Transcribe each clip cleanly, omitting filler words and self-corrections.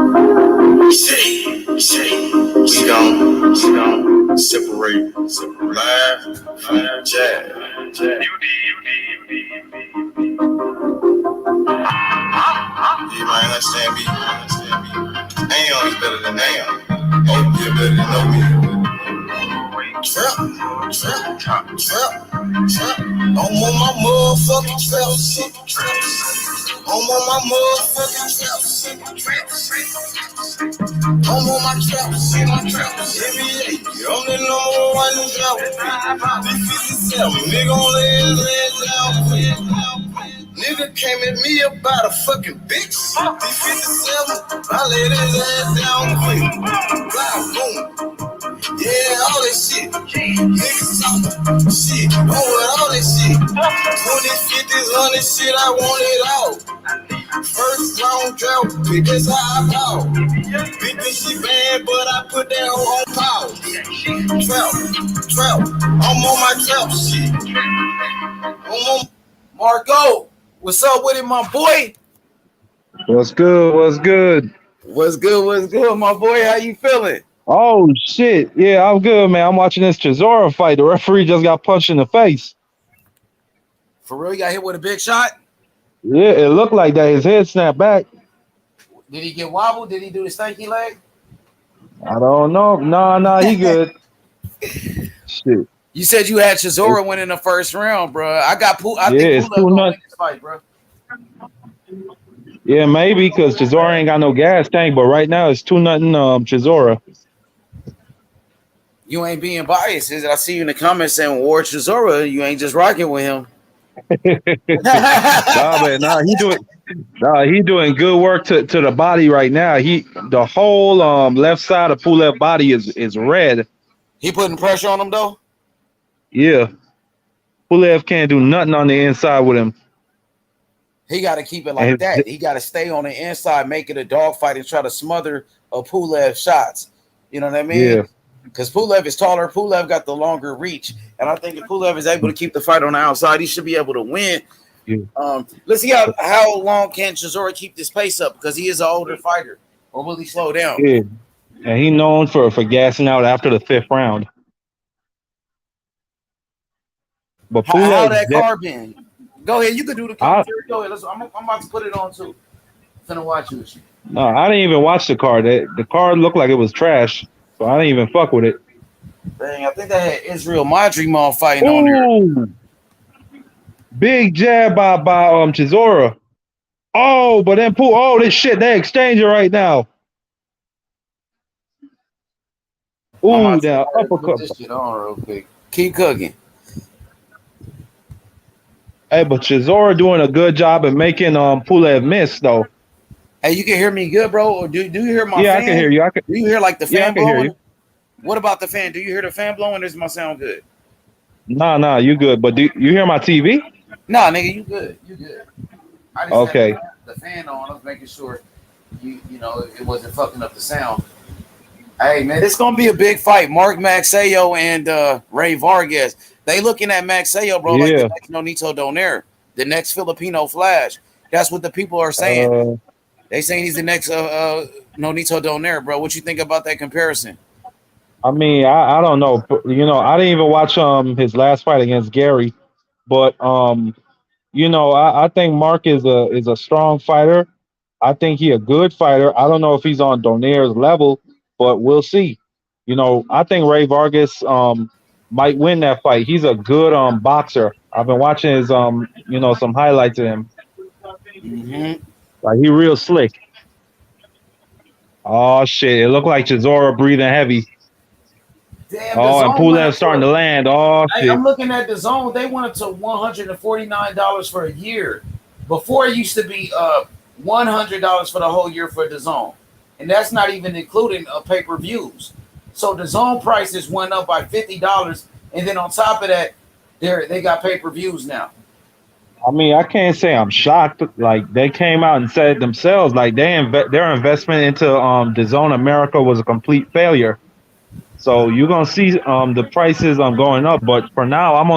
We gon' separate, laugh, jab. You might understand me. Aeon is better than Aeon. Oh, you're better than no me. Trap. I'm on my motherfucking trap shit. I'm on my motherfucking trap shit. I'm on my trap shit. NBA, I'm the number one drought. B57, nigga on his ass down. Nigga came at me about a fucking bitch. B57, I laid his ass down quick. Wow, boom. Yeah, all that shit. Niggas talking shit. On with all that shit. 20s, 50s, 100 shit, I want it all. First round drought, pick, that's how I ball. Bitch, this shit bad, but I put that hoe on pause. Trap. I'm on my trap shit. I'm on Marco. What's up with it, my boy? What's good, my boy? How you feeling? Oh, shit. Yeah, I'm good, man. I'm watching this Chisora fight. The referee just got punched in the face. For real? You got hit with a big shot? Yeah, it looked like that. His head snapped back. Did he get wobbled? Did he do the stanky leg? I don't know. Nah, he good. Shit. You said you had Chisora win in the first round, bro. I think it's Pulev gonna win this fight, bro. Yeah, maybe because Chisora ain't got no gas tank, but right now it's 2-0 Chisora. You ain't being biased. I see you in the comments saying War Chisora. You ain't just rocking with him. He doing good work to the body right now. The whole left side of Pulev body is red. He putting pressure on him though? Yeah. Pulev can't do nothing on the inside with him. He got to keep it like that. He got to stay on the inside, make it a dogfight, and try to smother Pulev shots. You know what I mean? Yeah. Because Pulev is taller. Pulev got the longer reach. And I think if Pulev is able to keep the fight on the outside, he should be able to win. Yeah. Let's see how long can Chisora keep this pace up, because he is an older fighter. Or will he slow down? Yeah. And he's known for gassing out after the 5th round. But how that card been? Go ahead. You can do the commentary. Go ahead. I'm about to put it on too. I'm finna watch it with you. No, I didn't even watch the card. The card looked like it was trash, so I didn't even fuck with it. Dang, I think they had Israel Madrimov fighting on there. Big jab by Chisora. Oh, but then this shit, they exchanging right now. Ooh, now uppercut. Put this shit on real quick. Keep cooking. Hey, but Chisora doing a good job at making Pulev miss though. Hey, you can hear me good, bro? Or do you hear my fan? Yeah, I can hear you. Do you hear like the fan blowing? Hear you. What about the fan? Do you hear the fan blowing? Is my sound good? Nah, you good. But do you hear my TV? Nah, nigga, you good. You good. I just okay. had the fan on. I was making sure you know it wasn't fucking up the sound. Hey man, it's gonna be a big fight. Mark Magsayo and Rey Vargas. They looking at Magsayo, bro, like the next Nonito Donaire, the next Filipino Flash. That's what the people are saying. They saying he's the next Nonito Donaire, bro. What you think about that comparison? I mean, I don't know. I didn't even watch his last fight against Gary, but I think Mark is a strong fighter. I think he a good fighter. I don't know if he's on Donaire's level, but we'll see. I think Rey Vargas might win that fight. He's a good boxer. I've been watching his some highlights of him. Mm-hmm. Like he real slick. Oh shit! It looked like Chisora breathing heavy. Damn, and Pulev starting to land. Oh shit! I'm looking at the zone. They went up to $149 for a year. Before it used to be $100 for the whole year for the zone, and that's not even including pay-per-views. So the zone prices went up by $50, and then on top of that, they got pay-per-views now. I mean, I can't say I'm shocked. Like they came out and said themselves, like their investment into the Zone America was a complete failure. So you're gonna see the prices going up, but for now I'm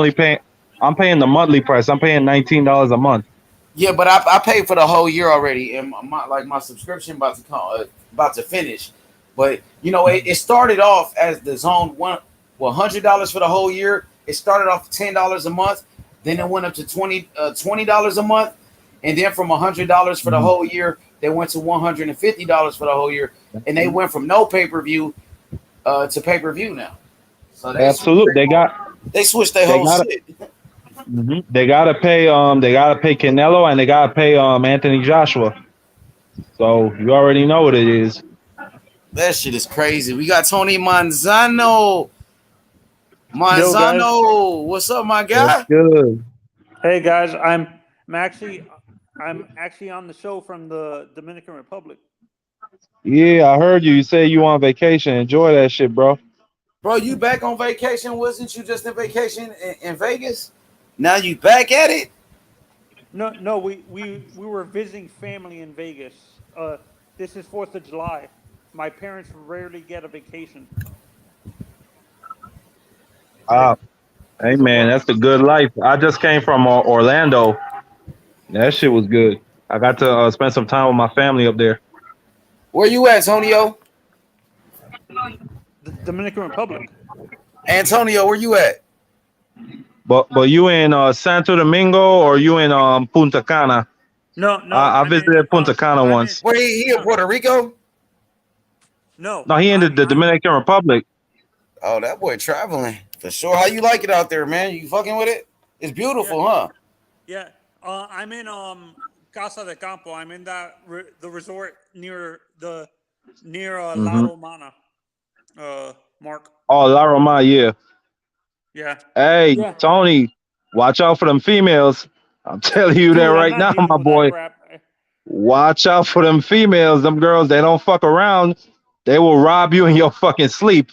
paying the monthly price. I'm paying $19 a month. Yeah, but I paid for the whole year already, and my subscription about to finish. But it started off as the zone one, well, $100 for the whole year. It started off $10 a month, then it went up to $20 a month, and then from $100 for the Mhm. whole year, they went to $150 for the whole year, and they went from no pay per view to pay per view now. So Absolutely. they switched their They whole got shit. they gotta pay Canelo, and they gotta pay Anthony Joshua. So you already know what it is. That shit is crazy. We got Tony Manzano. Yo, guys. Manzano, what's up, my That's guy? good. Hey, guys. I'm actually on the show from the Dominican Republic. Yeah, I heard you. You say you on vacation. Enjoy that shit, bro. Bro, you back on vacation? Wasn't you just in vacation in Vegas? Now you back at it? No, no, we were visiting family in Vegas. This is 4th of July. My parents rarely get a vacation. Ah, hey man, that's the good life. I just came from Orlando. That shit was good. I got to spend some time with my family up there. Where you at, Antonio? The Dominican Republic. Antonio, where you at? But you in Santo Domingo or you in Punta Cana? No, no, I I'm in visited Punta Cana I'm in once. Where he in Puerto Rico? no, No, he in the I'm Dominican Republic. Oh, that boy traveling for sure. How you like it out there, man? You fucking with it? It's yeah, beautiful, huh? yeah. I'm in Casa de Campo. I'm in the resort near La Hmm. Romana. Mark. Oh, La Roma, yeah. Yeah. Hey, Yeah. Tony, watch out for them females. I'm telling you that Dude, I'm right not now, dealing my with that boy. crap. Watch out for them females. Them girls, they don't fuck around. They will rob you in your fucking sleep.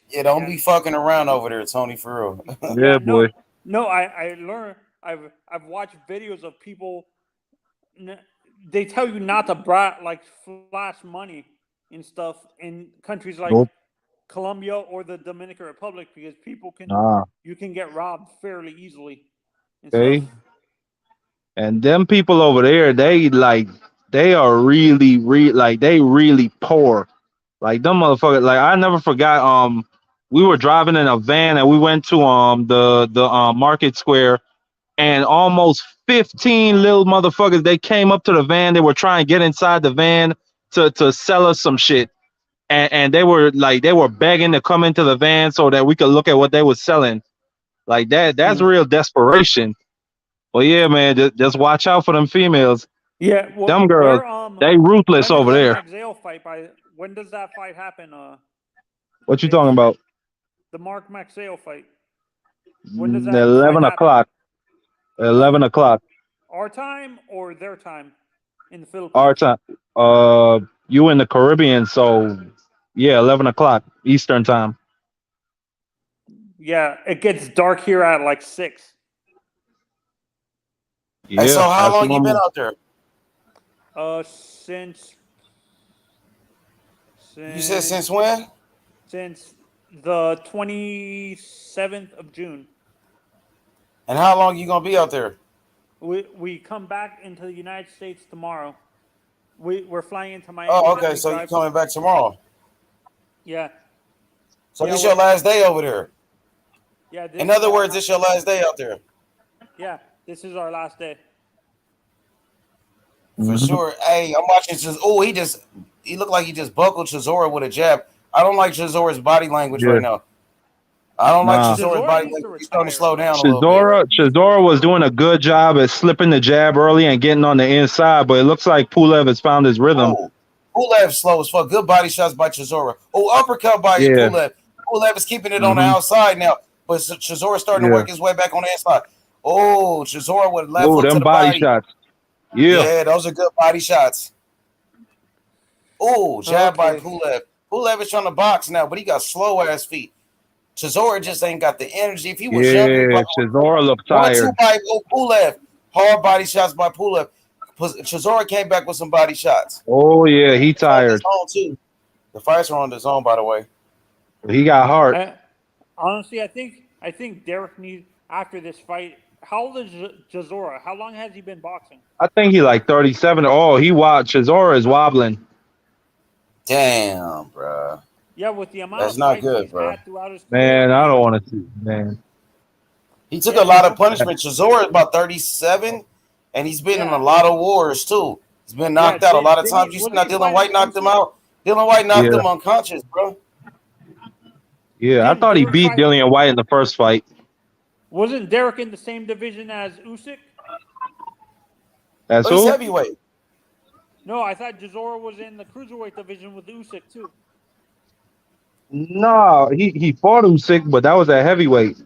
Yeah, don't Yeah. be fucking around over there, Tony, for real. Yeah, Yeah, boy. no, I learned. I've watched videos of people. n- They tell you not to flash money and stuff in countries like Nope. Colombia or the Dominican Republic because Nah. you can get robbed fairly easily and stuff. Okay. And them people over there, they are like they really poor. Like them motherfuckers. Like I never forgot. We were driving in a van and we went to the market square, and almost 15 little motherfuckers. They came up to the van. They were trying to get inside the van to sell us some shit. And they were begging to come into the van so that we could look at what they were selling. Like that's Mhm. real desperation. Well, yeah, man, just watch out for them females. Yeah, Them girls, where they ruthless when is over the there. Magsayo fight? When does that fight happen? What you talking Face about? the Mark Magsayo fight. When does that fight 11 happen? o'clock. 11 o'clock. Our time or their time in the Our Philippines? time. You in the Caribbean, so yeah, 11 o'clock Eastern time. Yeah, it gets dark here at like 6. Hey, so Yeah, how that's long you been normal. out there? Since You said since since when? since the 27th of June. And how long you gonna be out there? We come back into the United States tomorrow. We're flying into Miami, Oh, then okay. we So you drive. coming back tomorrow? Yeah, So yeah, this your last day over there. yeah. In This is other our words, this your last day out there. yeah. This is our last day. For Hmm. sure. Hey, I'm watching. Oh, he looked like he just buckled Chisora with a jab. I don't like Chisora's body language Yeah, right now. I don't like nah. Chisora's Chisora body needs to language. He's starting to retire. slow down a little bit. Shizora was doing a good job at slipping the jab early and getting on the inside, but it looks like Pulev has found his rhythm. Oh, Pulev slow as fuck. Good body shots by Chisora. Oh, uppercut by Yeah. Pulev. Pulev is keeping it on the Hmm. outside now, but Chisora starting to Yeah. work his way back on the inside. Oh, Chisora with left Oh, hook to them the body body. shots. Yeah. Yeah, those are good body shots. Oh, jab by Okay. Pulev. Pulev is trying to box now, but he got slow ass feet. Chisora just ain't got the energy. If he was younger, he Yeah. probably would. Shizora looked 1-2 tired. by Pulev. Hard body shots by Pulev. Chisora came back with some body shots. Oh yeah, he It's on the tired. zone too. The fights are on the zone, by the way. He got heart. I, honestly, I think Derek needs after this fight. How old is Jazora? How long has he been boxing? I think he like 37. Oh, he watches or is wobbling. Damn, bro. Yeah, with the amount That's of not fights good, he's bro. had throughout his career, Man, I don't and want to see, man. He took yeah, a you lot of don't. punishment. Chisora is about 37, and he's been in a Yeah, lot of wars too. He's been yeah. knocked out a lot of Didn't he? times. You see Wasn't how he Dylan fighting White knocked him Usyk? out? Dylan White knocked Yeah, him unconscious, bro. yeah. I Didn't thought he Derek beat fight? Dillian White in the first fight. Wasn't Derek in the same division as Usyk? That's Oh, he's who? heavyweight. No, I thought Jazora was in the cruiserweight division with Usyk too. No, he fought Usyk, but that was at heavyweight.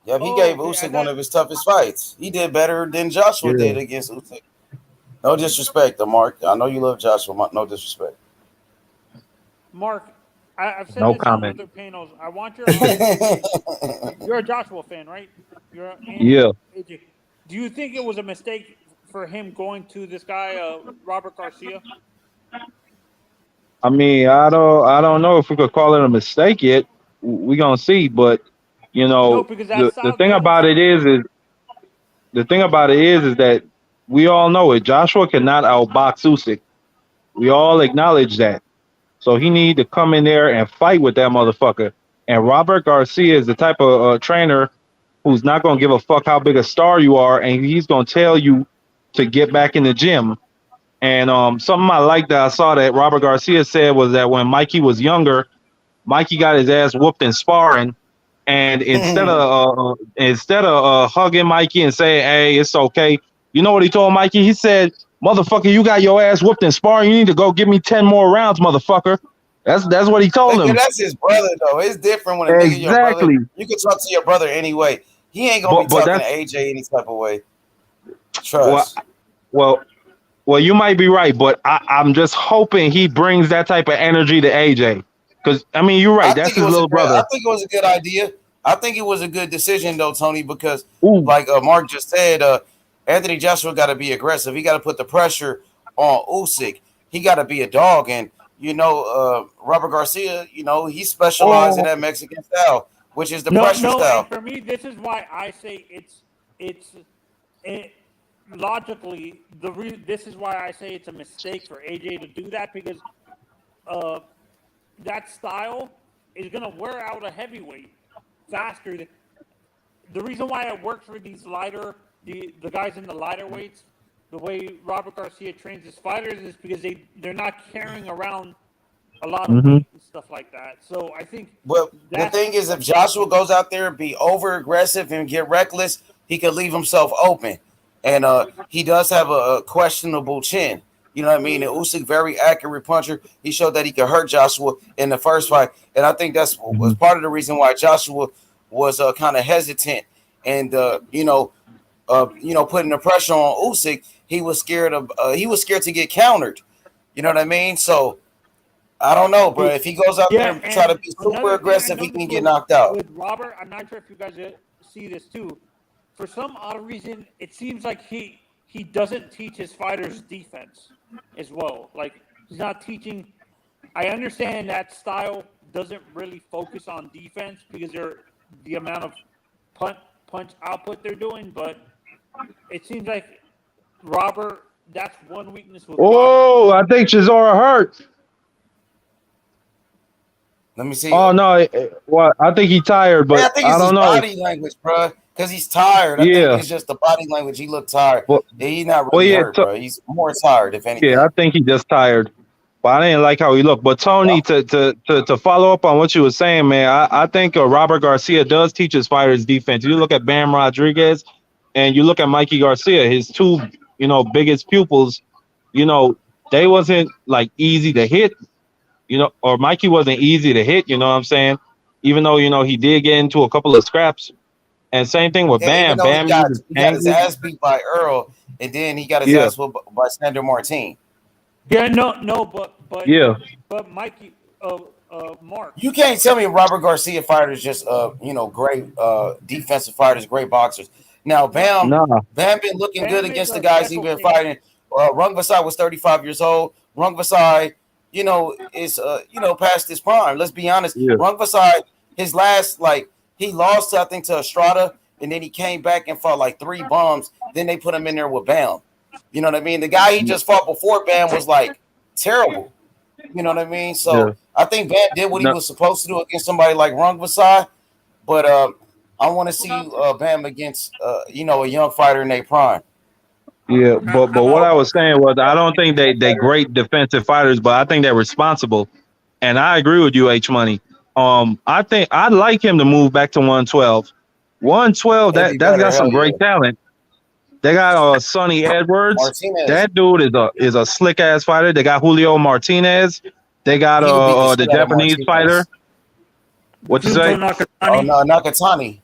Yep, he Oh, gave okay. I Usyk one thought of his toughest fights. He did better than Joshua Yeah, did against Usyk. No disrespect, to Mark. I know you love Joshua. No disrespect. Mark. I've said no this on comment. other panels. I want your honest opinion. You're a Joshua fan, right? And Yeah, AJ. Do you think it was a mistake for him going to this guy, Robert Garcia? I mean, I don't know if we could call it a mistake yet. We gonna see, but you No, know, because that the style thing doesn't about it suit him. is the thing about it is that we all know it. Joshua cannot outbox Usyk. We all acknowledge that. So he need to come in there and fight with that motherfucker. And Robert Garcia is the type of trainer who's not gonna give a fuck how big a star you are, and he's gonna tell you to get back in the gym. And something I like that I saw that Robert Garcia said was that when Mikey was younger, Mikey got his ass whooped in sparring, and instead of hugging Mikey and saying, "Hey, it's okay," you know what he told Mikey? He said, "Motherfucker, you got your ass whooped in sparring. You need to go give me 10 more rounds, motherfucker." That's what he told Nigga, him. that's his brother though. It's different when a nigga your brother. Exactly. You can talk to your brother anyway. He ain't gonna be But talking that's to AJ any type of way. well, Trust. well, well. You might be right, but I'm just hoping he brings that type of energy to AJ. Because I mean, you're right. I That's think it his was a little great. I brother. think it was a good idea. I think it was a good decision though, Tony, because Ooh. like Mark just said, Anthony Joshua got to be aggressive. He got to put the pressure on Usyk. He got to be a dog, and Robert Garcia, he specialized in Oh. that Mexican style, which is the No, pressure no, and style. for me, this is why I say it's it, logically this is why I say it's a mistake for AJ to do that because uh, that style is gonna wear out a heavyweight faster. The reason why it works for these the guys in the lighter weights, the way Robert Garcia trains his fighters is because they're not carrying around a lot of Hmm. weight and stuff like that. So I think But the that's thing is, if Joshua goes out there and be over aggressive and get reckless, he could leave himself open. And he does have a questionable chin. You know what I mean? And Usyk, very accurate puncher. He showed that he could hurt Joshua in the first fight, and I think that's was Hmm. part of the reason why Joshua was kind of hesitant and putting the pressure on Usyk. He was scared to get countered. You know what I mean? So I don't know, bro. If he goes out there yeah. and try to And be super another thing I aggressive, he noticed can get knocked out. with Robert, I'm not sure if you guys see this too. For some odd reason, it seems like he doesn't teach his fighters defense as well. Like he's not teaching. I understand that style doesn't really focus on defense because they're the amount of punch output they're doing, but it seems like Robert. That's one weakness with Robert. Oh, I think Chisora hurt. Let me see. Oh no, well, I think he tired, Man, I but think I it's his don't know. body language, bro. Because he's tired. I think Yeah, it's just the body language. He looked tired. but Yeah, he's not well, really yeah, hurt, bro. He's more tired, if yeah. I anything. think he just tired. But I didn't like how he looked. But Tony, to follow up on what you were saying, man, I think Robert Garcia does teach his fighters defense. You look at Bam Rodriguez, and you look at Mikey Garcia, his two, biggest pupils. You know, they wasn't like easy to hit. Or Mikey wasn't easy to hit. You know what I'm saying? Even though he did get into a couple of scraps. And same thing with Yeah, even Bam. though he Bam got uses he got his angles. ass beat by Earl, and then he got his Yeah, ass whooped by Sandor Martin. Yeah, no, yeah. but Mikey, Mark. You can't tell me Robert Garcia fighters just great defensive fighters, great boxers. Now Nah. Bam been looking good Bam is against the a guys he special been case. fighting. Rung Vasai was 35 years old. Rung Vasai, is past his prime. Let's be honest. Yeah. Rung Vasai, his last he lost I think to Estrada and then he came back and fought like 3 bombs. Then they put him in there with Bam. You know what I mean? The guy he just fought before Bam was like terrible. You know what I mean? Yeah. So I think Bam did what he No, was supposed to do against somebody like Rungvisai, but I want to see Bam against a young fighter in their prime. yeah, but How what I about was saying was I don't think they great defensive fighters, but I think they're responsible. And I agree with you, H Money. I think I'd like him to move back to 112. 112, It'd be that's better. got some Hell great yeah. talent. They got Sonny Edwards. Martinez, That dude is a slick ass fighter. They got Julio Martinez. They got he would beat the the shit out of Japanese fighter. Martinez. What you Junto say? Oh Nakatani? no, Nakatani.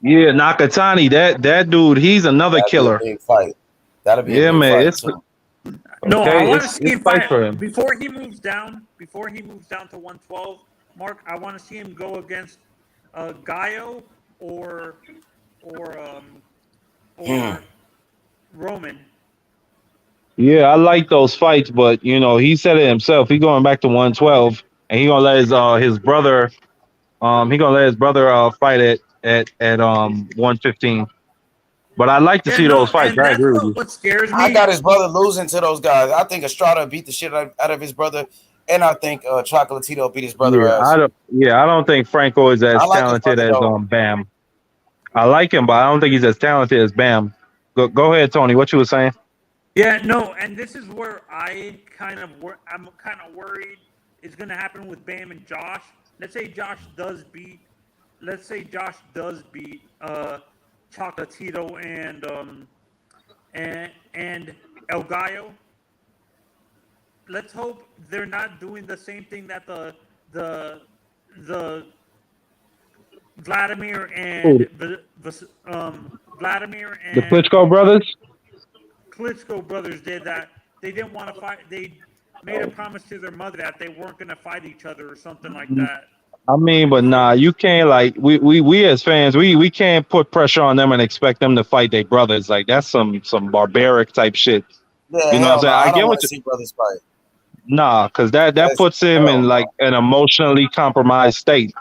Yeah, Nakatani. That dude, he's another That'd be a killer. big fight. That'd be a Yeah, big man. fight It's too. No, I okay. want to see It's him fight fight for him. before he moves down. Before he moves down to 112, Mark, I want to see him go against Gaio or or um, Hmm. or Roman. Yeah, I like those fights, but he said it himself. He going back to 112, and he gonna let his brother fight at 115. But I like to Yeah, see those no, fights. and I that's agree with you. what scares I me. got his brother losing to those guys. I think Estrada beat the shit out of his brother, and I think Chocolatito beat his brother ass. I don't think Franco is I as like his talented brother as though. Bam. I like him, but I don't think he's as talented as Bam. Go ahead, Tony. What you were saying? Yeah, no, and this is where I'm kind of worried is going to happen with Bam and Josh. Let's say Josh does beat. Let's say Josh does beat Chocolatito and El Gallo. Let's hope they're not doing the same thing that the Vladimir Who, and Vladimir the and Klitschko brothers? Klitschko brothers did. That they didn't want to fight. They made a promise to their mother that they weren't going to fight each other or something like that. I mean, but nah, you can't like we as fans, we can't put pressure on them and expect them to fight their brothers. Like that's some barbaric type shit. Yeah, You know what I'm hell no. saying? I I don't get want what to you see brothers fight. nah, because that That's puts him hell in like no. an emotionally compromised state.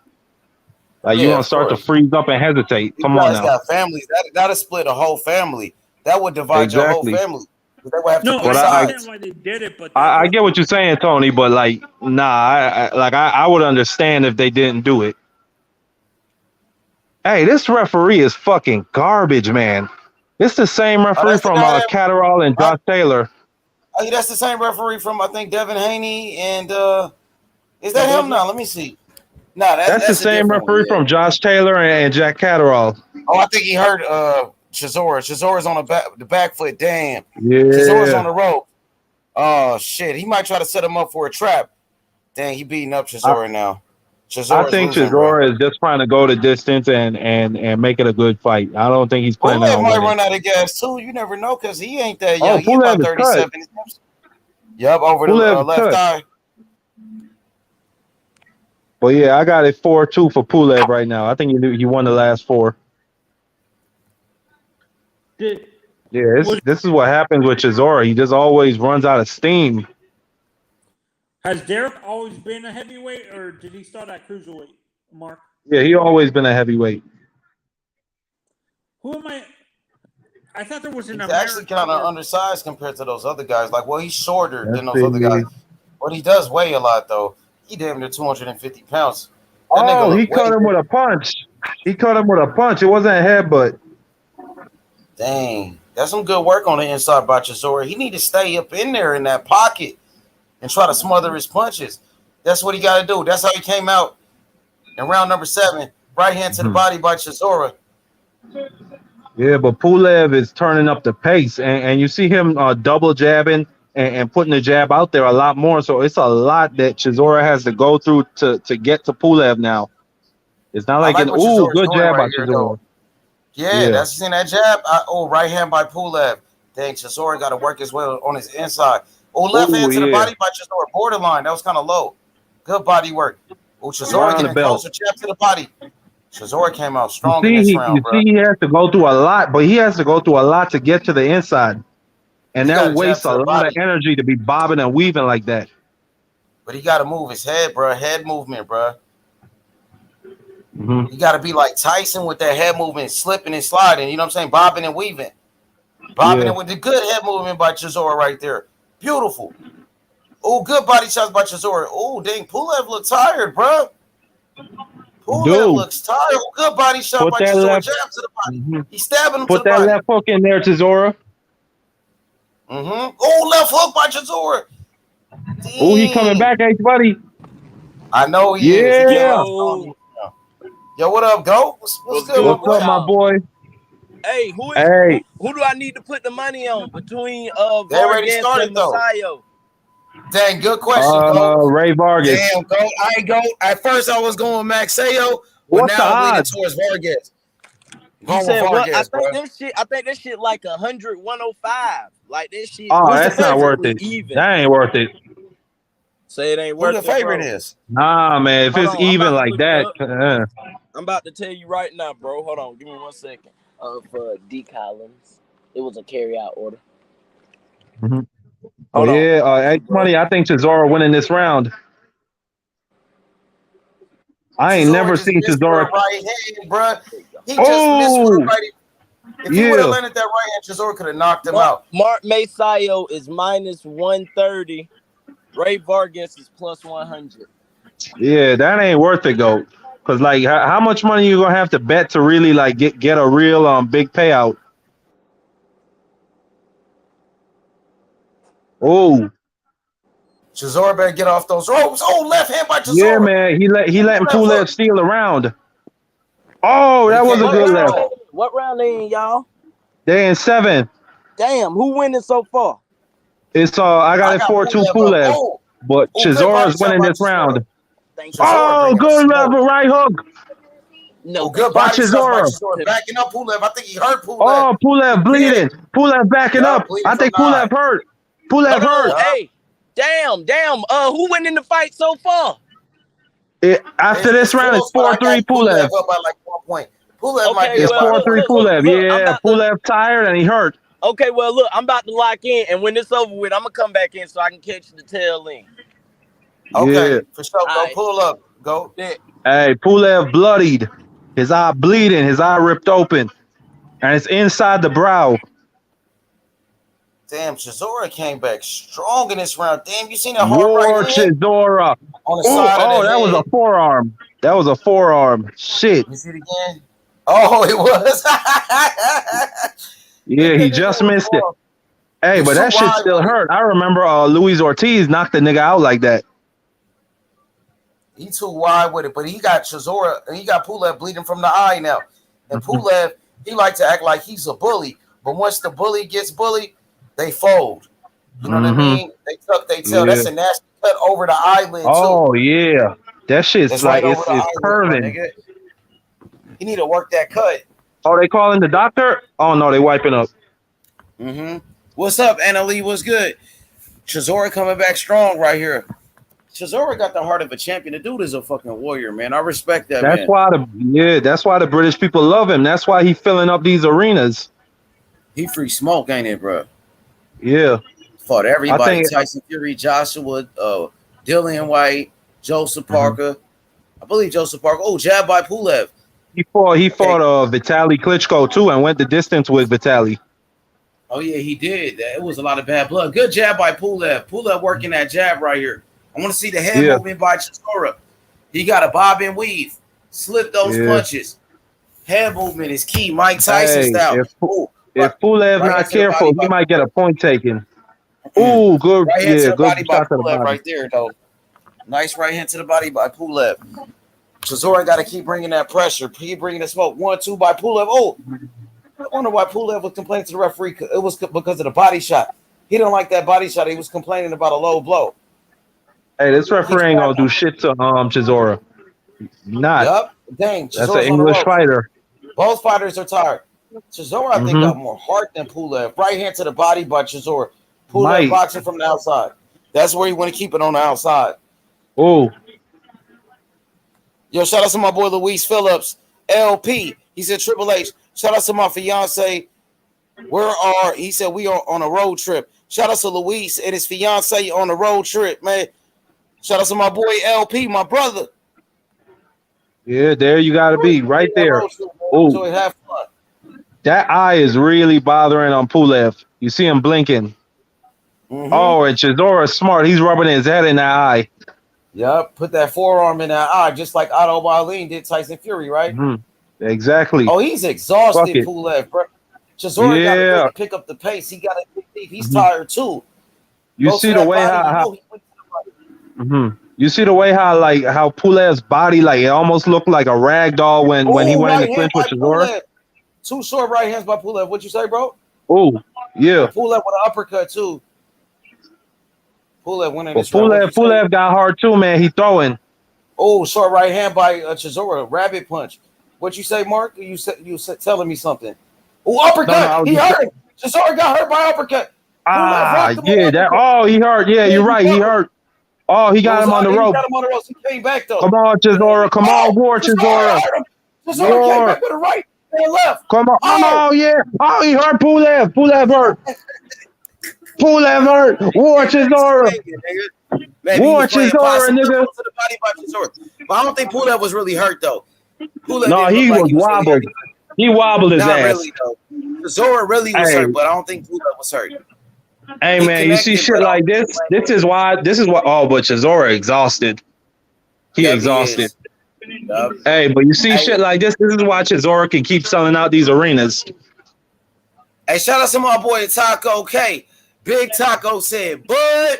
Like you're Yeah, gonna of start to course. freeze up and hesitate. These Come on guys now. got families. That'll split a whole family. That would divide your whole Exactly. family. They would have to No, pick But I understand sides. why they did it, but that's I what. get what you're saying, Tony, but like, nah, I would understand if they didn't do it. Hey, this referee is fucking garbage, man. It's the same Oh, referee that's the from guy that. Catterall and I, Josh Taylor. that's the same referee from I think Devin Haney and is that That him? was No, let me see. No, That's the that's a same different one. referee Yeah. from Josh Taylor and Jack Catterall. Oh, I think he hurt Chisora. Chisora's on the back foot. Damn. Chisora's on Yeah. the rope. Oh shit. He might try to set him up for a trap. Dang, he beating up I, Chisora now. I Chisora's think losing, bro. Chisora is just trying to go the distance and make it a good fight. I don't think he's planning Pulev on might winning. run out of gas too. You never know because he ain't that Oh, young. He about Pulev is cut. 37. Yup, over the Pulev is left cut. eye. But yeah, I got it 4-2 for Pulev right now. I think he won the last 4. Did, Yeah, was, this is what happens with Chisora. He just always runs out of steam. has Derek always been a heavyweight, or did he start at cruiserweight? Mark, Yeah, he always been a heavyweight. who am I? I thought there was an He's actually American. kind of undersized compared to those other guys. Like, well, he's shorter Let's than those other guys. see. But he does weigh a lot, though. He damn near 250 pounds. That nigga Oh, he look way caught him with a punch. He caught him with a punch. It wasn't a headbutt. Dang. That's some good work on the inside by Chisora. He need to stay up in there in that pocket and try to smother his punches. That's what he got to do. That's how he came out in round number 7. Right hand to the body by Chisora. Yeah, but Pulev is turning up the pace, and you see him double jabbing and putting the jab out there a lot more. So it's a lot that Chisora has to go through to get to Pulev now. It's not I like like what Chisora's good doing jab right by here, though. Chisora. Yeah, Yeah. that's in that jab. Right hand by Pulev. Dang, Chisora got to work his way on his inside. Oh, left hand to the Yeah. body by Chisora. Borderline. That was kind of low. Good body work. Oh, Chisora Right on the getting belt. closer. Jab to the body. Chisora came out You strong in see, this round, bro. he has to go through a lot, but he has to go through a lot to get to the inside, and He got that a jab wastes to a the lot of body, energy to be bobbing and weaving like that. but he got to move his head, bro. Head movement, bro. Mm-hmm. You got to be like Tyson with that head movement, slipping and sliding. You know what I'm saying? Bobbing and weaving. Bobbing Yeah. it with the good head movement by Chisora right there. Beautiful. Oh, good body shots by Chisora. Oh, dang. Pulev look tired, bro. Pulev Dude, looks tired. Oh, good body shot put by that Chisora. left. Jab to the body. Mm-hmm. He's stabbing him to Put the that body. left hook in there, Chisora. Mm-hmm. Oh, left hook by Chisora. Oh, he coming Dang. back, hey buddy. I know he is. He came Yeah. out strong. Yo, what up, Go? What's good, my What's boy? up, my boy? Hey, Hey, who do I need to put the money on between They already Vargas started, and though. Magsayo? Dang, good question, Go. Ray Vargas. Damn, Go. At first, I was going Magsayo, but What's the now I'm leaning odds? towards Vargas. You Going said with what? Vargas, bro. I think this shit like 100, 105. Like this shit. Oh, Who's the that's not worth perfectly it. even. That ain't worth it. Say it ain't Who worth the it, favorite bro. is? Nah, man. If Hold it's on, I'm even about to like look it that, up. I'm about to tell you right now, bro. Hold on, give me 1 second. For D Collins, it was a carry out order. mm-hmm. Hold on. Hey, money. I think Chisora winning this round. I ain't Chisora never just seen missed with Chisora. a right hand, bro. He just missed with a Oh, right. If he would have yeah, landed that right hand, Chisora could have knocked him out. Mark Magsayo is minus 130. Rey Vargas is plus 100. yeah. That ain't worth it, though. Cause like, how much money you gonna have to bet to really like get a real big payout? Oh, Chisora better get off those ropes. Oh, left hand by yeah, Chisora. man. He letting Left Pulev hook. steal around. Oh, He that was came a What back good round left. they strong. in? What round they in, y'all? They in 7. Damn, who winning so far? It's I got I it got 4-2 Pulev up. Pulev, Oh, but good body Chisora's shot winning by this Chisora. round. Thank you. Chisora Oh, bringing the good left, smoke. right hook No, Good by body shots by Chisora. Chisora. Backing up Pulev. I think he hurt Pulev. Oh, He Pulev did. bleeding. Pulev backing Yup, up. bleeding I from think the eye. Pulev hurt. Pulev hold on. hurt. Yup. Hey, damn. Who winning the fight so far? After this It's round, it's close, but I 4-3 got Pulev Pulev. up by like 1 point. Pulev might Okay, be It's up by well, a 4-3 point. Pulev. I'm Yeah, about to. Pulev tired and he hurt. Okay, well, look, I'm about to lock in, and when it's over with, I'm gonna come back in so I can catch the tail end. Okay, Yeah. for sure. All Go right. pull up. Go. Yeah. Hey, Pulev bloodied. His eye bleeding. His eye ripped open. And it's inside the brow. Damn, Chisora came back strong in this round. Damn, you seen that hard right War hand Chisora. on the Oh, side of the that was a head? forearm. That was a forearm. Shit. You see it again? Oh, it was. Yeah, Hit he that nigga just with a missed it. forearm. Hey, He's but too that shit wide still with it. hurt. I remember Luis Ortiz knocked the nigga out like that. He too wide with it, but he got Chisora and he got Pulev bleeding from the eye now. And Pulev, he like to act like he's a bully, but once the bully gets bullied, they fold. You know what I mean? They tuck they tail. Yeah. That's a nasty cut over the eyelid too. Oh yeah. That shit's That's like right over it's the eyelid, my curving. nigga. You need to work that cut. Oh, they calling the doctor? Oh no, they wiping up. What's up, Anna Lee? What's good? Chisora coming back strong right here. Chisora got the heart of a champion. The dude is a fucking warrior, man. I respect that, That's man. that's why the British people love him. That's why he filling up these arenas. He free smoke, ain't it, bro? Yeah. Fought everybody. think- Tyson Fury, Joshua, Dillian White, Joseph Parker. I believe Joseph Parker. Oh, jab by Pulev. He fought Vitaly Klitschko too and went the distance with Vitaly. Oh, yeah, he did. It was a lot of bad blood. Good jab by Pulev. Pulev working that jab right here. I want to see the head movement by Chisora. He got a bob and weave. Slip those punches. Head movement is key. Mike Tyson style. If Pulev not careful, he might get a point taken. Ooh, good. Right hand to the good body by shot to the Pulev body. right there, though. Nice right hand to the body by Pulev. Chisora got to keep bringing that pressure. Keep bringing the smoke. 1-2 by Pulev. Oh, I wonder why Pulev was complaining to the referee. It was because of the body shot. He didn't like that body shot. He was complaining about a low blow. Hey, this referee ain't gonna do shit to Chisora. Not. Yup. Dang, That's Chisora's an on the English ropes. fighter. Both fighters are tired. Chisora, I think, got more heart than Pulev. Right hand to the body by Chisora. Pulev boxing from the outside. That's where you want to keep it on the outside. Oh. Yo, shout out to my boy Luis Phillips, LP. He said Triple H. Shout out to my fiance. He said we are on a road trip. Shout out to Luis and his fiance on a road trip, man. Shout out to my boy LP, my brother. Yeah, there you got to be right there. Oh, Enjoy, have fun. that eye is really bothering on Pulev. You see him blinking. Mm-hmm. Oh, and Chizora's smart. He's rubbing his head in that eye. Yep. Put that forearm in that eye, just like Otto Wallin did Tyson Fury, right? Mhm. Exactly. Oh, he's Fuck exhausted, it. Pulev, bro. Chisora got to go Yeah. to pick up the pace. He got to dig deep. He's Mhm. tired too. You Go to see the that way body. You how know he went to the body. you see the way how Pulev's body like it almost looked like a rag doll when he Oh, went in the right hand clinch by with Chisora. Pulev. Two short right hands by Pulev. What you say, bro? Oh, yeah. And Pulev with an uppercut too. Pulev winning But this round. What you say? Pulev got hard too, man. He throwing. Oh, short right hand by Chisora. Rabbit punch. What you say, Mark? You said telling me something. Oh, No, no, uppercut. I was He just hurt him. Chisora got hurt by uppercut. Pulev rocked him yeah, on that uppercut. he hurt. Yeah, Yeah, you're he right. He recovered. hurt. Oh, he got him on the He rope. got him on the ropes. He came back though. Come on, Chisora. Come on, Oh, War Chisora Chisora. hurt him. Chisora came War. back with a right and left. Come on. Oh, Oh, yeah. Oh, he hurt Pulev. Pulev hurt. Pulev hurt. War Chisora. maybe he War was playing Chisora, possum. nigga. To the body by Chisora. But I don't think Pulev was really hurt though. Pulev No, didn't look he like was he was really wobbled. hurt. He wobbled his Not ass. really though. Chisora really was Hey, hurt, but I don't think Pulev was hurt. hey, He man, you see connected, shit but I like don't think this? This is why. This is what. Oh, but Chisora exhausted. He Yep, he exhausted. is. Yep. Hey, but you see Hey, shit like this. This is why Chisora can keep selling out these arenas. hey, shout out to my boy Taco K. Big Taco said, Bud.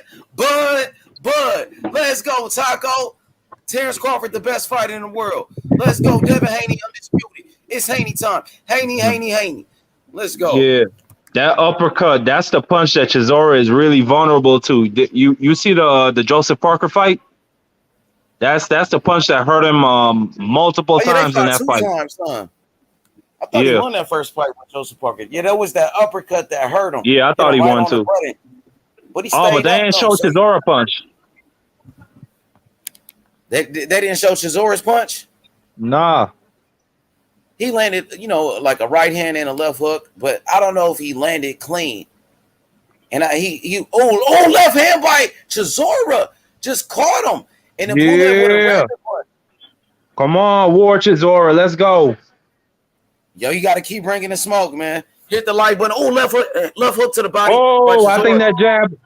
Let's go, Taco. Terrence Crawford, the best fighter in the world. Let's go. Devin Haney, undisputed. It's Haney time. Haney. Let's go. Yeah, that uppercut. That's the punch that Chisora is really vulnerable to. You see the Joseph Parker fight? That's the punch that hurt him multiple Oh, yeah, they times in fought that two fight. times, son. I thought he Yeah, won that first fight with Joseph Parker. Yeah, that was that uppercut that hurt him. yeah, I Hit thought him he right won on the too. button. But he Oh, but stayed they up, ain't though. show So Chisora punch. they didn't show Chisora's punch. Nah. He landed, like a right hand and a left hook, but I don't know if he landed clean. And left hand by Chisora just caught him, and then pulled it with a Yeah. rapid punch. Come on, War Chisora. Let's go. Yo, you got to keep bringing the smoke, man. Hit the like button. Oh, left hook to the body. Oh, I think that jab.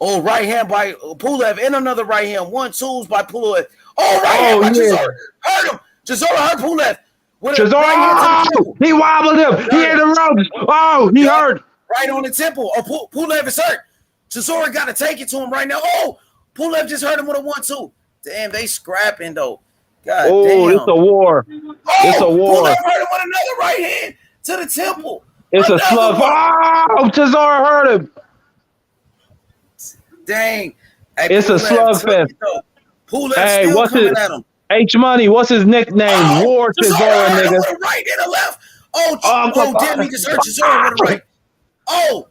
Oh, right hand by Pulev and another right hand. 1-2s by Pulev. Oh, right hand Oh, by yeah. Chisora. Hurt him. Chisora hurt Pulev. With a Chisora. right hand to the temple. He wobbled him. He hit the ropes. Oh, he hurt. Right on the temple. Oh, Pulev is hurt. Chisora got to take it to him right now. Oh, Pulev just hurt him with a 1-2. Damn, they scrapping though. God Oh, damn. it's a war. It's a war. Pulev hurt him with another right hand to the temple. It's another a slug. one. Oh, Chisora hurt him. Dang. Hey, It's a slugfest. Pulev Hey, still what's coming it? at him. H Money, what's his nickname? War Chisora, hurt him nigga. with a right and a left. Oh, come damn, on. he just hurt Chisora with a right. Oh,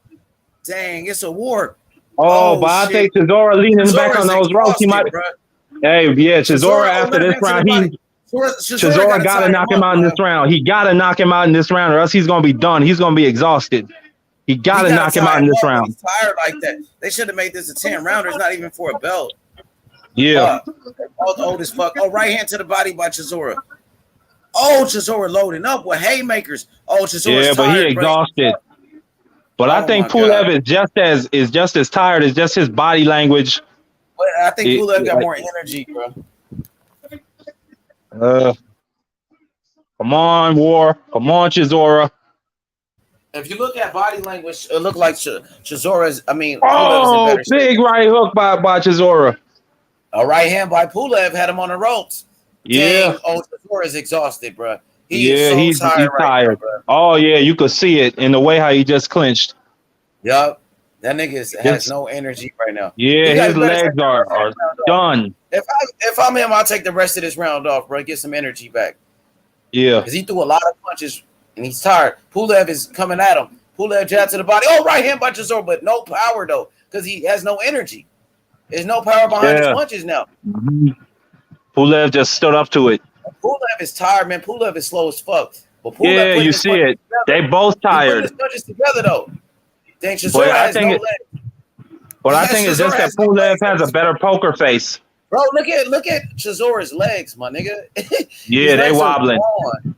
dang, it's a war. Oh, but I think Chisora leaning back on those ropes. He might. Bro. Hey, yeah, Chisora after this round, Chisora got to knock him out in this round. He got to knock him out in this round, or else he's gonna be done. He's gonna be exhausted. He got to knock him out in this round. He's tired like that. They should have made this a 10 rounder. It's not even for a belt. Yeah. Old as fuck. Oh, right hand to the body by Chisora. Oh, Chisora loading up with haymakers. Oh, Chisora's Yeah, but tired, he exhausted. But Oh I think my Pulev is just as tired as just his body language. But I think Pulev got more energy, bro. Come on, War. Come on, Chisora. If you look at body language, it looked like Chisora's. I mean, Oh, Pulev's in better big shape. right hook by Chisora. A right hand by Pulev had him on the ropes. Yeah. Dang, oh, Chisora's exhausted, bro. He's tired. tired. Now, bro. Oh, yeah, you could see it in the way how he just clinched. Yup. That nigga has no energy right now. Yeah, his legs are done. If I'm him, I'll take the rest of this round off, bro. Get some energy back. Yeah. Because he threw a lot of punches and he's tired. Pulev is coming at him. Pulev jab to the body. Oh, right hand by Chisora, but no power, though, because he has no energy. There's no power behind his punches now. Mm-hmm. Pulev just stood up to it. Pulev is tired, man. Pulev is slow as fuck. But Pulev you see it. Together. They both tired. He put his punches together, though. Dang, Chisora has no legs. But I think it's just that Pulev has a better poker face. Bro, look at Chizora's legs, my nigga. His Yeah, they legs are wobbling. gone.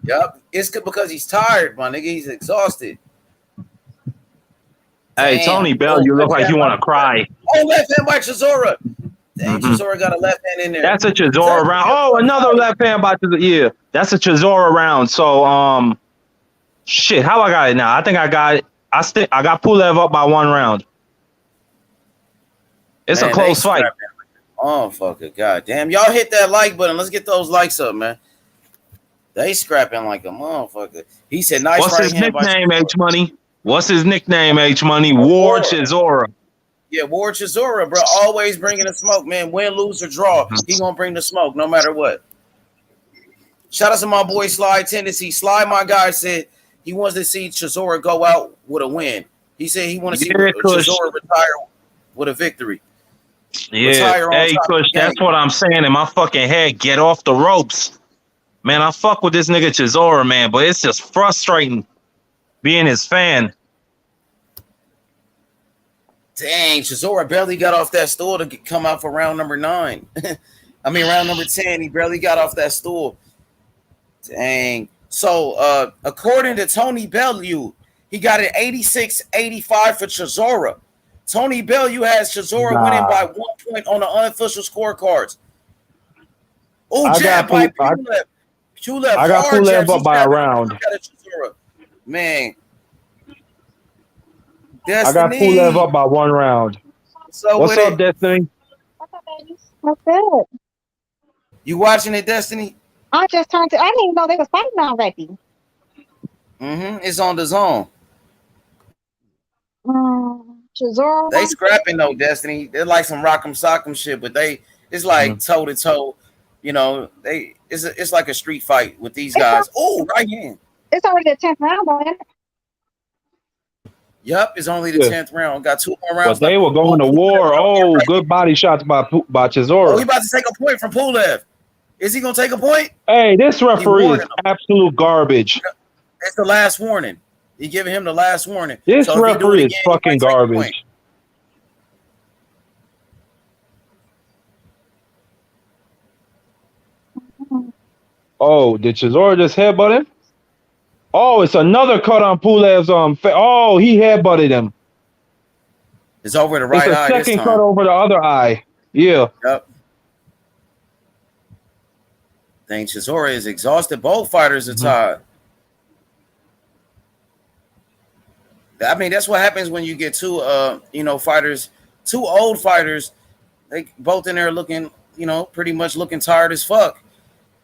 Yup. It's because he's tired, my nigga. He's exhausted. Hey, Damn. Tony Bell, Oh, you look left like hand you by want to cry. left hand by Chisora. Dang, Hmm Chisora got a left hand in there. That's a Chisora round. Oh, another left hand by the yeah. That's a Chisora round. So shit, how I got it now? I think I got it. I got Pulev up by 1 round. It's a close fight. Oh, fuck it. God damn. Y'all hit that like button. Let's get those likes up, man. They scrapping like a motherfucker. He said, nice What's right his hand nickname, H Money? What's his nickname, H Money? War Chisora. Yeah, War Chisora, bro. Always bringing the smoke, man. Win, lose, or draw. He gonna bring the smoke no matter what. Shout out to my boy Sly Tendency. Sly, my guy, said he wants to see Chisora go out with a win. He said he want to see Chisora retire with a victory. Yeah, hey, Kush, that's what I'm saying in my fucking head. Get off the ropes. Man, I fuck with this nigga Chisora, man, but it's just frustrating being his fan. Dang, Chisora barely got off that stool to come out for round number 9. I mean, round number 10, he barely got off that stool. Dang. So, according to Tony Bellew, he got an 86-85 for Chisora. Tony Bellew has Chisora winning by 1 point on the unofficial scorecards. Oh, jab by Pulev. I got Pulev up by a round. Man. Destiny. I got Pulev up by 1 round. So what's up, Destiny? What's up, baby? What's good? You watching it, Destiny? I just turned to. I didn't even know they was fighting already. It's on the zone. Chisora. They scrapping though, Destiny. They're like some rock'em sock'em shit, but it's like toe to toe. You know, it's like a street fight with these guys. Oh, right hand. It's already the 10th round, though. Yep, it's only the 10th round. Got 2 more rounds. But they were going to war. Oh, good body shots by Chisora. Oh, he about to take a point from Pulev. Is he gonna take a point? Hey, this referee is absolute garbage. It's the last warning. He giving him the last warning. This referee is fucking garbage. Oh, did Chisora just headbutt him? Oh, it's another cut on Pulev's oh, he headbutted him. It's over the right eye. It's a second cut over the other eye. Yeah. Yep. Dang, Chisora is exhausted. Both fighters are tired. I mean, that's what happens when you get two fighters, 2 old fighters. They both in there looking, pretty much looking tired as fuck.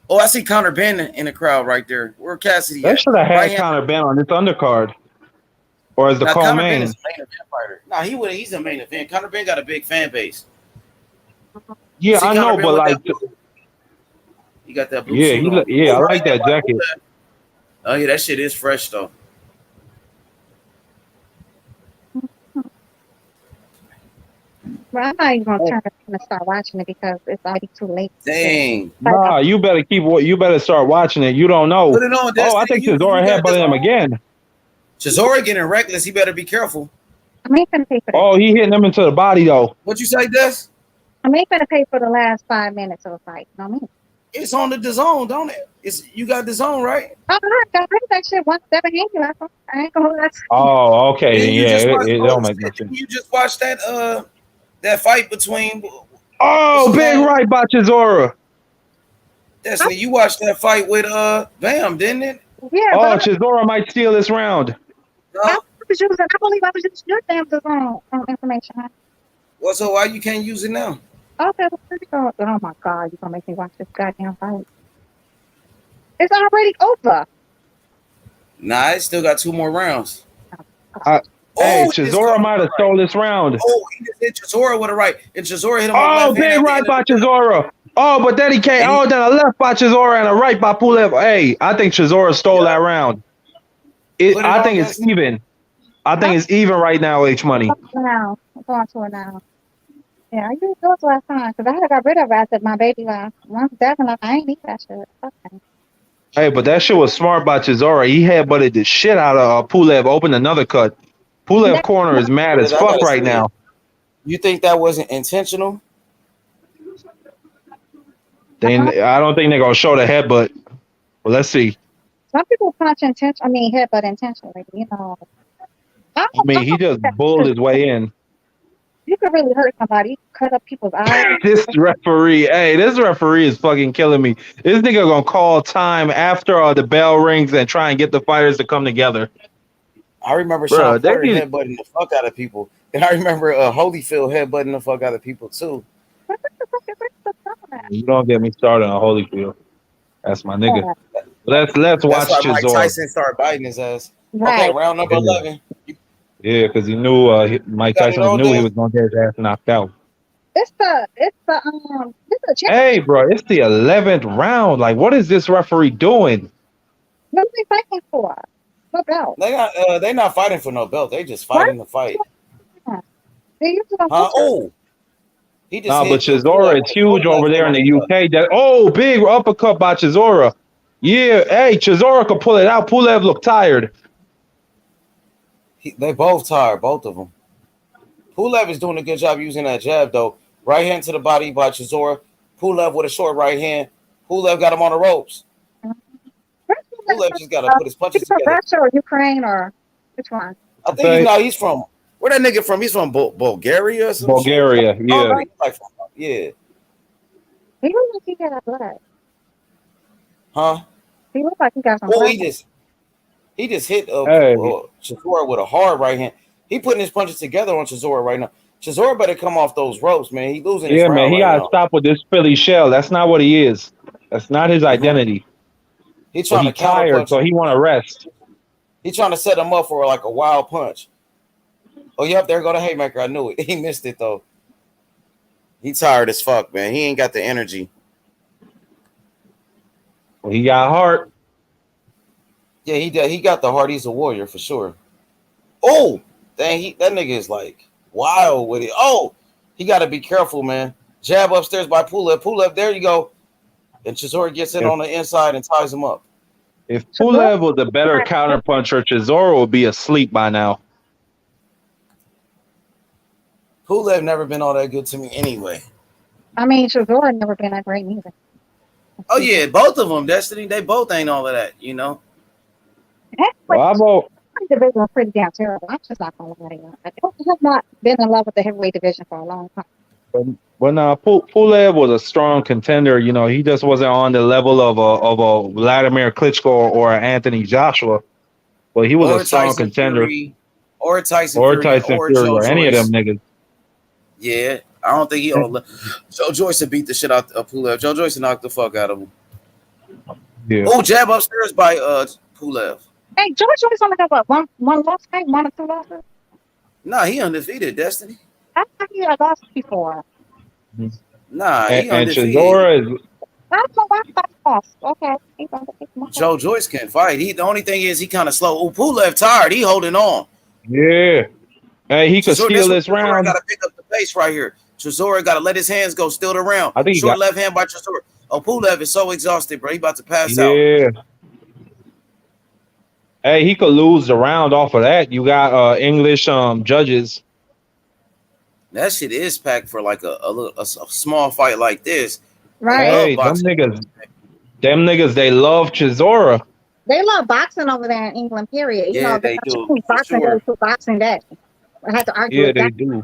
Oh, I see Conor Benn in the crowd right there. Where Cassidy? They should have had Conor Benn on this undercard, or as the co-main. Main event fighter. No, he's a main event. Conor Benn got a big fan base. Yeah, I know, but like, you got that blue suit on. I like that jacket. Oh yeah, that shit is fresh though. Well, I'm not even gonna start watching it because it's already too late. Dang. Nah, you better start watching it. You don't know. Put it on, Destiny. I think Chisora headbutted him again. Chisora getting reckless. He better be careful. I ain't gonna pay for that. Oh, he hitting him into the body though. What you say, Des? I ain't gonna pay for the last 5 minutes of the fight. You know what I mean? It's on the DAZN, don't it? You got DAZN, right? Oh, I got rid of that shit once Devin Haney left. I ain't gonna. Oh, okay. Yeah, it don't make no sense. You just watched that fight between. Oh, big right by Chisora. Destiny, you watched that fight with Bam, didn't it? Yeah. Oh, Chisora might steal this round. I believe I was using your damn DAZN information. Huh? Well, so why you can't use it now? Okay, oh my God, you're gonna make me watch this goddamn fight. It's already over. Nah, it still got 2 more rounds. Hey, Chisora might have stole this round. Oh, he just hit Chisora with a right. And Chisora hit him with big right by Chisora. Oh, but then he came. Then a left by Chisora and a right by Pulev. Hey, I think Chisora stole that round. I think it's even. I think it's even right now, H Money. Now, I'm going to it now. Yeah, I used those last time because I had got rid of it after my baby left. Once Devin left, I ain't need that shit. Okay. Hey, but that shit was smart by Chisora. He headbutted the shit out of Pulev, opened another cut. Pulev corner is mad as fuck right now. You think that wasn't intentional? I don't think they're gonna show the headbutt. But let's see. Some people punch intention. I mean, headbutt intentionally. You know, I mean, he just bulled his way in. you could really hurt somebody. You could cut up people's eyes. This referee is fucking killing me. This nigga gonna call time after the bell rings and try and get the fighters to come together. I remember Bro, Sean Porter headbutting the fuck out of people, and I remember Holyfield headbutting the fuck out of people too. You don't get me started on Holyfield. That's my nigga. Let's watch That's why Mike Chisora. Tyson started biting his ass. Right. Okay, round number 11. Yeah, because he knew Mike Tyson knew he was gonna get his ass knocked out. It's the Hey, bro, it's the 11th round. Like, what is this referee doing? What are they fighting for? No belt. They're not fighting for no belt. They just fighting the fight. They usually don't Oh, he just but Chisora is huge over there in the UK. Big uppercut by Chisora. Yeah, hey, Chisora could pull it out. Pulev looked tired. They both tired, both of them. Pulev is doing a good job using that jab, though. Right hand to the body by Chisora. Pulev with a short right hand. Pulev got him on the ropes. Pulev just got to put his punches together. Russia or Ukraine or which one? I think he's from. Where that nigga from? He's from Bulgaria or something. Bulgaria, yeah. Yeah. He looks like he got blood. Huh? He looks like he got some blood. He just hit Chisora with a hard right hand. He putting his punches together on Chisora right now. Chisora better come off those ropes, man. He losing his round. Yeah, man, he gotta stop with this Philly shell. That's not what he is. That's not his identity. He's trying to tired, so he want to rest. He's trying to set him up for like a wild punch. Oh, yep, there go the haymaker. I knew it. He missed it though. He tired as fuck, man. He ain't got the energy. Well, he got heart. Yeah, he got the heart. He's a warrior for sure. Oh, dang, that nigga is like wild with it. Oh, he got to be careful, man. Jab upstairs by Pulev. Pulev, there you go. And Chisora gets in on the inside and ties him up. If Pulev was a better counterpuncher, Chisora would be asleep by now. Pulev never been all that good to me anyway. I mean, Chisora never been that great neither. Oh, yeah, both of them, Destiny. They both ain't all of that, you know? Well, division was pretty damn terrible. I'm just not going to let it go. I have not been in love with the heavyweight division for a long time. But Pulev was a strong contender. You know, he just wasn't on the level of a Vladimir Klitschko or Anthony Joshua. But he was a strong contender. Or Tyson Fury or any of them niggas. Yeah, I don't think he. Joe Joyce would beat the shit out of Pulev. Joe Joyce knocked the fuck out of him. Yeah. Oh, jab upstairs by Pulev. Hey, Joe Joyce only got what, one loss, right? 1 or 2 losses? Nah, he undefeated, Destiny. I thought he had lost before. Nah, he undefeated. Chisora is. I don't know why I lost. Okay. Joe Joyce can fight. The only thing is he kind of slow. Oh, Pulev tired. He holding on. Yeah. Hey, he could steal this round. Got to pick up the pace right here. Chisora got to let his hands go, steal the round. I think short left hand by Chisora. Oh, Pulev is so exhausted, bro. He about to pass out. Yeah. Hey, he could lose the round off of that. You got English judges. That shit is packed for like a small fight like this. Right. Hey, them niggas, they love Chisora. They love boxing over there in England, period. You know, they do. Boxing goes to boxing day. I had to argue with they that. do.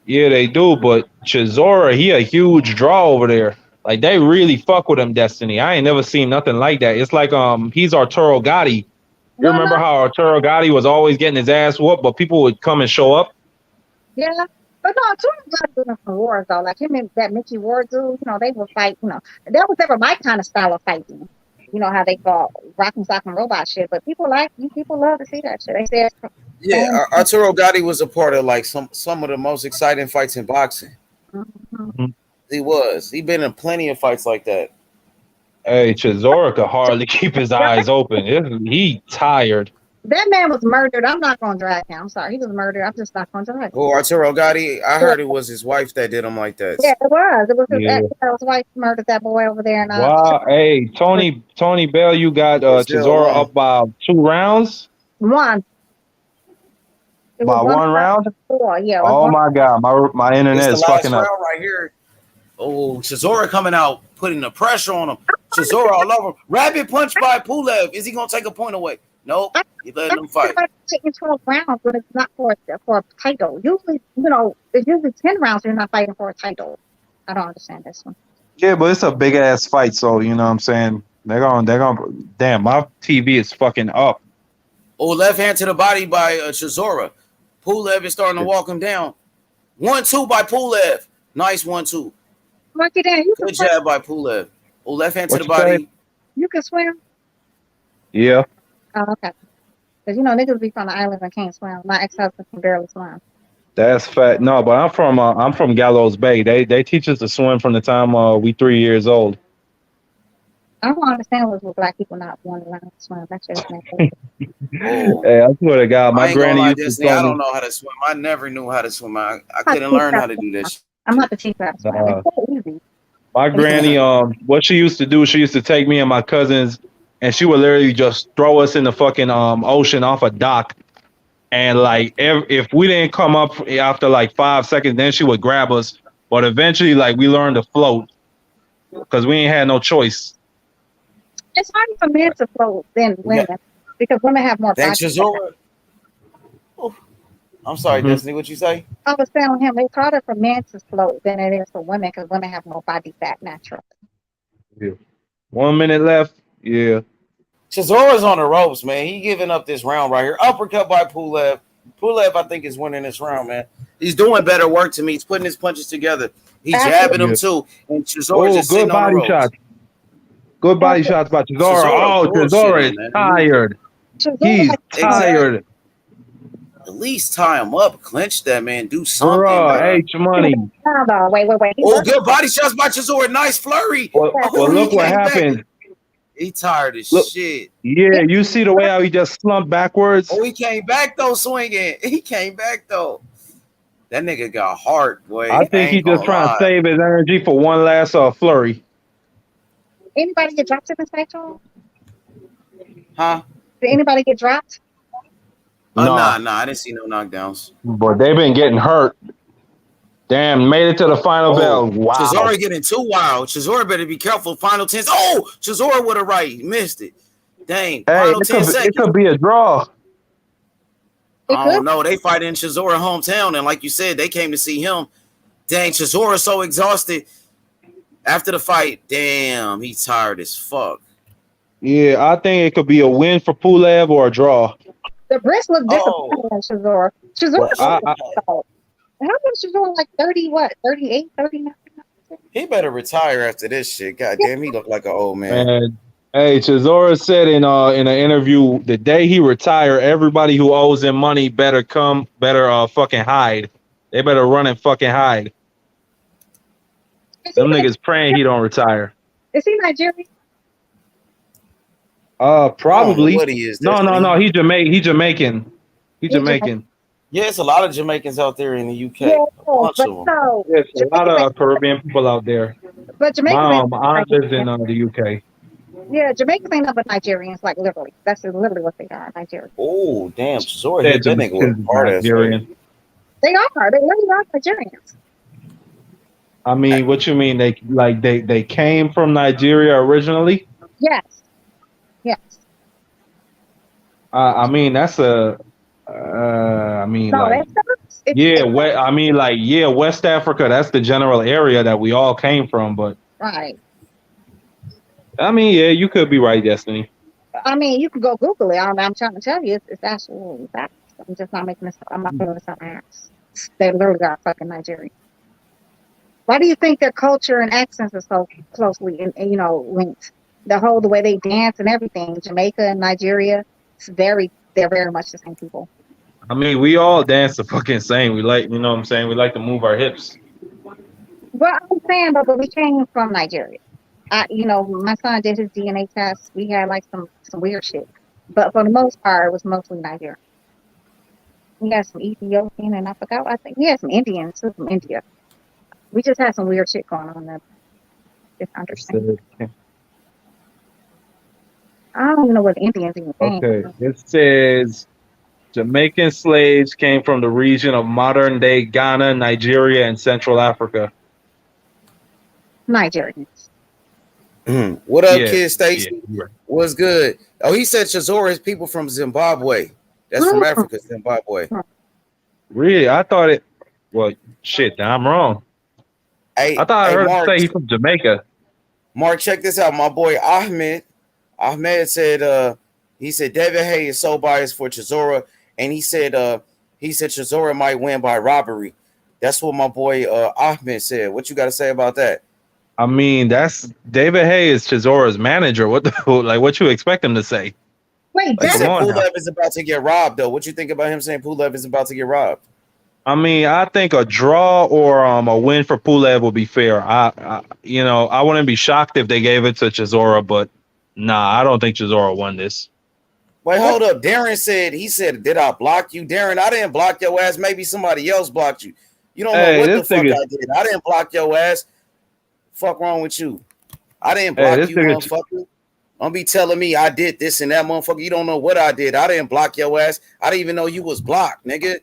Yeah, they do. But Chisora, he a huge draw over there. Like, they really fuck with him, Destiny. I ain't never seen nothing like that. It's like he's Arturo Gotti. You remember how Arturo Gotti was always getting his ass whooped, but people would come and show up? Yeah. But no, Arturo Gotti doing some wars, though. Like him and that Mickey Ward dude, you know, they would fight, you know. That was never my kind of style of fighting. You know how they call rock and sock and robot shit. But people love to see that shit. They said, yeah, Arturo Gotti was a part of like some of the most exciting fights in boxing. Mm-hmm. He been in plenty of fights like that. Hey, Chisora could hardly keep his eyes open. He tired. That man was murdered. I'm not going to drag him. I'm sorry. He was murdered. I'm just not going to drag him. Oh, Arturo Gotti. I heard it was his wife that did him like that. Yeah, it was. It was his wife murdered that boy over there. And, wow. Hey, Tony Bell, you got Chisora up by 2 rounds? 1. By 1 round? 4, yeah. Oh my God, my internet is fucking up. Right here. Oh, Chisora coming out, putting the pressure on him. Chisora all over him. Rapid punch by Pulev. Is he gonna take a point away? Nope. He letting them fight. Taking 12 rounds when it's not for a title. Usually, it's usually 10 rounds. You're not fighting for a title. I don't understand this one. Yeah, but it's a big ass fight, so you know what I'm saying. They're gonna. Damn, my TV is fucking up. Oh, left hand to the body by Chisora. Pulev is starting to walk him down. 1-2 by Pulev. Nice 1-2. Marky Dan, Good jab by Pulev. Oh, left hand to the What you body. say? You can swim? Yeah, Oh, okay. Because, niggas be from the islands and can't swim. My ex-husband can barely swim. that's fat. No, but I'm from Gallows Bay. They teach us to swim from the time we 3 years old. I don't understand what's with black people not wanting to learn to swim. That shit is nasty. Oh, Hey, I swear to God, my I ain't gonna granny lie, used to Destiny. tell I don't me. know how to swim. I never knew how to swim. I I'm couldn't learn how to do this. about to teach you how to swim. Uh, It's so easy. My granny, what she used to do, she used to take me and my cousins, and she would literally just throw us in the fucking ocean off a dock. And like, if we didn't come up after like 5 seconds, then she would grab us. But eventually, like, we learned to float because we ain't had no choice. It's harder for men to float than women because women have more Thanks, body. Chisora. Oh, I'm sorry, Mhm. Destiny. What you say? I was telling him it's harder for men to float than it is for women because women have more body fat naturally. Yeah. 1 minute left. Yeah. Chisora's on the ropes, man. He giving up this round right here. Uppercut by Pulev. Pulev, I think, is winning this round, man. He's doing better work to me. He's putting his punches together. He's jabbing them Yeah. too. And Chisora's Oh, just good sitting on the body ropes. shots. Good body shots by Chisora. Chisora Oh, Chisora bullshitting, is man. tired. He's tired. At least tie him up. Clinch that, man. Do something, Bruh, bro. H money. No, wait. Oh, good body shots by Chisora. Nice flurry. Well, Oh, look he what came back. happened. He tired as Look. shit. Yeah, you see the way how he just slumped backwards? Oh, he came back, though, swinging. He came back, though. That nigga got heart, boy. I think he ain't just gonna trying to lie. save his energy for one last flurry. Anybody get dropped in this fight, y'all? Huh? Did anybody get dropped? Nah. I didn't see no knockdowns. But they've been getting hurt. Damn, made it to the final bell. Wow. Chisora getting too wild. Chisora better be careful. Final 10. Oh, Chisora with a right. He missed it. Dang. Hey, Final 10 seconds. it could be a draw. I don't know. They fight in Chisora hometown, and like you said, they came to see him. Dang, Chisora's so exhausted after the fight. Damn, he's tired as fuck. Yeah, I think it could be a win for Pulev or a draw. The wrist looked disappointing on Chisora. Chisora, how much Chisora? Like 30, what? 38, 39? He better retire after this shit. God damn, he look like an old man. And hey, Chisora said in an interview, the day he retire, everybody who owes him money better fucking hide. They better run and fucking hide. Them niggas praying he don't retire. Is he Nigerian? Probably. What he is? No. He Jamaican. He's Jamaican. Yeah, it's a lot of Jamaicans out there in the UK. Yeah, a bunch of them. There's a lot of Caribbean people out there. But Jamaican. My aunt lives in the UK. Yeah, Jamaicans ain't nothing but Nigerians, like literally. That's literally what they are, Nigerians. Oh, damn. Chisora hit that nigga with a hard ass. They are. They really are Nigerians. I mean, what you mean? They came from Nigeria originally? Yes. I mean, that's a. I mean, no, like, West Africa. That's the general area that we all came from. But right. I mean, yeah, you could be right, Destiny. I mean, you can go Google it. I'm trying to tell you, it's absolutely facts. I'm just not making this. I'm not putting this on my ass. They literally are fucking Nigerian. Why do you think their culture and accents are so closely, linked? The way they dance and everything. Jamaica and Nigeria, they're very much the same people. I mean, we all dance the fucking same. We like, you know what I'm saying? We like to move our hips. Well, I'm saying, but we came from Nigeria. My son did his DNA test. We had like some weird shit, but for the most part, it was mostly Nigerian. We had some Ethiopian, and I think we had some Indians too from India. We just had some weird shit going on there. Just understand. I don't even know what the Indians even think. Okay, it says Jamaican slaves came from the region of modern-day Ghana, Nigeria, and Central Africa. Nigerians. What up, Yeah, kid yeah. Stacy? Right. What's good? Oh, he said Chizora is people from Zimbabwe. That's from Mm, Africa, Zimbabwe. Really, I thought it. Well, shit, I'm wrong. I Hey, thought I hey, heard him Mark, say he's from Jamaica. Mark, check this out. My boy Ahmed. Ahmed said, he said David Hay is so biased for Chisora, and he said Chisora might win by robbery. That's what my boy Ahmed said. What you got to say about that? I mean, that's David Hay is Chizora's manager. What the like? What you expect him to say? wait, He Like, that come said on now. Pulev is about to get robbed, though. What you think about him saying Pulev is about to get robbed? I mean, I think a draw or a win for Pulev will be fair. I wouldn't be shocked if they gave it to Chisora, but nah, I don't think Chisora won this. Wait, what hold up. Darren said, he said, did I block you? Darren, I didn't block your ass. Maybe somebody else blocked you. You don't know Hey, what this the fuck nigga. I did. I didn't block your ass. Fuck wrong with you? I didn't Hey, block this you, nigga. motherfucker. Don't be telling me I did this and that, motherfucker. You don't know what I did. I didn't block your ass. I didn't even know you was blocked, nigga.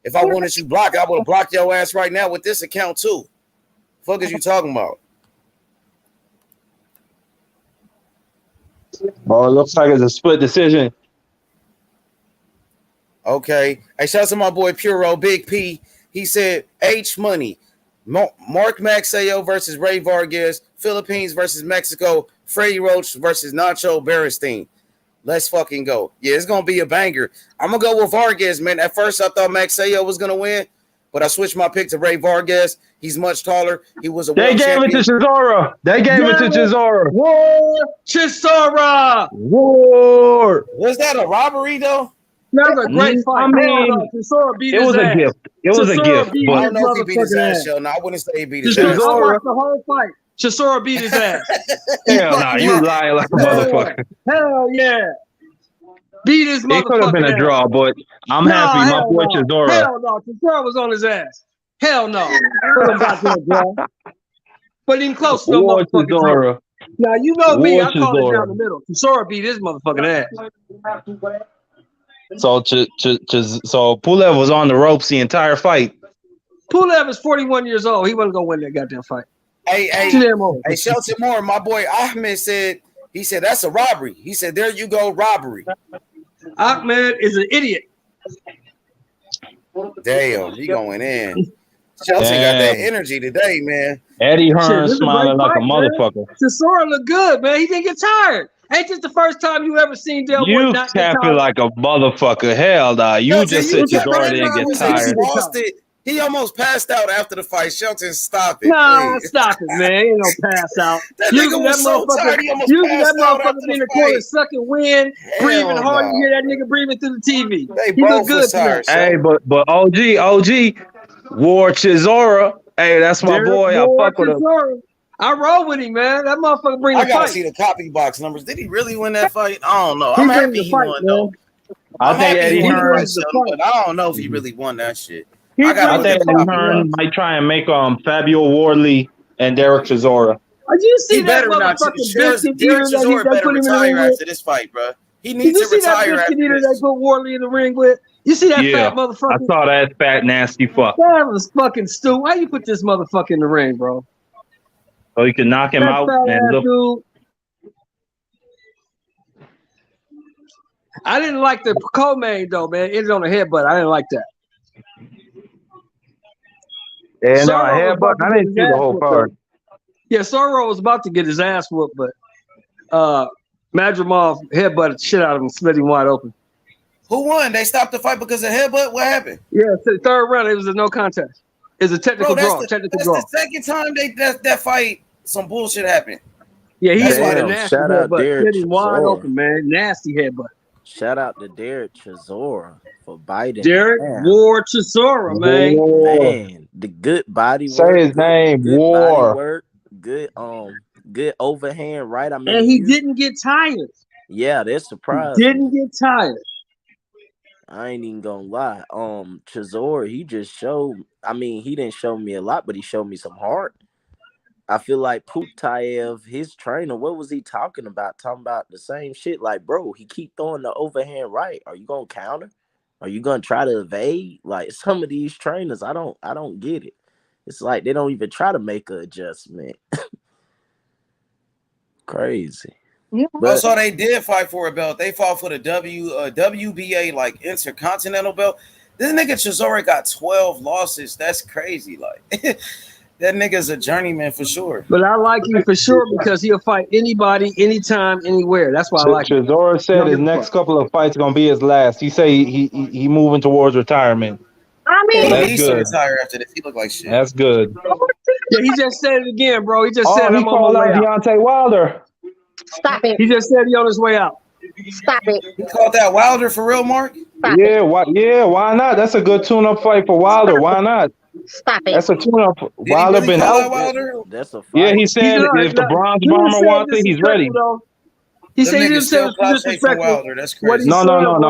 If I wanted you blocked, I would have blocked your ass right now with this account too. Fuck is you talking about? Oh, it looks like it's a split decision. Okay. Hey, shout out to my boy Puro, Big P. He said H Money. Mark Magsayo versus Rey Vargas. Philippines versus Mexico. Freddie Roach versus Nacho Beristain. Let's fucking go. Yeah, it's going to be a banger. I'm going to go with Vargas, man. At first, I thought Magsayo was going to win, but I switched my pick to Rey Vargas. He's much taller. He was a They world gave it to champion. Chisora. They gave it to Chisora. War Chisora. War. Was that a robbery, though? That was a great fight. I Hell no, mean, Chisora beat it his was a ass. gift. It was a Chisora gift, beat I but don't his know if he beat his motherfucking ass, ass. yo. No, I wouldn't say he beat his I ass. Chisora- watched the whole fight. Chisora beat his ass. He hell nah, fucking you won. lying like a Yeah. motherfucker. Hell yeah. Beat his It could have been motherfucking a ass. draw, but I'm No, happy. My hell boy no. Chisora. Hell no. Chisora was on his ass. Hell no. Wasn't about that, bro. But even close to no War motherfucking draw. Chisora. Now, you know me. War I call it Chisora. down the middle. Chisora beat his motherfucking ass. So so Pulev was on the ropes the entire fight. Pulev is 41 years old. He wasn't going to win that goddamn fight. Hey, Too damn old. hey, Shelton Moore, my boy Ahmed said, he said, that's a robbery. He said, there you go, robbery. Ahmed is an idiot. Damn, he going in. Shelton got that energy today, man. Eddie Shit, Hearn this is a smiling great like a fight, man. motherfucker. Chisora look good, man. He didn't get tired. Ain't this the first time you ever seen Del Boy You not get tapping tired? like a motherfucker. Hell nah. You Shelton, just you said kept Chisora acting didn't like get you said he tired. lost it. He almost passed out after the fight. Shelton, stop it, Nah, please. stop it, man. Ain't no pass out. That Usually nigga that was so motherfucker, tired, he almost usually that passed out motherfucker after be in the the corner fight. sucking wind, breathing Hell hard. no. You hear that nigga breathing through the TV. They He look both good was tonight. tired, Hey, Shelton. but OG, War Chisora. Hey, that's my Derek boy. I Ward fuck with him. Chisora. I roll with him, man. That motherfucker bring I the gotta fight. see the copy box numbers. Did he really win that fight? I don't know. He I'm bring happy the he fight, won, man. though. I I'm think happy Eddie he won the Hearn. fight, brings the Shelton, fight. but I don't know if he really won that shit. He I gotta I look think at the Eddie copy Hearn box. might try and make Fabio Wardley and Derek Chisora. Did you see He that better not. motherfucking biscuit Derek eater that Chisora they better put him in the ring retire with? after this fight, bro. He Did needs you to see that retire biscuit after eater they this. put Wardley in the ring with? You see that Yeah, fat I motherfucker? saw that fat nasty fuck. That was fucking stupid. Why you put this motherfucker in the ring, bro? So you can knock him That out fat and ass look. dude. I didn't like the co-main though, man. It ended on a headbutt. I didn't like that. And Sorrow was headbutt. about to I get didn't his see the ass whole whooped, though. card. Yeah, Sorrow was about to get his ass whooped, but Madrimov headbutted the shit out of him, split him wide open. Who won? They stopped the fight because of headbutt? What happened? Yeah, so the third round, it was a no contest. It's a technical Bro, draw. that's the second time that fight some bullshit happened. Yeah, he That's had why a they- nasty shout out headbutt. Derek Split him wide Chisora. open, man. Nasty headbutt. Shout out to Derek Chisora for biting. Derek Damn. Ward Chisora, man. War. Man, the good body Say work. his name. Good body War. work. Good overhand right. I mean, And he didn't get tired. Yeah, that surprised He me. didn't get tired. I ain't even gonna lie. Chisora, he just showed. I mean, he didn't show me a lot, but he showed me some heart. I feel like Putaev, his trainer, what was he talking about? Talking about the same shit. Like, bro, he keep throwing the overhand right. Are you gonna counter? Are you gonna try to evade? Like some of these trainers, I don't get it. It's like they don't even try to make an adjustment. Crazy. Yeah. But Also, they did fight for a belt. They fought for the WBA like Intercontinental belt. This nigga Chisora got 12 losses. That's crazy. Like that nigga's a journeyman for sure. But I like him for sure because he'll fight anybody, anytime, anywhere. That's why I like him. Chisora said Don't his give a next fuck. couple of fights gonna be his last. He say he moving towards retirement. I So He mean, that's needs to good. retire after this. He look like shit. That's good. Yeah, he just said it again, bro. He just said Oh, he I'm on called my way out out. Deontay Wilder. stop it. He just said he on his way out. Stop it. He called that Wilder for real, Mark? Stop it. Yeah, why not? That's a good tune-up fight for Wilder. Why not? Stop it. That's a tune-up. Did he Wilder really been call out out. Wilder? that's a fight. Yeah, he He's said not, if the Bronze he didn't Bomber say wants it, he's ready. disrespectful, though. He Them said he niggas didn't say still it clout was chasing disrespectful. Wilder. That's What he crazy. No.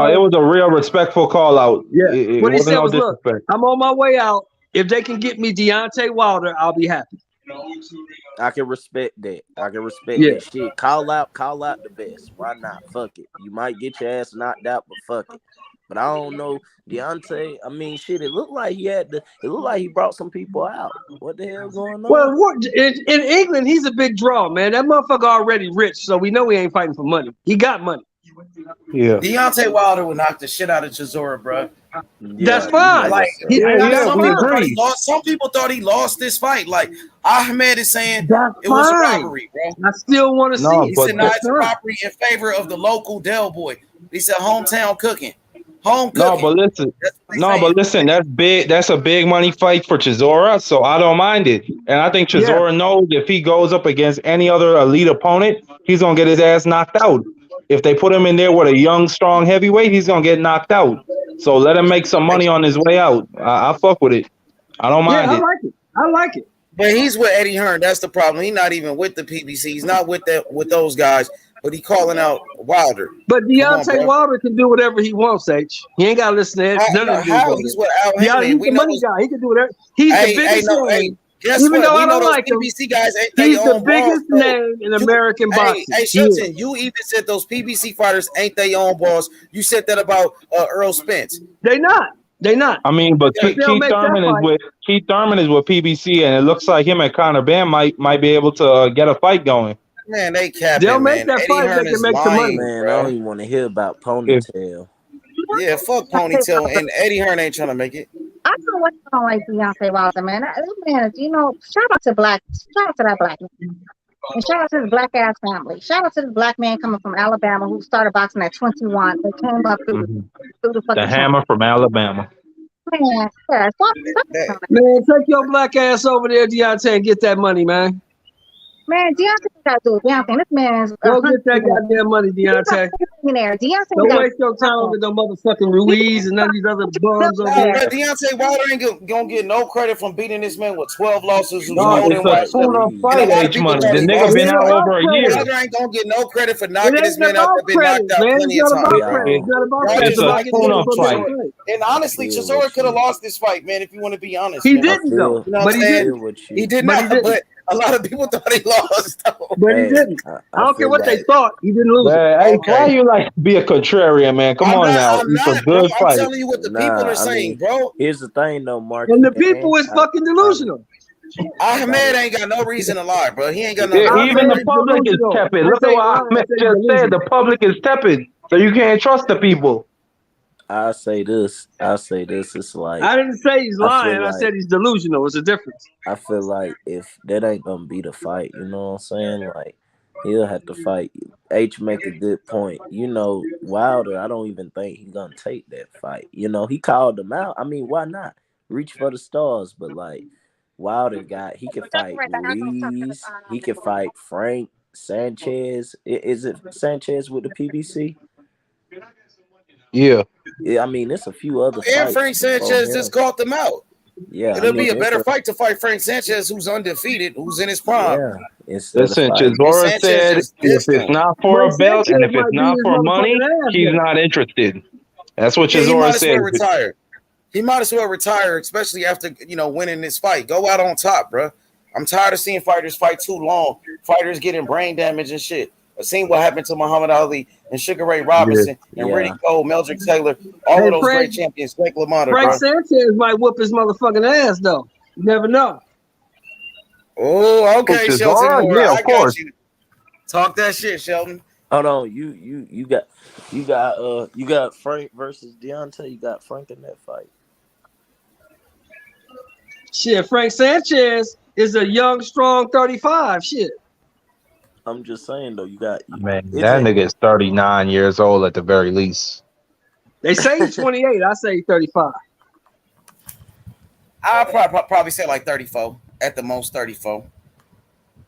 said It was a real respectful call out. Yeah. It What he wasn't said no was, look, disrespect. I'm on my way out. If they can get me Deontay Wilder, I'll be happy. I can respect that. I can respect Yeah. that shit. Call out the best. Why not? Fuck it. You might get your ass knocked out, but fuck it. But I don't know, Deontay. I mean, shit. It looked like it looked like he brought some people out. What the hell going on? Well, in England, he's a big draw, man. That motherfucker already rich, so we know he ain't fighting for money. He got money. Yeah. Deontay Wilder would knock the shit out of Chisora, bro. That's fine. Like, Yeah, some we people thought agree. he lost. Some people thought he lost this fight. Like Ahmed is saying, That's it was a fine. robbery, bro. I still want to No, see He it. but said, "No, That's it's a fine. robbery in favor of the local Del boy." He said, "Hometown cooking, home No, cooking." but listen. That's what he's No, saying. but listen, that's big. That's a big money fight for Chisora, so I don't mind it. And I think Yeah. Chisora knows if he goes up against any other elite opponent, he's gonna get his ass knocked out. If they put him in there with a young, strong heavyweight, he's gonna get knocked out. So let him make some money on his way out. I fuck with it. I don't Yeah, mind I it. like it. I like it. But he's with Eddie Hearn. That's the problem. He's not even with the PBC. He's not with those guys. But he calling out Wilder. But Deontay bro. Wilder can do whatever he wants, H. He ain't got to listen to none of them How dudes. he's with Al Yeah, Heyman. he's We the know money those, guy. He can do whatever. He's hey, the biggest no, name. hey, guess Even what? though We I know don't those like him, PBC guys ain't he's they the own biggest boss. name in American boxing. Hey, He is. Shelton, you even said those PBC fighters ain't they own boss. You said that about Earl Spence. They not. They not. I mean, but If they'll Keith make that Thurman is fight, with PBC, and it looks like him and Conor Benn might be able to get a fight going. Man, they capping, they'll make man. that Eddie fight. Hearn They is can make some money. lying, Man, I bro. don't even want to hear about Ponytail. Yeah, fuck Ponytail, and Eddie Hearn ain't trying to make it. I don't know what don't like Deontay Wilder, man. That man, shout out to that black man. And shout out to his black ass family. Shout out to this black man coming from Alabama who started boxing at 21 and came up through the fucking The Hammer from Alabama. man. Yeah, That- Man, take your black ass over there, Deontay, and get that money, man. Man, Deontay got to do it. Deontay, this man's Go get that goddamn money, Deontay. millionaire. Deontay Don't got waste your time with no motherfucking Ruiz and none of these other bums over Nah, there. bro, Deontay Wilder ain't gonna get no credit from beating this man with 12 losses. Who's No, known it's in a white. tune-up And a fight, lot of H people Money. thought The he nigga lost. been out about over a credit. year. Wilder ain't gonna get no credit for It knocking ain't this man out about that been credit, knocked out man. plenty It's of not about times. Yeah. credit. It's not about Y'all credit. It's It's just a about like getting tune-up ready for fight. that fight. And honestly, Yeah, Chisora what could have you- lost this fight, man, if you want to be honest. He man. didn't, though. You know what But I'm he saying? didn't. with you. He did But he not, didn't. but a lot of people thought he lost, though. But he Hey, didn't. I don't care feel what they like- thought. He didn't lose it. Man, hey, Okay. why you like to be a contrarian, man? Come on now. I'm It's a not, bro. good I'm fight. telling you what the people Nah, are I saying, mean, bro. Here's the thing, though, Mark. And the people is fucking delusional. Ahmed ain't got no reason to lie, bro. He ain't got no. Yeah, I even said the public is delusional. tepid. I Look say at what lying. I Ahmed say just said. delusional. The public is tepid, so you can't trust the people. I say this. It's like I didn't say he's I feel lying. I like- said he's delusional. It's a difference. I feel like if that ain't gonna be the fight, you know what I'm saying? Like he'll have to fight. H make a good point. You know, Wilder, I don't even think he's gonna take that fight. You know, he called him out. I mean, why not? Reach for the stars, but like Wilder he can fight Ruiz, he can fight Frank Sanchez. Is it Sanchez with the PBC? Yeah. Yeah, I mean, there's a few other And fights Frank before Sanchez him. just caught them out. Yeah, It'll be a it's better fight to fight Frank Sanchez, who's undefeated, who's in his prime. Yeah, instead Listen, of fighting. Chisora Sanchez said is if it's distant. not for a But belt and if Sanchez it's might not beat his for money, motherfucking ass he's then. not interested. That's what Yeah, he Chisora might as said. well retire. He might as well retire, especially after winning this fight. Go out on top, bro. I'm tired of seeing fighters fight too long. Fighters getting brain damage and shit. I've seen what happened to Muhammad Ali and Sugar Ray Robinson and Yeah. Riddick Cole, Meldrick Taylor, all Hey, of those Frank- great champions. Frank LaMotta, Frank bro. Sanchez might whoop his motherfucking ass though. You never know. Oh, okay, Coach Shelton Cesaro? Moore. Yeah, I of got course. you. Talk that shit, Shelton. Hold on, you got Frank versus Deontay. You got Frank in that fight. Shit, Frank Sanchez is a young, strong 35. Shit. I'm just saying though, you got Man, it's that a nigga is 39 years old at the very least. They say he's 28. I say 35. I'll probably say like 34 at the most 34.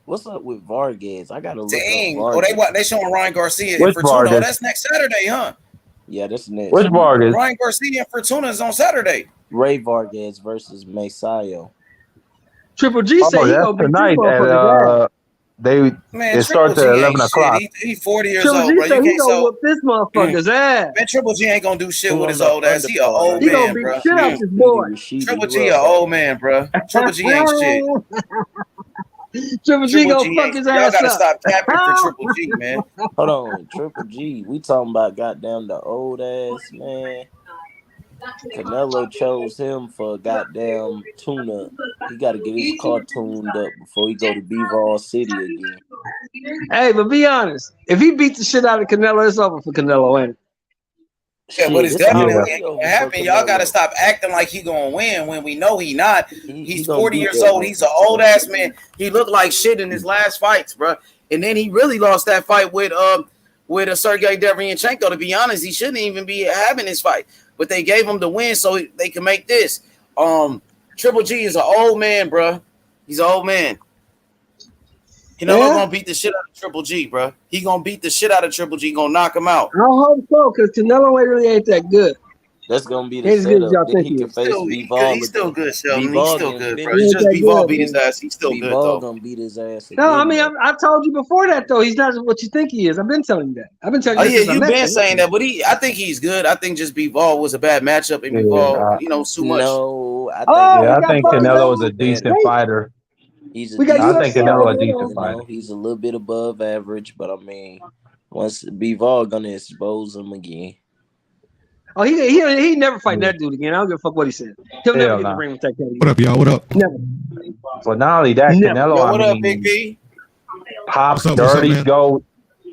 what's up with Vargas? I gotta look up Dang. Oh, Vargas. they showing Ryan Garcia and Which Fortuna. Oh, Vargas? that's next Saturday, huh? Yeah, that's next Which week. Vargas? Ryan Garcia and Fortuna is on Saturday. Ray Vargas versus Magsayo. Triple G say Oh, he that's gonna beat tonight two at motherfuckers' ass. Man, it Triple starts G at ain't 11 o'clock. shit. He 40 years Triple old, G bro. say You he can't gonna whoop this motherfucker's ass. Man, Triple G ain't gonna do shit Who with on his the old ass. He an undercard? old He gonna man, beat bro. the shit out this Speedy boy. Rashidi. Triple You G up, an dog? old man, bro. Triple G ain't shit. Triple G Triple gonna G fuck ain't. his Y'all ass gotta up. stop capping for Triple G, man. Hold on, Triple G. We talking about goddamn the old ass man. Canelo chose him for goddamn tune-up. He got to get his car tuned up before he go to Beaver City again. Hey, but be honest. If he beats the shit out of Canelo, it's over for Canelo, ain't it? Yeah, but Shit, it's it's definitely Yeah. already ain't over gonna for happen. Y'all gotta Canelo. stop acting like he gonna win when we know he not. He He's gonna 40 beat years that old. He's an old motherfucker. ass man. He looked like shit in his last fights, bro. And then he really lost that fight with a Sergey Derevyanchenko. To be honest, he shouldn't even be having this fight, but they gave him the win so they can make this. Triple G is an old man, bro. He's an old man. Canelo Yeah, gonna beat the shit out of Triple G, bro. He gonna beat the shit out of Triple G. Gonna knock him out. I hope so, because Canelo ain't that good. That's gonna be He the ain't as good as setup. y'all Then think he he can is. face Bivol He's still again. good, Sheldon. He's Bivol still gonna good, bro. He It's finish ain't just that his Bivol good, beat his man. ass. He's still good Bivol though. gonna beat his ass No, I again mean, though. I told you before that, though. He's not what you think he is. I've been telling you that. I've been telling Oh you that yeah, since I you've met been him. saying that, but I think he's good. I think just Bivol was a bad matchup, and Bivol, Yeah. too much. No, I think Oh, Yeah, we I got think fighters Canelo is Canelo a is on. decent better. Wait, fighter. He's a we got I decent think UFC on. Canelo fighter. a Hold decent on. You fighter. know, he's a little bit above average, but I mean, once Bivol gonna expose him again. Oh, he never fighting Yeah. that dude again. I don't give a fuck what he said. He'll never Hell get in the no. ring with that cat What again. up, y'all? What up? Never. But not only that, Never. Canelo, Yo, I what up, Big mean, P? Pop, What's up, Dirty, man? Goat,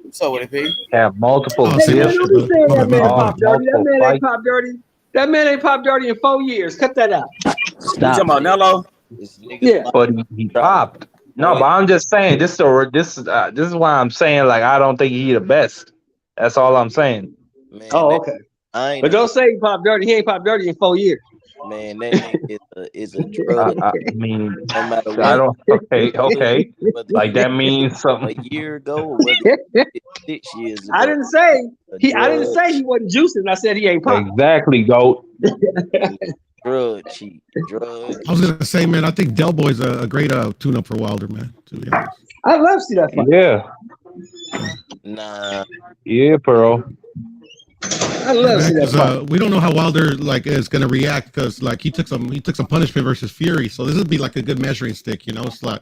What's up with it, P? have multiple Oh, Hey, same old man, dips, shit, don't be brother. saying My that bad, my man bad, my lost pop bad. dirty. That multiple man ain't fights. pop dirty. That man ain't pop dirty in 4 years. Cut that out. You talking Stop about it. Nello? It's niggas Yeah. like But he try to popped. No, but point. I'm just saying this is why I'm saying like I don't think he the best. That's all I'm saying. Man, Oh, that okay. I ain't But even don't say he pop dirty. He ain't pop dirty in 4 years. man. That nigga is a I, drug. I mean, No matter I what don't. he did, Okay. whether Like he did that means a something. year ago or whether he did 6 years I ago. didn't say A I didn't drug, say he wasn't juicing. I said he ain't pop. Exactly, Goat. drug cheat, drug. I was gonna say, man, I think Del Boy's a great tune-up for Wilder, man. To be honest, I love to see that fight. Yeah, Nah, yeah, Pearl. I yeah, love to man, see that because fight. we don't know how Wilder like is gonna react because like he took some punishment versus Fury, so this would be like a good measuring stick. You know, it's like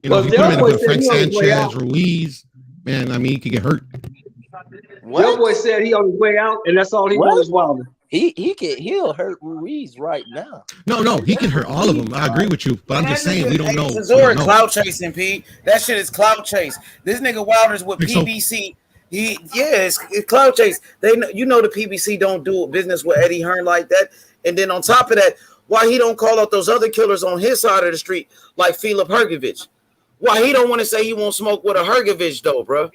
if Well, you put him Del in Boy with said Frank he on his way Sanchez, out. Ruiz, man, I mean, he could get hurt. Del what? Boy said he on his way out, and that's all he What? wants is Wilder. He'll hurt Ruiz right now. No, he can hurt all of them. I agree with you, but I'm Man, that just saying nigga, we don't hey, know. We don't Chisora know. clout chasing, P. That shit is clout chase. This nigga Wilder's with Think so? PBC. It's clout chase. The PBC don't do business with Eddie Hearn like that. And then on top of that, why he don't call out those other killers on his side of the street like Filip Hrgovic? Why he don't want to say he won't smoke with a Hrgovic though, bro?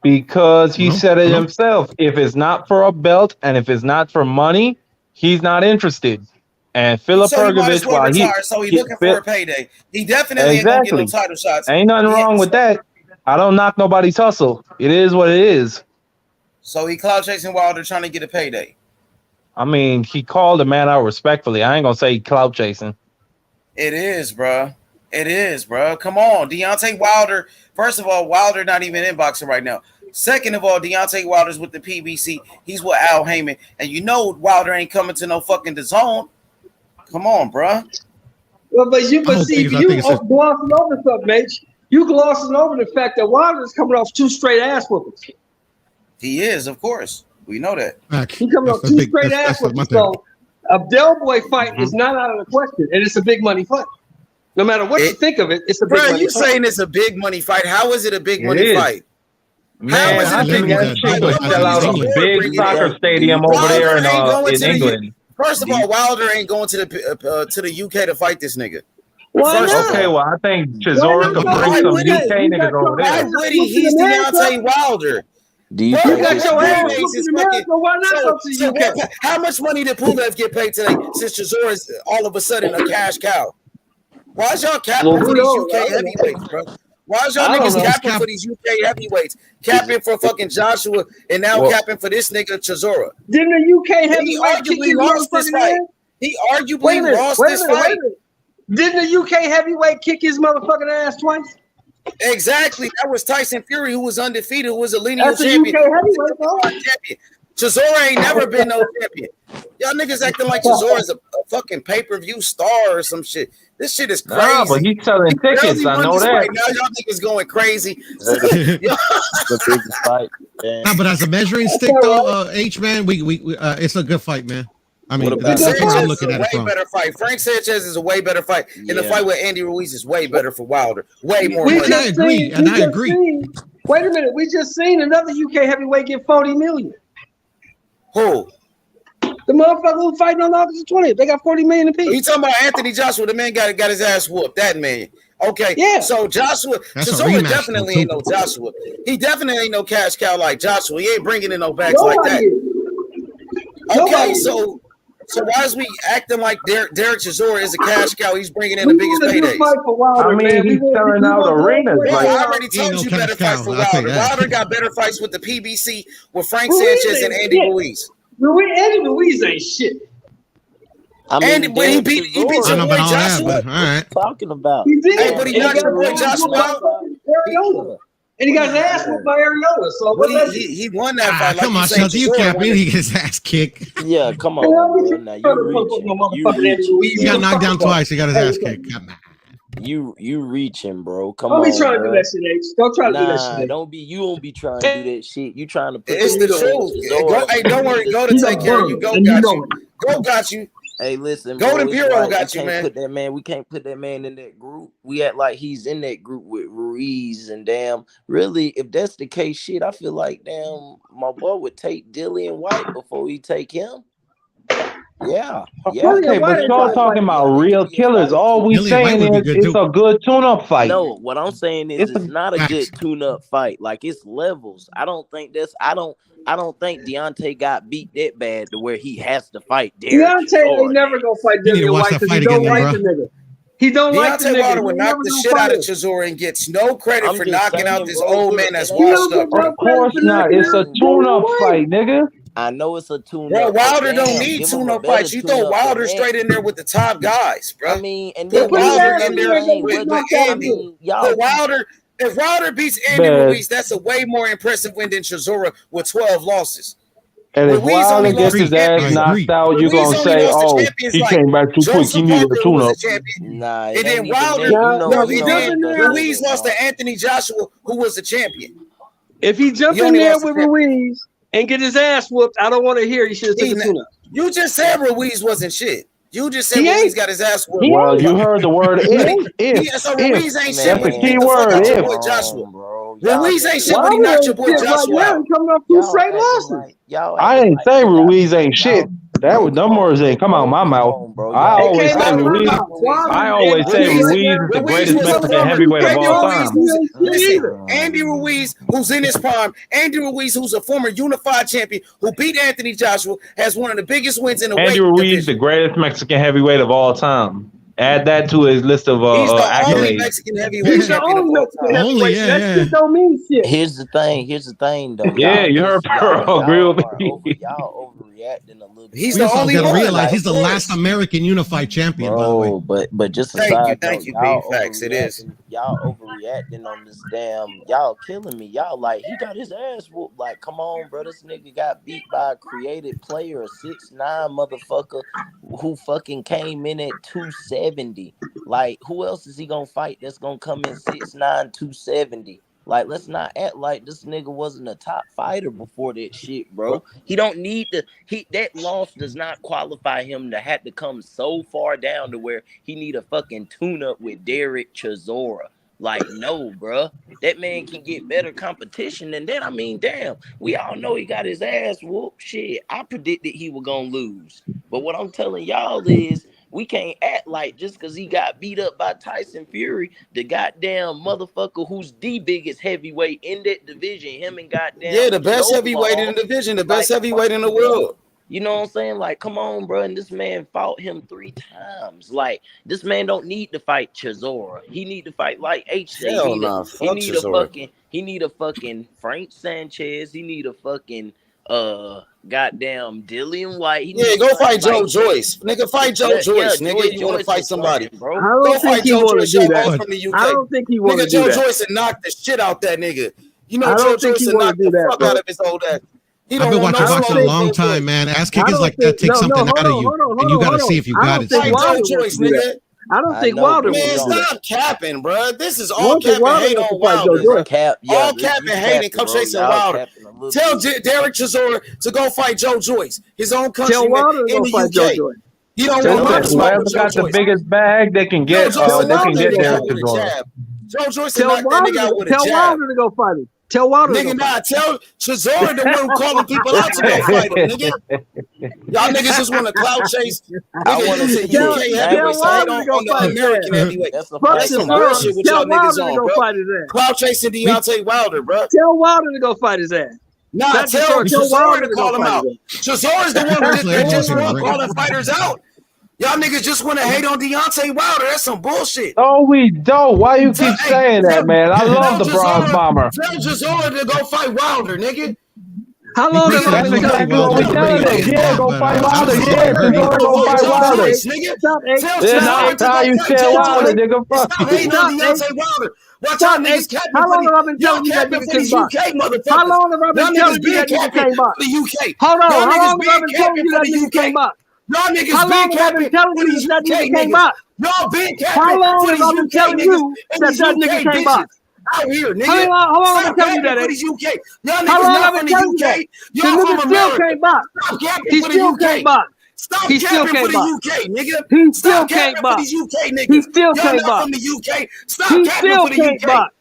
Because I don't he know. said I it don't know. himself. If it's not for a belt and if it's not for money, he's not interested. And Philip So he might as Hergovich, well while retire. So he looking for a payday. He definitely ain't gonna get no exactly, title shots. ain't nothing Yeah, wrong with that. I don't knock nobody's hustle. It is what it is. so he clout chasing Wilder trying to get a payday. I mean, he called the man out respectfully. I ain't gonna say clout chasing. It is, bro. It is, bro. Come on, Deontay Wilder. First of all, Wilder not even in boxing right now. Second of all, Deontay Wilder's with the PBC. He's with Al Heyman, and Wilder ain't coming to no fucking DAZN. Come on, bro. Well, but I don't think you I think it's just glossing over something, H. You glossing over the fact that Wilder's coming off 2 straight ass whoopings. He is, of course. We know that. facts. He coming off That's 2 big. straight ass That's my whoopings. thing. So a Del Boy fight Mhm. is not out of the question, and it's a big money fight. No matter what you think of it, it's a big Bro, money you fight. saying it's a big money fight? How is it a big It money is. fight? Man, How is it I a think big that money shit fight? would What money sell is out a Chisora big bringing soccer in? stadium over there Wilder ain't going in to the England. First of all, Wilder ain't going to the UK to fight this nigga. Why First of not? Okay, all, well, I think Why Chisora not could go to bring why the some would UK? he? UK You niggas got over your Why there. ass would he? whooped in He's America. Deontay Wilder. Do you Bro, You think got it's your ass Pulev whooped is in fucking. America. Why not go to the UK? How much money did Pulev get paid today since Chisora is all of a sudden a cash cow? Why is y'all capping Well, for who these knows? UK heavyweights, bro? Why is y'all I don't niggas know. capping for these UK heavyweights? Capping for fucking Joshua and now Well, capping for this nigga Chisora. Didn't the UK He heavyweight kick arguably his lost this motherfucking fight. ass? He Wait a arguably minute. lost Wait a this minute. Wait a fight. minute. Didn't the UK heavyweight kick his motherfucking ass twice? Exactly. That was Tyson Fury, who was undefeated, who was a lineal That's a champion. UK heavyweight, though. champion. Chisora ain't never been no champion. Y'all niggas acting like Chisora is a fucking pay-per-view star or some shit. This shit is crazy. nah, but he's selling He barely tickets. I won know this that. fight. Now y'all niggas going crazy. the biggest fight? Nah, but as a measuring stick though, H man, we it's a good fight, man. I mean, What about that's where I'm Sanchez is looking a at way it from. better fight. Frank Sanchez is a way better fight. And the Yeah. fight with Andy Ruiz is way better for Wilder. Way more We money. I just agree, seen. and We I just agree. seen. Wait a minute. We just seen another UK heavyweight get 40 million. Who? The motherfucker who fighting on August 20th. They got 40 million You apiece. talking about Anthony Joshua? The man got his ass whooped. That man. Okay. Yeah. So Joshua, That's a Chisora rematch, definitely though, ain't too. no Joshua. He definitely ain't no cash cow like Joshua. He ain't bringing in no bags like Nobody that. is. Okay. Nobody. So why is we acting like Derek Chisora is a cash cow? He's bringing in We the biggest want a good paydays. fight for Wilder, I mean, man. he's selling out arenas. Bro, Like, I already He ain't told no you cash better fight cow, for I'll tell Wilder. you that. Wilder got better fights with the PBC with Frank Ruiz Sanchez and ain't Andy shit. Ruiz. Andy Ruiz ain't shit. I mean, And when he beat I your don't know boy about all that, Joshua. but all right. talking about. He did. Hey, but he And knocked got your boy his ass Joshua whooped by out. fucking Ariola. And he got his ass whooped by Ariola. So But what that he won that fight. Like Come you on, saying, Shelton, you Chisora capping. won it. He gets his ass kicked. Yeah, come Man, on, don't get bro. your Now you brother fuck reaching. no You motherfucking Andy reaching, Ruiz. He got bro. knocked down twice. He got his Hey, ass kicked. Come on. You reaching, bro. Come don't be on, trying to do bro. that shit, H. Don't try to do that shit, Nah, H. you don't be trying to do that shit. You trying to put It's that the man truth. Go, Chisora hey, don't worry. Go to He's a take care of you. bum, Go and you got know you. it. Go got you. Hey, listen, Golden bro. It's Bureau like got you, man. we can't put that man in that group. We act like he's in that group with Ruiz and damn. Really, if that's the case, shit, I feel like damn, my boy would take Dillian White before he take him. Yeah. okay, but y'all talking about real killers. All we Dillian White saying would be is good, it's too. a good tune-up fight. No, what I'm saying is It's it's not a Facts. good tune-up fight. Like it's levels. I don't think Deontay got beat that bad to where he has to fight Derek Deontay ain't Chisora never gonna fight You need to Dillian watch White that because he fight again, don't then, like bro. the nigga. He don't like the Deontay nigga. Wilder He would ain't knock never the gonna shit fight out of him. Chisora and gets no credit I'm for just knocking out saying, this bro. old Look, man it that's ain't He washed don't get up, no bro. Of credit course for not. knocking It's a out Dillian tune-up White. fight, nigga. I know it's a tune Bro, up, but Wilder don't damn, need give him a tune-up better fights. You tune throw up than Wilder that. straight in there with the top guys, I bro. mean, and Well, then Put put his this is Wilder ass the in in there there and go thing. get with knocked out Andy. too. Put Wilder. If Wilder beats Andy Man, Ruiz, that's a way more impressive win than Chisora with 12 losses. and if Ruiz only Wilder I gets lost to agree. his ass I champions. knocked agree. out, you Ruiz gonna only say, lost to "Oh, champions he like came back too quick. He Joseph needed a Parker, who was tune-up." a champion. Nah, it And then ain't even Wilder, that. You Now, know, no, if he you and know jump that's then in there, Ruiz debatable, lost to Mark. Anthony Joshua, who was a champion. if he jump He in only there lost to with champions. Ruiz and get his ass whooped, I don't want to hear he should have took a tune-up. You just said Ruiz wasn't shit. You just said He Ruiz ain't. got his ass He whooped. Well, ain't. you heard the word He if, ain't. So if. Ruiz ain't shit, That's the but he key beat Man, the fuck word, out your if. boy come Joshua. on, bro. Y'all Ruiz ain't niggas shit, but he Wilder knocked your ain't boy shit right Joshua now. out. He coming off 2 y'all straight acting losses. like y'all I acting ain't like say y'all Ruiz ain't shit. y'all bro, come Them on, words ain't come out my come mouth. on, bro. I It Y'all always came say out of my Ruiz. mouth. Wilder I and always say Andy Ruiz, right Ruiz now. is the Ruiz greatest was a Mexican former heavyweight of Andy all Ruiz, time. He who's ain't shit listen, either. Andy Ruiz, who's in his prime, Andy Ruiz, who's a former unified champion, who beat Anthony Joshua, has one of the biggest wins in the Andy weight Ruiz, the division. greatest Mexican heavyweight of all time. Add that to his list of He's the only accolades. Mexican heavyweight He's the champion of only all Mexican time. Only, heavyweight. That yeah. shit don't mean shit. Here's the thing though. Yeah, Y'all you heard just Pearl agree with me. y'all overreacting a little bit. He's We the also only got to one. realize Of he's the last course. American unified champion, by the way. Bro, but just a Thank side note, you, B. Facts, it is. y'all overreacting on this damn, y'all killing me. Y'all like he got his ass whooped. Like, come on, bro. This nigga got beat by a created player, a 6'9" motherfucker who fucking came in at 270. Like, who else is he gonna fight that's gonna come in 6'9", 270? Like, let's not act like this nigga wasn't a top fighter before that shit, bro. He don't need to. That loss does not qualify him to have to come so far down to where he need a fucking tune up with Derek Chisora. Like, no, bro. That man can get better competition than that. I mean, damn, we all know he got his ass whooped. Shit, I predicted he was gonna lose. But what I'm telling y'all is, we can't act like just because he got beat up by Tyson Fury, the goddamn motherfucker who's the biggest heavyweight in that division, him and goddamn the best heavyweight in the division, the best heavyweight in the world. You know what I'm saying? Like, come on, bro. And this man fought him 3 times. Like, this man don't need to fight Chisora. He need to fight like HJ. He need a fucking Frank Sanchez. He need a fucking goddamn Dillian White. Go fight Joe Joyce. Nigga, fight Joe Joyce. Nigga, you want to fight somebody, bro? Go fight Joe Joyce. From the UK. I don't think he want to do that. Nigga, Joe Joyce and knock the shit out that nigga. You know, Joe Joyce and knock the fuck out of his old ass. I've been watching boxing a long time, man. Ass kickers like that take something out of you, and you got to see if you got it. I don't think Wilder man, stop capping, bro. This is all cap and hate on Wilder. All cap and hate and come chasing Wilder. Tell Derek Chisora to go fight Joe Joyce, his own countryman in the UK. He don't want to whoever got the biggest bag, they can get. They can get Derek Chisora. Joe Joyce and knock that nigga out with a jab. Tell Wilder to go fight him. Tell Wilder. Nigga, tell Chisora the one calling people out to go fight him, nigga. Y'all niggas just want to clout chase. I want to say UK heavyweight side on the American heavyweight. That's some bullshit with y'all niggas on, bro. Clout chasing Deontay Wilder, bro. Tell Wilder to go fight his ass. Nah, tell Chisora to call him out. Chisora's the one that just want calling fighters out. Y'all niggas just want to hate on Deontay Wilder. That's some bullshit. No, we don't. Why you keep saying that, man? I love the Bronze Bomber. Tell Chisora to go fight Wilder, nigga. How long is that's exactly what we telling them? Yeah, go fight Wilder. Yeah, Chisora go fight Wilder. That's how you tell Wilder, nigga. Stop hating on Deontay Wilder. Watch out, niggas capping. How long have I been telling you that nigga can't box? How long have I been telling you that nigga can't box? Hold on. How long have I been telling you that nigga can't box? Y'all niggas been capping for these UK niggas. Y'all been capping for these UK niggas. That nigga can't box. Out here, nigga. How long have I been telling you that? For these UK. Y'all niggas not from the UK. Y'all from America. Stop capping for the UK. Stop capping for the UK, nigga. He still can't box. These UK niggas. He still can't box. From the UK. Stop capping for the UK.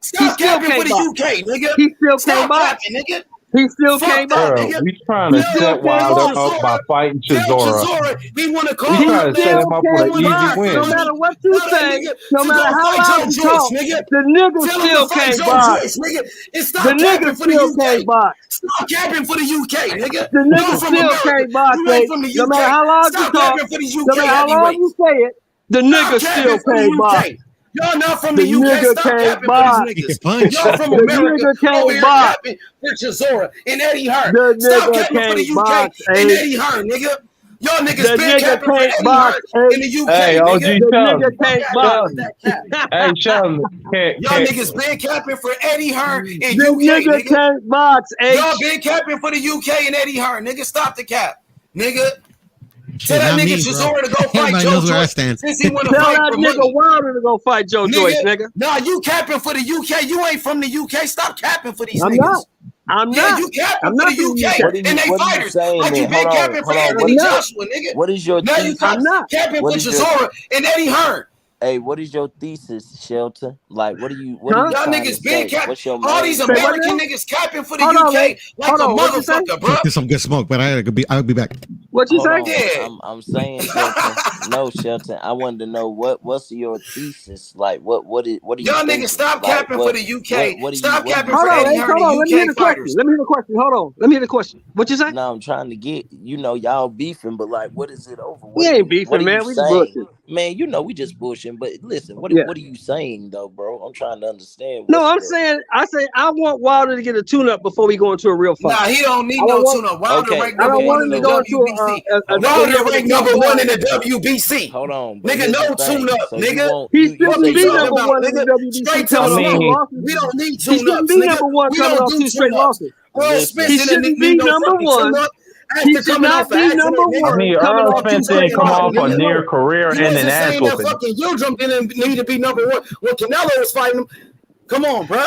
Stop capping for the UK, nigga. He still can't box, nigga. He still came up. We trying to set Wilder up by fighting Chisora. We want to call him. Trying to set him up with an easy win. No matter what you say, no matter how loud you talk, the nigga still can't box. The nigga still can't box. Stop capping for the UK, nigga. The nigga still can't box. No matter how loud you talk, no matter how loud you say it, the nigga still can't box. Y'all not from the UK. Stop capping for these niggas. Y'all from America. Over here capping for Chisora and Eddie Hearn. Stop capping for the UK and Eddie Hearn, nigga. Y'all niggas been capping for Eddie Hearn in the UK. Hey, OG, nigga can't box. Hey, Sheldon. Y'all niggas been capping for Eddie Hearn in UK, nigga can't box. Y'all been capping for the UK and Eddie Hearn, nigga. Stop the cap, nigga. Tell that nigga Chisora to go fight Joe Joyce. Since he want to fight that nigga Wilder to go fight Joe Joyce, nigga. Nah, you capping for the UK. You ain't from the UK. Stop capping for these niggas. I'm not. You capping for the UK and they fighters. Like you been capping for Anthony Joshua, nigga. What is your thesis? I'm not capping for Chisora and Eddie Hearn. Hey, what is your thesis, Shelton? Like, what are you? Y'all niggas been capping. All these American niggas capping for the UK like a motherfucker, bro. Get some good smoke, but I'll be back. What you say? Yeah. I'm saying, Shelton. No, Shelton. I wanted to know what's your thesis? Like, what are you? Y'all niggas stop capping for the UK. Stop capping for Eddie Hearn and UK fighters. Let me hear the question. Hold on. Let me hear the question. What you say? No, I'm trying to get. Y'all beefing, but like, what is it over? We ain't beefing, man. We just bullshit. Man, we just bullshitting. But listen, what are you saying though, bro? I'm trying to understand. No, I'm saying I want Wilder to get a tune-up before we go into a real fight. Nah, he don't need no tune-up. Wilder ranked number one in the WBC. Wilder ranked number one in the WBC. Hold on, nigga, no tune-up, nigga. He shouldn't be number one in the WBC. Straight tune-up. We don't need tune-ups. He shouldn't be number one coming off 2 straight losses. He shouldn't be number one. He should not be number one. I mean, Earl Spence didn't come off a near career and an ass whooping. Fucking Yildirim didn't need to be number one when Canelo was fighting him. Come on, bro.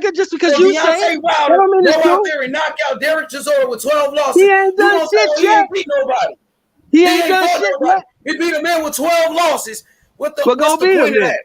nigga. Just because So you say Deontay it, Wilder that don't mean it's go out true. there and knock out Derek Chisora with 12 losses. He ain't You done gonna shit tell me he yet. ain't beat nobody? He He ain't ain't done fought shit nobody. yet. He beat a man with 12 losses. We're What's gonna the beat him point of then. that?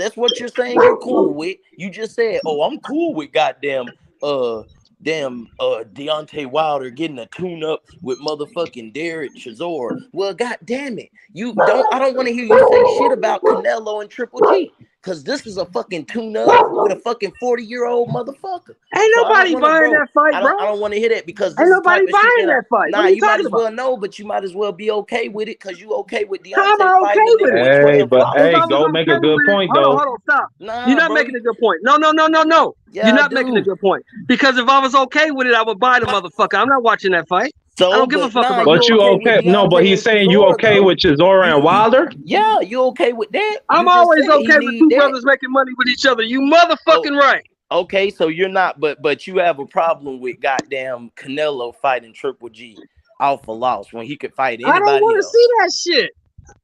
that's what you're saying you're cool with. You just said, oh, I'm cool with Deontay Wilder getting a tune up with motherfucking Derek Chisora. Well, god damn it. I don't want to hear you say shit about Canelo and Triple G. Because this is a fucking tune-up with a fucking 40-year-old motherfucker. Ain't So nobody buying that fight, I bro. don't want to hear that because Ain't this is the type nobody of shit buying that fight. Nah, What are you you might talking as about? well know, but you might as well be okay with it because you okay with How am Deontay I fighting okay a with nigga it? with Hey, 12 but If hey, I losses. was go make a okay good with it, point hold though. on, stop. You're Nah, not bro. making a good point. No. Yeah, You're I not making a do. good point. Because if I was okay with it, I would buy the motherfucker. I'm not watching that fight. I So, don't give a but fuck nah, about you But you okay with okay? No, but Deontay he's and saying you Chisora, okay though? with Chisora and Wilder. Yeah, you okay with that? I'm You just always said he okay with need two that. brothers making money with each other. You Oh, motherfucking right. okay, so you're not, but you have a problem with goddamn Canelo fighting Triple G off a loss when he could fight I don't anybody want to else. see that shit.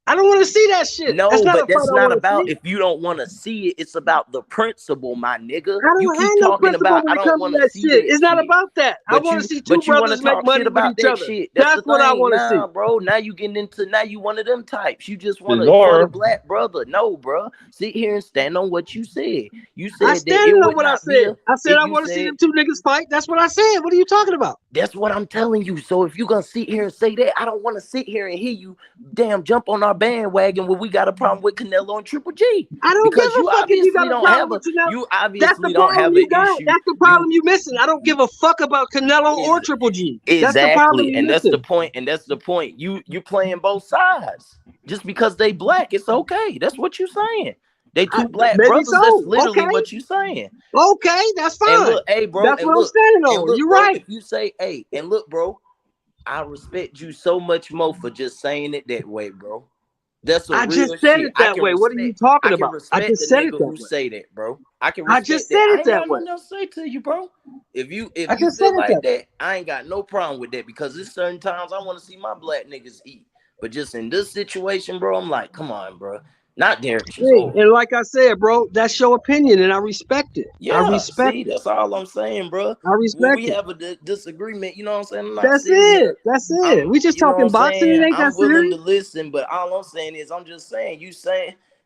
I don't want to see that shit. That's No, not a but fight that's I not want to about see. if you don't want to see it. It's about the principle, my nigga. I You don't have keep no talking principle about when I it don't comes to want to that see shit. that It's not shit. about that. I want to see two You want to brothers make talk money shit with about each that other. shit. That's That's the what I thing. want to see. Nah, bro. Now you getting into now you one of them types. You just want to for the Chisora. black brother. No, bro. Sit here and stand on what you said. You I said that standing it on would what I not be said. a I said it, I you want to see said them two niggas fight. That's what I said. What are you talking about? that's what I'm telling you. So if you're gonna sit here and say that, I don't want to sit here and hear you damn jump on our bandwagon when we got a problem with Canelo and Triple G. I don't give Because a you fuck if you got obviously a don't problem have with a Canelo. you That's the obviously don't problem have an you got. issue. That's the You problem you missing. I don't give a fuck about Canelo or is Triple G. That's the problem exactly, you and that's the missing. point, You playing both sides. Just because they black, it's okay. That's what you saying. They two black Maybe brothers. That's so. literally Okay. what you saying. Okay, that's And fine. look, hey, bro, That's what I'm standing on. You're bro, right. if you say, hey, and look, bro, I respect you so much more for just saying it that way, bro. That's a I just real said shit. it that way. What are you I talking can about? I respect the just said it nigga that who way. say that, bro. I can I just respect said that. I it ain't that got way. nothing else to say to you, bro. If I you just said feel it that like way. that, I ain't got no problem with that because there's certain times I want to see my black niggas eat. But just in this situation, bro, I'm like, come on, bro. Not Derek Hey, Chisora. and like I said, bro, that's your opinion, and I respect it. I Yeah, respect see, it. that's all I'm saying, bro. I When respect we it. have a disagreement, you know what I'm saying? I'm not That's sitting it. here. That's it. We just You know what talking I'm boxing. It saying? ain't that I'm willing to serious. listen, but all I'm saying is I'm just saying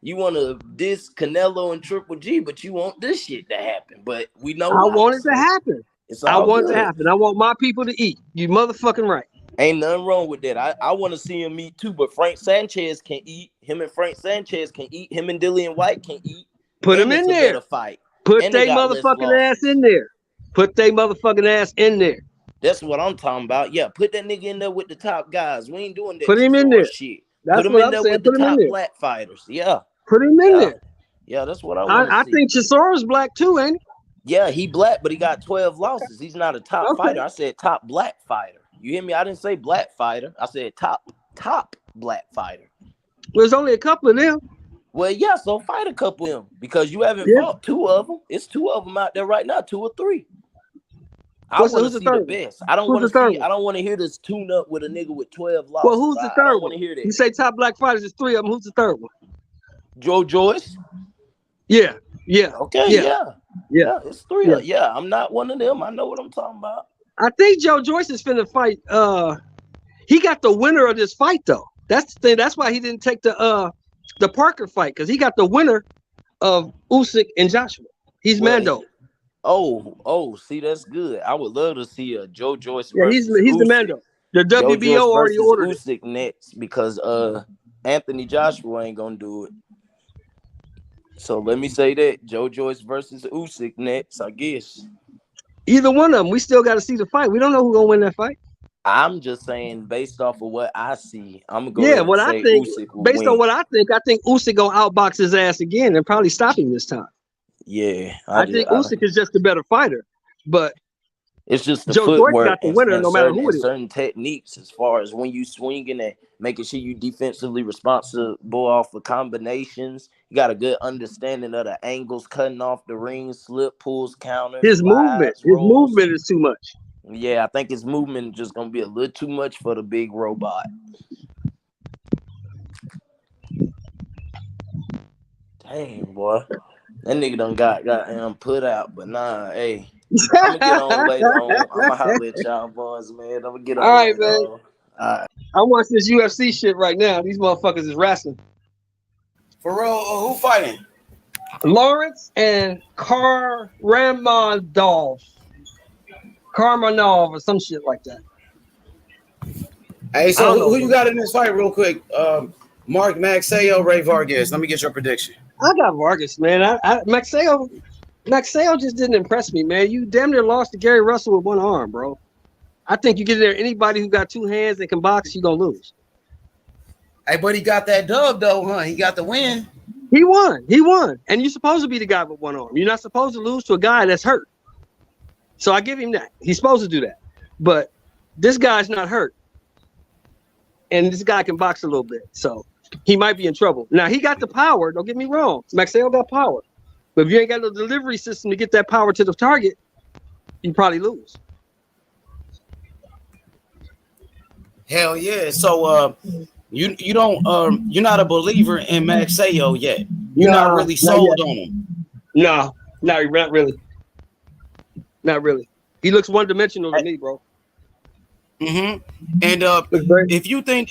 you want to diss Canelo and Triple G, but you want this shit to happen. But we know I why. want it to So happen. it's I all want it to good. happen. I want my people to eat. You motherfucking right. Ain't nothing wrong with that. I want to see him eat too, but Frank Sanchez can eat. Him and Frank Sanchez can eat. Him and Dillian White can eat. Put them And in it's a there. better fight. Put And they they got less motherfucking ass losses. in there. Put they motherfucking ass in there. That's what I'm talking about. Yeah, put that nigga in there with the top guys. We ain't doing that Put him in Chisora there. shit. Put That's him what in I'm there saying. with the Put him in top there. black fighters. Yeah, Put him in yeah, there. yeah. That's what I want to I see. think Chisora's black too, ain't he? Yeah, he black, but he got 12 losses. He's not a top Okay. fighter. I said top black fighter. You hear me? I didn't say black fighter. I said top black fighter. There's only a couple of them. Well, yeah. So fight a couple of them because you haven't Yeah. fought two of them. It's two of them out there right now, 2 or 3. I want to Who's the see the third one? best. I don't Who's want the to third see. one? I don't want to hear this tune up with a nigga with 12 Well, losses. who's the I third don't one? want to hear that. You say top black fighters is 3 of them. Who's the third one? Joe Joyce. Yeah. Yeah. Okay, Yeah. yeah. Yeah. Yeah, it's 3 Yeah. of yeah. I'm not one of them. I know what I'm talking about. I think Joe Joyce is finna fight. He got the winner of this fight though. That's the thing. That's why he didn't take the Parker fight because he got the winner of Usyk and Joshua. He's Well, Mando. see, that's good. I would love to see a Joe Joyce Yeah, he's versus the Usyk. Mando. The Joe WBO Joyce already versus ordered it. Usyk next because Anthony Joshua ain't gonna do it. So let me say that Joe Joyce versus Usyk next, I guess. Either one of them. We still got to see the fight. We don't know who's gonna win that fight. I'm just saying, based off of what I see, I'm gonna go Yeah, ahead and what I say think, Usyk will based on win. what I think Usyk gonna outbox his ass again and probably stop him this time. Yeah, I think Usyk is just a better fighter, but it's just the Joe Joyce footwork got the winner and no matter who it is. certain techniques as far as when you swinging and making sure you defensively responsible off of combinations. You got a good understanding of the angles, cutting off the ring, slip pulls, counters, His slides, movement rolls. is too much. Yeah, I think his movement just gonna be a little too much for the big robot. Damn, boy. That nigga done got put out, but nah, hey. I'm gonna get on later on. I'm gonna holler at y'all boys, man. I'm gonna get All on right, later man. on. All right. I watch this UFC shit right now. These motherfuckers is wrestling. For real, who fighting? Lawrence and Karmanov or some shit like that. Hey, I don't so know. who you got in this fight, real quick? Mark Magsayo, Rey Vargas. Let me get your prediction. I got Vargas, man. Magsayo just didn't impress me, man. You damn near lost to Gary Russell with one arm, bro. I think you get there anybody who got two hands that can box, you gonna lose. Hey, but he got that dub though, huh? He got the win. He won. And you're supposed to be the guy with one arm. You're not supposed to lose to a guy that's hurt. So I give him that. He's supposed to do that. But this guy's not hurt. And this guy can box a little bit. So he might be in trouble. Now, he got the power. Don't get me wrong. Magsayo got power. But if you ain't got no delivery system to get that power to the target, you probably lose. Hell yeah. So you don't you're not a believer in Magsayo yet. You're not really sold on him. No, not really. Not really. He looks one-dimensional to me, bro. And if you think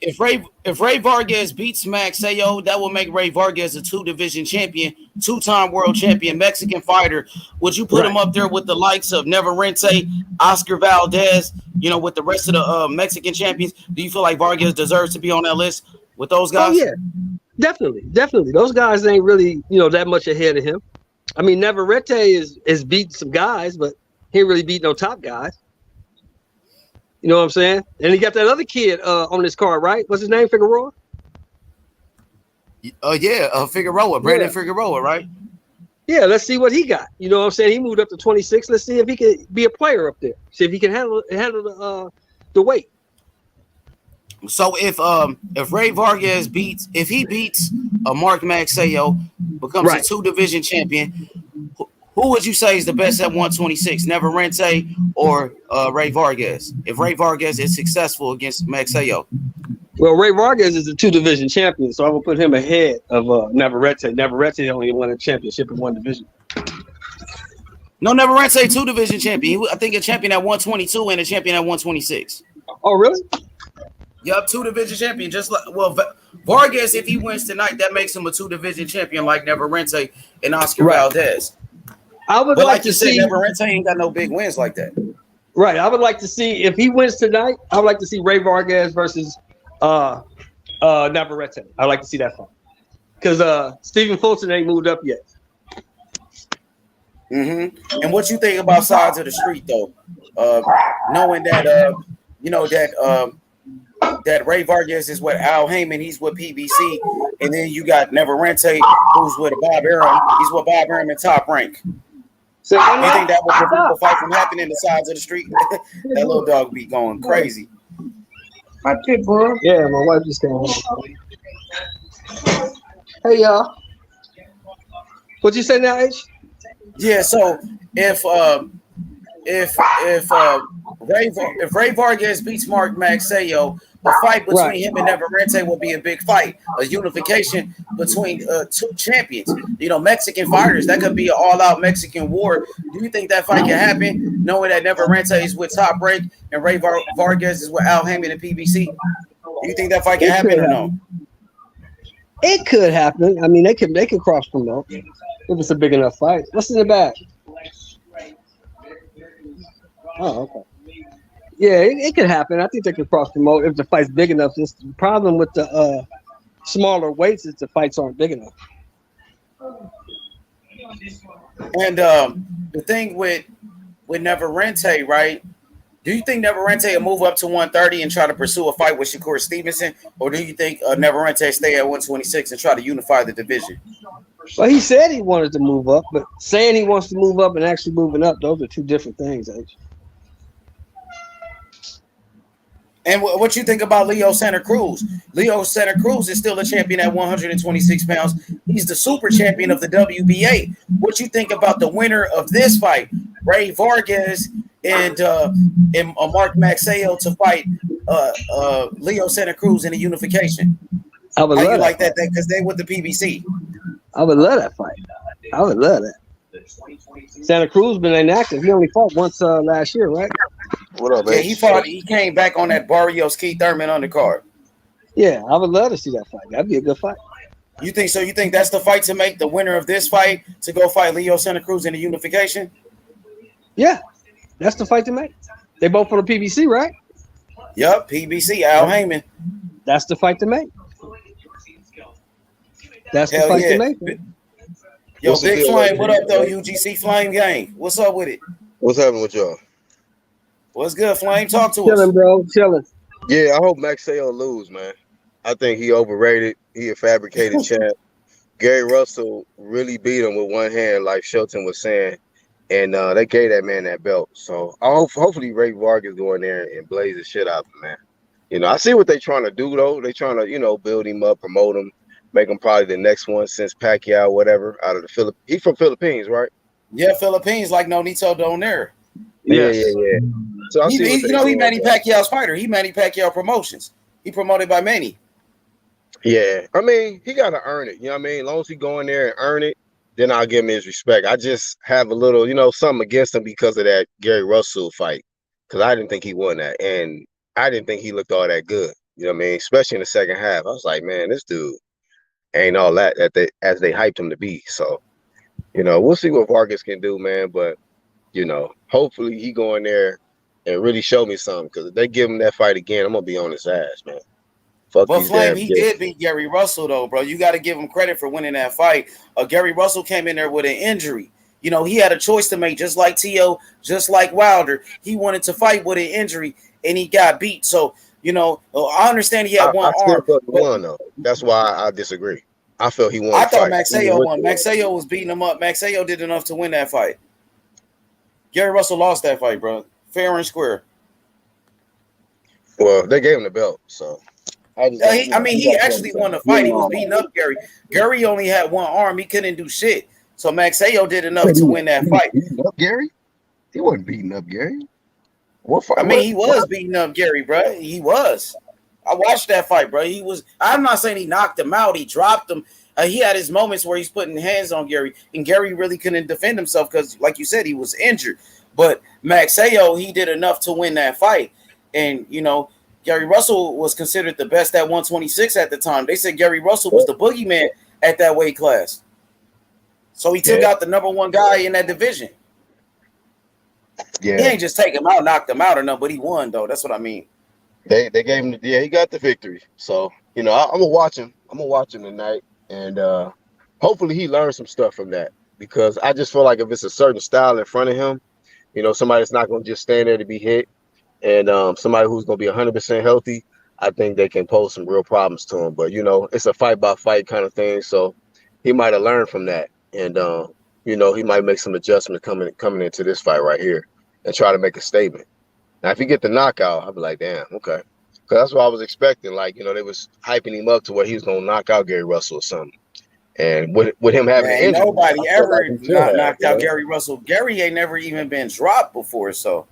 if Rey Vargas beats Magsayo, that will make Rey Vargas a 2-division champion, 2-time world champion, Mexican fighter. Would you put him up there with the likes of Neverente, Oscar Valdez, with the rest of the Mexican champions? Do you feel like Vargas deserves to be on that list with those guys? Oh, yeah. Definitely. Those guys ain't really, that much ahead of him. I mean, Neverente is beating some guys, but he ain't really beat no top guys. You know what I'm saying? And he got that other kid on this card, right? What's his name? Figueroa? Figueroa, Brandon Figueroa, right? Yeah, let's see what he got. You know what I'm saying? He moved up to 26. Let's see if he can be a player up there. See if he can handle the weight. So if Rey Vargas beats Mark Magsayo, becomes a 2-division champion, who would you say is the best at 126? Neverente or Rey Vargas? If Rey Vargas is successful against Magsayo. Well, Rey Vargas is a 2-division champion, so I will put him ahead of Neverente. Neverente only won a championship in 1 division. No, Neverente 2-division champion. I think a champion at 122 and a champion at 126. Oh, really? Yup, 2-division champion. Vargas, if he wins tonight, that makes him a 2-division champion like Neverente and Oscar Valdez. I would like to see. Neverente ain't got no big wins like that. Right. I would like to see if he wins tonight. I would like to see Rey Vargas versus Neverente. I'd like to see that fight because Stephen Fulton ain't moved up yet. And what you think about sides of the street though? Knowing that that Rey Vargas is with Al Heyman, he's with PBC, and then you got Neverente, who's with Bob Arum. He's with Bob Arum in Top Rank. So you think that will prevent the fight from happening in the sides of the street? That little dog be going crazy. My kid, bro. Yeah, my wife just came home. Hey, y'all. What you say now, H? Yeah. So if Rey Vargas beats Mark Magsayo, a fight between him and Neverente will be a big fight. A unification between 2 champions. Mexican fighters. That could be an all-out Mexican war. Do you think that fight can happen, knowing that Neverente is with Top Rank and Rey Vargas is with Al Heyman and PBC? Do you think that fight can happen or no? It could happen. I mean, they can cross promote if it's a big enough fight. What's in the back? Oh, okay. Yeah, it could happen. I think they can cross promote if the fight's big enough. Just the problem with the smaller weights is the fights aren't big enough. And the thing with Neverente, right? Do you think Neverente will move up to 130 and try to pursue a fight with Shakur Stevenson, or do you think Neverente stay at 126 and try to unify the division? Well, he said he wanted to move up, but saying he wants to move up and actually moving up, those are 2 different things, H. And what you think about Leo Santa Cruz? Leo Santa Cruz is still a champion at 126 pounds. He's the super champion of the WBA. What you think about the winner of this fight, Rey Vargas and Mark Magsayo, to fight Leo Santa Cruz in a unification? I would How love you that like that because they with the PBC? I would love that fight. I would love that. Santa Cruz been inactive. He only fought once last year, right? What up, man? Yeah, he came back on that Barrios Keith Thurman undercard. Yeah, I would love to see that fight. That'd be a good fight. You think so? You think that's the fight to make, the winner of this fight to go fight Leo Santa Cruz in the unification? Yeah, that's the fight to make. They both for the PBC, right? Yup, PBC, Al Heyman. That's the fight to make. That's the Hell fight to yeah. make. Yo, What's the Big deal, Flame, what up, though? ladies? UGC Flame Gang. What's up with it? What's happening with y'all? What's good, Flame? Talk to us. Chilling, bro. Chilling. Yeah, I hope Magsayo lose, man. I think he overrated. He a fabricated champ. Gary Russell really beat him with one hand, like Shelton was saying, and they gave that man that belt. So hopefully Ray Vargas go in there and blaze the shit out of him, man. You know, I see what they trying to do though. They trying to, build him up, promote him, make him probably the next one since Pacquiao, whatever, out of the Philippines. He from Philippines, right? Yeah, Philippines, like Nonito Donaire. Yeah, Yes. yeah, yeah. So I see what they He doing. Manny Pacquiao's fighter. He Manny Pacquiao Promotions. He promoted by Manny. Yeah, I mean, he got to earn it. You know what I mean? As long as he go in there and earn it, then I'll give him his respect. I just have a little, something against him because of that Gary Russell fight, because I didn't think he won that, and I didn't think he looked all that good. You know what I mean? Especially in the second half, I was like, man, this dude ain't all that as they hyped him to be. So, we'll see what Vargas can do, man. But hopefully he go in there and really show me something. Because if they give him that fight again, I'm gonna be on his ass, man. Fuck But these Flame, damn he kids. did beat Gary Russell, though, bro. You got to give him credit for winning that fight. Gary Russell came in there with an injury. He had a choice to make, just like T.O., just like Wilder. He wanted to fight with an injury, and he got beat. So, I understand he I had one still arm, thought he but won though. That's why I disagree. I felt he won I the thought fight. Even Magsayo with won. the Magsayo was beating him up. Magsayo did enough to win that fight. Gary Russell lost that fight, bro. Fair and square. well, they gave him the belt, so I just don't. He He got to show me actually won something. the fight. He was beating up Gary. Gary only had one arm. He couldn't do shit. So Magsayo did enough Wait, to win that he was fight. beating up Gary? He wasn't beating up Gary. What fight? What? He What? was beating up Gary, bro. He was. I watched that fight, bro. He was. I'm not saying he knocked him out. He dropped him. He had his moments where he's putting hands on Gary, and Gary really couldn't defend himself because, like you said, he was injured. But Magsayo, he did enough to win that fight. And, Gary Russell was considered the best at 126 at the time. They said Gary Russell was the boogeyman at that weight class. So he took Yeah, out the number one guy in that division. He yeah. ain't just take him out, knocked him out or nothing, but he won, though. That's what I mean. They gave him. Yeah, he got the victory. So I'm gonna watch him. I'm gonna watch him tonight, and hopefully he learns some stuff from that. Because I just feel like if it's a certain style in front of him, somebody that's not gonna just stand there to be hit, and somebody who's going to be 100% healthy, I think they can pose some real problems to him. But it's a fight by fight kind of thing, so he might have learned from that, and he might make some adjustments coming into this fight right here, and try to make a statement. Now, if he get the knockout, I'll be like, damn, okay, because that's what I was expecting. Like they was hyping him up to where he was going to knock out Gary Russell or something, and with him having an Man, ain't injury, nobody I feel like ever he should have. knocked out Gary Russell. Gary ain't never even been dropped before, so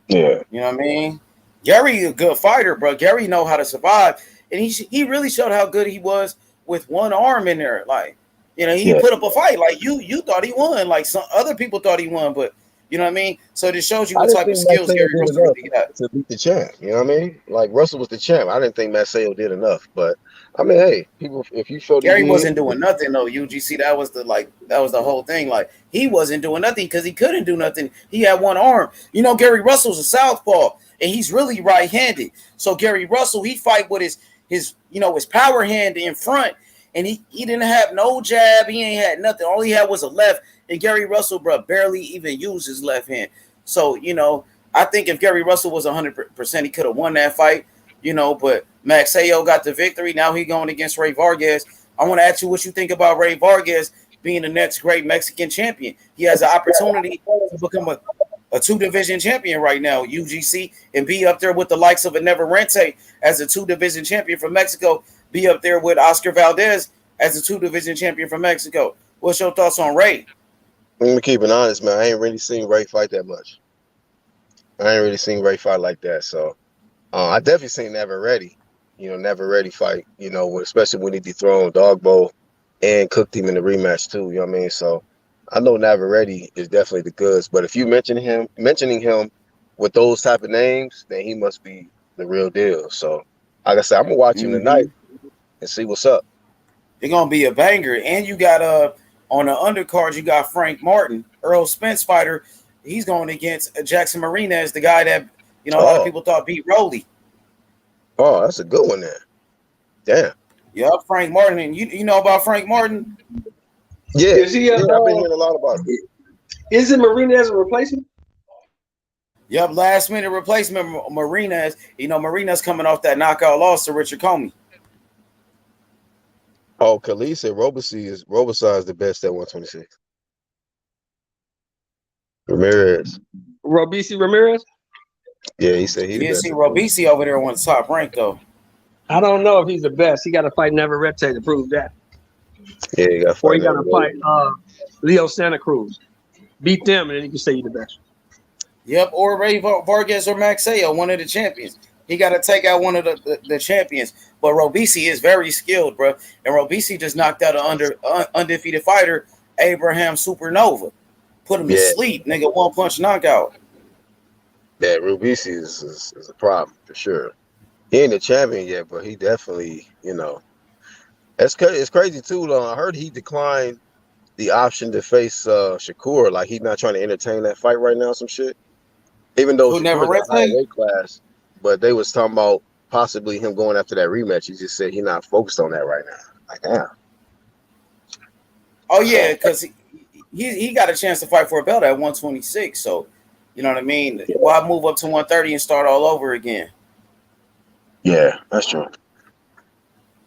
Yeah. you know what I mean? Gary a good fighter, bro. Gary know how to survive, and he really showed how good he was with one arm in there. Like, he Yeah. put up a fight. Like you thought he won. Like some other people thought he won, but you know what I mean? So this shows you I what didn't type of think skills Mateo Gary did Russell enough really got. to beat the champ. You know what I mean? Like Russell was the champ. I didn't think Mateo did enough. But I mean, hey, people, if you showed he Gary did, wasn't doing nothing though. UGC, that was the whole thing. Like he wasn't doing nothing because he couldn't do nothing. He had one arm. Gary Russell's a southpaw and he's really right-handed. So Gary Russell, he fight with his power hand in front, and he didn't have no jab. He ain't had nothing. All he had was a left. And Gary Russell, bro, barely even used his left hand. So I think if Gary Russell was 100%, he could have won that fight. But Magsayo got the victory. Now he going against Rey Vargas. I want to ask you what you think about Rey Vargas being the next great Mexican champion. He has an opportunity to become a two-division champion right now, UGC, and be up there with the likes of a Neverrente as a two-division champion from Mexico, be up there with Oscar Valdez as a two-division champion from Mexico. What's your thoughts on Rey? let me keep it honest, man. I ain't really seen Ray fight that much. I ain't really seen Ray fight like that. So I definitely seen Never Ready. Never Ready fight. Especially when he dethroned Dogbo and cooked him in the rematch too. You know what I mean? So I know Never Ready is definitely the goods. But if you mentioning him with those type of names, then he must be the real deal. So like I said, I'm gonna watch him tonight and see what's up. They're gonna be a banger. And you got on the undercard, you got Frank Martin, Earl Spence fighter. He's going against Jackson Marinez, the guy that a lot of Oh, people thought beat Rolly. oh, that's a good one there. Damn. Yep, Frank Martin. And you know about Frank Martin? Yeah, Is he yeah, I've been hearing a lot about it. Isn't Marina as a replacement? Yep, last minute replacement Marina's. You know, Marina's coming off that knockout loss to Richard Comey. Oh, Khalid said Robici is the best at 126. Ramirez. Robici Ramirez? Yeah, he said he the You best see at 126. Robici over there on the top rank though. I don't know if he's the best. He got to fight Navarrete to prove that. Yeah, he got to Or fight he got to Navarrete. fight Leo Santa Cruz. Beat them, and then you can say you're the best. Yep, or Rey Vargas or Magsayo, one of the champions. He got to take out one of the champions. But Robici is very skilled, bro. And Robici just knocked out an undefeated fighter, Abraham Supernova. Put him to Yeah, sleep, nigga. One punch knockout. yeah, Rubisi is a problem for sure. He ain't a champion yet, but he definitely, it's crazy too. Though I heard he declined the option to face Shakur. Like he's not trying to entertain that fight right now. Some shit. Even though Who never Shakur's read a higher weight class, but they was talking about possibly him going after that rematch. He just said he's not focused on that right now. Like damn. Oh So yeah, because he got a chance to fight for a belt at 126. So you know what I mean. yeah, Why move up to 130 and start all over again? yeah, that's true.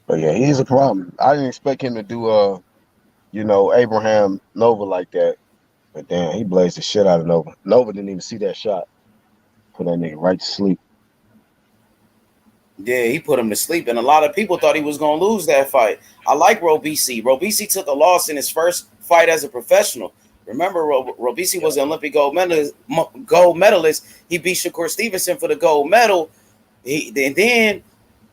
But yeah, he's a problem. I didn't expect him to do Abraham Nova like that. But damn, he blazed the shit out of Nova. Nova didn't even see that shot. Put that nigga right to sleep. Yeah, he put him to sleep, and a lot of people thought he was gonna lose that fight. I like Robici. Robici took a loss in his first fight as a professional. Remember, Robici was an Olympic gold medalist. He beat Shakur Stevenson for the gold medal. And then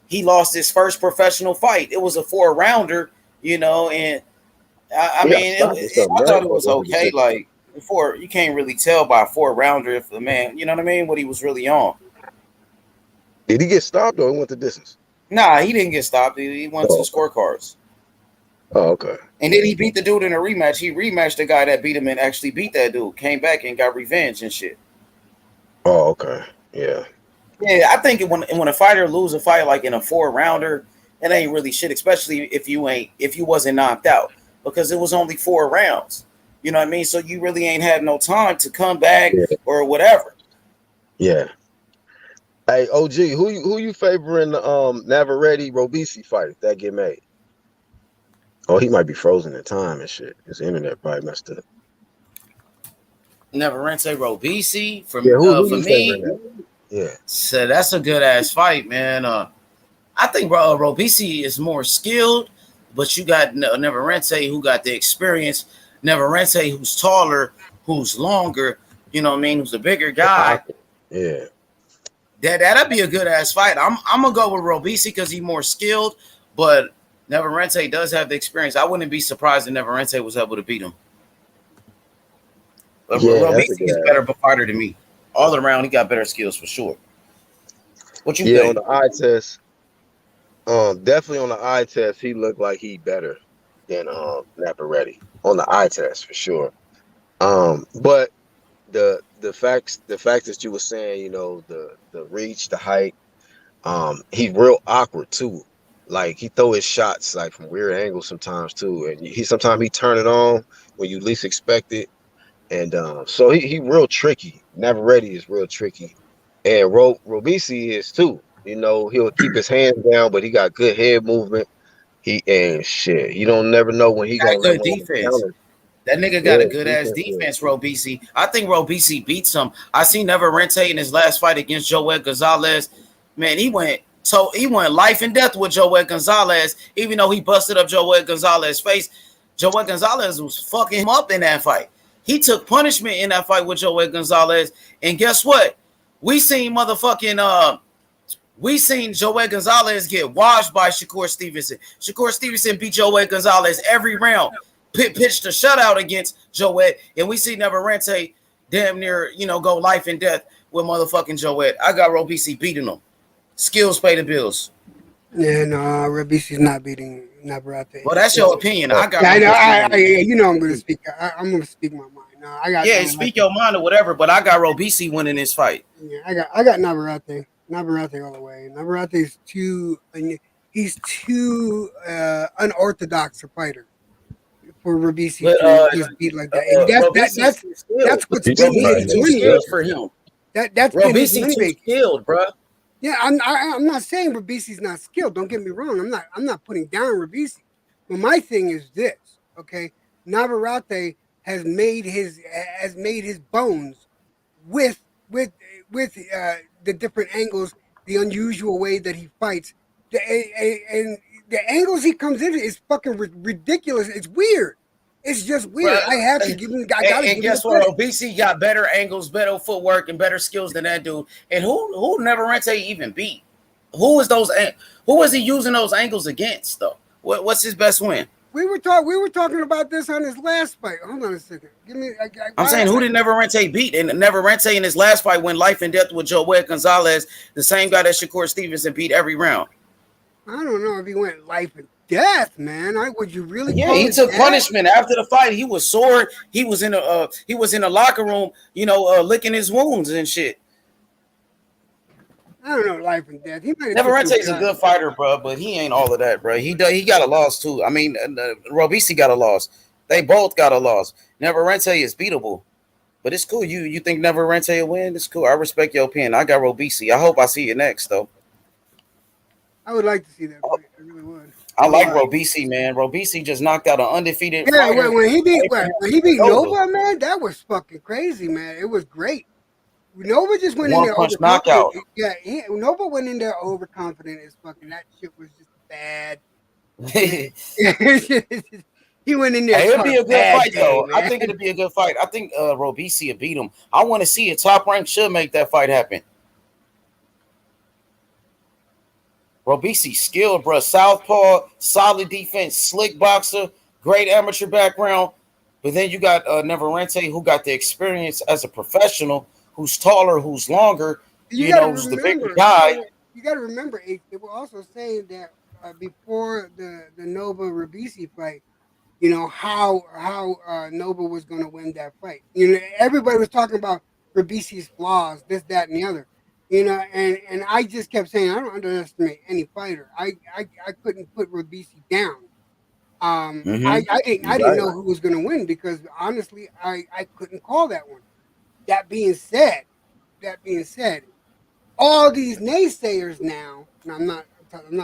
he lost his first professional fight. It was a 4-rounder, and I He got mean, stopped or something, I right? thought it Or was was it okay. decision? Like before, you can't really tell by a 4-rounder if the man, you know what I mean, what he was really on. Did he get stopped or he went the distance? Nah, he didn't get stopped. He went to the Oh, scorecards. okay. And then he beat the dude in a rematch. He rematched the guy that beat him and actually beat that dude. Came back and got revenge and shit. Oh, okay. Yeah. Yeah, I think when a fighter lose a fight like in a 4-rounder, it ain't really shit. Especially if you wasn't knocked out because it was only 4 rounds. You know what I mean? So you really ain't had no time to come back Yeah. or whatever. Yeah. Hey, OG, who you favoring the Navarrete Robici fight if that get made? Oh, he might be frozen in time and shit. His internet probably messed up. Neverente Robici Yeah, who for you favoring me. that? Yeah. So that's a good ass fight, man. I think Robici is more skilled, but you got Neverente who got the experience. Neverente who's taller, who's longer. You know what I mean? Who's a bigger guy. Yeah. That'd be a good ass fight. I'm gonna go with Robici because he's more skilled, but Neverente does have the experience. I wouldn't be surprised if Neverente was able to beat him. But Yeah, that's a Robici good is a ass. better fighter than me. All around, he got better skills for sure. What you Yeah, on think? the eye test, definitely on the eye test, he looked like he better than Navarrete on the eye test for sure. But the facts that you were saying, the reach, the height, he's real awkward too. Like he throw his shots like from weird angles sometimes too, and sometimes he turn it on when you least expect it, and so he real tricky. Navarrete is real tricky, and Robici is too. He'll keep his hands down, but he got good head movement. He and shit. You don't never know when he gonna Got land good one of them defense. counters. That nigga got a Yeah, good ass defense good. defense, Robici. I think Robici beats him. I seen Neverente in his last fight against Joel Gonzalez. Man, he went life and death with Joel Gonzalez, even though he busted up Joel Gonzalez's face. Joel Gonzalez was fucking him up in that fight. He took punishment in that fight with Joel Gonzalez. And guess what? We seen Joel Gonzalez get washed by Shakur Stevenson. Shakur Stevenson beat Joel Gonzalez every round. Pitched a shutout against Joel, and we see Neverente damn near, go life and death with motherfucking Joel. I got Robici beating him. Skills pay the bills. Yeah, no, Rabisi's not beating Navarrete. Well, that's your opinion. Oh, I got Yeah, I know. Robici winning. I'm going to speak. I'm going to speak my mind. No, I got Yeah, speak your mind or whatever, but I got Robici winning this fight. Yeah, I got Navarrete. Navarrete all the way. Navarrete's too. And he's too unorthodox a fighter for Ribisi But to just beat like that. And Robisi's too skilled. that's what's He's getting his Robisi's too money skilled maker. for him. That's getting his Robisi money too maker. skilled, bro. Yeah, I'm not saying Ribisi's not skilled. Don't get me wrong. I'm not putting down Ribisi. But my thing is this, okay? Navarrete has made his bones with with the different angles, the unusual way that he fights, and the angles he comes in is fucking ridiculous. It's weird. It's just weird. Bro, I have to give him. I gotta and give him the guess what? credit. Obese got better angles, better footwork, and better skills than that dude. And who Neverente even beat? Who was those? Who was he using those angles against though? What's his best win? We were talking about this on his last fight. Hold on a second. Give me. I'm saying who did Neverente beat? And Neverente in his last fight went life and death with Joel Gonzalez, the same guy that Shakur Stevenson beat every round. I don't know if he went life and death, man. Would you really? Yeah, call he it took that? punishment after the fight. He was sore. He was in the locker room, licking his wounds and shit. I don't know, life and death. He Neverente is a good fighter, bro, but he ain't all of that, bro. He got a loss too. I mean, Robisi got a loss. They both got a loss. Neverente is beatable, but it's cool. You think Neverente will win? It's cool. I respect your opinion. I got Robisi. I hope I see you next, though. I would like to see that fight. I really would. I like Robisi, man. Robisi just knocked out an undefeated fighter. When he beat Nova, man, that was fucking crazy, man. It was great. Nova just went in there knockout. Yeah, Nova went in there overconfident as fucking. That shit was just bad. He went in there. Hey, it'll be a good fight, though. Man. I think it'll be a good fight. I think Robisi will beat him. I want to see it. Top Rank should make that fight happen. Robisi skilled, bro. Southpaw, solid defense, slick boxer, great amateur background. But then you got Neverente, who got the experience as a professional, who's taller, who's longer, who's the bigger guy. You got to remember, they were also saying that before the Nova Ribisi fight, how Nova was going to win that fight. Everybody was talking about Ribisi's flaws, this, that, and the other. And I just kept saying I don't underestimate any fighter. I couldn't put Ribisi down. I didn't know who was going to win because honestly I couldn't call that one. That being said, all these naysayers now, and I'm not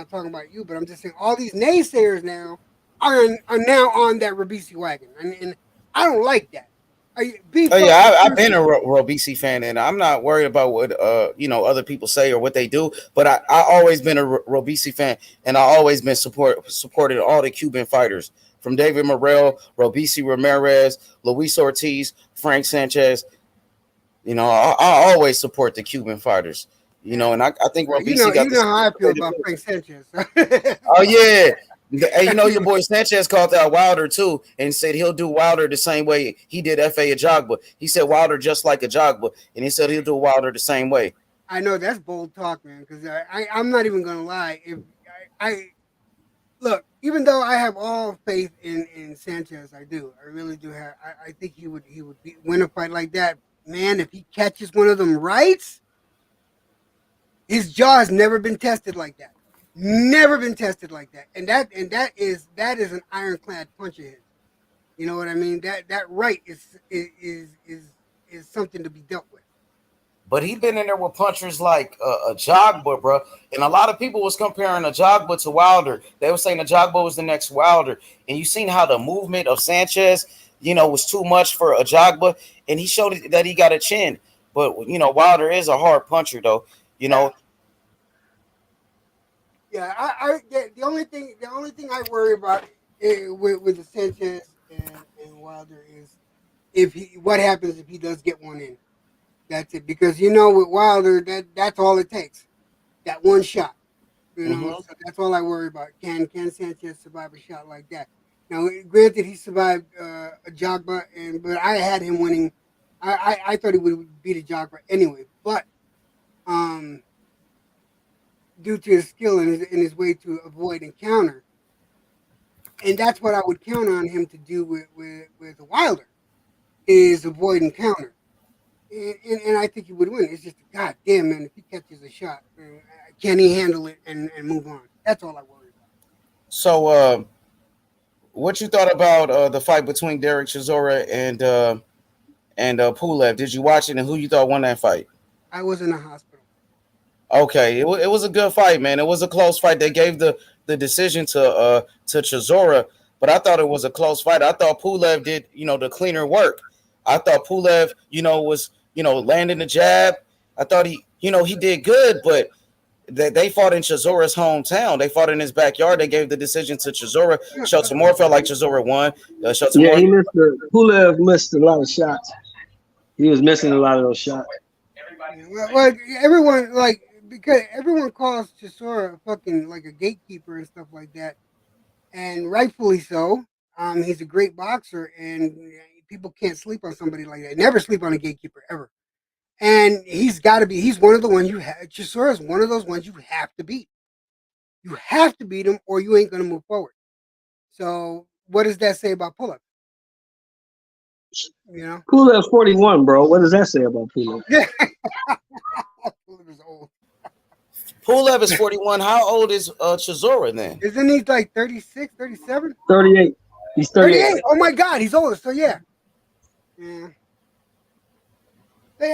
talking about you, but I'm just saying all these naysayers now are now on that Ribisi wagon, and I don't like that. I've been a Robisi fan, and I'm not worried about what other people say or what they do. But I always been a Robisi fan, and I always been supported all the Cuban fighters from David Morrell, Robisi Ramirez, Luis Ortiz, Frank Sanchez. I always support the Cuban fighters. And I think Robisi got. How I feel about Frank Sanchez. Oh yeah. Hey, your boy Sanchez called out Wilder too and said he'll do Wilder the same way he did F.A. Ajagba. He said Wilder just like Ajagba, and he said he'll do Wilder the same way. I know that's bold talk, man, because I'm not even gonna lie. If I look, even though I have all faith in Sanchez, I do. I really do have. I think he would win a fight like that, man. If he catches one of them rights, his jaw has never been tested like that. Never been tested like that, and that is an ironclad punch of his. You know what I mean? That right is something to be dealt with. But he been in there with punchers like Ajagba, bro, and a lot of people was comparing Ajagba to Wilder. They were saying Ajagba was the next Wilder, and you seen how the movement of Sanchez, was too much for Ajagba, and he showed that he got a chin. But Wilder is a hard puncher, though. Yeah, the only thing I worry about with the Sanchez and Wilder is what happens if he does get one in. That's it, because with Wilder that's all it takes, that one shot. So that's all I worry about. Can Sanchez survive a shot like that? Now, granted, he survived Ajagba, but I had him winning. I thought he would beat Ajagba anyway, but due to his skill and his way to avoid and counter. And that's what I would count on him to do with Wilder, is avoid and counter. And I think he would win. It's just, God damn, man, if he catches a shot, can he handle it and move on? That's all I worry So, what you thought about the fight between Derek Chisora and Pulev? Did you watch it, and who you thought won that fight? I was in the hospital. Okay, it was a good fight, man. It was a close fight. They gave the decision to Chisora, but I thought it was a close fight. I thought Pulev did the cleaner work. I thought Pulev was landing the jab. I thought he did good, but they fought in Chisora's hometown. They fought in his backyard. They gave the decision to Chisora. Shelton Moore felt like Chisora won. Shelton Yeah, Moore. he missed Pulev missed a lot of shots. He was missing a lot of those shots. Well, everyone because everyone calls Chisora fucking like a gatekeeper and stuff like that, and rightfully so. He's a great boxer, and people can't sleep on somebody like that. Never sleep on a gatekeeper ever. And he's got to be. He's one of the ones you have. Chisora is one of those ones you have to beat. You have to beat him, or you ain't gonna move forward. So, what does that say about Pulev? Pulev's 41, bro. What does that say about Pulev? Yeah. Pulev is old. Pulev is 41. How old is Chisora then? Isn't he like 36, 37? 38. He's 38. Oh my God, he's older. So yeah.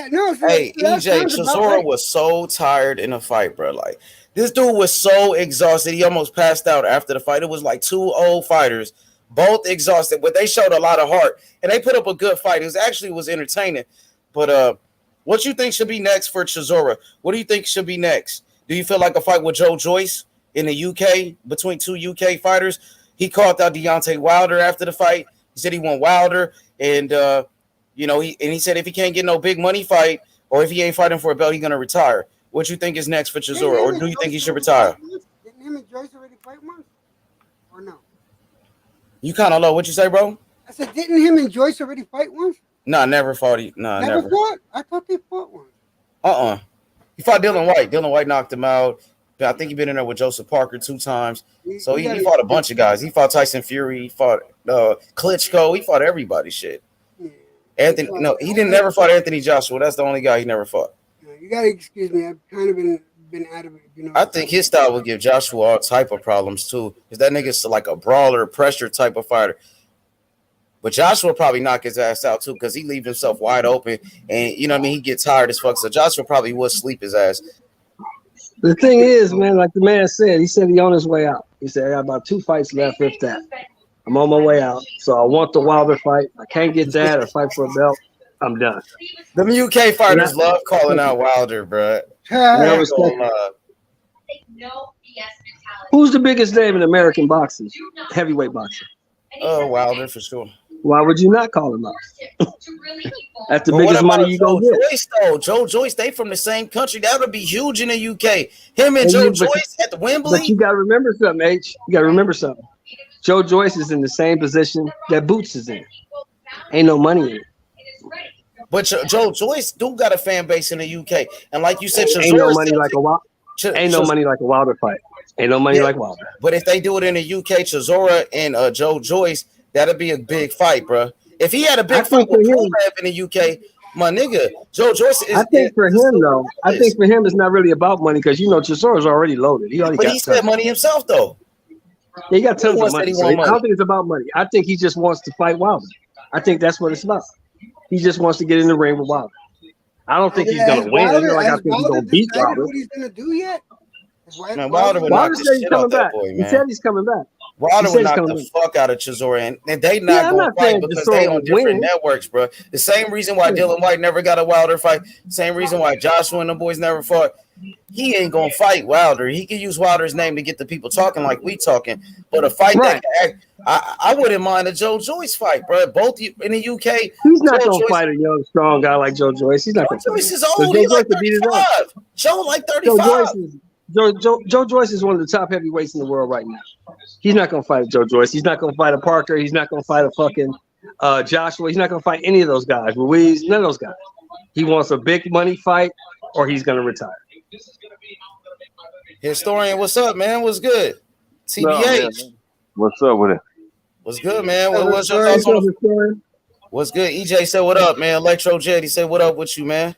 No, hey, EJ, Chisora was so tired in the fight, bro. Like, this dude was so exhausted. He almost passed out after the fight. It was like two old fighters, both exhausted, but they showed a lot of heart, and they put up a good fight. It was entertaining. But what you think should be next for Chisora? What do you think should be next? Do you feel like a fight with Joe Joyce in the UK between two UK fighters? He called out Deontay Wilder after the fight. He said he want Wilder, and he said if he can't get no big money fight, or if he ain't fighting for a belt, he's gonna retire. What you think is next for Chisora, or do you think he should retire? Didn't him and Joyce already fight once, or no? You kind of low. What you say, bro? I said, didn't him and Joyce already fight once? Nah, never fought. Never fought. I thought they fought once. He fought Dylan White. Dylan White knocked him out. I think he been in there with Joseph Parker 2 times. So he fought a bunch of guys. He fought Tyson Fury. He fought Klitschko. He fought everybody. Shit. Anthony, no, he didn't never fought Anthony Joshua. That's the only guy he never fought. You gotta excuse me. I've kind of been out of it. I think his style would give Joshua all type of problems too, because that nigga's like a brawler, pressure type of fighter. But Joshua probably knock his ass out too, because he leaves himself wide open, and he gets tired as fuck. So Joshua probably would sleep his ass. The thing is, man, like the man said, he said he on his way out. He said, I got about 2 fights left, if that. I'm on my way out. So I want the Wilder fight. I can't get that or fight for a belt. I'm done. Them UK fighters love calling out Wilder, bro. Who's the biggest name in American boxing? Heavyweight boxing. Wilder for sure. Why would you not call him out? That's the biggest money you gonna get. Joyce, though? Joe Joyce, they from the same country. That would be huge in the UK. Him and Joe Joyce at the Wembley. But you gotta remember something, H. You gotta remember something. Joe Joyce is in the same position that Boots is in. Ain't no money in it. But Joe Joyce do got a fan base in the UK, and like you said, ain't no money like a Wilder fight. Ain't no money like Wilder. But if they do it in the UK, Chisora and Joe Joyce, that'd be a big fight, bro. If he had a big fight with Pulev in the UK, my nigga, Joe Joyce is. I think for him though, it's not really about money because Chisora's already loaded. He said money himself though. He got tons of money. So I don't think it's about money. I think he just wants to fight Wilder. I think that's what it's about. He just wants to get in the ring with Wilder. I don't think he's gonna win. I think he's gonna beat Wilder. What he's gonna do yet? Wilder said he's coming back. He said he's coming back. Wilder would knock the fuck out of Chisora, and they not going to fight because they on different networks, bro. The same reason why Dylan White never got a Wilder fight, same reason why Joshua and the boys never fought. He ain't going to fight Wilder. He can use Wilder's name to get the people talking like we talking, but a fight that I wouldn't mind a Joe Joyce fight, bro. Both in the UK. He's not going to fight a young, strong guy like Joe Joyce. He's not going to fight. Joyce is old. He's like 35. Joe like 35. Joe Joyce is one of the top heavyweights in the world right now. He's not going to fight Joe Joyce. He's not going to fight a Parker. He's not going to fight a fucking Joshua. He's not going to fight any of those guys. Ruiz, none of those guys. He wants a big money fight or he's going to retire. Historian, what's up, man? What's good? TBH. What's up with it? What's good, man? What's your thoughts on the... What's good? EJ said, what up, man? Electro Jet, he said, what up with you, man?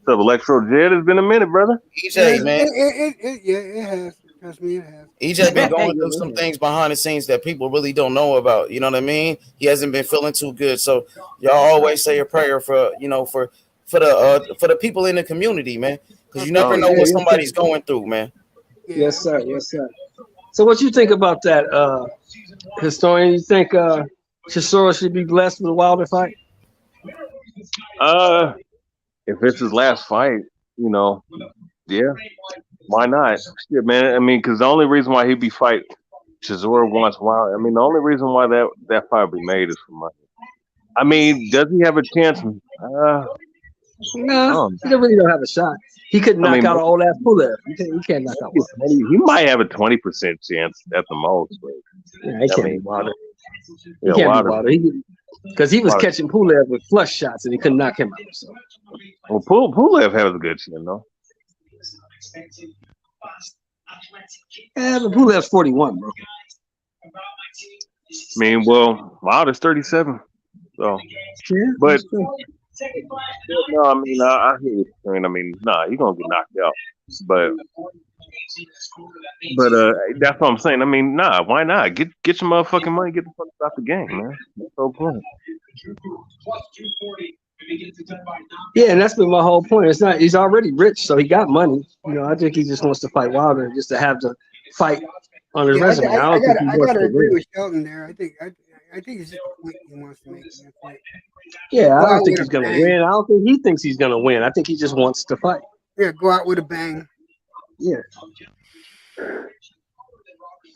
What's up, Electro Jet? It's been a minute, brother. EJ, man. It has. Trust me, it has. EJ been going through some things behind the scenes that people really don't know about. You know what I mean? He hasn't been feeling too good. So y'all always say a prayer for for the people in the community, man. Because you never know what somebody's going through, man. Yeah. Yes, sir. Yes, sir. So what you think about that, historian? You think Chisora should be blessed with a Wilder fight? If it's his last fight, yeah, why not? Shit, man. I mean, because the only reason why he'd be fight Chisora wants Wilder. I mean, the only reason why that fight would be made is for money. I mean, does he have a chance? No, he really don't have a shot. He could knock out an old ass Pulev. He can't knock out Wilder. He might have a 20% chance at the most. But, yeah, he can't be Wilder. He yeah, can't be Wilder. Because he was catching Pulev with flush shots and he couldn't knock him out. So. Well, Pulev has a good chin, though. Yeah, but Pulev's 41, bro. I mean, well, Wilder's 37. So, yeah, but no, I mean, I hear what you're saying. I mean, he's gonna get knocked out. But that's what I'm saying. I mean, why not? Get your motherfucking money, get the fuck out the game, man. That's the whole point. Yeah, and that's been my whole point. It's not he's already rich, so he got money. I think he just wants to fight Wilder just to have to fight on his resume. I don't think he wants gotta to agree win. with Sheldon there. I think it's just a point he wants to make. Yeah, I don't think he's gonna win. I don't think he thinks he's gonna win. I think he just wants to fight. Yeah, go out with a bang. Yeah. All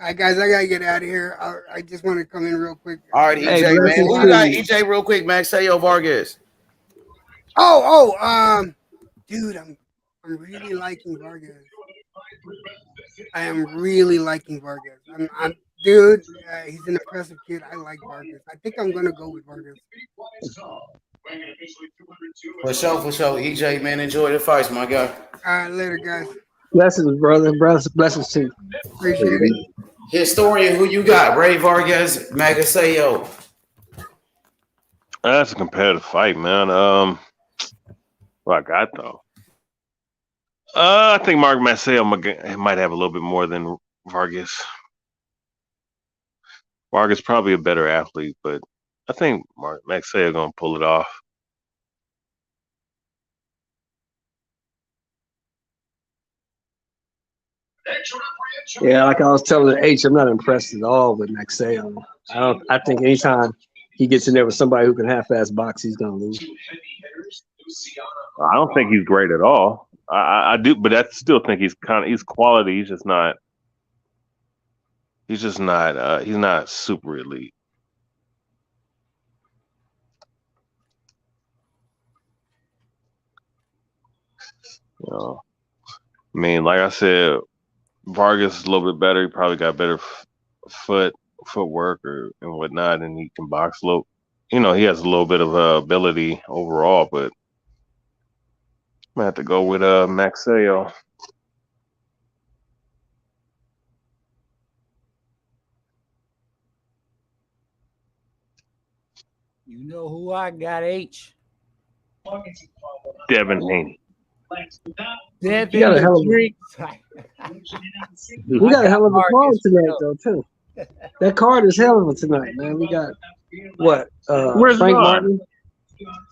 right, guys, I gotta get out of here. I just want to come in real quick. All right, EJ, man. Who you got? EJ, real quick, Magsayo Vargas. Dude, I'm really liking Vargas. I am really liking Vargas. Dude, he's an impressive kid. I like Vargas. I think I'm gonna go with Vargas. For sure. EJ, man, enjoy the fights, my guy. All right, later, guys. Blessings, brother. Blessings to you. Appreciate it. Historian, who you got? Rey Vargas, Magsayo. That's a competitive fight, man. What I got though? I think Mark Magsayo might have a little bit more than Vargas. Vargas probably a better athlete, but I think Mark Magsayo gonna pull it off. Yeah, like I was telling H, I'm not impressed at all with Magsayo. I think anytime he gets in there with somebody who can half-ass box, he's gonna lose. I don't think he's great at all. I do, but I still think he's quality. He's just not. He's not super elite. I mean, like I said, Vargas is a little bit better. He probably got better footwork and whatnot, and he can box a little. He has a little bit of ability overall, but I'm gonna have to go with Magsayo. You know who I got, H? Devin Haney. We got a hell of a card tonight, though, too. That card is hell of a tonight, man. We got what? Where's Frank Ron? Martin?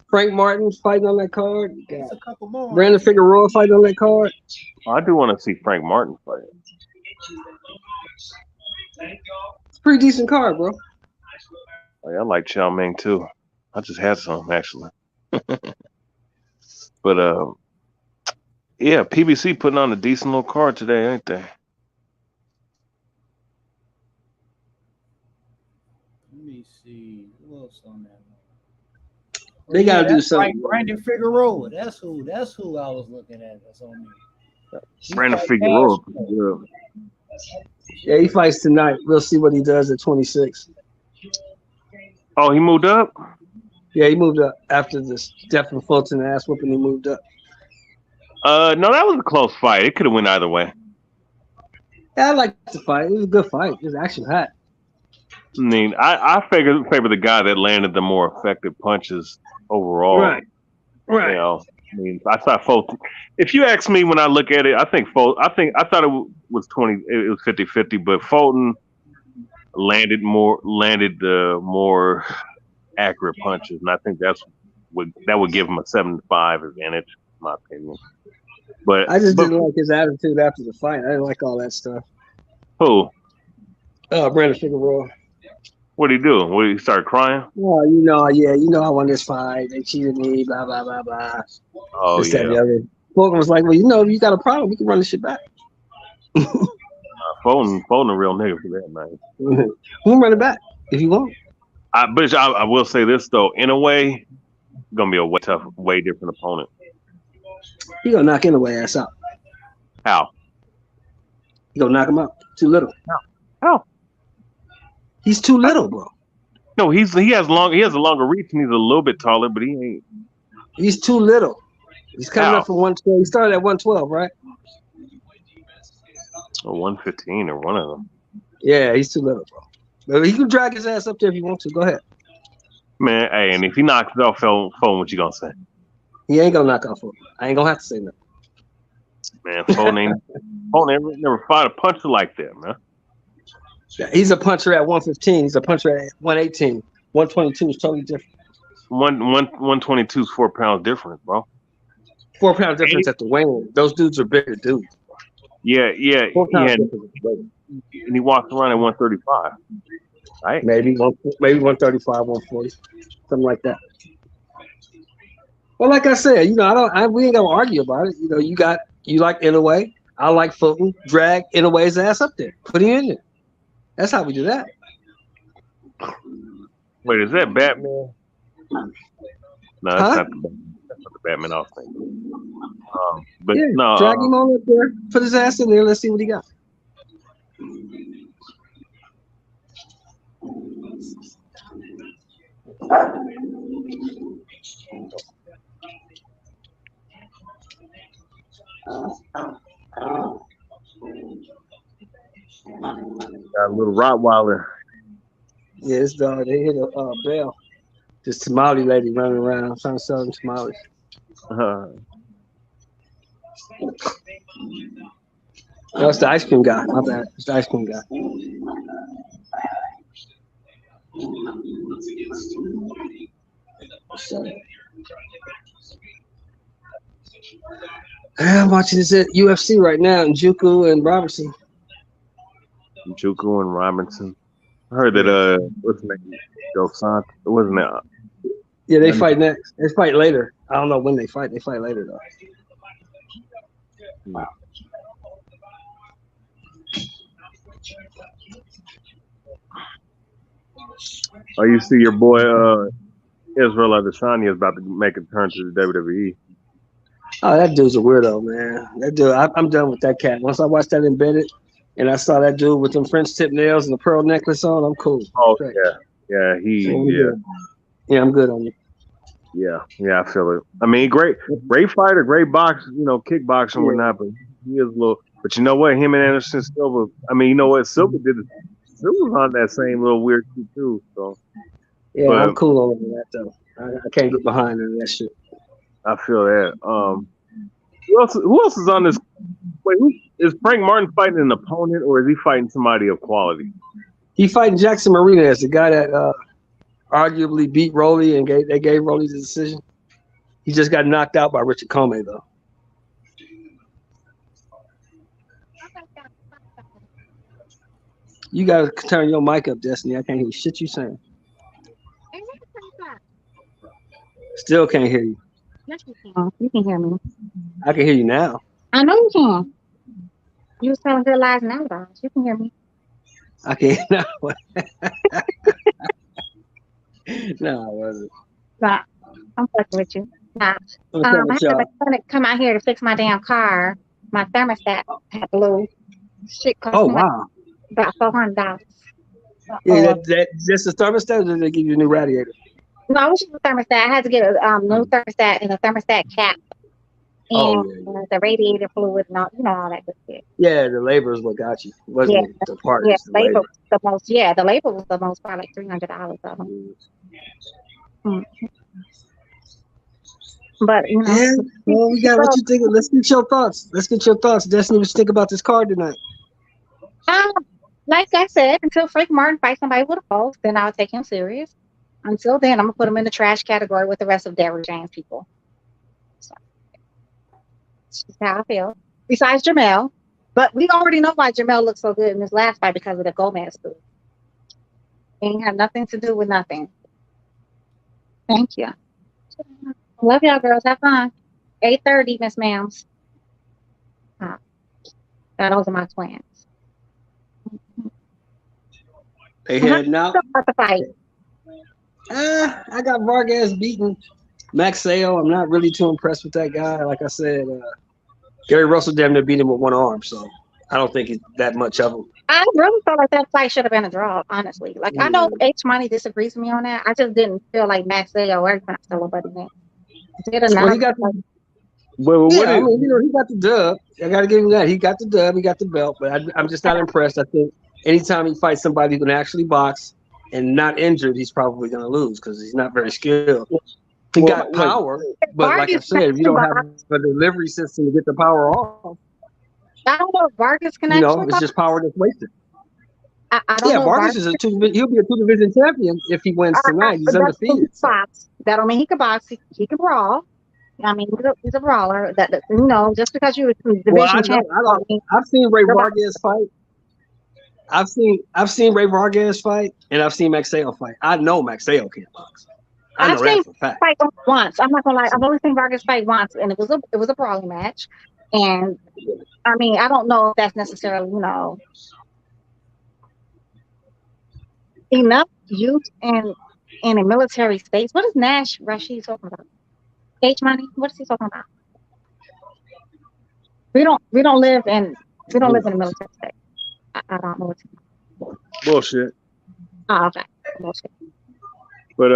Frank Martin fighting on that card. We got a couple more. Brandon Figueroa fighting on that card. I do want to see Frank Martin fight. It's a pretty decent card, bro. I like Chow Ming too. I just had some actually. But yeah, PBC putting on a decent little card today, ain't they? Let me see. Who else on that one? They gotta do something. Like Brandon Figueroa. That's who I was looking at. That's on me. Brandon Figueroa. Yeah, he fights tonight. We'll see what he does at 26. Oh, he moved up? Yeah, he moved up after this Stephen Fulton ass whooping. He moved up. No, that was a close fight. It could have went either way. Yeah, I like the fight. It was a good fight. It was action hot. I mean, I favor the guy that landed the more effective punches overall. Right. You know, I mean, I thought Fulton. If you ask me when I look at it, I think Fulton. I thought it was 20. It was 50-50, but Fulton landed the more accurate punches, and I think that would give him a 7-5 advantage, in my opinion. I just But didn't like his attitude after the fight. I didn't like all that stuff. who? Brandon Figueroa. What did he do? What, he started crying? Oh, I won this fight. They cheated me, blah, blah, blah, blah. Oh This, that, and yeah. the other. Fulton was like, well, if you got a problem, we can run this shit back. Fulton a real nigga for that, man. We can run it back if you want. But I will say this though, in a way, gonna be a way different opponent. He gonna knock Inouye ass out. How? He gonna knock him out. Too little. How? He's too little, bro. No, he has a longer reach and he's a little bit taller, but he ain't. He's too little. He's coming How? up from 112. He started at 112, right? Or 115 or one of them. Yeah, he's too little, bro. But he can drag his ass up there if he wants to. Go ahead. Man, hey, and if he knocks it off phone, what you gonna say? He ain't gonna knock off him. I ain't gonna have to say nothing. Man, phone never fought a puncher like that, man. He's a puncher at 115. He's a puncher at 118. 122 is totally different. 122 is 4 pounds difference, bro. 4 pound difference at the weighing. Those dudes are bigger dudes. Yeah. 4 pounds difference. And he walks around at 135, right? Maybe 135, 140, something like that. Well, like I said, we ain't gonna argue about it. You like Inouye. I like Fulton. Drag Inouye's ass up there. Put him in there. That's how we do that. Wait, is that Batman? No, that's not the Batman I was thinking. But yeah, no, drag him on up there. Put his ass in there. Let's see what he got. got a little Rottweiler. Yeah, this dog, they hit a bell. This tamale lady running around trying to sell them tamales. No, it's the ice cream guy. My bad. It's the ice cream guy. I'm watching this at UFC right now, Njoku and Robertson. Njoku and Robinson. I heard that what's his name? Dos Santos. Wasn't it? Yeah, they fight next. They fight later. I don't know when they fight. They fight later though. No. Oh, you see your boy Israel Adesanya is about to make a turn to the WWE. Oh, that dude's a weirdo, man. That dude, I'm done with that cat. Once I watched that Embedded, and I saw that dude with them French tip nails and the pearl necklace on, I'm cool. Oh Straight. yeah, Yeah, I'm good on it. Yeah, I feel it. I mean, great fighter, great box, kickboxing and whatnot, but he is a little. But you know what? Him and Anderson Silva. I mean, you know what? Silva was on that same little weird shit too. So yeah, I'm cool on that though. I can't get behind that shit. I feel that. Who else is on this? Wait, is Frank Martin fighting an opponent, or is he fighting somebody of quality? He fighting Jackson Martinez, the guy that arguably beat Rolly and they gave Rolly the decision. He just got knocked out by Richard Comey though. You gotta turn your mic up, Destiny. I can't hear shit you saying. Still can't hear you. Yes, you can. You can hear me. I can hear you now. I know you can. You was telling good lies now, guys. You can hear me. I can't. No, no, I wasn't. Nah, I'm fucking with you. Nah. I had a mechanic come out here to fix my damn car. My thermostat had blew. Shit cost me about $400. Yeah, that's the thermostat, or did they give you a new radiator? No, it was just a thermostat. I had to get a new thermostat and a thermostat cap. And the radiator fluid and all, all that good shit. Yeah, the labor is what got you. It wasn't the part. Yeah, the labor was the most. Yeah, the labor was the most, probably like $300 of them. But Yeah. Well, we got what you think. Let's get your thoughts. Destiny, what you think about this card tonight? um, like I said, until Frank Martin fights somebody with a pulse, then I'll take him serious. Until then, I'm gonna put him in the trash category with the rest of Derrick James people. So that's just how I feel. Besides Jamel, but we already know why Jamel looked so good in his last fight because of the Gomez food. Ain't had nothing to do with nothing. Thank you. Love y'all, girls. Have fun. 8:30, Miss Ma'ams. Uh, those are my twins. They heading out. About the fight. I got Vargas beating Magsayo. I'm not really too impressed with that guy. Like I said, Gary Russell damn near beat him with one arm, so I don't think it's that much of him. I really felt like that fight should have been a draw, honestly. Like, I know H Money disagrees with me on that. I just didn't feel like Magsayo or everything I saw about him. Did enough. Well, he got the, I mean, he got the dub. I got to give him that. He got the dub. He got the belt, but I'm just not impressed. I think anytime he fights somebody who can actually box and not injured, he's probably going to lose because he's not very skilled. He got power, but like I said, if you don't have a delivery system to get the power off, I don't know if Vargas can actually it's just power that's wasted. I don't know. Vargas is he'll be a 2-division champion if he wins tonight. He's undefeated. That don't mean he can box. He can brawl. I mean, he's a brawler. That just because you're a division champion. I've seen Rey Vargas fight. I've seen Rey Vargas fight, and I've seen Magsayo fight. I know Magsayo can't box. I've seen fight once. I'm not gonna lie. I've only seen Vargas fight once, and it was a brawling match. And I mean, I don't know if that's necessarily enough youth in a military space. What is Nash Rashid talking about? H Money? What is he talking about? We don't live in a military state. I don't know what's bullshit. Oh, okay. Bullshit. But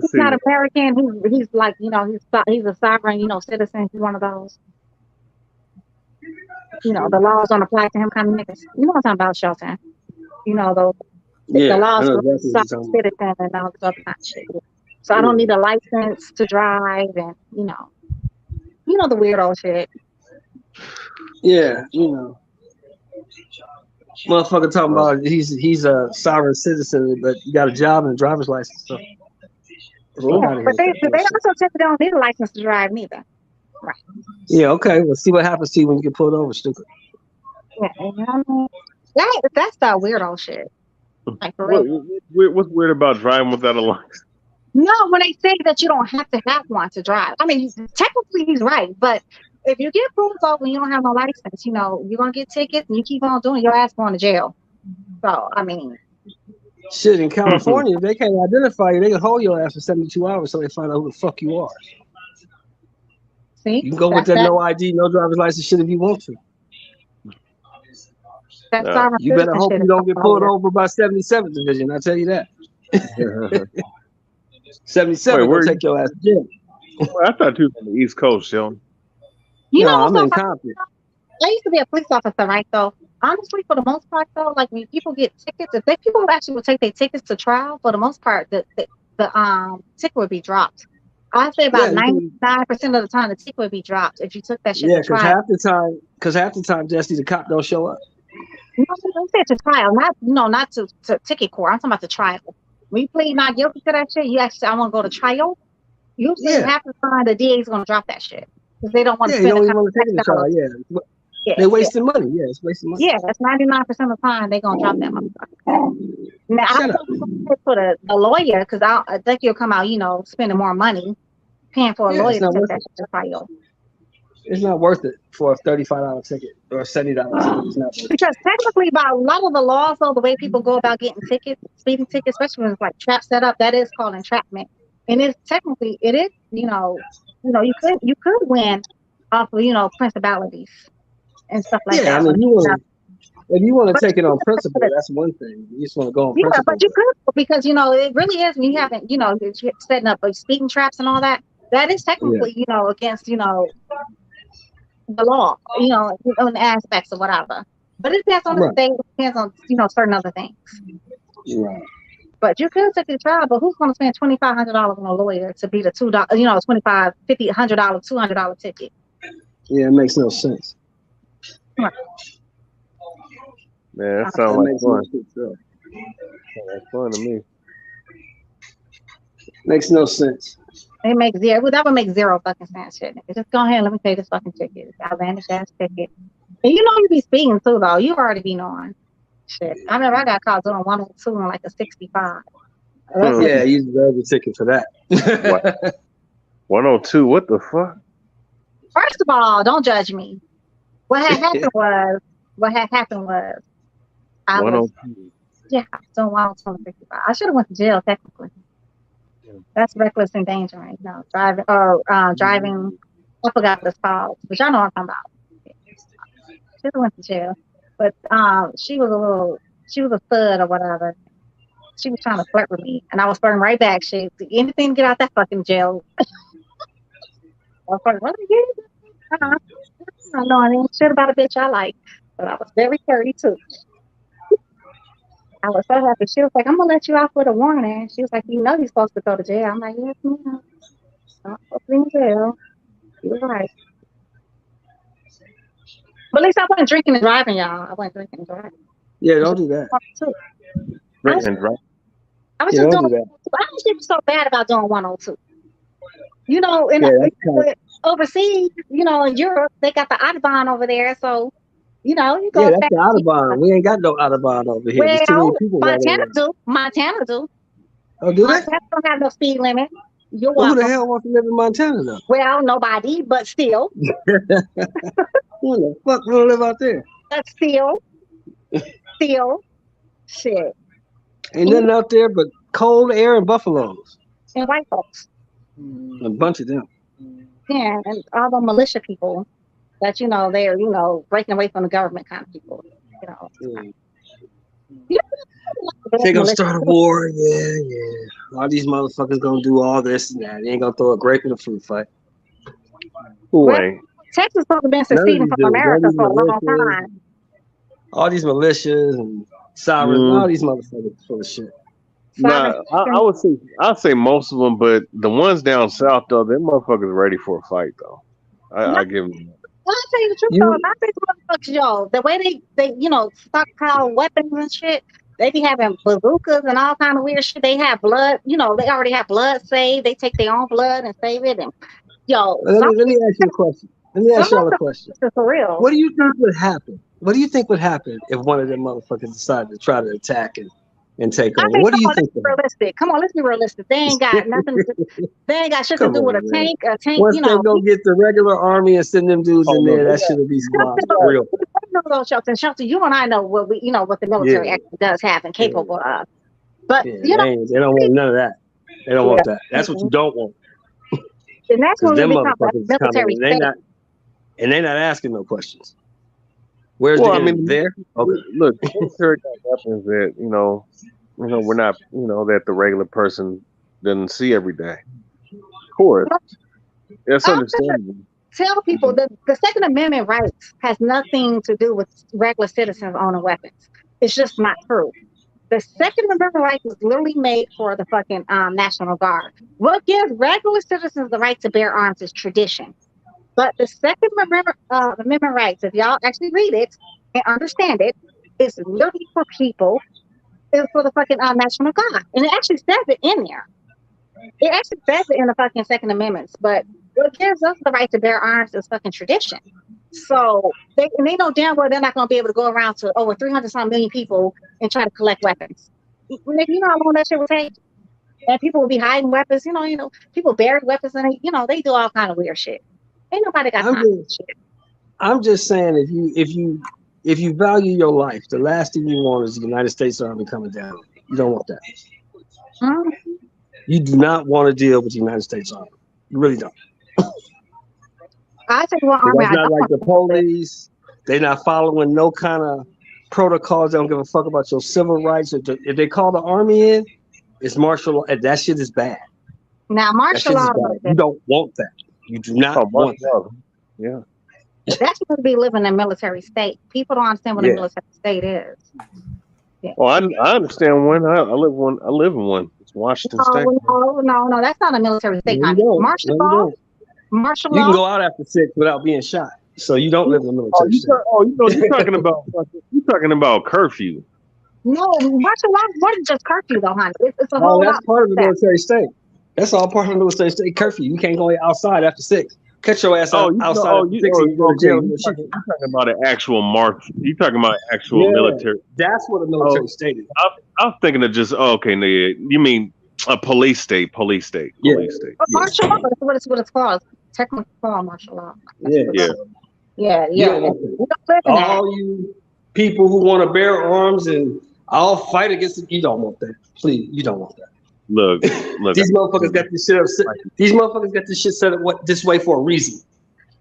he's not American. He's like he's a sovereign citizen. He's one of those. The laws don't apply to him kind of niggas. You know what I'm talking about, Shelton? Those the laws for sovereign citizen and all this other kind of shit. So I don't need a license to drive and the weirdo shit. Yeah, motherfucker talking about he's a sovereign citizen, but you got a job and a driver's license. So but they also typically don't need a license to drive neither. Right. Yeah, okay. We'll see what happens to you when you get pulled over, stupid. Yeah, that's that weirdo shit. Like, for real. What's weird about driving without a license? No, when they say that you don't have to have one to drive. I mean, technically he's right, but if you get pulled over and you don't have no license, you're gonna get tickets and you keep on doing your ass going to jail. So I mean, shit, in California, if they can't identify you, they can hold your ass for 72 hours so they find out who the fuck you are. See, you can go with that no ID, no driver's license shit if you want to. You better hope you don't get pulled over by 77th Division. I tell you that. 77 will take your ass to jail. I thought you were on the East Coast, Sheldon. I'm in Compton. I used to be a police officer, right? So honestly, for the most part, though, like when people get tickets, if people actually would take their tickets to trial, for the most part, the ticket would be dropped. I'd say about 99% of the time, the ticket would be dropped if you took that shit to trial. Half the time, Jesse, the cop don't show up. No, don't say to trial, not to ticket court. I'm talking about the trial. When you plead not guilty to that shit, you actually I want to go to trial. Usually, half the time the DA is going to drop that shit because they don't want to. They don't even want to take the trial. They're wasting money. Yeah, it's wasting money. Yeah, that's 99% of the time they're gonna drop that motherfucker. Now I don't put a lawyer because I think you'll come out, spending more money paying for a lawyer to take that shit to trial. It's not worth it for a $35 ticket or a $70 ticket. It's not worth it. Because technically, by a lot of the laws, though, the way people go about getting tickets, speeding tickets, especially when it's like trap set up, that is called entrapment. And it's technically, it is, you could win off of, principalities and stuff like that. Yeah, I mean, if you want to take it on principle, that's one thing. You just want to go on principle. Yeah, but you could, because, it really is when you haven't, setting up speeding traps and all that. That is technically, against, the law, on the aspects of whatever. But it depends on the state, it depends on, certain other things. Right. But you could take the trial, but who's going to spend $2,500 on a lawyer to beat a $2, $25, $50, $100, $200 ticket? Yeah, it makes no sense. Right. Man, that That sounds like makes no fun. sense. Sound like fun to me. Makes no sense. It makes zero. That would make zero fucking sense. Shit. Just go ahead and let me pay this fucking ticket. Outlandish ass ticket. And you know you be speeding too, though. You already be knowing. Shit. I remember I got caught doing 102 on like a 65. Yeah, you deserve a ticket for that. What? 102. What the fuck? First of all, don't judge me. What had happened was, I was, 102. yeah, I was doing 102 on 65. I should have went to jail technically. That's reckless endangering. No, driving or driving. I forgot what it's called, but y'all know what I'm talking about. Should have went to jail, but she was a thud or whatever. She was trying to flirt with me, and I was flirting right back. She anything to get out that fucking jail. I was flirting, what did you get? I don't know any shit about a bitch I like, but I was very flirty too. I was so happy. She was like, "I'm gonna let you off with a warning." She was like, "You know you're supposed to go to jail." I'm like, "Yes, ma'am. I'm supposed to be in jail." She was right. But at least I wasn't drinking and driving, y'all. I wasn't drinking and driving. Yeah, don't do that. Too. Drink and drive. I was Yeah, just don't doing. do that. I don't think it's so bad about doing 102. You know, in Yeah, that's kind of, overseas, you know, in Europe, they got the Autobahn over there, so you know, you yeah, go that's fast. the Autobahn. We ain't got no Autobahn over here. There's too many Well, people running Montana around. do. Montana do. Oh, do they? Montana don't have no speed limit. You're Well, who the welcome. hell wants to live in Montana though? Well, nobody, but still, Who the fuck want to live out there? but still, shit. Ain't nothing out there but cold air and buffaloes. And white folks. A bunch of them. Yeah, and all the militia people that, you know, they're, you know, breaking away from the government kind of people. You know. Yeah. You know, They gonna militia start a people. war. Yeah, yeah. All these motherfuckers gonna do all this and that. They ain't gonna throw a grape in a fruit fight. Who Well, ain't? Texas has been None of seceding these from dudes. All America these for a long militias. time. All these militias and sovereigns. Mm, All these motherfuckers full of shit. Sovereign nah, I'd say most of them, but the ones down south though, them motherfuckers ready for a fight though. I give them. Well, I'll tell you the truth though, You I think motherfuckers, yo, the way they you know, stockpile weapons and shit, they be having bazookas and all kind of weird shit. They have blood, you know, they already have blood saved. They take their own blood and save it. And yo, let me ask you a question. Let me ask some of y'all a them question. are for real. What do you think would happen? What do you think would happen if one of them motherfuckers decided to try to attack and take I over? mean, What do come you on, let's think be would happen? realistic. Come on, let's be realistic. They ain't got nothing. They ain't got shit to Come do with on, a man. tank. A tank, Once you they know. go get the regular army and send them dudes Oh in no, there, they that got, shit will be squashed they got real quick. Shelter. You and I know what we, you know, what the Yeah, military actually does have and yeah, capable of. But yeah. you know, They don't want none of that. They don't want that. That's what you and don't want. that's Because when we them become a motherfuckers is coming military and state. they not asking no questions. Where's well, the I enemy? mean, There? Okay. look, the military got weapons that we're not, that the regular person doesn't see every day. Of course, that's I understandable. tell people that the Second Amendment rights has nothing to do with regular citizens owning weapons. It's just not true. The Second Amendment right was literally made for the fucking National Guard. What gives regular citizens the right to bear arms is tradition. But the Amendment rights, if y'all actually read it and understand it, is literally for people. It's for the fucking National Guard, and it actually says it in there. It actually says it in the fucking Second Amendments. But what gives us the right to bear arms is fucking tradition. So they know damn well they're not going to be able to go around to over 300 some million people and try to collect weapons. Nigga, you know how long that shit would take? And people will be hiding weapons. People bury weapons and they do all kind of weird shit. Ain't nobody got I'm time for just shit. I'm just saying if you value your life, the last thing you want is the United States Army coming down. You don't want that. Mm-hmm. You do not want to deal with the United States Army. You really don't. I tell you what, Army, That's I not don't like want the to deal with. police. They're not following no kind of protocols. They don't give a fuck about your civil rights. If they call the army in, it's martial law. That shit is bad. Now, That martial shit is law, bad. You don't want that. You do not Oh, want that. Mark, yeah. that's supposed to be living in a military state. People don't understand what a Yeah. military state is. Yeah. Oh, I understand one. I live one. I live in one. It's Washington State. No, that's not a military No, state, you honey. don't. Martial No, you law, don't. martial You can law. go out after 6 without being shot. So you don't live in a Oh, military state. you know, you're talking about curfew. No, martial law is more than just curfew, though, honey. It's a Oh, whole that's lot part more of the than that. military state. That's all part of the military state curfew. You can't go outside after 6. Cut your ass Oh, out you know, outside after 6 and you go to okay. jail. You talking about an actual march? You talking about actual Yeah, military? that's what a Oh, military state is. I was thinking of just okay. No, yeah, you mean a police state? Police state? Yeah, Police state? yeah, Martial law, that's what it's called. Technically called martial law. That's yeah. what it's Yeah. called. Yeah, You yeah. don't want We that. don't live in that. All you people who want to bear arms and I'll fight against it, you don't want that. Please, you don't want that. Look. These motherfuckers got this shit up. These motherfuckers got this shit set up this way for a reason,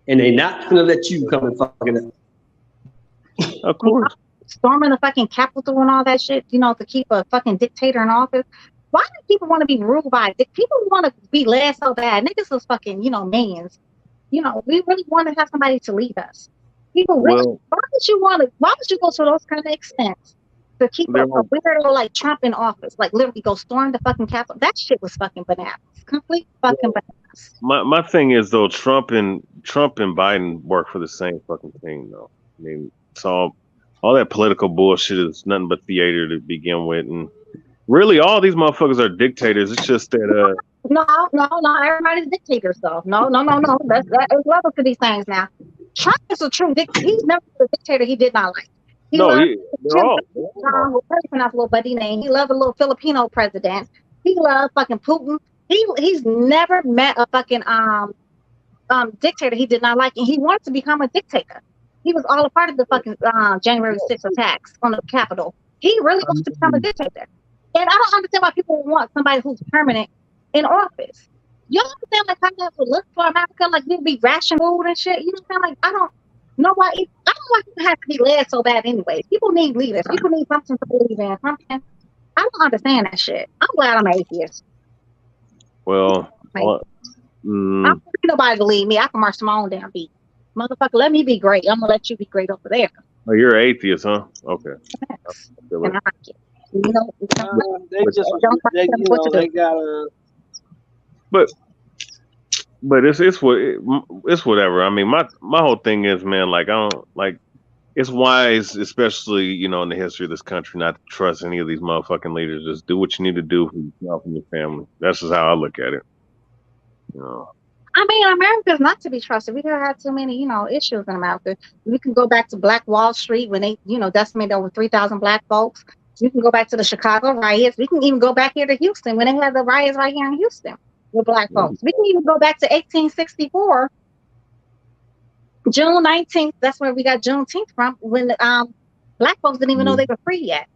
and they not gonna let you come and fucking up. Of course. Storming the fucking Capitol and all that shit, you know, to keep a fucking dictator in office. Why do people want to be ruled by people want to be led so bad? Niggas is fucking, you know, minions. You know, we really want to have somebody to lead us. People really, Well, why would you go to those kind of extents to keep a weirdo like Trump in office? Like literally go storm the fucking Capitol. That shit was fucking bananas. Complete fucking bananas. my thing is though, Trump and Biden work for the same fucking thing though. I mean, it's all that political bullshit is nothing but theater to begin with, and really all these motherfuckers are dictators. It's just that No, everybody's dictators though. No. There's levels to these things now. Trump is a true dictator. He's never a dictator he did not like. He no, loved they're all. pronounce little buddy name. He loved a little Filipino president. He loved fucking Putin. He's never met a fucking dictator he did not like, and he wanted to become a dictator. He was all a part of the fucking January 6th attacks on the Capitol. He really wants to become a dictator. And I don't understand why people want somebody who's permanent in office. You don't understand like how that would look for America? Like we'd be ration food and shit. You know what I'm saying? Like I don't know why people have to be led so bad anyway. People need leaders. People need something to believe in. Something. I don't understand that shit. I'm glad I'm atheist. Well, I don't need nobody to lead me. I can march to my own damn beat. Motherfucker, let me be great. I'm gonna let you be great over there. Oh, you're an atheist, huh? Okay. And I like it. You know, they got But it's whatever. I mean, my whole thing is, man, like I don't like. It's wise, especially in the history of this country, not to trust any of these motherfucking leaders. Just do what you need to do for yourself and your family. That's just how I look at it. I mean, America's not to be trusted. We have had too many, issues in America. We can go back to Black Wall Street when they, decimated over 3,000 black folks. We can go back to the Chicago riots. We can even go back here to Houston when they had the riots right here in Houston with black folks. We can even go back to 1864, June 19th. That's where we got Juneteenth from, when black folks didn't even know they were free yet.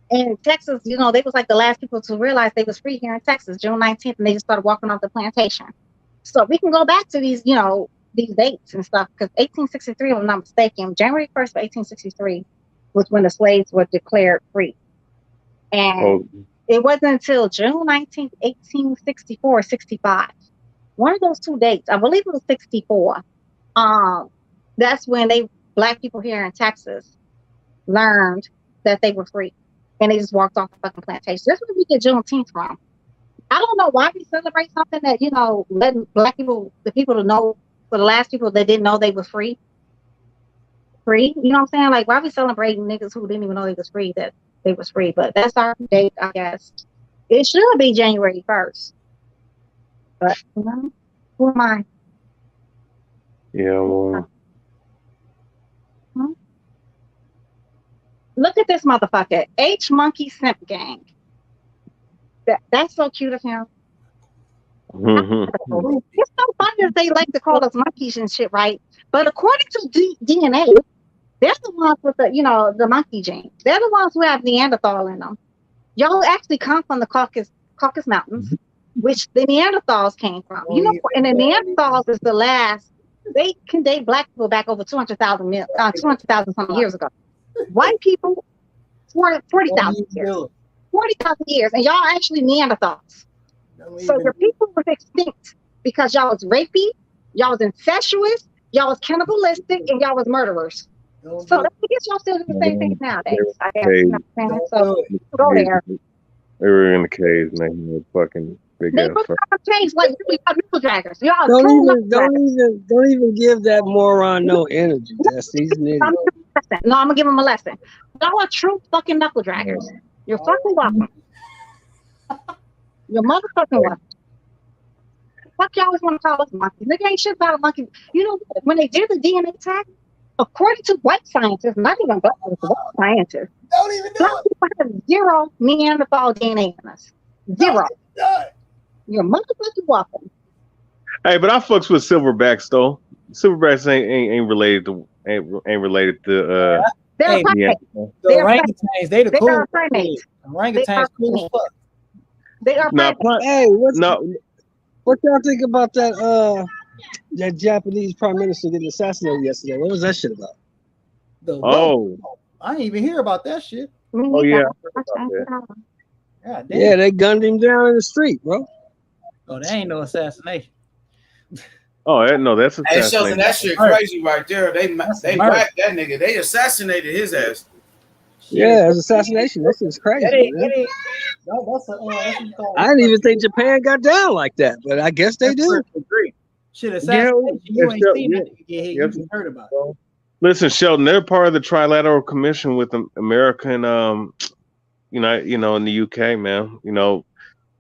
And Texas, they was like the last people to realize they was free here in Texas, June 19th, and they just started walking off the plantation. So we can go back to these, these dates and stuff, because 1863, if I'm not mistaken, January 1st of 1863 was when the slaves were declared free. And it wasn't until June 19th, 1864, 65. One of those two dates, I believe it was 64. That's when black people here in Texas learned that they were free. And they just walked off the fucking plantation. That's where we get Juneteenth from. I don't know why we celebrate something that, letting black people, the people to know, for the last people that didn't know they were free. You know what I'm saying? Like, why are we celebrating niggas who didn't even know they was free, that they was free? But that's our date, I guess. It should be January 1st. But, who am I? Yeah, well. Look at this motherfucker. H Monkey Simp Gang. That's so cute of him. It's so funny that they like to call us monkeys and shit, right? But according to DNA, they're the ones with the monkey gene. They're the ones who have Neanderthal in them. Y'all actually come from the Caucasus Mountains, which the Neanderthals came from. And the Neanderthals is the last. They can date black people back over 200,000 some years ago. White people, 40,000 years. 40,000 years, and y'all actually Neanderthals. So your people was extinct because y'all was rapey, y'all was incestuous, y'all was cannibalistic, and y'all was murderers. Don't So do I guess y'all still do the same thing nowadays. I guess you Cage. know what I'm saying. don't So do it. go there. They were in the cage, making a fucking big They ass put fuck. change like y'all knuckle draggers. Y'all Don't true knuckle even, draggers. don't even give that moron no energy. That's he's an I'm idiot. gonna give him a lesson. No, I'm gonna give him a lesson. Y'all are true fucking knuckle draggers. You're fucking welcome. You're motherfucking welcome. Fuck y'all always want to call us monkeys. Nigga ain't shit about a monkey. You know what? When they did the DNA test, according to white scientists, not even black scientists, white scientists, Don't even do black it. people have zero Neanderthal DNA in us. Don't Zero. even do it. You're motherfucking welcome. Hey, but I fucks with silverbacks though. Silverbacks ain't related to They're a Hey, primate. Neanderthal. the They're a primate. orangutans, they the They cool are a primate. shit. They are Orangutans cool as primate. fuck. They are No, primate. Hey, no, what y'all think about that Japanese prime minister getting assassinated yesterday? What was that shit about? The what? oh, I didn't even hear about that shit. oh yeah, I heard about that. God damn. Yeah, they gunned him down in the street, bro. Oh, that ain't no assassination. Oh, no, that's Hey, Shelton, assassination. that shit crazy right there. They That's they murder. whacked that nigga. They assassinated his ass. Yeah, it was assassination. That shit's That crazy, ain't, man. that's that's what you call I didn't even think Japan got down like that, but I guess they that's do. first degree. Shit, Yeah, assassination, you ain't seen yeah, that nigga get hit. yeah. You just heard about it. Listen, Sheldon, they're part of the Trilateral Commission with America and in the UK, man. You know,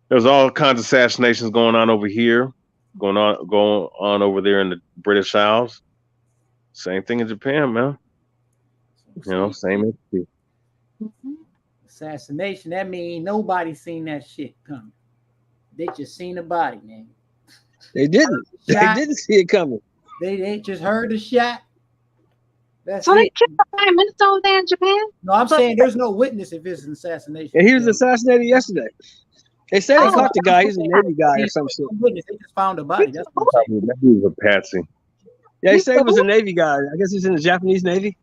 there's all kinds of assassinations going on over here, going on over there in the British Isles. Same thing in Japan, man. You know, same issue. Assassination, that mean nobody seen that shit coming. They just seen the body, man. They didn't. They Shot. didn't see it coming. They just heard the shot. That's So they it. killed the prime minister over there in Japan? No, I'm So- saying there's no witness if it's an assassination. And he was assassinated yesterday. They said they Oh, caught the guy. He's a Navy guy or some shit. Witness, they just found a body. That's what I'm saying. That was a patsy. Yeah, he said he was a Navy guy. I guess he's in the Japanese Navy.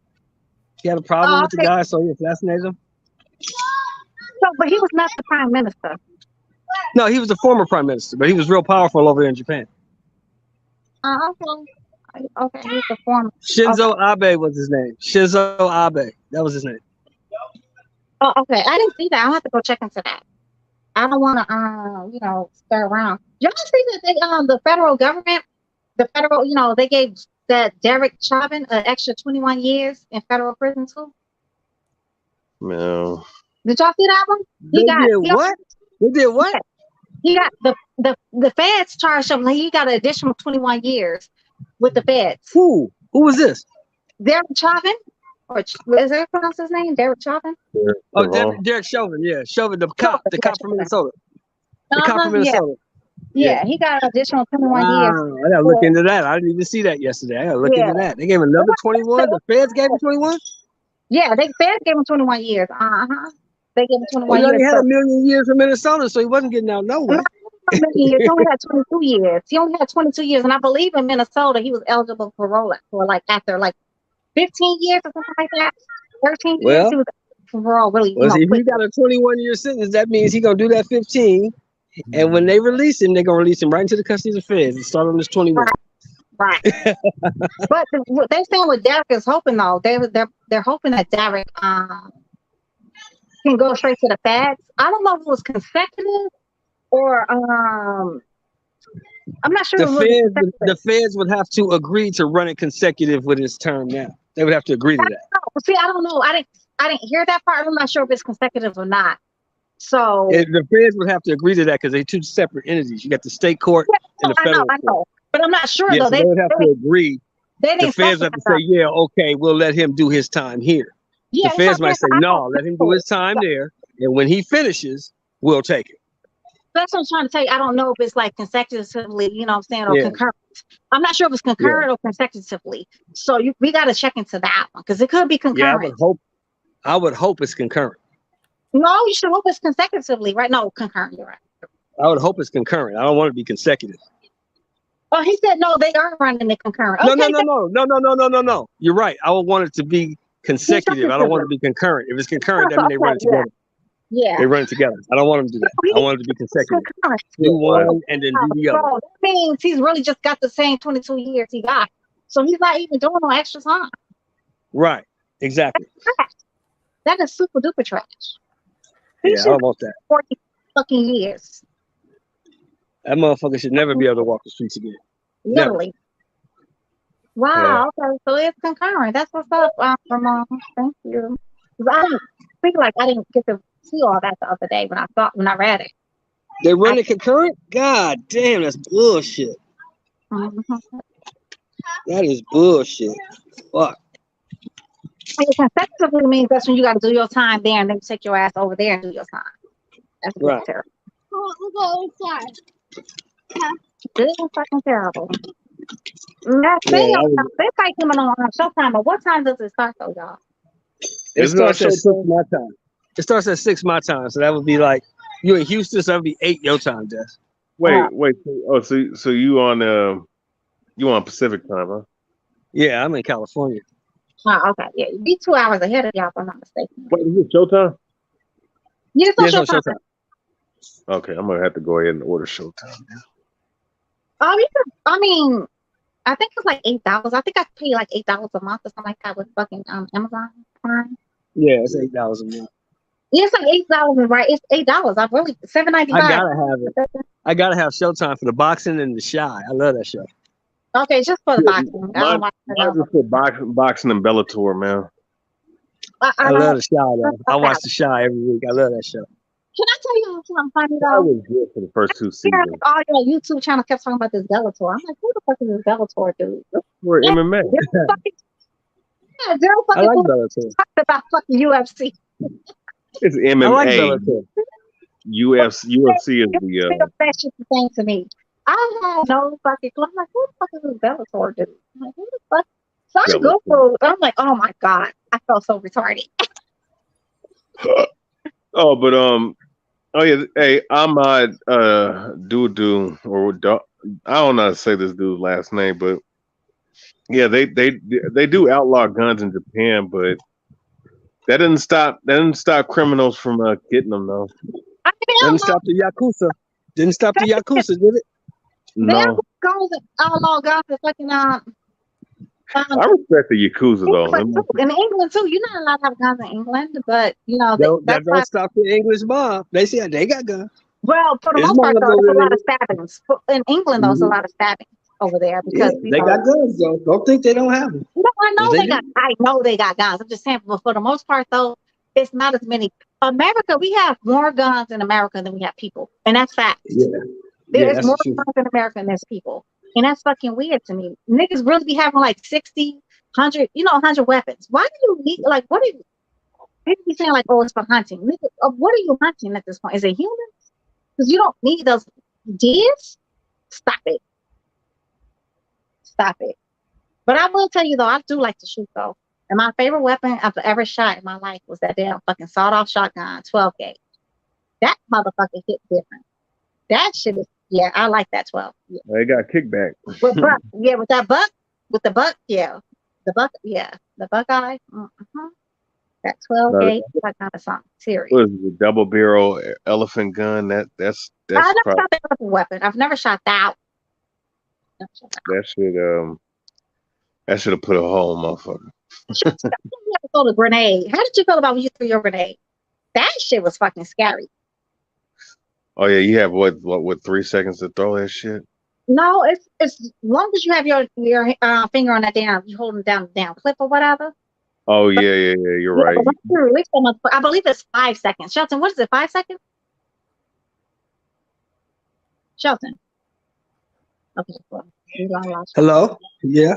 He had a problem with the guy, so he assassinated him. So, but he was not the prime minister. No, he was the former prime minister, but he was real powerful over there in Japan. Okay, he's the former. Shinzo Abe was his name. Shinzo Abe. That was his name. Oh, okay. I didn't see that. I'll have to go check into that. I don't want to, stir around. Y'all see that the federal government, they gave that Derek Chauvin an extra 21 years in federal prison too. No. Did y'all see that one? They did what? They did what? He got the feds charged him. He got an additional 21 years with the feds. Who was this? Derek Chauvin, or is that pronounce his name? Derek Chauvin. Oh, Derek Chauvin. Yeah, Chauvin, the cop from Minnesota. The cop from Minnesota. Yeah, he got an additional 21 years. I gotta look into that. I didn't even see that yesterday. I gotta look into that. They gave him another 21. The feds gave him 21. Yeah, the feds gave him 21 years. They gave him 21 Well, he years. had a million years from Minnesota, so he wasn't getting out no way. He only had 22 years. He only had 22 years, and I believe in Minnesota he was eligible for parole for after 15 years or something like that. 13 years he was for parole. Really, if he got a 21-year sentence, that means he's gonna do that 15. And when they release him, they're gonna release him right into the custody of the feds and start on this 21. Right. But what they're saying with Derek is hoping though, they're hoping that Derek can go straight to the feds. I don't know if it was consecutive or I'm not sure. The feds would have to agree to run it consecutive with his term now. They would have to agree to that. See, I don't know. I didn't hear that part. I'm not sure if it's consecutive or not. So the feds would have to agree to that because they're two separate entities. You got the state court and the federal court. I know. But I'm not sure though. So they would have to agree. The feds have to say, yeah, okay, we'll let him do his time here. Yeah, the feds might say, no, let him do his time there. And when he finishes, we'll take it. That's what I'm trying to tell you. I don't know if it's consecutively, you know what I'm saying, or concurrent. I'm not sure if it's concurrent or consecutively. So we got to check into that one because it could be concurrent. Yeah, I would hope it's concurrent. No, you should hope it's consecutively, right? No, concurrent. You're right. I would hope it's concurrent. I don't want it to be consecutive. Oh, he said no. They are running it concurrent. No. You're right. I would want it to be consecutive. I don't want it to be concurrent. If it's concurrent, that means they run it together. Yeah. They run it together. I don't want them to do that. I want it to be consecutive. Do one and then do the other. So that means he's really just got the same 22 years he got. So he's not even doing no extra time. Right. Exactly. That is super duper trash. He Yeah, I should don't want that. 40 fucking years. That motherfucker should never be able to walk the streets again. Never. Literally. Wow. Okay. So it's concurrent. That's what's up, Ramon. Thank you. 'Cause I didn't feel like I didn't get to see all that the other day when I read it. They running concurrent? God damn, that's bullshit. Mhm. That is bullshit. Fuck. And consecutively means that's when you got to do your time there and then take your ass over there and do your time. That's Right. terrible. This is fucking terrible. That Yeah, thing, that was, they fight coming on Showtime, but what time does it start though, y'all? it Is it on starts at 6 Showtime? my time. It starts at 6 my time, so that would be like you in Houston, so that would be 8 your time, Des. Wait. So you on Pacific time, huh? Yeah, I'm in California. Oh, okay. Yeah, you be 2 hours ahead of y'all, if I'm not mistaken. Wait, is it Showtime? Yeah, it's on Yeah, it's on Showtime. Showtime. Okay, I'm gonna have to go ahead and order Showtime. You can, I think it's like $8. I think I pay like $8 a month or something like that with fucking Amazon Prime. Yeah, it's $8 a month. Yeah, it's like $8, right? It's $8. I really $7.95. I gotta have it. I gotta have Showtime for the boxing and the Shy. I love that show. Okay, just for the boxing. I don't watch Mine just for boxing and Bellator, man. I love the Shy though. I watch the Shy every week. I love that show. Can I tell you something funny I though? was good for the first 2 Yeah, seasons. all your YouTube channel kept talking about this Bellator. I'm like, who the fuck is this Bellator dude? For Yeah, MMA. zero I fucking like people Bellator. talking about fucking UFC. It's I like MMA. Bellator. UFC is That shit's the same to me. I had no fucking clue. I'm like, who the fuck is this Bellator dude? I'm like, who the fuck? So I go through. I'm like, oh my god, I felt so retarded. Oh, but oh yeah, hey, Ahmad Dudu or I don't know how to say this dude's last name, but yeah, they do outlaw guns in Japan, but that didn't stop criminals from getting them though. I mean, Didn't stop the Yakuza. Didn't stop the Yakuza, did it? No, guns and outlaw guns and fucking I respect the Yakuza though. in England too. You're not allowed to have guns in England, but you know That that's don't stop the English mob. They said they got guns. well, for the It's most part, mobs though, over there's a there. lot of stabbings. In England, though, there's a lot of stabbings over there Yeah, because they got guns though. Don't think they don't have them. No, I know They they got. I know they got guns. I'm just saying, but for the most part, though, it's not as many. America, we have more guns in America than we have people, and that's fact. Yeah, There's that's more true. guns in America than there's people, and that's fucking weird to me. Niggas really be having like 60, 100, 100 weapons. Why do you need like what are you? People be saying like, oh, it's for hunting. Nigga, what are you hunting at this point? Is it humans? Because you don't need those deers. Stop it. Stop it. But I will tell you though, I do like to shoot though. And my favorite weapon I've ever shot in my life was that damn fucking sawed-off shotgun, 12 gauge. That motherfucker hit different. That shit is, yeah, I like that 12. Yeah. They got kickback. With that buck, yeah. The Buckeye. That 12 gauge, that kind of something serious. What is it, a double barrel elephant gun? That's I never probably, shot that weapon. I've never shot that. that should have put a hole in motherfucker. You ever throw a grenade? How did you feel about when you threw your grenade? That shit was fucking scary. Oh yeah, you have what 3 seconds to throw that shit? No, it's as long as you have your finger on that damn, you holding down the damn clip or whatever. Oh yeah, you're right. But once you release them, I believe it's 5 seconds. Shelton, what is it? 5 seconds? Shelton. Okay. Well, hello. Yeah.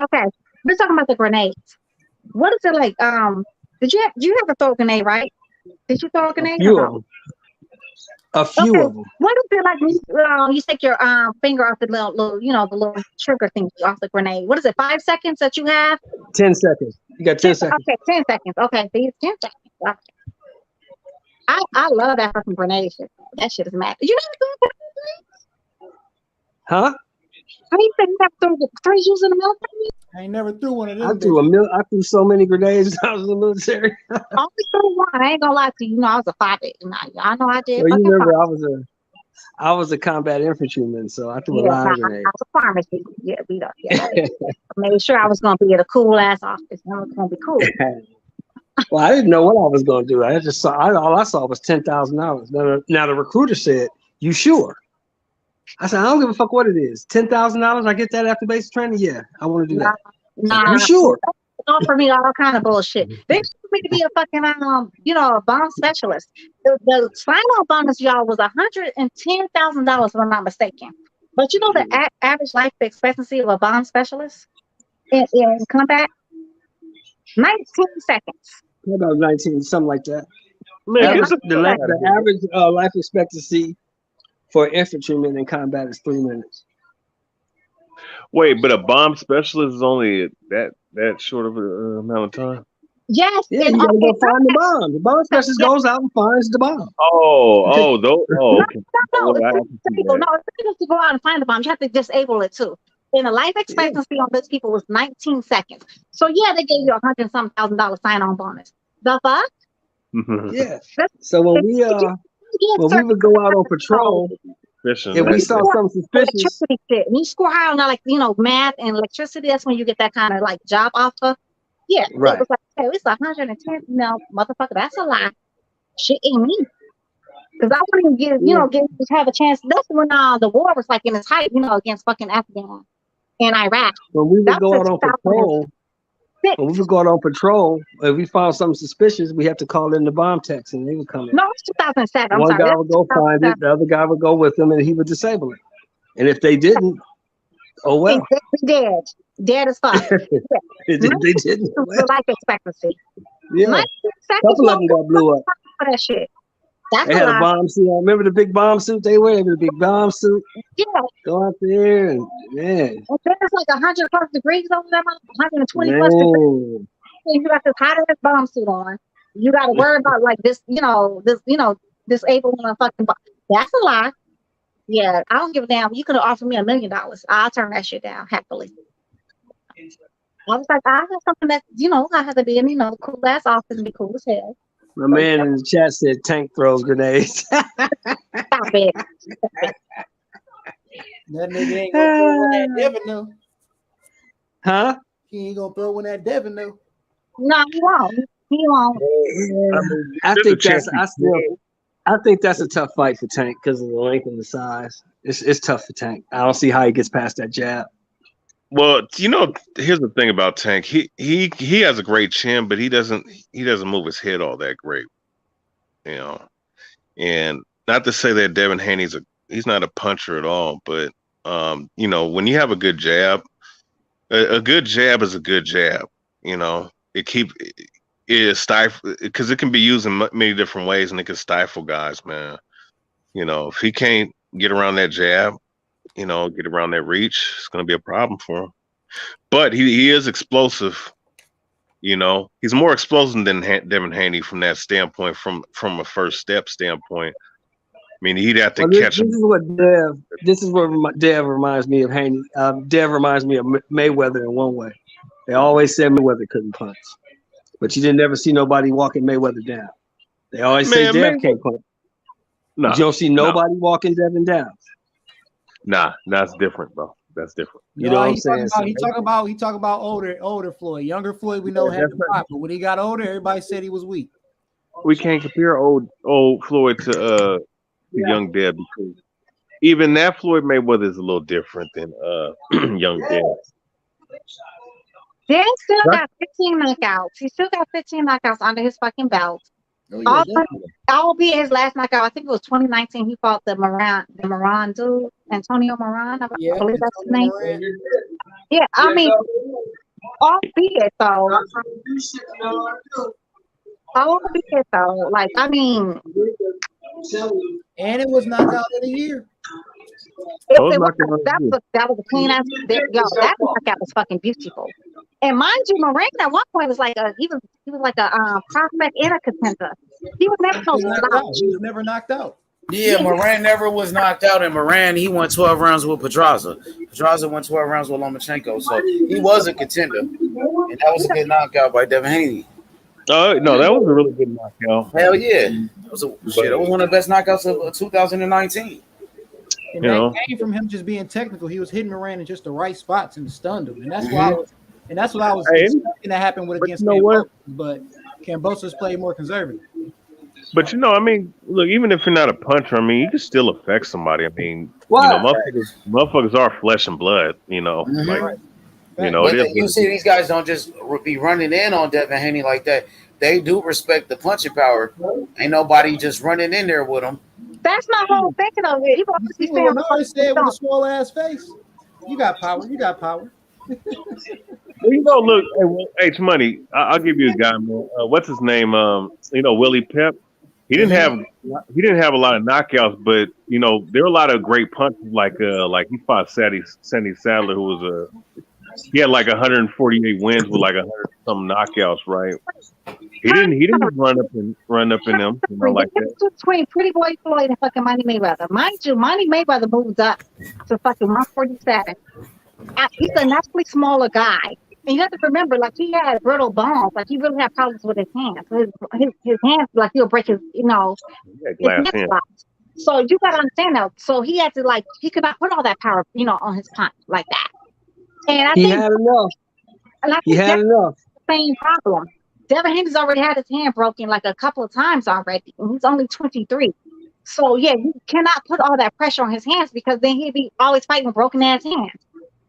Okay. We're talking about the grenades. What is it like? Did you have to throw a grenade, right? Did you throw a grenade? A few of them. What is it like when you take your finger off the little the little trigger thing off the grenade? What is it? 5 seconds that you have? 10 seconds. You got 10 seconds. Okay, 10 seconds. Okay, so it's 10 seconds. Okay. I love that fucking grenade shit. That shit is mad. You never do it? Huh? I mean, you never threw the 3 using in the military? I ain't never threw one of them. I threw so many grenades when I was in the military. I only threw one. I ain't gonna lie to you. I was a 5'8". I know I did. So you remember I was I was a combat infantryman, so I threw a Yeah, line nah, grenade. I was a pharmacy. Yeah, we don't. Yeah, I made sure I was gonna be at a cool ass office. I was gonna be cool. Well, I didn't know what I was going to do. I just saw. All I saw was $10,000. Now the recruiter said, "You sure?" I said, "I don't give a fuck what it is. $10,000. I get that after basic training. Yeah, I want to do that." Nah, You sure? they offer me all kind of bullshit. They want me to be a fucking a bomb specialist. The sign-on bonus, y'all, was $110,000 if I'm not mistaken. But you know the average life expectancy of a bomb specialist in combat? 19 seconds. About 19, something like that. Man, Yeah, get the The average life expectancy for infantrymen in combat is 3 minutes. Wait, but a bomb specialist is only that short of an amount of time. yes, Yeah, and you gotta go find the bomb. The bomb specialist goes out and finds the bomb. No, Okay. no, Well, I it's can see disable. that. No, it's not just to go out and find the bomb. You have to disable it too. And the life expectancy on those people was 19 seconds. So yeah, they gave you $100,000 sign-on bonus. The fuck? Yeah. That's- So when we Yeah, when we would go out on patrol, Fishing, if we right? saw something suspicious, electricity shit. When you score high on math and electricity, that's when you get that kind of like job offer. Yeah, right? it was like, hey, it's 110. No, motherfucker, that's a lie. Shit ain't me. Because I wouldn't just have a chance. That's when the war was like in its height, against fucking Afghan and Iraq. When we would That go was out in on patrol, 2006. if we found something suspicious, we have to call in the bomb techs and they would come in. No, it's 2007. I'm One sorry. guy That's would go find it, 2007. the other guy would go with them, and he would disable it. And if they didn't, oh well. Exactly dead as fuck. They didn't. The life expectancy. Yeah, 19 a seconds. couple of them got blew up. For that shit. That's They a had a lie. bomb suit. Remember the big bomb suit they wear? They had a big bomb suit. Yeah. Go out there and man. And there's like 100 plus degrees over there, 120 plus degrees. And you got this hot ass bomb suit on. You got to worry about like this, disabling a fucking bomb. That's a lie. Yeah, I don't give a damn. You could have offered me $1 million. I'll turn that shit down happily. I was like, I have something that, I have to be in, cool ass office and be cool as hell. My man in the chat said Tank throws grenades. Stop it. That nigga ain't gonna throw one at Devin though. Huh? He ain't gonna throw one at Devin though. No, he won't. He won't. I think that's a tough fight for Tank because of the length and the size. It's tough for Tank. I don't see how he gets past that jab. Well, here's the thing about Tank. He has a great chin, but he doesn't move his head all that great. And not to say that Devin Haney's he's not a puncher at all, but when you have a good jab, a good jab is a good jab. It is stifle because it can be used in many different ways, and it can stifle guys, man. If he can't get around that jab, get around that reach, it's going to be a problem for him. But he is explosive. He's more explosive than Devin Haney from that standpoint, from a first step standpoint. I mean, he'd have to catch him. This is what Dev reminds me of Haney. Dev reminds me of Mayweather in one way. They always said Mayweather couldn't punch, but you didn't ever see nobody walking Mayweather down. They always say Dev can't punch. No, you don't see nobody walking Devin down. Nah, that's different, bro. That's different. You know what I'm saying? He talk about older Floyd. Younger Floyd, we know had the pop, but when he got older, everybody said he was weak. We can't compare old Floyd to young Dev because even that Floyd Mayweather is a little different than young Dev. Dan still got 15 knockouts. He still got 15 knockouts under his fucking belt. Oh, yeah, albeit his last knockout, I think it was 2019. He fought the Moran dude, Antonio Moran. I believe that's his name. Yeah, I mean, albeit though, like I mean, and it was knockout of the year. That was a clean ass. That knockout was fucking beautiful. And mind you, Moran at one point was like he was like a prospect and a contender. He was never He was never knocked out. Yeah, Moran never was knocked out, and Moran, he went 12 rounds with Pedraza. Pedraza went 12 rounds with Lomachenko, so he was a contender, and that was a good knockout by Devin Haney. Oh no, that was a really good knockout. Hell yeah, it was one of the best knockouts of 2019. And You that know, came from him just being technical. He was hitting Moran in just the right spots and stunned him. And that's why that's what I was hey, expecting to happen with but against you know what? Kambosos, but Kambosos played more conservative. But you know, I mean, look, even if you're not a puncher, I mean, you can still affect somebody. I mean, Why? motherfuckers are flesh and blood. You know, like Right. it is You what it see, is. these guys don't just be running in on Devin Haney like that. They do respect the punching power. Ain't nobody just running in there with them. That's my whole thinking of it. People You always be see saying, what Lenard said with a swole ass face? You got power. You got power. Well, you know, look, H Money. I'll give you a guy, man. What's his name? Willie Pep. He didn't have a lot of knockouts, but you know, there were a lot of great punches. Like he fought Sandy Sadler, who was he had like 148 wins with like 100 some knockouts, right? He didn't run up in them, you know, like that. between Pretty Boy Floyd and fucking Money Mayweather. Mind you, Money Mayweather moved up to fucking 147. He's a naturally smaller guy. And you have to remember, like, he had brittle bones. Like, he really had problems with his hands. His hands, like, he'll break his, He had glass his hands. hands. So you got to understand that. So he had to, like, he could not put all that power, on his punch like that. And I He think, had enough. and I He think had that's enough. the same problem. Devin Haney's already had his hand broken, like, a couple of times already. And he's only 23. So, yeah, you cannot put all that pressure on his hands because then he'd be always fighting with broken ass hands.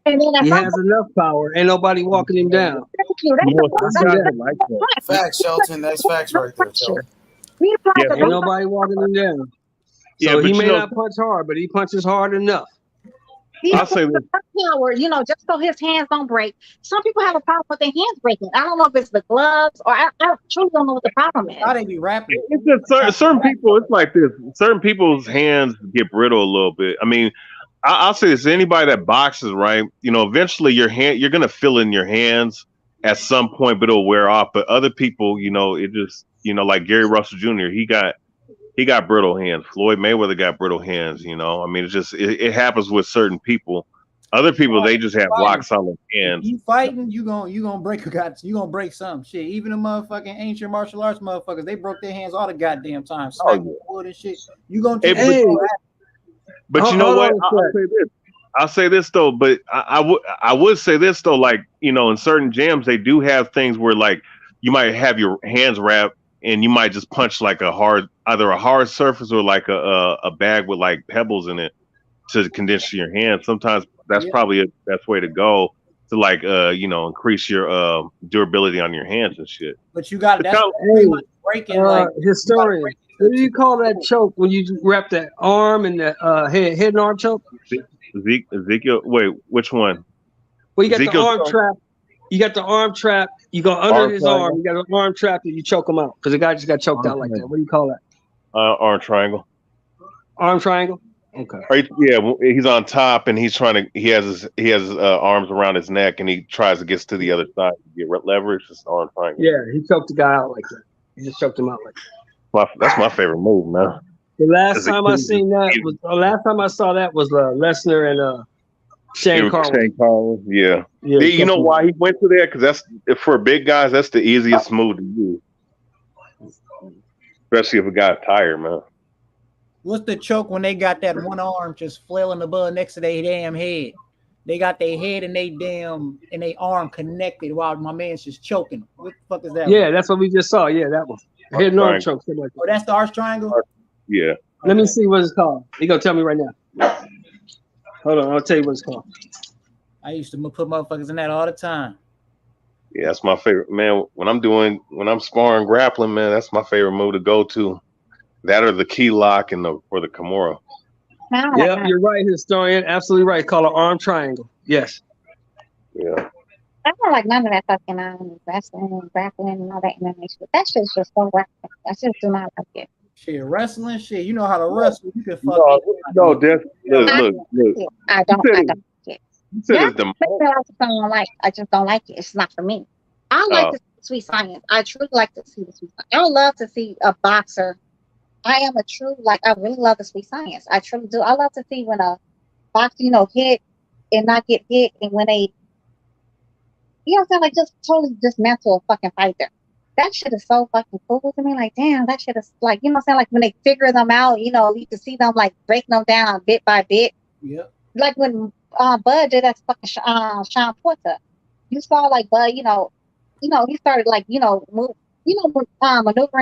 And then He has enough power. Ain't nobody walking him down. You know, some guys are like that. Facts, Shelton. That's facts right there, Shelton. Yeah, Ain't nobody walking him down. Yeah, So but he you may know- not punch hard, but he punches hard enough. I'll say this. Power, just so his hands don't break. Some people have a problem with their hands breaking. I don't know if it's the gloves or I truly don't know what the problem is. How they be rapping? It's just certain people. It's like this. Certain people's hands get brittle a little bit. I mean, I'll say this: anybody that boxes, right? Eventually you're gonna feel it in your hands at some point, but it'll wear off. But other people, it just, like Gary Russell Jr. He got brittle hands. Floyd Mayweather got brittle hands. I mean, it's just it happens with certain people. Other people, they just have rock solid hands. You fighting, you gonna break you gonna break some shit. Even the motherfucking ancient martial arts motherfuckers, they broke their hands all the goddamn time. Smacking wood and shit. You gonna take But you know what? I'll say this though. But I would say this though. Like, in certain gyms, they do have things where like you might have your hands wrapped and you might just punch like either a hard surface or like a bag with like pebbles in it to condition your hands. Sometimes that's probably the best way to go to like increase your durability on your hands and shit. But you got that's pretty much breaking historian. What do you call that choke when you wrap that arm and the head and arm choke? Ezekiel, wait, which one? Well, you got Ezekiel's the arm trap. You got the arm trap. You go under his arm. You got an arm trap and you choke him out because the guy just got choked out like that. What do you call that? Arm triangle. Arm triangle. Okay. Right, yeah, he's on top and he's trying to. He has his arms around his neck and he tries to get to the other side to get leverage. It's arm triangle. Yeah, he choked the guy out like that. He just choked him out like that. That's my favorite move, man. The last time I saw that was Lesnar and Shane Carwin. Yeah. You know why he went to there? Because that's for big guys. That's the easiest move to use, especially if a guy's tired, man. What's the choke when they got that one arm just flailing above next to their damn head? They got their head and they arm connected while my man's just choking. What the fuck is that? Yeah, that's what we just saw. Yeah, that one. Head and arm choke. Like oh, that's the arch triangle? Yeah. Let me see what it's called. You gonna tell me right now. Hold on, I'll tell you what it's called. I used to put motherfuckers in that all the time. Yeah, that's my favorite, man. When I'm sparring grappling, man, that's my favorite move to go to. That or the key lock or the Kimura. Yeah, you're right, historian. Absolutely right. Call it arm triangle. Yes. Yeah. I don't like none of that fucking wrestling, grappling, and all that information. That shit's just so wrestling. I just do not like it. Shit, wrestling, shit. You know how to wrestle. You can fuck No, look. I don't like it. Yeah, I just don't like it. It's not for me. I like to see sweet science. I truly like to see the sweet science. I would love to see a boxer. I really love the sweet science. I truly do. I love to see when a boxer, hit and not get hit, and when they, like just totally dismantle a fucking fighter. That shit is so fucking cool to me. Like, damn, that shit is like, you know what I'm saying? Like when they figure them out, you know, you can see them like breaking them down bit by bit. Yeah. Like when Bud did that to fucking Sean Porter. You saw like Bud, he started like, maneuvering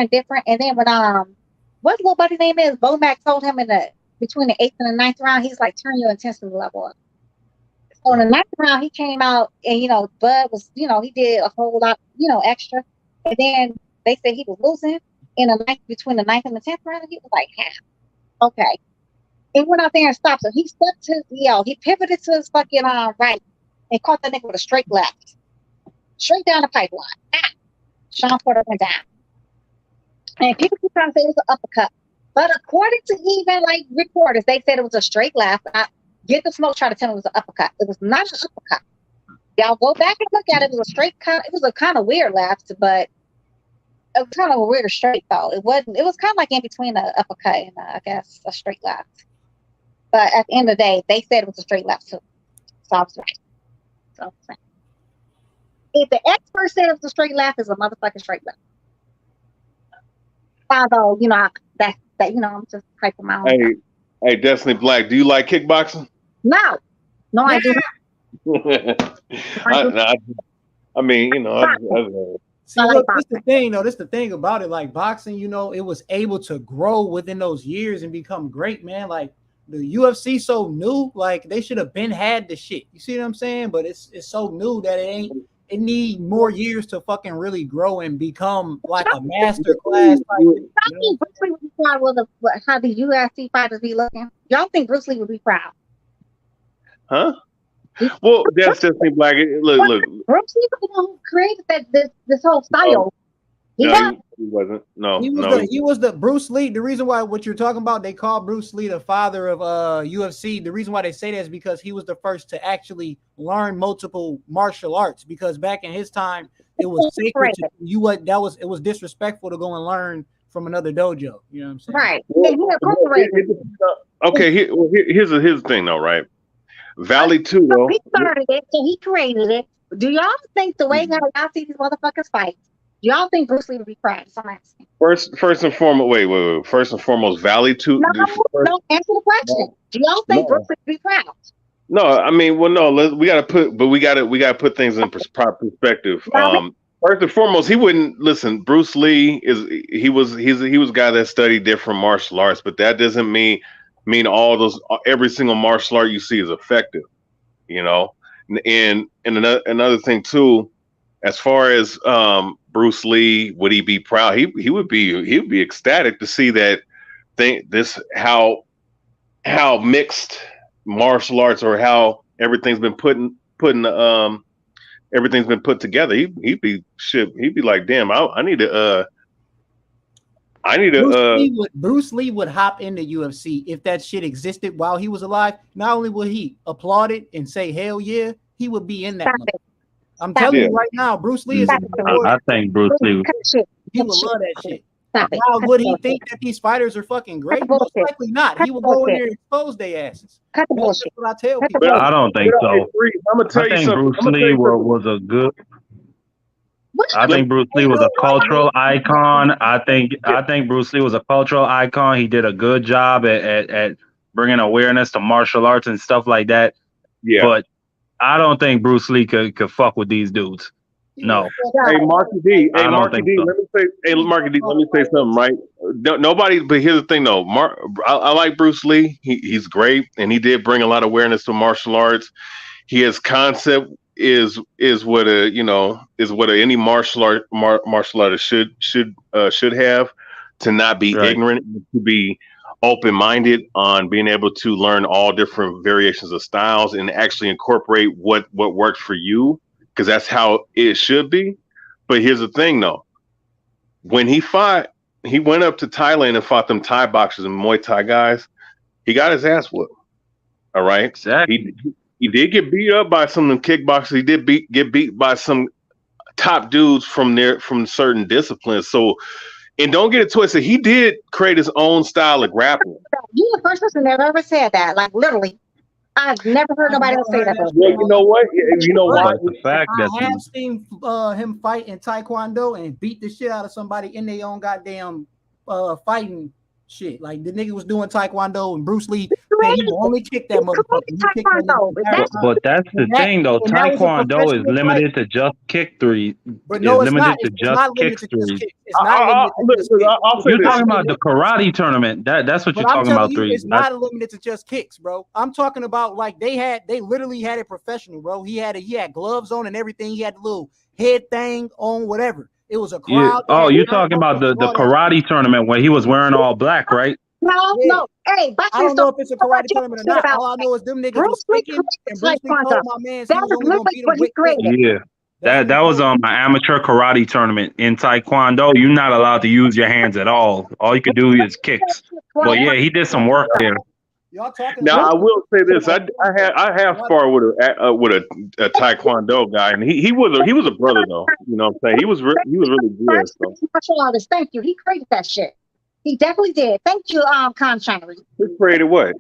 different. And then when what's little buddy name is? Bomac told him between the 8th and the ninth round, he's like, turn your intensity level up. So in the ninth round, he came out and Bud was, he did a whole lot, extra. And then they said he was losing in between the ninth and the 10th round. He was like, half. Okay. He went out there and stopped him. He stepped to he pivoted to his fucking right and caught the nigga with a straight left. Straight down the pipeline. Ah! Sean Porter went down. And people keep trying to say it was an uppercut. But according to even like reporters, they said it was a straight left. Get the Smoke try to tell me it was an uppercut. It was not an uppercut. Y'all go back and look at it. It was a straight cut. It was a kind of weird left, but it was kind of a weird straight though. It wasn't. It was kind of like in between an uppercut and I guess a straight left. But at the end of the day, they said it was a straight left too. So I was right. So if the expert said it was a straight left, it's a motherfucking straight left. Although I'm just hyping my own. Hey, Destiny Black, do you like kickboxing? No, I do not. I mean, See, look, this the thing, though. This the thing about it. Like boxing, it was able to grow within those years and become great, man. Like the UFC so new, like they should have had the shit. You see what I'm saying? But it's so new that it need more years to fucking really grow and become like a master class. How the UFC fighters be looking? Y'all think Bruce Lee would be proud? Huh? Well, that's Destiny Black. Look. Bruce Lee was the one who created this whole style. He wasn't. No, he was the Bruce Lee. The reason why what you're talking about, they call Bruce Lee the father of UFC. The reason why they say that is because he was the first to actually learn multiple martial arts. Because back in his time, it was sacred to you. It was disrespectful to go and learn from another dojo. You know what I'm saying? Right. Okay. Here's the thing, though. Right. Valley 2, though. He started it, so he created it. Do y'all think the way y'all see these motherfuckers fight? Do y'all think Bruce Lee would be proud? First and foremost, wait. First and foremost, Valley 2. No, answer the question. Do y'all think Bruce Lee would be proud? No, I mean, well, no. We got to put things in proper perspective. First and foremost, he wouldn't listen. Bruce Lee he was a guy that studied different martial arts, but that doesn't mean every single martial art you see is effective. And another thing too, as far as Bruce Lee, would he be proud? He would be ecstatic to see that how mixed martial arts or how everything's been everything's been put together. He'd be like, damn, I need to. Bruce Lee would hop into UFC if that shit existed while he was alive. Not only would he applaud it and say hell yeah, he would be in that. I'm telling you right now, Bruce Lee is. I think Bruce Lee. He would love that shit. Now, would he think that these fighters are fucking great? Most likely not. He would go in there and expose their asses. That's what I tell people. I don't think so. I'm gonna tell you something. Bruce Lee was a good. I think Bruce Lee was a cultural icon. I think Bruce Lee was a cultural icon. He did a good job at bringing awareness to martial arts and stuff like that. Yeah. But I don't think Bruce Lee could fuck with these dudes. No. Hey, Marky D. Let me say something, right? Nobody, but here's the thing, though. I like Bruce Lee. He's great, and he did bring a lot of awareness to martial arts. His concept is what any martial artist should have, to not be ignorant, to be open-minded on being able to learn all different variations of styles and actually incorporate what works for you, because that's how it should be. But here's the thing, though. When he went up to Thailand and fought them Thai boxers and Muay Thai guys. He got his ass whooped. All right. Exactly. He did get beat up by some of them kickboxers. He did get beat by some top dudes from certain disciplines. So, and don't get it twisted, he did create his own style of grappling. You're the first person that ever said that, like literally. I've never heard I've nobody never else say heard that. that Well, shit in you my know life. what? You know why? But the fact that I have seen him fight in Taekwondo and beat the shit out of somebody in their own goddamn fighting shit. Like the nigga was doing Taekwondo and Bruce Lee said he only kicked that motherfucker. He kicked that nigga the entire time. But that's the And that, thing though. and that was a Taekwondo is professional fight. limited to just kick three. But no, it's not. Limited to It's just not kick limited to just threes. kicks. It's not limited to just kicks. I'll say You're this. talking about the karate tournament. That's what But you're I'm talking telling about. you, Threes. it's not limited to just kicks, bro. I'm talking about like they literally had it professional, bro. He had gloves on and everything. He had the little head thing on, whatever. It was a Yeah. crowd. Oh, you're talking about the karate tournament where he was wearing all black, right? No. Hey, I don't know if it's a karate tournament or not. All I know is them niggas was kicking, and Bruce Lee told my man he was only gonna beat him with kicks. Yeah. That was an amateur karate tournament in Taekwondo. You're not allowed to use your hands at all. All you could do is kicks. But yeah, he did some work there. Y'all talking Now about I will say this: I have sparred with a Taekwondo guy, and he was a brother though. You know what I'm saying? He was really good. So. Martial artist. Thank you. He created that shit. He definitely did. Thank you, Conchana. He created what?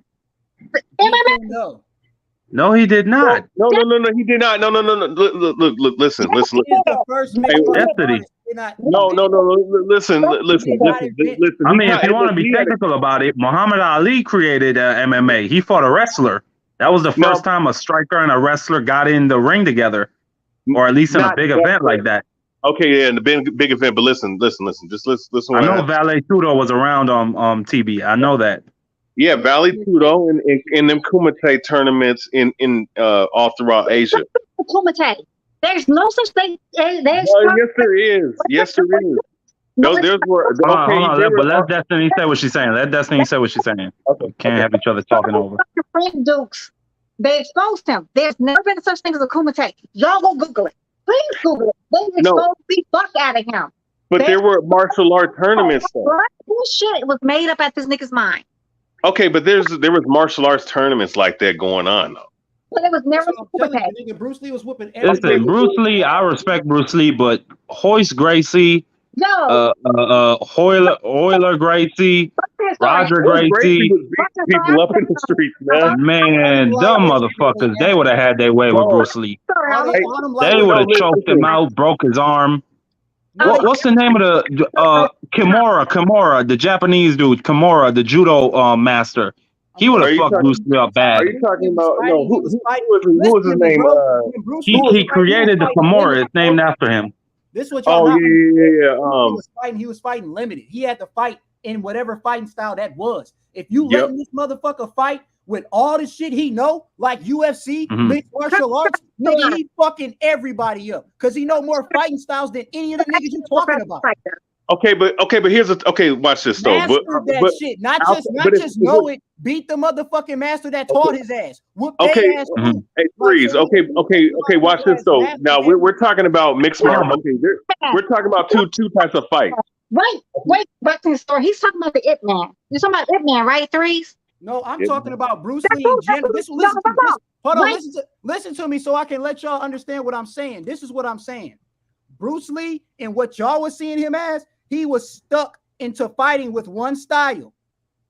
No. No, he did not. No, he did not. No. Look, listen. He's the first mixed Yes, did he? No. Listen. I mean, if you want to be technical about it, Muhammad Ali created MMA. He fought a wrestler. That was the first time a striker and a wrestler got in the ring together, or at least in a big event like that. Okay, yeah, in the big event. But listen. Just listen. I know Valet Tudo was around on TB. I know that. Yeah, Valley Tudo and in them Kumite tournaments in all throughout Asia. Kumite. There's no such thing. Yes, there is. Yes, there is. There's were okay. Hold on, but let Destiny say what she's saying. Let Destiny say what she's saying. Okay. Can't have each other talking over. Frank Dukes. They exposed him. There's never been such thing as a Kumite. Y'all go Google it. Please Google it. They exposed the fuck out of him. But there were martial art tournaments though. Bullshit was made up at this nigga's mind. Okay, but there was martial arts tournaments like that going on though. But it was never nigga, Bruce Lee was whooping Listen, Bruce Lee, I respect Bruce Lee, but Hoist Gracie, Euler Gracie, Roger Gracie, people up in the streets, man, dumb motherfuckers, they would have had their way with Bruce Lee. They would have choked him out, broke his arm. What's the name of the Kimura, the Japanese dude, Kimura, the judo master? He would have fucked Bruce Lee up bad. Are you talking about who was his name? He created the Kimura. It's named after him. This is what y'all yeah. He was fighting limited. He had to fight in whatever fighting style that was. If you letting this motherfucker fight with all the shit he know, like UFC, mixed martial arts, nigga, he fucking everybody up because he know more fighting styles than any of the niggas you talking about. Okay, but here's watch this though. Master that shit, not just know it. Beat the motherfucking master that taught his ass. Whoop their ass. Hey, freeze. Okay. Watch this though. Now we're talking about mixed martial. Okay, we're talking about two types of fights. Wait, back to the story. He's talking about the Ip Man. You're talking about Ip Man, right? Threes. No, I'm talking about Bruce Lee in general. Listen to me so I can let y'all understand what I'm saying. This is what I'm saying. Bruce Lee and what y'all was seeing him as, he was stuck into fighting with one style.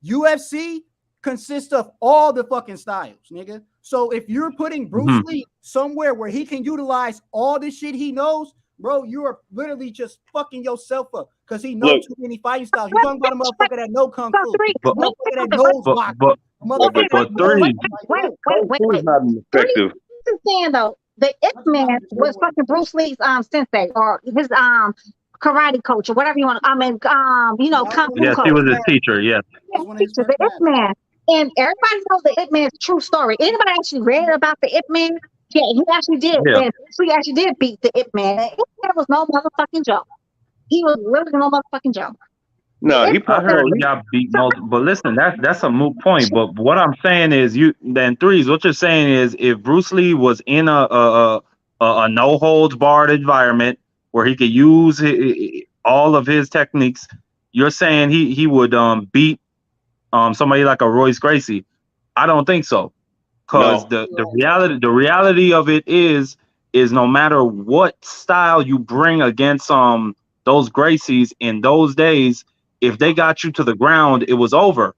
UFC consists of all the fucking styles, nigga. So if you're putting Bruce Lee somewhere where he can utilize all the shit he knows, bro, you are literally just fucking yourself up because he knows too many fighting styles. You're talking about a motherfucker that know kung fu, a motherfucker that knows boxing. Wait. Is not effective. I'm saying though, the Ip Man was fucking Bruce Lee's sensei or his karate coach or whatever you want. Kung fu yes, coach. he was his teacher. Yes, the Ip Man, and everybody knows the Ip Man's true story. Anybody actually read about the Ip Man? Yeah, he actually did. Yeah. He actually did beat the Ip Man. Ip Man was no motherfucking joke. He was literally no motherfucking joke. No, I heard he got beat multiple. But listen, that's a moot point. But what I'm saying is, what you're saying is, if Bruce Lee was in a no holds barred environment where he could use all of his techniques, you're saying he would beat somebody like a Royce Gracie. I don't think so, because the reality of it is no matter what style you bring against those Gracies in those days, if they got you to the ground, it was over.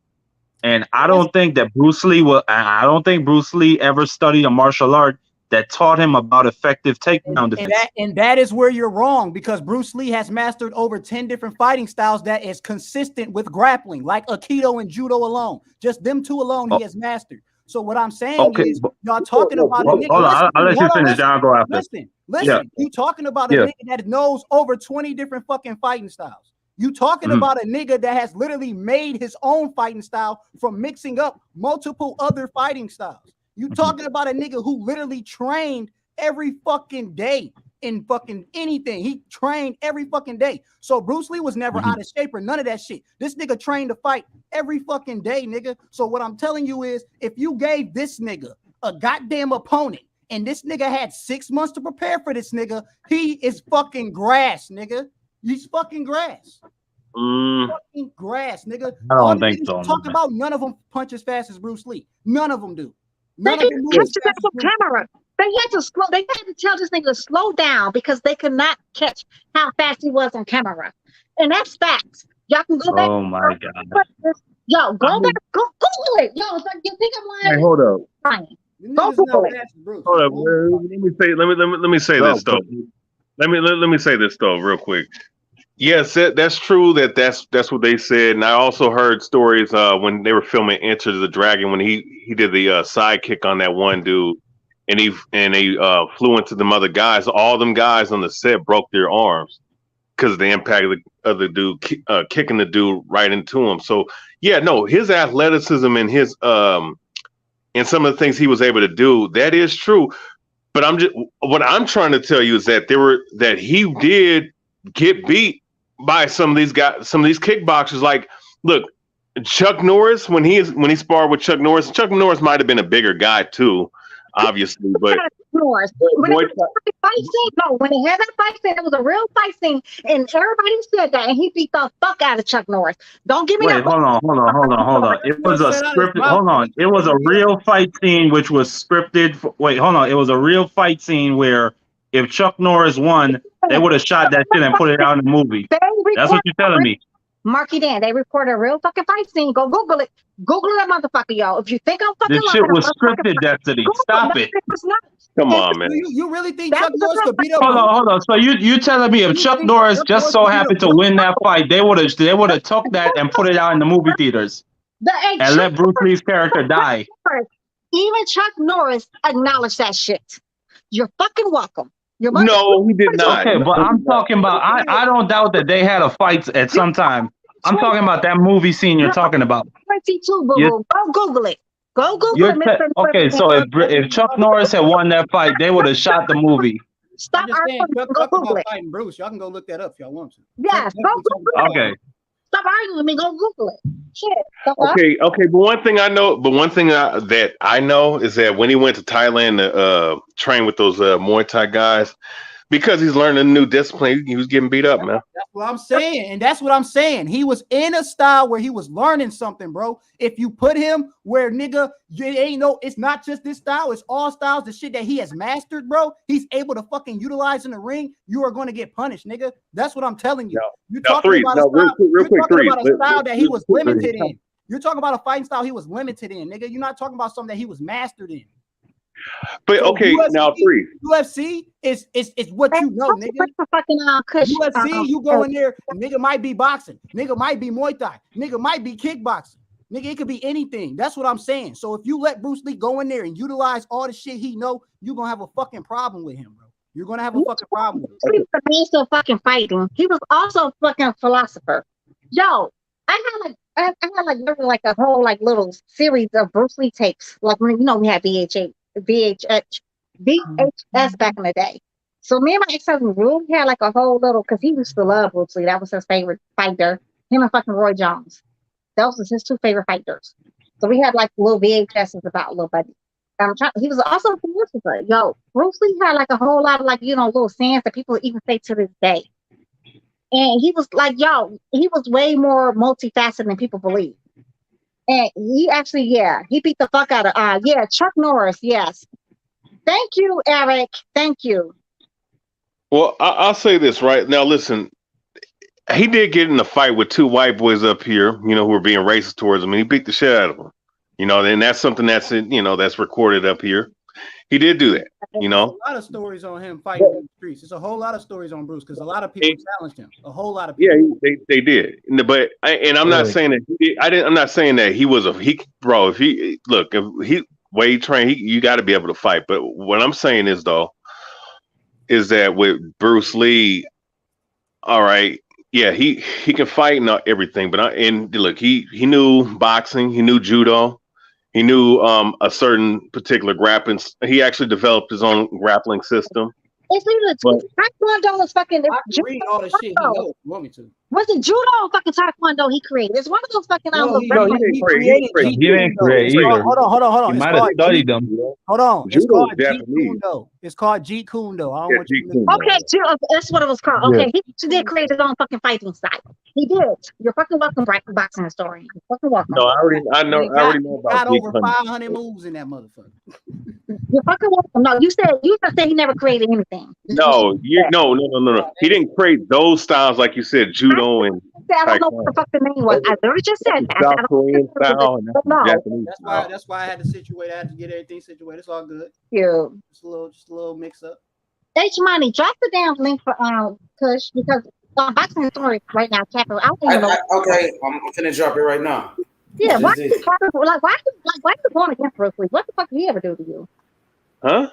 And I don't think that Bruce Lee will. I don't think Bruce Lee ever studied a martial art that taught him about effective takedown defense. And that is where you're wrong, because Bruce Lee has mastered over 10 different fighting styles that is consistent with grappling, like Aikido and Judo alone. Just them two alone, he has mastered. So what I'm saying is, y'all talking about a nigga. Hold on, I'll let you finish. I'll go after. Listen. You talking about a nigga that knows over 20 different fucking fighting styles. You talking about a nigga that has literally made his own fighting style from mixing up multiple other fighting styles. You talking about a nigga who literally trained every fucking day in fucking anything. He trained every fucking day. So Bruce Lee was never out of shape or none of that shit. This nigga trained to fight every fucking day, nigga. So what I'm telling you is, if you gave this nigga a goddamn opponent and this nigga had 6 months to prepare for this nigga, he is fucking grass, nigga. He's fucking grass. Fucking grass, nigga. I don't think so. Talk about, none of them punch as fast as Bruce Lee. None of them do. They didn't catch that on camera. They had to slow. They had to tell this nigga to slow down because they could not catch how fast he was on camera, and that's facts. Y'all can go back. Oh my god. Yo, go back. Go Google it. Yo, if you think I'm lying, hey, hold up. Go Google it. Hold up. Let me say this though. Let me say this though, real quick. Yes, that's true. That's what they said, and I also heard stories when they were filming Enter the Dragon when he did the sidekick on that one dude, and he flew into them other guys. All them guys on the set broke their arms because of the impact of the dude kicking the dude right into him. So yeah, no, his athleticism and his and some of the things he was able to do, that is true. But what I'm trying to tell you is that he did get beat by some of these guys, some of these kickboxers. Like, look, Chuck Norris, when he sparred with Chuck Norris might have been a bigger guy too, obviously. But Norris, when it had that fight scene, it was a real fight scene, and everybody said that, and he beat the fuck out of Chuck Norris. Don't give me that. Hold on. It was a scripted. Hold on. It was a real fight scene which was scripted. It was a real fight scene where if Chuck Norris won, they would have shot that shit and put it out in the movie. That's what you're telling me. Marky Dan, they recorded a real fucking fight scene. Go Google it. Google that motherfucker, y'all. If you think I'm fucking this shit was scripted, Destiny. Stop it. Come on, man. You really think Chuck Norris could beat up? Hold on. So you telling me if Chuck Norris just so happened to win that fight, they would have took that and put it out in the movie theaters and let Bruce Lee's character die? Even Chuck Norris acknowledged that shit. You're fucking welcome. No, he did not. Okay, but I'm talking about. I don't doubt that they had a fight at some time. I'm talking about that movie scene you're talking about. 22, boo. Go Google it. Go Google it. Okay, so if Chuck Norris had won that fight, they would have shot the movie. Stop arguing. Go Google it. Fighting Bruce. Y'all can go look that up if y'all want to. Yes, go Google it. Okay. Stop arguing with me. Go Google it. Shit. Okay. But one thing that I know is that when he went to Thailand to train with those Muay Thai guys, because he's learning a new discipline, he was getting beat up, man. That's what I'm saying. And that's what I'm saying. He was in a style where he was learning something, bro. If you put him where, nigga, it's not just this style, it's all styles, the shit that he has mastered, bro. He's able to fucking utilize in the ring. You are going to get punished, nigga. That's what I'm telling you. You're talking about a style that he was limited in. You're talking about a fighting style he was limited in, nigga. You're not talking about something that he was mastered in. But so okay, UFC, now three. UFC is what you know, nigga. UFC, you go in there, nigga might be boxing, nigga might be Muay Thai, nigga might be kickboxing, nigga, it could be anything. That's what I'm saying. So if you let Bruce Lee go in there and utilize all the shit he know, you're gonna have a fucking problem with him, bro. You're gonna have a fucking problem with him. He was also fucking fighting. He was also a fucking philosopher. Yo, I had like a whole like little series of Bruce Lee tapes. Like when we had VHS back in the day. So me and my ex-husband really had like a whole little, because he used to love Bruce Lee. That was his favorite fighter. Him and fucking Roy Jones. Those was his two favorite fighters. So we had like little VHSs about little buddy. He was also a philosopher. Yo, Bruce Lee had like a whole lot of like, little sayings that people even say to this day. And he was like, he was way more multifaceted than people believe. And he actually, he beat the fuck out of, Chuck Norris, yes. Thank you, Eric. Thank you. Well, I'll say this right now. Listen, he did get in a fight with two white boys up here, you know, who were being racist towards him, and he beat the shit out of them. You know, and that's something that's that's recorded up here. He did do that. You There's a know, lot of stories on him fighting in the streets. There's a whole lot of stories on Bruce because a lot of people challenged him. A whole lot of yeah, people. they did. But I'm not saying that I'm not saying that he was bro. If he way trained, you got to be able to fight. But what I'm saying is is that with Bruce Lee, all right, yeah, he can fight and everything. But look, he knew boxing, he knew judo. He knew a certain particular grappling. He actually developed his own grappling system. It's either Taekwondo is fucking. I can read all the shit he knows. You want me to? Was it judo or fucking Taekwondo he created? It's one of those fucking. No, he didn't create either. Hold on. He might have studied them. Hold on. It's Judo called is Jeet Japanese. Kundo. It's called Jeet Kundo. I don't want you to Jeet Kundo. Okay, that's what it was called. Okay, he did create his own fucking fighting style. He did. You're fucking welcome, boxing historian. You're fucking welcome. No, I already know about got Jeet over Kundo. 500 moves in that motherfucker. You're fucking welcome. No, you said he never created anything. No. He didn't create those styles like you said, judo and I don't know what the fuck the name was. I literally just said that. South Korean style and Japanese style. That's why I had to situate. I had to get everything situated. It's all good. Yeah. Just a little mix up. H Money, drop the damn link for Kush because boxing story right now, Capital. I don't even know. Okay, I'm finna drop it right now. Yeah, why you going against Bruce Lee? What the fuck did he ever do to you? Huh?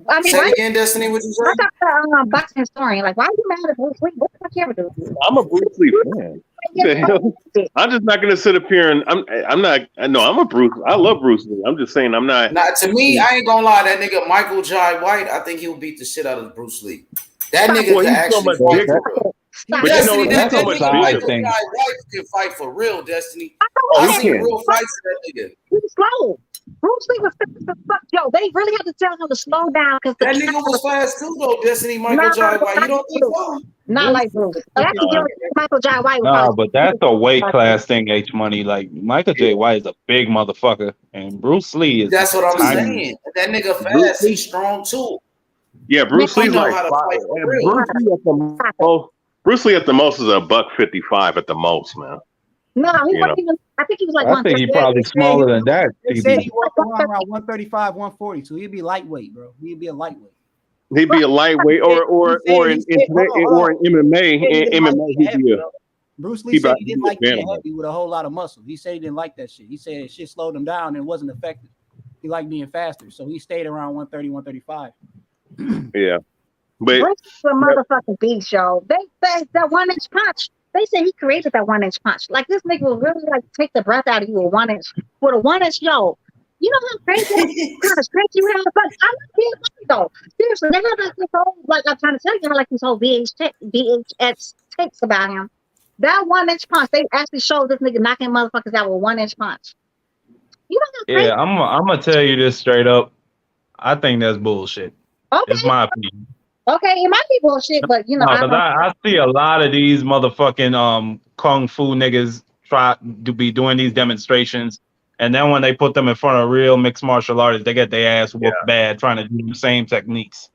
I mean, Say again, Destiny, what you say? I got the boxing historian. Like, why are you mad at Bruce Lee? What the fuck he ever do to you? I'm a Bruce Lee fan. I'm just not gonna sit up here and I'm a Bruce. I love Bruce Lee. I'm just saying I'm not. Now, to me, I ain't gonna lie. That nigga Michael Jai White, I think he'll beat the shit out of Bruce Lee. That nigga can actually fight. But Destiny, that so nigga much Michael bigger. Jai White can fight for real, Destiny. Oh, I he seen can. real fights of that nigga. He was slow. Bruce Lee was fast as fuck. Yo, they really had to tell him to slow down because That nigga was fast too, though. Destiny, Michael Jai White. You don't think so? Not like Bruce. That's Michael Jai White. Nah, but that's a weight class thing, H Money. Like Michael J. White is a big motherfucker, and Bruce Lee is. That's what I'm tiny. saying. That nigga fast. He's strong too. Yeah, Bruce Lee's like Bruce Lee at the most is a $155 at the most, man. No, he wasn't even. I think he was like. I think he probably smaller than that. They said he walked around 135, 140, so he'd be lightweight, bro. He'd be a lightweight. He'd be a lightweight, or in MMA. MMA, he'd be a. Bruce Lee said he didn't like being heavy with a whole lot of muscle. He said he didn't like that shit. He said shit slowed him down and wasn't effective. He liked being faster, so he stayed around 130, 135. Yeah, but Bruce is a motherfucking beast, yo. They say that 1-inch punch. They say he created that 1-inch punch. Like this nigga will really like take the breath out of you with 1-inch. With a 1-inch, yo. You know how crazy kind of stretch you have, but I'm not being funny though. Seriously, they have like this whole like I'm trying to tell you, like this whole VHS tapes about him. That 1-inch punch, they actually showed this nigga knocking motherfuckers out with 1-inch punch. You know how crazy. Yeah, I'm gonna tell you this straight up. I think that's bullshit. Okay. It's my opinion. Okay, it might be bullshit, but you know, I see a lot of these motherfucking kung fu niggas try to be doing these demonstrations, and then when they put them in front of real mixed martial artists, they get their ass whooped bad trying to do the same techniques.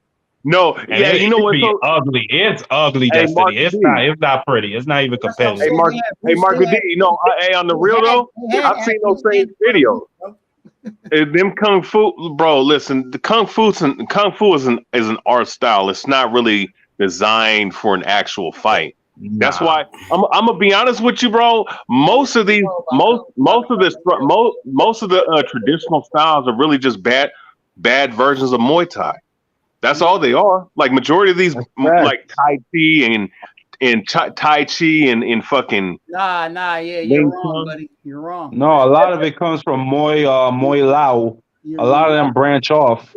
No, and you know what's ugly? It's ugly, Hey, Destiny. Mark It's D. not pretty. It's not even competitive. Hey, Marco D. You know, hey, on the real though, I've seen those same videos. Them kung fu, bro. Listen, the kung fu is an art style. It's not really designed for an actual fight. That's why I'm gonna be honest with you, bro. Most of the traditional styles are really just bad versions of Muay Thai. That's all they are. Like majority of these, like Tai Chi and Tai Chi and fucking. Yeah, you're wrong, buddy. You're wrong. No, a lot of it comes from Muay Lao. A lot of them branch off,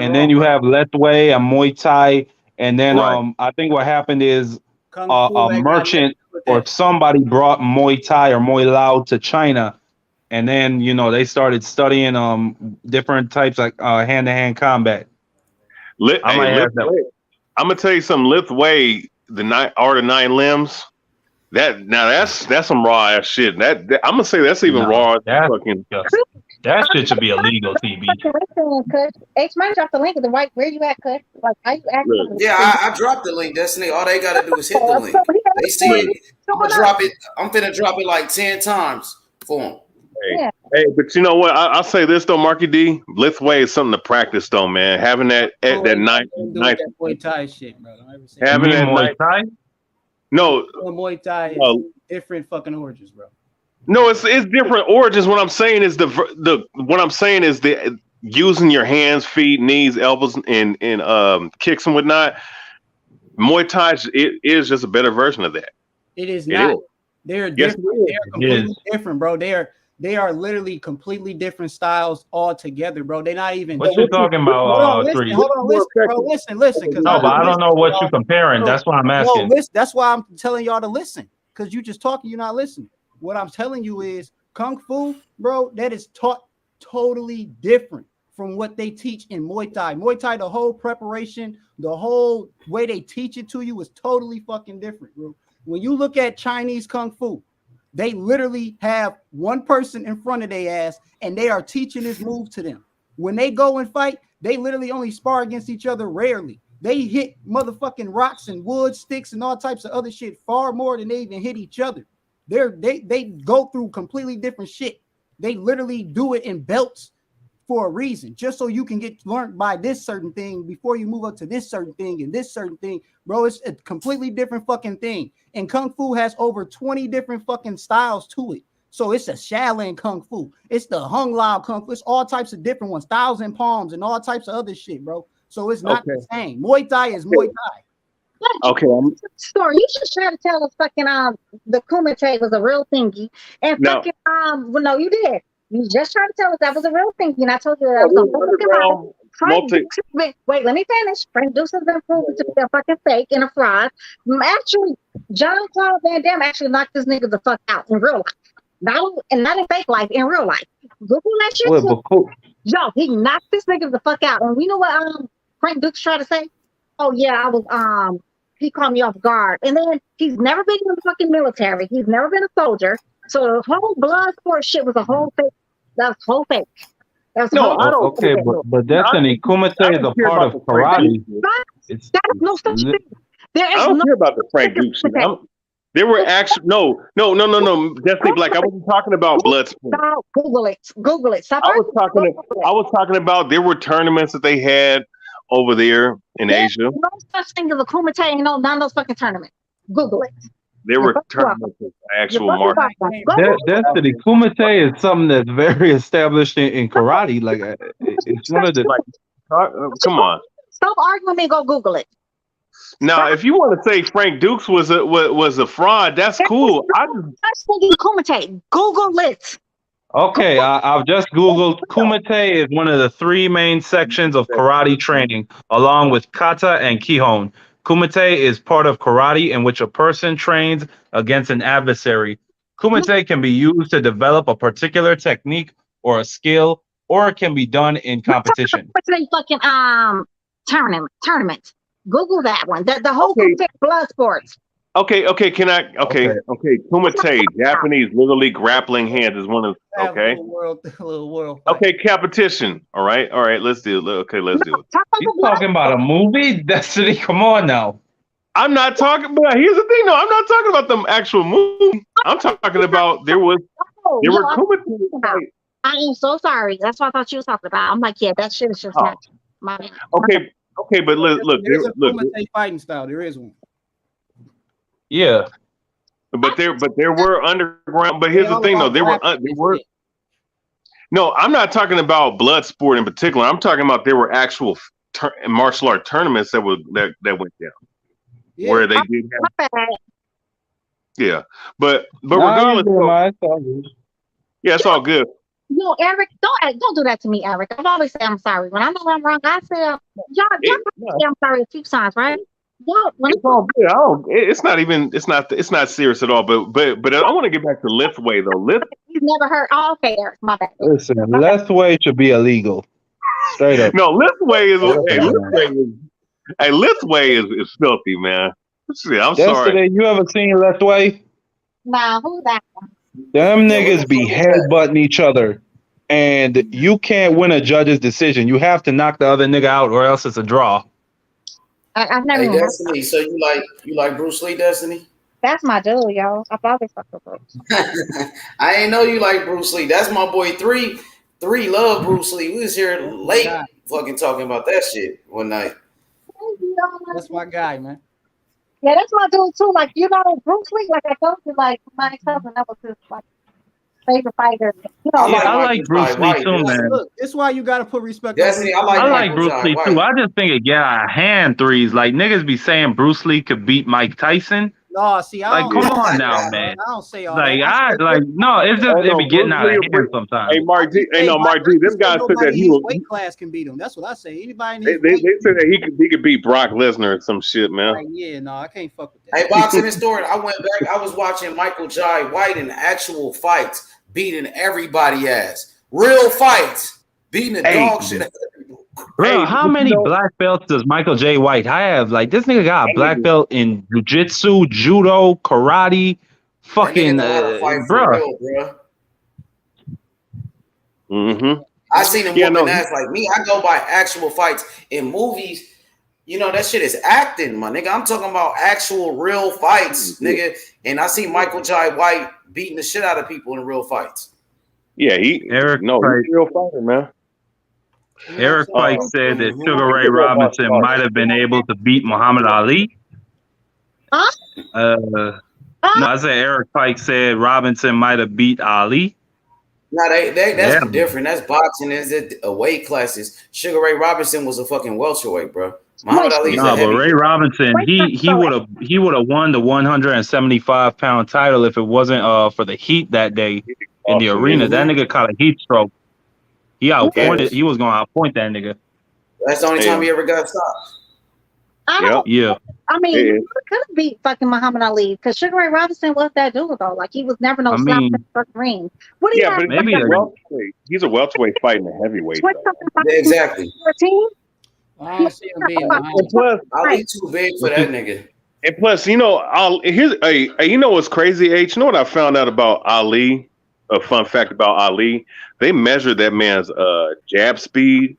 and then you have Letway and Muay Thai, and then I think what happened is a merchant or somebody brought Muay Thai or Muay Lao to China, and then they started studying different types like hand-to-hand combat. I'm gonna tell you something. Lithway, the art of 9 limbs. That's some raw ass shit. That I'm gonna say that's even raw. That's fucking. That shit should be illegal, TB. H Money dropped the link. The right where you at, Kush? Like, how you asking? Yeah, I dropped the link, Destiny. All they gotta do is hit the So link. he They see ain't it. I'm gonna drop it. I'm finna drop it like 10 times for them. Yeah. Hey, but you know what? I'll say this though, Marky D. Lithway is something to practice though, man. Having that at that night, that Muay Thai shit, bro. Don't ever say having that Muay Thai? No, Muay Thai is different fucking origins, bro. no, it's different origins. What I'm saying is the using your hands, feet, knees, elbows, and kicks and whatnot. Muay Thai is just a better version of that. It is not. They're different. Yes, they are completely different, bro. They are literally completely different styles altogether, bro. They're not even. What you talking about? Hold on, listen, bro. Listen. No, but I don't know what you're comparing. That's why I'm asking. No, listen, that's why I'm telling y'all to listen. Because you just talking, you're not listening. What I'm telling you is Kung Fu, bro, that is taught totally different from what they teach in Muay Thai. Muay Thai, the whole preparation, the whole way they teach it to you is totally fucking different, bro. When you look at Chinese Kung Fu, they literally have one person in front of their ass and they are teaching this move to them. When they go and fight, they literally only spar against each other rarely. They hit motherfucking rocks and wood sticks and all types of other shit far more than they even hit each other. They go through completely different shit. They literally do it in belts for a reason, just so you can get learned by this certain thing before you move up to this certain thing and this certain thing. Bro, it's a completely different fucking thing. And Kung Fu has over 20 different fucking styles to it. So it's a Shaolin Kung Fu. It's the Hung Lao Kung Fu. It's all types of different ones, Thousand Palms and all types of other shit, bro. So it's not the same. Muay Thai is Muay Thai. Okay. Story. You should try to tell us fucking the Kumite was a real thingy. And fucking well, no, you did. You just tried to tell us that was a real thing, and I told you that was a wait, let me finish. Frank Dukes has been proven to be a fucking fake and a fraud. Actually, John Claude Van Damme actually knocked this nigga the fuck out in real life. Not in fake life, in real life. Google that shit. Yo, he knocked this nigga the fuck out. And we know what Frank Dukes tried to say? Oh yeah, I was he caught me off guard. And then he's never been in the fucking military. He's never been a soldier. So the whole blood sport shit was a whole fake. That was whole fake. That was but Destiny, Kumite is a part of karate. That is no such thing. I don't care about the Frank Dukes. There were actually no. Destiny Black. I wasn't talking about blood sport. Google it. Stop. I was talking about there were tournaments that they had over there in Asia. No such thing as a Kumite and none of those fucking tournaments. Google it. There were tournaments of actual market. Destiny, Kumite is something that's very established in karate. Like it's one of the. Come on. Stop arguing with me. Go Google it. Now, if you want to say Frank Dukes was a fraud, that's cool. Kumite. Google it. Okay, I've just Googled. Kumite is one of the three main sections of karate training, along with kata and kihon. Kumite is part of karate in which a person trains against an adversary. Kumite can be used to develop a particular technique or a skill, or it can be done in competition. Fucking tournament. Google that one. The whole Kumite blood sports. Okay. Kumite, Japanese, literally grappling hands is one of okay. Little world. Okay, competition. All right. Let's do it. Okay, let's do it. You talking about a movie? Destiny, come on now. I'm not talking about. Here's the thing, though. I'm not talking about the actual movie. I'm talking about there were Kumite. I am so sorry. That's what I thought you was talking about. I'm like, yeah, that shit is just not my. Okay, but look. There's a Kumite fighting style. There is one. Yeah, but there were underground. But here's the thing, though. There were. No, I'm not talking about blood sport in particular. I'm talking about there were actual martial art tournaments that went down, where they did have. Yeah, but regardless, yeah, it's all good. No, Eric, don't do that to me, Eric. I've always said I'm sorry. When I know I'm wrong, I say y'all say I'm sorry a few times, right? It's all good. It's not serious at all. But I want to get back to Lithway though. You've never heard. Oh, okay, Eric, my bad. Listen, Lithway should be illegal. Straight up. No, Lithway is filthy, man. I'm sorry. You ever seen Lithway? Nah, who's that one? Them niggas be headbutting each other. and you can't win a judge's decision. You have to knock the other nigga out, or else it's a draw. I've never Hey even heard Destiny, so you like Bruce Lee, Destiny? that's my dude, yo. I've always fucked with Bruce. I ain't know you like Bruce Lee. That's my boy. Three love Bruce Lee. We was here late, fucking talking about that shit one night. That's my guy, man. Yeah, that's my dude too. Like, you know, Bruce Lee, like I told you, like my cousin, that was his like favorite fighter. You know, I like Bruce Lee too, man. Look, this is why you gotta put respect. Destiny, on I like Bruce Lee too. I just think it get out of hand threes. Like niggas be saying Bruce Lee could beat Mike Tyson. No, see, I Like, don't, come on now, man. I don't say all Like, that. no, it's just it be getting out of Bruce Lee- hand sometimes. Hey, Mark G. Hey, no, Mark G. This guy said that he was. weight class can beat him. That's what I say. Anybody in They his weight, said that he could beat Brock Lesnar or some shit, man. like, yeah, no, I can't fuck with that. Hey, boxing and story. I went back. I was watching Michael Jai White in actual fights, beating everybody ass. Real fights, beating the dog shit out of people. Bro, how many black belts does Michael J. White have? Like, this nigga got a black belt in jiu-jitsu, judo, karate, fucking, bro. Mm-hmm. I seen him whooping ass like me. I go by actual fights in movies. You know, that shit is acting, my nigga. I'm talking about actual real fights, nigga. And I see Michael Jai White beating the shit out of people in real fights. Yeah, he's a real fighter, man. Eric Pike said that Sugar Ray Robinson might have been able to beat Muhammad Ali. No, I said Eric Pike said Robinson might have beat Ali. No, that's different. That's boxing. Is it weight classes? Sugar Ray Robinson was a fucking welterweight, bro. Muhammad Ali. No, but Ray Robinson, he would have won the 175-pound title if it wasn't for the heat that day in the arena. That nigga caught a heat stroke. He outpointed. He was gonna outpoint that nigga. That's the only time he ever got stopped. Yeah. I mean, he could have beat fucking Muhammad Ali because Sugar Ray Robinson was that dude though. Like he was never no slap in the fucking ring. What do you have? Maybe he's a welterweight fighting a heavyweight. Exactly. 14? I don't see him being plus, Ali too big for that nigga. And plus, you know, you know what's crazy, H? You know what I found out about Ali? A fun fact about Ali: they measured that man's jab speed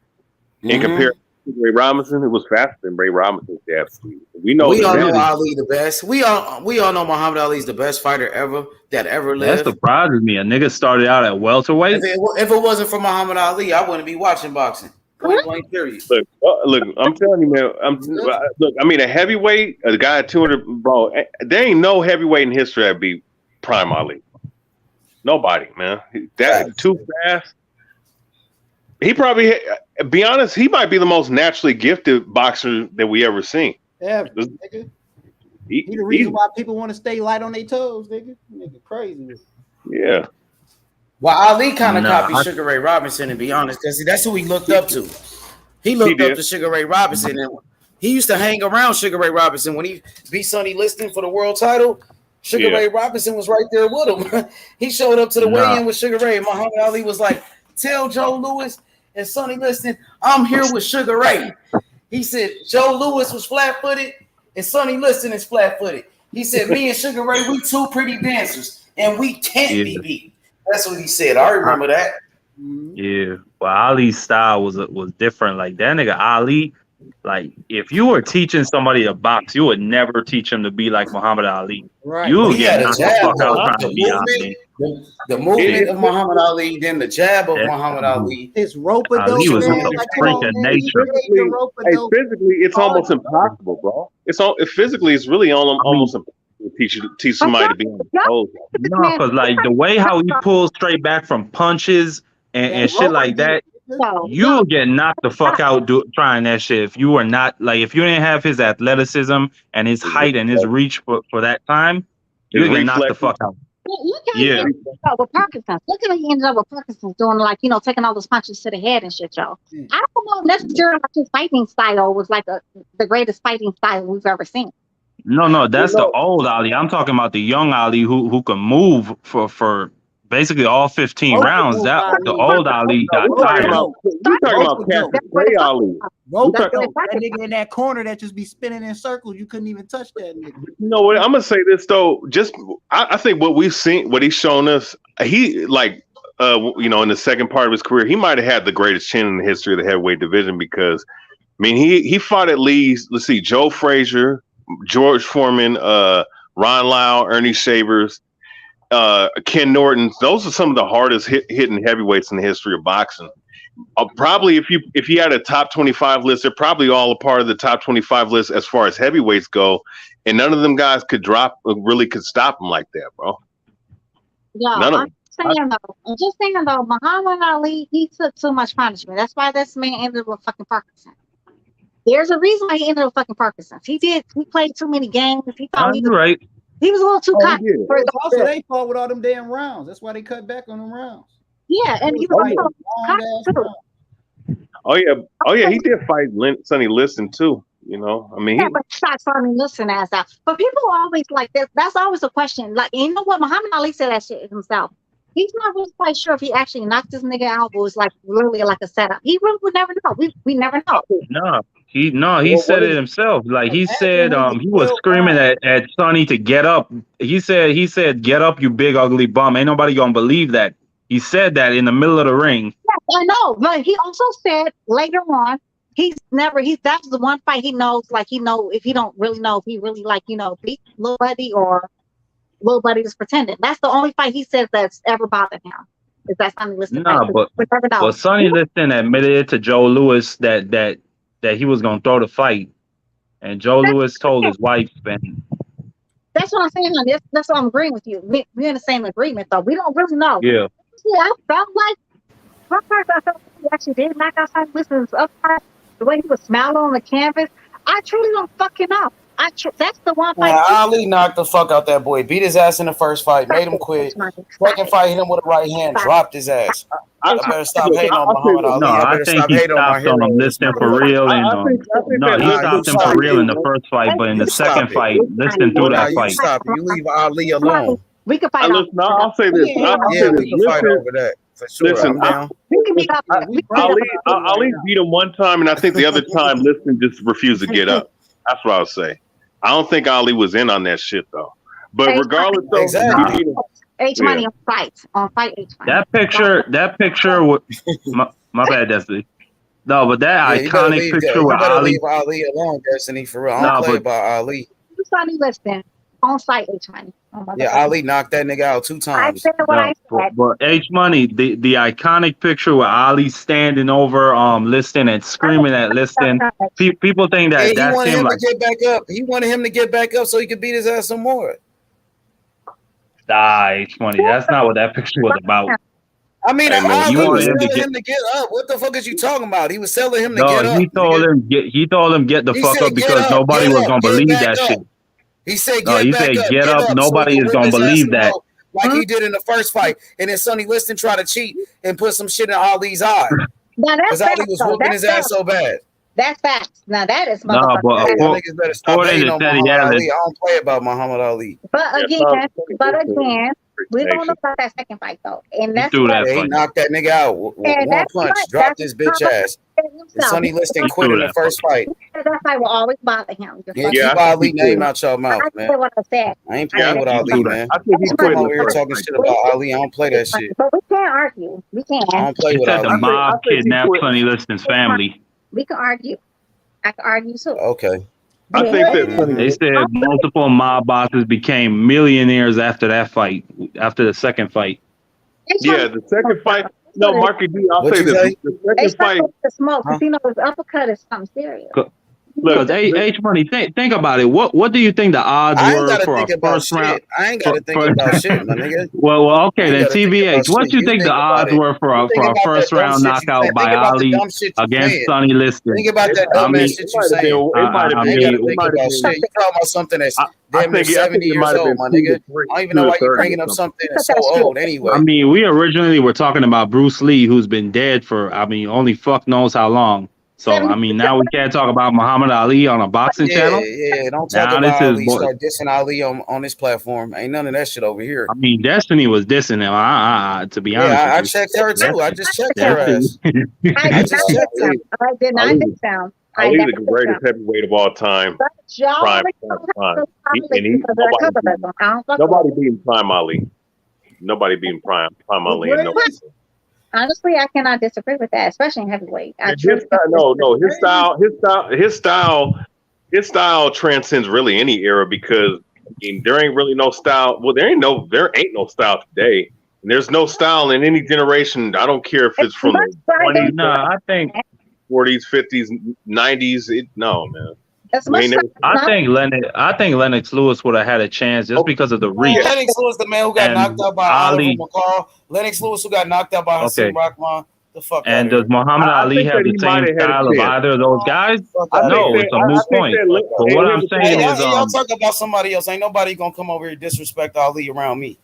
in comparison to Ray Robinson. It was faster than Ray Robinson's jab speed. We all know Ali the best. We all know Muhammad Ali's the best fighter ever that ever lived. That surprises me. A nigga started out at welterweight. If it wasn't for Muhammad Ali, I wouldn't be watching boxing. Point blank, period. Look, I'm telling you, man. Look, I mean, a heavyweight, a guy at 200, bro. There ain't no heavyweight in history that beat Prime Ali. Nobody, man. That too fast. He probably, be honest, he might be the most naturally gifted boxer that we ever seen. Yeah, nigga. He the reason why people want to stay light on their toes, nigga. Nigga, crazy. Yeah. Well, Ali kind of copied Sugar Ray Robinson, to be honest, because that's who he looked up to. He looked up to Sugar Ray Robinson, and he used to hang around Sugar Ray Robinson when he beat Sonny Liston for the world title. Sugar Ray Robinson was right there with him. He showed up to the weigh-in with Sugar Ray. Muhammad Ali was like, "Tell Joe Louis and Sonny Liston, I'm here with Sugar Ray." He said Joe Louis was flat-footed and Sonny Liston is flat-footed. He said, "Me and Sugar Ray, we two pretty dancers, and we can't be beat." That's what he said. I remember that. Yeah. Well, Ali's style was different. Like that nigga Ali, like if you were teaching somebody to box, you would never teach him to be like Muhammad Ali. Right. You would get knocked the fuck out trying to be Ali. The movement of Muhammad Ali, then the jab of Muhammad Ali. His rope-a-dope. Ali was a freak of nature. Physically, it's almost impossible, bro. Physically, it's really almost impossible to teach somebody to be on the toes. No, because like the way how he pulls straight back from punches and shit like that, you'll get knocked the fuck out trying that shit. If you were not if you didn't have his athleticism and his height and his reach for that time, you'll get knocked the fuck out. Look how he ended up with Parkinson's. Look how he ended up with Parkinson's doing taking all those punches to the head and shit, y'all. I don't know necessarily his fighting style was like the greatest fighting style we've ever seen. No, that's the old Ali. I'm talking about the young Ali who can move for basically all 15 rounds. That the old Ali got tired. You talking about Cassius Clay Ali? That nigga in that corner that just be spinning in circles. You couldn't even touch that nigga. You know what? I'm gonna say this though. I think what we've seen, what he's shown us, he like in the second part of his career, he might have had the greatest chin in the history of the heavyweight division because, I mean, he fought at least, let's see, Joe Frazier, George Foreman, Ron Lau, Ernie Shavers, Ken Norton. Those are some of the hardest hitting heavyweights in the history of boxing. Probably if you had a top 25 list, they're probably all a part of the top 25 list as far as heavyweights go, and none of them guys could stop him like that, bro. Yeah, None of them. I'm just saying though, Muhammad Ali, he took too much punishment. That's why this man ended with fucking Parkinson. There's a reason why he ended with fucking Parkinson's. He played too many games. He thought he was right. He was a little too cocky. Also, they fought with all them damn rounds. That's why they cut back on them rounds. Yeah, and he was also cocky too. Oh yeah, he did fight Sonny Liston too. I mean, but shot Sonny Liston ass out. But people are always like this. That's always a question. Like, you know what? Muhammad Ali said that shit himself. He's not really quite sure if he actually knocked this nigga out, but was like really like a setup. He really would never know. We never know. He said it himself. Like he said, he was screaming at Sonny to get up. He said, "Get up, you big ugly bum." Ain't nobody gonna believe that. He said that in the middle of the ring. Yes, I know, but he also said later on, that's the one fight he knows. Like if he don't really know if he really beat Lil Buddy or Lil Buddy was pretending. That's the only fight he says that's ever bothered him. Is that Sonny Liston? But Sonny Liston admitted to Joe Louis that he was gonna throw the fight, and Joe Louis told his wife, and that's what I'm saying. That's what I'm agreeing with you. We're in the same agreement, though. We don't really know. Yeah. I felt like one part I felt like he actually did knock out Sonny Liston's up part, the way he was smiling on the canvas. I truly don't fucking know. That's the one fight. Ali knocked the fuck out that boy. Beat his ass in the first fight. Made him quit. Second fight, hit him with a right hand. Dropped his ass. I better stop hating on Muhammad Ali. No, I think he stopped on him Liston for real. And he stopped him for real in the first fight, but in the second fight, Liston threw that fight. Stop it. You leave Ali alone. We can fight. I'll say this. Yeah, we can fight over that. For sure. Listen, we can meet up. Ali beat him one time, and I think the other time Liston just refused to get up. That's what I would say. I don't think Ali was in on that shit though. But regardless, though, exactly. H Money on fight H Money. That picture. My bad, Destiny. No, but that iconic picture with Ali. Leave Ali alone, Destiny. For real, I don't play about Ali. Sonny Liston on fight H Money. Ali knocked that nigga out 2 times. I said what I said. But H Money, the iconic picture with Ali standing over Liston and screaming at Liston. People think that that's him. To get back up. He wanted him to get back up so he could beat his ass some more. H Money. That's not what that picture was about. I mean, Ali was telling him to get up. What the fuck is you talking about? He was telling him to get up. He told him get the fuck up because nobody was gonna believe that shit. He said, get up. Nobody is going to believe that. Like he did in the first fight. And then Sonny Liston tried to cheat and put some shit in Ali's eye. Because Ali was whooping his ass so bad. That's facts. Now that is motherfucking niggas better stop hating on Muhammad Ali. I don't play about Muhammad Ali. But again, we don't know about that second fight though. And that's he knocked that nigga out with one punch, dropped his bitch ass. And Sonny Liston quit in the first fight. That fight will always bother him. Keep Ali name out your mouth, man. What I said. I ain't playing with Ali, man. I think he's quitting over here talking shit about Ali. I don't play that shit. But we can't argue. We can't. I don't play with Ali. The mob kidnapped Sonny Liston's family. We can argue. I can argue too. Okay. I think that they said multiple mob bosses became millionaires after that fight, after the second fight. Yeah, the second fight. No, Marky D, I'll say this. The second fight. The smoke, because you know his uppercut is something serious. Because H Money, think about it. What do you think the odds were for a first round? I ain't got to think about shit, my nigga. Well, okay then. TBH, what do you think the odds were for a first round knockout by Ali against Sonny Liston? Think about that dumb ass shit you saying. You talking about something that's damn near 70 years old, my nigga. I don't even know why you're bringing up something that's so old anyway. I mean, we originally were talking about Bruce Lee, who's been dead for, only fuck knows how long. So, now we can't talk about Muhammad Ali on a boxing channel. Yeah, don't talk about Ali. Start dissing Ali on this platform. Ain't none of that shit over here. Destiny was dissing him. To be honest, I checked her too. I just checked her ass. I did not diss him. Ali's the greatest heavyweight of all time. Prime time. Nobody beat Prime Ali. nobody beating Prime Well, Ali. And no, greatness, Honestly, I cannot disagree with that, especially in heavyweight. I his truly style, think no, this. his style transcends really any era because I mean, there ain't really no style. Well, there ain't no style today. And there's no style in any generation. I don't care if it's from the Much Friday, 20s, No, I think 40s, 50s, 90s. No, man. as We much ain't as never. not I think Lennox Lewis would have had a chance just Okay. because of the Yeah. reach. Lennox Lewis, the man who got knocked And out by Oliver Ali, McCall. Lennox Lewis, who got knocked out by Hakeem okay. Rahman. The fuck out And of does here. Muhammad I Ali think have that the he might same have had a style of chance. either of those guys? Fuck I out of think No, here. that it's a I moot think point. that Fuck out But of what here. I'm here's the Hey, saying thing. is, y'all talk about somebody else. Ain't nobody gonna come over here and disrespect Ali around me.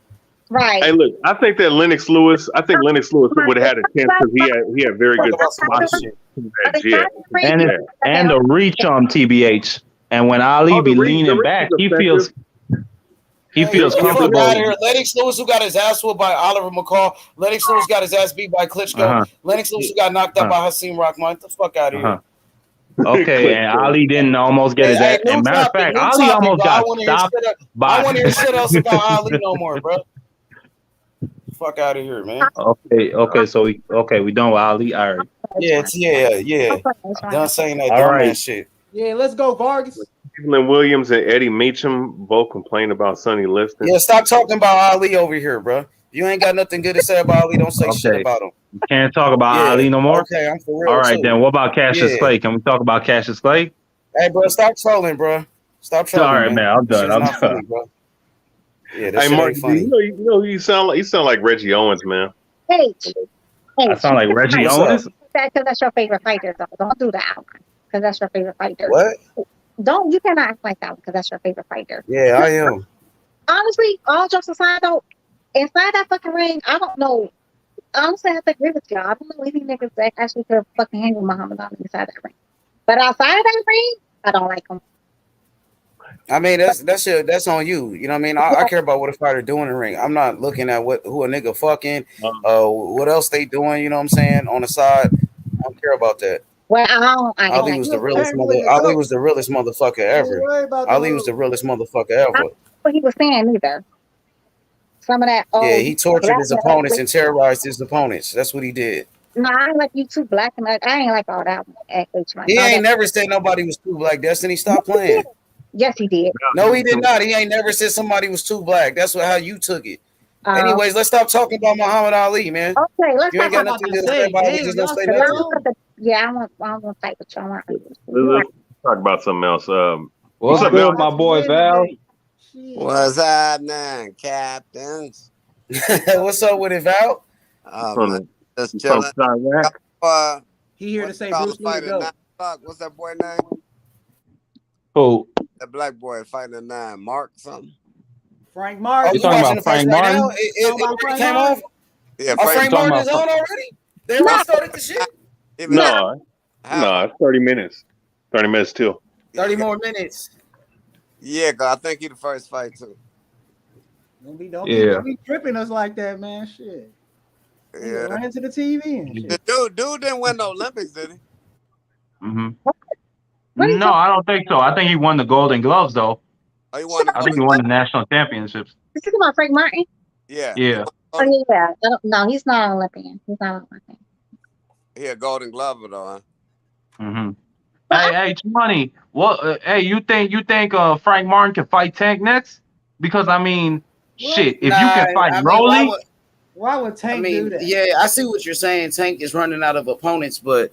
right. Hey, look, I think Lennox Lewis would have had a chance because he had very Talk good about some other spots shit. to But that it's jet. not free. and You it's, Yeah. and the reach on TBH. And when Ali Oh, be the leaning reach back, is effective. he Hey, feels get the fuck comfortable. out of here. Lennox Lewis, who got his ass whooped by Oliver McCall. Lennox Lewis got his ass beat by Klitschko. Uh-huh. Lennox Lewis, who got knocked out Uh-huh. by Hakeem Rahman. Get the fuck out of Uh-huh. here. Okay, and Ali didn't almost get his ass. New And matter of topic, fact, Ali almost bro. I got want to hear stopped shit. I by. want to hear shit else about Ali no more, bro. Fuck out of here, man. Okay, so we done with Ali. All right. Yeah. Done saying that All right. dumbass shit. yeah, let's go, Vargas. Cleveland Williams and Eddie Meacham both complained about Sonny Liston. Yeah, stop talking about Ali over here, bro. You ain't got nothing good to say about Ali. Don't say shit Okay. about him. We can't talk about Yeah. Ali no more. Okay, I'm for All real right, too. then what about Cassius Yeah. Clay? Can we talk about Cassius Clay? Hey, bro, stop trolling, bro. Stop All trolling, right, man. I'm This done. shit's I'm not done. funny, bro. Yeah, that Hey, shit Mark, ain't funny. you know you sound like Reggie Owens, man. H. I sound like Reggie What's Owens. up? Because that's your favorite fighter, though. Don't do that. Because that's your favorite fighter. What? Don't you cannot act like that because that's your favorite fighter. Yeah, I am. Honestly, all jokes aside, though, inside that fucking ring, I don't know. Honestly, I have to agree with you. I don't know any niggas that actually could fucking handle Muhammad Ali inside that ring. But outside of that ring, I don't like him. I mean, that's on you. You know what I mean? I care about what a fighter doing in the ring. I'm not looking at who a nigga fucking, what else they doing. You know what I'm saying? On the side, I don't care about that. Well, I Ali don't. was You're the realest handling it Ali up. was the realest motherfucker Don't ever. worry about the Ali was the little. realest motherfucker I don't ever. know what he was saying either. Some of that, Yeah, oh, he you tortured black his and opponents ugly. and terrorized his opponents. That's what he did. No, I ain't like you too black and ugly. I ain't like all that at H money. He All ain't that. never said nobody was too black. Destiny, Yes, stop he did. playing. Yes, he did. No, he did not. He ain't never said somebody was too black. That's how you took it. Um, Anyways, let's stop talking about Muhammad Ali, man. okay, let's You talk ain't got about nothing To good to say say, about Ali. damn, Just don't y'all say still nothing. going. yeah, I want to fight with you. I want to argue with you. You Let's talk about something else. What's up, good, Val? my boy Val? What's happening, captains? What's up with it, Val? Man, just from chilling. Chirac. He here What to you say call Bruce the Lee fight to at go. 9 o'clock? What's that boy name? Who? That black boy fighting at 9. Mark something? Frank Oh, Martin. You you talking watching about the fights Frank right now? Martin? It Talking about already Frank came off. Martin? Yeah, Oh, Frank. Frank You talking Martin about? is on already? They No, already started the shit. Even No, how? it's 30 minutes. 30 minutes too. 30 more minutes. Yeah, 'cause I think he the first fight too. Don't Yeah. be tripping us like that, man. Shit. Yeah. Ran to the TV and The shit. dude didn't win the Olympics, did he? Mm-hmm. what are you No, I don't think so. I think he won the Golden Gloves though. Oh, he won the I think he Golden won Glove? the national championships. talking about? Frank Martin? Yeah. He Yeah. won Oh yeah. No, he's not an Olympian. He's not an Olympian. he a Golden Glover though, huh? Mm-hmm. Hey, Money. What? Hey, you think Frank Martin can fight Tank next? Because I mean, What? shit. If you Nah, can fight I mean, Rolly, Why would Tank do that? yeah, I see what you're saying. Tank is running out of opponents, but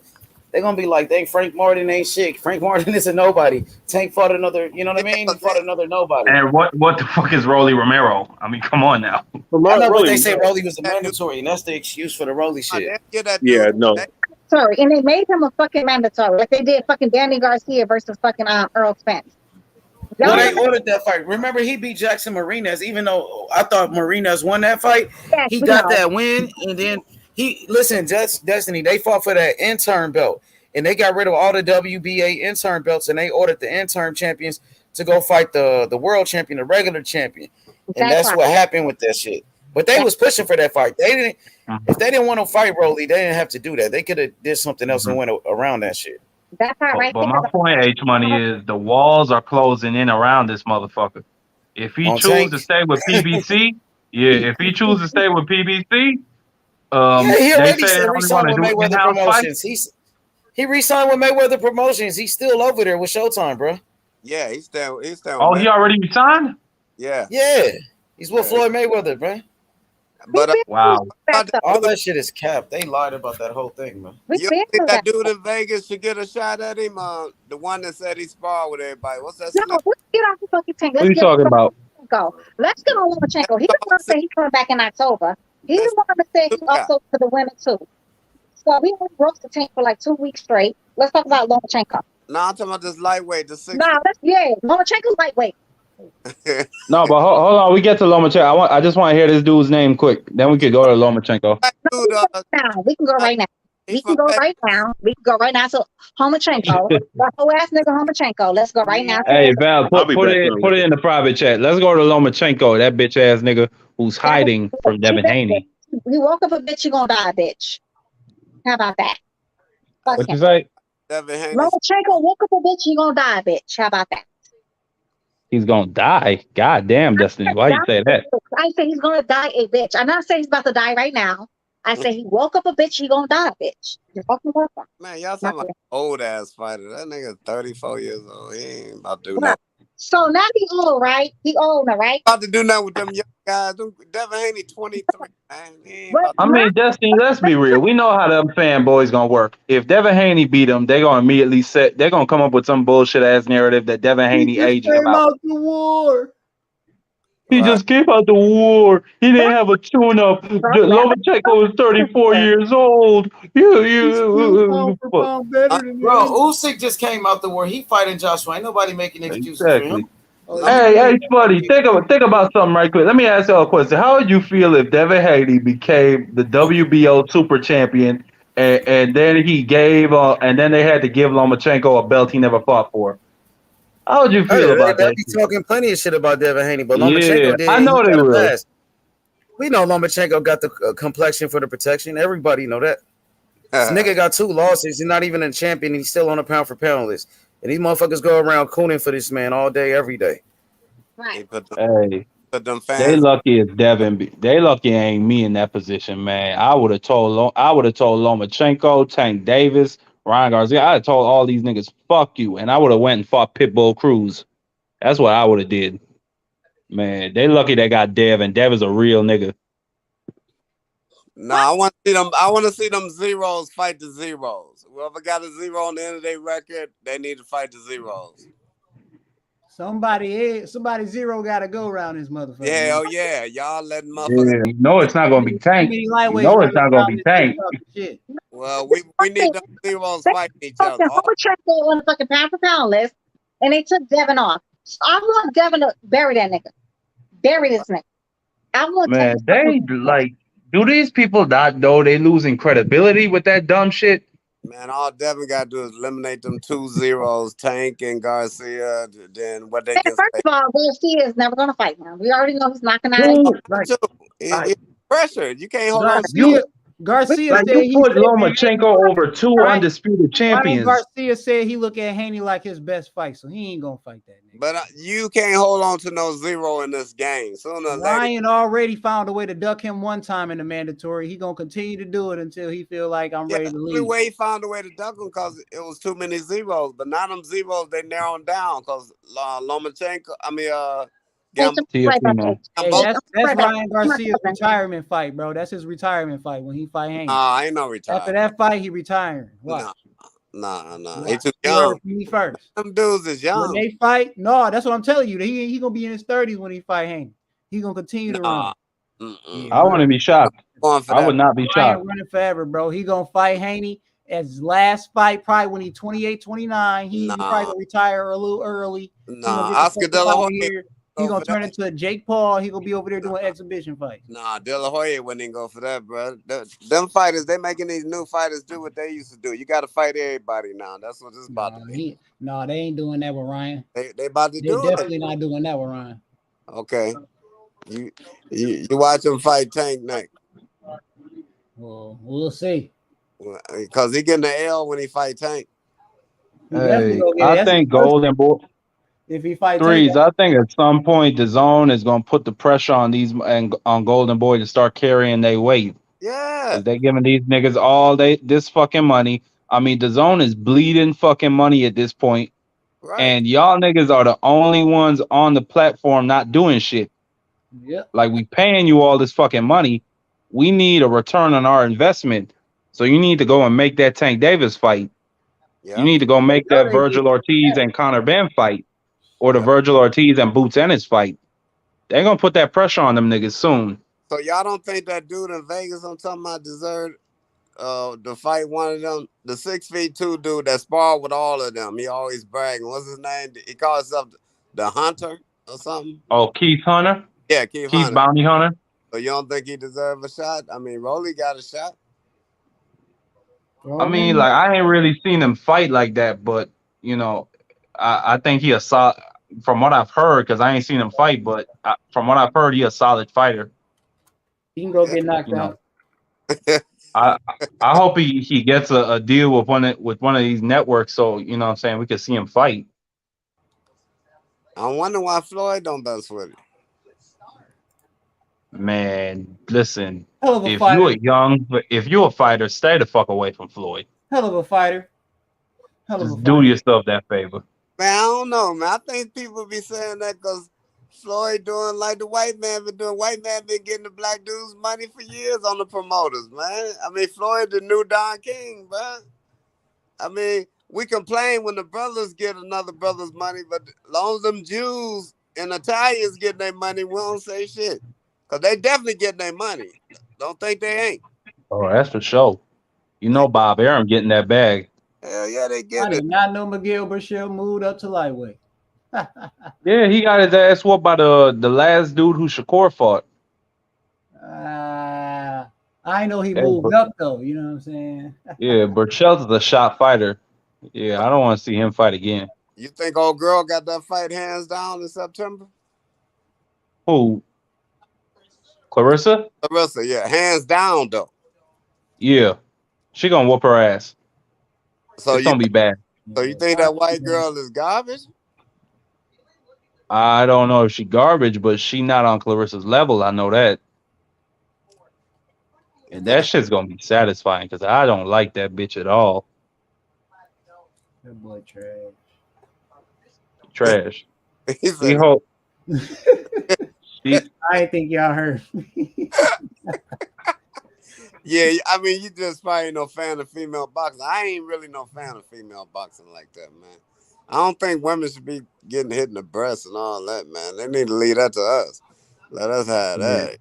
they're gonna be like, dang, Frank Martin ain't shit. Frank Martin is a nobody. Tank fought another, you know what I mean? He fought another nobody. and what the fuck is Rolly Romero? I mean, come on now. I know, but they Rolly, say Rolly was the That dude, mandatory, and that's the excuse for the Rolly I shit. didn't get that yeah, dude. no. Sorry, and they made him a fucking mandatory, like they did fucking Danny Garcia versus fucking Earl Spence. Well, Y'all they ordered that fight. Remember, he beat Jackson Marinas, even though I thought Marinas won that fight. yes, He we got know. that win, and then just Destiny, they fought for that intern belt, and they got rid of all the WBA intern belts, and they ordered the intern champions to go fight the world champion, the regular champion, and that's right. what happened with that shit. But they was pushing for that fight. They didn't. If they didn't want to fight Rolly, they didn't have to do that. They could have did something else and went around that shit. That part right But there. my point, H Money, is the walls are closing in around this motherfucker. If he On chooses Tank, to stay with PBC, Yeah, if he chooses to stay with PBC, Yeah, he they already say they said only want re-signed to with do Mayweather in-house fights. Promotions. He re-signed with Mayweather Promotions. He's still over there with Showtime, bro. Yeah, he's staying with Oh, he Mayweather. already resigned? Yeah. Yeah, he's with Yeah. Floyd Mayweather, man. But Wow. All that shit is capped. They lied about that whole thing, man. you don't think that dude in Vegas should get a shot at him? The one that said he sparred with everybody. What's that? No, Slim? let's get off the fucking tank. What are Let's you get talking about? Lomachenko. Let's get on Lomachenko. He didn't want to say he's coming back in October. He didn't want to say he's also for the women too. So we only roast the tank for like 2 weeks straight. Let's talk about Lomachenko. No, I'm talking about this lightweight, the 60. Nah, Lomachenko's lightweight. No, but hold on. We get to Lomachenko. I just want to hear this dude's name quick. Then we could go to Lomachenko. We can go right now. We can go right now. We can go right now. So Lomachenko, that whole ass nigga Lomachenko. Let's go right now. Hey Val, I'll be put back it on put it in the private chat. Let's go to Lomachenko, that bitch ass nigga who's hiding from Devin Haney. You woke up a bitch, you gonna die, bitch. How about that? What you say? Lomachenko woke up a bitch, you gonna die, bitch. How about that? He's gonna die. God damn, Destiny. Why you say that? I say he's gonna die a bitch. I'm not saying he's about to die right now. I say he woke up a bitch, he gonna die, bitch. You fucking woke up. Man, y'all talking about old ass fighter. That nigga 34 years old. He ain't about to do nothing. So now he old, right? He old now, right? About to do nothing with them young guys. Devin Haney 23, man. He ain't about I mean, Destiny, let's be real. We know how them fanboys gonna work. If Devin Haney beat him, they're gonna immediately they're gonna come up with some bullshit ass narrative that Devin Haney aging Came about. out the war. He just came out the war. He didn't have a tune-up. Lomachenko is 34 years old. Bro, Usyk just came out the war. He fighting Joshua. Ain't nobody making excuses for him. Hey, buddy, think about something right quick. Let me ask you a question. How would you feel if Devin Haney became the WBO super champion and then he gave and then they had to give Lomachenko a belt he never fought for? How would you feel about They that? be talking plenty of shit about Devin Haney, but Yeah, Lomachenko did. I know they will. Pass. We know Lomachenko got the complexion for the protection. Everybody know that. This nigga got 2 losses. He's not even a champion. He's still on a pound for pound list. And these motherfuckers go around cooning for this man all day, every day. Right. Hey, them they fans. lucky it's Devin. They lucky ain't me in that position, man. I would have told Lomachenko, Tank Davis, Ryan Garcia. I'd have told all these niggas, fuck you, and I would have went and fought Pitbull Cruz. That's what I would have did. Man, they lucky they got Dev, and Dev is a real nigga. No, I want to see them. I want to see them zeros fight the zeros. Whoever got a zero on the end of their record, they need to fight the zeros. Somebody zero got to go around this motherfucker. Yeah, oh yeah, y'all letting Yeah, motherfuckers. you know it's not gonna be Tank. You know it's not gonna be Tank. Well, we need them zeros fighting each other. Lomachenko on the fucking pound for pound list, and they took Devin off. So I want Devin to bury that nigga. Bury this nigga. I want Man, they like. Do these people not know they losing credibility with that dumb shit? Man, all Devin got to do is eliminate them 2 zeros, Tank and Garcia. Then what they can First say. of all, Garcia is never gonna fight now. We already know he's knocking out. It's pressure. You can't hold on. Garcia Like said you he put Lomachenko over 2 undisputed champions. Ryan Garcia said he look at Haney like his best fight, so he ain't gonna fight that nigga. But you can't hold on to no zero in this game. Sooner or later, Ryan already found a way to duck him one time in the mandatory. He gonna continue to do it until he feel like I'm ready to leave. the way he found a way to duck him because it was too many zeros. But now them zeros they narrowed down because Lomachenko. Hey, that's Ryan Garcia's retirement fight, bro. That's his retirement fight when he fight Haney. Ain't no retirement. After that fight, he retiring. Nah. Wow. He too young. Me first. Them dudes is young. When they fight, no, that's what I'm telling you. He gonna be in his 30s when he fight Haney. He gonna continue to run. I wouldn't be shocked. I would not be shocked. Ryan running forever, bro. He gonna fight Haney as his last fight, probably when he's 28, 29. He probably gonna retire a little early. Oscar De La Hoya. He gonna turn into a Jake Paul. He gonna be over there doing exhibition fights. De La Hoya wouldn't even go for that, bro. Them fighters, they making these new fighters do what they used to do. You got to fight everybody now. That's what it's about to be. No, they ain't doing that with Ryan. They about to do it. They're definitely not doing that with Ryan. Okay. You watch him fight Tank next. Well, we'll see. Because he getting the L when he fight Tank. Hey, I think Golden Boy. if he fight Tank. Threes. I think at some point the zone is gonna put the pressure on these and on Golden Boy to start carrying their weight. Yeah. Cause they giving these niggas all this fucking money. I mean, the zone is bleeding fucking money at this point, Right. and y'all niggas are the only ones on the platform not doing shit. Yep. Like we paying you all this fucking money, we need a return on our investment. So you need to go and make that Tank Davis fight. You Yep. need to go make No, that they did. Virgil Ortiz and Conor Ben fight, or the Yep. Virgil Ortiz and Boots Ennis fight. They're gonna put that pressure on them niggas soon. So y'all don't think that dude in Vegas I'm talking about deserved to fight one of them, the 6'2" dude that sparred with all of them. He always bragging. What's his name? He calls himself the Hunter or something. Oh, Keith Hunter, Yeah, Keith Keith Hunter. Bounty Hunter. So you don't think he deserved a shot? I mean, Rolly got a shot. I mean, like I ain't really seen him fight like that, but I think he a solid. From what I've heard, because I ain't seen him fight, but from what I've heard, he a solid fighter. He can go get knocked You know, out. I I hope he gets a deal with one of these networks, so you know what I'm saying we can see him fight. I wonder why Floyd don't mess with it. Man, listen, Hell of a if fighter. you a fighter, stay the fuck away from Floyd. Hell of a fighter. Hell of a Just fighter. do yourself that favor. Man, I don't know, man. I think people be saying that because Floyd doing like the white man been doing. White man been getting the black dudes money for years on the promoters, man. I mean, Floyd the new Don King, bro. I mean, we complain when the brothers get another brother's money, but as long as them Jews and Italians getting their money, we don't say shit. Because they definitely getting their money. Don't think they ain't. Oh, that's for sure. You know Bob Arum getting that bag. Hell yeah, they I getting it. did not know Miguel Burchell moved up to lightweight. Yeah, he got his ass whooped by the last dude who Shakur fought. I know he Hey, moved up though. You know what I'm saying? Yeah, Burchell's a shot fighter. Yeah, I don't want to see him fight again. You think old girl got that fight hands down in September? Who? Clarissa? Clarissa, yeah, hands down though. Yeah, she gonna whoop her ass. So It's gonna be bad. So you think that white girl is garbage? I don't know if she garbage, but she not on Clarissa's level. I know that. And that shit's gonna be satisfying because I don't like that bitch at all. That boy trash. Trash. He We said, hope. I ain't think y'all heard me. yeah, I mean, you just probably no fan of female boxing. I ain't really no fan of female boxing like that, man. I don't think women should be getting hit in the breast and all that, man. They need to leave that to us. Let us have that.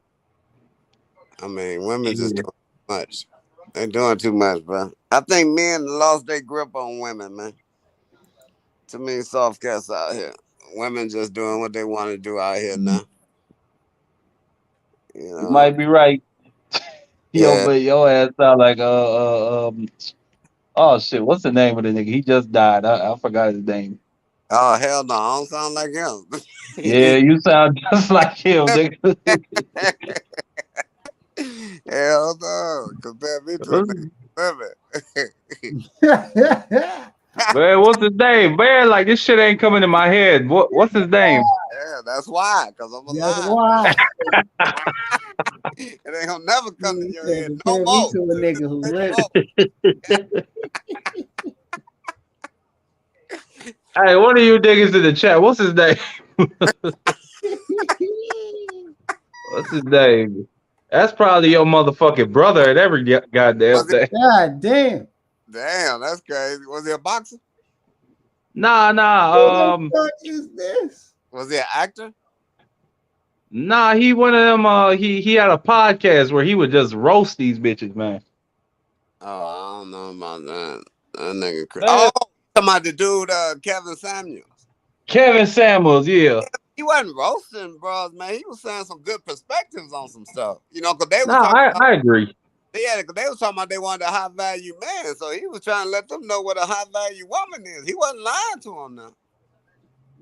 I mean, women just doing too much. They doing too much, bro. I think men lost their grip on women, man. Too many soft cats out here. Women just doing what they want to do out here now. You You know? might be right. Yeah. But your ass sound like oh shit, what's the name of the nigga? He just died. I forgot his name. Oh hell no, I don't sound like him. Yeah, you sound just like him, nigga. Hell no. Compare me to a nigga. Man, what's his name? Man, like this shit ain't coming in my head. What's his name? Yeah, that's why, because I'm alive. That's why. It ain't gonna never come to your head no Compare me more. to a nigga who lived. Hey, one of you niggas in the chat, what's his name? What's his name? That's probably your motherfucking brother at every goddamn thing. God damn. Damn, that's crazy. Was he a boxer? Nah. What the fuck is this? Was he an actor? Nah, he one of them. He had a podcast where he would just roast these bitches, man. Oh, I don't know about that. That nigga crazy. Man. Oh, talking about the dude, Kevin Samuels. Kevin Samuels, yeah. He wasn't roasting, bros, man. He was saying some good perspectives on some stuff. You know, because they was Nah, talking about, I agree. yeah, because they was talking about they wanted a high value man. So he was trying to let them know what a high value woman is. He wasn't lying to them now.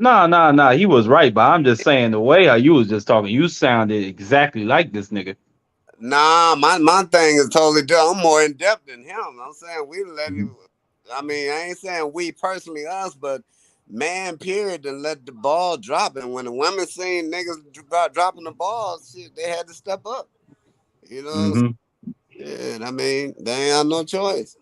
Nah. He was right, but I'm just saying the way how you was just talking, you sounded exactly like this nigga. Nah, my thing is totally different. I'm more in depth than him. I'm saying we let him. I mean, I ain't saying we personally us, but man period and let the ball drop. And when the women seen niggas dropping the ball, shit, they had to step up. You know, Mm-hmm. yeah. I mean, they ain't have no choice.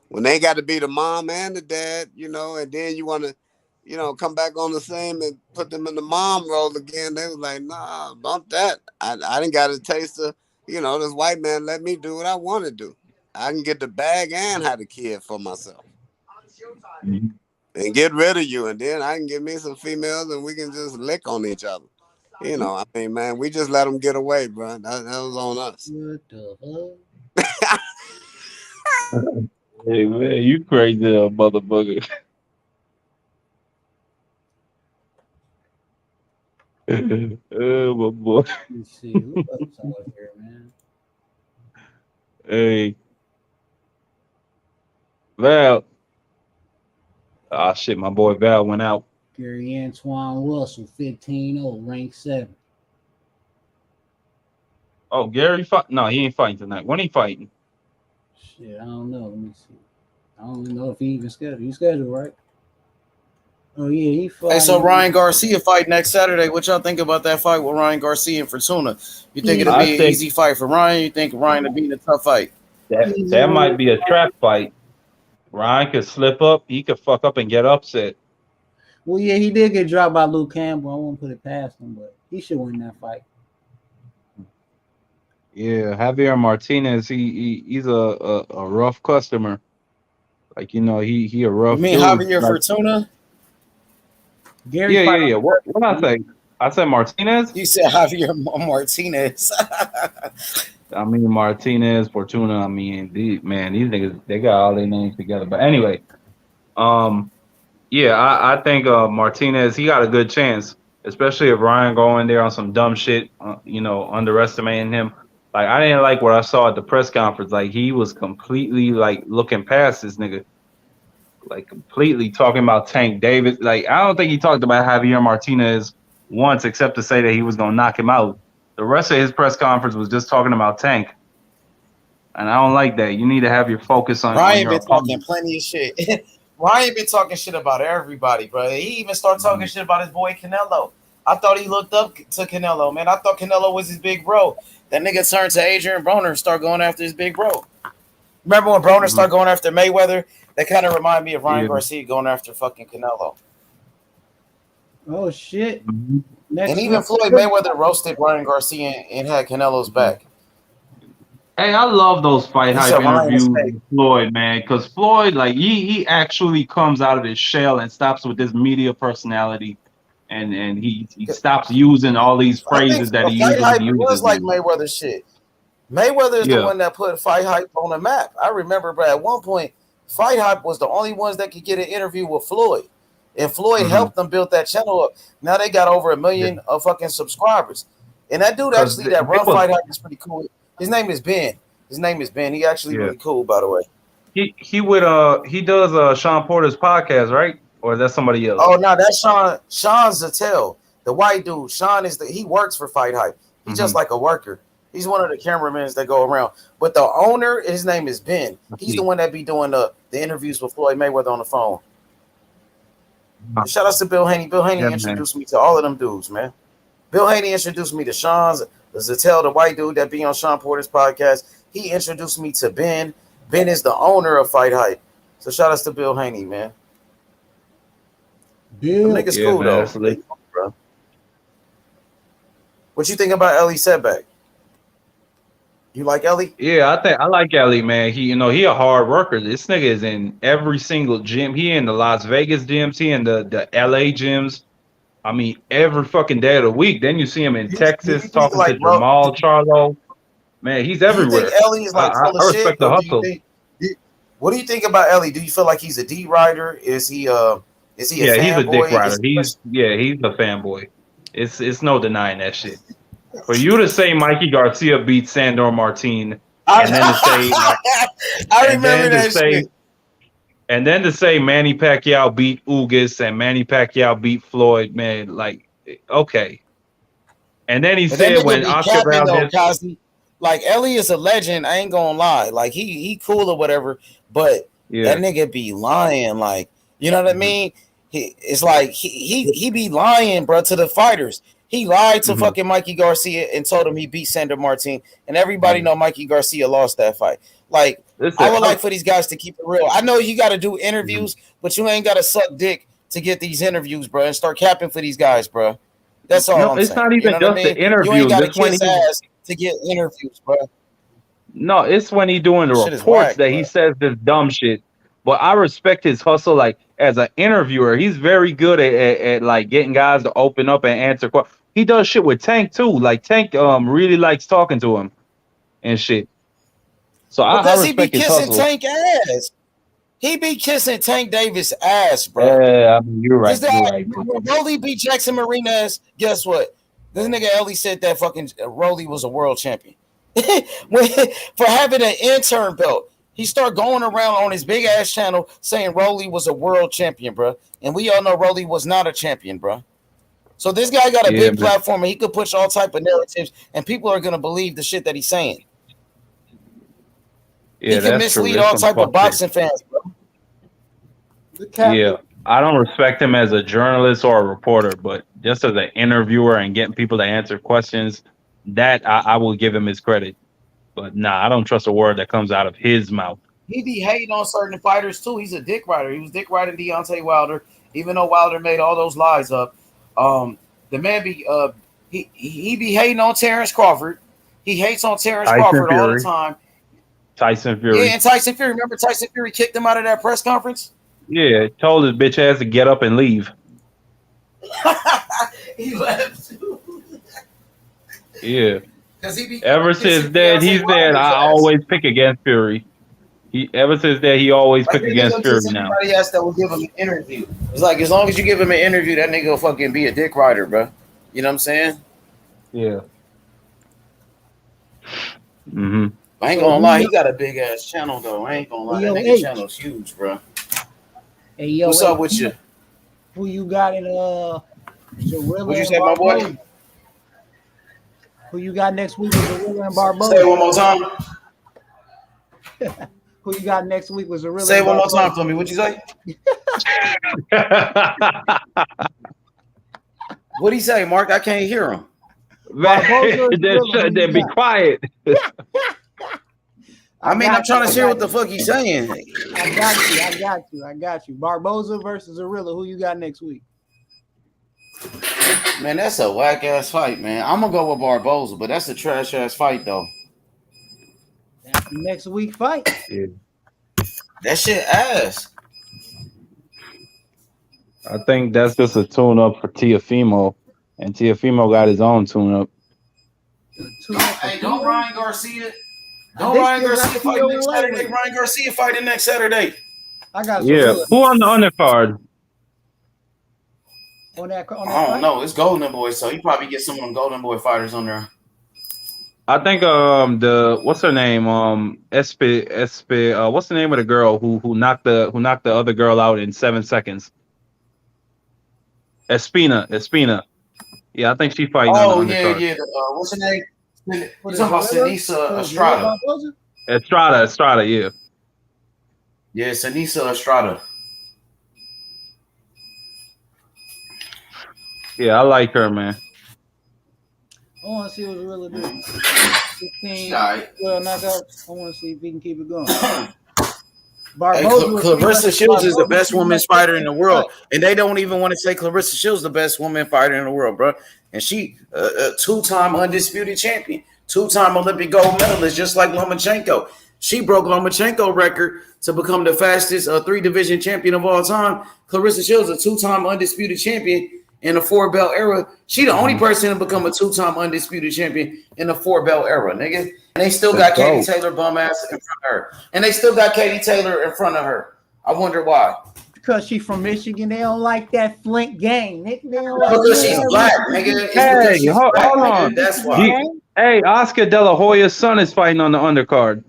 When they got to be the mom and the dad, you know, and then you want to, you know, come back on the same and put them in the mom role again. They was like, nah, bump that. I didn't got a taste of, you know, this white man let me do what I want to do. I can get the bag and have the kid for myself Mm-hmm. and get rid of you. And then I can get me some females and we can just lick on each other. You know, I mean, man, we just let them get away, bro. That was on us. What the hell? Hey man, you crazy little motherfucker. Oh my boy. Let me see. Who else out here, man? Hey, Val. Ah shit, my boy Val went out. Gary Antoine Russell, 15-0, ranked 7. Oh, Gary fight? No, he ain't fighting tonight. When he fighting? Shit, I don't know. Let me see. I don't even know if he even scheduled. He's scheduled, right? Oh yeah, he Hey, so fighting. Ryan Garcia fight next Saturday. What y'all think about that fight with Ryan Garcia and Fortuna? You think it'll I be an think easy fight for Ryan? You think Ryan will be in a tough fight? that might be a trap fight. Ryan could slip up. He could fuck up and get upset. Well, yeah, he did get dropped by Luke Campbell. I won't put it past him, but he should win that fight. Yeah, Javier Martinez. He's a rough customer. Like he a You rough mean dude. Javier Like Fortuna? Gary yeah, fight yeah, on yeah. What I say? I said Martinez. You said Javier Martinez. I mean Martinez, Fortuna. I mean, these niggas, they got all their names together. But anyway, um, yeah, I think Martinez, he got a good chance, especially if Ryan go in there on some dumb shit, underestimating him. Like I didn't like what I saw at the press conference. Like he was completely like looking past this nigga, like completely talking about Tank Davis. Like I don't think he talked about Javier Martinez once, except to say that he was gonna knock him out. The rest of his press conference was just talking about Tank. And I don't like that. You need to have your focus on Ryan your been talking opponent. plenty of shit. Ryan been talking shit about everybody, bro. He even started talking shit about his boy Canelo. I thought he looked up to Canelo, man. I thought Canelo was his big bro. That nigga turned to Adrian Broner and started going after his big bro. Remember when Broner Mm-hmm. started going after Mayweather? That kind of reminded me of Ryan Yeah. Garcia going after fucking Canelo. Oh shit! Mm-hmm. And Next even fight. Floyd Mayweather roasted Ryan Garcia and had Canelo's back. Hey, I love those fight He hype said Ryan is interviews fake. with Floyd, man, because Floyd, like, he actually comes out of his shell and stops with this media personality, and he stops using all these I think phrases that he fight usually hype uses, was like man. Mayweather shit. Mayweather is the Yeah. one that put fight hype on the map. I remember, bro, at one point, fight hype was the only ones that could get an interview with Floyd. And Floyd Mm-hmm. helped them build that channel up. Now they got over 1 Yeah. million of fucking subscribers. And that dude Because actually that it run was, fight hype is pretty cool. His name is Ben. He actually yeah. really cool, by the way. He does Sean Porter's podcast, right? Or is that somebody else? Oh no, that's Sean. Sean Zattel, the white dude. Sean he works for Fight Hype. He's just Mm-hmm. like a worker. He's one of the cameramans that go around. But the owner, his name is Ben. I He's the see. one that be doing the interviews with Floyd Mayweather on the phone. And shout out to Bill Haney. Bill Haney Yeah, man. introduced me to all of them dudes, man. Bill Haney introduced me to Sean Zattel, the white dude that be on Sean Porter's podcast. He introduced me to Ben. Ben is the owner of Fight Hype. So shout out to Bill Haney, man. Them Bill. niggas Yeah, cool man. though. That's lit. Bro. What you think about Ellie Setback? You like Ellie? Yeah, I think I like Ellie, man. He a hard worker. This nigga is in every single gym. He in the Las Vegas gyms. He in the LA gyms. I mean, every fucking day of the week. Then you see him in Do you Texas think talking to like bro? Jamal Charlo. Man, he's Do you think everywhere. Ellie is I, like I, full of I shit, respect the or do you hustle. think? What do you think about Ellie? Do you feel like he's a D rider? Is he a Yeah, he's a dick fanboy? rider. He's a fanboy. It's no denying that shit. For you to say Mikey Garcia beat Sandor Martin, and then to say I and remember then to that say shit. and then to say Manny Pacquiao beat Ugas and Manny Pacquiao beat Floyd, man, like okay. And then he But that said nigga when be Oscar capping though, Valdez, Cosby. Like Ellie is a legend. I ain't gonna lie. Like he cool or whatever, but yeah, that nigga be lying. Like you know what I mhm, mean? It's like he be lying, bro, to the fighters. He lied to fucking Mikey Garcia and told him he beat Sandor Martin, and everybody know Mikey Garcia lost that fight. Like, I would like for these guys to keep it real. I know you got to do interviews, but you ain't got to suck dick to get these interviews, bro, and start capping for these guys, bro. That's all I'm it's saying. not You even know what I just the mean? You ain't interviews. got to It's when kiss he ass to get interviews, bro. no, it's when he doing the Shit is reports whack, that bro. he says this dumb shit. But I respect his hustle. Like as an interviewer, he's very good at like getting guys to open up and answer questions. He does shit with Tank too. Like Tank really likes talking to him and shit. So I Because he be respect his kissing hustle. Tank ass. He be kissing Tank Davis ass, bro. Yeah, I mean, you're right. This guy, You're right. Rolly beat Jackson Marinas. Guess what? This nigga Ellie said that fucking Rolly was a world champion. For having an intern belt. He started going around on his big ass channel saying Rolly was a world champion, bro. And we all know Rolly was not a champion, bro. So this guy got a big platform and he could push all type of narratives and people are gonna believe the shit that he's saying. Yeah, He can that's true. mislead There's all some type of fuck shit. boxing fans, bro. Yeah, I don't respect him as a journalist or a reporter, but just as an interviewer and getting people to answer questions, that I will give him his credit. But nah, I don't trust a word that comes out of his mouth. He be hating on certain fighters too. He's a dick rider. He was dick riding Deontay Wilder, even though Wilder made all those lies up. The man be he be hating on Terrence Crawford. He hates on Terrence Crawford all the time. Tyson Fury. Yeah, and Tyson Fury. Remember Tyson Fury kicked him out of that press conference? Yeah, told his bitch ass to get up and leave. He left too. Yeah. He be ever since that, he's said I always pick against Fury. Ever since that, he always pick against Fury now. Anybody else that will give him an interview. It's like as long as you give him an interview, that nigga will fucking be a dick rider, bro. You know what I'm saying? Yeah. Mm-hmm. I ain't gonna lie, he got a big ass channel though. I ain't gonna lie, that nigga channel's huge, bro. Hey, yo, what's up with you? Who you got in Zorilla? What you say, my boy? Who you got next week with Zorilla and Barboza? Say it one more time. Who you got next week with Zorilla? Say it one more time for me. What you say? What'd he say, Mark? I can't hear him. Then be quiet. I'm trying to hear what the fuck he's saying. I got you. Barboza versus Zorilla. Who you got next week? Man, that's a whack ass fight, man. I'm gonna go with Barboza, but that's a trash ass fight though. That's the next week fight. Yeah. That shit ass. I think that's just a tune up for Teofimo, and Teofimo got his own tune up. Hey, don't Ryan Garcia. Don't Ryan Garcia fight next Saturday. Ryan Garcia fighting next Saturday. I got Who on the undercard? On that I don't know. It's Golden Boy, so he probably get some of them Golden Boy fighters on there. I think the what's her name Espe what's the name of the girl who knocked the other girl out in 7 seconds? Espina. Yeah, I think she fighting on the undercard. Yeah. What's her name? You talking about Sanisa Estrada? Estrada, yeah. Yeah, Sanisa Estrada. Yeah, I like her, man. I want to see what Zorilla do. 16 right. knockouts. I want to see if he can keep it going. Clarissa Shields is the best women's fighter in the world, and they don't even want to say Clarissa Shields the best woman fighter in the world, bro. And she a two-time undisputed champion, two-time Olympic gold medalist, just like Lomachenko. She broke Lomachenko's record to become the fastest 3-division champion of all time. Clarissa Shields, a two-time undisputed champion in the 4-belt era. She the only person to become a two-time undisputed champion in the 4-belt era, nigga. And they still got Katie Taylor bum ass in front of her. And they still got Katie Taylor in front of her. I wonder why. Because she's from Michigan. They don't like that Flint gang. Because she's black, nigga. Hey, hold on. Nigga. That's why. Hey, Oscar De La Hoya's son is fighting on the undercard.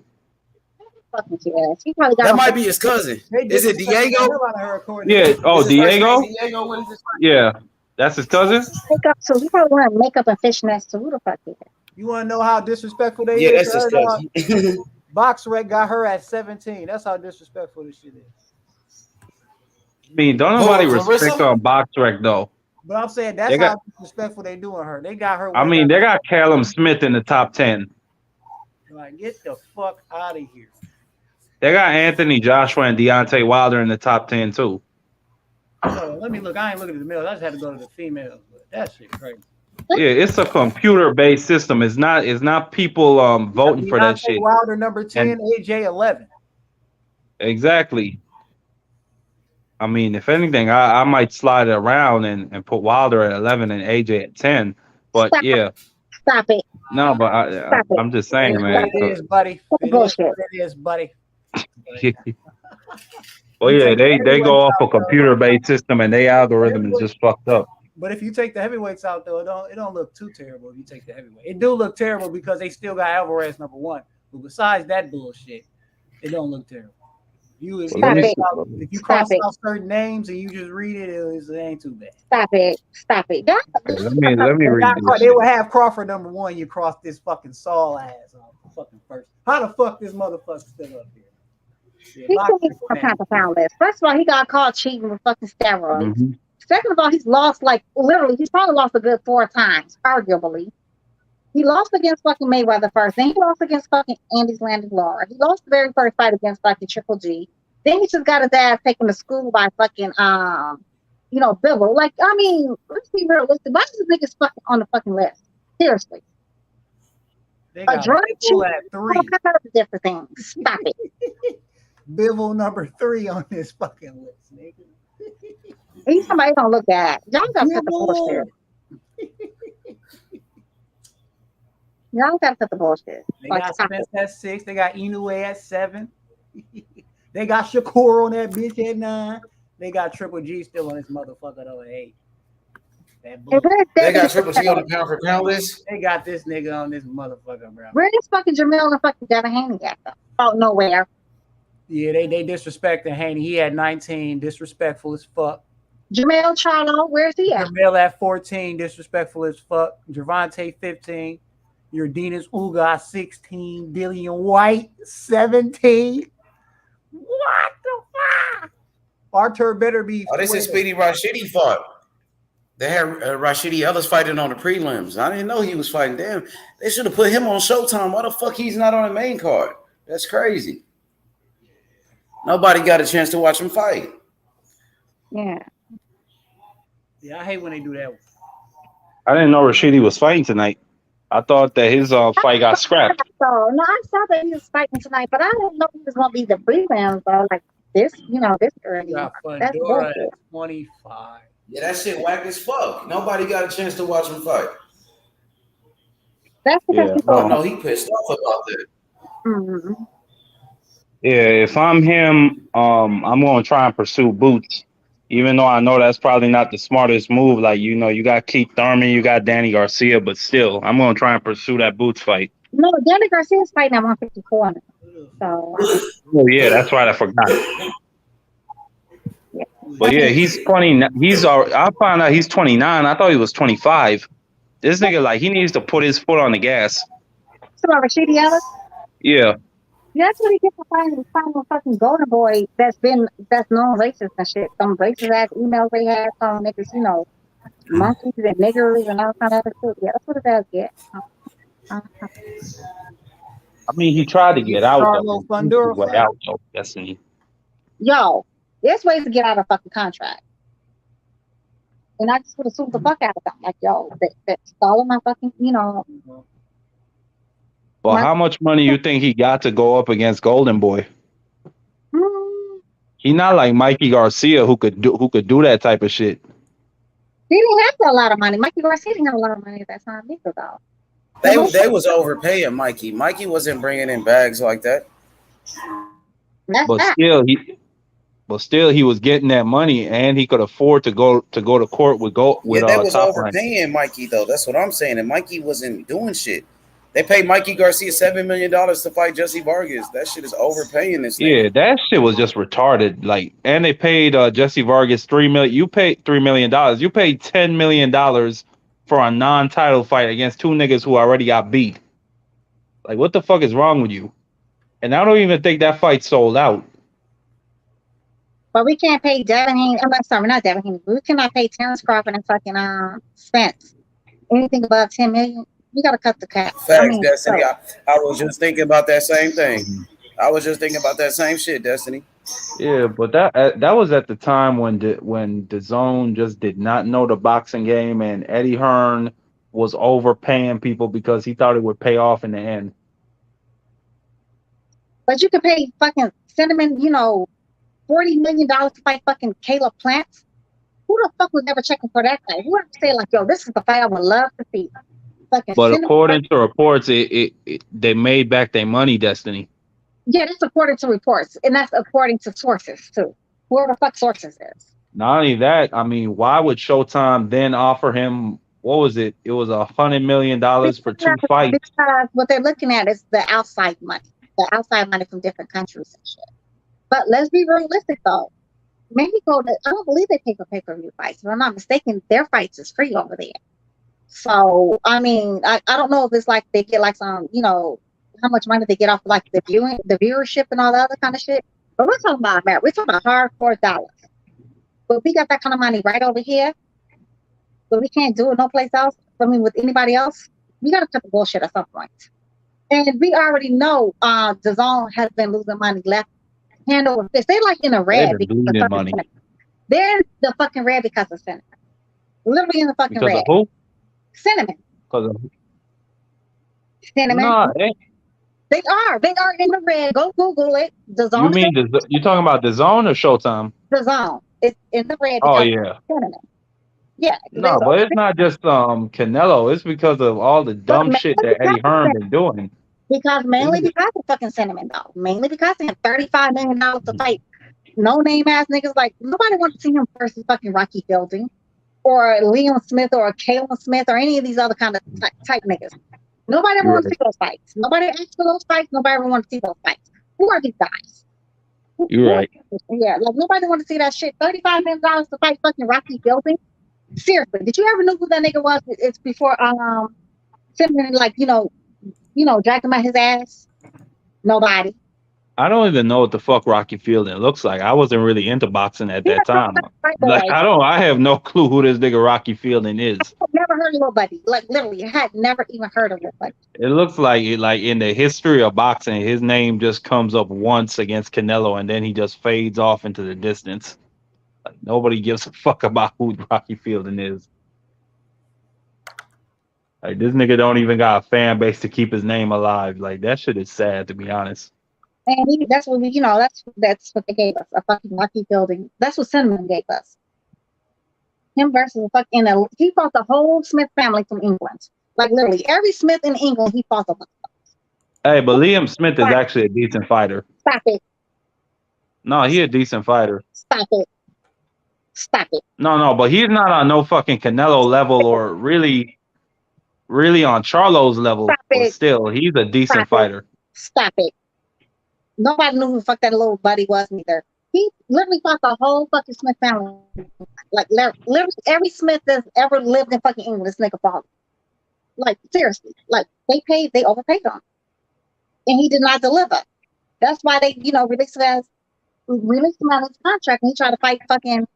That might be his cousin. Is it Diego? Yeah. Oh, Diego? Diego, what is this? Yeah. That's his cousin? Makeup, so he probably wearing makeup and fishnets. So who the fuck is that? You want to know how disrespectful they is? Yeah, that's his cousin. BoxRec got her at 17. That's how disrespectful this shit is. mean, don't Who, nobody respect Clarissa? BoxRec though. But I'm saying They that's got. how disrespectful they doing her. They got her I way mean, out. they got Callum Smith in the top 10. Like, get the fuck out of here. They got Anthony Joshua and Deontay Wilder in the top 10 too. So let me look. I ain't looking at the males. I just had to go to the females. But that shit crazy. Yeah, it's a computer-based system. It's not people voting for that Deontay shit. Wilder number 10, And AJ 11. exactly. I mean, if anything, I might slide it around and put Wilder at 11 and AJ at 10. But Stop, yeah, stop it, no, but stop it. I'm just It saying, is what man. it is, buddy. That's It is bullshit. what it is, buddy. Well, You yeah, take the they go heavyweights off a out, though. computer-based system, and they algorithm is Heavyweight- just fucked up. But if you take the heavyweights out, though, it don't look too terrible if you take the heavyweight. It do look terrible because they still got Alvarez number 1. But besides that bullshit, it don't look terrible. If Stop it. you Stop cross it. out certain names and you just read it, it ain't too bad. Stop it. Stop it. Y'all- Let me read this. They will have Crawford number 1. You cross this fucking Saul ass off fucking first. How the fuck this motherfucker still up here? Yeah, He box shouldn't be is on top of pound list. First of all, he got caught cheating with fucking steroids. Mm-hmm. Second of all, he's lost he's probably lost a good 4 times, arguably. He lost against fucking Mayweather first. Then he lost against fucking Andy's Landing Laura. He lost the very first fight against fucking Triple G. Then he just got his ass taken to school by fucking Bibble. Like, I mean, let's be realistic. Why is this niggas fucking on the fucking list? Seriously. They A got drug Bivol cheat, at 3. all kinds of different things. Stop it. Bivol number 3 on this fucking list, nigga. He's somebody don't look bad. Y'all gotta cut the bullshit. Y'all gotta cut the bullshit. They Like, got stop Spence it. at 6. They got Inoue at 7. They got Shakur on that bitch at 9. They got Triple G still on this motherfucker though at 8. They got Triple G on the pound for pound list. They got this nigga on this motherfucker, bro. Where is fucking Jamel and fucking Devin Haney at though? Oh, nowhere. Yeah, they disrespecting Haney. He had 19, disrespectful as fuck. Jamel Charlo, where's he at? Jamel at 14, disrespectful as fuck. Javante 15. Urdinas Uga 16. Dillian White 17. What the fuck? Arthur better be. Oh, this is Speedy Rashidi fought. They had Rashidi Ellis fighting on the prelims. I didn't know he was fighting. Damn, they should have put him on Showtime. Why the fuck he's not on the main card? That's crazy. Nobody got a chance to watch him fight. Yeah. Yeah, I hate when they do that. I didn't know Rashidi was fighting tonight. I thought that his fight got scrapped. So no, I saw that he was fighting tonight, but I didn't know he was gonna be the prelims though. Like this, this early. Got That's Fundora bullshit. at 25. Yeah, that shit whack as fuck. Nobody got a chance to watch him fight. That's because people. I know he pissed off about that. Mm-hmm. Yeah, if I'm him, I'm gonna try and pursue Boots, even though I know that's probably not the smartest move. Like you got Keith Thurman, you got Danny Garcia, but still, I'm gonna try and pursue that Boots fight. No, Danny Garcia's fighting at 154 now. So. Oh yeah, that's right. I forgot. Yeah. But yeah, he's 20. I found out he's 29. I thought he was 25. This nigga, he needs to put his foot on the gas. So Rashidi Ellis. Yeah. Yeah, that's what he gets for fighting a fucking golden boy that's known racist and shit. Some racist ass emails they had telling niggas, monkeys and niggers and all kind of other shit. Yeah, that's what it does get. I mean, he tried to get out Carlo Fundora. Destiny. Yo, there's ways to get out of fucking contract. And I just would have sued the fuck out of them. Like, yo, that stalling my fucking, Well, how much money you think he got to go up against Golden Boy? He not like Mikey Garcia who could do that type of shit. He didn't have a lot of money. Mikey Garcia didn't have a lot of money at that time either, though. They was overpaying Mikey. Mikey wasn't bringing in bags like that. But still, he was getting that money, and he could afford to go to court with they was Top overpaying Mikey though. That's what I'm saying. And Mikey wasn't doing shit. They paid Mikey Garcia $7 million to fight Jesse Vargas. That shit is overpaying this thing. Yeah, that shit was just retarded. And they paid Jesse Vargas $3 million. You paid $3 million. You paid $10 million for a non-title fight against two niggas who already got beat. Like, what the fuck is wrong with you? And I don't even think that fight sold out. But we can't pay Devin Haney. I'm sorry, not Devin Haney. We cannot pay Terrence Crawford and fucking Spence anything above 10 million. We gotta cut the cap. I Facts, mean, Destiny. so, I was just thinking about that same thing. I was just thinking about that same shit, Destiny. Yeah, but that was at the time when the zone just did not know the boxing game, and Eddie Hearn was overpaying people because he thought it would pay off in the end. but you can pay fucking Cinnamon, $40 million to fight fucking Caleb Plant. Who the fuck was ever checking for that guy? Who would say like, yo, this is the fight I would love to see? Fucking But Cinnamon. according to reports, they made back their money, Destiny. Yeah, that's according to reports, and that's according to sources too. Whoever the fuck sources is. Not only that, I mean, why would Showtime then offer him, what was it? It was $100 million for 2 fights. Because what they're looking at is the outside money from different countries and shit. But let's be realistic though. Mexico, I don't believe they pay for pay-per-view fights. If I'm not mistaken, their fights is free over there. So I mean, I don't know if it's like they get like some, how much money they get off like the viewership and all the other kind of shit. But we're talking about America. We're talking about hardcore dollars. But we got that kind of money right over here. But we can't do it no place else. I mean, with anybody else, we got to cut the bullshit at some point. And we already know the zone has been losing money left hand over fist. They're like in the red They've because been of bleeding fucking money. Cinnamon. They're in the fucking red because of Cinnamon. Literally in the fucking Because red. of who? Cinnamon. Because of Cinnamon. no, They are in the red. Go Google it. The zone. you mean you talking about the zone or Showtime? The zone. It's in the red Oh because yeah. of Cinnamon. Yeah. No, but it's not just Canelo. It's because of all the dumb shit that Eddie Hearn been doing. Mainly because of fucking Cinnamon, though. Mainly because they have $35 million to fight no name ass niggas. Like nobody wants to see him versus fucking Rocky Fielding or Liam Smith or Kalen Smith or any of these other kind of type niggas. Nobody ever wants to see those fights. Nobody asked for those fights. Nobody ever wants to see those fights. Who are these guys? You're right. Yeah, like nobody want to see that shit. $35 million to fight fucking Rocky Fielding. Seriously, did you ever know who that nigga was? It's before Cinnamon, like dragged him out his ass. Nobody. I don't even know what the fuck Rocky Fielding looks like. I wasn't really into boxing at that time. Like I have no clue who this nigga Rocky Fielding is. I've never heard of nobody. Like literally, I had never even heard of nobody. It looks like in the history of boxing, his name just comes up once against Canelo, and then he just fades off into the distance. Like nobody gives a fuck about who Rocky Fielding is. Like this nigga don't even got a fan base to keep his name alive. Like that shit is sad, to be honest. And that's what that's what they gave us, a fucking Rocky Fielding. That's what Cinnamon gave us. Him versus a fucking he fought the whole Smith family from England. Like literally every Smith in England he fought them. Hey, but Liam Smith is actually a decent fighter. Stop it. No, he a decent fighter. Stop it. Stop it. No, but he's not on no fucking Canelo level or really on Charlo's level. But still, he's a decent fighter. Stop it. Nobody knew who the fuck that little buddy was neither. He literally fought the whole fucking Smith family. Like literally every Smith that's ever lived in fucking England, this nigga fought. Like seriously. Like they overpaid him. And he did not deliver. That's why they, released him out of his contract and he tried to fight fucking,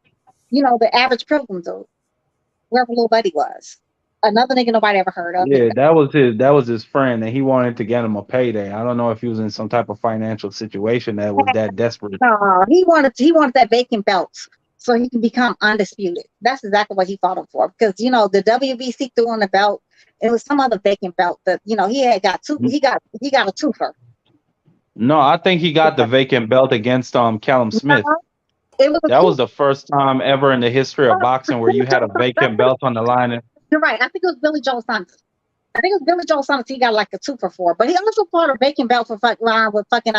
the average pilgrim dude. Whoever little buddy was. Another nigga nobody ever heard of. Yeah, that was his friend, and he wanted to get him a payday. I don't know if he was in some type of financial situation that was that desperate. No, he wanted that vacant belt so he can become undisputed. That's exactly what he fought him for. Because the WBC threw on the belt. It was some other vacant belt that he had got two. He got a twofer. No, I think he got the vacant belt against Callum Smith. That was the first time ever in the history of boxing where you had a vacant belt on the line. You're right. I think it was Billy Joe Saunders. He got like a 2-for-4, but he also fought a vacant belt for with fucking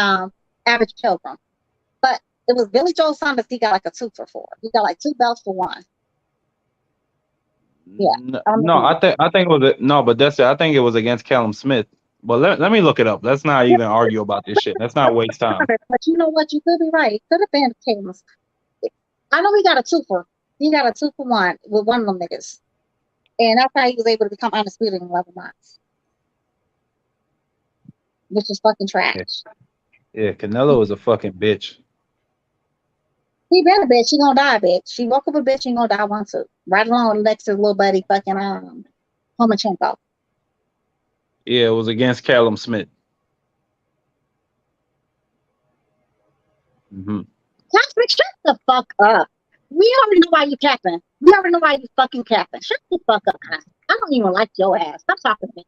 Average Pilgrim. But it was Billy Joe Saunders. He got like a 2-for-4. He got like 2 belts for 1. Yeah. I think it was but that's it. I think it was against Callum Smith. But let me look it up. Let's not even argue about this shit. Let's not waste time. But you know what? You could be right. It could have been Callum. I know he got a 2-for. He got a 2-for-1 with one of them niggas. And that's how he was able to become undisputed in 11 months. Which is fucking trash. Yeah, Canelo is a fucking bitch. She been a bitch. She gonna die, bitch. She woke up a bitch. She gonna die one too. Right along with Lex's little buddy, fucking Homachenko. Yeah, it was against Callum Smith. Hmm. Cosmic, shut the fuck up. We already know why you capping. We already know why you fucking capping. Shut the fuck up, Cosmic. I don't even like your ass. Stop talking to me.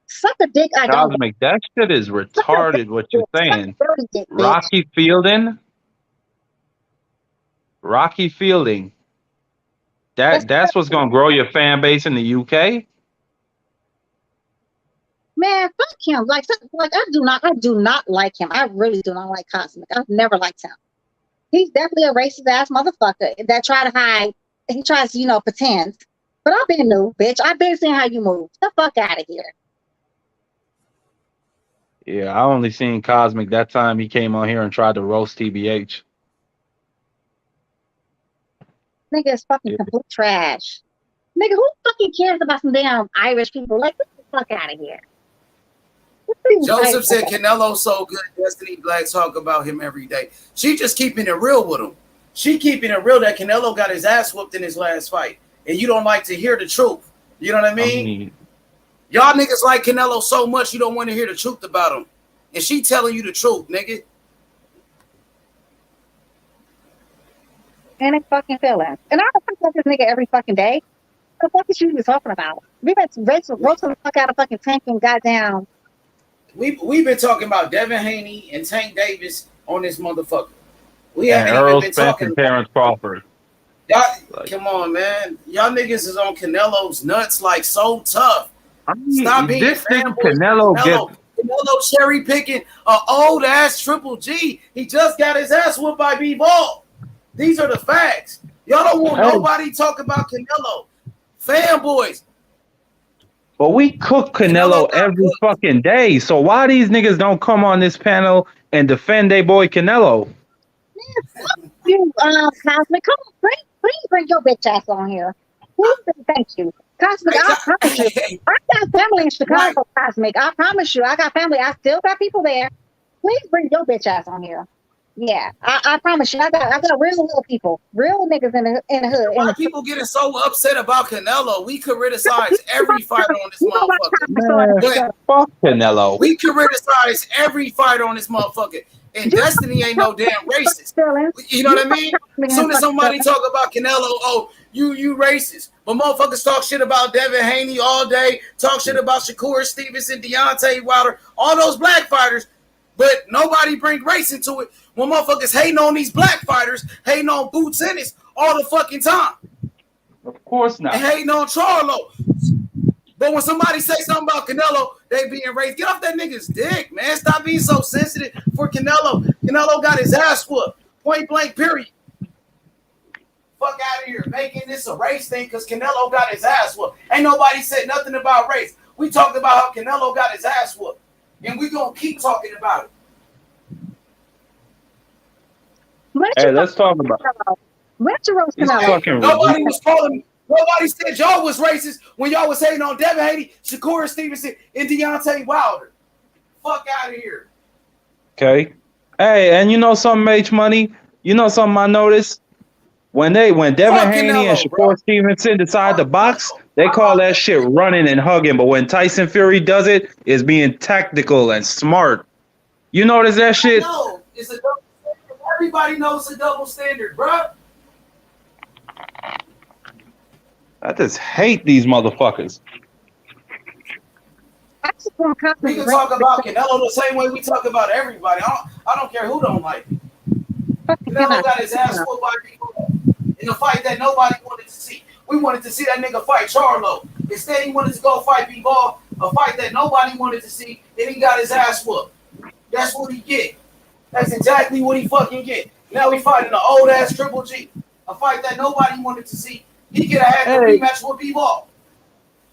Suck a dick. I don't. Cosmic, that shit is Suck a dick. retarded. What you're Suck saying? a dirty dick, bitch. Rocky Fielding. That's what's gonna grow your fan base in the UK. Man, fuck him. Like I do not like him. I really do not like Cosmic. I've never liked him. He's definitely a racist ass motherfucker that try to hide. He tries to, pretend. But I've been new, bitch. I've been seeing how you move. Get the fuck out of here. Yeah, I only seen Cosmic that time he came on here and tried to roast TBH. Nigga is fucking complete trash. Nigga, who fucking cares about some damn Irish people? Like, get the fuck out of here. Joseph said Canelo's so good. Destiny Black talk about him every day. She just keeping it real with him. She keeping it real that Canelo got his ass whooped in his last fight, and you don't like to hear the truth. You know what I mean? Y'all niggas like Canelo so much you don't want to hear the truth about him, and she telling you the truth, nigga. And it's fucking feelings. And I don't talk about this nigga every fucking day. What the fuck is you even talking about? We been roasting the fuck out of fucking Tank and goddamn. We've been talking about Devin Haney and Tank Davis on this motherfucker. We And haven't Earl even been Spence talking and Terrence Crawford. Y'all, come on, man. Y'all niggas is on Canelo's nuts like so tough. Stop being This nigga fanboys. Canelo cherry picking an old ass Triple G. He just got his ass whooped by B-Ball. These are the facts. Y'all don't want nobody talking about Canelo. Fanboys. But we cook Canelo every fucking day. So why these niggas don't come on this panel and defend their boy Canelo? You, Cosmic, come on, please bring your bitch ass on here. Thank you. Cosmic, I promise you. I got family in Chicago, Cosmic. I promise you. I got family. I still got people there. Please bring your bitch ass on here. Yeah, I promise you. I got real little people, real niggas in the hood. Why people getting so upset about Canelo? We criticize every fighter on this motherfucker. Man, fuck Canelo. We criticize every fighter on this motherfucker. And Destiny ain't no damn racist. You know what I mean? As soon as somebody talk about Canelo, oh, you racist. But motherfuckers talk shit about Devin Haney all day, talk shit about Shakur Stevenson, Deontay Wilder, all those black fighters, but nobody bring race into it when motherfuckers hating on these black fighters, hating on Boots Ennis all the fucking time. Of course not. And hating on Charlo. But when somebody say something about Canelo, they being racist. Get off that nigga's dick, man. Stop being so sensitive for Canelo. Canelo got his ass whooped. Point blank, period. Fuck out of here. Making this a race thing because Canelo got his ass whooped. Ain't nobody said nothing about race. We talked about how Canelo got his ass whooped. And we going to keep talking about it. Hey, let's talk about Nobody was calling me. Nobody said y'all was racist when y'all was hating on Devin Haney, Shakur Stevenson, and Deontay Wilder. Fuck out of here. Okay. Hey, and you know something, H Money? You know something I noticed? When Devin Haney and Shakur Stevenson decide to box, they call that shit running and hugging. But when Tyson Fury does it, it's being tactical and smart. You notice that shit? No, it's a double standard. Everybody knows it's a double standard, bro. I just hate these motherfuckers. We can talk about Canelo the same way we talk about everybody. I don't care who don't like it. Canelo got his ass whooped by people in a fight that nobody wanted to see. We wanted to see that nigga fight Charlo. Instead, he wanted to go fight B-Ball, a fight that nobody wanted to see, and he got his ass whooped. That's what he get. That's exactly what he fucking get. Now he fighting an old ass Triple G, a fight that nobody wanted to see. He could have had the rematch with B-Ball.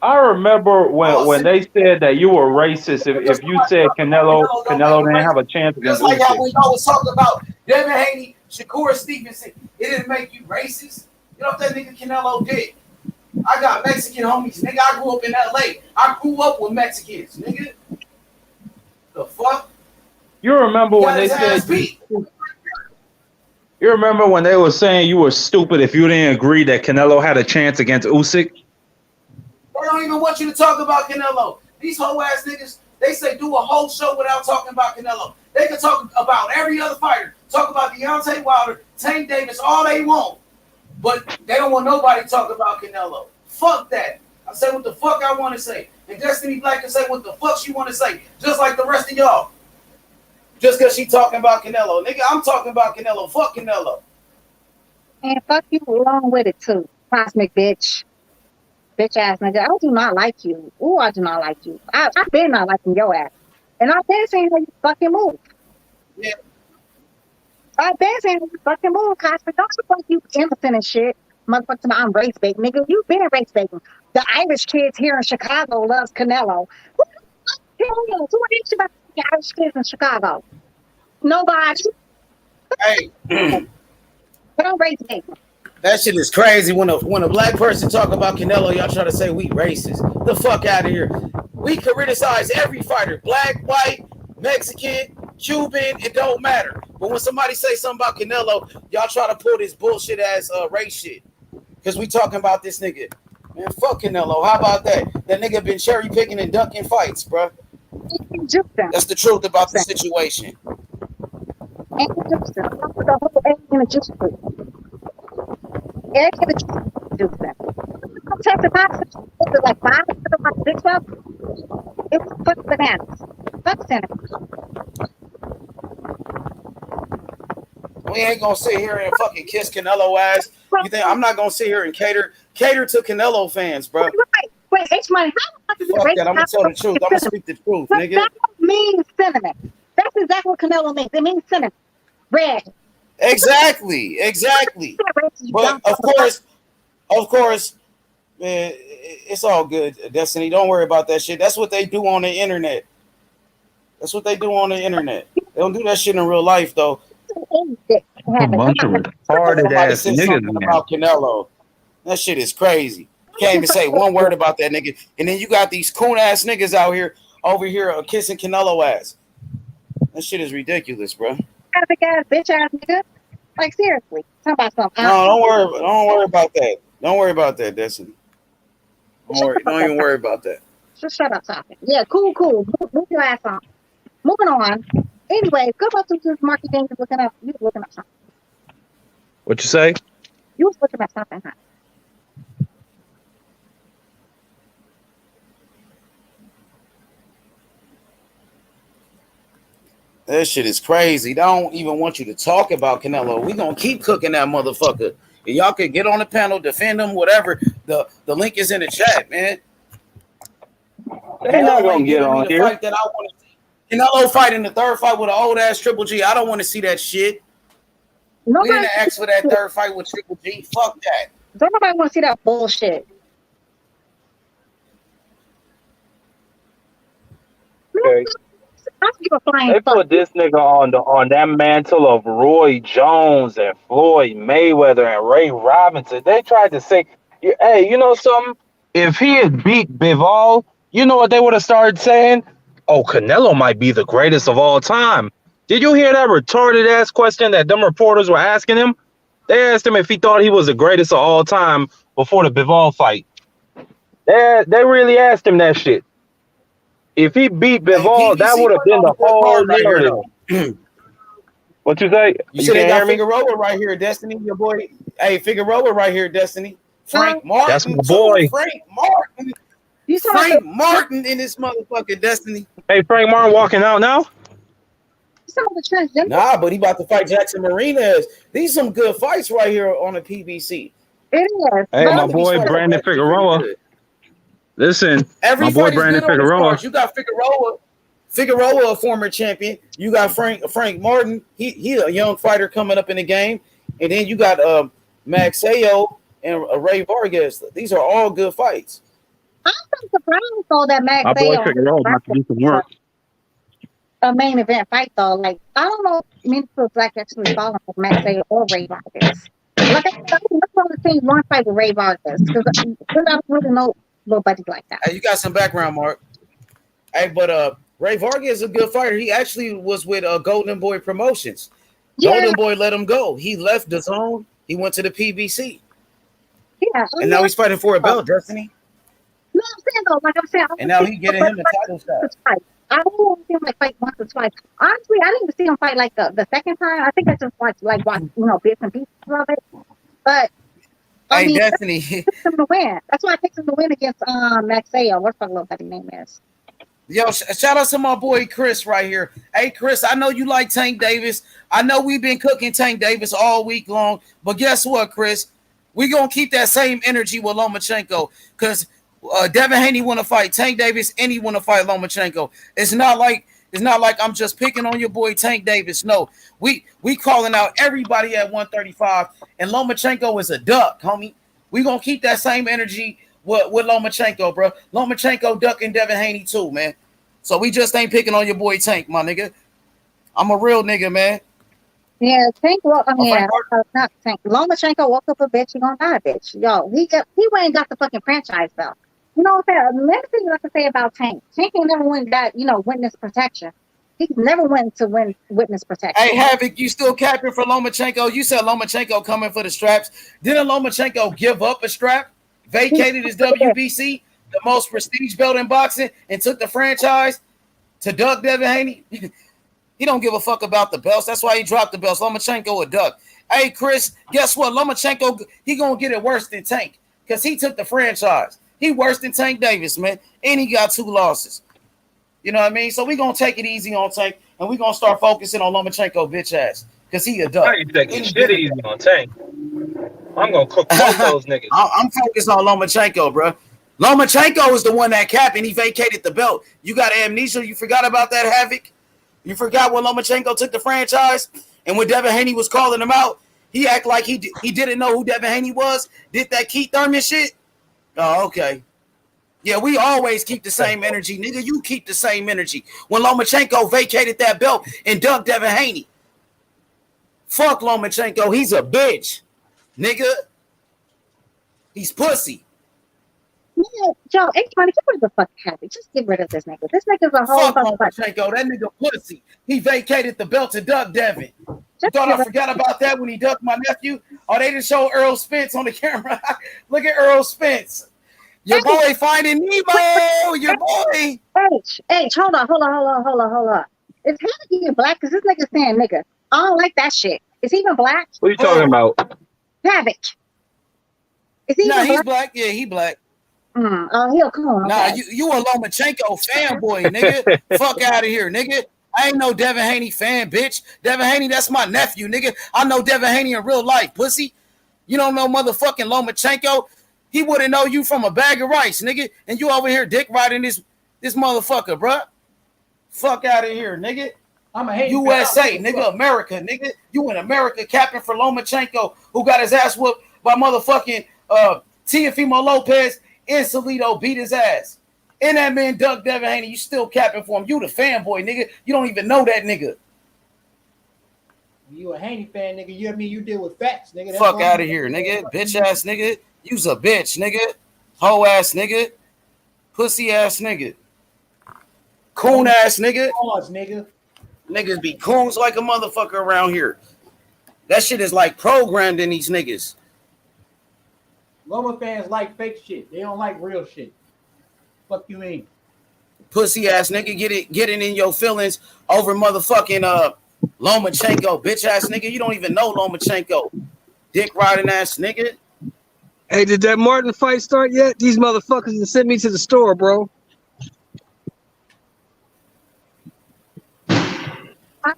I remember when they said that you were racist if you said Canelo didn't have a chance against Just like how Usyk. when y'all was talking about Devin Haney, Shakur Stevenson, it didn't make you racist. You know what that nigga Canelo did? I got Mexican homies, nigga. I grew up in LA. I grew up with Mexicans, nigga. The fuck? You remember when they said You remember when they were saying you were stupid if you didn't agree that Canelo had a chance against Usyk? I don't even want you to talk about Canelo. These whole ass niggas, they say do a whole show without talking about Canelo. They can talk about every other fighter, talk about Deontay Wilder, Tank Davis, all they want. But they don't want nobody to talk about Canelo. Fuck that. I say what the fuck I want to say. And Destiny Black can say what the fuck she want to say. Just like the rest of y'all. Just because she talking about Canelo. Nigga, I'm talking about Canelo. Fuck Canelo. And fuck you along with it too. Cosmic bitch. Bitch ass nigga. I do not like you. Ooh, I do not like you. I've been not liking your ass. And I've been saying how you fucking move. Yeah. I've been saying how you fucking move, Cosmic. Don't you fuck you innocent and shit. Motherfucker, I'm race baiting, nigga. You been race baiting. The Irish kids here in Chicago loves Canelo. Who cares? Who is about the Irish kids in Chicago? Nobody. Hey. But I'm race baiting. That shit is crazy. When a black person talk about Canelo, y'all try to say we racist. The fuck out of here. We criticize every fighter. Black, white, Mexican, Cuban, it don't matter. But when somebody say something about Canelo, y'all try to pull this bullshit ass race shit. Because we talking about this nigga. Man, fuck Canelo. How about that? That nigga been cherry picking and ducking fights, bro. That's the truth about the situation. And the whole egg in a juice fruit. Egg in a juice fruit. I'm testing boxes. It was like 5 of my 6 of them. It was fucking bananas. Fuck center. We ain't gonna sit here and fucking kiss Canelo ass. You think I'm not gonna sit here and cater to Canelo fans, bro? Wait, H Money, how the fuck fuck that? I'm gonna tell the truth. I'm gonna speak the truth, nigga. That means cinnamon. That's exactly what Canelo means. It means cinnamon. Red. Exactly. But of course, man, it's all good, Destiny. Don't worry about that shit. That's what they do on the internet. They don't do that shit in real life, though. A bunch of retarded ass niggas, man. About Canelo. That shit is crazy. You can't even say one word about that nigga. And then you got these coon ass niggas over here kissing Canelo ass. That shit is ridiculous, bro. Big ass bitch ass nigga. Like seriously. Talk about something. No, don't worry about that. Don't worry about that, Destiny. Don't even worry about that. Just shut up talking. Yeah, cool. Move your ass on. Moving on. Anyway, go back to this market thing. You was looking up something. What you say? You was looking up something, huh? That shit is crazy. They don't even want you to talk about Canelo. We gonna keep cooking that motherfucker. And y'all can get on the panel, defend him, whatever. The link is in the chat, man. They're not gonna get on here. Fight that I want to see. Canelo fighting the third fight with an old ass Triple G. I don't want to see that shit. We didn't ask for that third fight with Triple G. Fuck that. Don't nobody want to see that bullshit. Okay. They put this nigga on that mantle of Roy Jones and Floyd Mayweather and Ray Robinson. They tried to say, hey, you know something? If he had beat Bivol, you know what they would have started saying? Oh, Canelo might be the greatest of all time. Did you hear that retarded ass question that them reporters were asking him? They asked him if he thought he was the greatest of all time before the Bivol fight. They really asked him that shit. If he beat Bivol, that would have been the whole narrative. What you say? You see, they got Figueroa right here, Destiny. Your boy, hey, Figueroa right here, Destiny. Frank Martin. That's my boy. Frank Martin. Frank Martin in this motherfucking Destiny. Hey, Frank Martin walking out now? Nah, but he about to fight Jackson Marinez. These some good fights right here on the PBC. It is. Hey, my boy Brandon Figueroa. Listen, my boy Brandon Figueroa. You got Figueroa, a former champion. You got Frank Martin. He a young fighter coming up in the game. And then you got Magsayo and Rey Vargas. These are all good fights. I'm surprised though that Magsayo. My boy Figueroa about to do some work. A main event fight though. Like I don't know if Minnesota Black actually falling with Magsayo or Rey Vargas. Like I only seen one fight with Rey Vargas because I don't really know nobody like that. Hey, you got some background, Mark. Hey, but Rey Vargas is a good fighter. He actually was with Golden Boy Promotions. Yeah, Golden Boy let him go. He left the zone. He went to the PBC, yeah. and now he's fighting for a belt, Destiny. No, I'm saying though, like I'm saying, I And want to now see he him getting fight him a title once or shot. twice. I don't want to see him like fight once or twice. Honestly, I didn't even see him fight like the second time. I think I just watched bits and pieces of it. But I Hey, mean, I Destiny. picked him to win. That's why I picked him to win against Magsayo. What's the little buddy name is? Yo, shout out to my boy Chris right here. Hey, Chris, I know you like Tank Davis. I know we've been cooking Tank Davis all week long, but guess what, Chris? We're going to keep that same energy with Lomachenko because Devin Haney want to fight Tank Davis and he want to fight Lomachenko. It's not like I'm just picking on your boy Tank Davis. No, we calling out everybody at 135, and Lomachenko is a duck, homie. We're going to keep that same energy with Lomachenko, bro. Lomachenko ducking Devin Haney too, man. So we just ain't picking on your boy Tank, my nigga. I'm a real nigga, man. Yeah, Tank. Well, I mean, Frank not Tank. Lomachenko woke up a bitch. He gonna die a bitch. Yo, he went and got the fucking franchise belt. You know what I'm saying? Another thing I can say about Tank. Tank ain't never went that witness protection. He's never went to win witness protection. Hey, Havoc, you still capping for Lomachenko? You said Lomachenko coming for the straps. Didn't Lomachenko give up a strap, vacated his WBC, the most prestige belt in boxing, and took the franchise to duck Devin Haney? He don't give a fuck about the belts. That's why he dropped the belts. Lomachenko a duck. Hey, Chris, guess what? Lomachenko, he gonna get it worse than Tank because he took the franchise. He worse than Tank Davis, man, and he got 2 losses. You know what I mean? So we gonna take it easy on Tank, and we gonna start focusing on Lomachenko bitch ass because he a duck. How you taking shit easy on Tank? I'm gonna cook both those niggas. I'm focused on Lomachenko, bro. Lomachenko is the one that capped and he vacated the belt. You got amnesia? You forgot about that, Havoc? You forgot when Lomachenko took the franchise and when Devin Haney was calling him out, he act like he didn't know who Devin Haney was. Did that Keith Thurman shit? Oh, okay. Yeah, we always keep the same energy, nigga. You keep the same energy. When Lomachenko vacated that belt and dunked Devin Haney, fuck Lomachenko. He's a bitch, nigga. He's pussy. Yeah, Joe, H-Money, get rid of the fucking habit. Just get rid of this nigga. This nigga's a whole Fuck Lomachenko. That nigga pussy. He vacated the belt to duck Devin. You thought I forgot about that when he ducked my nephew? Oh, they didn't show Earl Spence on the camera. Look at Earl Spence. Your boy finding Nemo. Your boy. H, hold on. Is Havoc even black? Because this nigga's saying nigga. I don't like that shit. Is he even black? What are you talking about? Havoc. Is he even He's black? black. Yeah, he black. Oh, he'll come on. Nah, Okay. you a Lomachenko fanboy, nigga. Fuck out of here, nigga. I ain't no Devin Haney fan, bitch. Devin Haney, that's my nephew, nigga. I know Devin Haney in real life, pussy. You don't know motherfucking Lomachenko. He wouldn't know you from a bag of rice, nigga. And you over here dick riding this motherfucker, bruh. Fuck out of here, nigga. I'm a hate USA, nigga, America, nigga. You in America capping for Lomachenko, who got his ass whooped by motherfucking Teofimo Lopez and Salido beat his ass. And that man Doug Devin Haney, you still capping for him. You the fanboy, nigga. You don't even know that nigga. You a Haney fan, nigga. You deal with facts, nigga. That's Fuck out of here, nigga. Bitch ass nigga. You's a bitch, nigga. Hoe ass nigga. Pussy ass nigga. Coon ass nigga. Pause, nigga. Niggas be coons like a motherfucker around here. That shit is like programmed in these niggas. Loma fans like fake shit. They don't like real shit. Fuck you mean? Pussy ass nigga, get it in your feelings over motherfucking Lomachenko, bitch ass nigga. You don't even know Lomachenko. Dick riding ass nigga. Hey, did that Martin fight start yet? These motherfuckers have sent me to the store, bro.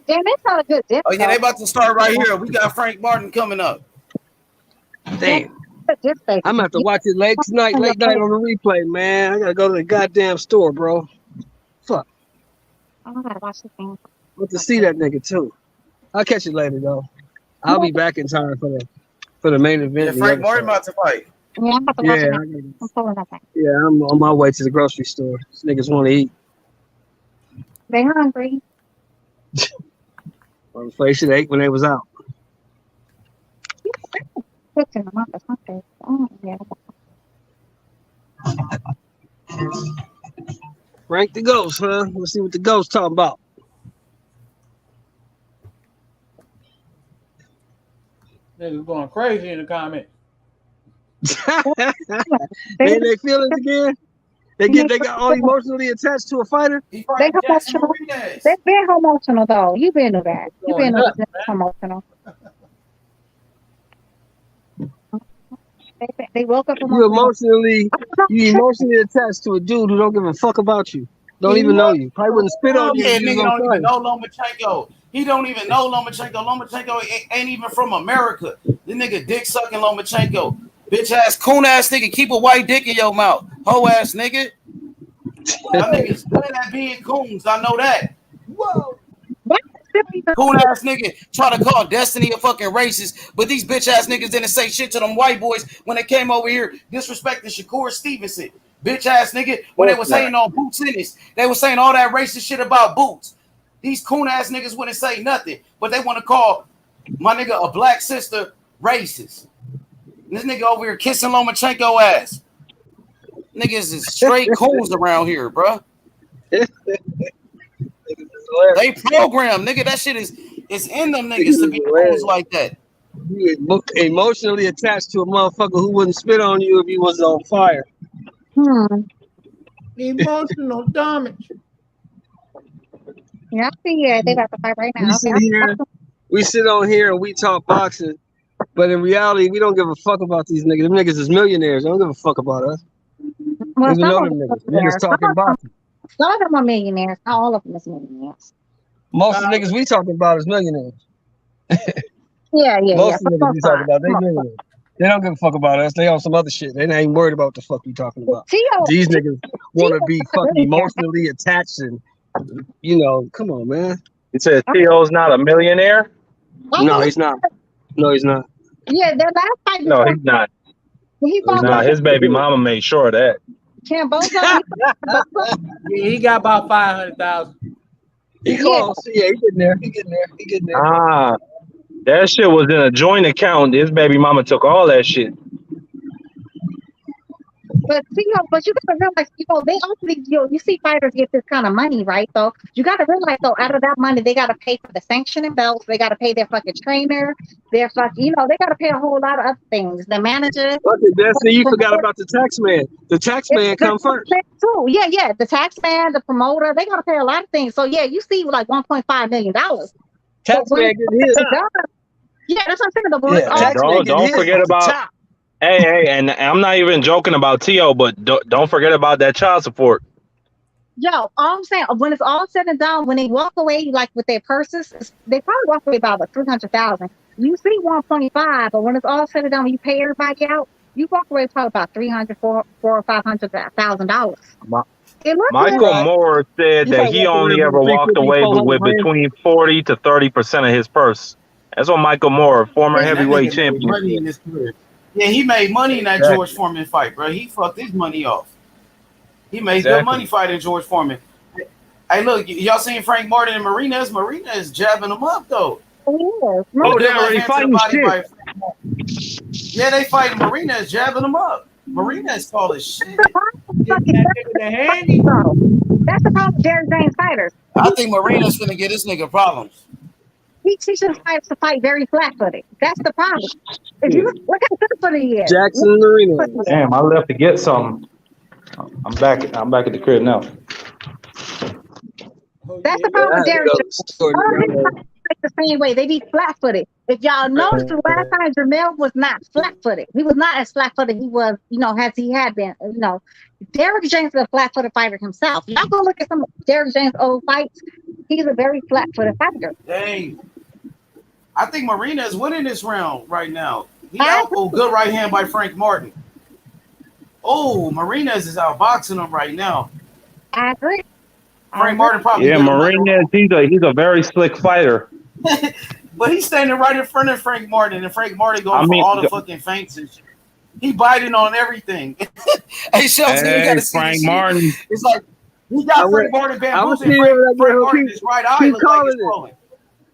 Damn, it's not a good dip. Oh yeah, they about to start right here. We got Frank Martin coming up. Damn. I'm gonna have to watch it late night on the replay, man. I gotta go to the goddamn store, bro. Fuck. I gotta watch the thing. I want to see that nigga too. I'll catch you later though. I'll be back in time for the main event. Yeah, Frank Martin about to fight. Yeah, I'm about to watch it. Yeah, I'm on my way to the grocery store. These niggas want to eat. They hungry. I'm afraid they should have ate when they was out. In the month or something. Oh, yeah. Rank the ghost, huh? Let's see what the ghost talking about. Niggas going crazy in the comments. They in their feelings again. They got all emotionally attached to a fighter. He They fighting Jackson emotional. Martinez. They've been emotional though. You've been to that. You've Going been nuts, emotional. They woke up You emotional. emotionally attached to a dude who don't give a fuck about you. Don't even know you. Probably wouldn't spit on you if Yeah, you was nigga on don't even fire. know Lomachenko. He don't even know Lomachenko. Lomachenko ain't even from America. This nigga dick sucking Lomachenko. Bitch ass, coon ass nigga. Keep a white dick in your mouth. Hoe ass nigga. Y'all niggas good at being coons. I know that. Whoa. Coon ass nigga try to call Destiny a fucking racist, but these bitch ass niggas didn't say shit to them white boys when they came over here disrespecting Shakur Stevenson. Bitch ass nigga, when they was saying on Boots Ennis, they was saying all that racist shit about Boots. These coon ass niggas wouldn't say nothing, but they want to call my nigga a black sister racist. This nigga over here kissing Lomachenko ass. Niggas is straight coons around here, bro. They program, nigga. That shit is in them niggas to be coons like that. You emotionally attached to a motherfucker who wouldn't spit on you if he was on fire. Emotional damage. Yeah, I see. They got to fight right now. We sit on here and we talk boxing, but in reality, we don't give a fuck about these niggas. Them niggas is millionaires. They don't give a fuck about us. Well, Even know them niggas. We're just talking boxing. Some of them are millionaires. Not all of them is millionaires. Most of the niggas we talking about is millionaires. Yeah. Most of the niggas we talking about, they millionaires. They don't give a fuck about us. They on some other shit. They ain't worried about what the fuck we talking about. These niggas want to be fucking emotionally attached and, come on, man. You said Theo's not a millionaire? No, he's not. No, he's not. Yeah, their last fight. No, he's not. He He's not. His baby mama made sure of that. Camboza. Yeah, he got about 500,000. He close. Yeah, he getting there. Ah, that shit was in a joint account. His baby mama took all that shit. But you gotta realize, they also you see fighters get this kind of money, right? So you gotta realize, out of that money, they gotta pay for the sanctioning belts, they gotta pay their fucking trainer, their fucking, they gotta pay a whole lot of other things. The manager. Destiny, you forgot about the tax man. The tax man come first. Too. Yeah. The tax man, the promoter, they gotta pay a lot of things. So yeah, you see like $1.5 million. Tax man getting his. Yeah, that's what I'm saying. Don't forget about. Hey, and I'm not even joking about T.O., but don't forget about that child support. Yo, all I'm saying, when it's all said and done, when they walk away like with their purses, they probably walk away about $300,000. You see 125, but when it's all said and done, when you pay everybody out, you walk away probably about $300,000, $400,000 or $500,000. Michael Moore said that he only ever walked away with between 40 to 30% of his purse. That's what Michael Moore, former heavyweight champion. Money in his career. Yeah, he made money in that George Foreman fight, bro. He fucked his money off. He made good money fighting George Foreman. Hey, look, y'all seen Frank Martin and Martinez? Martinez jabbing him up, though. Oh, they're already fighting shit. Yeah, they fighting Martinez, jabbing him up. Martinez called his shit. That's the problem with Jerry James fighters. I think Marina's gonna get this nigga problems. He teaches fighters to fight very flat-footed. That's the problem. If you look at the footed he is. Jackson Marino. Damn, I left to get something. I'm back at the crib now. That's the problem with Jerry James. The same way they be flat-footed. If y'all noticed, the last time Jamel was not flat-footed. He was not as flat-footed he was, as he had been. Derrick James is a flat-footed fighter himself. Y'all go look at some of Derrick James' old fights. He's a very flat-footed fighter. Dang. I think Marina is winning this round right now. He out good right hand by Frank Martin. Oh, Marinez is outboxing him right now. I agree. Frank Martin probably. Yeah, Marinez, he's a very slick fighter. But he's standing right in front of Frank Martin, and Frank Martin going for all the fucking feints and shit. He biting on everything. Hey, Shelton, you gotta see Frank Martin. It's like he got Frank Martin bamboozling. Frank Martin's right eye looks like it's rolling.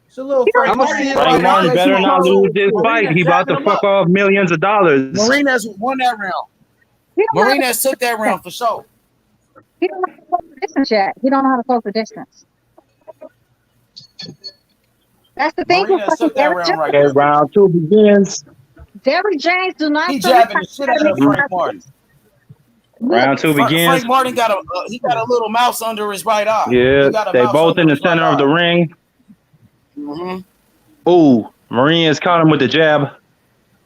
It's a little Frank Martin better not lose this fight. He about to fuck off millions of dollars. Marinez won that round. Marinez took that round for sure. He don't know how to close the distance yet. He don't know how to close the distance. That's the thing with Marina fucking took that Derrick round right Okay, there. James. round two begins. Derrick James do not He show his jabbing the shit how to out of make Frank adjustments. Martin. Look, Round two begins. Frank Martin got a little mouse under his right eye. Yeah, He got a they mouse both in under the his right center of the eye. ring. Mm-hmm. Ooh, Maria's caught him with the jab.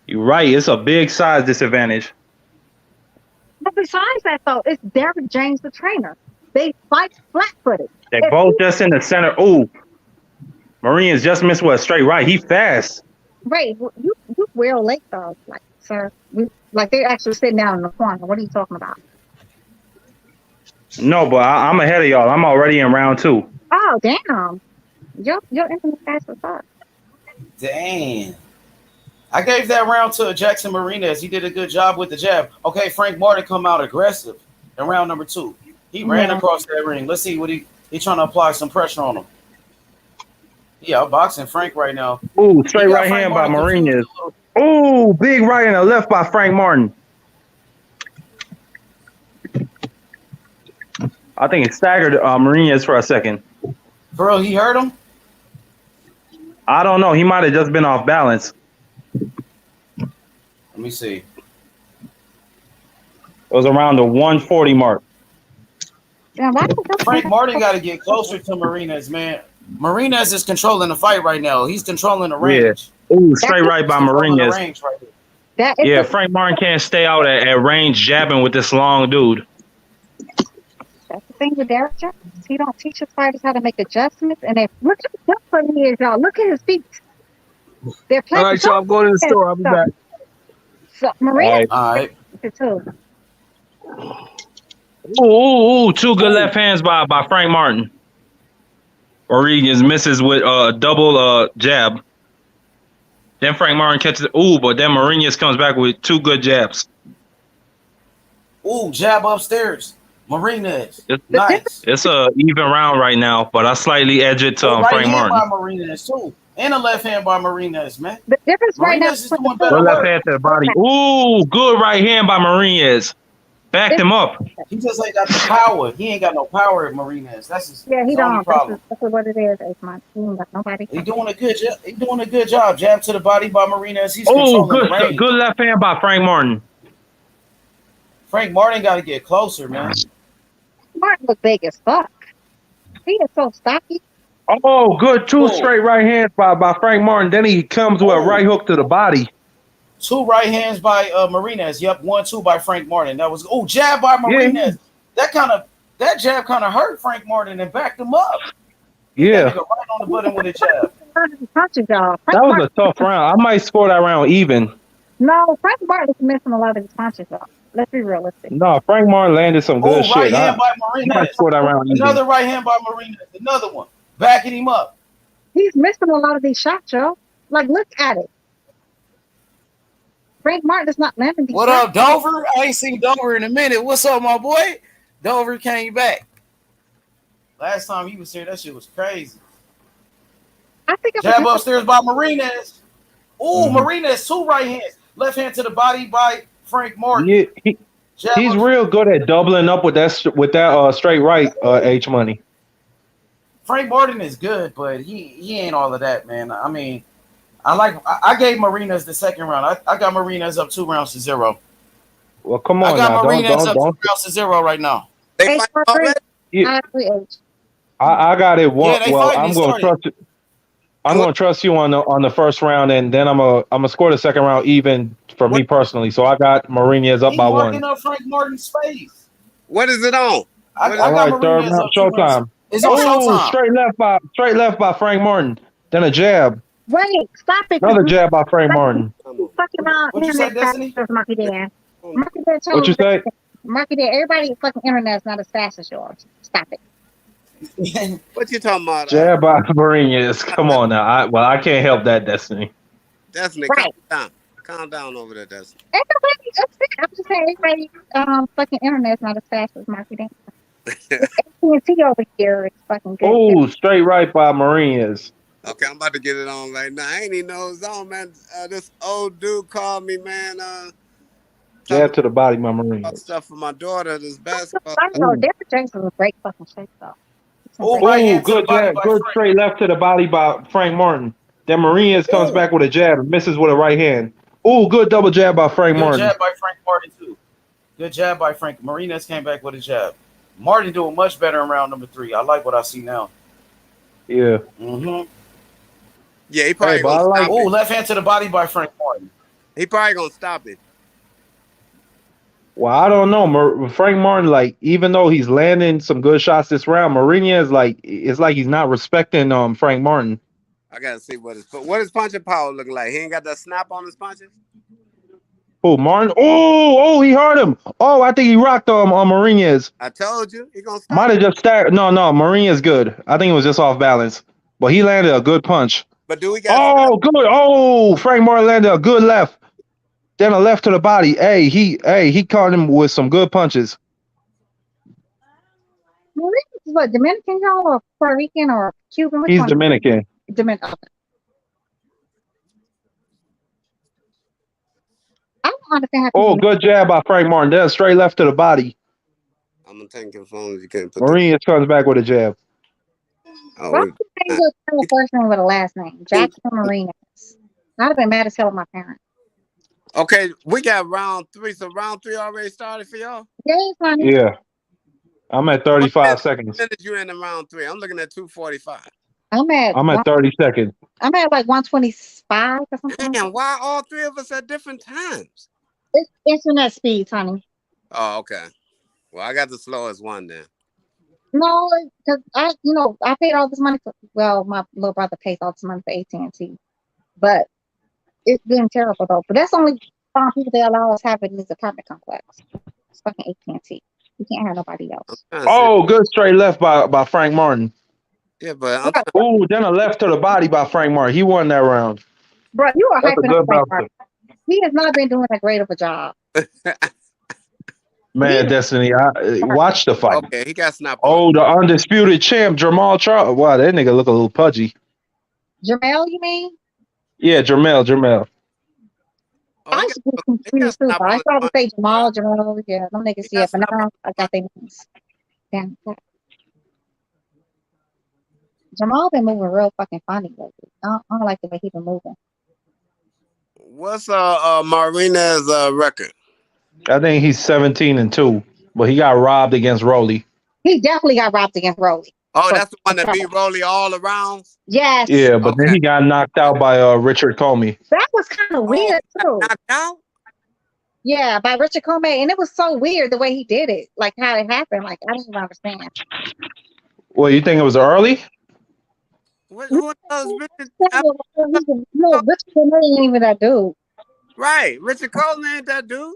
You're right. It's a big size disadvantage. but besides that though, it's Derrick James the trainer. They fight flat-footed. They If both he just in the center. Ooh, Maria's just missed with a straight right. He fast. Ray, you real late though, like sir, like they're actually sitting down in the corner. What are you talking about? No, but I'm ahead of y'all. I'm already in round two. Oh damn, your internet fast as fuck. Dang. I gave that round to Jackson Marinez. He did a good job with the jab. Okay, Frank Martin come out aggressive in round number 2. He ran across that ring. Let's see what he trying to apply some pressure on him. He outboxing Frank right now. Ooh, straight right hand by Marinez. Ooh, big right and a left by Frank Martin. I think it staggered Marinez for a second. Bro, he hurt him? I don't know. He might have just been off balance. Let me see. It was around the 140 mark. Yeah, Frank Martin got to get closer to Marinez, man. Marinez is controlling the fight right now. He's controlling the range. Yeah. Ooh, straight right by Marinez. Right yeah, Frank Martin can't stay out at range jabbing with this long dude. That's the thing with Derrick James. He don't teach his fighters how to make adjustments, and they look at the for he is, y'all. Look at his feet. They're playing. All right, y'all. I'm going to the store. I'll be back. So Marina, all right. Too. Ooh, two good left hands by Frank Martin. Rodriguez misses with a double jab. Then Frank Martin catches it. Ooh, but then Marinez comes back with two good jabs. Ooh, jab upstairs. Marinez. Nice. It's a even round right now, but I slightly edge it to Frank Martin. By Marinez too. And a left hand by Marinez, man. The difference right now is doing better Good left work. hand to the body. Ooh, good right hand by Marinez. Backed him up. He just ain't got the power. He ain't got no power at Marinez. That's his, he his don't. only problem. That's what it is. He ain't got nobody. He doing a good job. He doing a good job. Jab to the body by Marinez. He's Oh, controlling the range. good left hand by Frank Martin. Frank Martin got to get closer, man. Martin look big as fuck. He is so stocky. Oh, good two straight right hands by Frank Martin. Then he comes with a right hook to the body. Two right hands by Marinez. Yep, 1-2 by Frank Martin. That was jab by Marinez. Yeah. That jab kind of hurt Frank Martin and backed him up. Yeah. That nigga right on the button with a jab. That was a tough round. I might score that round even. No, Frank Martin is missing a lot of his punches though. Let's be realistic. No, Frank Martin landed some good shit. Right hand by Marinez. Might score that round Another even. right hand by Marinez. Another one. Backing him up. He's missing a lot of these shots, yo. Like, look at it. Frank Martin is not landing these What shots. up, Dover? I ain't seen Dover in a minute. What's up, my boy? Dover came back. Last time he was here, that shit was crazy. I think jab upstairs by Marinez. Ooh, Marinez, two right hands. Left hand to the body by Frank Martin. Yeah, he's real good at doubling up with that straight right, H Money. Frank Martin is good, but he ain't all of that, man. I mean, I gave Marinez the second round. I got Marinez up 2-0. Well, come on I got now. Marinez up Don't. 2-0 right now. They Yeah. I got it one. Yeah, well, I'm going to trust it. I'm going to trust you on the first round, and then I'm gonna score the second round even for me personally. So I got Marinez up by one. Marking up Frank Martin's face. What is it on? I All right, got third Marinez round, up showtime. It's on Showtime. Straight left by Frank Martin. Then a jab. Wait, stop it. Another jab by Frank Martin. Fucking What you say, Destiny? Marky Dan. What you say? Marky Dan. Everybody fucking internet's not as fast as yours. Stop it. What you talking about? Jab by Marinez. Come on now. I can't help that, Destiny. Destiny, Right. calm down. Calm down over there, Destiny. Everybody upset. I'm just saying, everybody fucking internet's not as fast as Marky Dan. AT&T over here is fucking good. Oh, straight right by Marinez. Okay, I'm about to get it on right now. I ain't even know it was on, man. This old dude called me, man. Jab to the body by Marinez. Stuff for my daughter. This basketball. I know Derrick James is a great fucking shape though. Oh, good jab. Good straight left to the body by Frank Martin. Then Martinez comes back with a jab and misses with a right hand. Ooh, good double jab by Frank Good Martin. jab by Frank Martin too. Good jab by Frank. Marinas came back with a jab. Martin doing much better in round number 3. I like what I see now. Yeah. Mm-hmm. Yeah, he Hey, probably but I gonna like. stop Oh, it. left hand to the body by Frank Martin. He probably gonna stop it. Well, I don't know. Frank Martin, like, even though he's landing some good shots this round, Martinez, like, it's like he's not respecting Frank Martin. I gotta see what his punching power looking like. He ain't got that snap on his punches. Oh, Martin. Oh, he hurt him. Oh, I think he rocked on Martinez. I told you he gonna Might stop have it. just stacked. No, Martinez good. I think it was just off balance, but he landed a good punch. But do we got snap? Oh, good. Oh, Frank Martin landed a good left. Then a left to the body. He caught him with some good punches. Maurice is what, Dominican y'all or Puerto Rican or Cuban? Which He's one? Dominican. Dominican. Okay. I don't understand how Oh, people. good jab by Frank Martin. Then a straight left to the body. I'm gonna take your phone if you can't put the. Martinez comes back with a jab. Oh, Why we. would you change your first name with a last name? Jackson Marinas. I'd have been mad as hell with my parents. Okay, we got round 3. So round 3 already started for y'all. Yeah, honey. Yeah. I'm at 35 seconds. When did you in the round 3? I'm looking at 2:45. I'm at 30 seconds. I'm at like 125 or something. Damn, why all 3 of us at different times? It's internet speeds, honey. Oh, okay. Well, I got the slowest one then. No, because I paid all this money for. Well, my little brother pays all this money for AT&T, but it's been terrible though. But that's only 5 people they allow us have in this apartment complex. It's fucking AT&T. You can't have nobody else. Oh, good straight left by Frank Martin. Yeah, but oh, then a left to the body by Frank Martin. He won that round. Bro, you are That's a hyping good up Frank bouncer. Martin. He has not been doing that great of a job. Man, Destiny, watch the fight. Okay, he got snapped on. Oh, the undisputed champ, Jamal Charles. Wow, that nigga look a little pudgy. Jamel, you mean? Yeah, Jamel. I used to be confused too. I used to always say Jamal. Yeah, them niggas, yeah, but now I got their names. Damn. Jamal been moving real fucking funny lately. I don't like the way he been moving. What's Marina's record? I think he's 17-2, but he got robbed against Rolly. He definitely got robbed against Rolly. Oh, that's the one that beat Rolly all around? Yes. Yeah, but then he got knocked out by Richard Comey. That was kind of weird too. Knocked out? Yeah, by Richard Comey, and it was so weird the way he did it, like how it happened. Like I don't even understand. Well, you think it was early? Who knows? Richard Comey ain't even that dude. Right, Richard Coleman ain't that dude.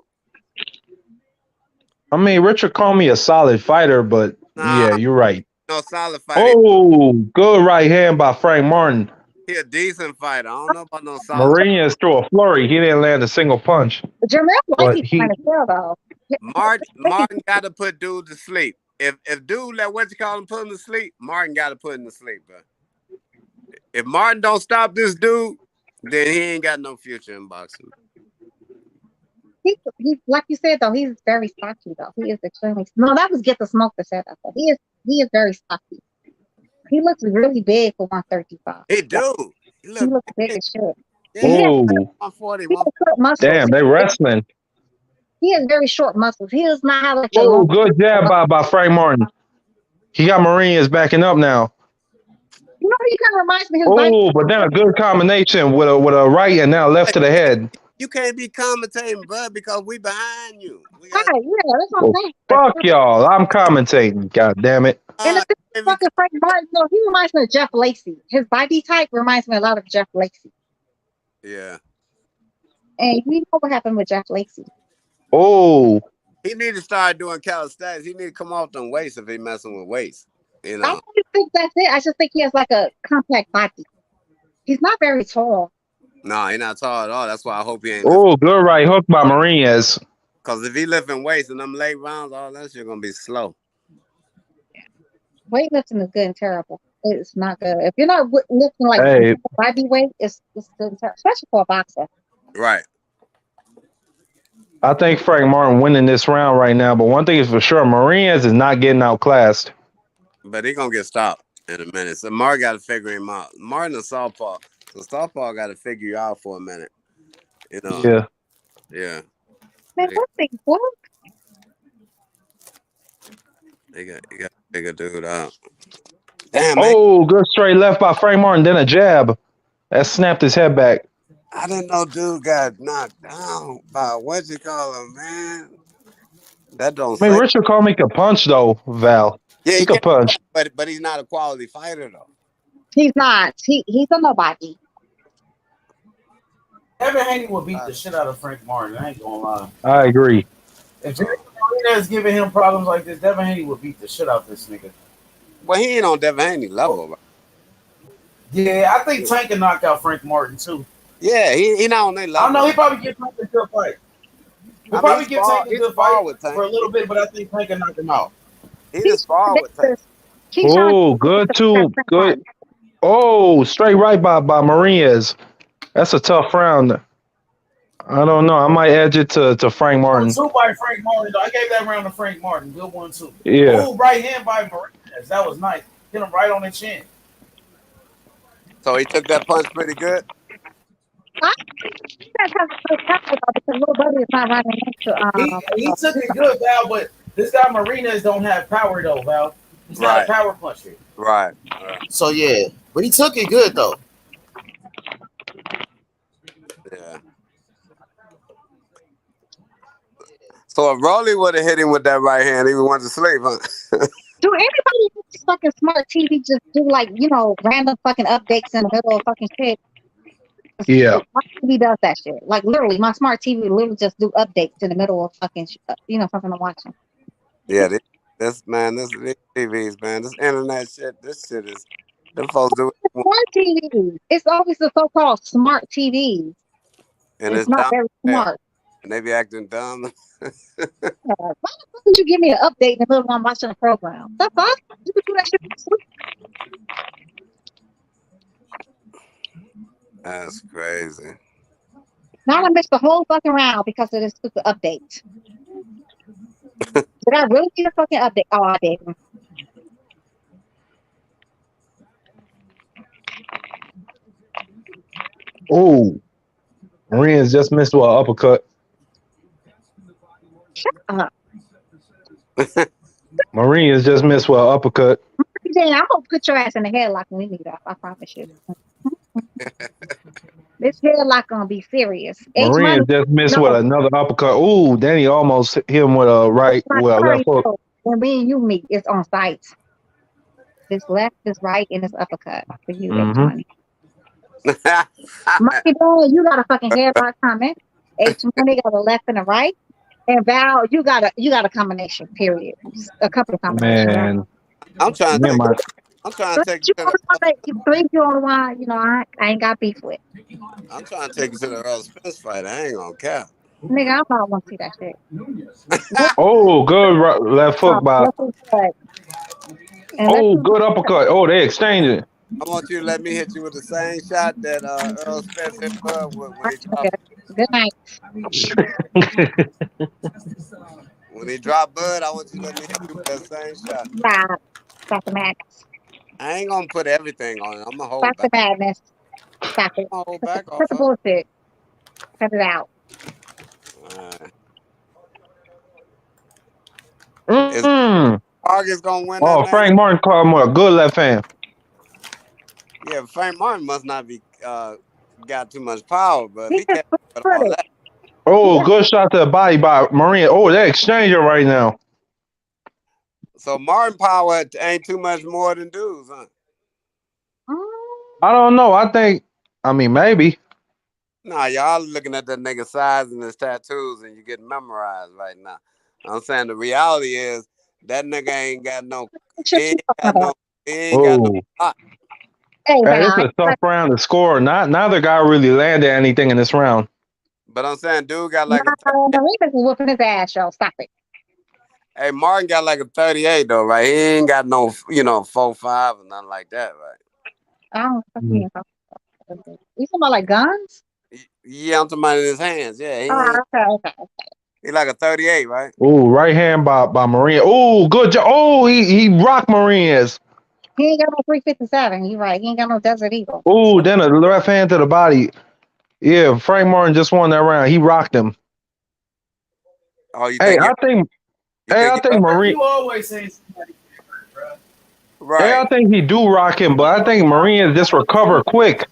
I mean, Richard Comey a solid fighter, but yeah, you're right. No solid fighter. Oh, good right hand by Frank Martin. He a decent fighter. I don't know about no solid. Martinez threw a flurry. He didn't land a single punch. Jamel But like he's trying to kill though. Martin got to put dude to sleep. If dude let put him to sleep, Martin got to put him to sleep, bro. If Martin don't stop this dude, then he ain't got no future in boxing. He like you said though, he's very stocky though. He is extremely. No, that was Get the Smoke that said that. Though. He is very stocky. He looks really big for 135. He do. He looks big as shit. Oh, 140. damn, they wrestling. He has very short muscles. He does not have like. Oh, good jab by Frank Martin. He got Martinez backing up now. You know, he kind of reminds me. Oh, but then a good combination with a right and now left to the head. You can't be commentating, bud, because we behind you. Yeah, that's what I'm saying. Fuck y'all. I'm commentating. God damn it. And the thing fucking Frank Martin, no, he reminds me of Jeff Lacey. His body type reminds me a lot of Jeff Lacey. Yeah. And you know what happened with Jeff Lacey. Oh. He need to start doing calisthenics. He need to come off them weights if he messing with weights. You know. I don't think that's it. I just think he has like a compact body. He's not very tall. No, he's not tall at all. That's why I hope he ain't. Oh, good right hook by Martinez. Because if he lifting weights in them late rounds, all that shit gonna be slow. Weightlifting is good and terrible. It's not good. If you're not lifting like body weight, it's good and terrible, especially for a boxer. Right. I think Frank Martin winning this round right now, but one thing is for sure, Martinez is not getting outclassed. But he gonna get stopped in a minute. So Martin got to figure him out. Martin a southpaw. So Southpaw got to figure you out for a minute. You know. Yeah. Yeah. Man, what the what? They got to figure dude out. Damn, man. Oh, good straight left by Frank Martin, then a jab. That snapped his head back. I didn't know dude got knocked down by what you call him, man. That don't I mean, say. Richard Coleman could punch though, Val. Yeah, He he could can't, punch. but he's not a quality fighter though. He's not. He's a nobody. Devin Haney will beat the shit out of Frank Martin. I ain't gonna lie. I agree. If Jerry Martinez is giving him problems like this, Devin Haney will beat the shit out of this nigga. Well, he ain't on Devin Haney level. Right? Yeah, I think Tank can knock out Frank Martin too. Yeah, he not on their level. I don't know. He probably get Tank into a fight. He'll probably get Tank into a fight for a little bit, but I think Tank can knock him out. He just fought with Tank. Oh, good too. Good. Oh, straight right by Marias. That's a tough round. I don't know. I might edge it to Frank Martin. Two by Frank Martin. Though. I gave that round to Frank Martin. Good one too. Yeah. Oh, right hand by Marinas. That was nice. Hit him right on the chin. So he took that punch pretty good. He took it good, Val, but this guy Marinas don't have power though, Val. He's not a power puncher. Right. So yeah, but he took it good though. Yeah. So if Rolly would have hit him with that right hand, he would went to sleep, huh? Do anybody who's fucking smart TV just do like, random fucking updates in the middle of fucking shit? Yeah. My TV does that shit. Like literally, my smart TV literally just do updates in the middle of fucking, something I'm watching. Yeah, this TVs, man, this internet shit, this shit is, them folks do it. Smart TVs. It's always the so-called smart TVs. And it's not dumb, very smart. And they be acting dumb. Why the fuck would you give me an update in the middle while I'm watching a program? The fuck? You could do that shit. That's crazy. Now I missed the whole fucking round because of this stupid update. Did I really see a fucking update? Oh, I did. Oh, Marinas just missed with an uppercut. Shut up. Marinas just missed with an uppercut. I'm gonna put your ass in the headlock when we meet up. I promise you. This headlock gonna be serious. Marinas just missed with another uppercut. Ooh, then he almost hit him with a left hook. When me and you meet, it's on site. This left, this right, and this uppercut for you. H-Money. Monkey Ball, you got a fucking headlock comment. H-Money got a left and a right. And Val, you got a combination, period. A couple of combinations. Man. I'm trying to take you to I ain't got beef with. I'm trying to take you to the Earl Spence fight. I ain't gonna cap. Nigga, I probably want to see that shit. Oh, good left hook by. Oh, good uppercut. Oh, they exchanged it. I want you to let me hit you with the same shot that Earl Spence hit Bud when he dropped. Good night. When he dropped Bud, I want you to let me hit you with that same shot. Stop the madness. I ain't gonna put everything on it. I'm gonna hold Stop back. the madness. Stop it. I'm gonna hold back off Cut the bullshit. Cut it out. Is Vargas gonna win? Oh, Frank Martin called him a good left hand. Yeah, Frank Martin must not be got too much power, but he can't put all that. Oh, good shot to the body by Marine. Oh, they exchanging right now. So Martin power ain't too much more than dudes, huh? I don't know. I mean, maybe. Nah, y'all looking at that nigga size and his tattoos and you getting memorized right now. I'm saying the reality is that nigga ain't got no. He ain't got no shot. Hey, it's a tough round to score. Neither guy really landed anything in this round. But I'm saying, dude got like Marinas is whooping his ass, y'all. Stop it. Hey, Martin got like a 38 though, right? He ain't got no, 4.5 or nothing like that, right? I don't fucking You talking about like guns? Yeah, I'm talking about in his hands. Yeah. Okay. He like a 38, right? Ooh, right hand by Marine. Ooh, good job. Oh, he rocked Marinas. He ain't got no 357. You right. He ain't got no Desert Eagle. Ooh, then a left hand to the body. Yeah, Frank Martin just won that round. He rocked him. Oh, you Hey, think I think. you Hey, think I think Marine. You always say somebody different, bro. Hey, right? I think he do rock him, but I think Marine just recover quick.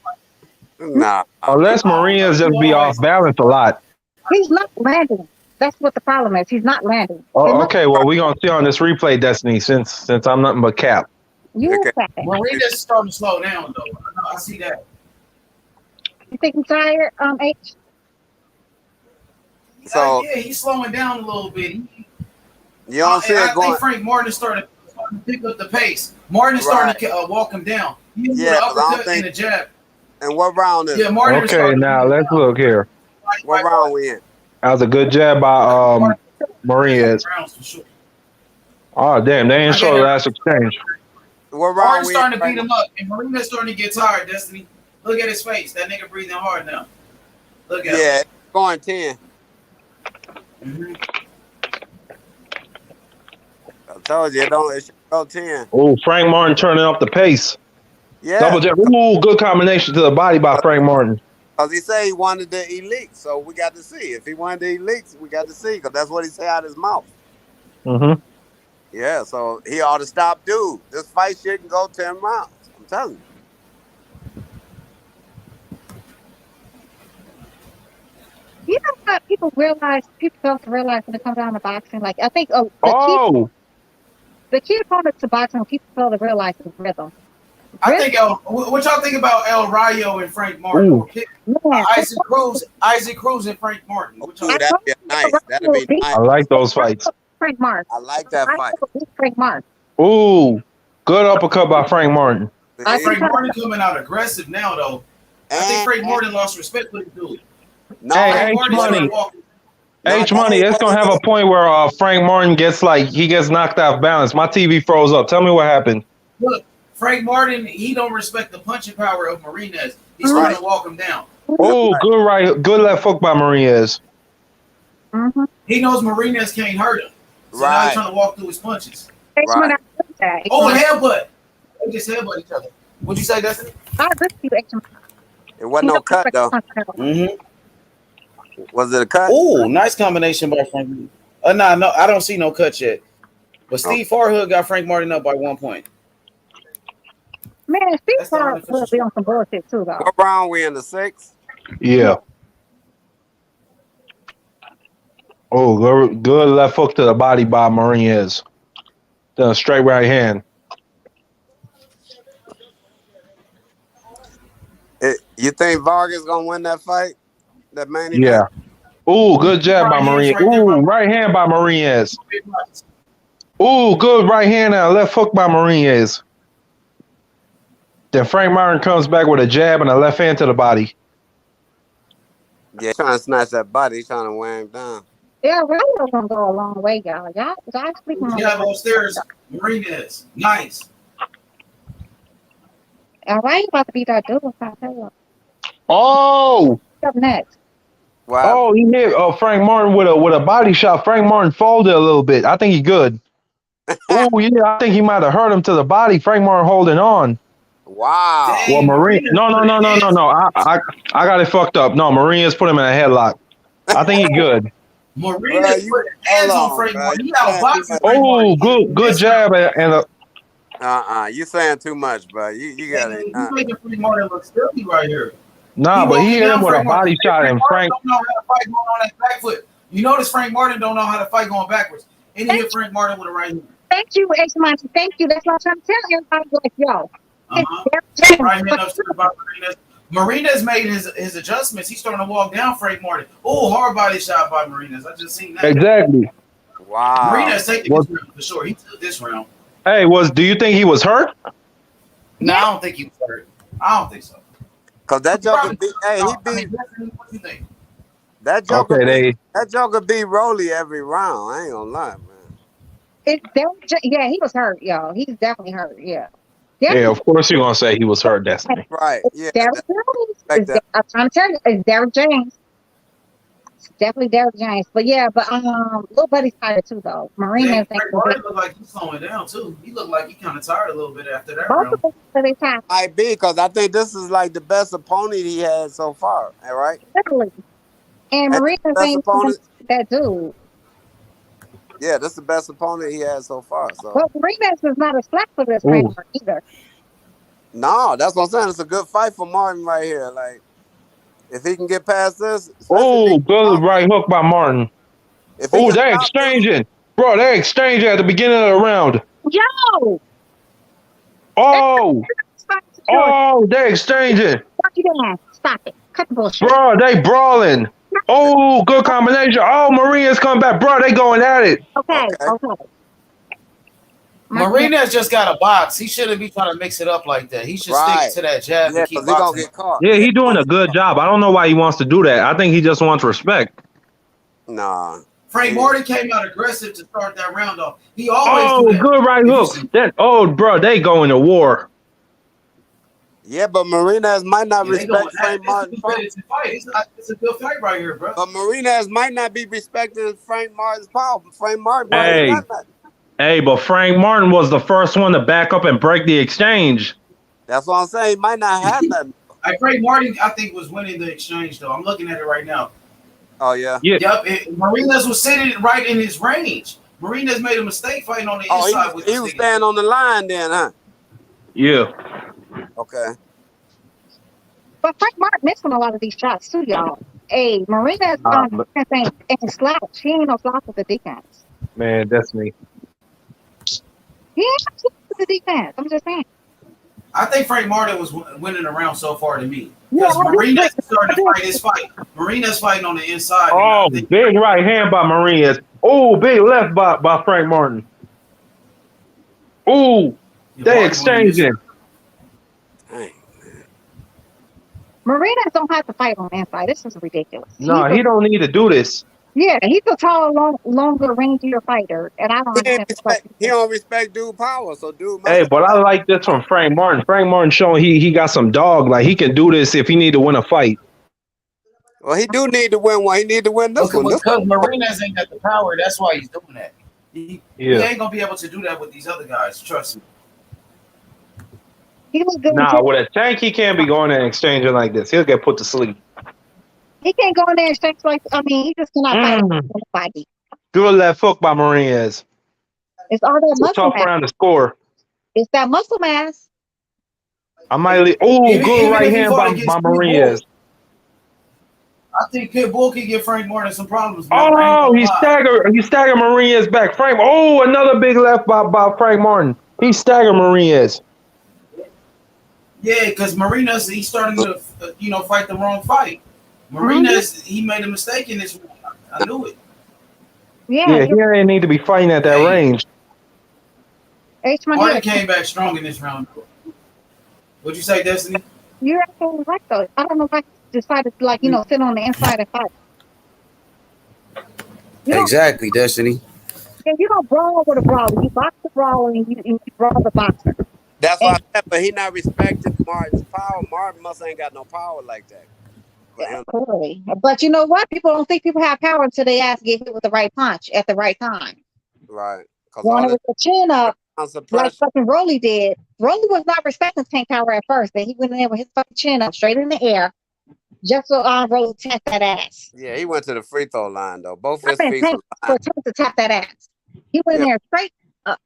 Nah. Unless Marine just be off balance a lot. He's not landing. That's what the problem is. He's not landing. It Oh, looks okay. Well, we gonna see on this replay, Destiny, since I'm nothing but cap. you Okay. capping. Marina's starting to slow down though. I see that. You think he's tired, H? So Yeah, he's slowing down a little bit. you don't see And it I going. think Frank Martin is starting to pick up the pace. Martin is starting to walk him down. He with Yeah, an 'cause I don't uppercut and think. a jab. And what round is Yeah, it? Martin is Okay, starting to now move let's down. look here. What round we in? That was a good jab by Marine. Rounds for sure. Oh damn, they didn't show the last exchange. What round Martin's we starting in to right beat him up, and Marina's starting to get tired, Destiny. Look at his face. That nigga breathing hard now. Look at him. Yeah, it's going 10. I told you it should go 10. Ooh, Frank Martin turning up the pace. Yeah, Double jab. Ooh, good combination to the body by Frank Martin. because he said he wanted the elite, so we got to see. If he wanted the elites, we got to see, because that's what he said out of his mouth. Mm-hmm. Yeah, so he ought to stop, dude. This fight shouldn't go 10 rounds. I'm telling you. You know what people fail to realize when it comes down to boxing. Like I think the key opponent to boxing, people fail to realize is rhythm. I think what y'all think about El Rayo and Frank Martin? Ooh. Or Isaac Cruz and Frank Martin. What y'all Ooh, that'd be nice. That'd be nice. I like those fights. Frank Martin. I like that fight. Frank Martin. Ooh, good uppercut by Frank Martin. Frank Martin coming out aggressive now, though. I think Frank Martin lost respect for the dude. No, Hey, H Money, it's gonna have a point where Frank Martin gets knocked off balance. My TV froze up. Tell me what happened. Look, Frank Martin, he don't respect the punching power of Marinez. He's trying to walk him down. Oh, good left hook by Marinez. Mm-hmm. He knows Marinez can't hurt him. So now he's trying to walk through his punches. Right. Oh, headbutt. They just headbutt each other. What'd you say, Destiny? It wasn't no cut, though. Mm-hmm. Was it a cut? Oh, Nice combination by Frank. No, I don't see no cut yet. But Steve Farhood got Frank Martin up by 1 point. Man, Steve Farhood will be on some bullshit too, though. What round we in, the 6th? Yeah. Oh, good left hook to the body by Marinez. Then a straight right hand. You think Vargas gonna win that fight? That main event? Yeah. Ooh, good jab by Marinez. Ooh, right hand by Marinez. Ooh, good right hand and a left hook by Marinez. Then Frank Martin comes back with a jab and a left hand to the body. Yeah, he's trying to snatch that body. He's trying to wear him down. Yeah, Rayo's gonna go a long way, y'all. Y'all speaking on Yeah, upstairs, Marinez. Nice. All right, about to beat that dude. I'll tell you. Oh! Up next. Wow. Oh, he hit Frank Martin with a body shot. Frank Martin folded a little bit. I think he's good. Oh, yeah, I think he might have hurt him to the body. Frank Martin holding on. Wow. Well, Marine. No. I got it fucked up. No, Marinez put him in a headlock. I think he's good. Marinez put hands on Frank Martin. He outboxing Frank Oh, Martin. good jab and a. You saying too much, bro. You got it. You making Frank Martin look silly right here. Nah, but he hit him with a body shot, and Frank don't know how to fight going on that back foot. You notice Frank Martin don't know how to fight going backwards. And he hit Frank Martin with a right hand. Thank you, H. Monty. Thank you. That's what I'm trying to tell everybody. Like, yo. Right hand upstairs by Marinez. Marinez made his adjustments. He's starting to walk down Frank Martin. Oh, hard body shot by Marinez. I just seen that. Exactly. Wow. Marinez taking this round for sure. He took this round. Hey, do you think he was hurt? No, I don't think he was hurt. I don't think so. Cause that joker beat. Hey, he beat. What you think? That joker beat Rolly every round. I ain't gonna lie, man. Yeah, he was hurt, y'all. He's definitely hurt. Yeah. Yeah, of course you're gonna say he was hurt, Destiny. Right. Yeah. I'm trying to tell you, it's Derrick James. definitely Derrick James. But yeah, but Lil Buddy's tired too though. Marina's Dang, ain't Frank gonna be Martin looked like he's slowing down too. He looked like he kind of tired a little bit after that both of round. them for their time. Might be because I think this is like the best opponent he had so far. All right, Literally. And ain't this Marina's the best ain't even opponent? that dude. Yeah, this is the best opponent he had so far. So But Marina's is not a slap for this Ooh, framework either. no, that's what I'm saying. It's a good fight for Martin right here. Like if he can get past this, especially if he ooh, can good stop, right hook by Martin. if he Ooh, can they stop this, exchanging, bro. They exchanging at the beginning of the round. Yo! Oh, Stop it. oh, they exchanging, Fuck you doing? Stop it. Cut the bullshit. bro. They brawling. Oh, good combination. Oh, Maria's come back, bro. They going at it. Okay, okay, okay. Marina's just got a box. He shouldn't be trying to mix it up like that. He should stick right, to that jab yeah, and keep because he gonna boxing. get caught. Yeah, Yeah, he he doing gonna a get good caught. job. I don't know why he wants to do that. I think he just wants respect. Nah, Frank he, Martin came out aggressive to start that round off. He always do Oh, that. good right If you hook. see, That oh, bro, they going to war. yeah, but Marinez might not yeah, they going. respect Frank It's a Martin's power. competitive fight. It's a good fight right here, bro. But Marinez might not be respecting Frank Martin's power. Frank Martin probably ain't Hey, got nothing. hey, but Frank Martin was the first one to back up and break the exchange. That's what I'm saying. He might not have nothing. Frank Martin, I think, was winning the exchange though. I'm looking at it right now. Oh yeah. Yeah. Yep, Marinas was sitting right in his range. Marinas made a mistake fighting on the Oh, inside with he this was nigga. staying on the line then, huh? Yeah. Okay. But Frank Martin missing a lot of these shots too, y'all. Hey, Marina's But, defense ain't slouch. She ain't no slouch with the defense. man, that's me. He ain't no slouch with the defense. I'm just saying. I think Frank Martin was winning the round so far to me Yeah, because I do Marinas agree. is starting I to do fight his fight. Marinas fighting on the inside, and I Oh, think big right hand by Marias. Oh, big left by Frank Martin. Ooh, they Martin winning this. exchanging. Dang. Marinas don't have to fight on the inside. This is ridiculous. No, he don't need to do this. He's a tall, longer, rangier fighter, and I don't understand the fuck. He don't respect dude power, so dude must Hey, but I respect. like this from Frank Martin. Frank Martin showing he got some dog. Like he can do this if he need to win a fight. Well, he do need to win one. He need to win this Okay, one. This because Marinas ain't got the power, that's why he's doing that. He Yeah. ain't gonna be able to do that with these other guys. Trust me. He look good. Nah, with a tank, he can't be going and exchanging like this. He'll get put to sleep. He can't go in there and sex like. I mean, he just cannot fight anybody. Good left hook by Marias. It's all that It's a muscle tough mass. round to score. It's that muscle mass. I might leave. Oh, good Even right if he hand fought by against Marias. I think Pitbull could give Frank Martin some problems, man. I ain't Oh, gonna he lie. staggered Marias back. Frank. Oh, another big left by Frank Martin. He staggered Marias. Yeah, because Marinas, he's starting to, fight the wrong fight. Marinas, he made a mistake in this one. I knew it. Yeah, he didn't need to be fighting at that range. Martin came back strong in this round. What'd you say, Destiny? You're absolutely right, though. I don't know if I decided to, sit on the inside and fight. Exactly, Destiny. Yeah, you don't brawl with a brawler. You box the brawler and you brawl the boxer. That's why I said, but he not respecting Martin's power. Martin must ain't got no power like that. For him. Clearly. But you know what? People don't think people have power until they ass get hit with the right punch at the right time. Right. Going with the chin up, like suppression. fucking Rolly did. Rolly was not respecting Tank Power at first. Then he went in there with his fucking chin up straight in the air. Just so Rolly tapped that ass. Yeah, he went to the free throw line though. Both his Tank feet for Tank to tap that ass. He went in there straight up.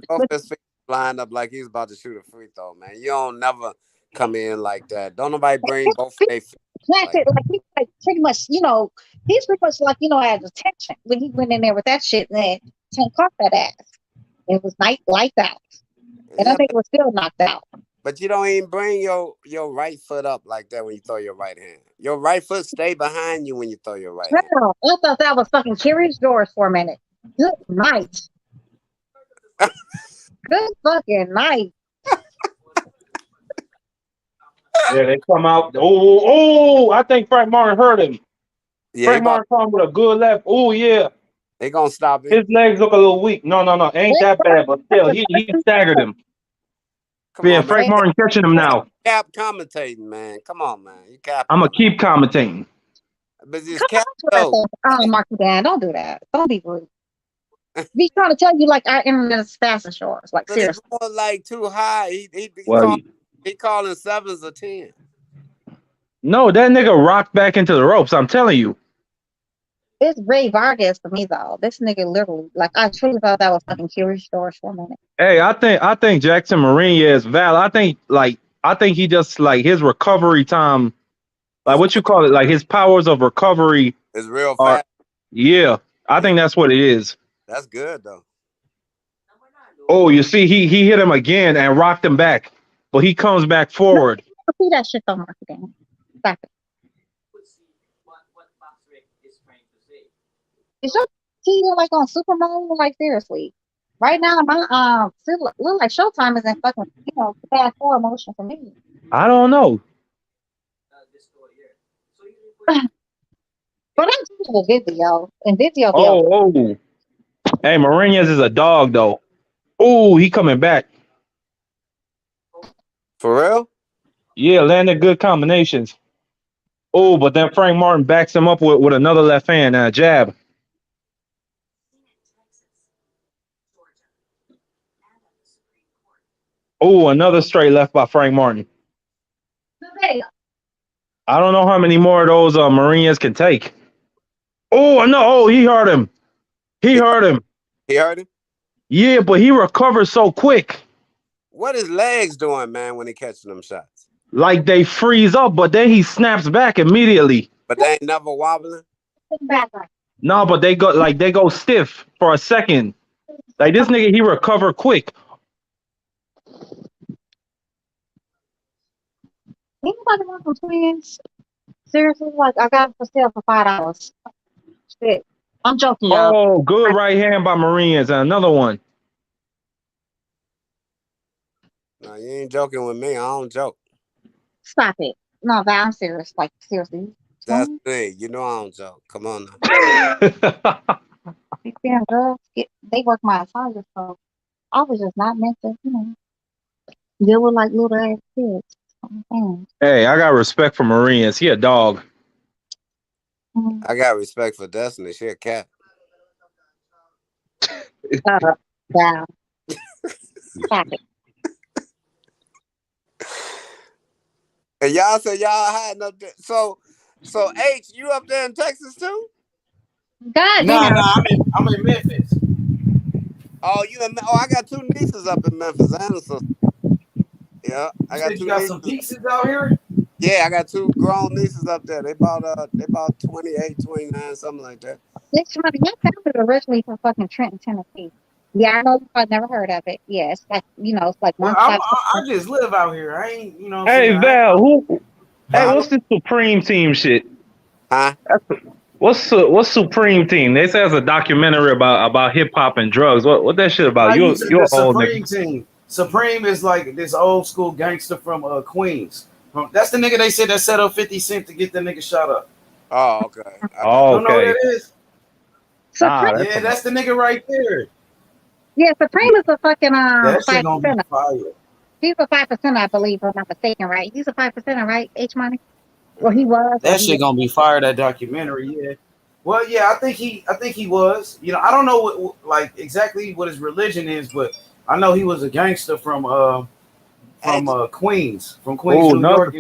both his feet lined up like he was about to shoot a free throw, man. You don't never come in like that. Don't nobody bring both their feet. Planted like he pretty much, he's pretty much like, at attention when he went in there with that shit and then Tank caught that ass. It was lights out. And I think it was still knocked out. But you don't even bring your right foot up like that when you throw your right hand. Your right foot stay behind you when you throw your right hand. No, I thought that was fucking Curious George for a minute. Good night. Good fucking night. Yeah, they come out. Oh, I think Frank Martin hurt him. Yeah, Frank Martin come with a good left. Oh, yeah. They gonna stop it. His legs look a little weak. No. Ain't that bad, but still, he staggered him. Come on, Frank man. Martin catching him now. Cap commentating, man. Come on, man. You cap. I'm going to keep commentating. But it's Come cat on, though. Marky Dan, don't do that. Don't be rude. He's trying to tell you like our internet is fast and yours. Like But he seriously. going like too high. He Well, calling 7s or 10. no, that nigga rocked back into the ropes. I'm telling you. It's Rey Vargas for me though. This nigga literally, like, I truly thought that was fucking Curious George for a minute. Hey, I think Jackson Mourinho is valid. I think he just like his recovery time, like what you call it, like his powers of recovery It's real are. fast. Yeah, I think that's what it is. That's good though. Oh, you see, he hit him again and rocked him back, but he comes back forward. See that shit though, Marky Dan. Stop it. Is your TV like on super mode? Like seriously. Right now my still look like Showtime is in fucking, fast forward motion for me. I don't know. But I'm talking with Vizio. And Vizio be Oh. Hey, Mourinho's is a dog though. Oh, he coming back. For real? Yeah, landed good combinations. Oh, but then Frank Martin backs him up with another left hand and a jab. Oh, another straight left by Frank Martin. I don't know how many more of those Mourinho's can take. Oh, no. Oh, he hurt him. He hurt him. He hurt him? Yeah, but he recovered so quick. What is legs doing, man, when he catching them shots? Like they freeze up, but then he snaps back immediately. But they ain't never wobbling? No, but they go stiff for a second. Like this nigga, he recovered quick. Anybody want some twins? Seriously, like I got it for sale for $5. Shit. I'm joking, y'all. Oh, good right hand by Marines and another one. No, you ain't joking with me. I don't joke. Stop it. No, Val, I'm serious. Like seriously. That's me. You know I don't joke. Come on now. These damn girls they work my assignment, so I was just not meant to, deal with like little ass kids. Hey, I got respect for Marines. He a dog. I got respect for Destiny. She a cat. Wow. Stop it. And y'all say y'all hiding up there. So H, you up there in Texas too? God damn. I'm in Memphis. Oh, I got 2 nieces up in Memphis and a sister. Yeah, I got 2 You got nieces. some pieces out here? Yeah, I got 2 grown nieces up there. They about 28, 29, something like that. Your family originally from fucking Trenton, Tennessee. Yeah, I know. I've never heard of it. Yeah, it's like it's like one. I just live out here. I ain't, What I'm Hey saying? Val, what's the Supreme Team shit? Huh? What's Supreme Team? They say it's a documentary about hip hop and drugs. What that shit about? You're the old Supreme nigga. Team. Supreme is like this old school gangster from Queens. That's the nigga they said that set up 50 Cent to get the nigga shot up. Oh, okay. Oh, You know who that is? Nah, yeah, that's the nigga right there. Yeah, Supreme is a fucking That shit 5%. gonna be fire. He's a 5%, I believe, if I'm not mistaken, right? He's a 5%, right? H Money. Well, he was. That shit gonna be fire. That documentary, yeah. Well, yeah, I think he was. I don't know what like exactly what his religion is, but I know he was a gangster from Queens, New York,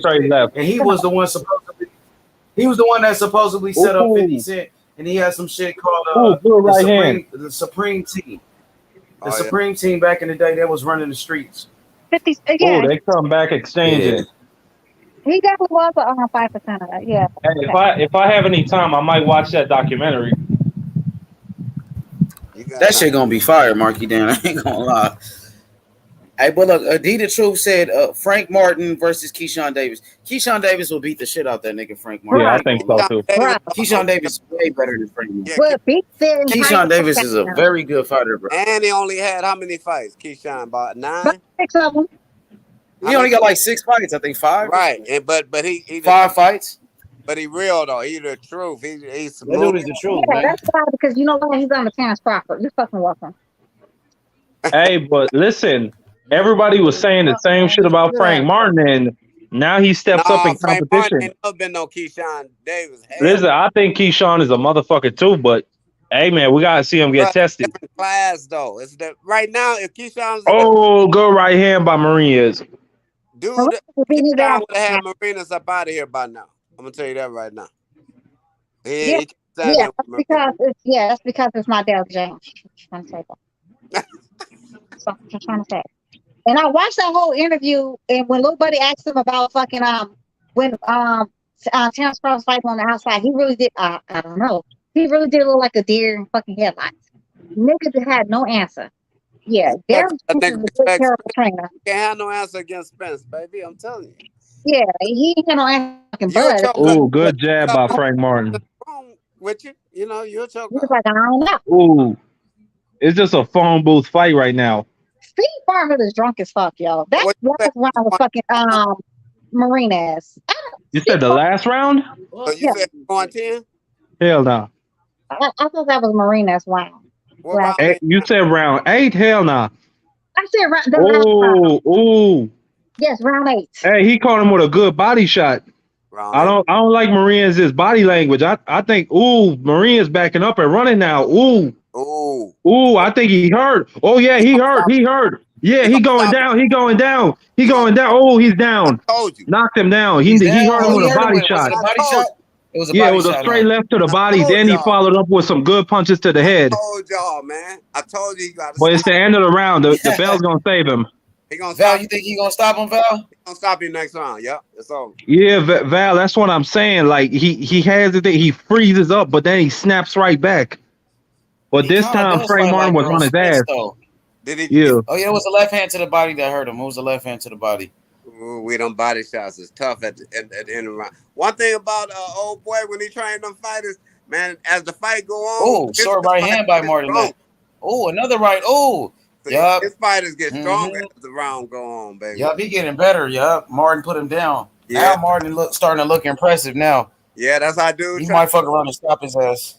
and he was the one that supposedly set up 50 Cent, and he had some shit called the Supreme Team. The Supreme Team back in the day that was running the streets. 50. Oh, Yeah, they come back exchanging. Yeah. he definitely was a 5% of that. Yeah. Hey, if I have any time, I might watch that documentary. That shit gonna be fire, Marky Dan. I ain't gonna lie. Hey, but look, Adita Truth said Frank Martin versus Keyshawn Davis. Keyshawn Davis will beat the shit out that nigga Frank Martin. Yeah, I think so too. Keyshawn Davis is way better than Frank Martin. Yeah, Keyshawn Davis is a very good fighter, bro. And he only had how many fights? Keyshawn about 9. 6 of them. He only got like 6 fights, I think 5. Right, but he 5 fights. But he real though. He the truth. He's that dude is the truth, Yeah, man. that's why, because you know what? He's on the Terrence Crawford. You're fucking welcome. Hey, but listen, everybody was saying the same shit about Frank Martin, and Now he steps up Nah, in Frank Martin competition. ain't never been no Keyshawn Davis. Hell, Listen, I think Keyshawn is a motherfucker too, but hey man, we gotta see him bro, get tested. different class though. It's the right now. If Keyshawn's in the Oh, good right hand by Marinas. dude, Beat his Keyshawn ass. would have had Marinas up out of here by now. I'm gonna tell you that right now. Yeah, He can't stand there with Marinas. that's because it's not Dale James. I'm trying to say that. So I'm trying to say. And I watched that whole interview, and when Lil Buddy asked him about fucking when Terrence Crawford was fighting on the outside, he really did. I don't know. He really did look like a deer in fucking headlights. Niggas had no answer. Yeah, Derek A Jones is nigga a good respect terrible Spence. trainer. Can't have no answer against Spence, baby. I'm telling you. Yeah, he ain't got no answer fucking You'll Bud. choke Oh, up. good jab by Frank Martin. Wrong with you. You know, you'll choke He was up. like, I don't know. Ooh, it's just a phone booth fight right now. Steve Bartlett is drunk as fuck, yo. That What you last round was fucking Marinas. You said the last round? So you Yeah, said going 10? Hell no. I thought that was Marinas round. What round Hey, they you said round 8? Hell no. I said the last round. Oh, ooh. Yes, round 8. Hey, he caught him with a good body shot. round 8? I don't like Maria's body language. I think Maria's backing up and running now. Ooh. Ooh, I think he hurt. Oh yeah, He he gonna hurt. stop. He hurt. Yeah, He he gonna going stop him. down. He going down. He He gonna going down. Oh, he's down. I told you. Knocked him down. He's He down. hurt him Oh, with he a hurt him body with it. Was shot. it a I body told shot? It was a Yeah, it body was a shot, straight huh? left to the I body. told Then he y'all. followed up with some good punches to the I head. told y'all, man. I told you gotta But it's the stop him. end of the round. The bell's gonna save him. He gonna Val, stop you you. think he gonna stop him, Val? He gonna stop you next round. Yep. It's over. Yeah, Val. That's what I'm saying. Like he has it. He freezes up, but then he snaps right back. But He this kind of time, does Frank fight Martin like was Earl on his Spence, ass. though. Did he Yeah. Oh, yeah, it was a left hand to the body that hurt him. It was a left hand to the body. Ooh, we them body shots is tough at the end of the round. One thing about old boy when he trained them fighters, man, as the fight go on, Oh, short right fighters hand by get Martin strong. Lynn. Oh, another right. Oh, yup. His fighters get stronger Mm-hmm. as the round go on, baby. Yup, he getting better. Yup. Martin put him down. Yeah, Now Martin starting to look impressive now. yeah, that's how dude He try. might fuck around and stop his ass.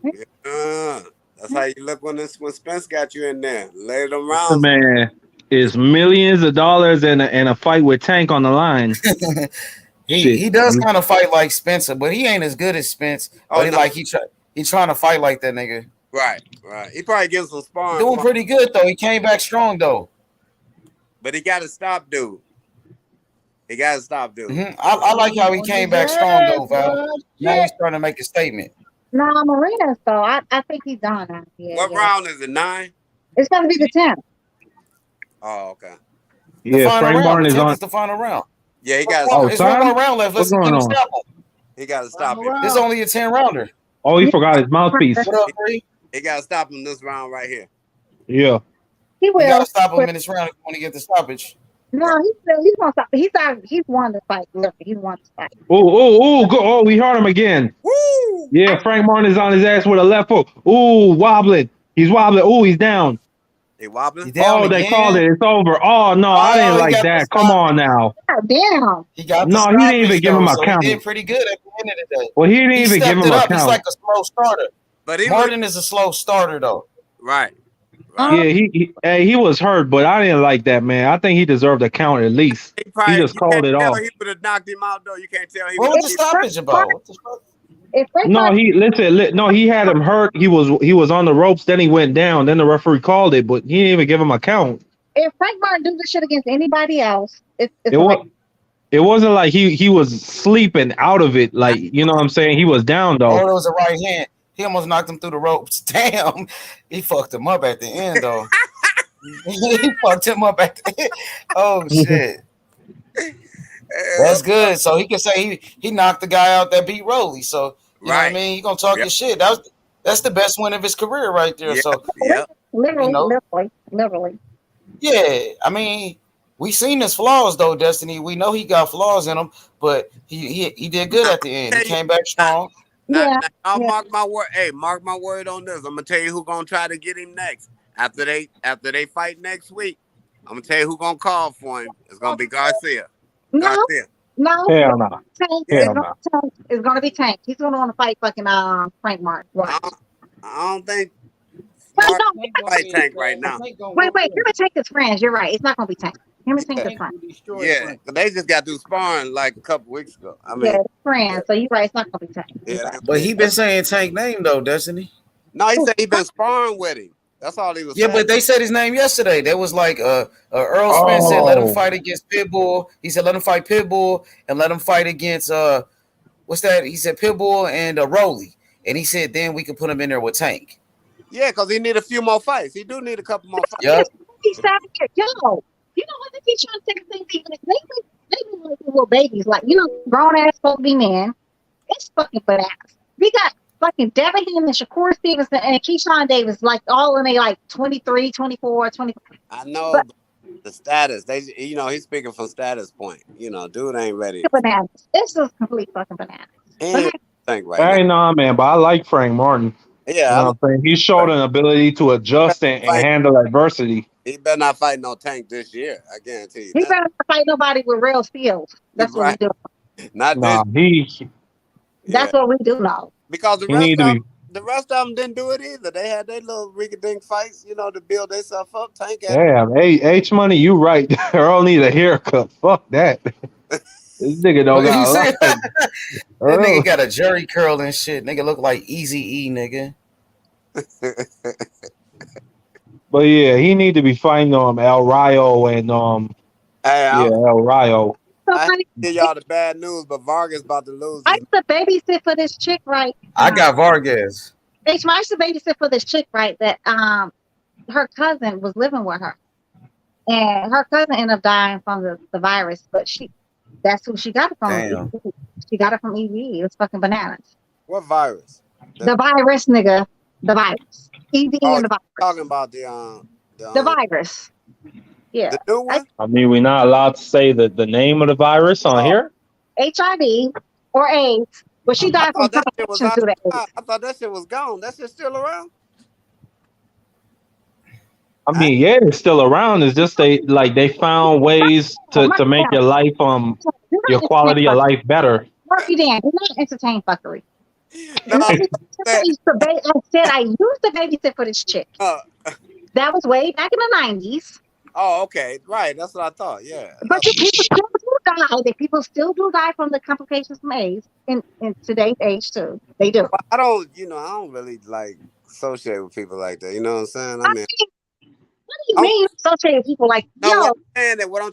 Yeah, that's how you look when Spence got you in there. Lay them The rounds. man is millions of dollars and a fight with Tank on the line. Shit. He does kind of fight like Spencer, but he ain't as good as Spence. Oh But no, he trying to fight like that nigga. right. He probably gives some sparring, Doing pretty good though. He came back strong though. but he got to stop, dude. He got to stop, dude. Mm-hmm. I like how he came back strong though, Val. Now he's trying to make a statement. No, Marinas though. I think he's done now. Yeah, What yeah. round is it? 9? It's gonna be the 10th. Oh, okay. The Yeah, final Frank round. Martin The is 10th on. is the final round. Yeah, he got to Oh, stop. There's one time? more round left. What's Let's going get him on? stop him. He got to stop him. This is only a 10 rounder. Oh, he forgot his mouthpiece. What up, Bree? He got to stop him this round right here. Yeah. He You will. gotta stop him in this round if you want to get the stoppage. No, he's gonna stop. He's won the fight. Look, he's won the fight. Oh, we hurt him again. Woo! Yeah, Frank Martin is on his ass with a left hook. Ooh, wobbling. He's wobbling. Ooh, he's down. He wobbling? He down Oh, they again. called it. It's over. Oh, no, I didn't he like got the that. Come stop. on now. God damn. He got the No, he didn't even stoppage give him though, a so count. he did pretty good at the end of the day. Well, he didn't He even give stepped him it a up. He's count. like a slow starter. But he Martin is a slow starter though. right. Yeah, he was hurt, but I didn't like that, man. I think he deserved a count at least. He probably, He just you called can't it tell off. he would have knocked him out though. You can't tell he What would was have. the stoppage about? What the fuck? If Frank No, Martin, he had him hurt. He was on the ropes. Then he went down. Then the referee called it, but he didn't even give him a count. if Frank Martin do this shit against anybody else, it's It was. It wasn't like he was sleeping out of it. Like, you know what I'm saying? He was down though. Oh, it was a right hand. He almost knocked him through the ropes. Damn, he fucked him up at the end though. He fucked him up at the end. Oh shit. That's good. So he can say he knocked the guy out that beat Rolly. So you know what I mean? He gonna talk his shit. That's the best win of his career right there. So literally. Yeah, I mean, we seen his flaws though, Destiny. We know he got flaws in him, but he did good at the end. He came back strong. Now, I'll mark my word. Hey, mark my word on this. I'm gonna tell you who gonna try to get him next. After they fight next week, I'm gonna tell you who gonna call for him. It's gonna be Garcia. No, Garcia. no. Hell no. Tank. Hell no. It's gonna be Tank. He's gonna want to fight fucking Frank Martin. Right. I don't think Wait, fight Tank right now. Wait. Him and Tank is friends. You're right. It's not gonna be Tank. Him and Tank Yeah, is friends. yeah. They just got through sparring like a couple weeks ago. I Yeah, mean, they're friends. So you're right. It's not gonna be Tank. You're yeah. right. But he been saying Tank name though, doesn't he? No, he said he been sparring with him. That's all he was Yeah, saying. but they said his name yesterday. There was like Earl Spence said let him Oh, fight against Pitbull. He said let him fight Pitbull and let him fight against what's that? He said Pitbull and Rolly. And he said then we can put him in there with Tank. Yeah, because he need a few more fights. He do need a couple more fights. Yep. He's savage. Yo, you know what? They keep trying to take the same thing. They be like little babies. Like, you know, grown ass supposed to be men. It's fucking bananas. We got fucking Devin Ham and Shakur Stevenson and Keyshawn Davis, like all in they like 23, 24, 25. I know But the status. They, he's speaking from status point. Dude ain't ready. it's bananas. It's just complete fucking bananas. And think right I now. ain't know, man, but I like Frank Martin. Yeah, You know what I'm saying? He showed an ability to adjust and handle adversity. He better not fight no Tank this year. I guarantee you He that. better not fight nobody with real skills. That's what we do. Not Nah, this. That's what we do now. Because the he need to be. rest of them didn't do it either. They had their little rinky-dink fights, to build themselves up. Tank had Damn, H Money, you right. Earl need a haircut. Fuck that. This nigga don't But he got said life. that nigga got a jerry curl and shit. Nigga look like Easy E, nigga. But yeah, he need to be fighting El Rayo and El Rayo. I hate to give y'all the bad news, but Vargas about to lose. I used to babysit for this chick, right? I got Vargas. I used to babysit for this chick, right? That her cousin was living with her, and her cousin ended up dying from the virus. But that's who she got it from. Damn. She got it from EV. It was fucking bananas. What virus? The virus, nigga. The virus. EV and the virus. Talking about the virus. Yeah. The new one? I mean, we're not allowed to say the name of the virus on here. HIV or AIDS. But she died from complications due to AIDS. I thought that shit was gone. That shit still around? I mean, yeah, it's still around. It's just they found ways to make your life your quality of life better. Murphy Dan, do not entertain fuckery. I used to babysit for this chick. That was way back in the 90s. Oh, okay. Right. That's what I thought. Yeah. But people still do die. People still do die from the complications from AIDS in today's age too. They do. I don't really like associate with people like that. You know what I'm saying? I mean, what do you mean you associate with people like what I'm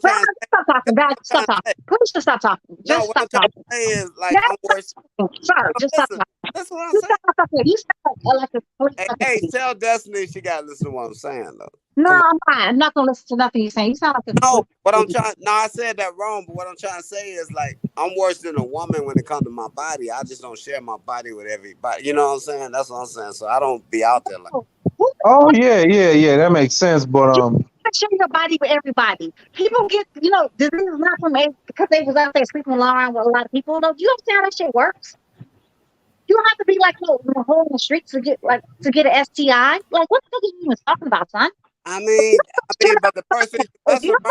trying to say. Stop talking. God, stop talking. Please just stop talking. Just stop talking. What I'm trying to say is like I'm worse. Sir, just stop talking. That's what I'm saying. You sound like a police. Hey, tell Destiny she gotta listen to what I'm saying though. No, I'm not. I'm not gonna listen to nothing you're saying. You sound like a I said that wrong, but what I'm trying to say is like I'm worse than a woman when it comes to my body. I just don't share my body with everybody. You know what I'm saying? That's what I'm saying. So I don't be out there like. Oh yeah, that makes sense. But share your body with everybody. People get diseases not from AIDS because they was out there sleeping around with a lot of people. No, you understand how that shit works? You don't have to be like a hole in the street to get an STI. Like what the fuck are you even talking about, son? I mean, but the person if you don't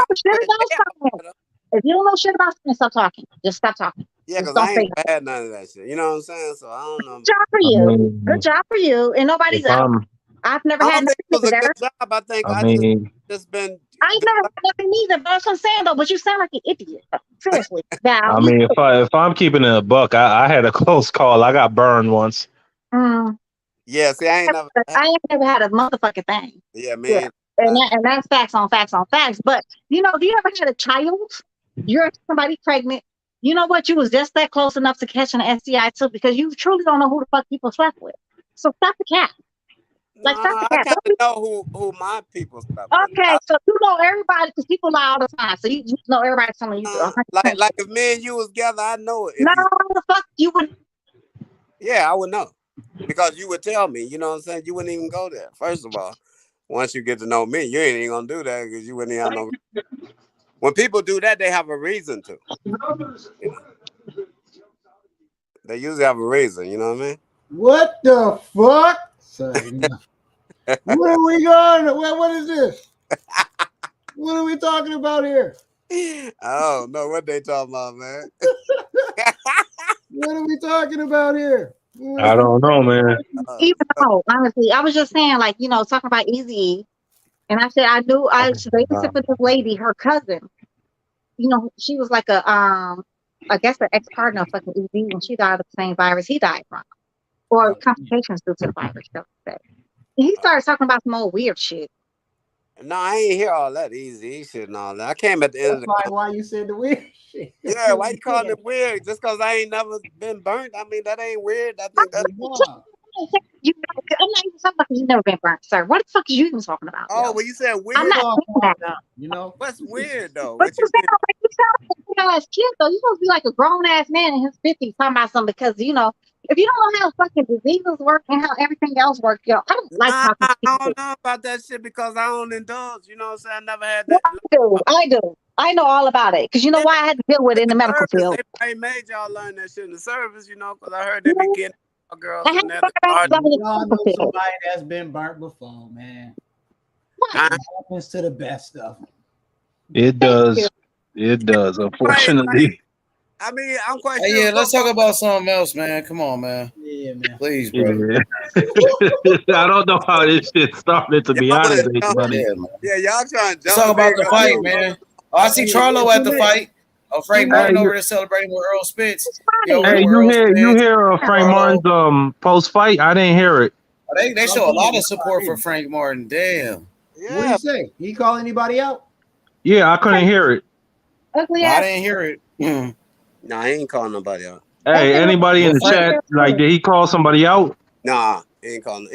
know shit about something, stop talking. Just stop talking. Yeah, because I ain't had none of that shit. You know what I'm saying? So I don't know. Good job for you. Good job for you. And nobody's I've never had nothing. It was a good job. I think I just been. I ain't never had nothing either. But that's what I'm saying though. But you sound like an idiot. Seriously. I mean, if I'm keeping it a buck, I had a close call. I got burned once. Yeah, see, I ain't never had a motherfucking thing. Yeah, man. Yeah. And that's facts on facts on facts. But if you ever had a child, you're somebody pregnant, you know what? You was just that close enough to catching an STI too, because you truly don't know who the fuck people slept with. So stop the cap. Like stop the cap. I kind of know who my people slept with. Okay, so you know everybody because people lie all the time. So you know everybody telling you. Like if me and you was together, I know it. No, the fuck you would. Yeah, I would know because you would tell me. You know what I'm saying? You wouldn't even go there. First of all. Once you get to know me, you ain't even gonna do that because you wouldn't have no. When people do that, they have a reason to. They usually have a reason. You know what I mean? What the fuck? Sorry, no. What are we going? What is this? What are we talking about here? I don't know what they talking about, man. What are we talking about here? I don't know, man. Even though, honestly, I was just saying, like, talking about Easy, and I said I knew I was babysit for this lady, her cousin. she was like I guess an ex-partner of fucking EB when she died of the same virus he died from, or complications due to the virus. Shall we say. He started talking about some old weird shit. No, I ain't hear all that easy shit and all that. I came at the end of the why you said the weird shit. Yeah, why you calling it weird? Just because I ain't never been burnt? I mean, that ain't weird. I think that's... I'm not even talking about you've never been burnt, sir. What the fuck is you even talking about? Oh, well, you said weird. I'm not saying that. What's weird though? But you sound like a kid though. You're supposed to be like a grown ass man in his 50s talking about something because if you don't know how fucking diseases work and how everything else works, I don't like talking to people. I don't know about that shit because I don't indulge. You know what I'm saying? I never had that. I do. I know all about it because you know why I had to deal with it in the medical field. They probably made y'all learn that shit in the service, because I heard they be getting girls in there. I know somebody that's been burnt before, man. It happens to the best of them. It does. It does, unfortunately. I mean, I'm quite sure. Yeah, let's talk about something else, man. Come on, man. Yeah, man. Please, bro. Yeah. I don't know how this shit started, to be honest with you, buddy. Yeah, y'all trying to let's talk about the fight, man. Oh, I see Charlo at the fight. Oh, Frank Martin over there celebrating with Earl Spence. Hey, you hear Frank Martin's post fight? I didn't hear it. They show a lot of support for Frank Martin. Damn. Yeah. What do you say? He call anybody out? Yeah, I couldn't hear it. I didn't hear it. Nah, I ain't calling nobody out. Hey, anybody in the chat, like, did he call somebody out? Nah, he ain't calling.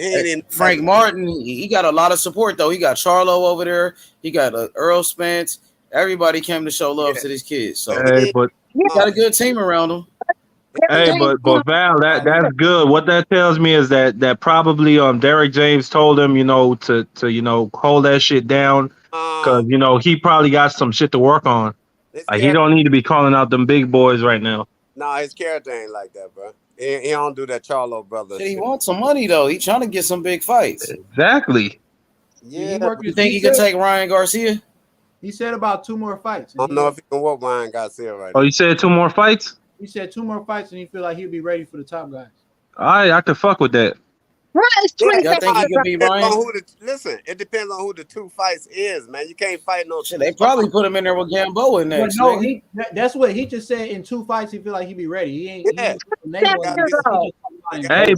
Frank Martin, he got a lot of support though. He got Charlo over there. He got Earl Spence. Everybody came to show love to these kids. So hey, but he got a good team around him. Hey, but Val, that's good. What that tells me is that probably Derek James told him, to hold that shit down, because he probably got some shit to work on. Like, he don't need to be calling out them big boys right now. Nah, his character ain't like that, bro. He don't do that Charlo brother. He wants some money though. He trying to get some big fights. Exactly. Yeah. You think he could take Ryan Garcia? He said about 2 more fights. I don't know if he can whoop Ryan Garcia right now. Oh, you said 2 more fights? He said 2 more fights, and he feel like he'll be ready for the top guys. I could fuck with that. Y'all think he could beat Ryan? Listen, it depends on who the 2 fights is, man. You can't fight no. Shit, they probably put him in there with Gamboa next. No, that's what he just said. In 2 fights, he feel like he be ready. He ain't. Hey,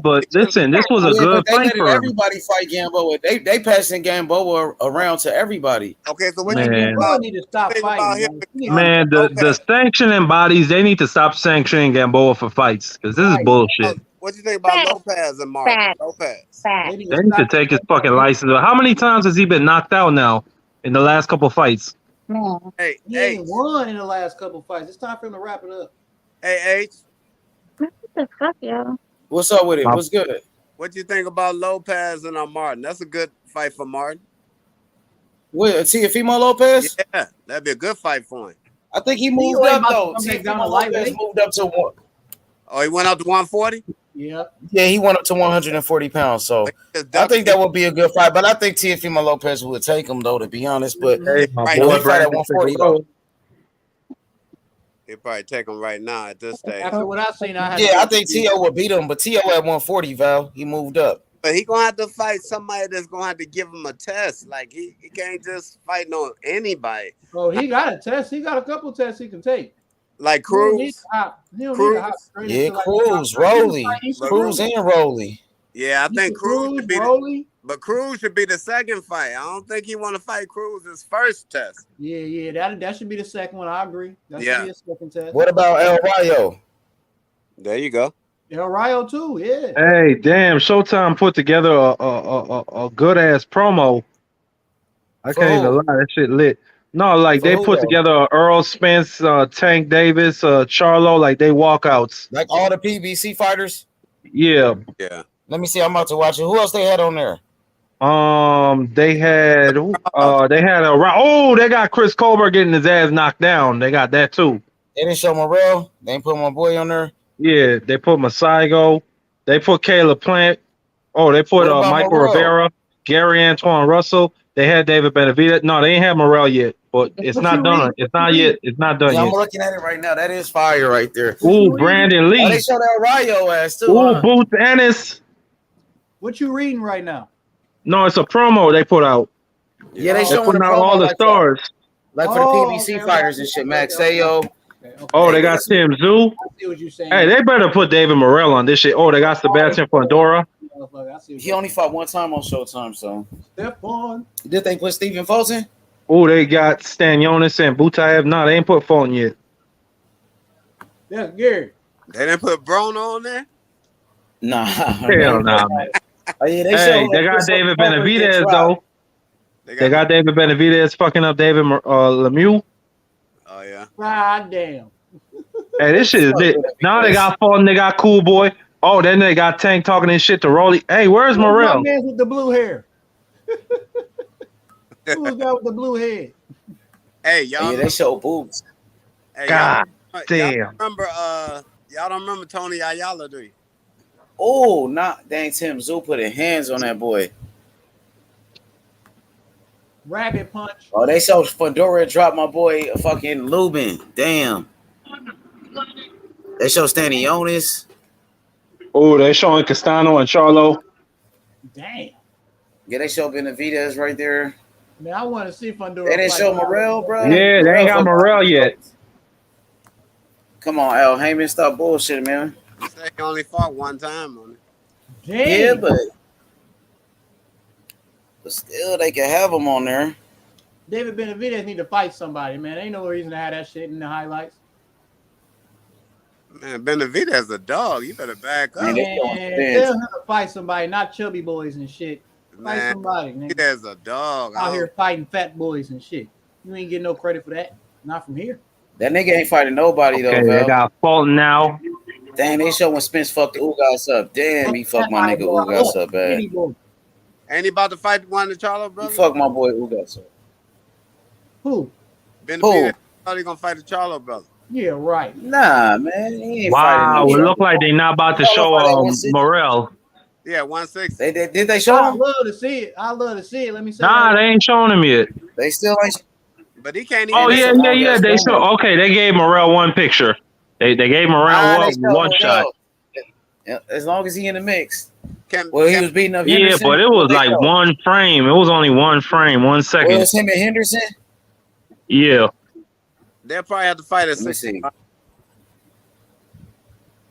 but listen, this was a good fight for him. Everybody fight Gamboa. They passing Gamboa around to everybody. Okay, so what you need to stop fighting? Man, the sanctioning bodies, they need to stop sanctioning Gamboa for fights, because this is bullshit. What you think about Lopez and Martin? Lopez. They need to take his fucking license. How many times has he been knocked out now in the last couple fights? Hey, he ain't won in the last couple fights. It's time for him to wrap it up. Hey, H. What the fuck, y'all? What's up with it? What's good? What you think about Lopez and Martin? That's a good fight for Martin. What, Teofimo Lopez? Yeah, that'd be a good fight for him. I think he moved up though. Teofimo Lopez moved up to what? Oh, he went up to 140? Yeah. Yeah, he went up to 140 pounds. So I think that would be a good fight. But I think Teofimo Lopez would take him though, to be honest. But hey, he fight at 140 though. He'll probably take him right now at this stage. After what I've seen, I think T.O. would beat him, but T.O. at 140, Val. He moved up. But he gonna have to fight somebody that's gonna have to give him a test. Like he can't just fight no anybody. Oh, he got a test. He got a couple tests he can take. Like Cruz. Yeah, Cruz, Rolly. Cruz and Rolly. Yeah, I think Cruz should be Rolly. But Cruz should be the second fight. I don't think he want to fight Cruz's first test. Yeah, that should be the second one. I agree. That should be a second test. What about El Rayo? There you go. El Rayo too, yeah. Hey, damn! Showtime put together a good ass promo. I can't even lie, that shit lit. No, like they put together Earl Spence, Tank Davis, Charlo, like they walkouts. Like all the PBC fighters. Yeah. Yeah. Let me see. I'm about to watch it. Who else they had on there? They had they got Chris Colbert getting his ass knocked down. They got that too. They didn't show Morrell. They didn't put my boy on there. Yeah, they put Masaigo. They put Caleb Plant. Oh, they put Michael Morrell? Rivera, Gary Antoine Russell. They had David Benavidez. No, they ain't have Morrell yet, but it's not done. It's not yet. It's not done yet. I'm looking at it right now. That is fire right there. Ooh, Brandon Lee. Oh, they showed El Rayo ass too. Ooh, Boots Ennis. What you reading right now? No, it's a promo they put out. Yeah, they showing putting out all the stars. Like for the PBC fighters and shit, Magsayo. Oh, they got Tim Zoo. I see what you're saying. Hey, they better put David Morrell on this shit. Oh, they got Sebastian Fondora. He only fought one time on Showtime, so. Step on. Did they put Stephen Fulton? Oh, they got Stanionis and Butaev. No, they ain't put Fulton yet. That's Gary. They didn't put Broner on there? Nah. Hell nah, man. Oh, yeah, They got David Benavidez, though. They got David Benavidez fucking up David Lemieux. Oh, yeah. God damn. Hey, this shit is lit. Now they got Fulton, they got Cool Boy. Oh, then they got Tank talking this shit to Rolly. Hey, where's Morrell? Man with the blue hair. Who's that with the blue head? Hey, y'all. Yeah, they show boobs. Hey, God damn. Y'all don't remember Tony Ayala, do you? Oh, not dang Tim Zoo putting hands on that boy. Rabbit punch. Oh, they saw Fedora drop my boy fucking Lubin. Damn. They show Stanionis. Oh, they showing Castano and Charlo. Damn. Yeah, they show Benavidez right there. Man, I want to see Fondora. They didn't show Morrell, bro. Yeah, they ain't got Morrell yet. Come on, Al Heyman, stop bullshit, man. He said he only fought one time on it. Damn. Yeah, but still, they can have him on there. David Benavidez need to fight somebody, man. Ain't no reason to have that shit in the highlights. Man, Benavidez a dog. You better back up. Man, they'll have to fight somebody, not chubby boys and shit. Fight somebody, man. Benavidez a dog. Out here fighting fat boys and shit. You ain't getting no credit for that. Not from here. That nigga ain't fighting nobody, though, Okay, Val. they got Fulton now. Damn, they show when Spence fucked the Ugas up. Damn, he fucked my nigga Ugas up bad. Ain't he about to fight one of the Charlo He brothers? fucked my boy Ugas up. Who? Benavidez thought he gonna fight the Charlo brother. Yeah, right. Nah, man. He ain't Wow, fighting it look like they not about to show Morrell. Yeah, 160. Did they show I him? love to see it. I love to see it. Let me say Nah, that. they ain't showing him yet. They still ain't. But he can't even. Oh, yeah. They show. Okay, they gave Morrell one picture. They gave Morrell one shot. As long as he in the mix. He was beating up Yeah, Henderson. but it was like one frame. It was only one frame, 1 second. It was him and Henderson? Yeah. They'll probably have to fight at Let me 60. see.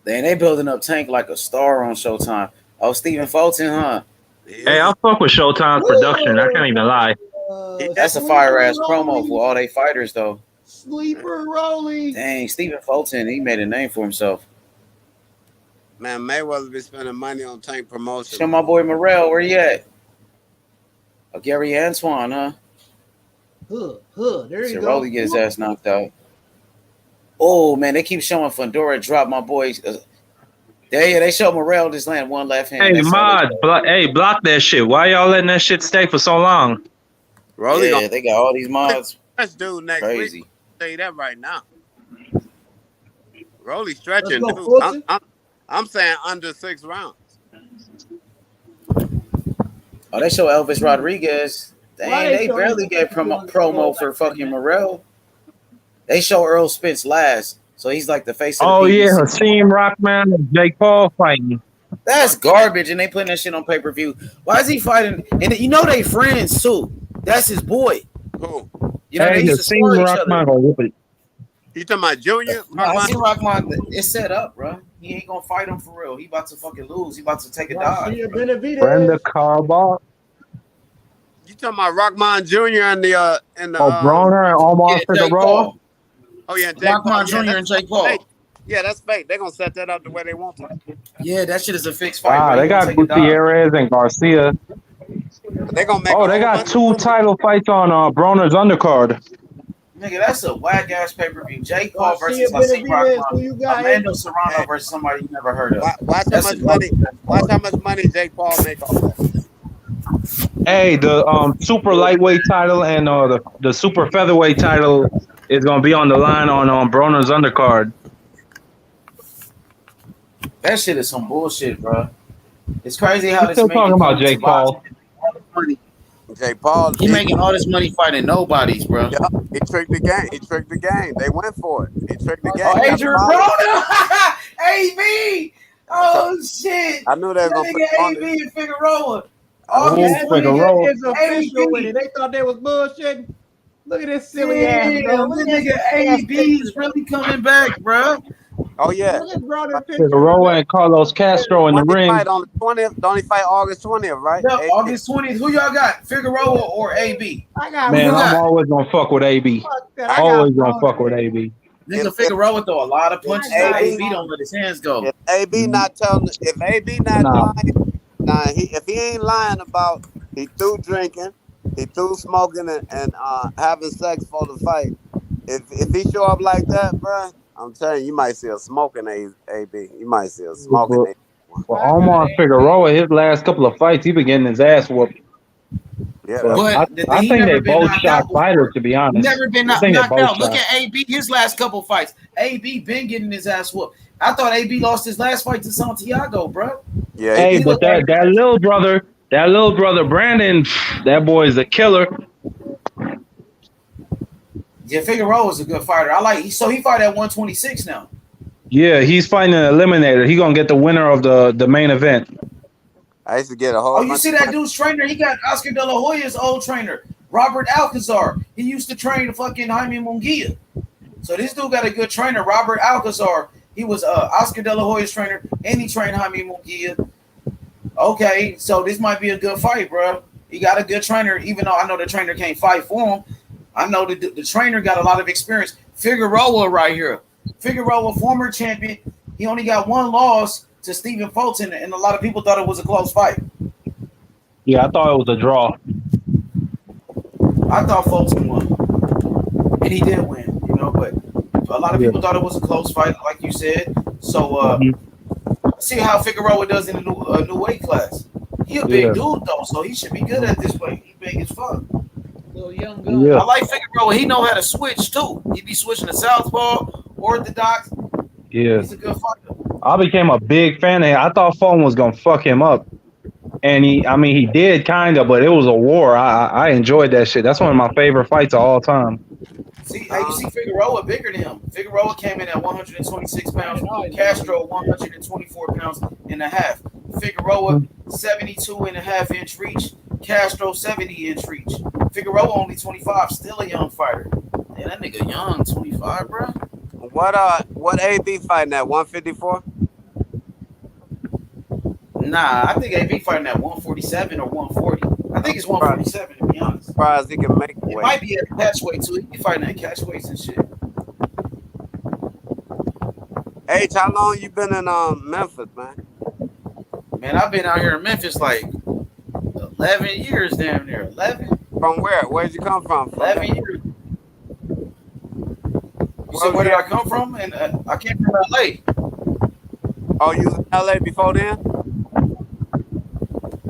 They building up Tank like a star on Showtime. Oh, Stephen Fulton, huh? Hey, I fuck with Showtime's production. I can't even lie. That's a fire ass promo for all they fighters, though. Sleeper rolling. Dang, Stephen Fulton, he made a name for himself. Man, Mayweather be spending money on Tank promotion. Show my boy Morrell, where he at? Oh, Gary Antoine, huh? There you go. Rolly get his ass knocked out. Oh man, they keep showing Fondora drop my boy. They show Morrell just land one left hand. Hey, mod, block that shit. Why y'all letting that shit stay for so long? Rolly yeah, they got all these mods. Let's do next Crazy. week. I'll tell you that right now. Rolly stretching, Let's dude. go, I'm saying under 6 rounds. Oh, they show Elvis Rodriguez. Dang, they barely gave promo for fucking Morrell. They show Earl Spence last, so he's like the face of the PBC. Yeah, Hakeem Rockman and Jake Paul fighting. That's garbage, and they putting that shit on pay-per-view. Why is he fighting? And you know they friends too. That's his boy. Who? You know Hey, they used to Hakeem score each Rockman other. gonna whoop it. You talking about Junior? Hakeem Rockman, it's set up, bro. He ain't gonna fight him for real. He about to fucking lose. He about to take a dive. Brenda Carball. You talking about Rockman Jr. and the Broner and Omar Figueroa. Oh yeah, Jake Rockman Paul. Jr. and Jake Paul. Fake. Yeah, that's fake. They're gonna set that up the way they want to. Yeah, that shit is a fixed fight. Wow, bro. they got Gutierrez and Garcia. They gonna make. They got 2 title fights on Broner's undercard. Nigga, that's a whack ass pay per view. Jake Paul Garcia, versus Hakeem Benavidez, Rockman. who you got, Amanda Serrano versus somebody you never heard of. Watch how much money. Watch how much money Jake Paul make off that. Hey, the super lightweight title and the super featherweight title is gonna be on the line on Broner's undercard. That shit is some bullshit, bro. It's crazy how We're this still man talking can about come into Jake Paul. Jake Paul. He making all this money fighting nobodies, bro. Yeah, he tricked the game. He tricked the game. They went for it. He tricked the game. Oh, Adrian Broner! AB! Oh, shit. I knew they were gonna put nigga on AB and Figueroa. Oh, Figueroa. It's official with it. They thought they was bullshitting. Look at this silly ass, bro. Damn, Look this at nigga this AB is really coming back, bro. Oh yeah. Look at brother picture, Figueroa bro. and Carlos Castro in the When he ring. fight on the 20th, don't he fight August 20th, right? No, 8. August 20th. Who y'all got? Figueroa or AB? I got Who you Man, I'm got? always gonna fuck with AB. fuck that. I got Always gonna Broner, fuck with man. AB. If Nigga Figueroa throw a lot of punches, but got AB AB don't let his hands go. if AB not telling if AB not Nah, lying, nah, if he ain't lying about he through drinking, he through smoking and having sex for the fight. If he show up like that, bro, I'm telling you, you might see a smoking AB. You might see a smoking but AB. for Omar Figueroa, his last couple of fights, he been getting his ass whooped. Yeah, But that's But I he think they never been both knocked shot out fighters, before. to be honest. Never been I think they knocked both out. Look shot. at AB, his last couple fights. AB been getting his ass whooped. I thought AB lost his last fight to Santiago, bro. yeah. He Hey, did. He but looked like that little brother Brandon, that boy is a killer. yeah, Figueroa is a good fighter. I like he fight at 126 now. Yeah, he's fighting an eliminator. He gonna get the winner of the main event. I used to get a Oh, whole you bunch see of that money. dude's trainer? He got Oscar De La Hoya's old trainer, Robert Alcazar. He used to train fucking Jaime Munguia. So this dude got a good trainer, Robert Alcazar. He was Oscar De La Hoya's trainer, and he trained Jaime Munguia. Okay, so this might be a good fight, bro. He got a good trainer, even though I know the trainer can't fight for him. I know the trainer got a lot of experience. Figueroa right here. Figueroa, former champion. He only got one loss to Stephen Fulton, and a lot of people thought it was a close fight. Yeah, I thought it was a draw. I thought Fulton won, and he did win, but a lot of Yeah. people thought it was a close fight, like you said. So see how Figueroa does in a new weight class. He a big Yeah. dude though, so he should be good at this weight. He big as fuck. Little young gun. Yeah. I like Figueroa. He know how to switch too. He be switching to southpaw, orthodox. Yeah. He's a good fighter. I became a big fan of him. I thought Fulton was gonna fuck him up. And he did kind of, but it was a war. I enjoyed that shit. That's one of my favorite fights of all time. See, hey, you see Figueroa bigger than him. Figueroa came in at 126 pounds. Castro 124 pounds and a half. Figueroa 72.5-inch reach. Castro 70-inch reach. Figueroa only 25, still a young fighter. Man, that nigga young, 25, bro. What AB fighting at 154? Nah, I think AB fighting at 147 or 140. I think it's 147 to be honest. Surprised he can make It weight. might be at catch weight too. He be fighting at catch weights and shit. H, how long you been in Memphis, man? Man, I've been out here in Memphis like 11 years damn near. 11? From where? Where'd you come from? 11 years. You said where did I come from? And I came from LA. Oh, you was in LA before then?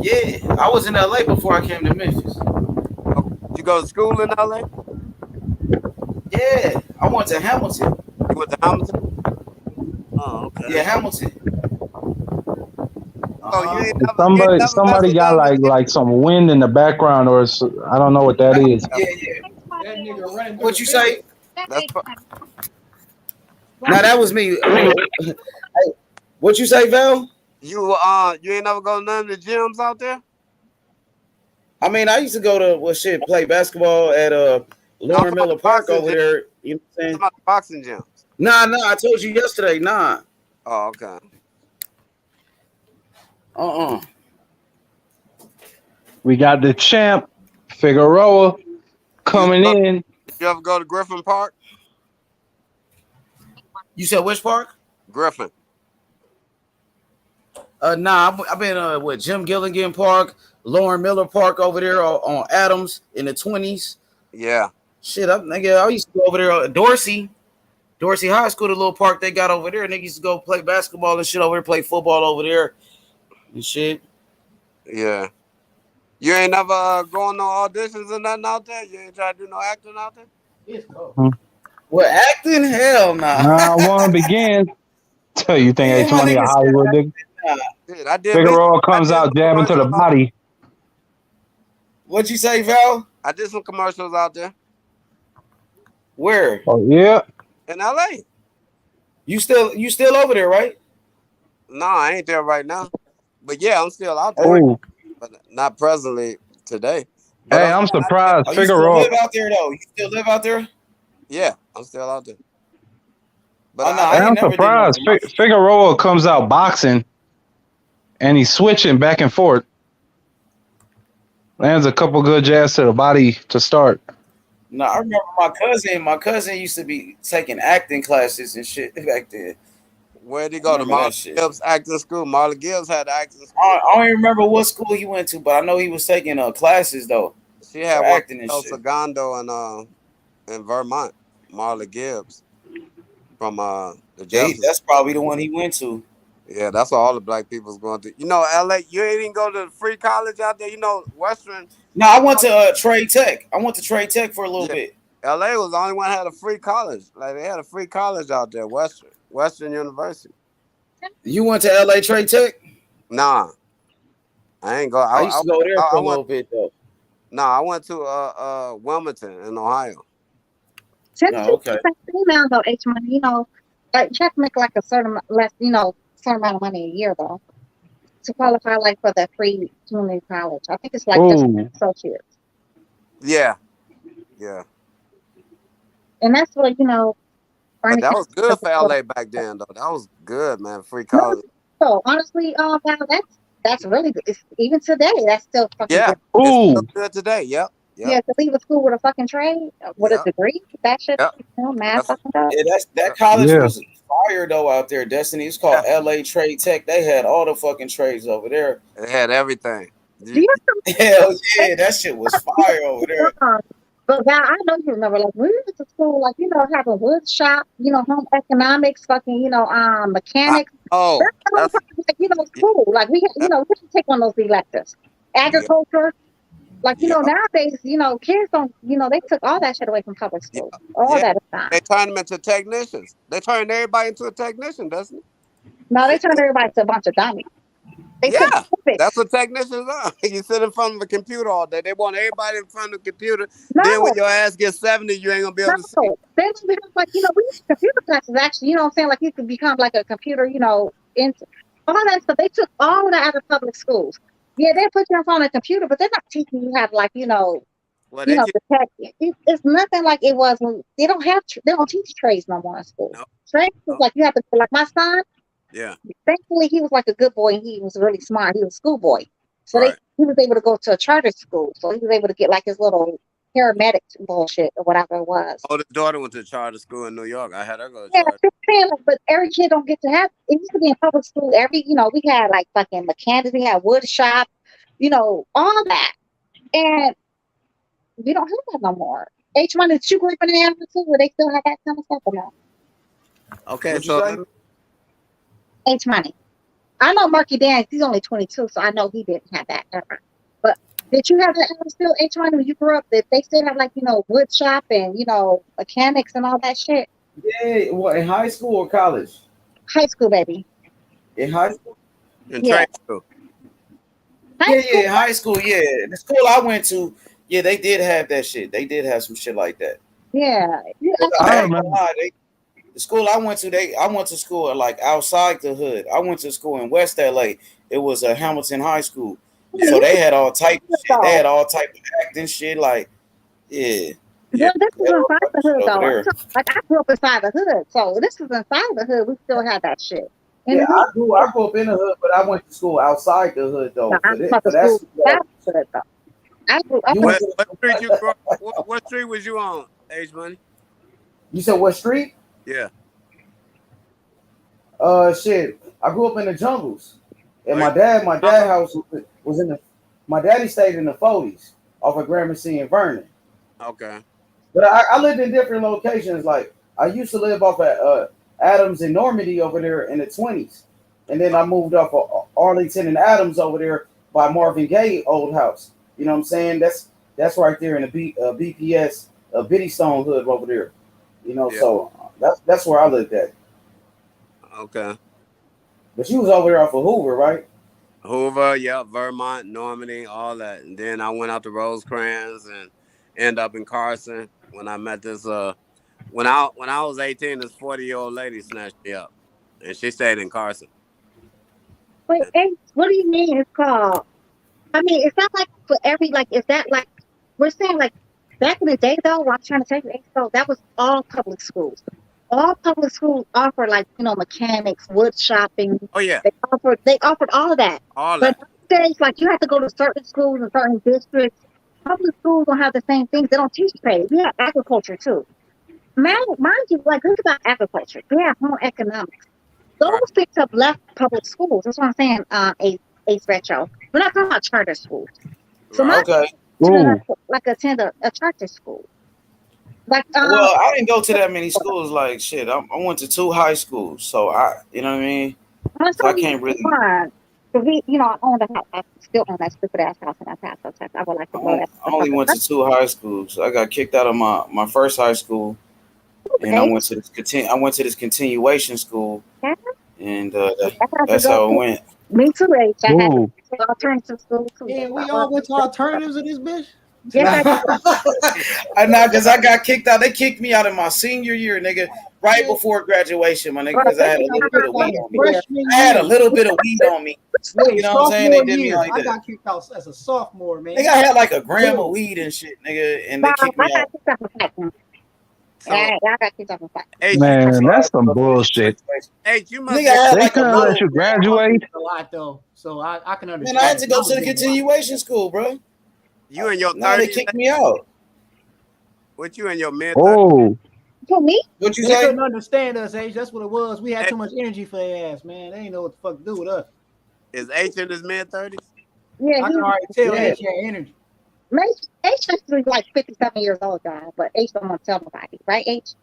Yeah, I was in LA before I came to Memphis. Did you go to school in LA? Yeah, I went to Hamilton. You went to Hamilton? Oh, okay. Yeah, Hamilton. Oh, you ain't never Somebody got like some wind in the background, or I don't know what that is. Yeah, yeah. That nigga running. What you say? That's Now that was me. Hey, what you say, Val? you ain't never go to none of the gyms out there? I mean, I used to go to play basketball at Lauren Miller Park over there. You know what I'm saying? About the boxing gyms. Nah, I told you yesterday. Nah. Oh, okay. We got the champ, Figueroa, coming in. You ever go to Griffin Park? You said which park? Griffin. Nah, I've been with Jim Gilligan Park, Lauren Miller Park over there on Adams in the 20s. Yeah. Shit, I used to go over there Dorsey High School, the little park they got over there. Niggas used to go play basketball and shit over there, play football over there and shit. Yeah. You ain't never going no auditions or nothing out there? You ain't try to do no acting out there? It's cool. Well, acting? Hell nah. Nah, one begins. Tell you think Yeah, it's my money a nigga Hollywood nigga. Dude, I did. Figueroa comes out jabbing to the body. What'd you say, Val? I did some commercials out there Where? Oh yeah. in LA. You still over there, right? No, I ain't there right now. But yeah, I'm still out there. Oh, But not presently today. But Hey, I'm surprised. Oh, you still Figueroa. live out there though? You still live out there? yeah, I'm still out there. But Oh no, I I Hey, ain't I'm never did no surprised. commercial. Figueroa comes out boxing and he's switching back and forth. Lands a couple good jabs to the body to start. No, I remember my cousin. My cousin used to be taking acting classes and shit back then. where'd he I go to remember Marlon that shit. Gibbs acting school? Marlon Gibbs had acting school. I don't even remember what school he went to, but I know he was taking classes though She had for one acting and El shit. Segundo in Vermont. Marlon Gibbs from the Yeah, Jefferson. that's probably the one he went to. Yeah, that's what all the black people's going to. You know, LA, you ain't even go to the free college out there. You know, Western. No, I went to Trade Tech. I went to Trade Tech for a little Yeah, bit. LA was the only one that had a free college. Like they had a free college out there, Western University. You went to LA Trade Tech? Nah, I ain't go. I used to go there for I a went. little bit though. Nah, I went to Wilmington in Ohio. Oh, Tennessee okay. female though, H money, you know, like you have to make like a certain less, you know, certain amount of money a year though to qualify like for the free community college. I think it's like just Ooh. associates, Yeah, yeah. and that's what you know. But Bernie that was good for Sanders. LA back then, though. That was good, man. Free No, college. so honestly, wow, that's really good. It's, even today, that's still fucking Yeah, good. it's still Ooh. good today. Yep, Yeah, yep, to leave a school with a fucking trade, with a yep, degree, that shit, yep. you know, mad That's fucking up. Yeah, that yep. college Yeah. was fire though out there. Destiny. It's called Yeah. LA Trade Tech. They had all the fucking trades over there. It had everything. Do you Hell yeah, that shit was fire over there. But now I know you remember, like we went to school, like you know, having wood shop, you know, home economics, fucking, you know, I, mechanics. oh, That's the whole that's fucking, like, you know, yeah, school. Like we, had, you yeah, know, we had to take on those electives. yeah, Agriculture, like you yeah, know, nowadays, you know, kids don't, you know, they took all that shit away from public yeah. school. All Yeah. that is gone. They turned them into technicians. They turned everybody into a technician, doesn't it? Now they turn everybody to a bunch of dummies. They took Yeah, that's civics. what technicians are. You sit in front of a computer all day. They want everybody in front of the computer. Then when No, your ass gets 70, you ain't gonna be able to see. no. They don't even have, like, you know, we used to computer classes actually, you know what I'm saying? Like you could become like a computer, you know, into all that stuff. They took all of that out of public schools. Yeah, they put you in front of a computer, but they're not teaching you how to like, Well, they teach. the tech. It's nothing like it was when they don't have they don't teach trades no more in school. No, Trades is no. like you have to like my son, Yeah, thankfully he was like a good boy and he was really smart. He was a schoolboy. So right. he was able to go to a charter school. So he was able to get like his little paramedic bullshit or whatever it was. Oh, the daughter went to charter school in New York. I had her go to Yeah, charter. I'm saying, like, but every kid don't get to have it. Used to be in public school. Every, you know, we had like fucking mechanics, we had wood shop, you know, all that. And we don't have that no more. H1, did you grow up in an area too where they still have that kind of stuff or no? Okay, What you so say? H money. I know Marky Dan, he's only 22, so I know he didn't have that ever. But did you have that ever still, H1, when you grew up? Did they still have like, you know, wood shop and, you know, mechanics and all that shit? Yeah, what in high school or college? High school, baby. In high school? in Yeah. trade school. High school. Yeah, high school. Yeah, the school I went to, yeah, they did have that shit. They did have some shit like that. Yeah. I I ain't gonna remember. lie, the school I went to, I went to school like outside the hood. I went to school in West LA. It was a Hamilton High School, so they had all type of shit. They had all type of acting shit. Like, yeah, Well, this they is had all inside type the of shit hood, over though. there. Like I grew up inside the hood, so this is inside the hood. We still have that shit. In Yeah, the hood, I grew up in the hood, but I went to school outside the hood no, though. I went For to that school school, inside the hood, though. I grew up you in went What to what street you grew up? What street was you on? Age money? you said what street? Yeah. Shit. I grew up in the jungles. And Oh, my dad house was in the my daddy stayed in the 40s off of Gramercy and Vernon. okay. But I lived in different locations. Like I used to live off at Adams and Normandy over there in the 20s. And then I moved off of Arlington and Adams over there by Marvin Gaye old house. You know what I'm saying? That's right there in the BPS Biddy Stone hood over there. You know, Yeah. so that's where I lived at. Okay. But you was over there off of Hoover, right? Hoover, yep, Vermont, Normandy, all that. And then I went out to Rosecrans and end up in Carson when I met this when I was 18, this 40-year-old lady snatched me up. And she stayed in Carson. Wait, hey, what do you mean it's called? I mean, it's not like for every like. Is that like we're saying like back in the day though, when I'm trying to tell you, so that was all public schools. All public schools offer like mechanics, wood shopping. Oh yeah, They offered all of that. all But that. nowadays, like you have to go to certain schools in certain districts. Public schools don't have the same things. They don't teach trade. We have agriculture too. Mind you, like think about agriculture. We have home economics. Those Right. things have left public schools. That's what I'm saying. Ace Retro. We're not talking about charter schools. So my Right. Okay. children Ooh. like attend a charter school. Like Well, I didn't go to that many schools. Like shit, I went to 2 high schools, so you know what I mean. I'm So I only can't really. one. So I own the house. I still own that stupid ass house in El Paso, Texas. I would like to blow that I the fuck only went up. to 2 high schools. I got kicked out of my first high school, and I Okay. went to this continuation school, Yeah, and I have to that's go how it to. went. Me too, H. I had to Ooh. go to alternative school too. Yeah, That's why we I all was. went to alternatives of this bitch. Yes, I did. I know, because I got kicked out. They kicked me out of my senior year, nigga, right before graduation, my nigga, Well, because I this had a is little bit of my weed on me. Freshman I had a year. little bit of weed on me. Wait, You know what I'm saying? They sophomore did me year. like I that. got kicked out as a sophomore, man. Nigga, I had like a gram of weed and shit, nigga, and Nah, they I kicked me got out. kicked off the fight. So I got kicked off the fight. H, you Man, So I had that's to some go to the bullshit. continuation. H, you must Nigga, I get had They like a couldn't let little. you graduate. A lot though, so I can Man, I had understand. to go to the continuation school, bro. you in your Nah, they 30s. kicked me out. What you in your mid 30s? Oh, To me, What you They say? couldn't understand us, H. That's what it was. We had Hey, too much energy for their ass, man. They ain't know what the fuck to do with us. is H in his mid 30s? yeah, I can already tell Yeah. H had energy. H is like 57 years old, guys, but H don't want to tell nobody, right? H.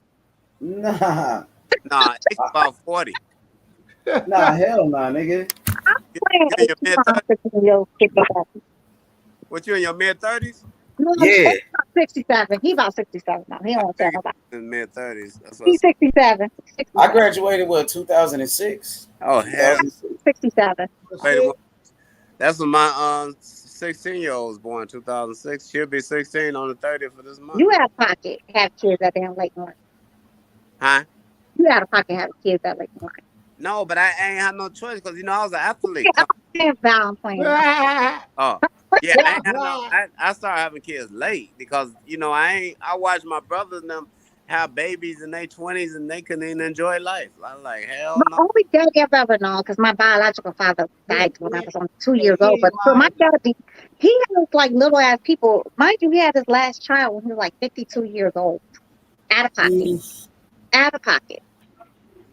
Nah, Nah, H about 40. nah, hell nah, nigga. You, Playing you in H, your he mid about 30s? 57. What you in your mid 30s? No, Yeah. H about 67. He about 67 now. He don't I want to tell think nobody. in mid 30s. That's what I He's said. 67. I 67. graduated what 2006. Oh hell, 2006. 67. wait, that's when my 16-year-old was born 2006. She'll be 16 on the 30th of this month. You out of pocket have kids that damn late morning. Huh? You out of pocket have kids that late morning. No, but I ain't had no choice because I was an athlete. I'm playing Val, I'm playing. Oh, yeah, I ain't had no. I started having kids late because I watched my brothers and them have babies in their 20s and they couldn't even enjoy life. I was like, hell My no. only daddy I've ever known, because my biological father died when I was only 2 Yeah, years he old. ain't But so my lying. daddy, he was like little ass people. Mind you, he had his last child when he was like 52 years old. Out of pocket. Out of pocket.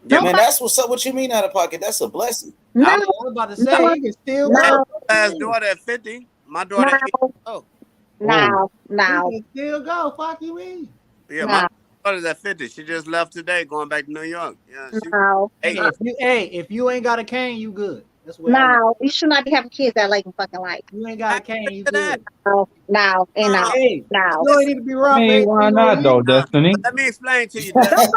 Yeah, Man, Nobody, that's what's up. What you mean out of pocket? That's a blessing. no, I I was about to say no, he can still had go. my last daughter at 50. My daughter at 8. no, Oh, no, He no, can still go. Fuck you mean? yeah, my no, daughter's at 50. She just left today, going back to New York. Yeah, she no, eight. If you ain't got a cane, you good. That's where I look. no. You should not be having kids that late in fucking life. You ain't got a cane, you good. No, no, and no, Hey, no. you don't need to be I around for mean, 18 why more not though, years. Destiny? Let me explain to you. Don't Destiny.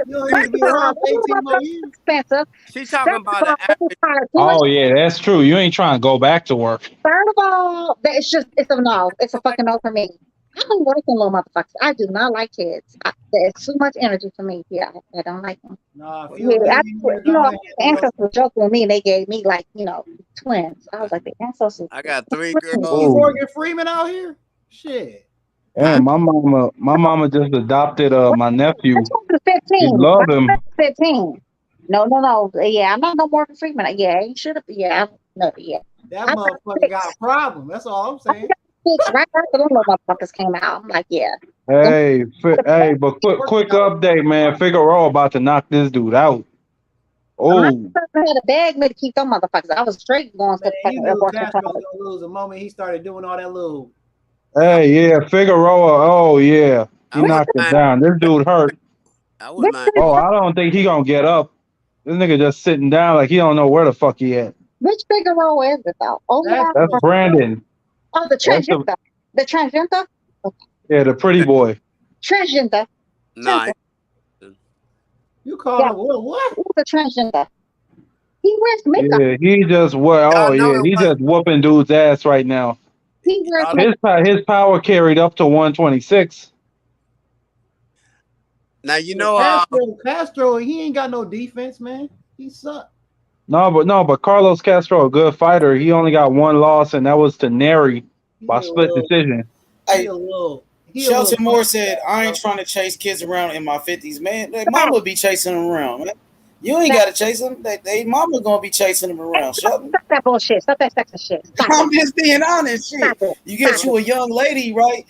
You don't need First to be of all, around for 18 more that's years. expensive. She talking Second about of the all, this is average. part of Oh yeah, that's true. You ain't trying to go back to work. Third of all, it's a no. It's a fucking no for me. I don't like them little motherfuckers. I do not like kids. There's too much energy for me. Yeah, I don't like them. Nah, if you Yeah, a millionaire, go ahead and do ancestors were joking with me. And they gave me like twins. I was like the ancestors. I got 3 twins. girls. you Oh, Morgan Freeman out here? Shit. and my mama just adopted my nephew. That's was She 15. love My him. son's 15. No. Yeah, I'm not no Morgan Freeman. Yeah, he should have. Yeah, no, yeah. That I got motherfucker got 6. a problem. That's all I'm I saying. got 6 right after them little motherfuckers came out. I'm like, yeah. Hey, but quick update, man. Figueroa about to knock this dude out. My Oh, husband had to beg me to keep them motherfuckers. I was straight going to Man, the you fucking knew abortion Castro clinic. was gonna lose the moment he started doing all that little. hey, yeah, Figueroa. Oh yeah, he I wouldn't knocked him mind. down. This dude hurt. I wouldn't mind. Oh, I don't think he gonna get up. This nigga just sitting down like he don't know where the fuck he at. Which Figueroa is it though? Oh yeah. That's Brandon. Oh, the That's transgender. The transgender. the pretty boy. Transgender. Nah, You call Yeah, him what? he's a transgender. He wears makeup. Yeah, he just what? y'all Oh know yeah, it he was. just whooping dude's ass right now. He wears Y'all, makeup. His power carried up to 126. now you But know. Castro, he ain't got no defense, man. He sucked. No, but Carlos Castro, a good fighter. He only got one loss, and that was to Neri by Yeah, split well, decision. He Hey, a little. He a Shelton little. Moore said, "I ain't trying to chase kids around in my 50s, man. Their mama be chasing them around, man. You ain't got to chase them. They mama gonna be chasing them around, Shelton. Stop that bullshit. Stop that sexist shit. Stop I'm it. just being honest. Stop Shit, it. you Stop get it. you a young lady, right?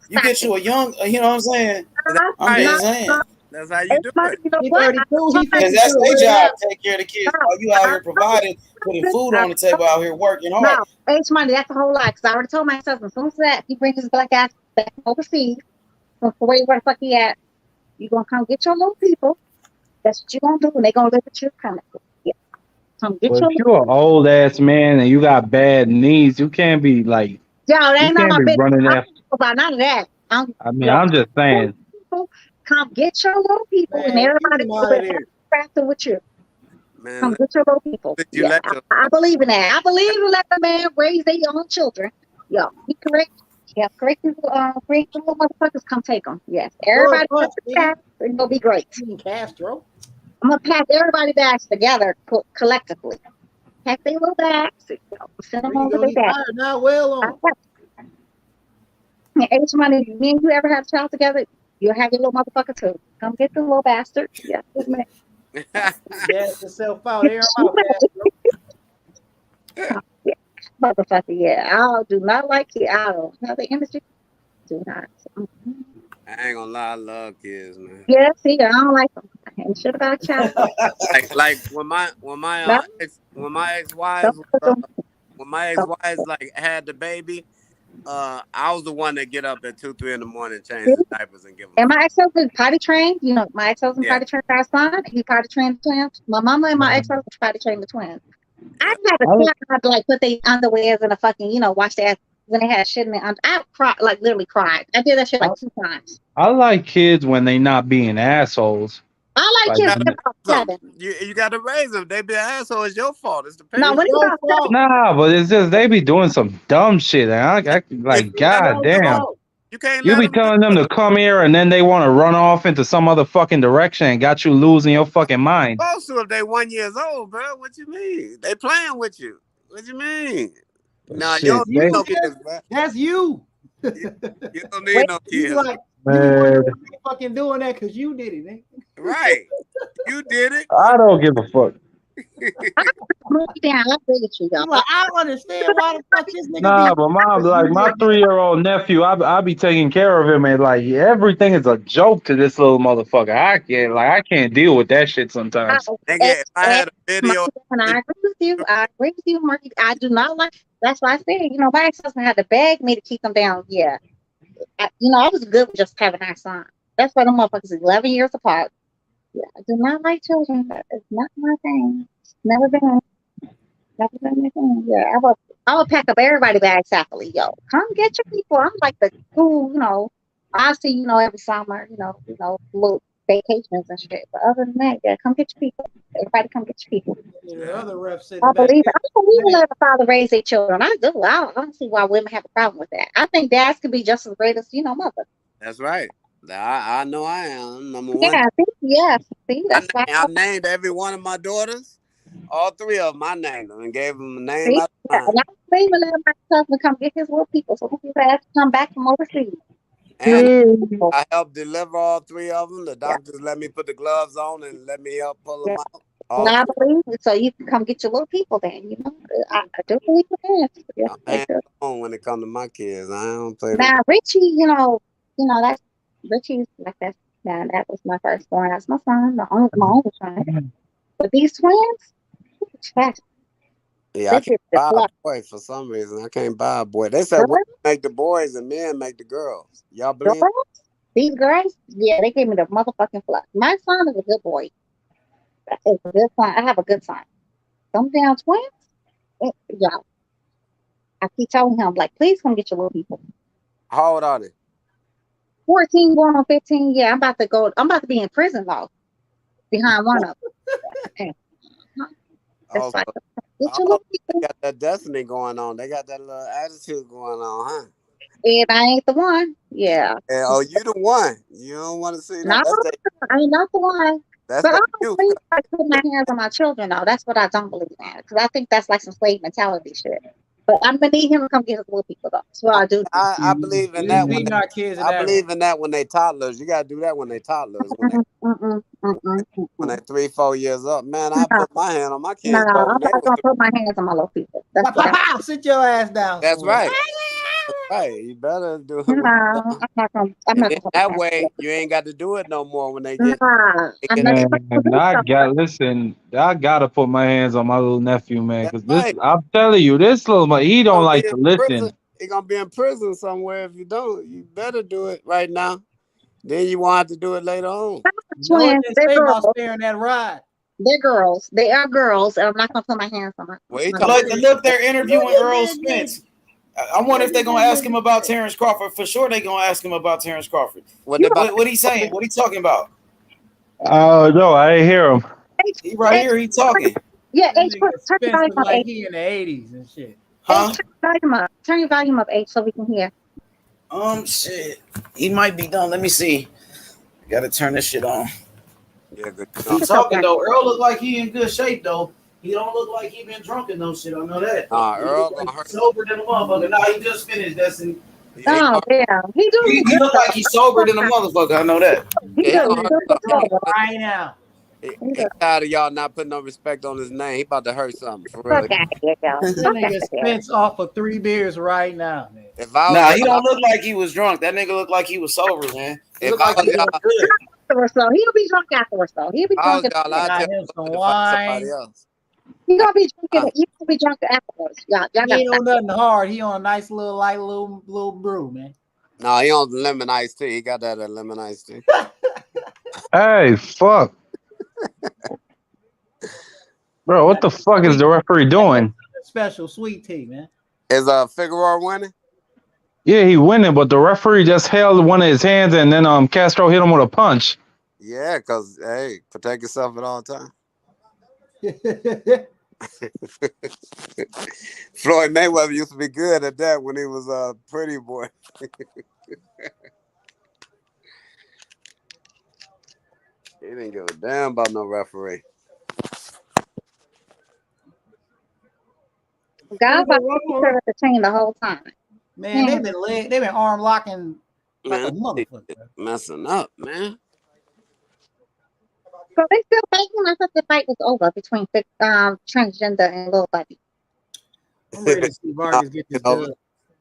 You Stop get it. you a young, you know what I'm saying? That's I'm right. just saying. That's how you It's do money. it. You know He what? 32. He Because 52. that's their Where job, that? take care of the kids. No, While you out I here told providing, putting you. food I on the table, out here working hard. No, H money, that's the whole lie. Because I already told my husband, as soon as that he brings his black ass back from overseas, from where the fuck he at, you gonna come get your little people. That's what you gonna do, and they gonna live with you permanently. Yeah, come get Well, if your little you're an old ass man and you got bad knees, you can't be like yo. That you ain't none of can't my be business. running I don't that. know about none of that. I mean, Yo, I'm just little saying. people, come get your little people, and Man, get everybody him will out of be there. faster with you. Man, Come get your little people. let you Yeah, let your I believe in that. I believe in letting a man raise their own children. Yo, be correct. Yeah, correct. Bring the little motherfuckers. Come take them. Yes, Throw a everybody punch, put the nigga. back. It's gonna be great. You mean Castro? I'm gonna pack everybody bags together collectively. Pack their little bags. You know, send There them you over go. their He bags. fired now. Well on. H money. Me and you ever had a child together? You'll have your little motherfucker too. Come get the little bastard. Yeah, just man. Gas yourself out. Get Air him you out, Castro. yeah, motherfucker. Yeah, I do not like it. I don't have the industry. Do not. I ain't gonna lie, I love kids, man. Yeah, see, I don't like them. I ain't shit about a child. Like No, when my ex don't wives put them. when my ex Don't. wives like had the baby, I was the one that get up at 2, 3 in the morning, change See? the diapers, and give them And food. my ex-husband potty trained. You know, my ex-husband Yeah, potty trained our son. He potty trained the twins. My mama and my ex-husband potty trained the twins. I yeah. had a kid had to like put their underwears in a fucking, wash their ass when they had shit in their I cried, like literally cried. I did that shit I, like 2 times. I like kids when they not being assholes. I like Like kids Gotta that about raise 'em. 7. You got to raise them. They be an asshole. It's your fault. It's the No, parents. when It's it's your about 7, fault. nah, but it's just they be doing some dumb shit. And I It's like, It's god your damn. fault. you can't You let be them do telling them it. to come here and then they want to run off into some other fucking direction and got you losing your fucking mind. Supposed to if they 1 years old, bro. What you mean? They playing with you. What you mean? Nah, you Shit, don't need they You no just, kids, bro. that's you. You, you don't wait, need no You kids, like you be man. wondering why they fucking doing that because you did it, nigga. right? You did it. I don't give a fuck. I move down. I agree with you, You y'all. like, I don't understand why the fuck this nigga be Nah, but like my doing 3-year-old nephew, I be taking care of him and like everything is a joke to this little motherfucker. I can't deal with that shit I, sometimes. Nigga, if I had a my, video, and I agree with you. I agree with you, Marky. I do not like. That's why I said, my ex-husband had to beg me to keep them down. Yeah, I was good with just having our son. That's why them motherfuckers is 11 years apart. Yeah, I do not like children. That is not my thing. Never been. Never been my thing. Yeah, I would pack up everybody bags happily. Yo, come get your people. I'm like the cool, I see, every summer, little vacations and shit. But other than that, yeah, come get your people. Everybody come get your people. The other ref sitting I back believe it. there. I believe in Man, letting a father raise their children. I do. I don't see why women have a problem with that. I think dads can be just as great as, mother. that's right. I know I am number one. Yeah, yes. See, that's why. I named every one of my daughters. All 3 of them, I named them and gave them a name See, out of yeah, mine. and I believe in letting my husband come get his little people. So his ass come back from overseas. Come And get his people. I helped deliver all 3 of them. The Yeah, doctors let me put the gloves on and let me help pull yeah. them out. All And I 3. believe it. So you can come get your little people then, I do believe in that. Yes, I'm they hands do. on when it comes to my kids. I don't play with. Now Richie, that's Richie's like that. Now that was my firstborn. That's my son, my only son. But these twins, that's Yeah, I they can't did the buy a flop. boy for some reason. I can't buy a boy. They said women Girls, make the boys and men make the girls. Y'all believe? girls, these girls, yeah, they gave me the motherfucking flop. My son is a good boy. It's a good son. I have a good son. Them down twins, y'all. I keep telling him, like, please come get your little people. How old are they? 14 going on 15. Yeah, I'm about to be in prison though, behind one of them. It's Also, like, get your oh, little they people. got that destiny going on. They got that little attitude going on, huh? And I ain't the one. Yeah. And, oh, you the one. You don't want to see No, them. I ain't not the one. That's But I that don't youth. believe like putting my hands on my children though. That's what I don't believe in. Because I think that's like some slave mentality shit. But I'm gonna need him to come get his little people though. That's what I do. I believe in that when our kids. I believe in that when they toddlers. You gotta do that when they toddlers. When they 3, 4 years up, man, I put my hand on my kids. No, Bro, I'm not gonna put my hands on my little people. That's what I Sit your ass down. That's right. That's right. You better do it. no, I'm not gonna. I'm And not then gonna. that way, you ain't got to do it no more when they get. Nah, I'm not Man, gonna do I something. got listen. I gotta put my hands on my little nephew, man, That's because this. right. I'm telling you, this little he don't Gonna be like in to prison. listen. He gonna be in prison somewhere if you don't. You better do it right now. Then you won't have to do it later on. Know what Twins, they they're say about girls. sparing that ride? They're girls. They are girls, and I'm not gonna put my hands on my. Well, he my talking little Look, they're interviewing Look at Earl this nigga. Spence. I wonder if they're gonna ask him about Terrence Crawford. For sure, they're gonna ask him about Terrence Crawford. what they about. What he saying? What he talking about? Oh no, I didn't hear him. He right here. He talking. Yeah, That H, nigga turn your Spence volume was up, like H. he in the 80s and shit. Huh? H, turn your volume up. Turn your volume up, H, so we can hear. Shit. He might be done. Let me see. Gotta turn this shit on. Yeah, good. He talking though. Earl look like he in good shape though. He don't look like he been drunk and no shit. I know that. He Earl look like gonna hurt. sober than a motherfucker. Nah, he just finished. That's in. Oh, yeah. He do He be good. look like he's sober than a motherfucker. I know that. He Yeah, he do. gonna He hurt do something. good. Right now. He tired of y'all not putting no respect on his name. He about to hurt something for real. Fuck out of here, y'all. That Fuck out nigga of here. Spence off for 3 beers right now, man. If I was Nah, y'all, he don't look like he was drunk. That nigga look like he was sober, man. He if look I like was he y'all, was good. Afterwards, though. He'll be drunk afterwards, though. He'll be if I drunk. was y'all, I'd Got tell him some Floyd to find somebody wine. else. He gonna be drinking. He gonna be drunk afterwards. Y'all He gotta ain't stop. on nothing hard. He on a nice little light little brew, man. No, he on the lemon iced tea. He got that at lemon iced tea. Hey, fuck, bro, what the fuck is the referee doing? Special sweet tea, man. Is Figueroa winning? Yeah, he winning, but the referee just held one of his hands, and then Castro hit him with a punch. Yeah, cause hey, protect yourself at all times. Floyd Mayweather used to be good at that when he was a pretty boy. He didn't give a damn about no referee. God about to keep her at the chain the whole time. Man, they've been arm locking like Man, a motherfucker. messing up, man. So they still fighting. I thought the fight was over between transgender and little buddy. I'm ready to see Vargas get this done.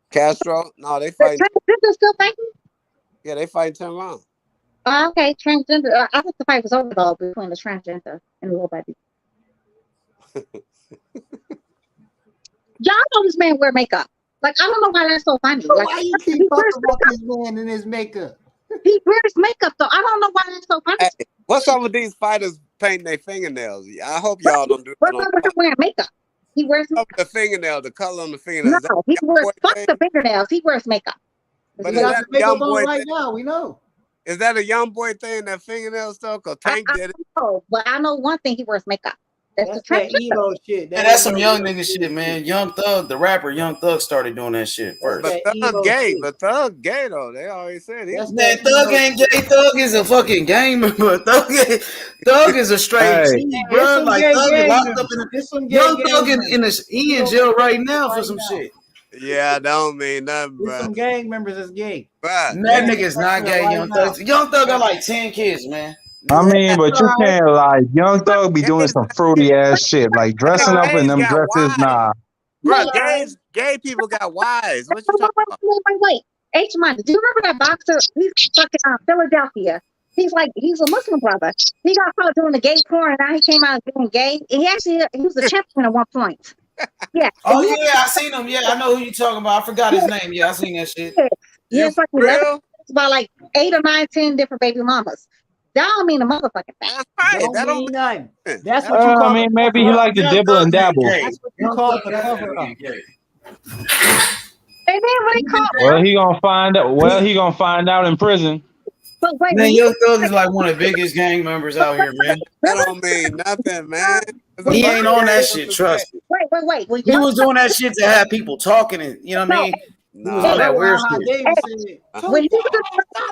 Castro? No, they The fighting. transgender still fighting? Yeah, they fighting 10 rounds. Oh, okay, transgender. I thought the fight was over though between the transgender and the little buddy. Y'all know this man wear makeup. Like I don't know why that's so funny. Like Why you keep talking about this man in his makeup? He wears makeup though. I don't know why that's so funny. Hey, what's up with these fighters painting their fingernails? I hope y'all don't do What's that. up with him wearing makeup? He wears What's up with the fingernail, the color on the fingernails. no. He wears fuck the fingernails. He wears makeup. But He is got that the a young makeup on boy right thing? now. We know. Is that a young boy thing, that fingernail stuff? Cause Tank did it. know, but I know one thing: he wears makeup. That's the that transgender. emo shit. Man, that's some young nigga shit, man. Young Thug, the rapper, Young Thug started doing that shit first. But Thug gay. But Thug gay though. They already said he. Man, Thug ain't gay. Thug is a fucking gang member. Thug is a straight Hey. G, bro. Like Thug is locked up in a young Thug he in jail right now for some shit. Yeah, that don't mean nothing, There's bro. some gang members that's gay. But That nigga's not gay, Young Thug. Young Thug got like 10 kids, man. I mean, but you can't like Young Thug be doing some fruity ass shit, like dressing up in them dresses. Nah, bro, gay people got wives. What you talking about? Wait. H Money. Do you remember that boxer? He's fucking Philadelphia. He's a Muslim brother. He got caught doing the gay porn, and now he came out being gay. He was a champion at one point. Yeah. Oh yeah, I seen him. Yeah, I know who you talking about. I forgot his name. Yeah, I seen that shit. Yeah, it's like 11. It's about like 8 or 9, 10 different baby mamas. That don't mean a motherfucking thing. That don't mean nothing. That's what you call. I mean, maybe he like to dibble and dabble. That's what you call the cover up. And then when they caught, Well, he gonna find out. Well, he gonna find out in prison. but wait, Man, Young Thug is like one of the biggest gang members out here, man. That don't mean nothing, man. He ain't on that shit. Trust me. Wait. Well, He was doing that shit to have people talking, and you know what I mean. He was on that weird shit. When he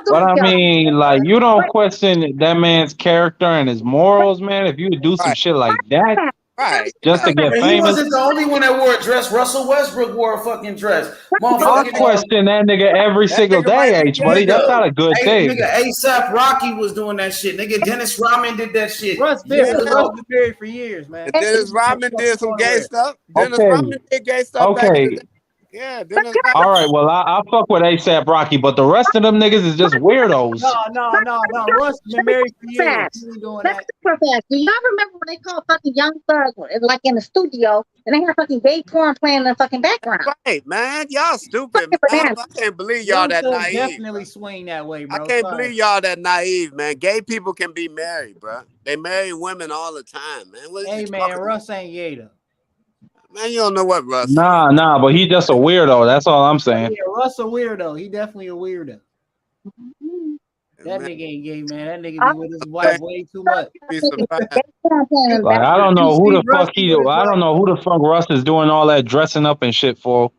But I mean, like, you don't question that man's character and his morals, man. If you would do some shit like that, Right. just to get And he famous. wasn't the only one that wore a dress. Russell Westbrook wore a fucking dress. I Motherfucking question that nigga every That single nigga might day, be H gay buddy. That's though. not a good thing. Nigga, ASAP Rocky was doing that shit. Nigga, Dennis Rodman did that shit Russ years been ago. married for years, man. And Dennis Rodman did some gay stuff. Dennis Okay, Rodman did gay stuff back in the okay. day. Yeah, Dennis All Rodman. right, well, I fuck with ASAP Rocky, but the rest of them niggas is just weirdos. No. Russ been married for years. Facts. He ain't doing That's that. super fast. Do y'all remember when they called fucking Young Thug like in the studio and they had fucking gay porn playing in the fucking background? Right, man. Y'all stupid, man. Bananas. I can't believe y'all Young that Thug naive. definitely swing that way, I bro. can't Sorry. believe y'all that naive, man. Gay people can be married, bro. They marry women all the time, man. What are Hey you man, talking Russ ain't gay though. Man, you don't know what Russ is. Nah, but he just a weirdo. That's all I'm saying. Yeah, Russ a weirdo. He definitely a weirdo. That Man, nigga ain't gay, man. That nigga be with his wife way too much. be surprised. Like I don't know who the fuck I don't know who the fuck Russ is doing all that dressing up and shit for.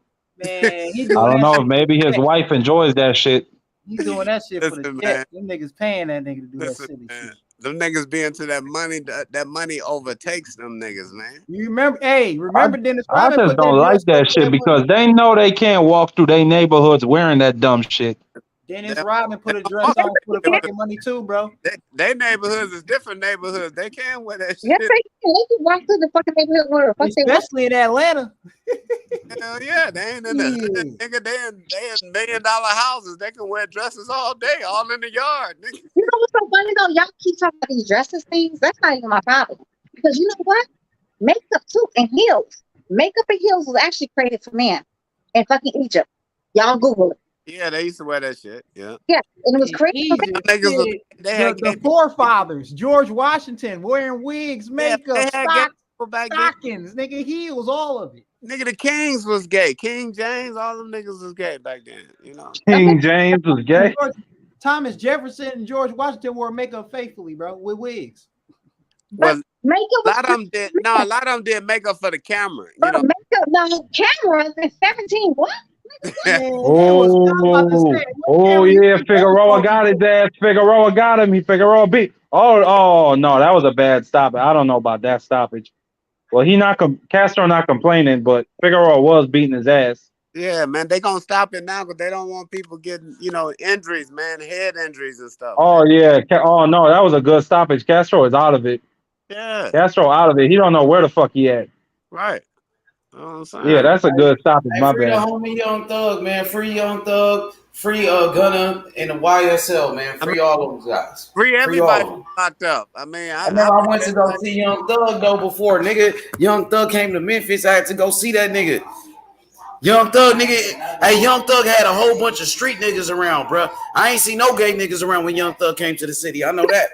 Man, he I doing don't that know. shit. Maybe his wife enjoys that shit. He doing that shit for the Listen, check. man. Them niggas paying that nigga to do that Listen, silly man. shit. Them niggas be into that money. That money overtakes them niggas, man. You remember? Hey, remember Dennis I Rodman just put don't that like dress that over shit that because they know they can't walk through their neighborhoods wearing that dumb shit. Dennis Rodman put a dress on for the fucking money too, bro. They neighborhoods is different neighborhoods. They can't wear that Yes, shit. they can. They can walk through the fucking neighborhood where the fuck they want. Especially in Atlanta. Hell yeah, they ain't in the hood, nigga. They in $1 million houses. They can wear dresses all day, all in the yard, nigga. You know what's so funny though? Y'all keep talking about these dresses things. That's not even my problem. Because you know what? Makeup too and heels. Makeup and heels was actually created for men in fucking Egypt. Y'all Google it. Yeah, they used to wear that shit. Yeah. Yeah, and it was created for Egypt, men. Niggas was, they had the forefathers, George Washington, wearing wigs, makeup, they had gay people back then. stockings, nigga, heels, all of it. Nigga, the Kings was gay. King James, all them niggas was gay back then. You know. King James was gay. Thomas Jefferson and George Washington wore makeup faithfully, bro, with wigs. Well, makeup a lot of them did. No, a lot of them did makeup for the camera. You know. Makeup, no cameras in 17. What? Oh yeah, Figueroa got his ass. Figueroa got him. Figueroa beat. Oh no, that was a bad stoppage. I don't know about that stoppage. Well, Castro not complaining, but Figueroa was beating his ass. Yeah, man, they gonna stop it now because they don't want people getting, injuries, man, head injuries and stuff. Oh yeah. Oh no, that was a good stoppage. Castro is out of it. Yeah. Castro out of it. He don't know where the fuck he at. Right. You know what I'm saying? Yeah, that's a good stoppage. My Free the bad. homie Young Thug, man. Free Young Thug. Free Gunna and the YSL, man. Free all of them guys. Free everybody all of them. locked up. I mean, I remember I went to go see Young Thug though before, nigga. Young Thug came to Memphis. I had to go see that nigga. Young Thug, nigga. Hey, Young Thug had a whole bunch of street niggas around, bro. I ain't see no gay niggas around when Young Thug came to the city. I know that.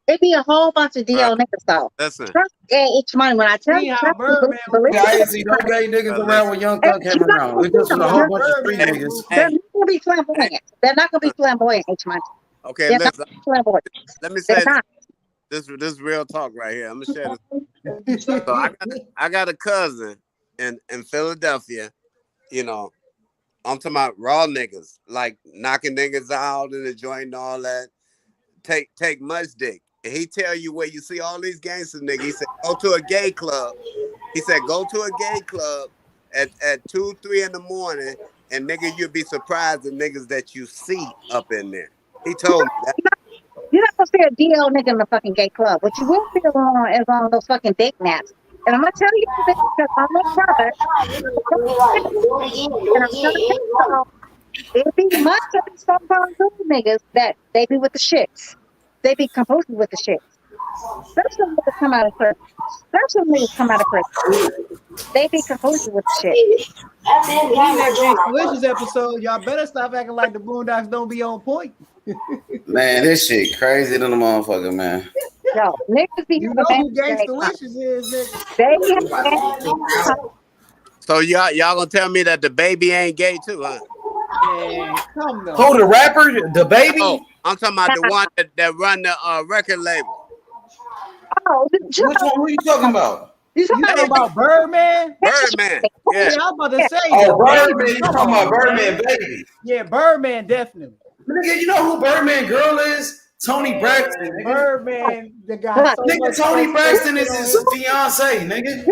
It be a whole bunch of DL niggas though. Listen. Trust each money when I tell you. I ain't see no gay niggas around when Young Thug came around. It just was a whole bunch of street niggas. They're not gonna be flamboyant. They're not gonna be flamboyant each month. Okay, They're listen. not flamboyant. Let me say They're not. this real talk right here. I'm gonna share this. So I got a cousin in Philadelphia. I'm talking about raw niggas, like knocking niggas out in the joint and all that. Take much dick. And he tell you where you see all these gangster niggas. He said, go to a gay club. He said, go to a gay club at 2, 3 in the morning, and nigga, you'll be surprised the niggas that you see up in there. He told me that. You're not gonna see a DL nigga in the fucking gay club. What you will see is on those fucking date naps. And I'm gonna tell you this because I'm no private. And I'm gonna tell you, it be much of these so-called good niggas that they be with the shits. They be composed with the shits. Special niggas come out of prison. Special niggas come out of prison. They be composed with the shit. That Delicious episode, y'all better stop acting like the Boondocks don't be on point. Man, this shit crazy than a motherfucker, man. Yo, niggas be you know who Gangsta Delicious is, nigga. They So y'all gonna tell me that the baby ain't gay too, huh? Man, come on. Who, the rapper, the baby? Oh, I'm talking about the one that run the record label. Oh, which one? Who are you talking about? You talking about Birdman? Birdman. Yeah. I was about to say. Oh, Birdman. You talking about Birdman, baby? Yeah, Birdman definitely. Nigga, you know who Birdman girl is? Tony Braxton, nigga. Birdman, the guy. So Nigga, Tony Braxton is his fiance, nigga.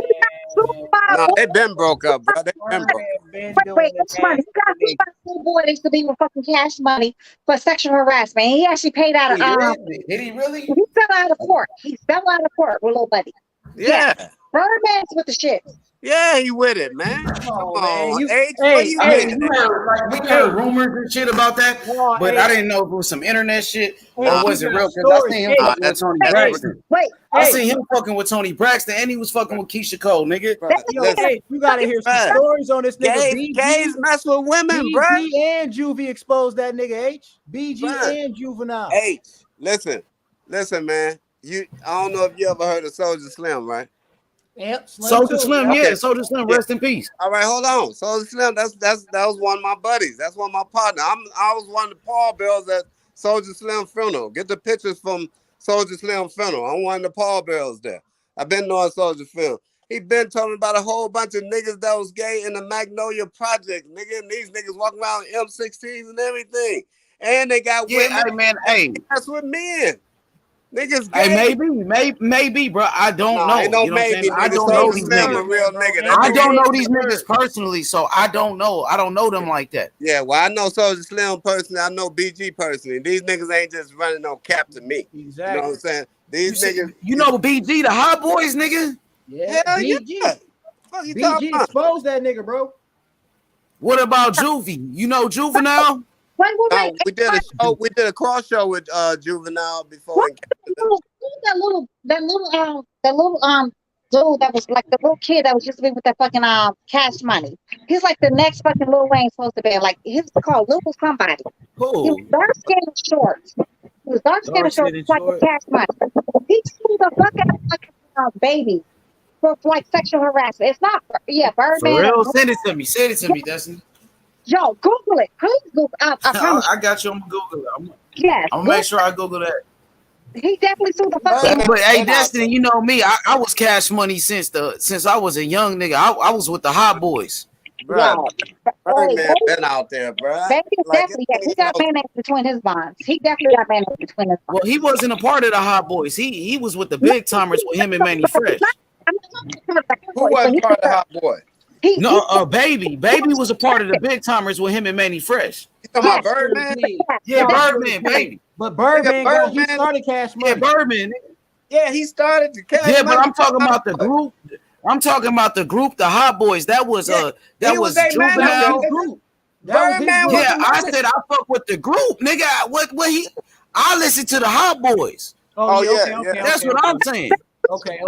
No, they been broke up, bro. They been broke up. Wait, Cash Money. He got a little boy that used to be with fucking Cash Money for sexual harassment. He actually paid out of Did he really? He fell out of court. He fell out of court with little buddy. Yeah. Birdman's with the shit. Yeah, he with it, man. Come on, H, where you I at? mean, we heard rumors and shit about that, but I didn't know if it was some internet shit or was it real. Because I seen him fucking with Tony Braxton. I seen him fucking with Tony Braxton, and he was fucking with Keisha Cole, nigga. You gotta hear some stories on this nigga. Gays mess with women, bro. BG and Juvie exposed that nigga H. BG and Juvenile. H, listen, man. I don't know if you ever heard of Soulja Slim, right? Yep, Soulja Slim, yeah, Soulja Slim, rest in peace. All right, hold on. Soulja Slim, that was one of my buddies. That's one of my partners. I was one of the pallbearers at Soulja Slim funeral. Get the pictures from Soulja Slim funeral. I'm one of the pallbearers there. I've been knowing Soulja Slim. He been talking about a whole bunch of niggas that was gay in the Magnolia Project, nigga. And these niggas walking around M16s and everything. And they got women. That's with men. Niggas gay. Hey, maybe, bro. I don't know. Ain't no maybe. I don't know these niggas. A real nigga. I don't know these niggas personally, so I don't know. I don't know them like that. Yeah, well, I know Soulja Slim personally. I know BG personally. These niggas ain't just running no cap to me. Exactly. You know what I'm saying? These niggas. You know BG, the Hot Boys, nigga? Yeah, hell BG. Yeah. Fuck you BG exposed that nigga, bro. What about Juvie? You know Juvenile? We did a show. We did a cross show with Juvenile before. That little dude that was like the little kid that was used to be with that fucking Cash Money. He's like the next fucking Lil Wayne supposed to be. Like he was called Little somebody. Who? He was dark skinned and short. He was dark skinned and short, like the Cash Money. He sued the fuck out of fucking baby for like sexual harassment. It's not Birdman. For real? Send it to me. Send it to me, Destiny. Yo, Google it. Please Google. I got you. I'm gonna Google it. Yes. I'm gonna make sure I Google that. He definitely sued the fuck. But hey, Destiny, you know me. I was Cash Money since I was a young nigga. I was with the Hot Boys. Bro, Birdman been out there, bro. He got mayonnaise between his bonds. He definitely got mayonnaise between his bonds. Well, he wasn't a part of the Hot Boys. He was with the big timers with him and Manny Fresh. Who wasn't part of the Hot Boy? Baby was a part of the big timers with him and Manny Fresh. You talking about Birdman? Yeah, Birdman, baby. But Birdman, he started Cash Money. Yeah, Birdman. Yeah, he started the Cash Money. Yeah, but I'm talking about the group. The Hot Boys. That was Juvenile group. Birdman. Yeah, I said I fuck with the group, nigga. I listen to the Hot Boys. Oh yeah, that's what I'm saying. Okay.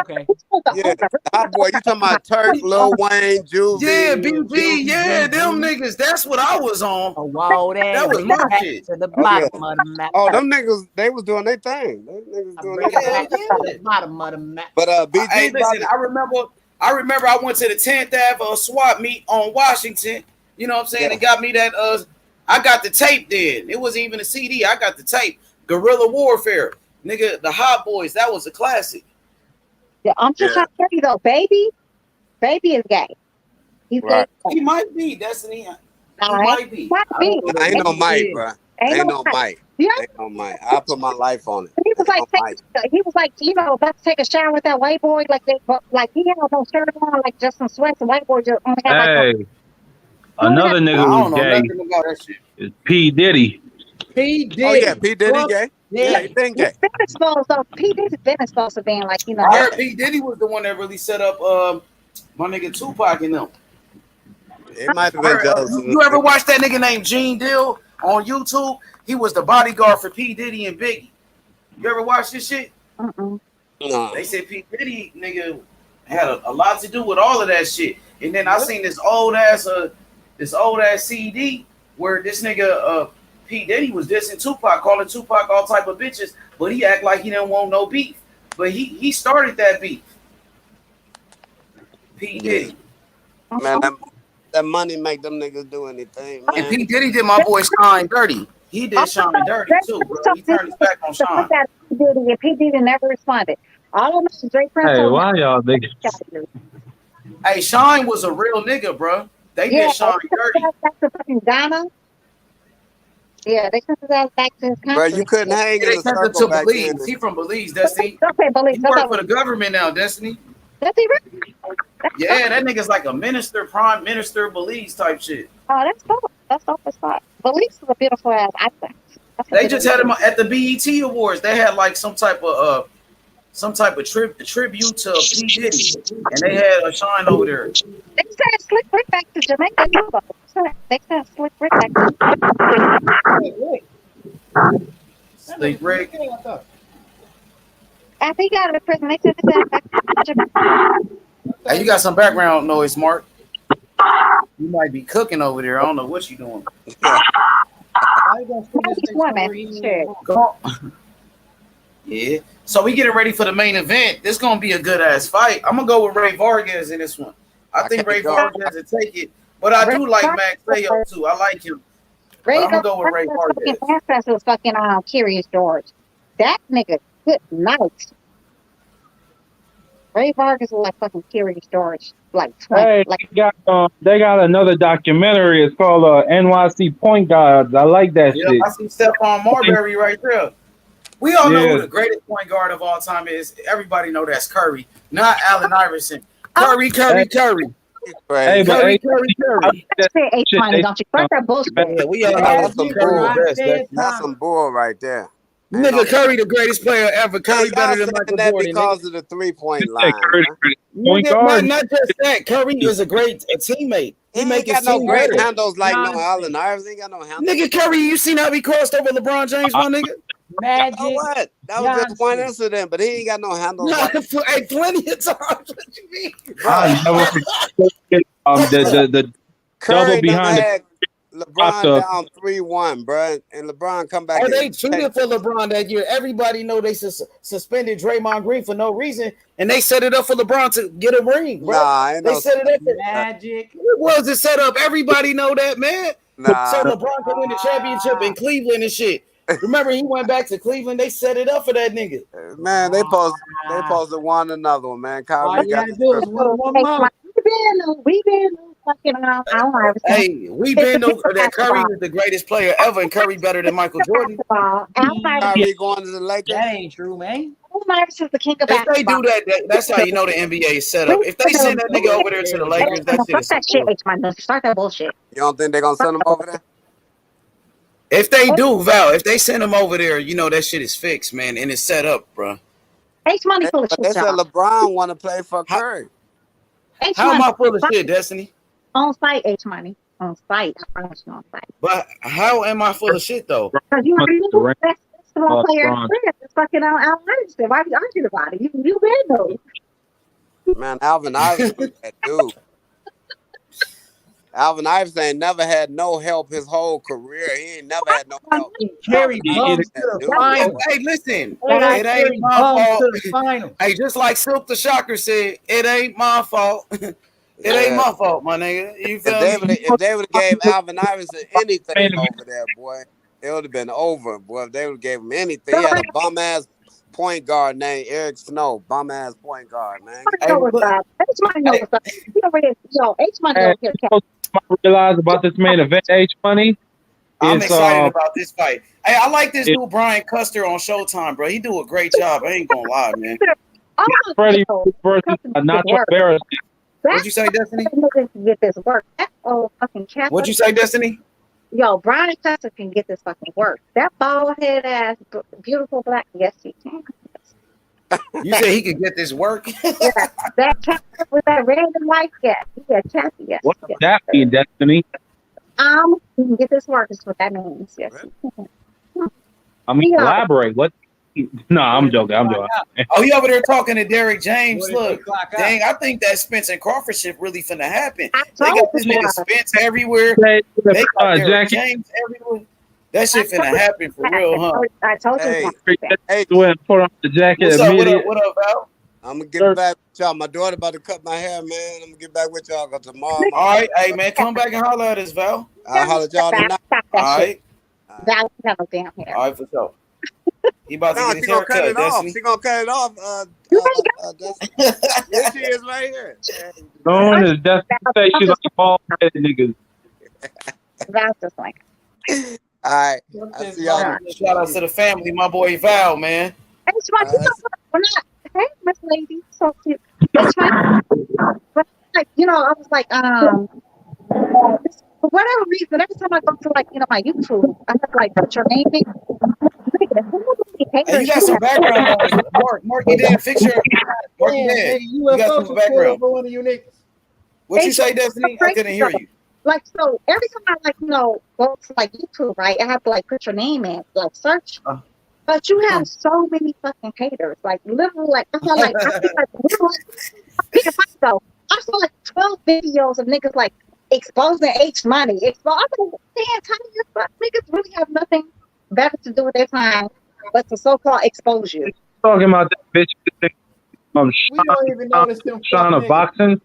Yeah, Hot Boy, you talking about Turk, Lil Wayne, Juvie? Yeah, BG, yeah, them niggas. That's what I was on. That was my shit. To the bottom of the map. Oh, them niggas, they was doing their thing. Them niggas doing their thing. Bottom of the map. But BG, hey, listen, I remember I went to the 10th Ave swap meet on Washington. You know what I'm saying? And got me that. I got the tape then. It wasn't even a CD. I got the tape. Guerrilla Warfare, nigga. The Hot Boys. That was a classic. Yeah, I'm just trying to tell you though, baby is gay. He's gay. He might be. Destiny. He might be. Ain't no Mike, bro. Ain't no Mike. Ain't no Mike. I put my life on it. He was like, about to take a shower with that white boy. Like he had no shirt on, like just some sweats. The white boy just only had another nigga who's gay is P. Diddy. P. Diddy. Oh yeah, P. Diddy gay. Yeah, he been gay. P. Diddy's been exposed to being like, I heard P. Diddy was the one that really set up my nigga Tupac and them. It might have been jealous. You ever watch that nigga named Gene Dill on YouTube? He was the bodyguard for P. Diddy and Biggie. You ever watch this shit? No. They said P. Diddy nigga had a lot to do with all of that shit. And then I seen this old ass CD where this nigga P. Diddy was dissing Tupac, calling Tupac all type of bitches, but he act like he didn't want no beef. But he started that beef. P. Diddy. Man, that money make them niggas do anything, man. And P. Diddy did my boy Shine dirty. He did Shine dirty too, bro. He turned his back on Shine. And P. Diddy never responded. All of them Drake Prince. Hey, why y'all niggas? Hey, Shine was a real nigga, bro. They did Shine dirty. That's the fucking Ghana. Yeah, they sent his ass back to his Bro, you country. couldn't hang Yeah, in they a sent him circle to back then. Belize. He from Belize, Destiny. Okay, believe. He That's work all. for the government now, Destiny. That's he really? That's Yeah, that nigga's like a minister, prime minister, Belize type shit. oh, that's dope. That's dope as fuck. Belize is a beautiful ass island. That's a They just beautiful. had him at the BET Awards. They had like some type of tribute to P Diddy, and they had a shine over there. They sent Slick Rick back to Jamaica too, though. They sent Slick Rick back to Slick Rick. after he got out of prison. They sent his ass back to Jamaica. Hey, you got some background noise, Mark. You might be cooking over there. I don't know what you doing. Go on. Yeah. So we getting ready for the main event. This gonna be a good ass fight. I'm gonna go with Rey Vargas in this one. I think Rey Vargas will take it, but I do like Magsayo too. I like him. But I'm gonna go with Rey Vargas. Vargas was fucking Curious George. That nigga, good night. Rey Vargas was like fucking Curious George, like 20. Hey, Like they got another documentary. It's called NYC Point Guards. I like that Yeah, shit. I see Stephon Marbury right there. We all know Yeah. who the greatest point guard of all time is. Everybody know that's Curry, not Allen Iverson. Curry. Hey, but Curry. That's H money, don't you? Fuck that bullshit. Yeah, we all know That's some bull. best. That's some bull right there. Nigga, Curry the greatest player ever. Curry better than Michael Jordan. Because of the 3-point line. Point guard. Not just that. Curry is a great teammate. He make his got no team great better. handles like no Allen Iverson. Ain't got no handles. Nigga, Curry, you seen how he crossed over LeBron James, my nigga? Magic. So what? That was just one incident, but he ain't got no handles. Nah, Like hey, plenty of times. What you mean? I never forget the Curry double done behind had LeBron down 3-1, bro, and LeBron come back. Oh, they cheated for LeBron that year. Everybody know they suspended Draymond Green for no reason, and they set it up for LeBron to get a ring, bro. Nah, they set it up for Magic. It was a setup. Everybody know that, man. Nah. So LeBron can win the championship in Cleveland and shit. Remember, he went back to Cleveland. They set it up for that nigga. Man, they posted one another one, man. Kyrie got to do is we been fucking Hey, we been know that Curry is the greatest player ever, and Curry better than Michael Jordan. Kyrie going to the Lakers. That ain't true, man. Allen is the king of If they basketball. do that, that's how you know the NBA is set up. If they send that nigga over there to the Lakers, that shit is Start that shit, H-Man. Start that bullshit. You don't think they're gonna send him over there? If they do, Val, if they send him over there, you know that shit is fixed, man, and it's set up, bro. H-Money full of But shit, they said y'all. LeBron want to play for Curry. How am I full of shit, Destiny? On site, H-Money. On site. I promise you on site. But how am I full of shit, though? Because you already knew the best basketball player in the league. It's fucking Allen Iverson. Why are you arguing about it? You been though. Man, Alvin Iverson, that dude. Alvin Iverson ain't never had no help his whole career. He ain't never had no help. Carry bums to the final. Hey, listen, It it ain't my fault. to the final. Hey, just like Silk the Shocker said, it ain't my fault. It ain't my fault, my nigga. You feel me? If they would have gave Alvin Iverson anything over there, boy, it would have been over, boy. If they would have gave him anything, he had a bum ass point guard named Eric Snow, bum ass point guard, man. H-Money knows what's up. You already, H-Money knows here. I realize about this main event, H Money. I'm excited about this fight. Hey, I like this dude Brian Custer on Showtime, bro. He do a great job. I ain't gonna lie, man. Freddie versus Nacho Barris. What'd you say, Destiny? Get this work. That old fucking cat. What'd you say, Destiny? Yo, Brian Custer can get this fucking work. That bald head ass, beautiful black. Yes, he can. You said he could get this work? Yeah, that cat with that red and white cat. Yeah, cat. Yes. What does that mean, Destiny? He can get this work. Is what that means. Yes. I mean, elaborate. What? No, I'm joking. Oh, you over there talking to Derek James? Look, dang, I think that Spence and Crawford shit really finna happen. They got this nigga Spence everywhere. They got Derek James everywhere. That shit finna happen for real, huh? I told you. Hey, put on the jacket. What's up? What up, Val? I'm gonna get back with y'all. My daughter about to cut my hair, man. I'm gonna get back with y'all tomorrow. All right, hey man, come back and holler at us, Val. I'll holler at y'all tonight. All right. Val, have a damn hair. All right, for sure. He about to get his she gonna hair cut cut, it off. Destiny. She gonna cut it off. There she is right here. No one is Destiny say she's like bald headed niggas. Val's just like. All right. Fuck I this see y'all. boxing Shout out to the family, my boy Val, man. It's like, you Uh, know what? When hey, Miss Lady, so cute. It's like, like, I was like, for whatever reason, every time I go to like, my YouTube, I have to like put your name in. Nigga, how many Hey, you haters got you some have? background noise. Mark, you did. Fix your Mark, you Damn, did. hey, You got UFO some just pulled up background. for one of you niggas. What you It's say, so Destiny? I crazy couldn't hear though. you. Like, so every time I like, go to like YouTube, right? I have to like put your name in, like search. But you have so many fucking haters. Like literally, like I feel like literally, pick a fight though. I saw like 12 videos of niggas like exposing H money. I'm like, damn, niggas really have nothing better to do with their time but to so-called expose you. Talking about that bitch, We don't even notice them fuck Shauna niggas. boxing.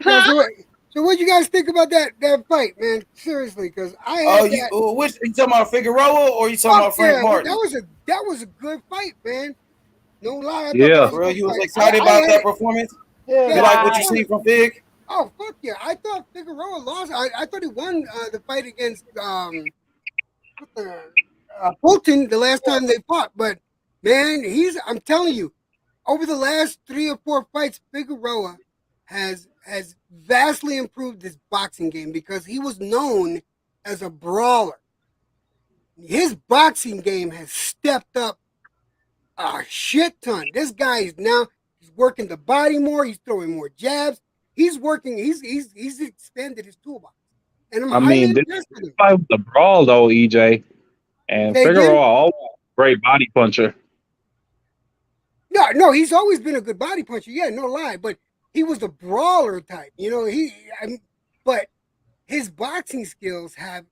Yeah, Huh? so what you guys think about that fight, man? Seriously, because I Oh, had that. which you talking about Figueroa or you talking Fuck about Frank yeah, Martin? that was a good fight, man. No lie, I thought that Yeah. was a Bro, good you was fight. excited I about had that it. performance? Yeah, You like what I you thought see it. from Fig? Oh fuck yeah! I thought Figueroa lost. I thought he won the fight against what the, Fulton the last time they fought. But man, I'm telling you, over the last 3 or 4 fights, Figueroa has vastly improved his boxing game because he was known as a brawler. His boxing game has stepped up a shit ton. This guy is now he's working the body more. He's throwing more jabs. He's working. He's expanded his toolbox, and I'm I highly mean, this impressed with him. fight was a brawl though, EJ. And Say Figueroa again? always a great body puncher. No, he's always been a good body puncher. Yeah, no lie. But he was a brawler type. But his boxing skills have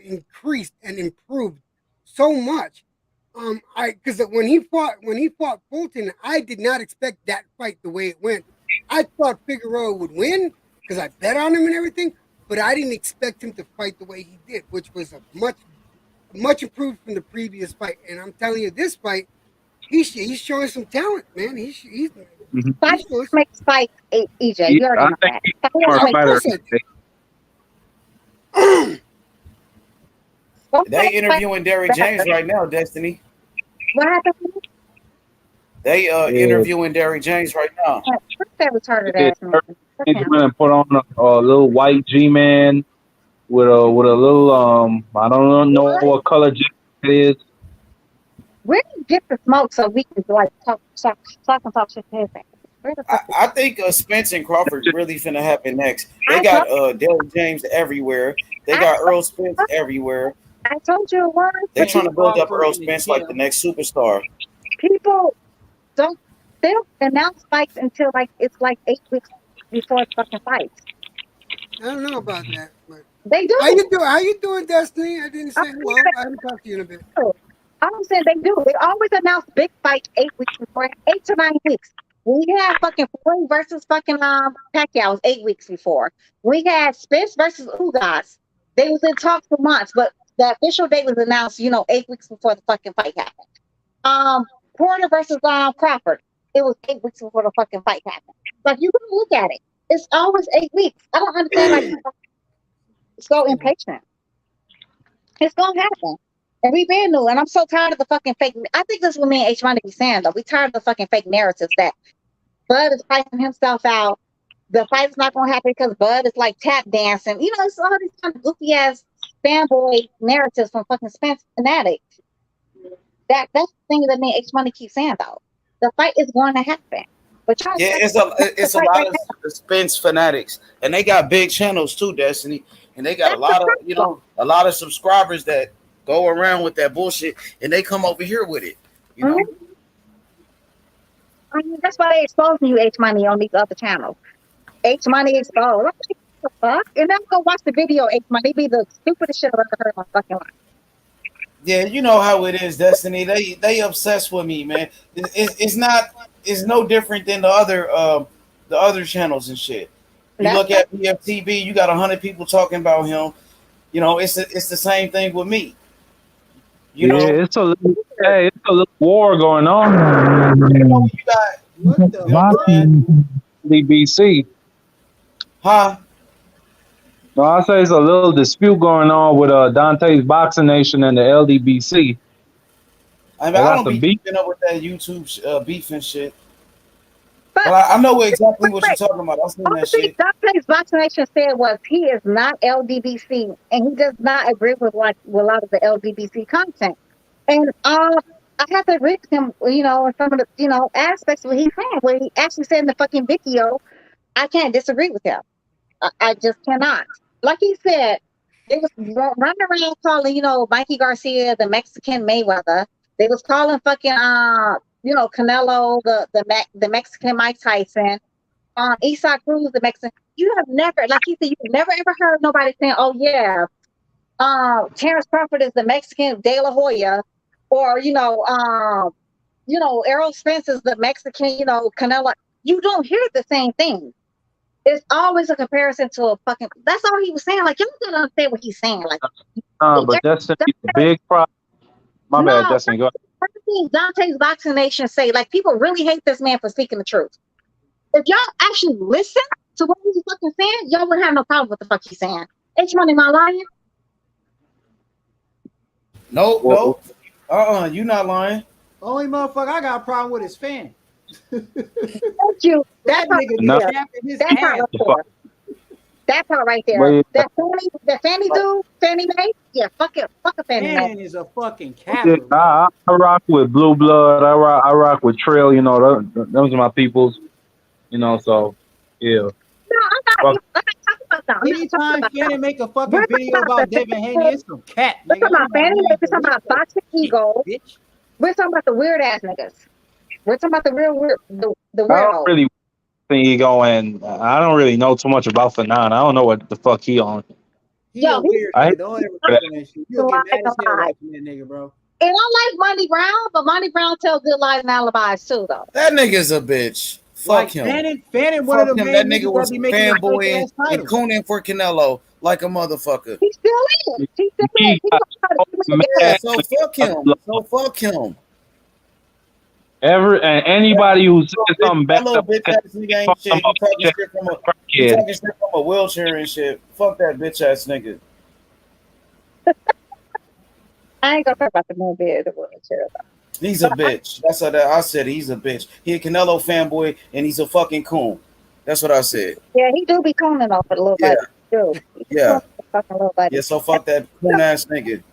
increased and improved so much. Because when he fought Fulton, I did not expect that fight the way it went. I thought Figueroa would win because I bet on him and everything, but I didn't expect him to fight the way he did, which was a much improved from the previous fight. And I'm telling you, this fight, he's showing some talent, man. He's Mm-hmm. Fight showing. makes fight, EJ. Yeah, You already I know think that. he's Fight a smart Of makes fighter. course I did. They interviewing Derrick James right now, Destiny. What happened? They Yeah. interviewing Derrick James right now. That retarded Yeah, ass man. He's gonna put on a little white G-man with a little I don't know what color G it is. Where do you get the smoke so we can like talk and talk shit to his ass? Where the fuck? I think Spence and Crawford really finna happen next. They I got told Derrick James everywhere. They I got told Earl Spence everywhere. I told you it was. They're But trying to build up Crawford Earl in the Spence like the gym. next superstar. people they don't announce fights until like it's like 8 weeks before the fucking fights. I don't know about that, but They do. How you doing, Destiny? I didn't say I'm hello. I haven't talked to you in a bit. saying they do. They always announce big fights 8 weeks before, 8 to 9 weeks. We had fucking Floyd versus fucking Pacquiao 8 weeks before. We had Spence versus Ugas. They was in talks for months, but the official date was announced, 8 weeks before the fucking fight happened. Porter versus Crawford. It was 8 weeks before the fucking fight happened. Like you can look at it. It's always 8 weeks. I don't understand like people are so impatient. It's gonna happen. And we been new, and I'm so tired of the fucking fake. I think this is what me and H Money be saying though. We tired of the fucking fake narratives that Bud is fighting himself out. The fight's not gonna happen because Bud is like tap dancing. It's all these kind of goofy ass fanboy narratives from fucking Spence Fanatic. That's the thing that me and H Money keep saying though. The fight is going to happen. But y'all Yeah, it's a lot of Spence fanatics, and they got big channels too, Destiny, and they got a lot of subscribers that go around with that bullshit, and they come over here with it. I mean, that's why they exposing you H Money on these other channels. H Money exposed. I'm like, what the fuck? And then go watch the video. H Money be the stupidest shit I've ever heard in my fucking life. Yeah, you know how it is, Destiny. They obsessed with me, man. It's no different than the other channels and shit. You look at BFTV, you got 100 people talking about him. It's the same thing with me. It's a little war going on. You got boxing BC. Huh? No, I say it's a little dispute going on with Dante's Boxing Nation and the LDBC. I mean, They I got don't some be beef. keeping up with that YouTube beef and shit. But But I know exactly what you're wait, talking about. I've seen only that thing shit. Dante's vaccination said was he is not LDBC and he does not agree with like with a lot of the LDBC content. And I have to agree with him, in some of the aspects of what he's saying, where he actually said in the fucking video, I can't disagree with him. I just cannot. Like he said, they was running around calling, Mikey Garcia the Mexican Mayweather. They was calling fucking Canelo the Mexican Mike Tyson. Isaac Cruz the Mexican. You have never, like he said, you've never ever heard nobody saying, "Oh yeah, Terrence Crawford is the Mexican De La Hoya," or Errol Spence is the Mexican, Canelo. You don't hear the same thing. It's always a comparison to a fucking. That's all he was saying. Like you don't understand what he's saying. Like, But Destiny's a big problem. My bad, no, Destiny. Go ahead. first thing Dante's vaccination say, like people really hate this man for speaking the truth. If y'all actually listen to what he's fucking saying, y'all wouldn't have no problem with the fuck he's saying. H Money, am I lying? Nope. You not lying. Only motherfucker I got a problem with is Fan. Thank you. That nigga No. be capping his That part ass. right there. That part right there. Wait, That Fanny dude, Fanny Mae, yeah, fuck it, fuck a Fanny Mae. Fan is a fucking yeah, capper. I rock with Blue Blood. I rock with Trail. Those are my peoples. So yeah. No, I'm not talking about that. I'm not talking Anytime about Fanny that. make a fucking We're video about Devin Haney, it's some cat, We're nigga. talking about Fanny Mae. We're talking about Boxing Ego. Bitch. We're talking about the weird ass niggas. We're talking about the real weird, the I don't weirdo. really think he going. I don't really know too much about Fanon. I don't know what the fuck he on. He a Yo, he's weird I nigga. Don't ever click on that shit. You'll get mad as hell lies. watching that nigga, bro. And I like Monty Brown, but Monty Brown tells good lies and alibis too, though. That nigga's a bitch. Fuck Like him. Fannin, one of Fuck the him. That main nigga niggas was that be making the fake fanboying ass and titles. cooning for Canelo like a motherfucker. He still is. He still is. He He got gonna try to mad. Yeah, so fuck him. So fuck him. And anybody who says something bad That little bitch ass nigga ain't shit. He talking about shit from kid. a wheelchair and shit. Fuck that bitch ass nigga. I ain't gonna talk about the movie or the wheelchair. He's a bitch. That's what I said. He's a bitch. He a Canelo fanboy and he's a fucking coon. That's what I said. Yeah, he do be cooning off of the little Yeah. buddy. Dude. Yeah. Fucking little buddy. Yeah, so fuck that coon ass nigga.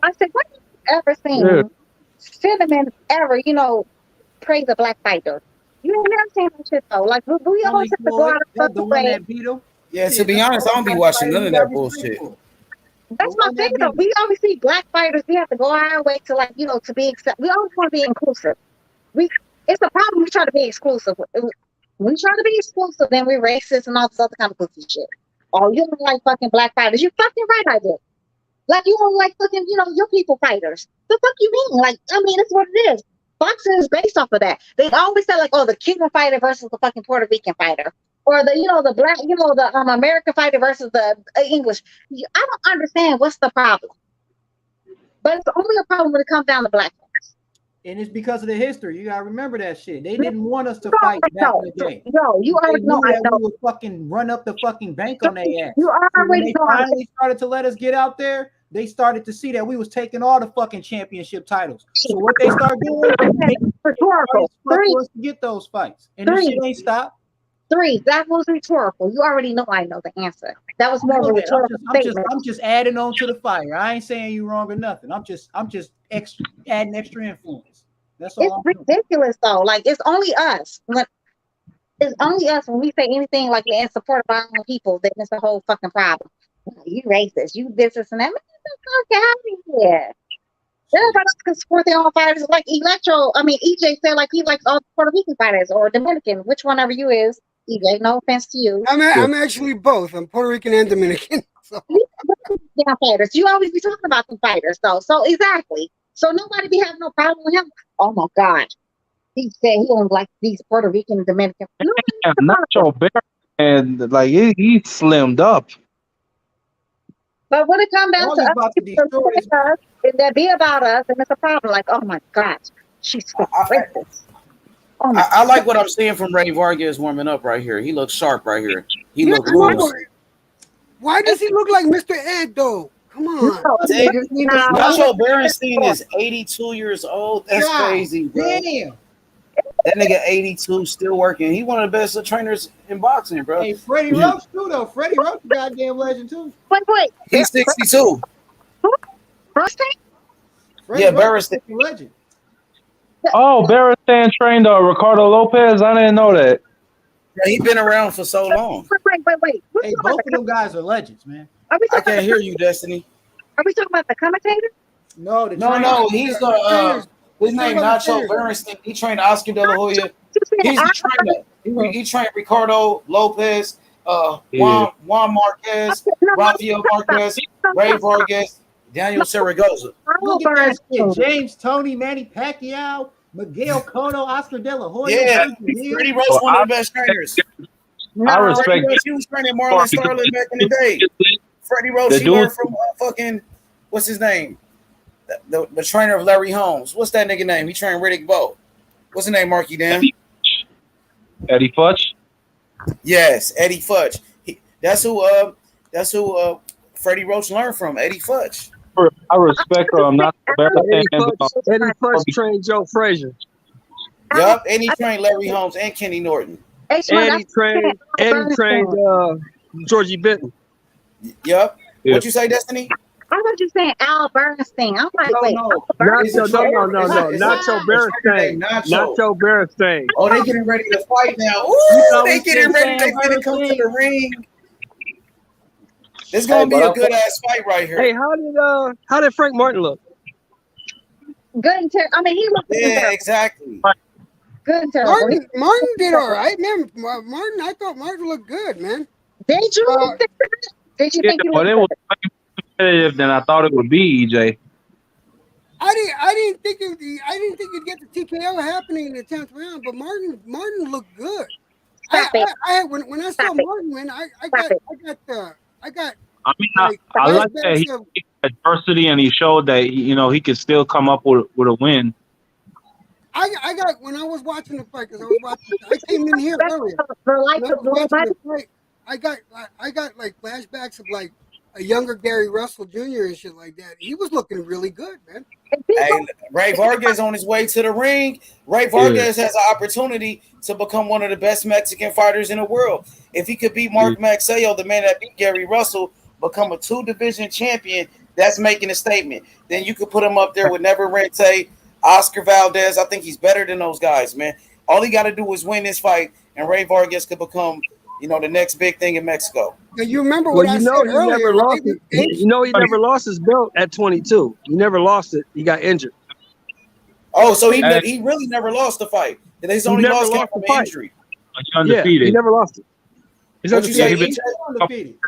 I said, when you ever seen Cinnamon ever, praise a black fighter? You ain't never seen that shit though. Like, we always have to go out of The fucking one way. that beat him. Yeah, to be honest, I don't be watching none of that bullshit. That's my thing though. We always see black fighters. We have to go our way to to be accept. We always want to be inclusive. It's a problem. We try to be exclusive. When we try to be exclusive, then we're racist and all this other kind of pussy shit. Oh, you don't like fucking black fighters? You fucking right, I do. Like you don't like fucking, your people fighters. The fuck you mean? Like, I mean, that's what it is. Boxing is based off of that. They always say like, oh, the Cuban fighter versus the fucking Puerto Rican fighter, or the black, the American fighter versus the English. I don't understand what's the problem, but it's only a problem when it comes down to black folks. And it's because of the history. You gotta remember that shit. They didn't want us to fight back in the day. No, you already know. I know. We would fucking run up the fucking bank on their ass. You already know. When they finally started to let us get out there, they started to see that we was taking all the fucking championship titles. So what they started doing, they rhetorical. For us to get those fights, and this shit ain't stopped. That was rhetorical. You already know. I know the answer. That was more of a rhetorical statement. I'm just adding on to the fire. I ain't saying you wrong or nothing. I'm just adding extra influence. That's all. It's ridiculous though. Like it's only us when we say anything like in support of our own people, then it's a whole fucking problem. You racist. You this and that. Get the fuck out of here. Everybody else can support their own fighters. Like EJ said, like he likes all Puerto Rican fighters or Dominican, which one you is. EJ, no offense to you. I'm actually both. I'm Puerto Rican and Dominican. So. Damn fighters. You always be talking about the fighters, though. So exactly. So nobody be having no problem with him. Oh my God. He said he don't like these Puerto Rican and Dominican. Nacho Bear, and like he slimmed up. But when it comes down to us, that be about us, and it's a problem. Like, oh my God, she's racist. I like what I'm seeing from Rey Vargas warming up right here. He looks sharp right here. He looks loose. Why does he look like Mr. Ed though? Come on. Nacho Berenstein is 82 years old. That's crazy, bro. Damn. That nigga 82 still working. He one of the best trainers in boxing, bro. Hey, Freddie Roach too, though. Freddie Roach, goddamn legend too. Wait. He's 62. Bernstein? Yeah, Berenstein. Legend. Oh, Berenstein trained Ricardo Lopez. I didn't know that. Yeah, he's been around for so long. Wait. Hey, both of them guys are legends, man. I can't hear you, Destiny. Are we talking about the commentator? No, no. He's the his name Nacho Berenstein. He trained Oscar De La Hoya. He's the trainer. He trained Ricardo Lopez, Juan Marquez, Rafael Marquez, Rey Vargas, Daniel Zaragoza. Look at that shit. James Toney, Manny Pacquiao, Miguel Cotto, Oscar De La Hoya. Yeah, Freddie Roach, one of the best trainers. I respect. He was training Marlon Starling back in the day. Freddie Roach, he learned from fucking what's his name? The trainer of Larry Holmes. What's that nigga name? He trained Riddick Bowe. What's his name, Marky Dan? Eddie Futch. Yes, Eddie Futch. That's who Freddie Roach learned from. Eddie Futch. I respect not Eddie Futch trained Joe Frazier. Yup, and he trained Larry Holmes and Kenny Norton. Eddie trained Georgie Benton. Yup. What'd you say, Destiny? I thought you saying Al Bernstein. I'm like, wait. No. Nacho Berenstein. Nacho Berenstein. Oh, they getting ready to fight now. Ooh, they getting ready. They finna come to the ring. It's gonna be a good ass fight right here. Hey, how did Frank Martin look? Good and terrible. I mean, he looked good. Exactly. Good and terrible. Martin did all right, man. Martin, I thought Martin looked good, man. Did you? Did you think he it was way more competitive than I thought it would be, EJ. I didn't think you'd get the TKO happening in the 10th round, but Martin looked good. When I saw Martin, man, I got. I mean, I like that he had adversity and he showed that he could still come up with a win. I got when I was watching the fight because I came in here earlier. I got like flashbacks of like a younger Gary Russell Jr. and shit like that. He was looking really good, man. Hey, Rey Vargas on his way to the ring. Rey Vargas has an opportunity to become one of the best Mexican fighters in the world. If he could beat Mark Magsayo, the man that beat Gary Russell, become a 2-division champion, that's making a statement. Then you could put him up there with Never Rente, Oscar Valdez. I think he's better than those guys, man. All he got to do is win this fight, and Rey Vargas could become, the next big thing in Mexico. Now, you remember what I said earlier? He never lost his belt at 22. He never lost it. He got injured. Oh, so he really never lost the fight. He's only lost it from injury. Yeah, he never lost it. He's undefeated. He's still undefeated.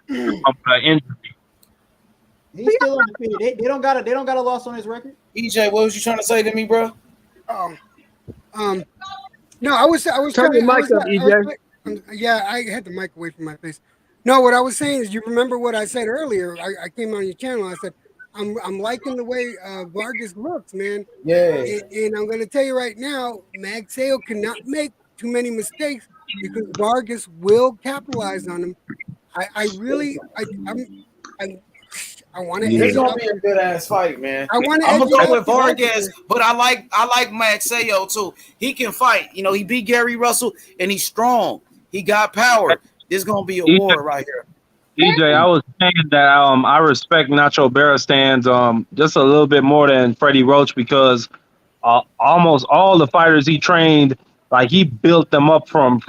They don't got a loss on his record. EJ, what was you trying to say to me, bro? No, I was turn your mic up, EJ. Yeah, I had the mic away from my face. No, what I was saying is, you remember what I said earlier? I came on your channel. I said I'm liking the way Vargas looks, man. Yeah. And I'm gonna tell you right now, Magsayo cannot make too many mistakes because Vargas will capitalize on him. I want to. It's gonna be a good ass fight, man. I'm gonna go with Vargas, but I like Magsayo too. He can fight. He beat Gary Russell, and he's strong. He got power. This is gonna be a war right here. EJ, I was saying that I respect Nacho Berenstein's just a little bit more than Freddie Roach because almost all the fighters he trained, like he built them up from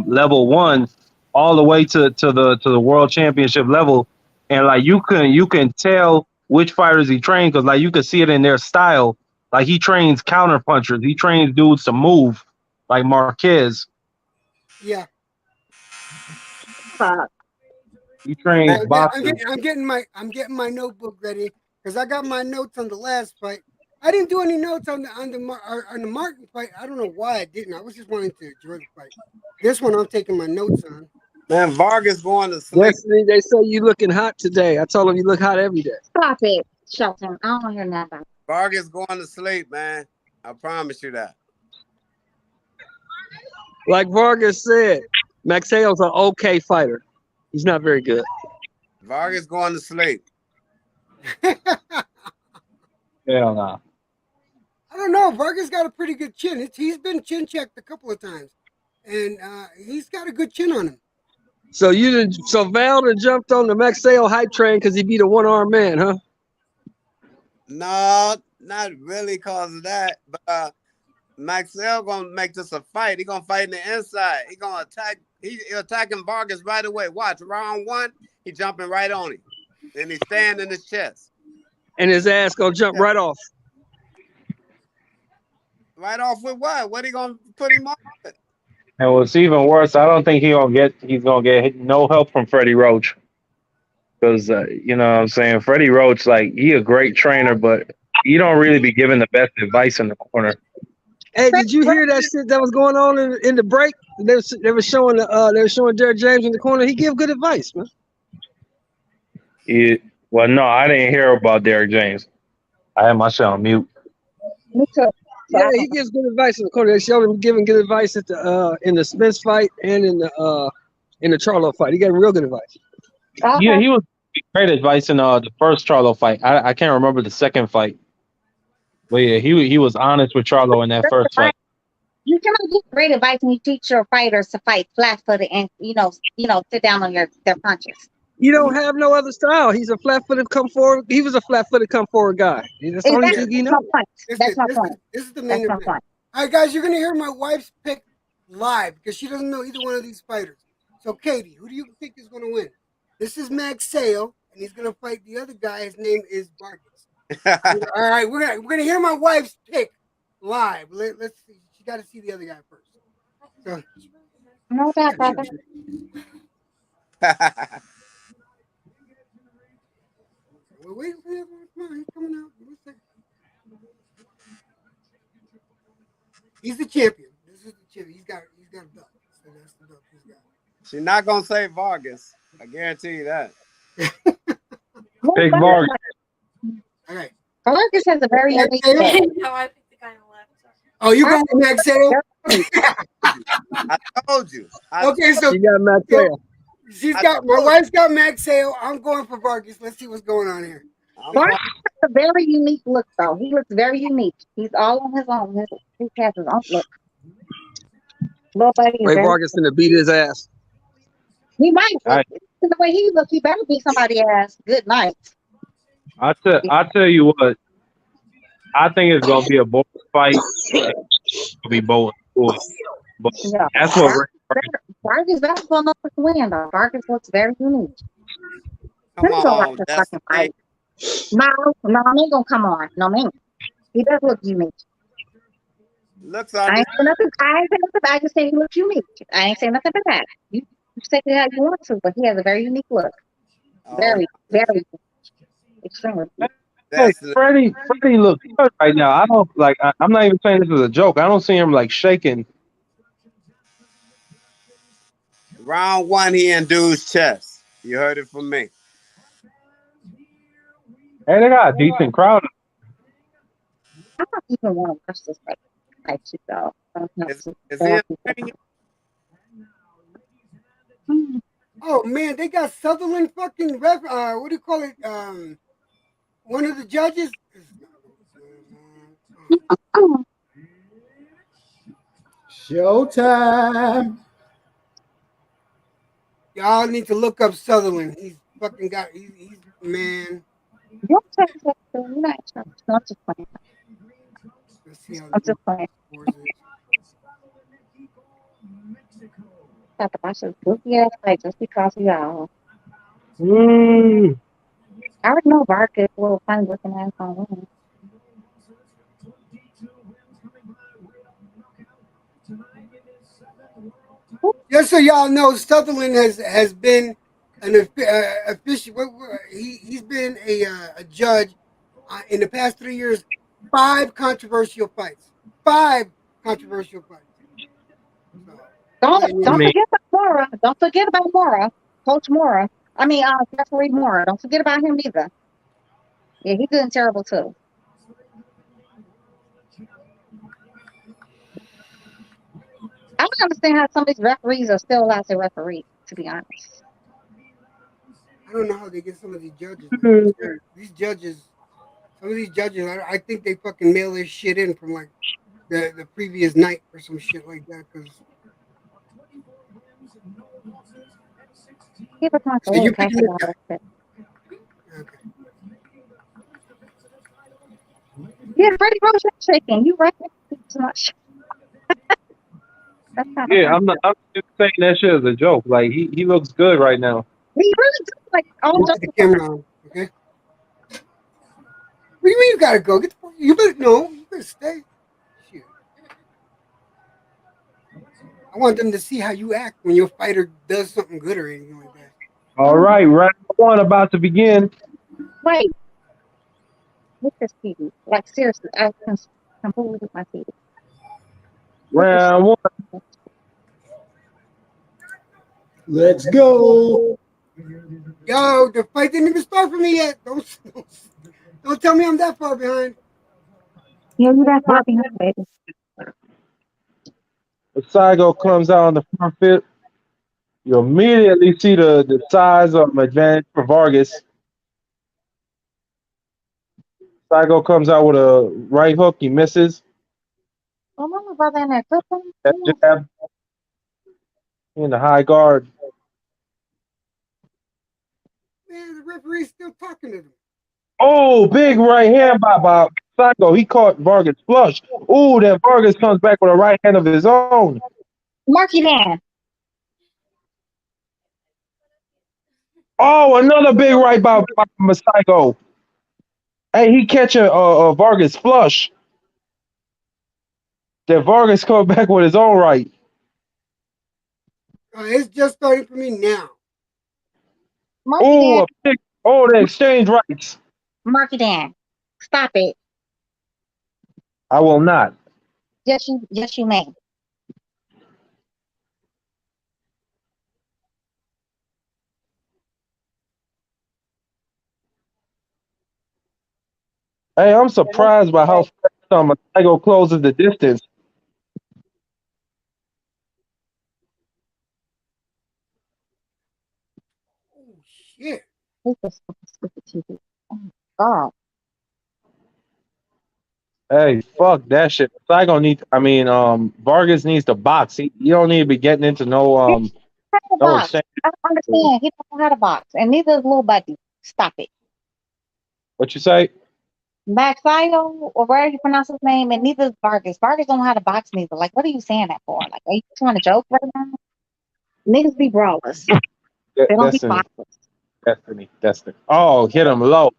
level 1 all the way to the world championship level. And like you can tell which fighters he trained because like you can see it in their style. Like he trains counter punchers. He trains dudes to move, like Marquez. Yeah. He trains boxers. I'm getting my notebook ready because I got my notes on the last fight. I didn't do any notes on the Martin fight. I don't know why I didn't. I was just wanting to enjoy the fight. This one I'm taking my notes on. Man, Vargas going to sleep. Yesterday they say you looking hot today. I told him you look hot every day. Stop it, Shelton. I don't want to hear nothing. Vargas going to sleep, man. I promise you that. Like Vargas said, Magsayo's an okay fighter. He's not very good. Vargas going to sleep. Hell no. I don't know. Vargas got a pretty good chin. He's been chin checked a couple of times, and he's got a good chin on him. So Val done jumped on the Magsayo hype train because he beat a one-armed man, huh? No, not really cause of that. But Magsayo gonna make this a fight. He gonna fight in the inside. He gonna attack. He attacking Vargas right away. Watch round 1. He jumping right on him, and he's standing in his chest. And his ass gonna jump right off. Right off with what? What he gonna put him on with? And what's even worse, I don't think he's gonna get no help from Freddie Roach. Because you know what I'm saying, Freddie Roach, like, he a great trainer, but you don't really be giving the best advice in the corner. Hey, did you hear that shit that was going on in the break? They were showing Derek James in the corner. He give good advice, man. Well, no, I didn't hear about Derek James. I had my shit on mute. Me too. Yeah, he gives good advice in the corner. They showed him giving good advice at the in the Spence fight and in the Charlo fight. He got real good advice. Yeah, he was great advice in the first Charlo fight. I can't remember the second fight. But yeah, he was honest with Charlo in that first fight. You cannot give great advice when you teach your fighters to fight flat-footed and sit down on their punches. You don't have no other style. He's a flat-footed come forward. He was a flat-footed come forward guy. That's the only thing he knows. That's my point. This is the main event. All right, guys, you're gonna hear my wife's pick live because she doesn't know either one of these fighters. So, Katie, who do you think is gonna win? This is Magsayo, and he's gonna fight the other guy. His name is Vargas. All right, we're gonna hear my wife's pick live. Let's see. She got to see the other guy first. So, no doubt, brother. Wait, come on, he's coming out. Give me a second. He's the champion. This is the champion. He's got a belt. So that's the belt he's got. She's not gonna say Vargas. I guarantee you that. Big Vargas. All right. Vargas has a very unique look. No, I picked the guy on the left. Oh, you going with Magsayo? I told you. Okay, so she got Magsayo. My wife's got Magsayo. I'm going for Vargas. Let's see what's going on here. Vargas has a very unique look, though. He looks very unique. He's all on his own. He has his own look. Ray Vargas gonna beat his ass. He might. The way he looks, he better beat somebody's ass. Good night. I tell you what. I think it's gonna be a boring fight. It'll be boring. But yeah. That's what Vargas basketball knows to win, though. Vargas looks very unique. Come on, that's fucking fight. No, I ain't gonna come on. No, man. He does look unique. Looks I ain't saying nothing. I just say he looks unique. I ain't saying nothing but that. You say it how you want to, but he has a very unique look. Very, very extremely. Freddie looks good right now. I don't like. I'm not even saying this is a joke. I don't see him like shaking. Round 1, he induced chest. You heard it from me. Hey, they got a decent crowd. I don't even want to watch this fight though. Is he Oh man, they got Sutherland fucking ref. What do you call it? One of the judges. Showtime. Y'all need to look up Sutherland. He's fucking got. He's man. Don't say that. Not just playing. Let's see how I'm just playing. Got to watch this goofy ass fight just because of y'all. I already know Vargas will find looking ass on women. Just so y'all know, Sutherland has been an official. He's been a judge in the past 3 years. 5 controversial fights. 5 controversial fights. Don't forget about Mora. Don't forget about Mora. Coach Mora. I mean, referee Mora. Don't forget about him either. Yeah, he's doing terrible too. I don't understand how some of these referees are still allowed to referee, to be honest. I don't know how they get some of these judges. Man. These judges, some of these judges, I think they fucking mail their shit in from like the previous night or some shit like that. Because so you're picking this guy. Okay. Yeah, Freddie Rose shaking. You right? Too much. That's kind of Yeah, funny. I'm just saying that shit is a joke. Like he looks good right now. He really does like all Look at the camera on, okay? What do you mean you gotta go? Get the fuck, you better no, you better stay. Shit. I want them to see how you act when your fighter does something good or anything like that. All right, round one about to begin. Wait, with this TV. Like seriously, I can completely with my TV. Round one. Let's go. Yo, the fight didn't even start for me yet. Don't tell me I'm that far behind. Yeah, you that far behind, baby. Magsayo comes out on the front foot. You immediately see the size of advantage for Vargas. Saigo comes out with a right hook. He misses. Oh, my brother in there cooking. That jab in the high guard. Man, the referee's still talking to them. Oh, big right hand by Saigo. He caught Vargas flush. Ooh, then Vargas comes back with a right hand of his own. Marky man. Oh, another big right by Masaigo. Hey, he catch a Vargas flush. Then Vargas comes back with his own right. It's just starting for me now. Oh, the exchange rights. Marky Dan. Stop it. I will not. Yes, you may. Hey, I'm surprised by how fast Masaigo closes the distance. Oh shit. This is stupid TV. Oh my god. Hey, fuck that shit. Saigo needs. I mean, Vargas needs to box. He don't need to be getting into no no Box. exchange. I don't understand. He don't know how to box, and neither does little buddy. Stop it. What you say? Magsayo, or whatever you pronounce his name, and neither is Vargas. Vargas don't know how to box neither. Like, what are you saying that for? Like, are you trying to joke right now? Niggas be brawlers. They don't be Destiny. boxers. Destiny. Oh, hit him low.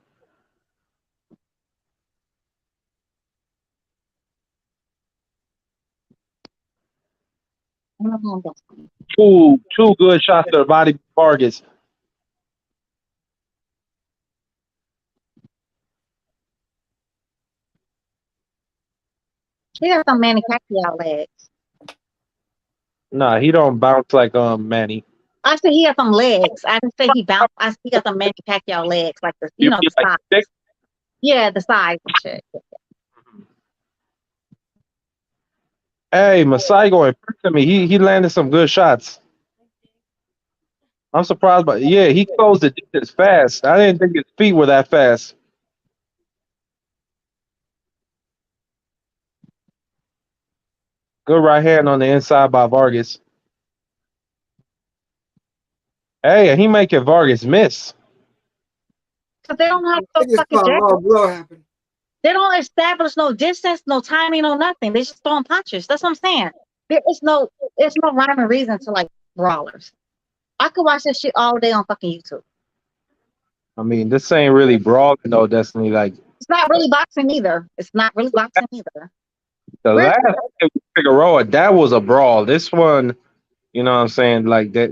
Two good shots to the body, Vargas. He got some Manny Pacquiao legs. Nah, he don't bounce like Manny. I said he got some legs. I didn't say he bounced. I said he got some Manny Pacquiao legs, like the You the mean like size. thick? Yeah, the size and shit. Hey, Masaigo impressed me. He landed some good shots. I'm surprised, but yeah, he closed the distance fast. I didn't think his feet were that fast. Good right hand on the inside by Vargas. Hey, and he making Vargas miss. Because they don't have I no just fucking saw jab. a raw blow happen. They don't establish no distance, no timing, no nothing. They just throwing punches. That's what I'm saying. It's no rhyme or reason to like brawlers. I could watch this shit all day on fucking YouTube. I mean, this ain't really brawling though, Destiny. Like It's not really boxing either. It's not really boxing either. the Where's last Figueroa, that was a brawl. This one, you know what I'm saying? Like they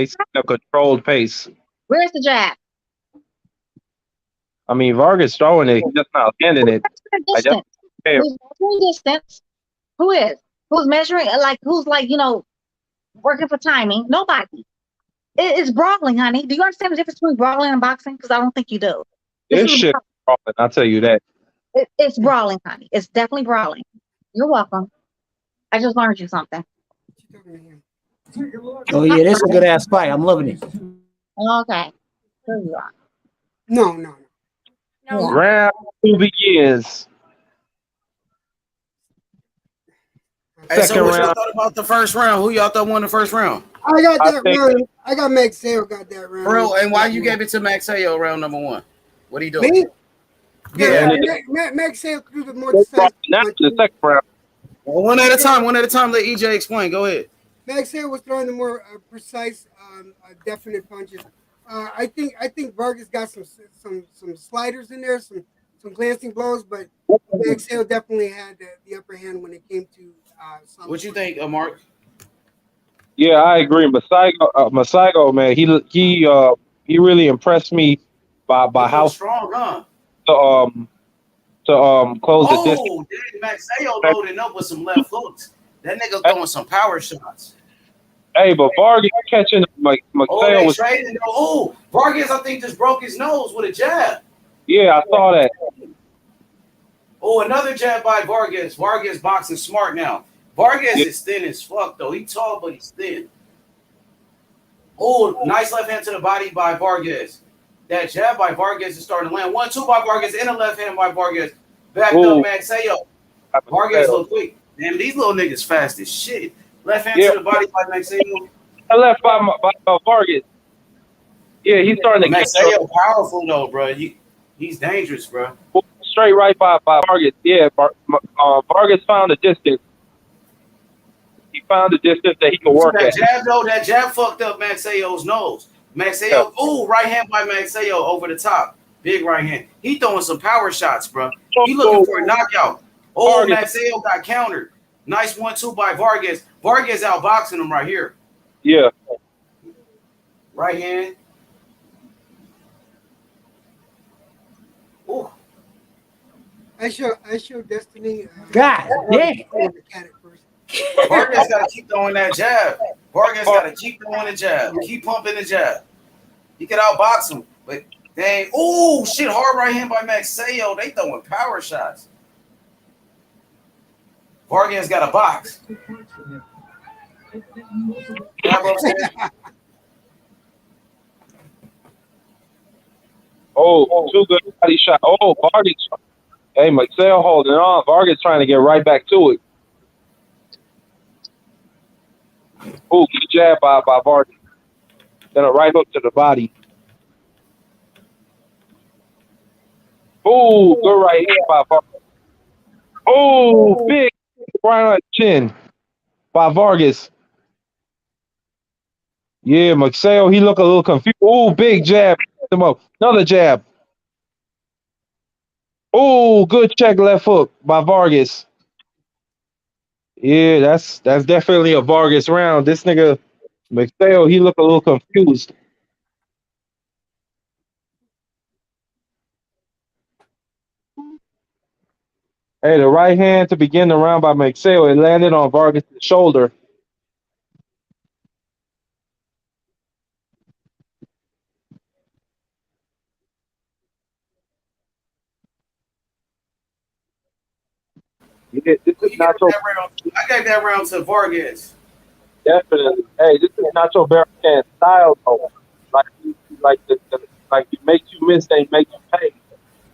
set a controlled pace. where's the jab? I mean, Vargas throwing it, he's just not landing it. I just Distance. Who's measuring distance? Who is? Who's measuring? Like who's like working for timing? Nobody. It's brawling, honey. Do you understand the difference between brawling and boxing? Because I don't think you do. this shit brawling, I'll tell you that. It's brawling, honey. It's definitely brawling. You're welcome. I just learned you something. Oh yeah, this is a good ass fight. I'm loving it. Okay. No. Round 2 begins. Hey, so Second what y'all round. thought about the first round? Who y'all thought won the first round? I got I that think round. I got Magsayo got that round. Bro, and why you gave it to Magsayo round number 1? What he doing? Me? Yeah. Magsayo threw the more now decisive to the punches. second round. Well, one at a time. Let EJ explain. Go ahead. Magsayo was throwing the more precise, definite punches. I think Vargas got some sliders in there, some glancing blows, but Magsayo definitely had the upper hand when it came to. What you think, Mark? Yeah, I agree. Masaigo, man, he really impressed me by He how look strong, huh? to close the distance. Oh, Magsayo loading up with some left hooks. That nigga throwing some power shots. Hey, but Vargas catching Oh, Magsayo they was. trading. Oh, Vargas, I think just broke his nose with a jab. Yeah, I saw that. Oh, another jab by Vargas. Vargas boxing smart now. Vargas Yeah. is thin as fuck, though. He tall, but he's thin. Oh, nice left hand to the body by Vargas. That jab by Vargas is starting to land. 1-2 by Vargas and a left hand by Vargas. Backed up Magsayo. Vargas look quick. Damn, these little niggas fast as shit. Left hand to the body by Magsayo. I left by Vargas. Yeah, he's starting to get Magsayo powerful though, bro. He's dangerous, bro. straight right by Vargas. Yeah, Vargas found a distance. He found a distance that he could work that at. Jab, though, that jab fucked up Magsayo's nose. Magsayo, ooh, right hand by Magsayo over the top. Big right hand. He throwing some power shots, bro. He looking for a knockout. Oh, Magsayo got countered. Nice 1-2 by Vargas. Vargas outboxing him right here. Yeah. Right hand. Ooh. I show Destiny. God damn. Vargas got to keep throwing that jab. Vargas got to keep throwing the jab. Keep pumping the jab. He could outbox him, but dang. Oh, shit. Hard right hand by Magsayo. They throwing power shots. Vargas got a box. Oh, too good body shot. Oh, Vargas. Hey, Magsayo holding on. Vargas trying to get right back to it. Oh, good jab by Vargas. Then a right hook to the body. Oh, good right hand by Vargas. Oh, big right on the chin by Vargas. Yeah, Magsayo, he look a little confused. Oh, big jab. Another jab. Oh, good check left hook by Vargas. Yeah, that's definitely a Vargas round. This nigga Magsayo, he look a little confused. Hey, the right hand to begin the round by Magsayo. It landed on Vargas' shoulder. Yeah, this is not so. I gave that round to Vargas. Definitely. Hey, this is not your Barricade style though. Like you make you miss, they make you pay.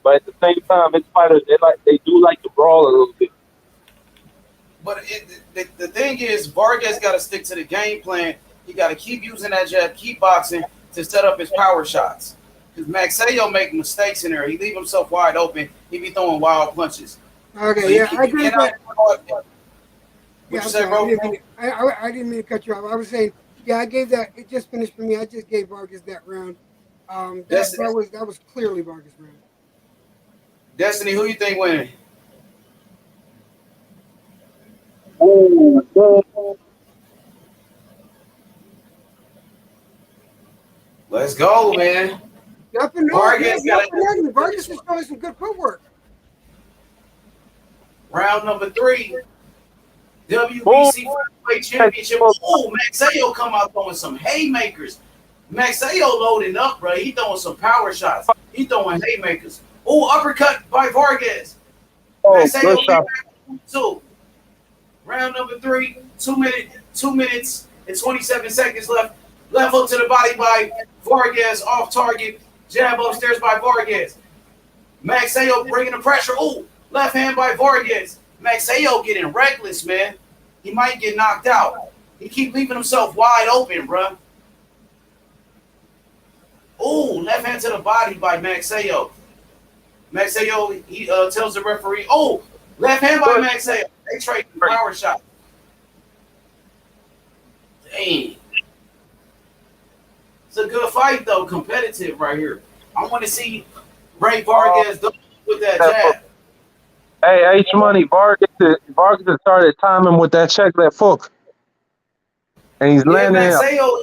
But at the same time, it's fighters they do like to brawl a little bit. But the thing is, Vargas got to stick to the game plan. He got to keep using that jab, keep boxing to set up his power shots. Because Magsayo make mistakes in there. He leave himself wide open. He be throwing wild punches. Okay, so yeah, I agree with that. What you say, bro? I didn't mean to cut you off. I was saying, yeah, I gave that. It just finished for me. I just gave Vargas that round. That was clearly Vargas' round. Destiny, who you think winning? Let's go, man. Vargas is showing some good footwork. Round number 3. WBC Flyweight Championship. Oh, Magsayo come out throwing some haymakers. Magsayo loading up, bro. He throwing some power shots. He throwing haymakers. Oh, uppercut by Vargas. Magsayo two. Round number 3. 2 minutes and 27 seconds left. Left hook to the body by Vargas off target. Jab upstairs by Vargas. Magsayo bringing the pressure. Ooh, left hand by Vargas. Magsayo getting reckless, man. He might get knocked out. He keep leaving himself wide open, bro. Ooh, left hand to the body by Magsayo. Magsayo, he tells the referee, oh, left hand by Magsayo. They trade power shot. Dang. It's a good fight, though. Competitive right here. I want to see Rey Vargas with that jab. Hey, H Money, Vargas has started timing with that check left hook. And he's landing it. Magsayo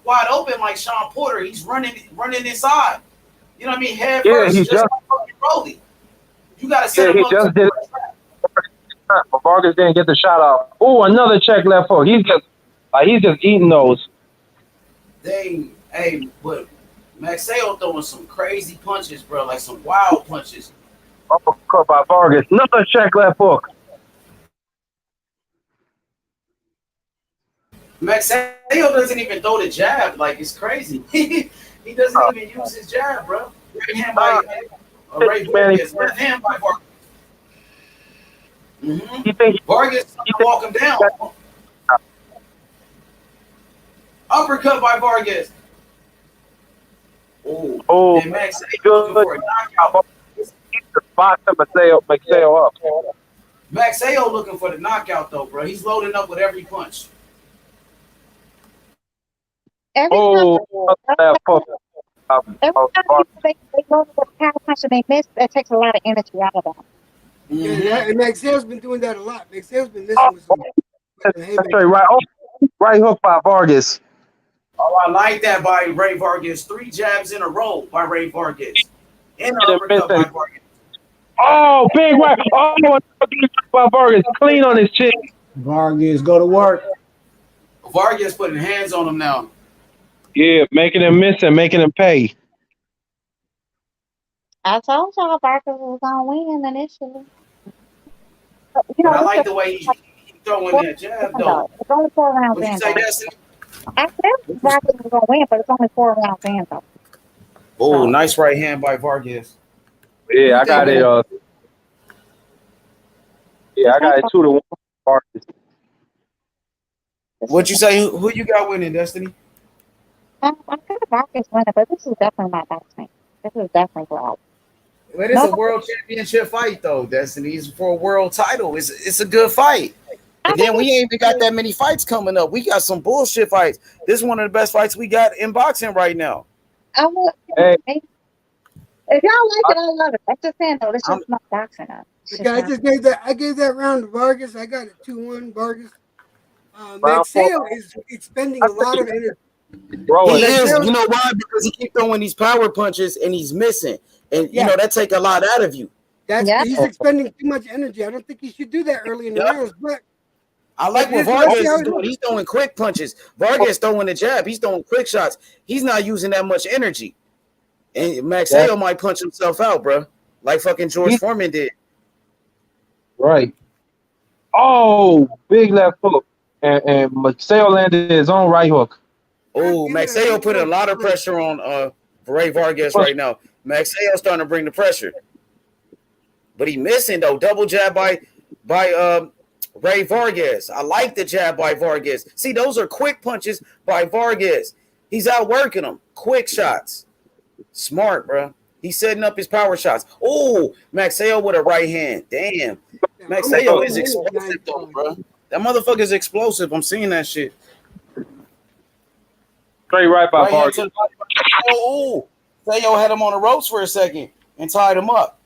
wide open like Sean Porter. He's running inside. You know what I mean? Head first, he just like fucking Rolly. You got to set him up. He just did it. But Vargas didn't get the shot off. Oh, another check left hook. He's just eating those. But Magsayo throwing some crazy punches, bro, like some wild punches. Uppercut by Vargas. Another check left hook. Magsayo doesn't even throw the jab. Like, it's crazy. He doesn't even use his jab, bro. Right hand by Rey Vargas. Left hand by Vargas. Vargas trying to walk him down. Uppercut by Vargas. Oh, and Magsayo looking for a knockout. Magsayo up. Magsayo looking for the knockout, though, bro. He's loading up with every punch. Every time they go for a power punch and they miss, that takes a lot of energy out of them. Yeah, and Magsayo's been doing that a lot. Magsayo's been missing with some. That's right hook by Vargas. Oh, I like that by Rey Vargas. 3 jabs in a row by Rey Vargas. And an uppercut by Vargas. Oh, big right. Oh, by Vargas. Clean on his chin. Vargas, go to work. Vargas putting hands on him now. Yeah, making him miss and making him pay. I told y'all Vargas was gonna win initially. But I like the way he's throwing that jab, though. It's only 4 rounds in. What you say, Destiny? I said Vargas was gonna win, but it's only 4 rounds in, though. Oh, nice right hand by Vargas. Yeah, I got it. I got it 2-1. Vargas. What you say? Who you got winning, Destiny? I got Vargas winning, but this is definitely not boxing. This is definitely wild. It is a world championship fight, though, Destiny. It's for a world title. It's a good fight. And then we ain't even got that many fights coming up. We got some bullshit fights. This is one of the best fights we got in boxing right now. If y'all like it, I love it. I'm just saying, though, this is not boxing. I gave that round to Vargas. I got it 2-1 Vargas. Magsayo is expending a lot of energy. He is. You know why? Because he keeps throwing these power punches and he's missing. And, you know, that take a lot out of you. He's expending too much energy. I don't think he should do that early in the rounds, but I like what Vargas is doing. He's throwing quick punches. Vargas throwing the jab. He's throwing quick shots. He's not using that much energy. And Magsayo might punch himself out, bro. Like fucking George Foreman did. Right. Oh, big left hook. And Magsayo landed his own right hook. Oh, Magsayo put a lot of pressure on Rey Vargas right now. Magsayo starting to bring the pressure. But he missing, though. Double jab by Rey Vargas. I like the jab by Vargas. See, those are quick punches by Vargas. He's outworking them. Quick shots. Smart, bro. He's setting up his power shots. Oh, Magsayo with a right hand. Damn. Magsayo is explosive, though, bro. That motherfucker is explosive. I'm seeing that shit. Straight right by Vargas. Oh, Sayo had him on the ropes for a second and tied him up.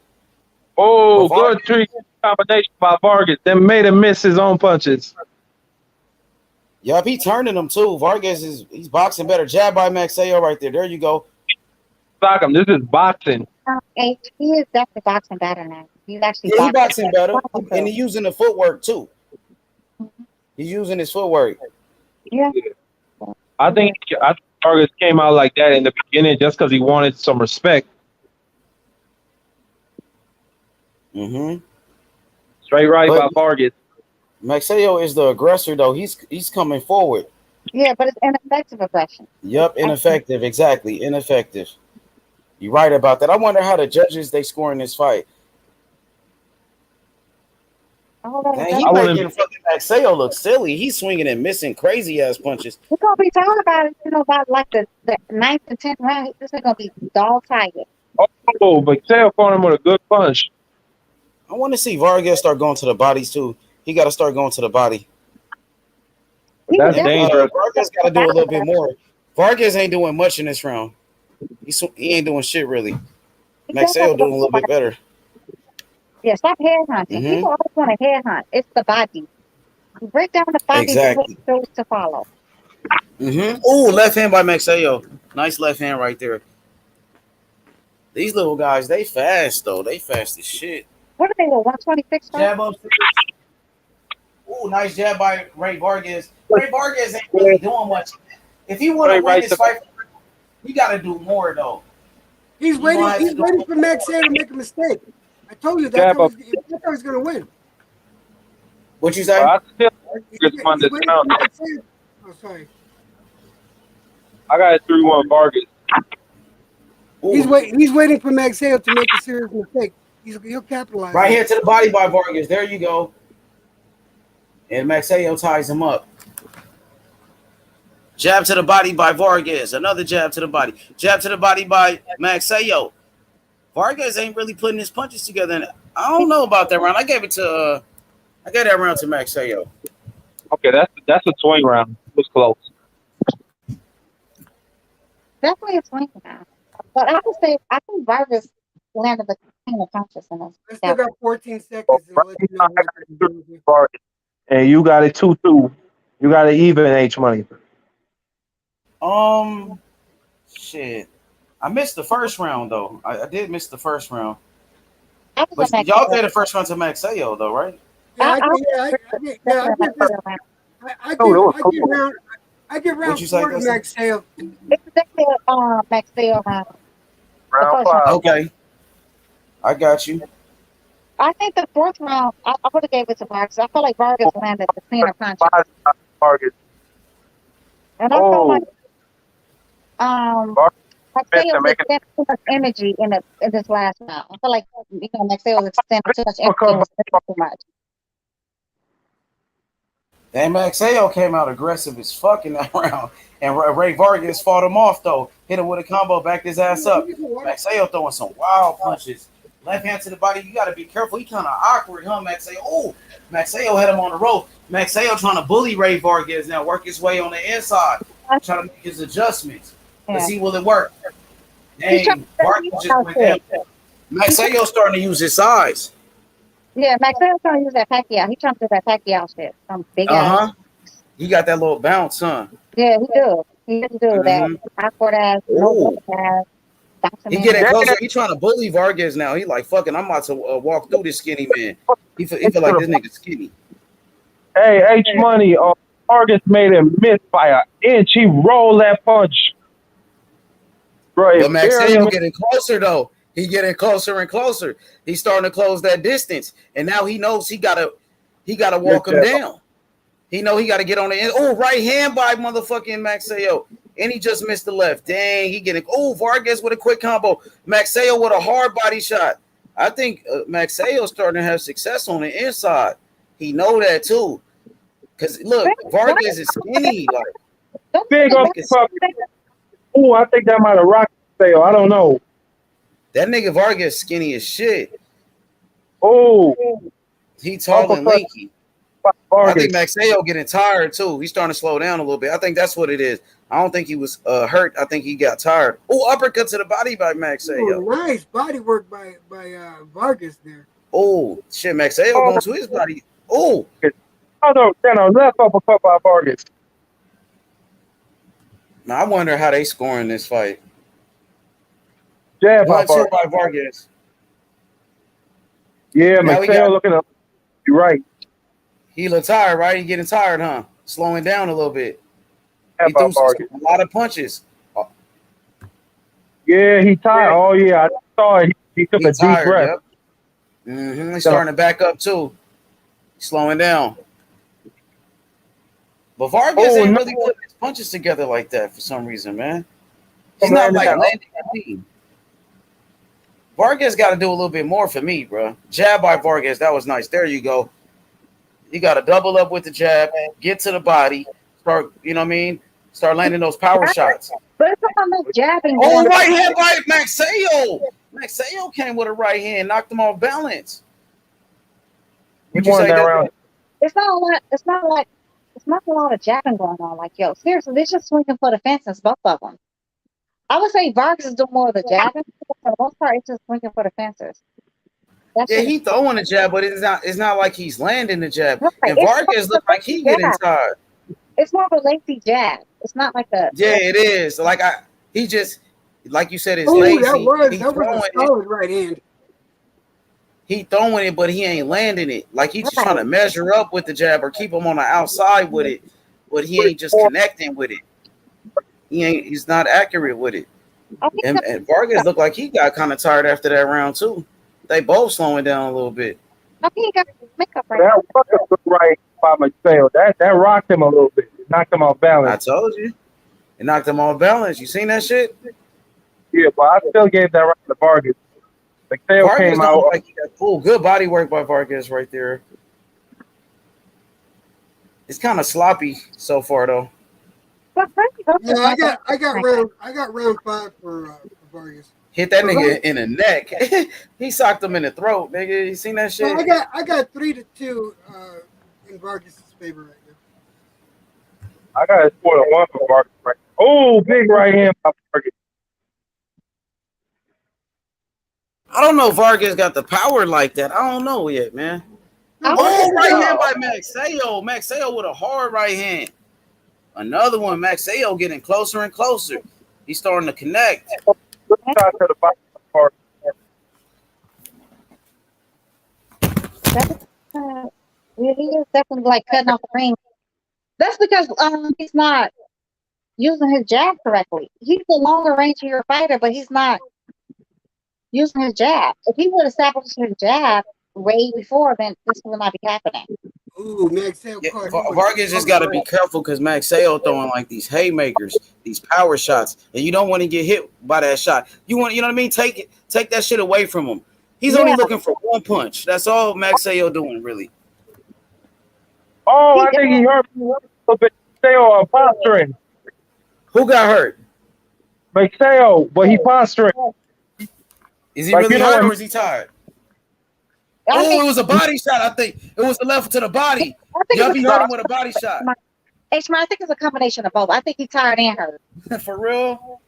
Oh, good 3 combination by Vargas. Then made him miss his own punches. Yup, he turning them too. Vargas he's boxing better. Jab by Magsayo right there. There you go. Stock him. This is boxing. He is definitely boxing better now. He's actually boxing better, and he's using the footwork too. He's using his footwork. Yeah. I think Vargas came out like that in the beginning just because he wanted some respect. Straight right by Vargas. Magsayo is the aggressor, though. He's coming forward. Yeah, but it's ineffective aggression. Yep, ineffective. Exactly, ineffective. You're right about that. I wonder how the judges they score in this fight. Dang, he making fucking Magsayo look silly. He's swinging and missing crazy ass punches. We're gonna be talking about it, about like the ninth and 10th round. This is gonna be dog tiger. Oh, but Tail caught him with a good punch. I want to see Vargas start going to the bodies too. He got to start going to the body. That's dangerous. Vargas got to do a little bit more. Vargas ain't doing much in this round. He ain't doing shit really. Magsayo doing a little bit better. Yeah, stop headhunting. People always want to headhunt. It's the body. You break down the body Exactly. to follow. Oh, left hand by Magsayo. Nice left hand right there. These little guys, they fast though. They fast as shit. What are they? 126? Jab up. Ooh, nice jab by Rey Vargas. Rey Vargas ain't really doing much. If he want to win this fight, he got to do more though. He's waiting. He's waiting for Magsayo to make a mistake. I told you that's how he's going to win. What you say? I sorry. I got a 3-1 Vargas. He's waiting for Magsayo to make a serious mistake. He'll capitalize. Right here to the body by Vargas. There you go. And Magsayo ties him up. Jab to the body by Vargas. Another jab to the body. Jab to the body by Magsayo. Vargas ain't really putting his punches together. I don't know about that round. I gave that round to Magsayo. Okay, that's a swing round. It was close. Definitely a swing round. But I would say I think Vargas landed the king of punches in this. I still got 14 seconds. And you got it 2-2. You got it even H money. Shit. I missed the first round though. I did miss the first round. But y'all did the first round to Magsayo though, right? I give round 4 to Magsayo. It's definitely Magsayo round. Round 5. Okay. I got you. I think the 4th round, I would have gave it to Vargas. I feel like Vargas landed the cleaner punch. Vargas. And I feel like Magsayo extended too much energy in this last round. I feel like Magsayo extended too much energy too much. And Magsayo came out aggressive as fuck in that round. And Rey Vargas fought him off though. Hit him with a combo, backed his ass up. Magsayo throwing some wild punches. Left hand to the body. You got to be careful. He kind of awkward, huh, Magsayo? Oh, Magsayo had him on the rope. Magsayo trying to bully Rey Vargas now, work his way on the inside, trying to make his adjustments. Let's see, will it work? Dang, Vargas just went down. Magsayo starting to use his size. Yeah, Magsayo's trying to use that Pacquiao. He's trying to do that Pacquiao shit. Some big ass. He got that little bounce, huh? Yeah, he do. He does do that. Awkward ass, no ass. He getting closer. He trying to bully Vargas now. He like, fucking, I'm about to walk through this skinny man. He feel like this nigga skinny. Hey, H Money, Vargas made him miss by an inch. He rolled that punch. Bro, but Magsayo getting closer though. He getting closer and closer. He's starting to close that distance, and now he knows he gotta walk him down. He know he gotta get on the end. Oh, right hand by motherfucking Magsayo. And he just missed the left. Dang, he getting. Oh, Vargas with a quick combo. Magsayo with a hard body shot. I think Magsayo starting to have success on the inside. He know that too. Cause look, Vargas is skinny. Like big up. Oh, I think that might have rocked Magsayo. I don't know. That nigga Vargas skinny as shit. Oh, he tall and lanky. I think Magsayo getting tired too. He's starting to slow down a little bit. I think that's what it is. I don't think he was hurt. I think he got tired. Oh, uppercut to the body by Magsayo. Oh, nice body work by Vargas there. Oh, shit. Magsayo going to his body. Oh. Left uppercut by Vargas. Now, I wonder how they scoring this fight. Jab by Vargas. Yeah, Magsayo looking up. You're right. He look tired, right? He getting tired, huh? Slowing down a little bit. He threw a lot of punches. Yeah, he tired. Oh, yeah. I saw it. He took a deep breath. Yep. He's starting to back up, too. Slowing down. But Vargas ain't really putting his punches together like that for some reason, man. He's not like landing clean. Vargas got to do a little bit more for me, bro. Jab by Vargas, that was nice. There you go. You got to double up with the jab, get to the body, start. You know what I mean? Start landing those power shots. But it's not much jabbing Oh, going right on. hand by Magsayo. Magsayo came with a right hand, knocked him off balance. What'd you say, that round? It's not a lot. It's not a lot of jabbing going on. Like, yo, seriously, they're just swinging for the fences, both of them. I would say Vargas is doing more of the jabbing. For the most part, it's just swinging for the fences. Yeah, he throwing a jab, but it's not like he's landing the jab. Right. And Vargas look like he getting tired. It's more of a lazy jab. It's not like a. Yeah, it is. Like he just, like you said, it's Oh, lazy. that was He a solid right hand. He throwing it, but he ain't landing it. Like he's just trying to measure up with the jab or keep him on the outside with it, but he ain't just connecting with it. He's not accurate with it. And Vargas looked like he got kind of tired after that round too. They both slowing down a little bit. I think he got makeup right. That was good right by Magsayo. That rocked him a little bit. It knocked him off balance. I told you. It knocked him off balance. You seen that shit? Yeah, but I still gave that right to Vargas. Magsayo Vargas came out. like he got cool. Good body work by Vargas right there. It's kind of sloppy so far though. Yeah, I got round 5 for Vargas. Hit that nigga in the neck. He socked him in the throat, nigga. You seen that shit? So I got 3-2 in Vargas' favor right now. I got a 4-1 for Vargas. Right. Oh, big right hand by Vargas. I don't know if Vargas got the power like that. I don't know yet, man. Oh, right hand by Magsayo. Magsayo with a hard right hand. Another one. Magsayo getting closer and closer. He's starting to connect. He is definitely like cutting off the ring. That's because he's not using his jab correctly. He's a longer rangier fighter, but he's not using his jab. If he would establish his jab way before, then this would not be happening. Ooh, Magsayo Vargas just got to be careful because Magsayo throwing like these haymakers, these power shots, and you don't want to get hit by that shot. You know what I mean? Take that shit away from him. He's only looking for one punch. That's all Magsayo doing, really. Oh, I think he hurt me a little bit. Magsayo posturing. Who got hurt? Magsayo, but he posturing. Is he really hurt or is he tired? Oh, it was a body shot. I think it was the left to the body. Y'all be hurting with a body shot. H-Man, I think it's a combination of both. I think he's tired and hurt. For real?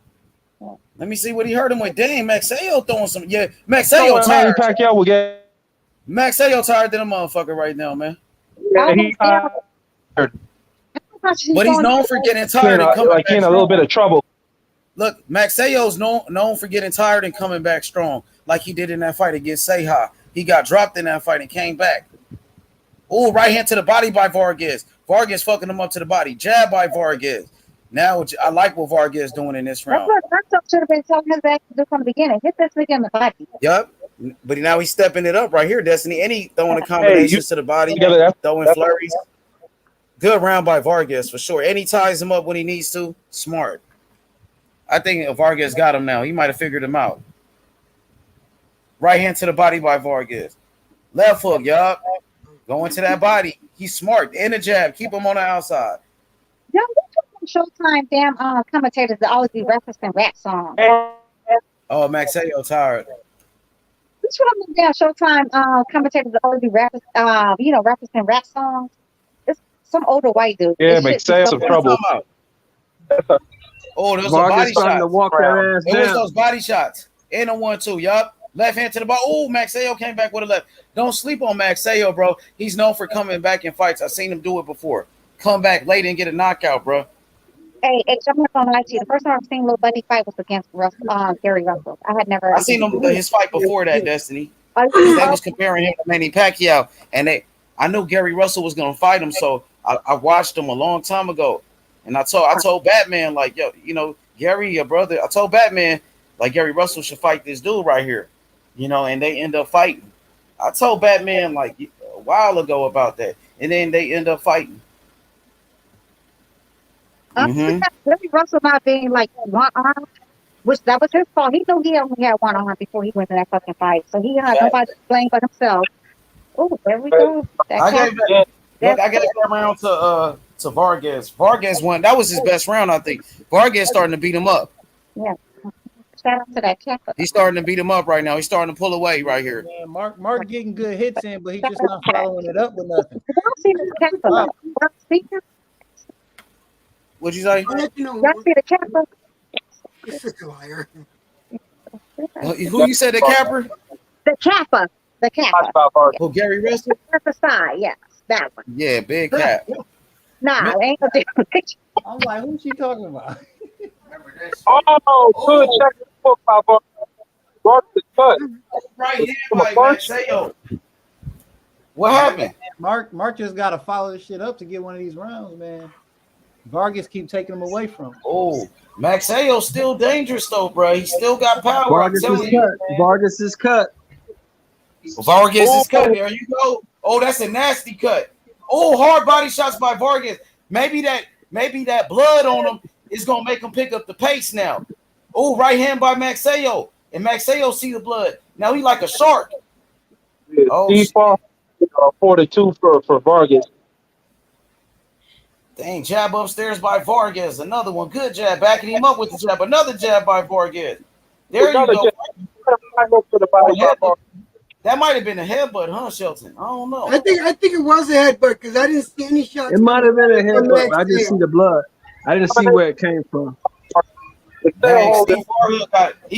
Let me see what he hurt him with. Dang, Magsayo throwing some. Yeah, Magsayo tired. Pacquiao will get. Magsayo tired than a motherfucker right now, man. Yeah, he tired. But he's known for getting tired and coming back in a little bit of trouble. Look, Magsayo's known for getting tired and coming back strong, like he did in that fight against Seha. He got dropped in that fight and came back. Oh, right hand to the body by Vargas. Vargas fucking him up to the body. Jab by Vargas. Now I like what Vargas doing in this round. That's what should have been telling his ass to do from the beginning. Hit this nigga in the body. Yup. But now he's stepping it up right here, Destiny. And he throwing the combinations to the body, throwing flurries. Good round by Vargas for sure. And he ties him up when he needs to. Smart. I think Vargas got him now. He might have figured him out. Right hand to the body by Vargas. Left hook, yup. Going to that body. He's smart. In the jab. Keep him on the outside. Yo, Showtime damn commentators that always be referencing rap songs. Oh, Magsayo tired. Which one of them damn Showtime commentators that always be referencing rap songs? It's some older white dude. Yeah, Magsayo's some trouble. Oh, those Vargas are body starting shots. to walk that ass It down. was those body shots. And a 1-2. Yup. Left hand to the ball. Oh, Magsayo came back with a left. Don't sleep on Magsayo, bro. He's known for coming back in fights. I've seen him do it before. Come back late and get a knockout, bro. Hey, I'm not gonna lie to you. The first time I've seen Lil Buddy fight was against Gary Russell. I had never. I seen his fight before that, Destiny. They was comparing him to Manny Pacquiao, and I knew Gary Russell was gonna fight him, so I watched him a long time ago, and I told Batman like, yo, Gary, your brother. I told Batman like Gary Russell should fight this dude right here, and they end up fighting. I told Batman like a while ago about that, and then they end up fighting. Gary Russell not being like one arm. Which that was his fault. He knew he only had one arm before he went in that fucking fight. So he had nobody to blame but himself. Oh, there we go. That I cat. gave that. Look, I gave that round to Vargas. Vargas won. That was his best round, I think. Vargas starting to beat him up. Yeah. Shout out to that cat. He's starting to beat him up right now. He's starting to pull away right here. Man, Mark getting good hits in, but he's just not following it up with nothing. You don't see the cat though. What'd you say? Y'all see the cat? You're such a liar. Who you said the capper? The Kappa. The Kappa. Oh, Gary Russell? That's the side, yes. That one. Yeah, big cap. Nah, it ain't no different. I'm like, who's she talking about? Oh, good check the book by Vargas cut. Right here, like Magsayo. What happened? Mark just got to follow this shit up to get one of these rounds, man. Vargas keep taking him away from him. Oh, Magsayo's still dangerous though, bro. He still got power. Vargas is cut. Vargas is cut. Vargas is cut. There you go. Oh, that's a nasty cut. Oh, hard body shots by Vargas. Maybe that blood on him is gonna make him pick up the pace now. Oh, right hand by Magsayo. And Magsayo see the blood. Now he like a shark. Oh, 42 for Vargas. Dang, jab upstairs by Vargas. Another one. Good jab. Backing him up with the jab. Another jab by Vargas. There you go. That might have been a headbutt, huh, Shelton? I don't know. I think it was a headbutt because I didn't see any shots. It might have been a headbutt. I didn't see the blood. I didn't see where it came from. Dang, Steve Vargas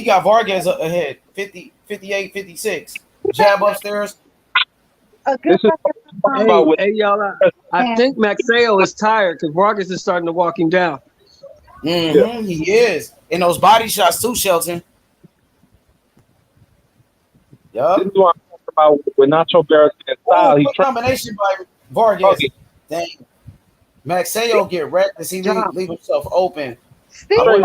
got Vargas ahead. 50, 58, 56. Jab upstairs. Hey, y'all, I think Magsayo is tired because Vargas is starting to walk him down. Mm-hmm, he is. And those body shots too, Shelton. This is what I'm talking about with Nacho Barrett style. Good combination by Vargas. Dang. Magsayo get wrecked as he leave himself open. Ain't no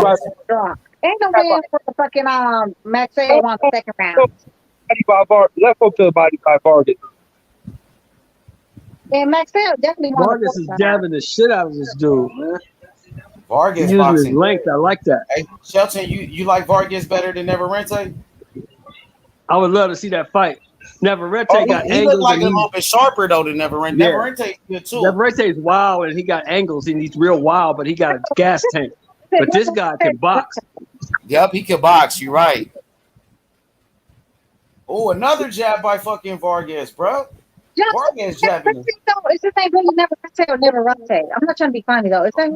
man for the fucking Magsayo on the second round. Left hook to the body by Vargas. And Magsayo definitely won. Vargas is jabbing the shit out of this dude, man. Vargas using boxing. his length. I like that. Hey, Shelton, you like Vargas better than Neverente? I would love to see that fight. Neverente got he angles. Looked like a little bit sharper though than Neverente. Yeah. Neverente good too. Neverente is wild and he got angles and he's real wild, but he got a gas tank. But this guy can box. Yep, he can box. You're right. Oh, another jab by fucking Vargas, bro. Vargas jabbing. It's the same thing. Neverente or Neverente. I'm not trying to be funny though. Is that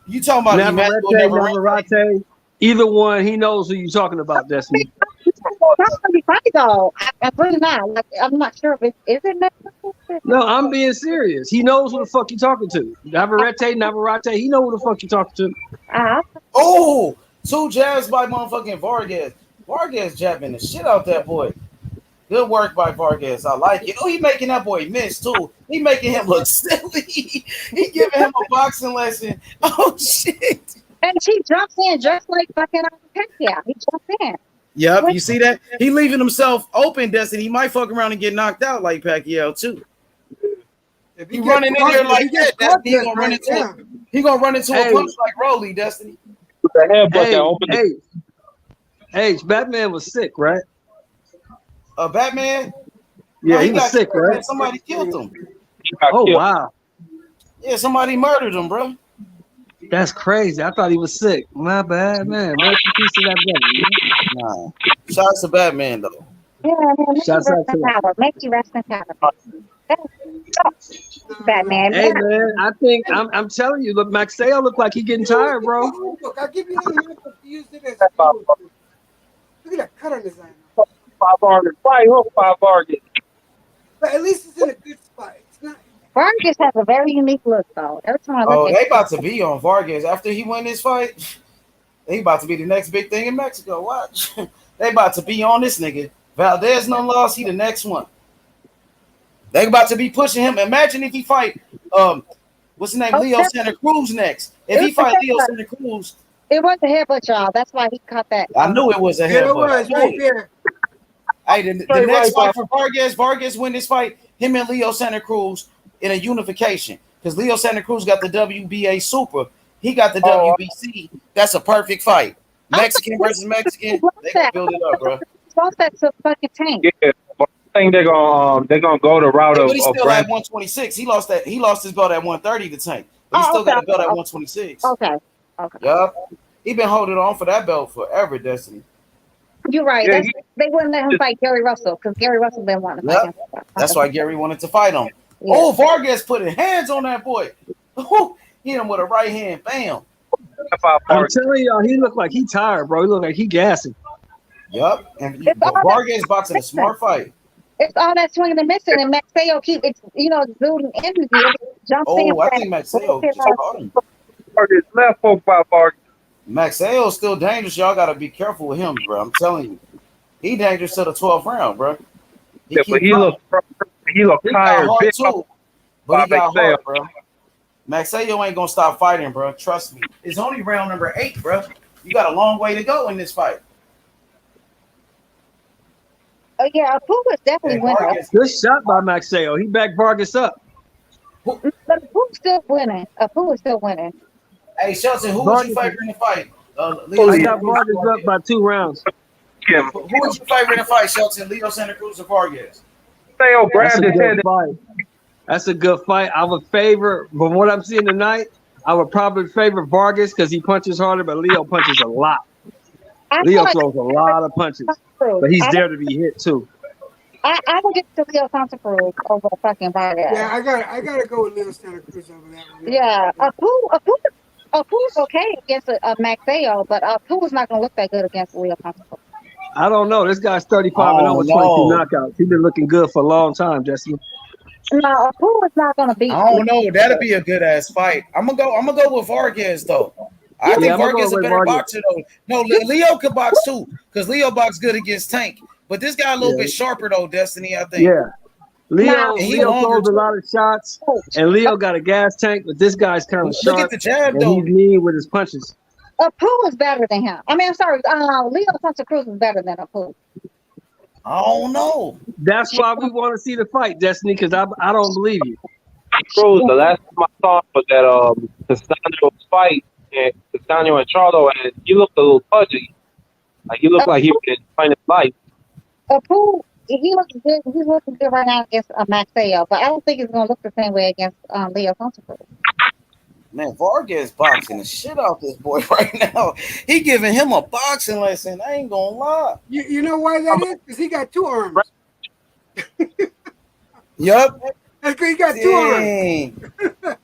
you talking about Neverente? Either one, he knows who you're talking about, Destiny. be funny though. I'm really not. Like, I'm not sure if is it Neverente. No, I'm being serious. He knows who the fuck you're talking to. Navarrete, he know who the fuck you're talking to. Oh, two jabs by motherfucking Vargas. Vargas jabbing the shit out that boy. Good work by Vargas. I like it. Oh, he making that boy miss too. He making him look silly. He giving him a boxing lesson. Oh shit. And she jumps in just like fucking Pacquiao. He jumps in. Yep, you see that? He leaving himself open, Destiny. He might fuck around and get knocked out like Pacquiao too. If he running in there like that, Destiny, he gonna run into a punch like Rolly, Destiny. Hey, Batman was sick, right? Batman? Yeah, no, he was sick, killed, right? Man. Somebody killed him. Oh wow. Yeah, somebody murdered him, bro. That's crazy. I thought he was sick. My bad, man. Rest in peace to that brother. Nah. Shouts to Batman though. Yeah, man. Shouts out to power. Make you rest in power. Batman. Hey man, I think I'm telling you, look, Magsayo look like he getting tired, bro. Look, I'll give you a minute to use it as look at that cut on his eye. 5 Vargas. Right hook 5 Vargas. But at least it's in a good spot. It's not. Vargas has a very unique look, though. Every time I look they about to be on Vargas after he win this fight. They about to be the next big thing in Mexico. Watch. They about to be on this nigga. Valdez no loss. He the next one. They about to be pushing him. Imagine if he fight what's his name? Leo Santa Cruz next. If he fight Leo Santa Cruz. It was a headbutt, y'all. That's why he caught that. I knew it was a headbutt. It was right there. Hey, the next fight for Vargas win this fight, him and Leo Santa Cruz in a unification. Because Leo Santa Cruz got the WBA Super. He got the WBC. That's a perfect fight. Mexican versus Mexican. They gonna build it up, bro. Lost that to fucking Tank. Yeah, but I think they're gonna go the route Hey, of but he's still Brand. at 126. He lost that. He lost his belt at 130 to Tank, but he still got a belt at 126. Okay. Yup. He been holding on for that belt forever, Destiny. You're right. Yeah, They wouldn't let him fight Gary Russell because Gary Russell didn't want to fight him. That's why Gary wanted to fight him. Yeah. Oh, Vargas putting hands on that boy. Hit him with a right hand. Bam. I'm telling y'all, he looked like he tired, bro. He looked like he gassing. Yup. And Vargas boxing a smart fight. It's all that swinging and missing, and Magsayo keep building energy. Oh, I think Magsayo just caught him. Vargas left hook by Vargas. Magsayo's still dangerous. Y'all gotta be careful with him, bro. I'm telling you, he dangerous to the 12th round, bro. But he look tired. Hard too, but he got hard, bro. Magsayo ain't gonna stop fighting, bro. Trust me. It's only round number 8, bro. You got a long way to go in this fight. Oh yeah, Apu was definitely winning. Good shot by Magsayo. He backed Vargas up. But Apu's still winning. Apu is still winning. Hey, Shelton, who would you favor in the fight? I got Vargas up by 2 rounds. Who would you favor in the fight, Shelton? Leo Santa Cruz or Vargas? That's a good fight. That's a good fight. I would favor, but what I'm seeing tonight, I would probably favor Vargas because he punches harder, but Leo punches a lot. Leo throws a lot of punches, but he's there to be hit too. I would get to Leo Santa Cruz over fucking Vargas. Yeah, I gotta go with Leo Santa Cruz over that one. Yeah, Apu's okay against a Magsayo, but Apu is not gonna look that good against Leo Santa Cruz. I don't know. This guy's 35-0 with 22 knockouts. He's been looking good for a long time, Jesse. No, Apu is not gonna beat. I don't know. That'll be a good ass fight. I'm gonna go with Vargas though. I think Vargas is a better boxer though. No, Leo could box too, because Leo boxed good against Tank. But this guy a little bit sharper though, Destiny. I think. Yeah. Leo throws a lot of shots, and Leo got a gas tank, but this guy's kind of sharp. Look at the jab and though. He's mean with his punches. Apu is better than him. I mean, I'm sorry. Leo Santa Cruz is better than Apu. I don't know. That's why we want to see the fight, Destiny, because I don't believe you. Cruz, the last time I saw him was at Castaño's fight, and Castaño and Charlo, and he looked a little pudgy. Like he looked like he was trying to fight. Apu, he looks good. He's looking good right now against Magsayo, but I don't think he's gonna look the same way against Leo Santa Cruz. Man, Vargas boxing the shit out this boy right now. He giving him a boxing lesson. I ain't gonna lie. You know why that is? Because he got 2 arms. Yup. That's because he got 2 arms.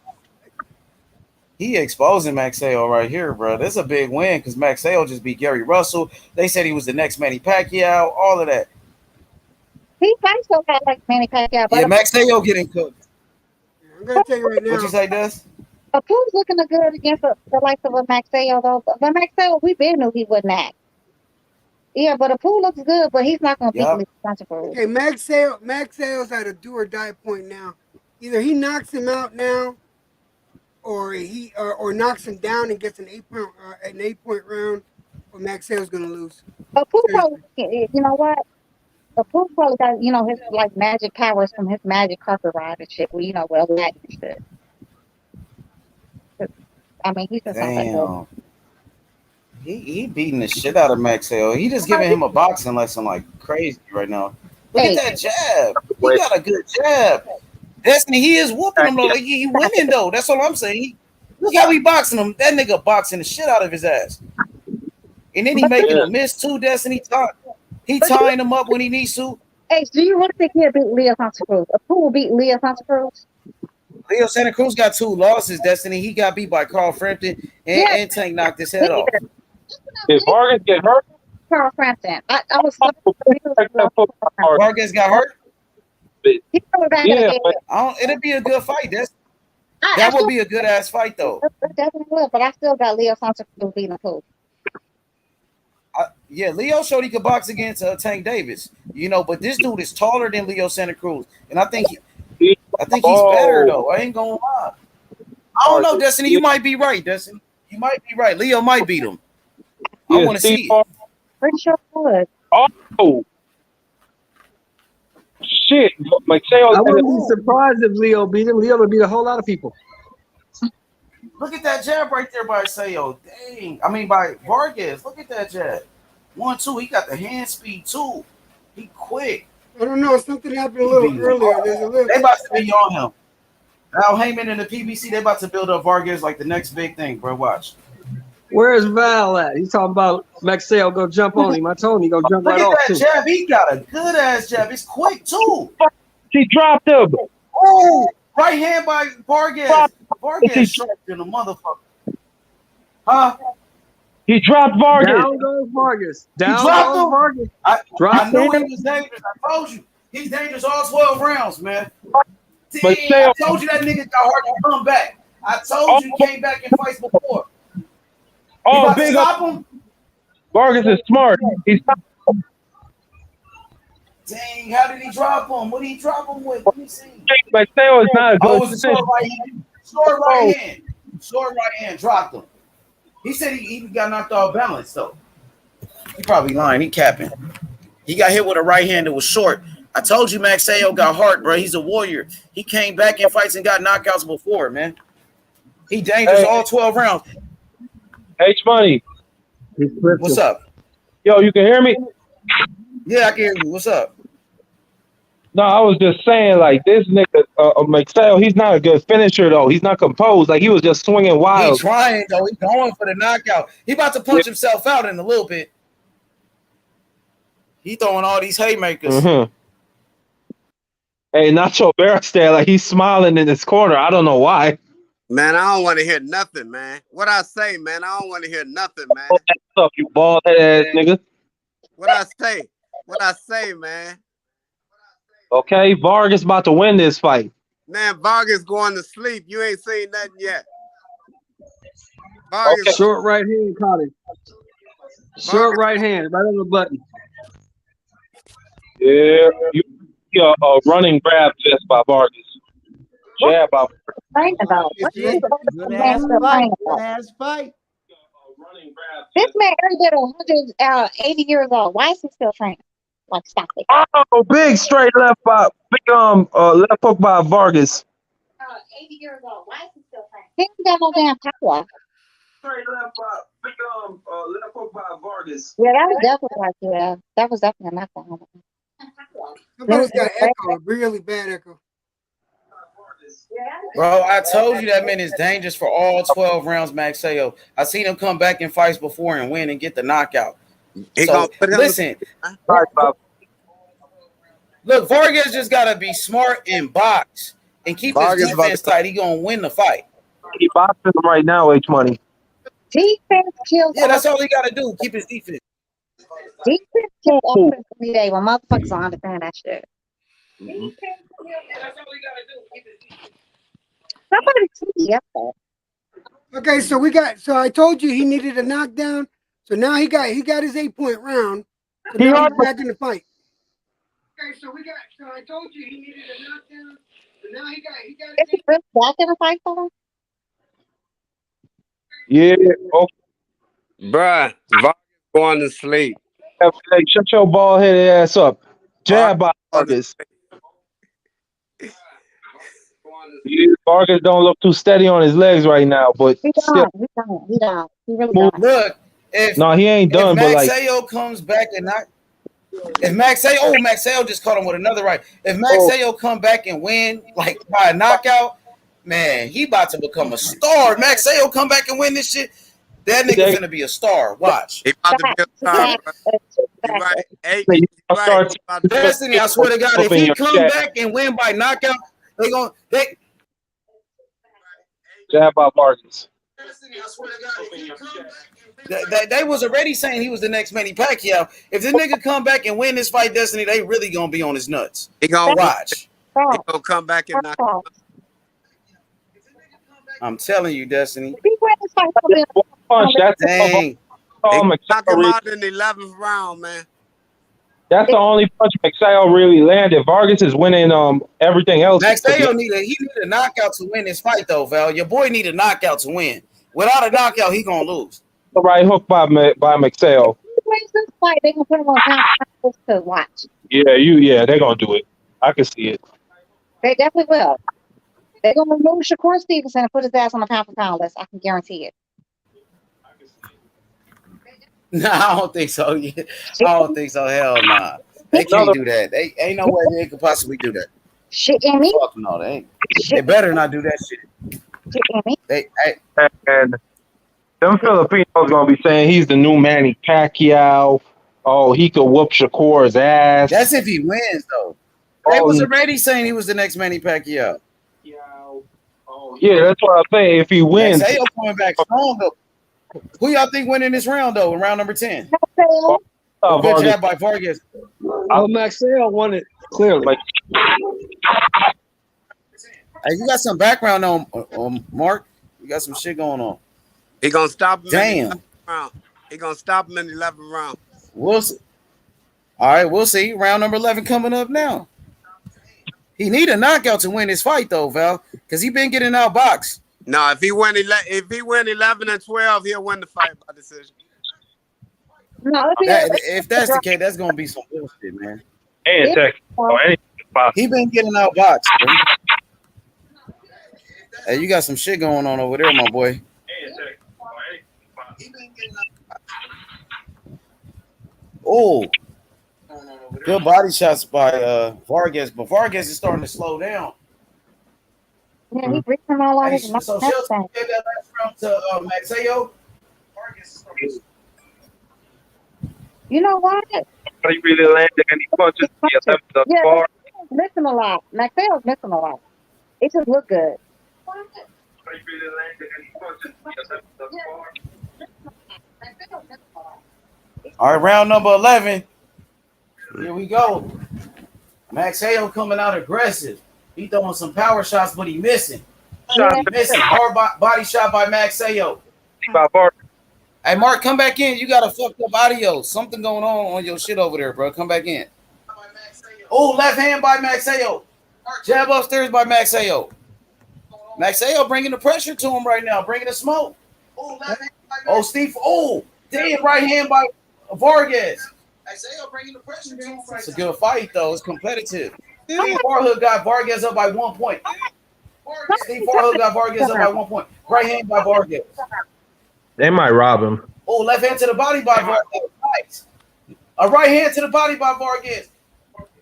He exposing Magsayo right here, bro. This is a big win because Magsayo just beat Gary Russell. They said he was the next Manny Pacquiao. All of that. He fights so bad like Manny Pacquiao. Yeah, Magsayo getting cooked. I'm gonna tell you right now. What you say, Des? Apu's looking good against the likes of a Magsayo though. But Magsayo, we been knew he wouldn't act. Yeah, but Apu looks good, but he's not gonna beat Leo Santa Cruz. Okay, Magsayo's at a do or die point now. Either he knocks him out now, or he or knocks him down and gets an 8-point round, or Magsayo's gonna lose. Apu probably, you know what? Apu probably got his like magic powers from his magic carpet ride and shit. Well, well, that shit. I mean, he's just damn. He beating the shit out of Magsayo. He just giving him a boxing lesson like crazy right now. Look at that jab. He got a good jab. Destiny, he is whooping him though. Like he winning though. That's all I'm saying. Look how he boxing him. That nigga boxing the shit out of his ass. And then he making a miss too, Destiny. He tying him up when he needs to. Hey, do you really think he'll beat Leo Santa Cruz? Apu will beat Leo Santa Cruz? Leo Santa Cruz got 2 losses, Destiny. He got beat by Carl Frampton and Tank knocked his head off. Did Vargas get hurt? Carl Frampton. I was Vargas got hurt? Yeah, it'll be a good fight. That would be a good ass fight though. Definitely will, but I still got Leo Santa Cruz beating Apu. Yeah, Leo showed he could box against Tank Davis, but this dude is taller than Leo Santa Cruz, and I think he's better though. I ain't gonna lie. I don't know, Destiny. You might be right, Destiny. You might be right. Leo might beat him. I want to see it. Pretty sure would. Oh shit! Magsayo. I wouldn't be surprised if Leo beat him. Leo would beat a whole lot of people. Look at that jab right there by Sayo. Dang. I mean, by Vargas. Look at that jab. 1-2. He got the hand speed, too. He quick. I don't know. Something happened a little earlier. There's a little. They about to be on him. Al Heyman and the PBC, they about to build up Vargas like the next big thing, bro. Watch. Where's Val at? He's talking about Magsayo go jump on him. I told him he go jump Look right at off that too. jab. He got a good ass jab. It's quick too. He dropped him. Oh, right hand by Vargas. Vargas sharp than a motherfucker. Huh? He dropped Vargas. Down goes Vargas. Down He dropped goes him. Vargas. I knew he was dangerous. I told you. He's dangerous all 12 rounds, man. Dang, I told you that nigga got hard to come back. I told you he came back in fights before. Oh, big up. Him? Vargas is smart. He's Dang, how did he drop him? What did he drop him with? Let me see. Magsayo is not a good. Oh, it was a short right hand. Short right hand. Short right hand dropped him. He said he even got knocked off balance, though. He probably lying. He capping. He got hit with a right hand that was short. I told you Magsayo got heart, bro. He's a warrior. He came back in fights and got knockouts before, man. He dangerous all 12 rounds. H Money. What's up? Yo, you can hear me? Yeah, I can hear you. What's up? No, I was just saying, like, this nigga, Magsayo, he's not a good finisher, though. He's not composed. Like, he was just swinging wild. He's trying, though. He's going for the knockout. He about to punch himself out in a little bit. He throwing all these haymakers. Mm-hmm. Hey, Nacho Barristad, like, he's smiling in his corner. I don't know why. Man, I don't want to hear nothing, man. What I say, man, I don't want to hear nothing, man. What's up, you bald-head ass nigga? What I say? What I say, man? Okay, Vargas about to win this fight. Man, Vargas going to sleep. You ain't seen nothing yet. Vargas. Okay. Short right hand, caught him. Short right hand, right on the button. Yeah, a running grab just by Vargas. Jab by About. Good ass fight. Good ass fight. This man already did 180 years old. Why is he still training? Like, stop it. Oh, big straight left by left hook by Vargas. 80 years old. Why is he still training? He ain't got no damn power. Straight left by left hook by Vargas. Yeah, that was definitely like, yeah, that was definitely a knockdown. Somebody's got echo, a really bad echo. Bro, I told you that man is dangerous for all 12 rounds, Magsayo. I seen him come back in fights before and win and get the knockout. So, listen. Look, Vargas just got to be smart and box and keep his defense tight. He going to win the fight. He boxing him right now, H Money. Defense kills. Yeah, that's all he got to do. Keep his defense. Defense kills offense every day. When motherfuckers don't understand that shit. Mm-hmm. Okay, so we got. So I told you he needed a knockdown. So now he got his 8-point round. So now he's back in the fight. Okay, so we got. So I told you he needed a knockdown. So now he got. Is he really back in the fight for him? Yeah. Okay. Bruh, Vargas going to sleep. Hey, shut your bald headed ass up. Jab by Vargas. Vargas don't look too steady on his legs right now, but he don't. He really don't. Look, if he ain't done. But Magsayo comes back and not, if Magsayo just caught him with another right. If Magsayo come back and win like by a knockout, man, he about to become a star. Magsayo come back and win this shit. That nigga finna be a star. Watch. He about to be a star, bro. You're right. Hey, right. Destiny, I swear to God, if he come back and win by knockout, they jab by Vargas. They was already saying he was the next Manny Pacquiao. If the nigga come back and win this fight, Destiny, they really gonna be on his nuts. He gonna watch. He gonna come back and knock him out. I'm telling you, Destiny. Punch, that's dang. Knock him out in the 11th round, man. That's the only punch Magsayo really landed. Vargas is winning everything else. Magsayo need a knockout to win this fight, though, Val. Your boy need a knockout to win. Without a knockout, he gonna lose. The right hook by Magsayo. This fight, they gonna put him on top to watch. Yeah, they're gonna do it. I can see it. They definitely will. They're gonna remove Shakur Stevenson and put his ass on the pound for pound list. I can guarantee it. No, I don't think so. I don't think so. Hell nah. They can't do that. They ain't no way they could possibly do that. Shit in me. Fuck no, they better not do that shit. Shit in me. And them Filipinos gonna be saying he's the new Manny Pacquiao. Oh, he could whoop Shakur's ass. That's if he wins, though. They was already saying he was the next Manny Pacquiao. Yeah, that's what I'm saying. If he wins, Magsayo coming back strong though. Who y'all think winning this round though? In round number 10. Good job by Vargas. Magsayo won it clearly. Hey, you got some background on Mark. You got some shit going on. He gonna stop him. Damn. He gonna stop him in the 11th round. We'll see. All right, we'll see. Round number 11 coming up now. He need a knockout to win this fight though, Val, because he been getting outboxed. No, if he win 11 and 12, he'll win the fight by decision. No, if that's the case, that's gonna be some bullshit, man. And he been getting outboxed. Bro. Hey, you got some shit going on over there, my boy. Oh, good body shots by Vargas, but Vargas is starting to slow down. Yeah, he brings him all out his So Chelsea gave that last round to Magsayo. You know what? He really landed any punches. Yeah, missing a lot. Magsayo's missing a lot. It just look good. All right, round number 11. Here we go. Magsayo coming out aggressive. He throwing some power shots, but he missing. Missing. Hard body shot by Magsayo. Hey, Mark, come back in. You got a fucked up audio. Something going on your shit over there, bro. Come back in. Oh, left hand by Magsayo. Jab upstairs by Magsayo. Magsayo bringing the pressure to him right now, bringing the smoke. Oh, Steve. Oh, damn, right hand by Vargas. Magsayo bringing the pressure to him. It's a good fight, though. It's competitive. Steve Farhood got Vargas up by 1 point. Steve Farhood got Vargas up by 1 point. Right hand by Vargas. They might rob him. Oh, left hand to the body by Vargas. Nice. A right hand to the body by Vargas.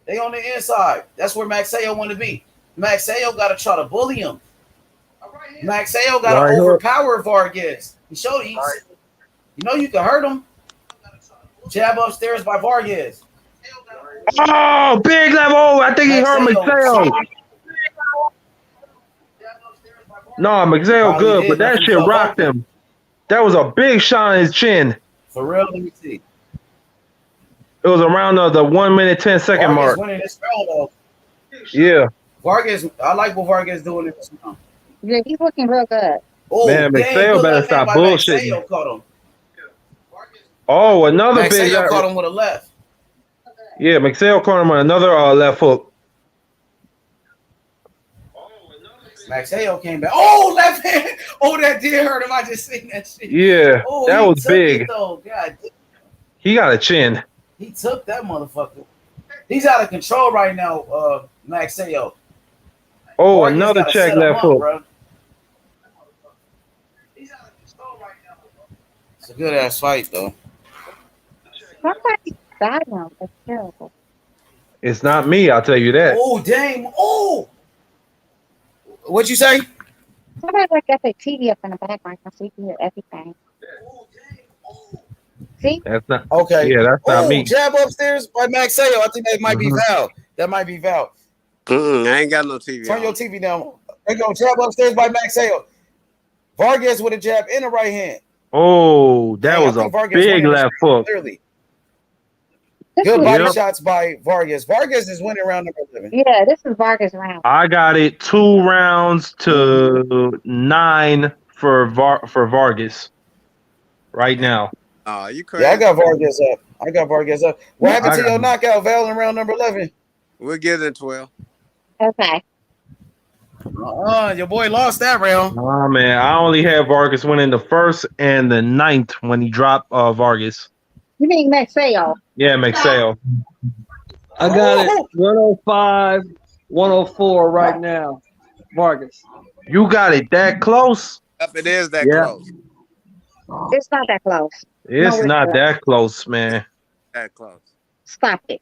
They on the inside. That's where Magsayo want to be. Magsayo got to try to bully him. Magsayo got to overpower Vargas. He showed you know you can hurt him. Jab upstairs by Vargas. Oh, big level. I think he hurt Magsayo. No, Magsayo good, but that shit rocked him. That was a big shot on his chin. For real, let me see. It was around the 1 minute 10-second mark. Winning this round, though. Yeah. Vargas, I like what Vargas doing in this round. Yeah, he's looking real good. Oh, man, Magsayo better stop bullshitting. Magsayo caught him. Oh, another Magsayo big. Caught him with a left. Yeah, Magsayo caught him with another left hook. Magsayo came back. Oh, left hand. Oh, that did hurt him. I just seen that shit. Yeah, oh, that was big. It, though. God, he got a chin. He took that motherfucker. He's out of control right now, Magsayo. Oh, another check left hook. Bro. He's out of control right now. It's a good ass fight, though. Somebody got him. It's terrible. It's not me, I'll tell you that. Oh, damn. Oh. What'd you say? Somebody like got their TV up in the background so you can hear everything. See? That's not okay. Yeah, that's not me. Jab upstairs by Magsayo. I think that might be Val. That might be Val. I ain't got no TV. Turn your TV down. They go jab upstairs by Magsayo. Vargas with a jab in the right hand. Oh, that was a big left hook. Clearly. Good body shots by Vargas. Vargas is winning round number 11. Yeah, this is Vargas round. I got it 2 rounds to 9 for Vargas right now. Oh, you crazy. Yeah, I got Vargas up. What happened to your knockout, Val, in round number 11? We'll get it in 12. Okay. Your boy lost that round. Oh, man. I only had Vargas winning the 1st and the 9th when he dropped Vargas. You mean Magsayo? Yeah, Magsayo. I got it 105, 104 right now. Vargas. You got it that close? Yep, it is that Yeah. close. It's not that close. It's No, it's not not. that close, man. That close. Stop it.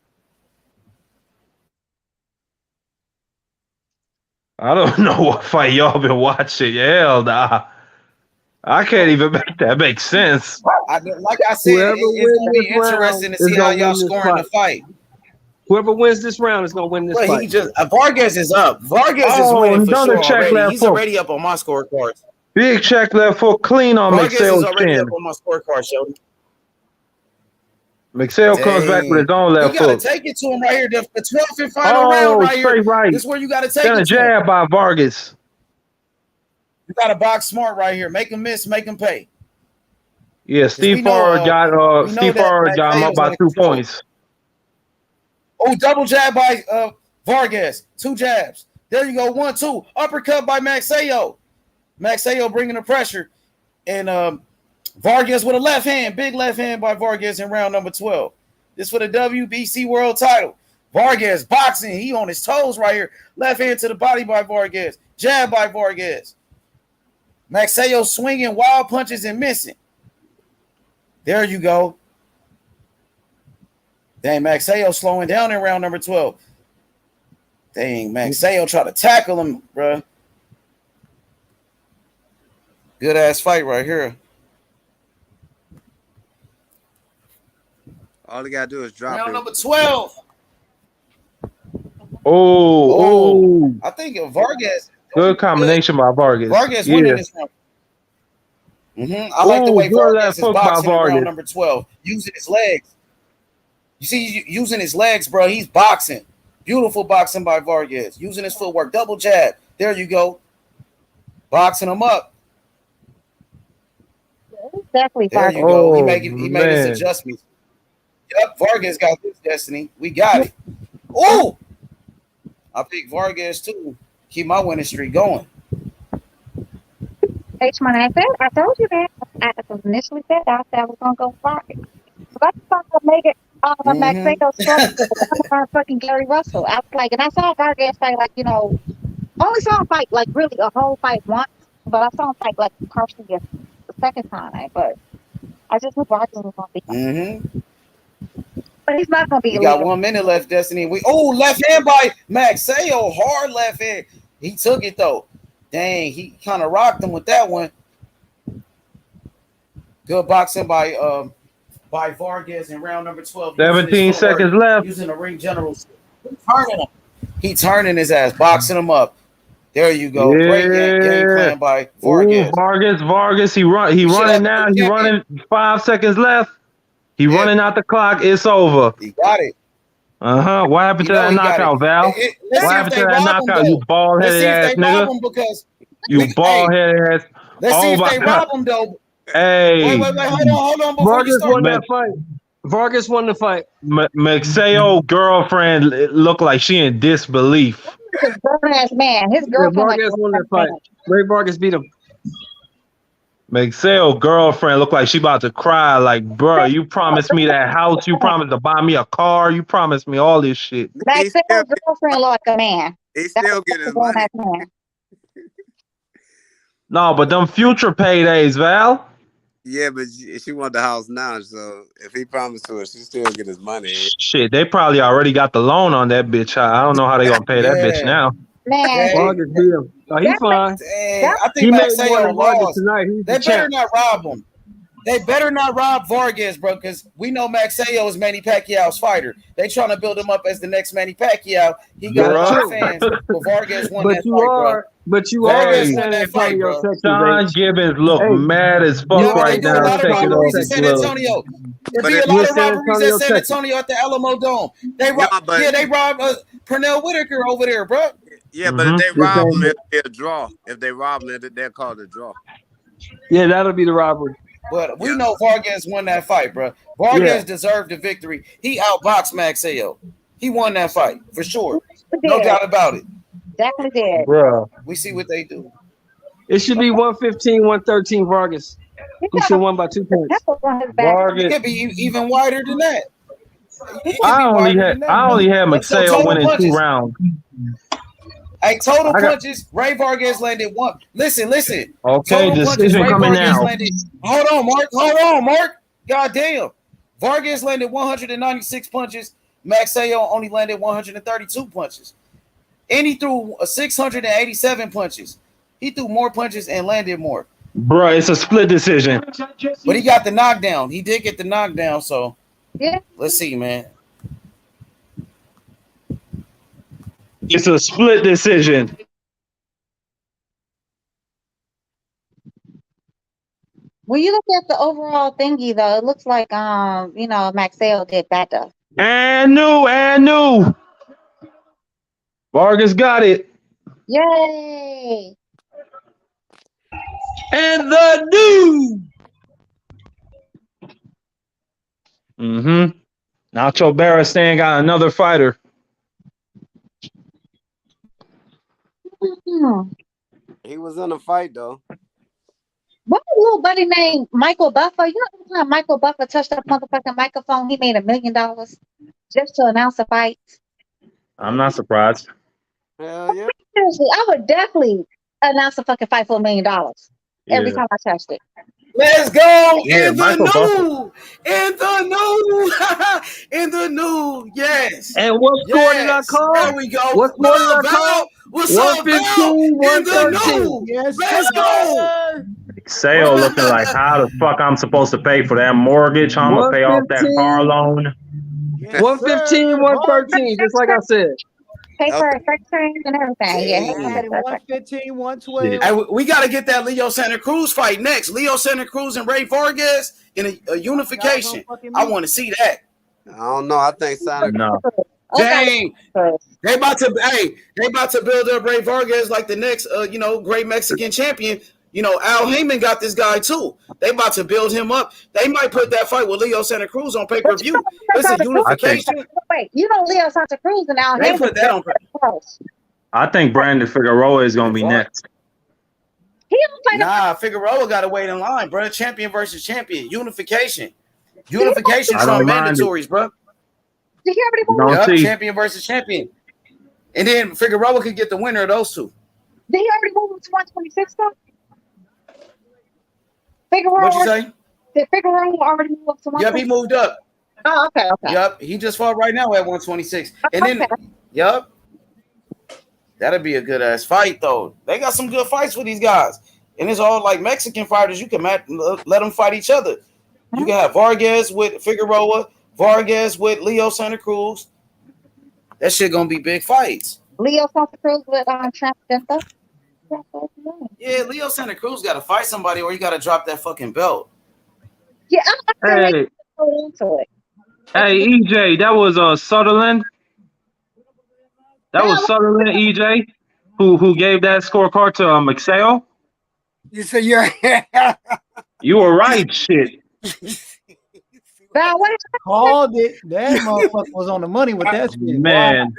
I don't know what fight y'all been watching. Hell nah. I can't even make that make sense. Like I said, Whoever it's wins gonna this be round interesting to is see how gonna y'all win this scoring the fight. fight. Whoever wins this round is gonna win this But fight. he just Vargas is up. Vargas is Oh, winning for another sure check already. left He's foot. already up on my scorecard. Big check left foot clean on Vargas is McSale's already chin. up on my scorecard, Shody. McSale comes back with his own You left gotta foot. take it to him right here. The 12th and final round Oh, right here. straight right. This is where you gotta take Then a it to him. jab by Vargas. You gotta box smart right here. Make him miss, make him pay. Yeah, Steve Farr got him up by 2 points. Oh, double jab by Vargas. 2 jabs. There you go. 1, 2. Uppercut by Magsayo. Magsayo bringing the pressure. And Vargas with a left hand. Big left hand by Vargas in round number 12. This for the WBC world title. Vargas boxing. He on his toes right here. Left hand to the body by Vargas. Jab by Vargas. Magsayo swinging wild punches and missing. There you go. Dang, Magsayo slowing down in round number 12. Dang, Magsayo try to tackle him, bro. Good ass fight right here. All he gotta do is drop Round it. number 12. Oh. I think Vargas. Good combination by Vargas. Vargas Yeah. winning this round. I like the way good Vargas left is hook by boxing in round Vargas. number 12, using his legs. You see, using his legs, bro. He's boxing. Beautiful boxing by Vargas. Using his footwork. Double jab. There you go. Boxing him up. Definitely There Vargas. you go. He Oh, made his man. adjustments. Yep, Vargas got this destiny. We got it. Oh, I picked Vargas too. Keep my winning streak going. H-Man, I told you that. I initially said I said I was gonna go Vargas. But I thought I'd make it Magsayo struggle with the fucking Gary Russell. I was like, and I saw Vargas fight only saw him fight like really a whole fight once, but I saw him fight like partially the second time. But I just knew Vargas was gonna be. But he's not gonna be. We got 1 minute left, Destiny. Left hand by Magsayo, hard left hand. He took it though. Dang, he kind of rocked him with that one. Good boxing by Vargas in round number 12. 17 seconds left. Using the ring general. Turning him. He turning his ass, boxing him up. There you go. Yeah. Great game plan by Vargas. Vargas. He running now. He running 5 seconds left. He running out the clock. It's over. He got it. What happened to that knockout, Val? What happened to that knockout? You bald headed ass nigga. You bald headed ass. Let's see if they rob him though. Hey. Wait, hold on. Before Vargas you start, won that fight. Vargas won the fight. Magsayo girlfriend looked like she in disbelief. His grown-ass man. His girlfriend. Vargas won that fight. Ray Vargas beat him. Magsayo girlfriend looked like she about to cry. Like, bro, you promised me that house. You promised to buy me a car. You promised me all this shit. Magsayo's girlfriend like a man. He still getting his money. Man. No, but them future paydays, Val. Yeah, but she want the house now, so if he promised to her, she still get his money. Shit, they probably already got the loan on that bitch. I don't know how they gonna pay that bitch now. Man, Vargas beat him. Oh, he's fine. I think Magsayo lost. Tonight. They better not rob him. They better not rob Vargas, bro, because we know Magsayo is Manny Pacquiao's fighter. They trying to build him up as the next Manny Pacquiao. He got a lot of fans, but Vargas won that fight, bro. But you Vargas are won that fight, bro. John Gibbons look mad as fuck right now. A lot of Taking robberies in off San his gloves. Antonio. There be a lot of robberies at San Antonio at the Alamo Dome. They robbed Pernell Whitaker over there, bro. Yeah, but if they rob him, it'll be a draw. If they rob him, they'll call it a draw. Yeah, that'll be the robbery. But we know Vargas won that fight, bro. Vargas deserved the victory. He outboxed Magsayo. He won that fight for sure. No doubt about it. Definitely did. Bro. We see what they do. It should be 115, 113 Vargas. He should have won by 2 points. It could be even wider than that. I only had Magsayo winning 2 rounds. Hey, total punches. Rey Vargas landed one. Listen. Okay, Total punches. decision Rey coming Vargas now. landed. Hold on, Mark. Goddamn. Vargas landed 196 punches. Magsayo only landed 132 punches. And he threw 687 punches. He threw more punches and landed more. Bruh, it's a split decision. But he got the knockdown. He did get the knockdown, so Yeah. let's see, man. It's a split decision. When you look at the overall thingy, though, it looks like Maxwell did better. And new. Vargas got it. Yay! And the new. Nacho Barristan got another fighter. He was in a fight though. What's a little buddy named Michael Buffer? You know, every time Michael Buffer touched that motherfucking microphone, he made $1 million just to announce a fight. I'm not surprised. Hell yeah. Seriously, I would definitely announce a fucking fight for $1 million every time I touched it. Let's go in the new, yes. And what score did I call? There we go. What score did I call? What's up, Val? 115, Yes, Let's go. Sale looking like how the fuck I'm supposed to pay for that mortgage? How I'm gonna pay off that car loan? 115, 113, just like I said. Pay for fractions and everything. Yeah. 115, 112. Hey, we got to get that Leo Santa Cruz fight next. Leo Santa Cruz and Rey Vargas in a unification. I want to see that. I don't know. I think Santa. No. Dang, they about to build up Rey Vargas like the next, great Mexican champion. Al Heyman got this guy too. They about to build him up. They might put that fight with Leo Santa Cruz on pay-per-view. It's a unification. Wait, Leo Santa Cruz and Al They Heyman. put that on. I think Brandon Figueroa is gonna be next. He don't play Nah, Figueroa got to wait in line, bro. Champion versus champion. Unification. Unification I on don't mind mandatories, bro. Did you hear what he Don't see. Champion versus champion. And then Figueroa could get the winner of those two. Did he already move to 126 though? Figueroa. What'd you say? Did Figueroa already move up to 126? Yep, he moved up. Oh, okay. Yep, he just fought right now at 126. And then, yep, that'll be a good ass fight though. They got some good fights with these guys, and it's all like Mexican fighters. You can let them fight each other. You can have Vargas with Figueroa, Vargas with Leo Santa Cruz. That shit gonna be big fights. Leo Santa Cruz with Trump. Yeah, Leo Santa Cruz got to fight somebody, or you got to drop that fucking belt. Yeah, Hey, hold on to it. hey, EJ, that was Sutherland. That was Sutherland, EJ, who gave that scorecard to Magsayo. You say you're. You were right, shit. Val, what Called it. That motherfucker was on the money with that shit. Man.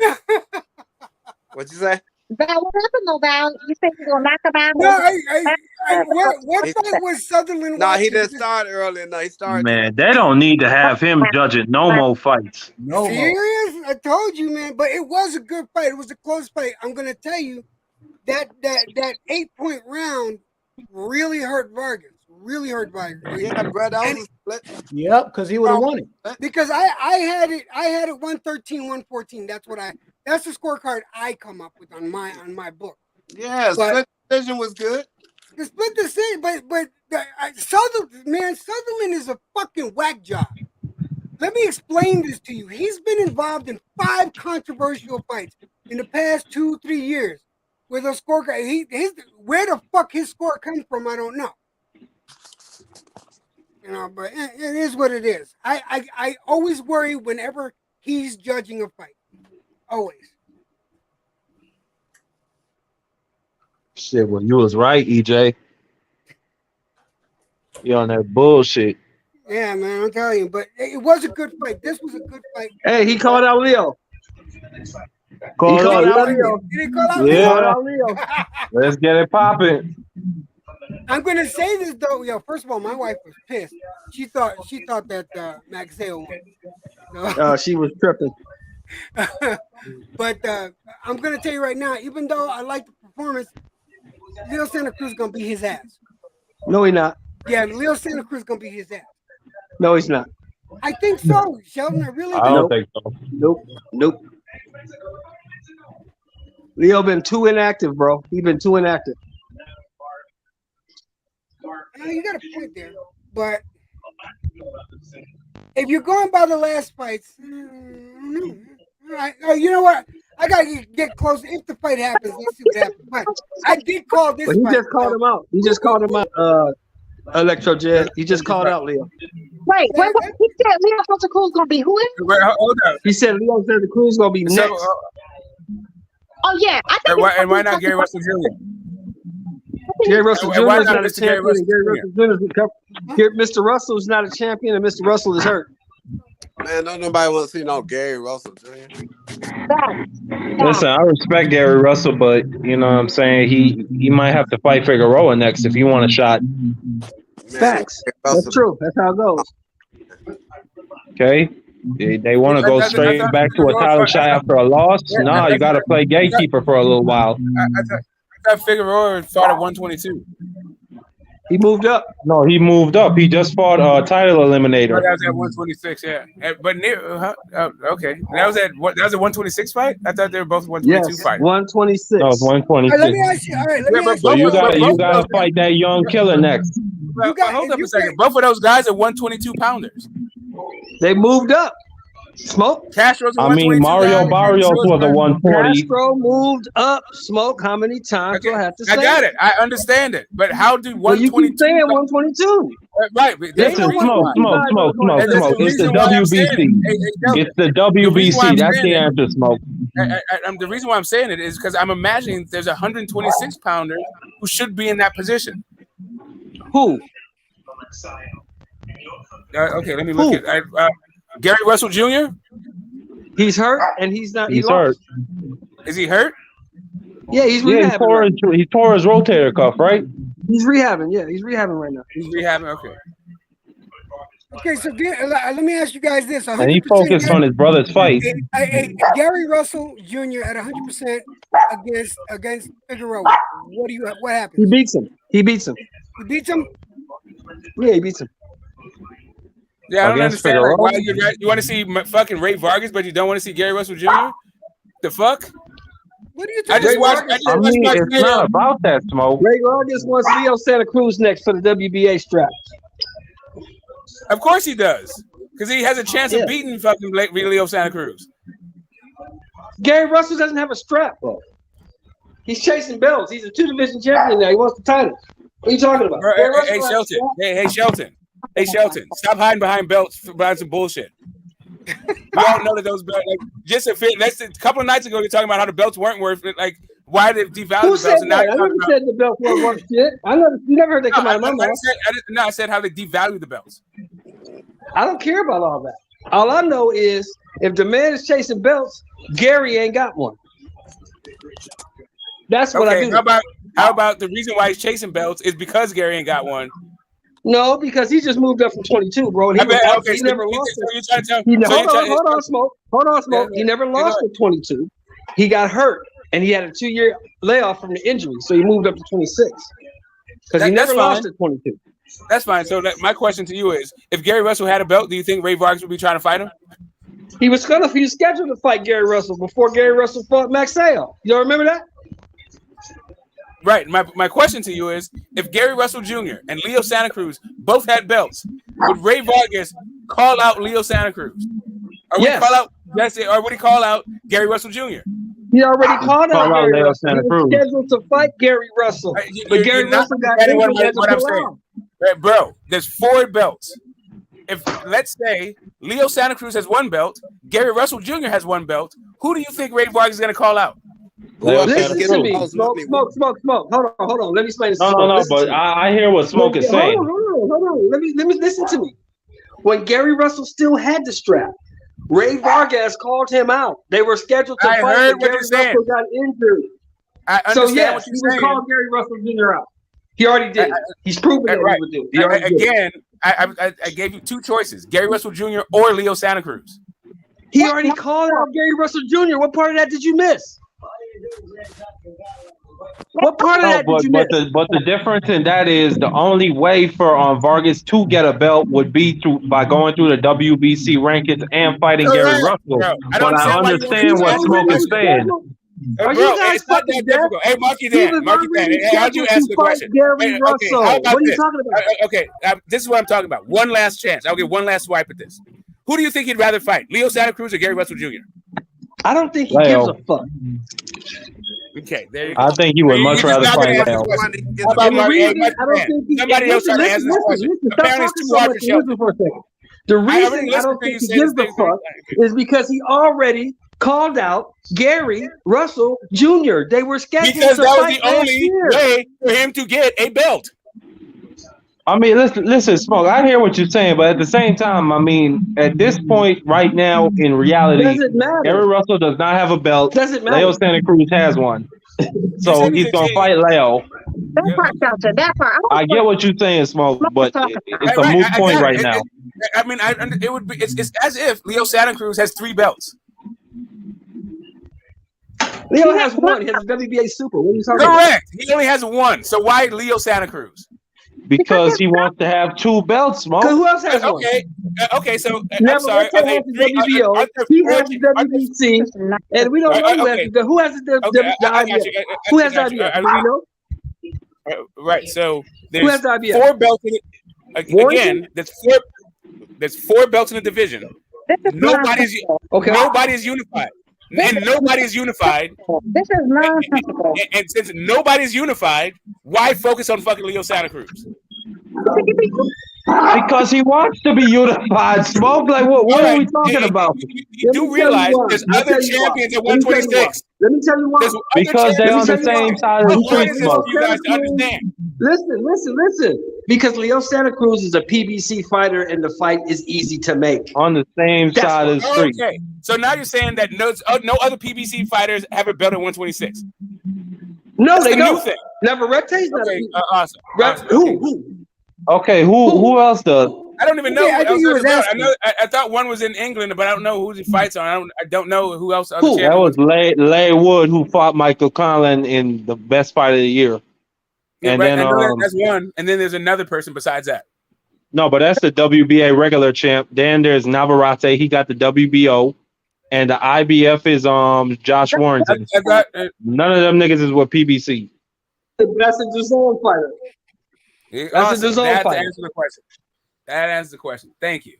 What you say? Val, what happened though, Val? You think you're gonna knock him out? No, what fight was Sutherland? No, he didn't start earlier. No, he started. Man, they don't need to have him judging no more fights. No Serious? I told you, man. But it was a good fight. It was a close fight. I'm gonna tell you that 8-point round really hurt Vargas. Really hurt Vargas. Yeah, bro, that was a split. Yep, because he would have won it. Because I had it 113, 114. That's the scorecard I come up with on my book. Yeah, split decision was good. The split decision, but Sutherland is a fucking whack job. Let me explain this to you. He's been involved in 5 controversial fights in the past 2-3 years with a scorecard. Where the fuck his score comes from, I don't know. But it is what it is. I always worry whenever he's judging a fight. Always. Shit, well, you was right, EJ. You on that bullshit. Yeah, man, I'm telling you. But it was a good fight. This was a good fight. Hey, he called out Leo. Call out Leo. Did he call out Yeah. Leo? Let's get it popping. I'm gonna say this though, first of all, my wife was pissed. She thought that Magsayo won. She was tripping. But I'm gonna tell you right now, even though I like the performance, Leo Santa Cruz gonna beat his ass. No, he's not. Yeah, Leo Santa Cruz gonna beat his ass. No, he's not. I think so, Sheldon. I really I do. don't think so. Nope. Leo been too inactive, bro. He been too inactive. You got a point there, but if you're going by the last fights, all right. You know what? I gotta get close. If the fight happens, let's see what happens. But I did call this. But he fight, just called him out. He just called him out. Electro Jet. He just called out Leo. Wait, he said Leo Santa Cruz gonna be who? Hold on. He said Leo Santa Cruz gonna be next. Oh yeah, I think. And why not Gary Russell Jr.? Gary Russell Jr. Why is not a Mr. Gary champion. Gary Russell Jr. Mr. Russell is not a champion, and Mr. Russell is hurt. Man, don't nobody want to see no Gary Russell Jr. Listen, I respect Gary Russell, but you know what I'm saying? He might have to fight Figueroa next if he want a shot. Facts. That's true. That's how it goes. Okay? They want to go straight back to a title shot after a loss? No, you got to play gatekeeper for a little while. I thought Figueroa fought at 122. He moved up. No, he moved up. He just fought a title eliminator. Oh, that was at 126, yeah. But okay. That was at 126 fight? I thought they were both 122 fights. 126. No, it's 126. Let me ask you. All right, let me ask So you. you got to fight that young killer next. Hold up a second. Both of those guys are 122 pounders. They moved up. Smoke. Castro's I mean, Mario Barrios was a 140. Castro moved up. Smoke. How many times do I have to say? I got it. I understand it. But how do 122? Well, you keep saying 122. Right. Listen, smoke. It's the WBC. It's the WBC. That's the answer, Smoke. The reason why I'm saying it is because I'm imagining there's 126 pounder who should be in that position. Who? Okay, let me look at Gary Russell Jr. He's hurt and he's not. He's hurt. Is he hurt? Yeah, he's rehabbing. He tore his rotator cuff, right? He's rehabbing. Yeah, he's rehabbing right now. He's rehabbing. Okay. Okay, so let me ask you guys this. And he focused on his brother's fight. Gary Russell Jr. at 100% against Figueroa. What happens? He beats him. He beats him? Yeah, he beats him. Yeah, I don't understand. Like, why you want to see fucking Rey Vargas, but you don't want to see Gary Russell Jr.? The fuck? What are you talking about? I mean, it's not about that, Smoke. Ray Vargas wants Leo Santa Cruz next for the WBA strap. Of course he does, because he has a chance of beating fucking Leo Santa Cruz. Gary Russell doesn't have a strap, bro. He's chasing belts. He's a 2-division champion now. He wants the title. What are you talking about? Hey, Shelton. Hey, Shelton. Stop hiding behind belts, behind some bullshit. We all know that those belts, a couple of nights ago, you're talking about how the belts weren't worth it. Like, why did they devalue Who the belts? said that? I never said the belts weren't worth shit. You never heard that come out of my mouth. I said how they devalue the belts. I don't care about all that. All I know is if the man is chasing belts, Gary ain't got one. That's what I do. How about the reason why he's chasing belts is because Gary ain't got one? No, because he just moved up from 22, bro. And he never lost it. Hold on, Smoke. Yeah, he never lost at 22. He got hurt, and he had a 2-year layoff from the injury, so he moved up to 26. Because he never lost at 22. That's fine. So my question to you is, if Gary Russell had a belt, do you think Rey Vargas would be trying to fight him? He was scheduled to fight Gary Russell before Gary Russell fought Magsayo. You don't remember that? Right. My question to you is, if Gary Russell Jr. and Leo Santa Cruz both had belts, would Rey Vargas call out Leo Santa Cruz? Or would he call out Gary Russell Jr.? He already called out Gary Russell. He was scheduled to fight Gary Russell. But Gary Russell got injured. What I'm saying. Right, bro, there's 4 belts. If, let's say, Leo Santa Cruz has 1 belt, Gary Russell Jr. has 1 belt, who do you think Rey Vargas is going to call out? Listen to me. Smoke. Hold on. Let me explain this. No, but I hear what Smoke is saying. Hold on. Let me listen to me. When Gary Russell still had the strap, Rey Vargas called him out. They were scheduled to fight, but Gary Russell got injured. I understand what you're saying. He would call Gary Russell Jr. out. He already did. He's proven that he would do. I gave you 2 choices: Gary Russell Jr. or Leo Santa Cruz. He already called out Gary Russell Jr. What part of that did you miss? What part of No, that did you miss? but the difference in that is the only way for Vargas to get a belt would be by going through the WBC rankings and fighting Gary Correct, Russell. bro. I don't But I understand why you want me understand to what ask the Smoke is question. saying. Are Bro, you guys it's not fucking that deaf? difficult. Hey, Marky He Dan, was Marky Dan. already Hey, how'd you scheduled ask to the fight question? Gary Hey, Russell. how about What are you this? talking about? Okay, this is what I'm talking about. One last chance. I'll give one last swipe at this. Who do you think he'd rather fight, Leo Santa Cruz or Gary Russell Jr.? I don't think he gives a fuck. Okay, there you go. I think he would much You're just rather not going fight to answer Leo. the question. How And about the Marky? Hey, reason Marky I don't Dan, think he somebody else started answering this question. listen, stop Apparently, it's talking too so hard much for and listen Shelton. for a second. The I already reason I listened don't to you think he say gives the a same fuck thing. is because he already called out Gary Russell Jr. They were scheduled Because to that was fight the last only year. way for him to get a belt. I mean, listen, Smoke. I hear what you're saying, but at the same time, I mean, at this point, right now, in reality, Doesn't matter. Gary Russell does not have a belt. Doesn't Leo matter. Santa Cruz has one, so he's gonna fight Leo. That part, Shelton. That part. I get what you're saying, Smoke, but it's a Right, moot I point got right it. now. I mean, it would be. It's as if Leo Santa Cruz has 3 belts. Leo has one. He has a WBA Super. What are you talking about? Correct. He only has 1. So why Leo Santa Cruz? Because he wants to have 2 belts, Smoke. Who else has one? Okay. So Never I'm sorry. has the WBO. He has the WBC, and we don't know who has the Okay, I got IBF. you. Who has the got you. IBF? Do we know? Right. So Who has there's the IBF? 4 belts in it. Again, there's 4 belts in the division. Nobody's unified. And nobody is unified. This is nonsensical. And since nobody's unified, why focus on fucking Leo Santa Cruz? Because he wants to be unified, Smoke. Like, what are we talking about? You do realize there's other champions at 126. Let me tell you why. Because they're on the same side of the street, Smoke. For you guys to understand. Listen. Because Leo Santa Cruz is a PBC fighter, and the fight is easy to make. On the same side of the street. Okay, so now you're saying that no other PBC fighters have a belt at 126. No, That's they the don't. new thing. Neverrette's not. Okay, awesome. Who? Okay, who else does? I don't even know. Yeah, I think he was asking. I thought one was in England, but I don't know who he fights on. I don't know who else. Who? That was Lay Wood, who fought Michael Conlan in the best fight of the year. Yeah, And right. then I know that's one, and then there's another person besides that. no, but that's the WBA regular champ. Then there's Navarrete. He got the WBO, and the IBF is Josh Warrington. None of them niggas is with PBC. That's a DAZN fighter. That's a DAZN That fighter. answers the question. That answers the question. Thank you.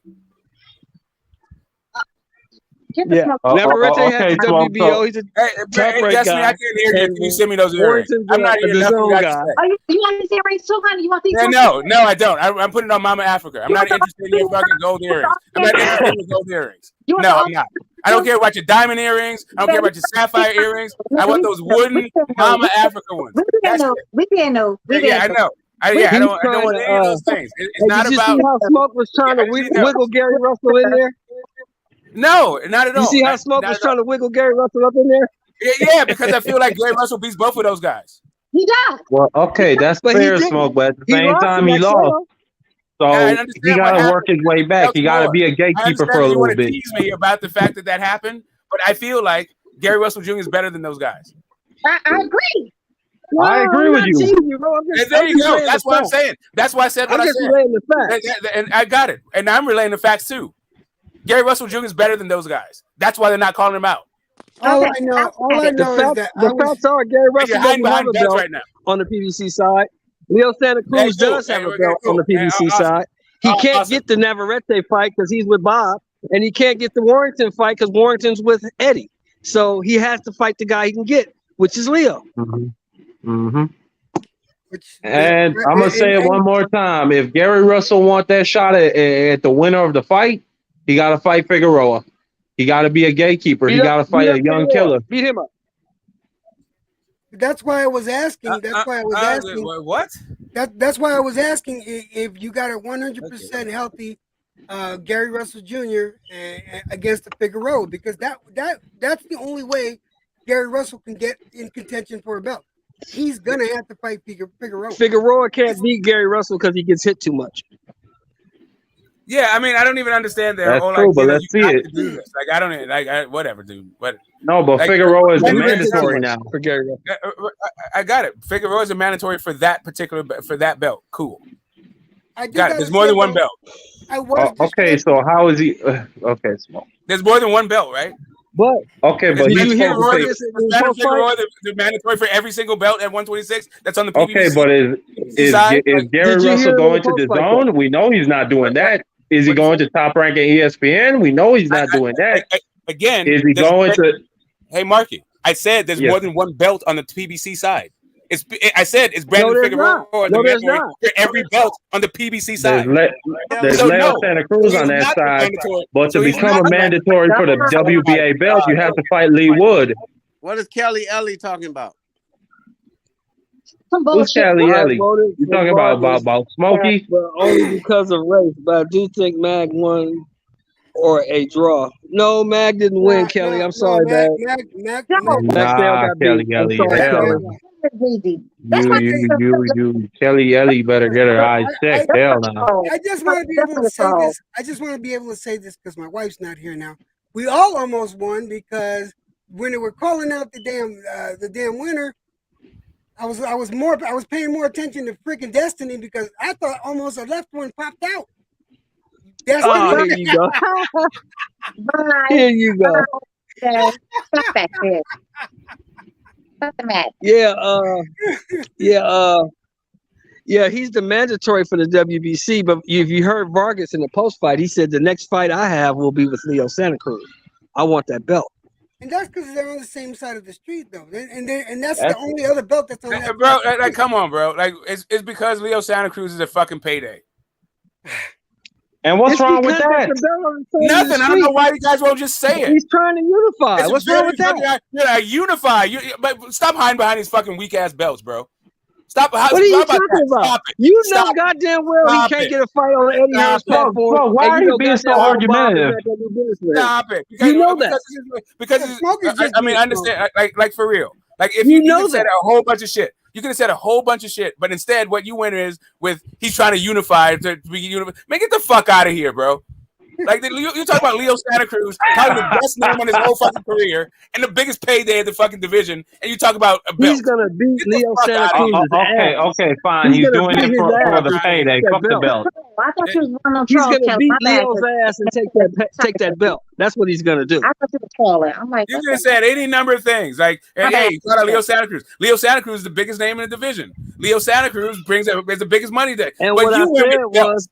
Yeah. Navarrete has the WBO. He's a top rank Destiny, guy. I can't hear you. Can you send me those earrings? I'm not hearing nothing you got to say. Oh, you want these earrings too, honey? You want these? No, I don't. I'm putting it on Mama Africa. I'm not interested in your fucking gold earrings. I'm not interested in your gold earrings. No, I'm not. I don't care about your diamond earrings. I don't care about your sapphire earrings. I want those wooden Mama Africa ones. We didn't know. Yeah, I know. I don't want any of those things. It's not Did you about. see how Smoke was trying to wiggle Gary Russell in there? No, not at all. You see how Smoke was trying to wiggle Gary Russell up in there? Yeah, because I feel like Gary Russell beats both of those guys. He does. Well, okay, that's But he fair, didn't. Smoke. But at the He same lost time, in he that lost. show. So I understand he what got to happened. work his way back. He got to be a gatekeeper for a you little want to bit. tease me about the fact that happened, but I feel like Gary Russell Jr. is better than those guys. I agree. I agree with you. And there you go. That's what I'm saying. That's why I said what I said. Relaying the facts. And I got it. And I'm relaying the facts too. Gary Russell Jr. is better than those guys. That's why they're not calling him out. All I know is that the facts are Gary Russell You're hiding doesn't have behind a belts belt right now. on the PBC side. Leo Santa Cruz does have a belt on the PBC side. He can't get the Navarrete fight because he's with Bob, and he can't get the Warrington fight because Warrington's with Eddie. So he has to fight the guy he can get, which is Leo. And I'm gonna say it one more time: if Gary Russell want that shot at the winner of the fight, he got to fight Figueroa. He got to be a gatekeeper. He got to fight a young killer. Beat him up. That's why I was asking. That's why I was asking. What? That's why I was asking if you got a 100% healthy Gary Russell Jr. Against the Figueroa, because that's the only way Gary Russell can get in contention for a belt. He's gonna have to fight Figueroa. Figueroa can't beat Gary Russell because he gets hit too much. Yeah, I mean, I don't even understand their That's whole true, but idea that let's you see have it. to do this. Like, I don't even like whatever, dude. But No, but like, Figueroa is You did this too mandatory much now. for Gary. I got it. Figueroa is a mandatory for that belt. Cool. I do Got it. gotta There's more say, than one though, belt. I was Okay, so how is he? Okay, small. There's more than one belt, right? But Okay, but did he's you hear supposed to take. Vargas in Is post fight? Figueroa the mandatory for every single belt at 126? That's on the Okay, PBC but is side. Like, Gary Did you Russell hear him in the going to post the fight? zone? We know he's not doing that. Is he What'd you going to Top Rank and ESPN? We know he's not doing that. again, Is he going to? Hey, Marky, I said there's Yes. more than one belt on the PBC side. I said it's No, Brandon there's Figueroa not. the No, there's mandatory not. for every belt on the PBC There's side. there's So Leo no, Santa Cruz he's on that not the side, mandatory. but So to he's become not a the mandatory for the WBA belt, you have to fight Lee Wood. What is Kelly Ellie talking about? Some Who's bullshit. Kelly I Ellie? voted You for talking Vargas, about Smokey? but only because of race. But I do think Mag won or a draw. No, Mag didn't win, Kelly. I'm sorry, Mac, man. No, Maxwell Nah, got Kelly beat. I'm Ellie, sorry, hell Kelly. no. it's easy. That's You why Kelly Ellie better get her eyes checked. Hell no. I just want to be able to say this. I just want to be able to say this because my wife's not here now. We all almost won because when they were calling out the damn winner, I was paying more attention to freaking Destiny because I thought almost a left one popped out. Destiny. Oh, here you go. Here you go. Stop that shit. Stop the match. Yeah, he's the mandatory for the WBC. But if you heard Vargas in the post fight, he said the next fight I have will be with Leo Santa Cruz. I want that belt. And that's because they're on the same side of the street, though. And that's the only other belt that's on that. Bro, like, come on, bro. Like, it's because Leo Santa Cruz is a fucking payday. And what's wrong with that? Nothing. I don't know why you guys won't just say it. He's trying to unify. It's What's wrong with that? Yeah, unify. But stop hiding behind these fucking weak ass belts, bro. Stop. What are you talking about? Stop it. You Stop know goddamn well Stop he can't it. get a fight on the Eddie Hearns platform. Bro, why are you being so argumentative? Stop it. Because, You know that. Because I mean, I understand. Like for real. Like if You you know could said that. a whole bunch of shit. You could have said a whole bunch of shit, but instead, what you went is with he's trying to unify to be unified. Man, get the fuck out of here, bro. Like you talk about Leo Santa Cruz, probably the best name on his whole fucking career, and the biggest payday of the fucking division, and you talk about a belt. He's gonna beat Leo Santa Cruz. Okay, fine. He's doing it for the payday. Fuck the belt. I thought you was one of He's those gonna beat My bad. Leo's ass and take that belt. That's what he's gonna do. I thought you were trolling. I'm like, You could have said any number of things. Like, hey, you got Leo Santa Cruz. Leo Santa Cruz is the biggest name in the division. Leo Santa Cruz is the biggest money there. And but what I said was,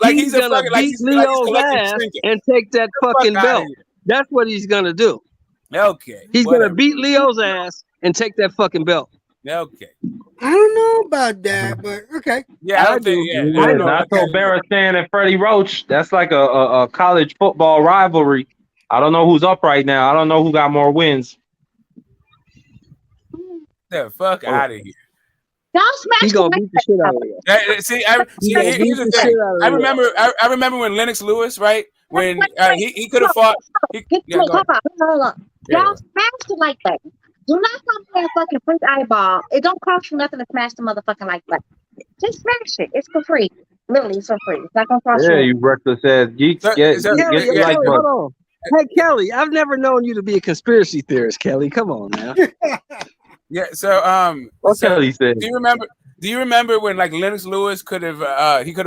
like he's a gonna fucking, like beat he's Leo's collecting ass trinkets. and take that fucking Fuck outta belt. here. That's what he's gonna do. Okay. He's whatever. gonna beat Leo's ass and take that fucking belt. Okay. I don't know about that, but okay. Yeah, I don't think. Yeah, I don't know. Not so Barristan and Freddie Roach. That's like a college football rivalry. I don't know who's up right now. I don't know who got more wins. The fuck out of here. Don't smash He's gonna beat the shit out of you. Here's the thing. I remember when Lennox Lewis, right? When he could have fought. Hold on. Y'all smash it like that. Do not come play a fucking free eyeball. It don't cost you nothing to smash the motherfucking like that. Just smash it. It's for free. Literally, it's for free. It's not gonna cost you. Yeah, you reckless ass geeks. Get like, hold on. Hey Kelly, I've never known you to be a conspiracy theorist, Kelly. Come on now. Yeah. So what Kelly said. Do you remember when like Lennox Lewis could have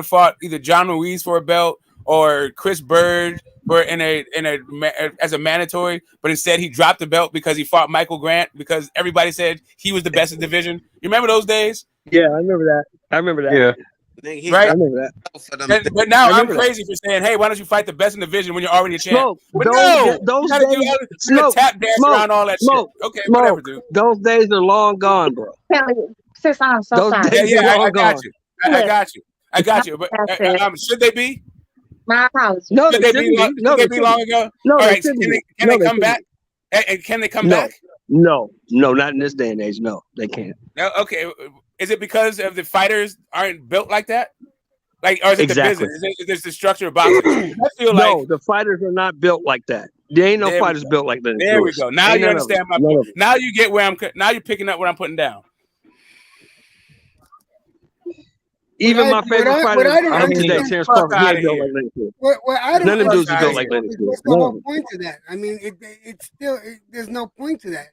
fought either John Ruiz for a belt or Chris Bird as a mandatory, but instead he dropped the belt because he fought Michael Grant because everybody said he was the best in the division. You remember those days? Yeah, I remember that. Yeah. Right? I remember that. But now I'm crazy for saying, hey, why don't you fight the best in the division when you're already a champ? Smoke. But Those you gotta days, do tap dance around all that shit. Okay, whatever, dude. Those days are long gone, bro. Kelly, sis, I'm so Those sorry. days Yeah, are long I got gone. you. I got you. But should they be? My apologies. No, Should they they shouldn't be? No, Should they they be shouldn't. long ago? No, All they right, shouldn't. can they come back? And can they come back? No, not in this day and age. No, they can't. No, okay. Is it because of the fighters aren't built like that? Like, or is it Exactly. the business? Is it the structure of boxing? I feel like The fighters are not built like that. There ain't no fighters built like that. There we go. Now you understand my point. Now you get where I'm. Now you're picking up what I'm putting down. Even my favorite fighter I don't today, understand. Terrence Fuck Crawford, he outta ain't built here. like Lennox. What I don't None of them dudes is understand built like Lennox. what's the whole point to that? I mean, it's still there's no point to that.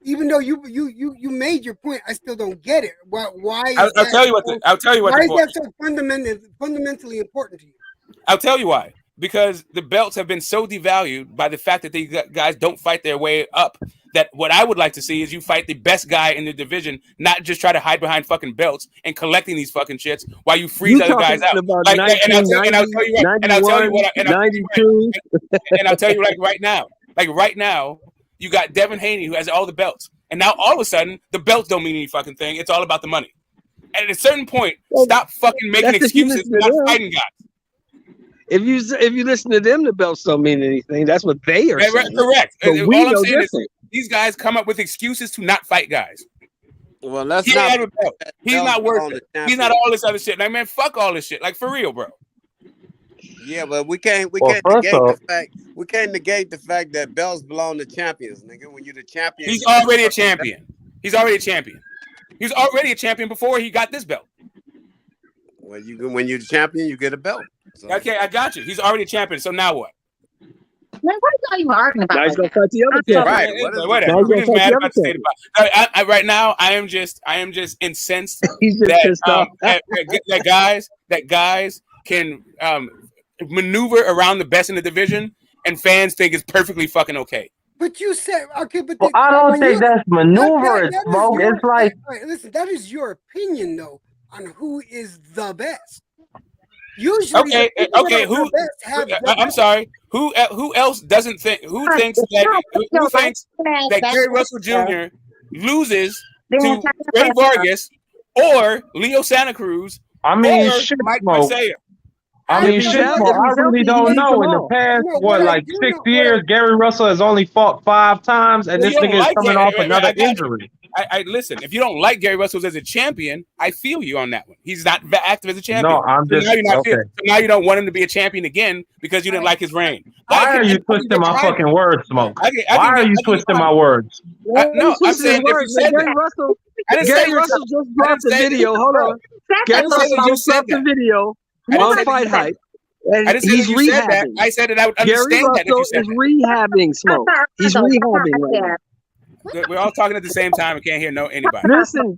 Even though you made your point, I still don't get it. Why is I'll tell you what. why is point. that so fundamentally important to you? I'll tell you why. Because the belts have been so devalued by the fact that these guys don't fight their way up. That what I would like to see is you fight the best guy in the division, not just try to hide behind fucking belts and collecting these fucking shits while you freeze other guys out. About Like, 1990, and I'll tell you what, and I'll tell you what, 92. and I'll tell you like right now, you got Devin Haney who has all the belts, and now all of a sudden the belts don't mean any fucking thing. It's all about the money. And at a certain point, stop fucking making excuses for not fighting guys. If you listen to them, the belts don't mean anything. That's what they are saying. Correct. But All we I'm know saying is different. these guys come up with excuses to not fight guys. Well, let's He not. ain't have a belt. He's not worth it. He's not all this other shit. Like, man, fuck all this shit. Like, for real, bro. Yeah, but we can't Well, negate first off- the fact that belts belong to champions, nigga. When you're the champion, He's already a champion. He's already a champion. He was already a champion before he got this belt. When you're the champion, you get a belt. So. Okay, I got you. He's already a champion. So now what? Man, what are y'all even arguing about? Now he's gonna Right fight the other champion. Right. Whatever. We're just mad about the state of right now. I am just incensed He's just pissed off. that guys can maneuver around the best in the division, and fans think it's perfectly fucking okay. But you said okay, but Well, I don't think that's maneuvering, Smoke. It's like listen, that is your opinion though on who is the best. Usually, okay. Who? I'm sorry. Who else doesn't think? Who thinks that Gary Russell Jr. loses to Rey Vargas or Leo Santa Cruz? I mean, or shit, Mike Smoke. Magsayo? I mean, shit, Smoke. I really don't know. In the past, like 6 years, Gary Russell has only fought 5 times, and Well, this nigga is coming off another injury. I listen. If you don't like Gary Russell as a champion, I feel you on that one. He's not active as a champion. No, I'm just so now you don't want him to be a champion again because you didn't like his reign. Why are you twisting my fucking words, Smoke? Why are you twisting my words? No, I'm saying if you said Gary that. Russell. I didn't say Gary you were Russell just dropped the video. Hold on. Gary Russell just dropped the video on Fight Hype. I didn't say he's that you said that. rehabbing. I said that I would Gary understand that if you Russell said is that. rehabbing, Smoke. He's rehabbing right now. We're all talking at the same time. I can't hear anybody.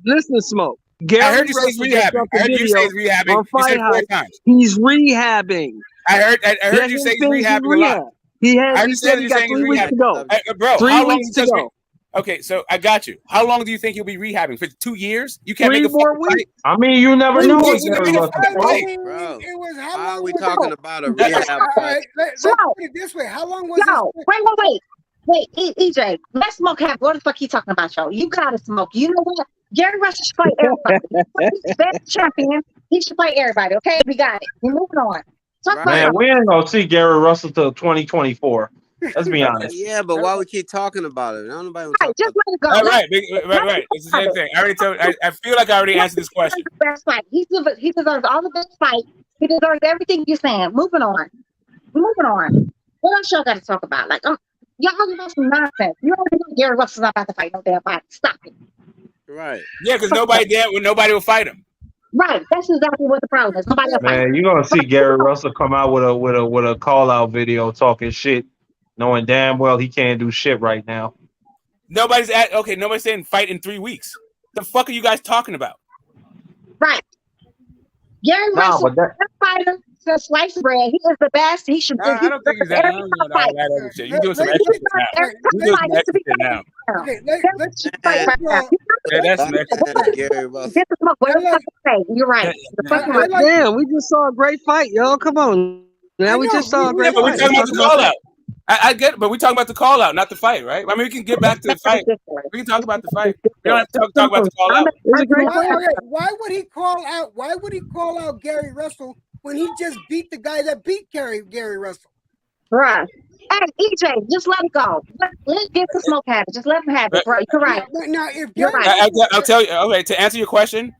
Listen, Smoke. Gary I heard you say he's Russell just rehabbing. dropped I the heard you say he's video rehabbing. on You Fight said 4 Hype. times. He's rehabbing. I heard Let you him say he's finish his rehabbing a lot. rehab. He said he got 3 weeks to go. Bro, 3 how long weeks to go. Okay, so I got you. How long do you think he'll be rehabbing? For 2 years? You can't 3 make a more fucking weeks. fight. I mean, you never know with Gary Russell. Bro, how are we talking about a rehab fight? Let's put it this way. How long was this? Wait, EJ, let Smoke have what the fuck he talking about, y'all? You gotta Smoke. You know what? Gary Russell should fight everybody. He's the best champion. He should fight everybody. Okay, we got it. We're moving on. Man, we ain't gonna see Gary Russell till 2024. Let's be honest. Yeah, but why we keep talking about it? Nobody Right, just let it go. Right. It's the same thing. I already told. I feel like I already answered this question. Best fight. He deserves all the best fights. He deserves everything you're saying. Moving on. What else y'all got to talk about? Like, y'all talking about some nonsense. You already know Gary Russell's not about to fight no damn fight. Stop it. Right. Yeah, because nobody will fight him. Right. That's exactly what the problem is. Nobody will fight him. Man, you're gonna see Gary Russell come out with a call out video talking shit, knowing damn well he can't do shit right now. Nobody's saying fight in 3 weeks. The fuck are you guys talking about? Right. Gary Russell, best fighter since sliced bread. He is the best. He should. I don't think he's that. Other shit. You doing some extra shit now. You doing some extra shit now. Okay, let's fight right now. Yeah, that's some extra shit. Gary Russell. This is what the say. You're right. Damn, we just saw a great fight, y'all. Come on. Now we just saw a great but we're fight. talking about the call out. I get it, but we're talking about the call out, not the fight, right? I mean, we can get back to the fight. We can talk about the fight. We don't have to talk about the call out. Why would he call out? Why would he call out Gary Russell when he just beat the guy that beat Gary Russell? Right. Hey, EJ, just let it go. Let's get the Smoke have it. Just let him have it, bro. You're right. Now, if you're right. I'll tell you. Okay, to answer your question,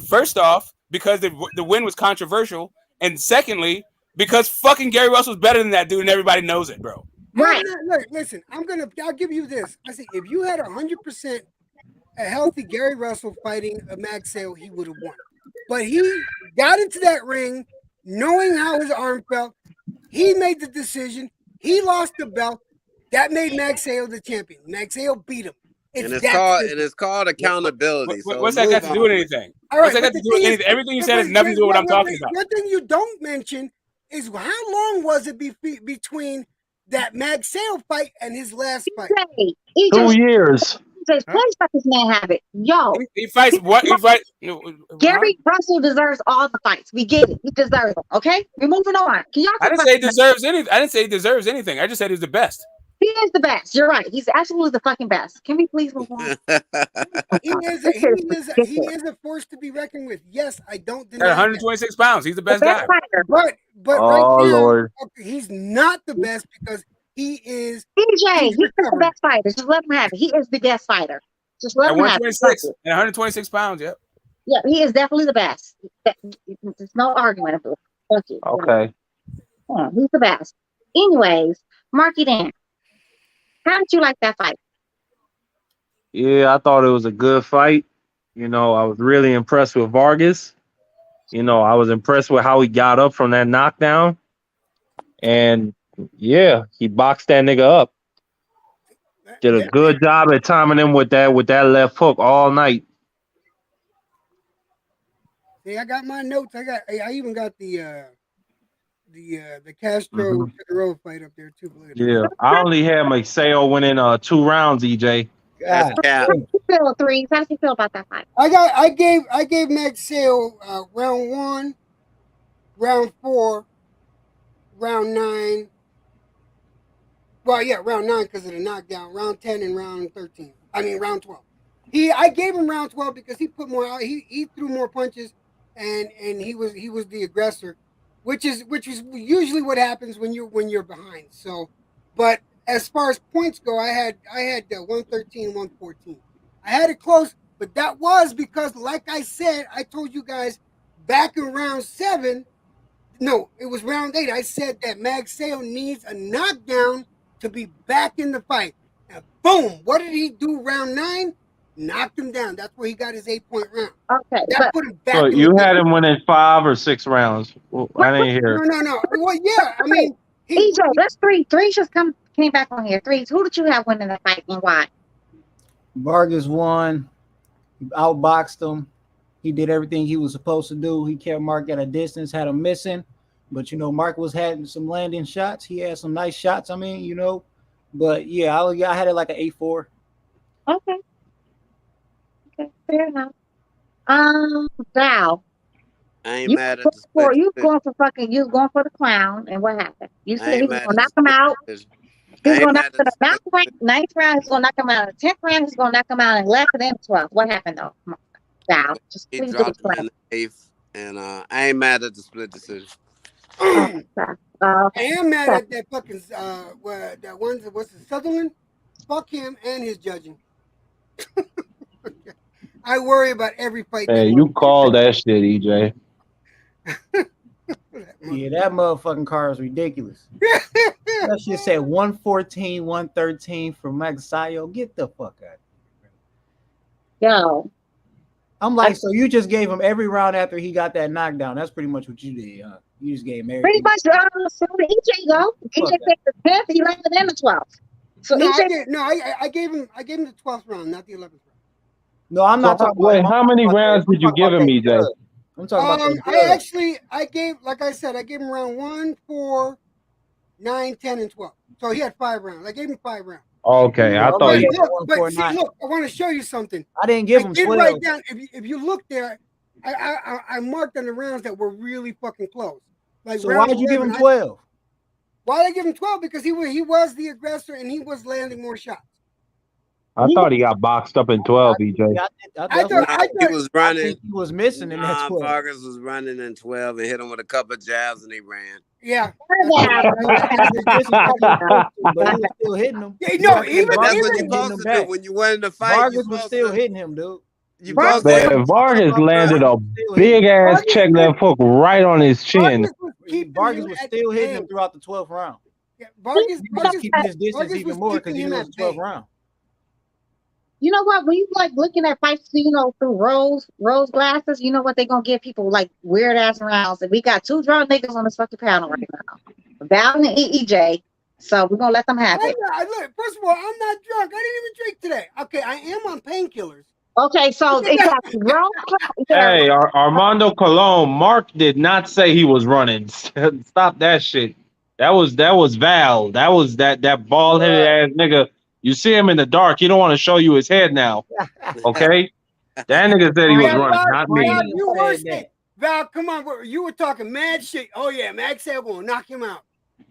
first off, because the win was controversial, and secondly, because fucking Gary Russell's better than that dude, and everybody knows it, bro. Right. Look, listen, I'll give you this. I say if you had 100% a healthy Gary Russell fighting a Magsayo, he would have won. But he got into that ring, knowing how his arm felt. He made the decision. He lost the belt. That made Magsayo the champion. Magsayo beat him. And it's called accountability. What's that got to do with anything? All right, what's that got to do with anything? Everything you said has nothing to do with what I'm talking about. One thing you don't mention is how long was it between that Magsayo fight and his last fight? 2 years. Please let this man have it. Yo. He fights what? He fights. Gary Russell deserves all the fights. We get it. He deserves them. Okay? We're moving on. Can y'all I didn't say he deserves anything. I didn't say he deserves anything. I just said he's the best. He is the best. You're right. He's absolutely the fucking best. Can we please move on? He is a force to be reckoned with. Yes, I don't deny. At 126 pounds, he's the best guy. But right now, Lord. He's not the best because he is. DJ, he's the best fighter. Just let him have it. He is the best fighter. Just let him have it. At 126 pounds, yep. Yeah, he is definitely the best. There's no argument about it. Okay. Yeah, he's the best. Anyways, Marky Dan, how did you like that fight? Yeah, I thought it was a good fight. You know, I was really impressed with Vargas. You know, I was impressed with how he got up from that knockdown. And yeah, he boxed that nigga up. Did a good job at timing him with that left hook all night. See, I got my notes. I even got the Castro Figueroa fight up there too. Yeah, I only had Magsayo winning 2 rounds, EJ. How did you feel, Threes? How did you feel about that fight? I gave Magsayo round 1, round 4, round 9. Well, yeah, round 9 because of the knockdown. Round 10 and round 13. I mean, round 12. I gave him round 12 because he put more out. He threw more punches, and he was the aggressor, which is usually what happens when you're behind. So, but as far as points go, I had 113, 114. I had it close, but that was because, like I said, I told you guys back in round 7. No, it was round 8. I said that Magsayo needs a knockdown to be back in the fight. And boom, what did he do round 9? Knocked him down. That's where he got his 8-point round. Okay. That put him back. So you had him winning 5 or 6 rounds. Well, I didn't hear. No. Well, yeah. I mean, EJ, that's 3. 3 just came back on here. 3. Who did you have winning the fight and why? Vargas won. Outboxed him. He did everything he was supposed to do. He kept Mark at a distance, had him missing. But, you know, Mark was having some landing shots. He had some nice shots, I mean, you know. But, yeah, I had it like an 8-4. Okay. Okay, fair enough. Val. I ain't mad at the split. You was going for the clown, and what happened? You said he was going to knock him out. He was going to knock him out in the 9th round. He's going to knock him out in the 10th round. He's going to knock him out in the 11th and then 12th. What happened, though? Val, just he please dropped him in the 8th, and I ain't mad at the split decision. I am mad at that fucking that one. What's the Sutherland? Fuck him and his judging. I worry about every fight. Hey, you called that shit, EJ. Yeah, that motherfucking car is ridiculous. That shit said 114, 113 for Magsayo. Get the fuck out. Yo. I'm like, so you just gave him every round after he got that knockdown. That's pretty much what you did, huh? You just gave him everything. Pretty much, so the EJ go. EJ picked the 10th, 11th, and the 12th. So no, EJ, I gave him the 12th round, not the 11th round. No, I'm not talking about. Wait, about. how many rounds did you give him, EJ? I'm talking about. I gave, like I said, I gave him round 1, 4, 9, 10, and 12. So he had 5 rounds. I gave him 5 rounds. Okay, I thought you. But see, look, I want to show you something. I didn't give him 12. Write down, if you look there, I marked on the rounds that were really fucking close. Like, so why did you give him 12? Why did I give him 12? Because he was the aggressor and he was landing more shots. I thought he got boxed up in 12, EJ. I thought he was running. He was missing in that 12. Vargas was running in 12 and hit him with a couple of jabs and he ran. Yeah. But he was still hitting him. Yeah, no, that's what you're supposed to do when you win the fight. Vargas was still hitting him, dude. Man, Vargas landed a big ass check left hook right on his chin. Vargas was still hitting him throughout the 12th round. Yeah, Vargas keeping his distance even more because he was the 12th round. You know what? When you like looking at fights, through rose glasses, you know what? They're gonna give people like weird ass rounds. And we got two drunk niggas on this fucking panel right now, Val and EEJ. So we're gonna let them have it. Look, first of all, I'm not drunk. I didn't even drink today. Okay, I am on painkillers. Okay, so exactly. Hey, Armando Colon, Mark did not say he was running. Stop that shit. That was Val. That was that bald headed ass nigga. You see him in the dark. He don't want to show you his head now. Okay, that nigga said he was running, not me. Val, you were saying, Val, come on, you were talking mad shit. Oh yeah, Magsayo will knock him out.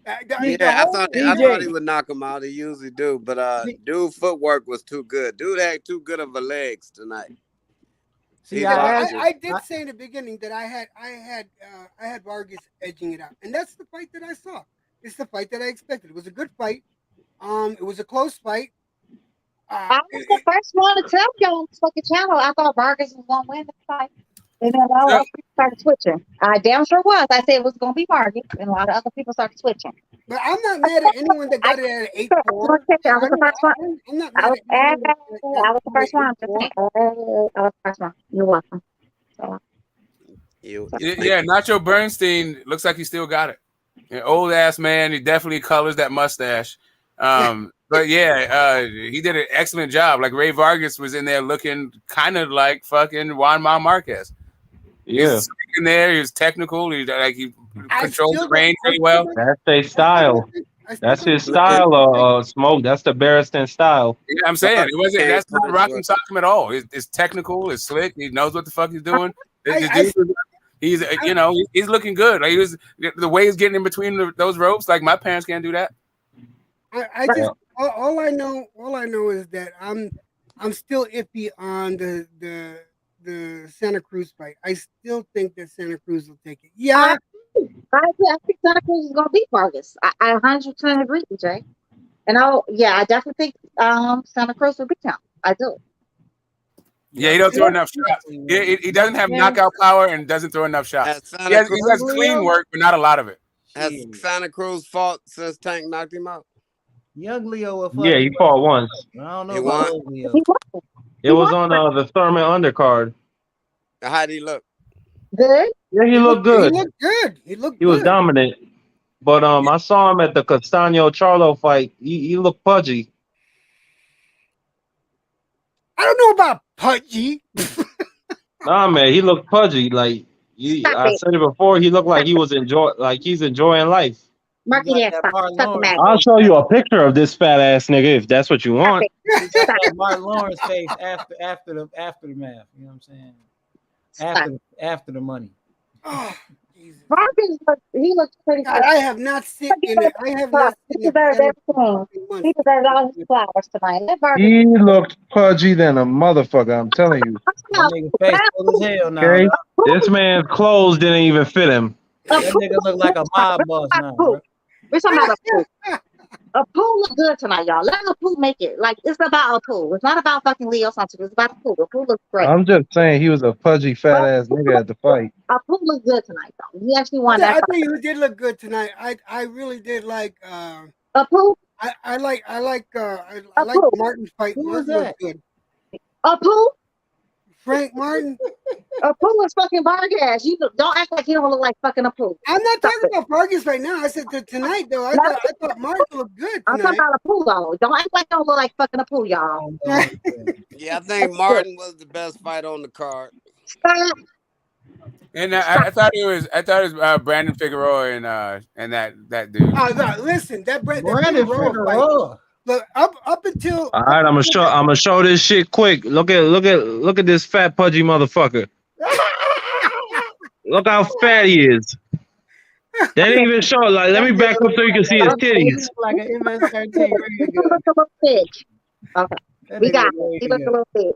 I thought he would knock him out. He usually do, but dude, footwork was too good. Dude had too good of a legs tonight. See, I did say in the beginning that I had Vargas edging it out, and that's the fight that I saw. It's the fight that I expected. It was a good fight. It was a close fight. I was the first one to tell you on this fucking channel. I thought Vargas was gonna win the fight. And then a lot of other people started switching. I damn sure was. I said it was going to be Vargas, and a lot of other people started switching. But I'm not mad at anyone that got it at 8-4. I was the first one. I was the first one. I was the first one. You're welcome. Yeah, Nacho Bernstein looks like he still got it. An old ass man. He definitely colors that mustache. But yeah, he did an excellent job. Like Rey Vargas was in there looking kind of like fucking Juan Marquez. Yeah, he was in there. He was technical. He controlled the range pretty well. That's their style. That's his style. Smoke. That's the Barristan style. Yeah, I'm saying it wasn't. That's not Rock'em Sock'em at all. It's technical. It's slick. He knows what the fuck he's doing. He's he's looking good. Like the way he's getting in between those ropes. Like my parents can't do that. I just all I know is that I'm still iffy on the Santa Cruz fight. I still think that Santa Cruz will take it. Yeah. I think Santa Cruz is gonna beat Vargas. I 100% agree with Jay. And I definitely think Santa Cruz will beat him. I do. Yeah, he don't throw enough shots. He doesn't have knockout power and doesn't throw enough shots. He has clean work, but not a lot of it. Has Santa Cruz fought since Tank knocked him out? Young Leo. Yeah, he fought once. I don't know about old Leo. It was on the Thurman undercard. How did he look? Good. Yeah, he looked good. He looked good. He was dominant. But I saw him at the Castaño Charlo fight. He looked pudgy. I don't know about pudgy. Nah, man, he looked pudgy. Like I said it before, he looked like he's enjoying life. Marky, I'll show you a picture of this fat ass nigga if that's what you want. Mark Lawrence face after the math. You know what I'm saying? After the money. Oh, Vargas, he looks pretty good. I have not seen it. I have not seen it. He deserves all his flowers tonight. He looked pudgy than a motherfucker. I'm telling you. Face full as hell now. Okay, this man's clothes didn't even fit him. That nigga look like a mob boss now, bro. We're talking about Apu. Apu look good tonight, y'all. Let Apu make it. Like, it's about Apu. It's not about fucking Leo Sanchez. It's about Apu. Apu looks great. I'm just saying he was a pudgy fat ass nigga at the fight. Apu looked good tonight, though. He actually won that fight. I think he did look good tonight. I really did like Apu. I like Martin's fight. Who was that? Good. Apu. Frank Martin. Apu is fucking Vargas. You don't act like you don't look like fucking Apu. I'm not talking about Vargas right now. I said tonight though. I thought Martin looked good tonight. I'm talking about Apu though. Don't act like you don't look like fucking Apu, y'all. Yeah, I think Martin was the best fight on the card. Stop. And I thought it was Brandon Figueroa and that dude. Listen, that Brandon Figueroa. Look, up until all right, I'm gonna show this shit quick. Look at this fat pudgy motherfucker. Look how fat he is. They didn't even show it. Like, let me back up so you can see his titties. Like an MS-13. Okay, we got it. He looks a little big.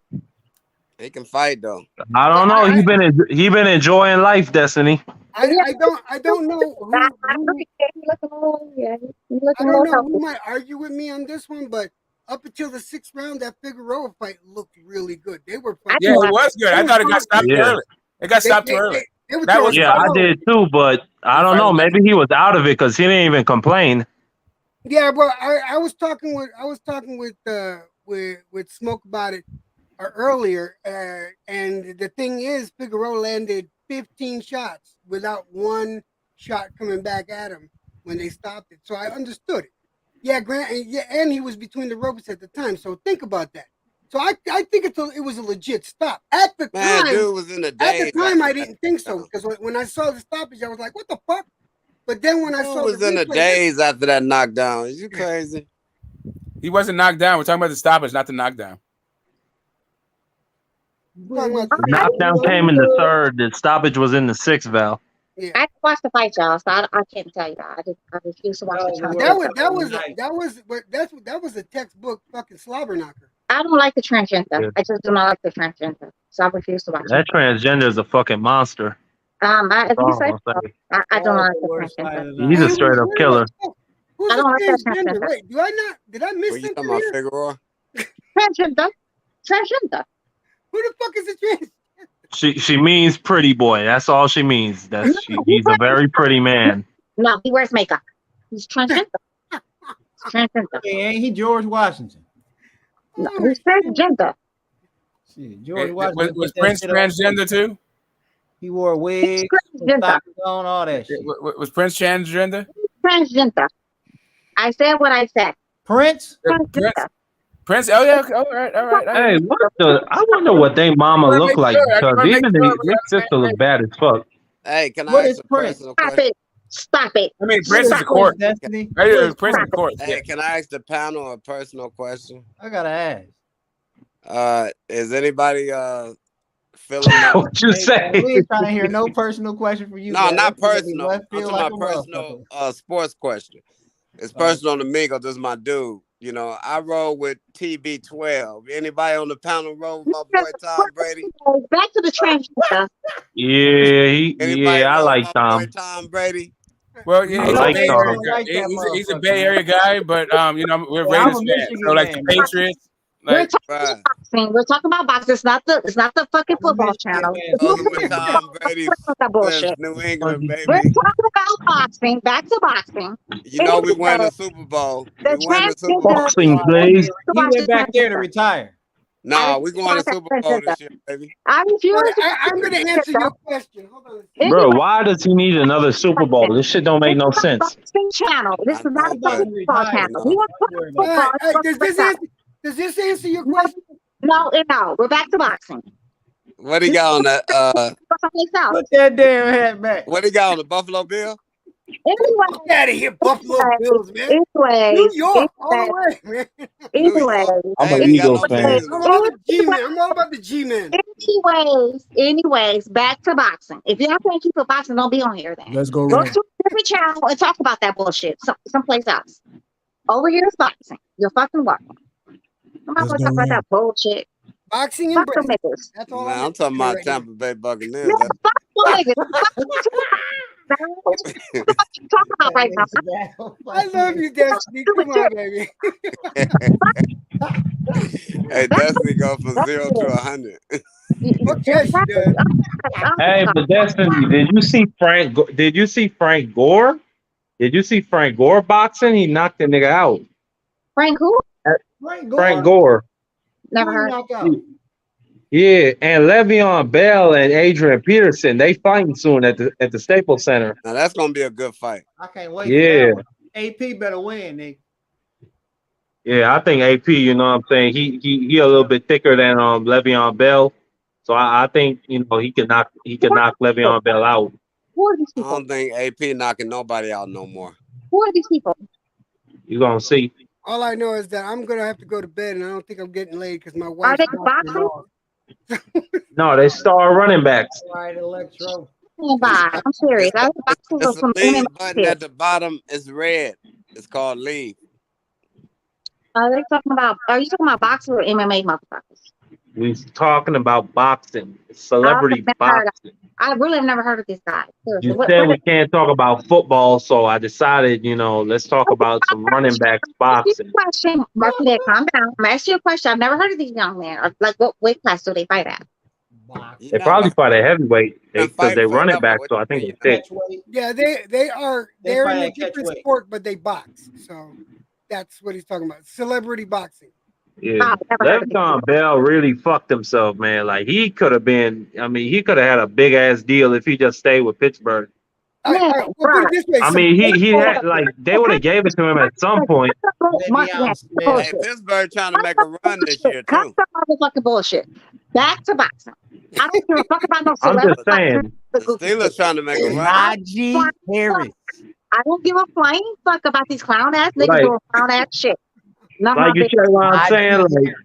He can fight though. I don't know. He been enjoying life, Destiny. I don't know who might argue with me on this one, but up until the 6th round, that Figueroa fight looked really good. They were fighting. Yeah, it was good. I thought it got stopped early. It got stopped too early. I did too, but I don't know. Maybe he was out of it because he didn't even complain. Yeah, well, I was talking with with Smoke about it earlier, and the thing is, Figueroa landed 15 shots without one shot coming back at him when they stopped it. So I understood it. Yeah, Grant. And he was between the ropes at the time. So think about that. So I think it was a legit stop at the Man, time. dude was in the At days. the time, I didn't think so because when I saw the stoppage, I was like, "What the fuck?" But then when I Dude saw was the in the replay, days after that knockdown. Is you crazy? He wasn't knocked down. We're talking about the stoppage, not the knockdown. The knockdown came in the third. The stoppage was in the sixth, Val. I didn't watch the fight, y'all, so I can't tell you that. I refuse to watch the transgender. That was a textbook fucking slobber knocker. I don't like the transgender. Yeah. I just do not like the transgender, so I refuse to watch That it. transgender is a fucking monster. If That's you all say I'm so, gonna say. I don't like the transgender. He's a straight up killer. Who's I don't like that transgender? transgender. Wait, did I miss Were you something talking about here? Figueroa? Transgender. Who the fuck is a trans? She means pretty boy. That's all she means. He's a very pretty man. No, he wears makeup. He's transgender. Transgender. Hey, ain't he George Washington? No, he's transgender. Shit, George Washington. Was Prince transgender too? He wore a wig, stockings on, all that shit. Was Prince transgender? Transgender. I said what I said. Prince? Prince. Oh yeah. All right. Hey, what the? I wonder what they mama look like because even their sister look bad as fuck. Hey, can What I is ask a Prince? personal Stop question? it. Stop it. I mean, Prince is a court. Destiny. Prince of court. Hey, can I ask the panel a personal question? I gotta ask. Is anybody feeling that? What you say? We ain't trying to hear no personal question from you. No, man. not That's gonna be personal. I'm left field talking like about a personal motherfucker. sports question. It's personal to me because this is my dude. You know, I roll with TB12. Anybody on the panel roll with my boy Tom Brady? Back to the transgender. Yeah, I roll like with my boy Tom. Tom Brady? Well, yeah, I he's a like Bay Tom. Area guy. He's a Bay Area guy, but you know, we're Yeah, I'm Raiders a fans. Michigan So like man, the Patriots. Like, We're talking about boxing. It's not the fucking football channel. Rolling with Tom Brady That since bullshit. New England, We're baby. talking about boxing. Back to boxing. You know we win the Super Bowl. We win the Super Bowl. Boxing, please. He went back there to retire. No, we going to Super Bowl this year, baby. I refuse. I'm going to answer your question. Hold on. Bro, why does he need another Super Bowl? This shit don't make no sense. Boxing channel. This is not a fucking football channel. We want football. Does this answer your question? No. We're back to boxing. What do you got on that? Put that damn hat back. What do you got on the Buffalo Bill? Anyway, Get out of here, Buffalo Bills, man. Anyway, New York, all the way, man. Anyway, I'm an Eagles fan. I'm all about the G-Man. I'm all about the G-Man. Anyways, back to boxing. If y'all can't keep it boxing, don't be on here then. Let's go. Go to a different channel and talk about that bullshit someplace else. Over here is boxing. You're fucking welcome. I'm not gonna talk about that bullshit. Boxing and Fuck them niggas. That's all Man, I'm talking about Tampa Bay Buccaneers. No, fuck them niggas. Talk about right now. I love you, Destiny. Come on, baby. Hey, Destiny go from 0 to 100. Okay, she does. Hey, but Destiny, did you see Frank Gore? Did you see Frank Gore boxing? He knocked the nigga out. Frank who? Frank Gore. Never heard. Yeah, and Le'Veon Bell and Adrian Peterson, they fighting soon at the Staples Center. Now that's gonna be a good fight. I can't wait. Yeah. For that one. AP better win, nigga. Yeah, I think AP, you know what I'm saying? He a little bit thicker than Le'Veon Bell. So I think, you know, he can knock Le'Veon Bell out. Who are these I people? don't think AP knocking nobody out no more. Who are these people? You gonna see. All I know is that I'm gonna have to go to bed, and I don't think I'm getting laid because my Are wife. they boxing? No, they star running backs. Right, Electro. Bye. I'm serious. I was boxing with It's a some leave MMA button shit. at the bottom. It's red. It's called leave. Are you talking about boxing or MMA motherfuckers? We talking about boxing, celebrity boxing. I really have never heard of this guy. Seriously. You said we can't talk about football, so I decided, you know, let's talk about some running backs boxing. Question, Marquette, calm down. I'm asking you a question. I've never heard of these young men. Or like, what weight class do they fight at? They probably fight at heavyweight because they running back, so I think they're thick. Yeah, they're fight in a at different catchweight. sport, but they box. So that's what he's talking about. Celebrity boxing. Yeah, I've never heard of it. Le'Veon Bell really fucked himself, man. Like he could have been. I mean, he could have had a big ass deal if he just stayed with Pittsburgh. Man, We'll put it this way. I Some mean, he had like they would have gave it to him at some point. Le'Veon Hey, Smith. Pittsburgh trying to make a run this year Cut too. some motherfucking bullshit. Back to boxing. I don't give a fuck about no I'm celebrity. just saying. The Steelers trying to make a run. Najee Harris. I don't give a flying fuck about these clown ass niggas Like, doing clown ass shit. Not like my you business. check what I'm saying.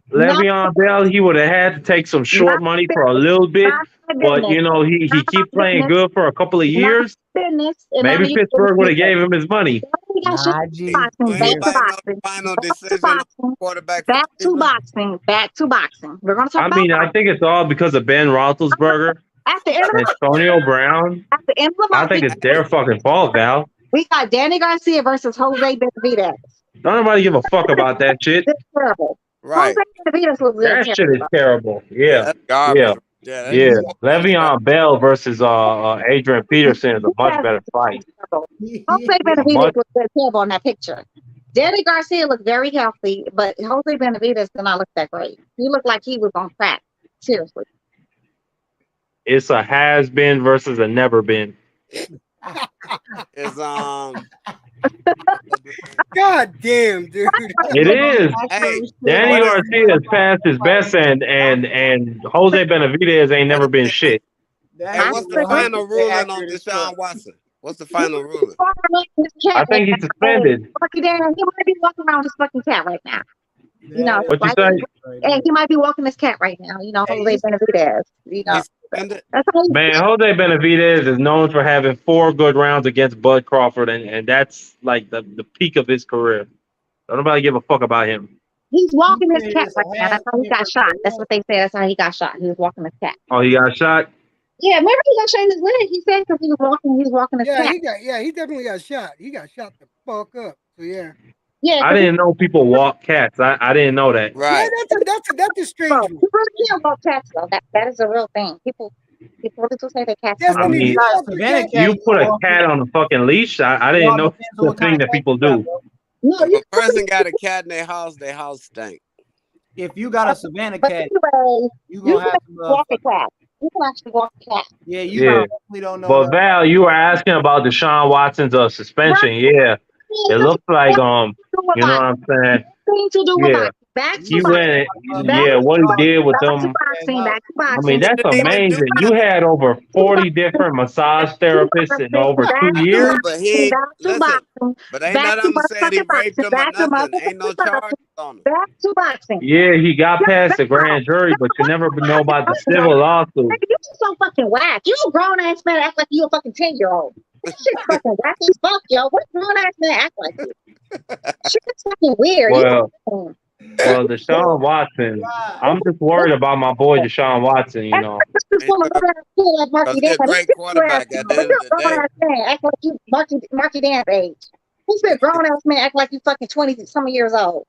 Like Not Le'Veon Bell, he would have had to take some short not money for a little bit, not my but business. you know he Not keep my playing business. good for a couple of Not years. my business. And none Maybe of you Pittsburgh would have business. gave him his money. We got shit Najee boxing. Ain't Back to nobody know the boxing. final Back to decision on boxing. quarterback for Back to Cleveland. boxing. Back to boxing. We're gonna talk I about mean, I boxing. think it's all because of Ben Roethlisberger, At the end of the Antonio Brown. at the end of the I month, think it's their fucking fault, Val. we got Danny Garcia versus Jose Benavidez. Don't nobody give a fuck about that shit. It's terrible. Right. Jose Benavidez was That shit is terrible. Yeah, That's garbage. yeah, Yeah, that's yeah. Le'Veon Bell versus Adrian Peterson is a much better fight. Jose Benavidez was terrible in that picture. Danny Garcia looked very healthy, but Jose Benavidez did not look that great. He looked like he was on crack. Seriously. It's a has been versus a never been. It's God damn, dude. It is. Hey, Danny Garcia has passed his best, and Jose Benavidez ain't never been shit. Hey, what's the final ruling on Deshaun Watson? What's the final ruling? I think he's suspended. He might be walking around with his fucking cat right now. You know, What you like, say? and he might be walking his cat right now. You know, Jose Benavidez. You know, that's how Man, Jose Benavidez is known for having 4 good rounds against Bud Crawford, and that's like the peak of his career. Don't nobody give a fuck about him. he's walking his cat right now. That's how he got shot. That's what they said. That's how he got shot. He was walking his cat. Oh, he got shot? Yeah, remember he got shot in his leg. He said because he was walking his cat. He definitely got shot. He got shot the fuck up. So yeah. Yeah, I didn't know people walk cats. I didn't know that. Yeah, that's a strange one. You really can't walk cats though. That is a real thing. People really do say they cats. I mean, you put a cat on a fucking leash. I didn't know the thing that people do. No, If a person got a cat in their house stink. If you got a Savannah But cat, anyway, you gonna have to walk a cat. You can actually walk a cat. Yeah, you Yeah. probably don't know. But Val, you were asking about Deshaun Watson's suspension. Yeah, it looks like you know what I'm saying. Thing to do with Yeah, boxing. Back to he went. Yeah, what he did with them. back to I boxing. mean, that's amazing. You had over 40 different massage therapists in over 2 years. But he back to listen. boxing. But ain't Back none to of them said he motherfucking raped him or back to nothing. Ain't no motherfucking charges on him. Back to boxing. Yeah, he got past the grand jury, but you never know about the civil lawsuit. Nigga, you so fucking whack. You a grown ass man act like you a fucking 10-year-old. This shit fucking whack as fuck, yo. What grown ass man act like you? Shit's fucking weird. Well, Deshaun Watson, I'm just worried about my boy Deshaun Watson, you know. Because he's a great quarterback at the end of the day. Act like you Marky Dance age. Who's been grown ass man act like you fucking 20 some years old?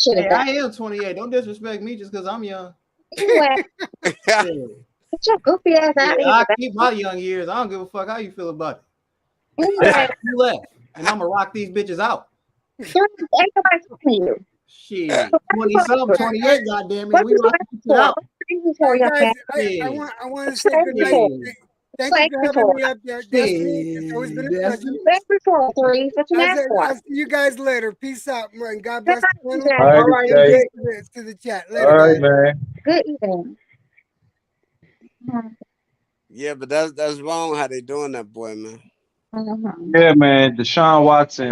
Hey, I am 28. Don't disrespect me just because I'm young. Anyway, get your goofy ass out of here. I keep my young years. I don't give a fuck how you feel about it. Anyway. You left, and I'm gonna rock these bitches out. Ain't nobody talking to you. Shit, 20 something, 28. Goddamn it, we rock this out. I want to say good night. Thank you for having me up there, Destiny. It's always been a pleasure. Thank you for 3. What you asked for? I'll see you guys later. Peace out, and God bless the channel. All right, To the chat. Later, all right, guys. man. Good evening. Yeah, but that's wrong how they doing that, boy, man. Yeah, man. Deshaun Watson,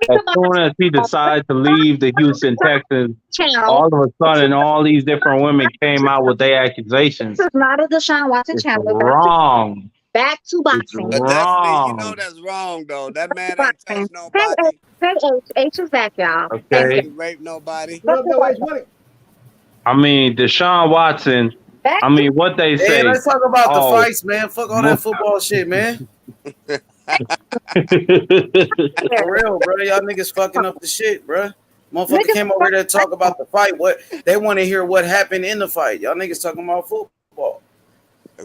as soon as he decided to leave the Houston Texans, all of a sudden, all these different women came out with their accusations. This is not a Deshaun Watson It's channel. wrong. Back to boxing. But Destiny, you know Wrong. that's wrong, though. That man ain't touched nobody. Hey, H is back, y'all. Okay. He raped nobody. I mean, Deshaun Watson. I mean, what they say. Hey, let's talk about the Oh, fights, man. Fuck all that football shit, man. For real, bro. Y'all niggas fucking up the shit, bro. Motherfucker came over here to talk about the fight. What they want to hear what happened in the fight. Y'all niggas talking about football.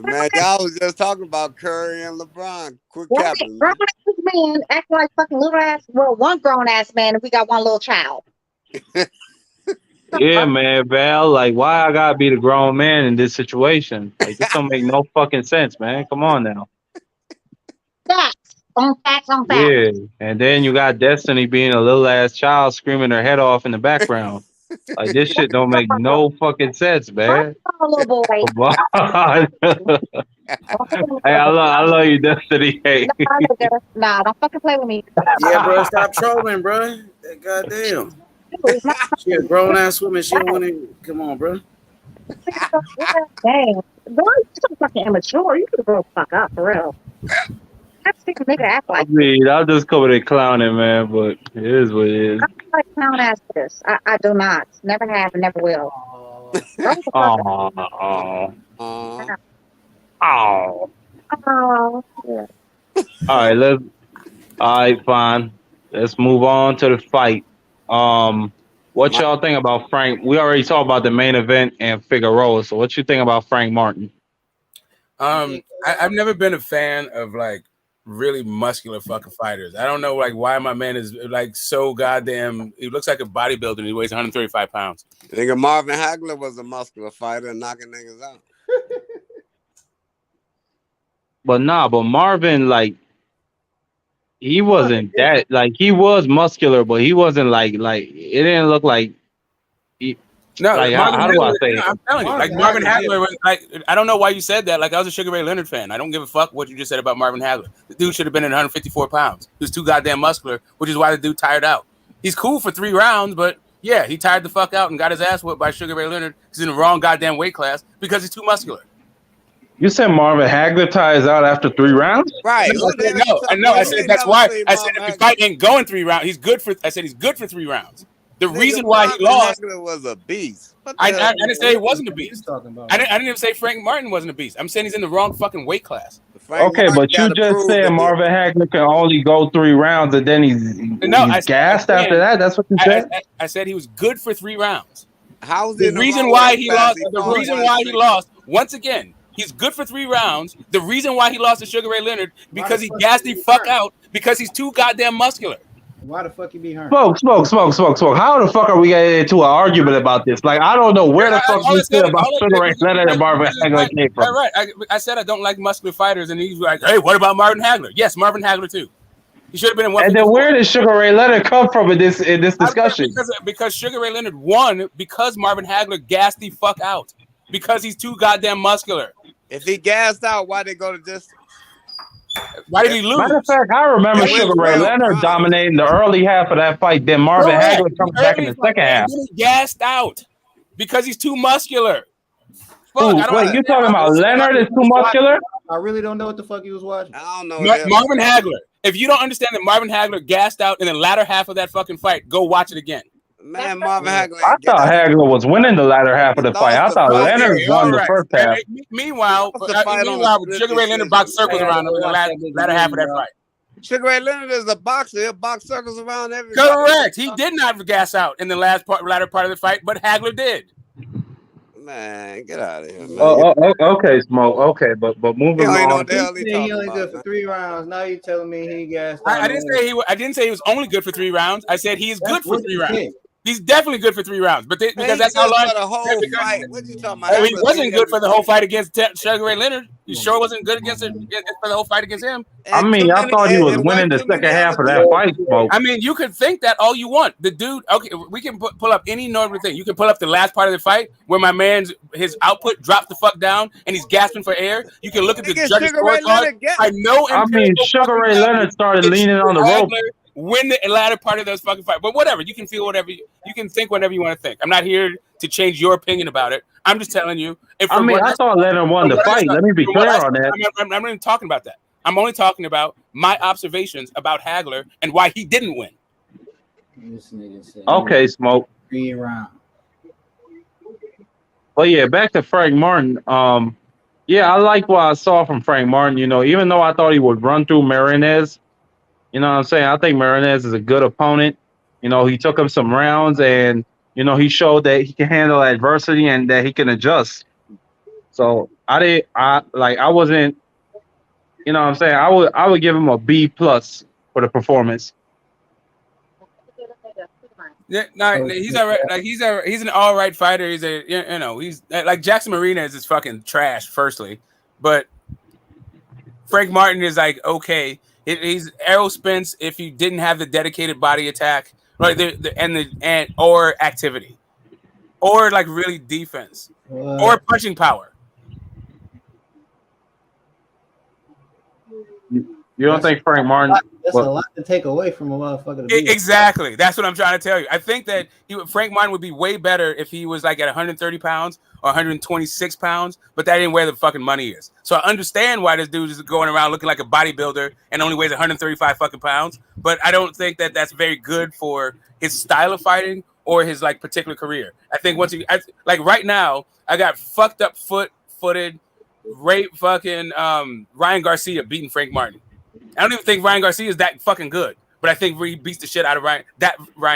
Man, y'all was just talking about Curry and LeBron. Quit One capping, grown man. ass man act like fucking little ass. Well, one grown ass man, and we got one little child. Yeah, man, Val. Like, why I gotta be the grown man in this situation? Like, this don't make no fucking sense, man. Come on now. Facts on facts on facts. Yeah, and then you got Destiny being a little ass child screaming her head off in the background. Like, this shit don't make no fucking sense, man. Little boy. Come on. Hey, I love you, Destiny. Hey. Nah, don't fucking play with me. Yeah, bro, stop trolling, bro. Goddamn. She a grown ass woman. She don't want to. Come on, bro. Dang. Boy, you so fucking immature. You could grow the fuck up, for real. I've seen a nigga act I like mean, I'll just come in clowning, man, but it is what it is. I don't like clown ass for this. I do not. Never have and never will. Grow the fuck up. Oh. Oh. Yeah. All right, fine. Let's move on to the fight. What y'all think about Frank? We already talked about the main event and Figueroa. So what you think about Frank Martin? I've never been a fan of like really muscular fucking fighters. I don't know like why my man is like so goddamn. He looks like a bodybuilder. And he weighs 135 pounds. I think Marvin Hagler was a muscular fighter knocking niggas out. But Marvin, like, he wasn't that, like, he was muscular, but he wasn't like it didn't look like he. No, like, Marvin how do I Hagler, say no, it? I'm telling you, like Marvin Hagler was like, I don't know why you said that. Like I was a Sugar Ray Leonard fan. I don't give a fuck what you just said about Marvin Hagler. The dude should have been at 154 pounds. He was too goddamn muscular, which is why the dude tired out. He's cool for 3 rounds, but yeah, he tired the fuck out and got his ass whipped by Sugar Ray Leonard. He's in the wrong goddamn weight class because he's too muscular. You said Marvin Hagler tires out after 3 rounds? Right. No, I said that's why. I said if the fight ain't going 3 rounds, he's good for. I said he's good for 3 rounds. The reason why he lost was a beast. I didn't say he wasn't a beast. I didn't even say Frank Martin wasn't a beast. I'm saying he's in the wrong fucking weight class. Okay, but you just said Marvin Hagler can only go 3 rounds and then he's gassed after that. That's what you said. I said he was good for 3 rounds. How's the reason why he lost? The reason why he lost once again. He's good for 3 rounds. The reason why he lost to Sugar Ray Leonard because he gassed the fuck out because he's too goddamn muscular. Why the fuck he be hurt? Smoke. How the fuck are we getting into an argument about this? Like, I don't know where the fuck you said about Sugar Ray Leonard and Marvin Hagler came from. Right. I said I don't like muscular fighters, and he's like, hey, what about Marvin Hagler? Yes, Marvin Hagler too. He should have been in 154. And then where did Sugar Ray Leonard come from in this discussion? Because Sugar Ray Leonard won because Marvin Hagler gassed the fuck out because he's too goddamn muscular. If he gassed out, why'd they go to distance? Why did he lose? Matter of fact, I remember Sugar Ray Leonard dominating the early half of that fight. Then Marvin Hagler comes back in the second half. He gassed out because he's too muscular. Fuck, wait, you talking about Leonard is too muscular? I really don't know what the fuck he was watching. I don't know. Marvin Hagler. If you don't understand that Marvin Hagler gassed out in the latter half of that fucking fight, go watch it again. Man, Marvin Hagler. I thought Hagler was winning the latter half of the fight. I thought Leonard won the first half. Meanwhile, Sugar Ray Leonard boxed circles around him in the latter half of that fight. Sugar Ray Leonard is a boxer. He'll box circles around everybody. Correct. He did not gas out in the latter part of the fight, but Hagler did. Man, get out of here, man. Okay, Smoke. Okay, but moving on. He only good for 3 rounds. Now you telling me he gassed out? I didn't say he was only good for 3 rounds. I said he's good for 3 rounds. He's definitely good for 3 rounds, but because that's how long. The whole fight. What you talking about? He wasn't good for the whole fight against Sugar Ray Leonard. He sure wasn't good against it for the whole fight against him. I mean, I thought he was winning the second half of that fight, Smoke. I mean, you could think that all you want. The dude, okay, we can pull up any normal thing. You can pull up the last part of the fight where my man's his output dropped the fuck down and he's gasping for air. You can look at the judges' scorecard. I know. I mean, Sugar Ray Leonard started leaning on the rope. Win the latter part of those fucking fights, but whatever. You can feel whatever you can think whatever you want to think. I'm not here to change your opinion about it. I'm just telling you. I thought Leonard won the fight. Let me be clear on that. I'm not even talking about that. I'm only talking about my observations about Hagler and why he didn't win. Okay, Smoke. 3 rounds. Well, yeah, back to Frank Martin. Yeah, I like what I saw from Frank Martin. You know, even though I thought he would run through Marinez. You know what I'm saying? I think Marinez is a good opponent. You know, he took him some rounds and, you know, he showed that he can handle adversity and that he can adjust. So I wasn't, you know what I'm saying? I would give him a B+ for the performance. Yeah, no, he's all right. Like he's an all right fighter. He's he's like Jackson Martinez is fucking trash. Firstly, but Frank Martin is like okay. He's Errol Spence if you didn't have the dedicated body attack, right? And or activity, or like really defense, or punching power. You don't think Frank Martin? That's a lot to take away from a motherfucker. Exactly. That's what I'm trying to tell you. I think that Frank Martin would be way better if he was like at 130 pounds or 126 pounds, but that ain't where the fucking money is. So I understand why this dude is going around looking like a bodybuilder and only weighs 135 fucking pounds, but I don't think that that's very good for his style of fighting or his like particular career. I think like right now, I got fucked up footed Ryan Garcia beating Frank Martin. I don't even think Ryan Garcia is that fucking good, but I think he beats the shit out of Ryan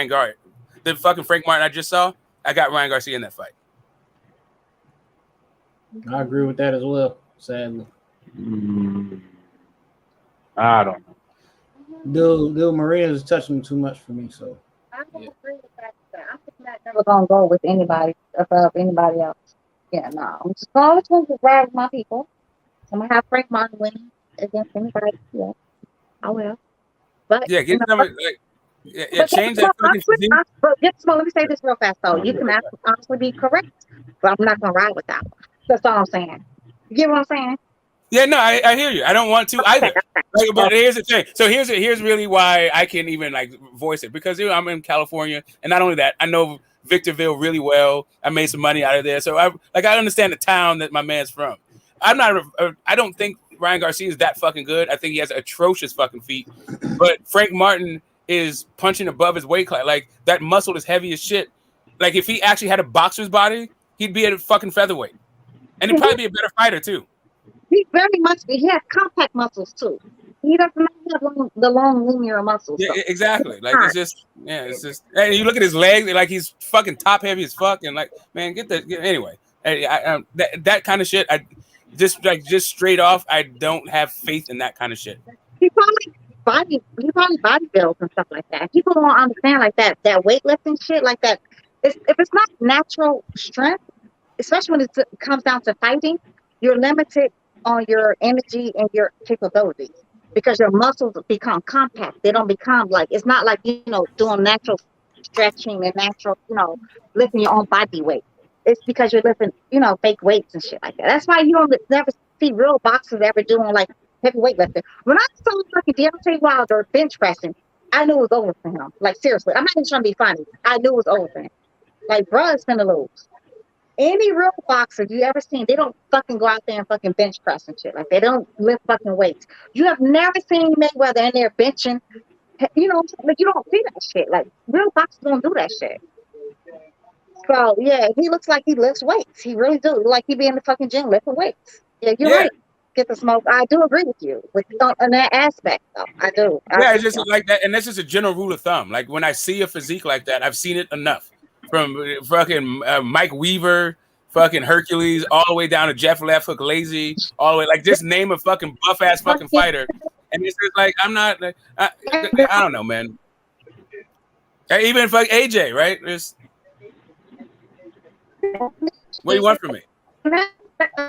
Garcia. The fucking Frank Martin I just saw, I got Ryan Garcia in that fight. I agree with that as well, sadly. I don't know. Dude, Maria is touching too much for me, so. I don't agree with that. I'm just not never gonna go with anybody above anybody else. Yeah, no. I'm just always going to ride with my people. I'm gonna have Frank Martin winning against anybody. Yeah, I will. But yeah, get them change that fucking physique. But let me say this real fast though. You can honestly be correct, but I'm not gonna ride with that one. That's all I'm saying. You get what I'm saying? Yeah, no, I hear you. I don't want to either. Like, but here's the thing. So here's really why I can even like voice it because I'm in California, and not only that, I know Victorville really well. I made some money out of there, so I understand the town that my man's from. I don't think Ryan Garcia is that fucking good. I think he has atrocious fucking feet. But Frank Martin is punching above his weight class. Like that muscle is heavy as shit. Like if he actually had a boxer's body, he'd be at a fucking featherweight, and he'd probably be a better fighter too. He very much. He has compact muscles too. He doesn't have the long linear muscles. Yeah, exactly. Like it's just. And you look at his legs, like he's fucking top heavy as fuck, and like man, anyway. That kind of shit. I just straight off. I don't have faith in that kind of shit. He probably body builds and stuff like that. People don't understand like that weightlifting shit like that. If it's not natural strength, especially when it comes down to fighting, you're limited on your energy and your capabilities because your muscles become compact. They don't become like it's not like doing natural stretching and natural lifting your own body weight. It's because you're lifting fake weights and shit like that. That's why you don't never see real boxers ever doing like heavy weightlifting. When I saw fucking Deontay Wilder bench pressing, I knew it was over for him. Like seriously, I'm not even trying to be funny. I knew it was over for him. Like bruh is gonna lose. Any real boxer you ever seen, they don't fucking go out there and fucking bench press and shit. Like they don't lift fucking weights. You have never seen Mayweather in there benching. Like you don't see that shit. Like real boxers don't do that shit. So yeah, he looks like he lifts weights. He really do. Like he be in the fucking gym lifting weights. Yeah, you're right. Get the smoke. I do agree with you on that aspect though. I do. It's just like that, and that's just a general rule of thumb. Like when I see a physique like that, I've seen it enough. From fucking Mike Weaver, fucking Hercules, all the way down to Jeff Left Hook Lazy, all the way like just name a fucking buff ass fucking fighter, and it's just like I'm not. I don't know, man. Even fuck AJ, right? What do you want from me?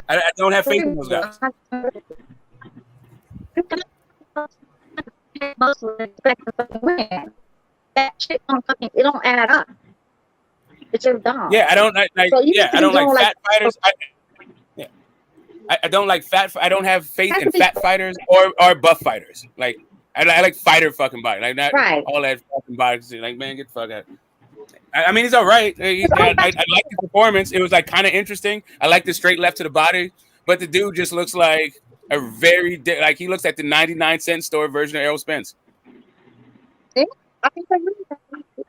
I don't have faith in those guys. That shit don't add up. It's just dumb. Yeah, I don't like. I don't like fat fighters. I don't like fat. I don't have faith in fat fighters or buff fighters. Like I like fighter fucking body. Like not all that fucking body. Like man, get the fuck out. I mean, he's all right. I like his performance. It was like kind of interesting. I like the straight left to the body, but the dude just looks like a he looks like the 99-cent store version of Errol Spence. Yeah, I think I agree with that.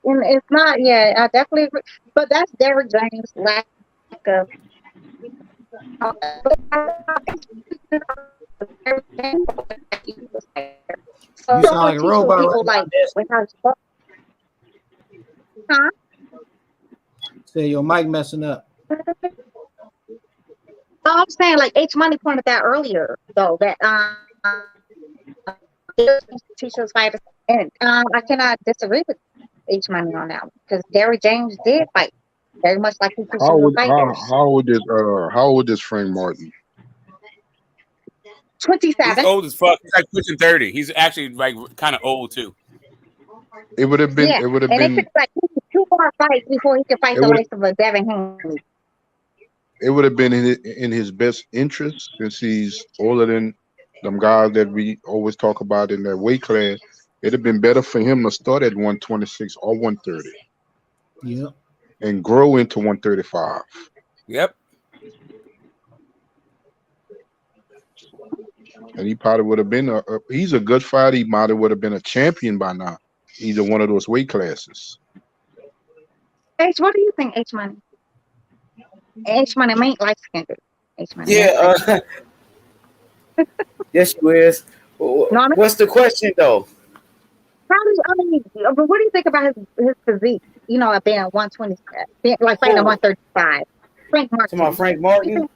And it's not, yeah, I definitely agree. But that's Derrick James' lack of. So you sound like a robot. Huh? Say your mic messing up. I'm saying like H Money pointed that earlier though that teach those fighters and I cannot disagree with H Money on that one because Gary James did fight very much like he How pushes the old fighters. how old is Frank Martin? 27. He's old as fuck. He's like pushing 30. He's actually like kind of old too. It would have been Yeah, it would have and it been took like 2 more fights before he could fight it the would likes of a Devin Haney. it would have been in his best interest since he's older than them guys that we always talk about in that weight class. It'd have been better for him to start at 126 or 130 Yeah. and grow into 135. Yep. And he probably would have been he's a good fighter. He might have would have been a champion by now. Either one of those weight classes. H, what do you think, H Money? H Money ain't light skinned. H Money. Yeah. Yes, you is. No, I mean, What's the question though? but what do you think about his physique? You know, being 120, like fighting at 135. Frank Martin. Talking about Frank Martin?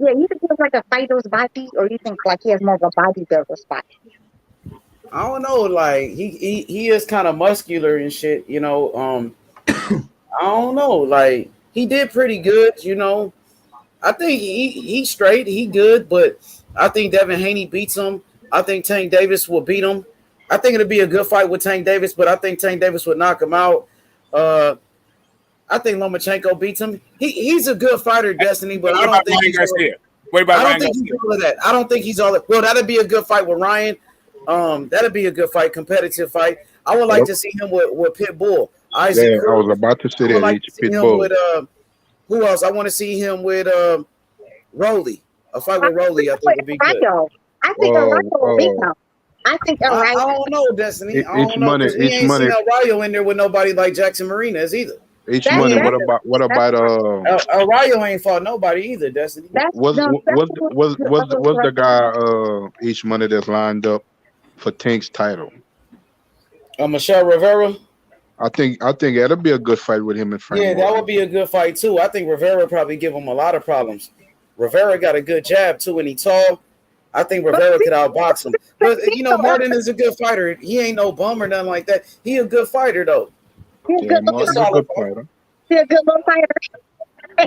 Yeah, you think he has like a fighter's body, or you think like he has more of a bodybuilder's body? I don't know. Like he is kind of muscular and shit. You know. I don't know. Like he did pretty good. You know. I think he's straight. He good, but I think Devin Haney beats him. I think Tank Davis will beat him. I think it'll be a good fight with Tank Davis, but I think Tank Davis would knock him out. I think Lomachenko beats him. He's a good fighter, Destiny, but I don't think he's all of that. I don't think he's all that. Well, that'd be a good fight with Ryan. That'd be a good fight, competitive fight. I would like to see him with Pitbull. Isaac Yeah, I was about to say that. like to see him with who else? I want to see him with Rolly. A fight with Rolly, I think would be good. I think Arroyo will beat him. I think I don't know, Destiny. I don't know because we ain't seen Arroyo in there with nobody like Jackson Martinez either. H Money. What about Arroyo ain't fought nobody either, Destiny. Was the guy H Money that's lined up for Tank's title? Michelle Rivera. I think that'll be a good fight with him and Frank. Yeah, that would be a good fight too. I think Rivera probably give him a lot of problems. Rivera got a good jab too, and he tall. I think Rivera could outbox him. But you know, Martin is a good fighter. He ain't no bum or nothing like that. He a good fighter though. He's a good little fighter. He's a good little fighter.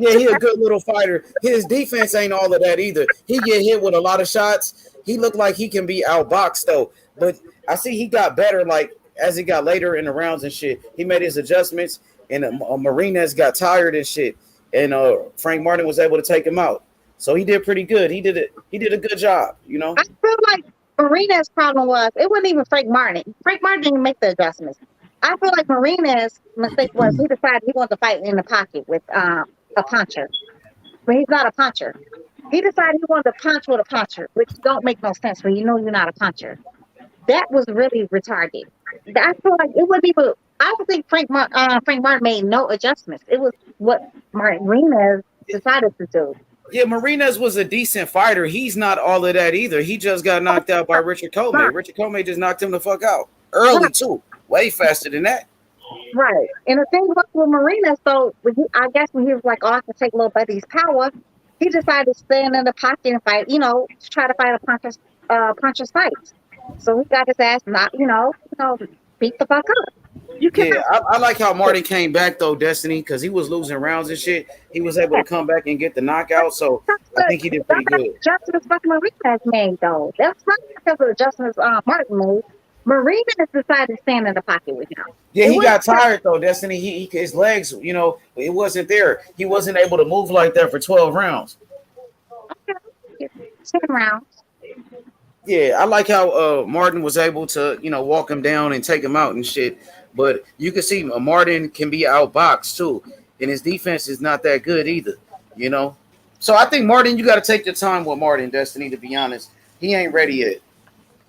Yeah, he a good little fighter. His defense ain't all of that either. He get hit with a lot of shots. He looked like he can be outboxed though. But I see he got better like as he got later in the rounds and shit. He made his adjustments, and Martinez got tired and shit. And Frank Martin was able to take him out. So he did pretty good. He did a good job, you know. I feel like Marina's problem was it wasn't even Frank Martin. Frank Martin didn't make the adjustments. I feel like Marina's mistake was he decided he wanted to fight in the pocket with a puncher. But he's not a puncher. He decided he wanted to punch with a puncher, which don't make no sense when you know you're not a puncher. That was really retarded. I feel like it wouldn't even. I don't think Frank Martin made no adjustments. It was what Martinez decided to do. Yeah, Martinez was a decent fighter. He's not all of that either. He just got knocked out by Richard Comey. Richard Comey just knocked him the fuck out early too, way faster than that. Right. And the thing was with Martinez, so I guess when he was like, "Oh, I can take little buddy's power," he decided to stand in the pocket and fight. You know, to try to fight a puncher's fight. So he got his ass knocked. Beat the fuck up. Yeah, I like how Martin came back though, Destiny, because he was losing rounds and shit. He was able to come back and get the knockout, so I think he did pretty good. Adjustments fucking Martinez made though. That's not because of adjustments Martin made. Martinez decided to stand in the pocket with him. Yeah, he got tired though, Destiny. His legs, you know, it wasn't there. He wasn't able to move like that for 12 rounds. Okay. 10 rounds. Yeah, I like how Martin was able to, walk him down and take him out and shit. But you can see Martin can be outboxed too, and his defense is not that good either, So I think Martin, you got to take your time with Martin, Destiny. To be honest, he ain't ready yet.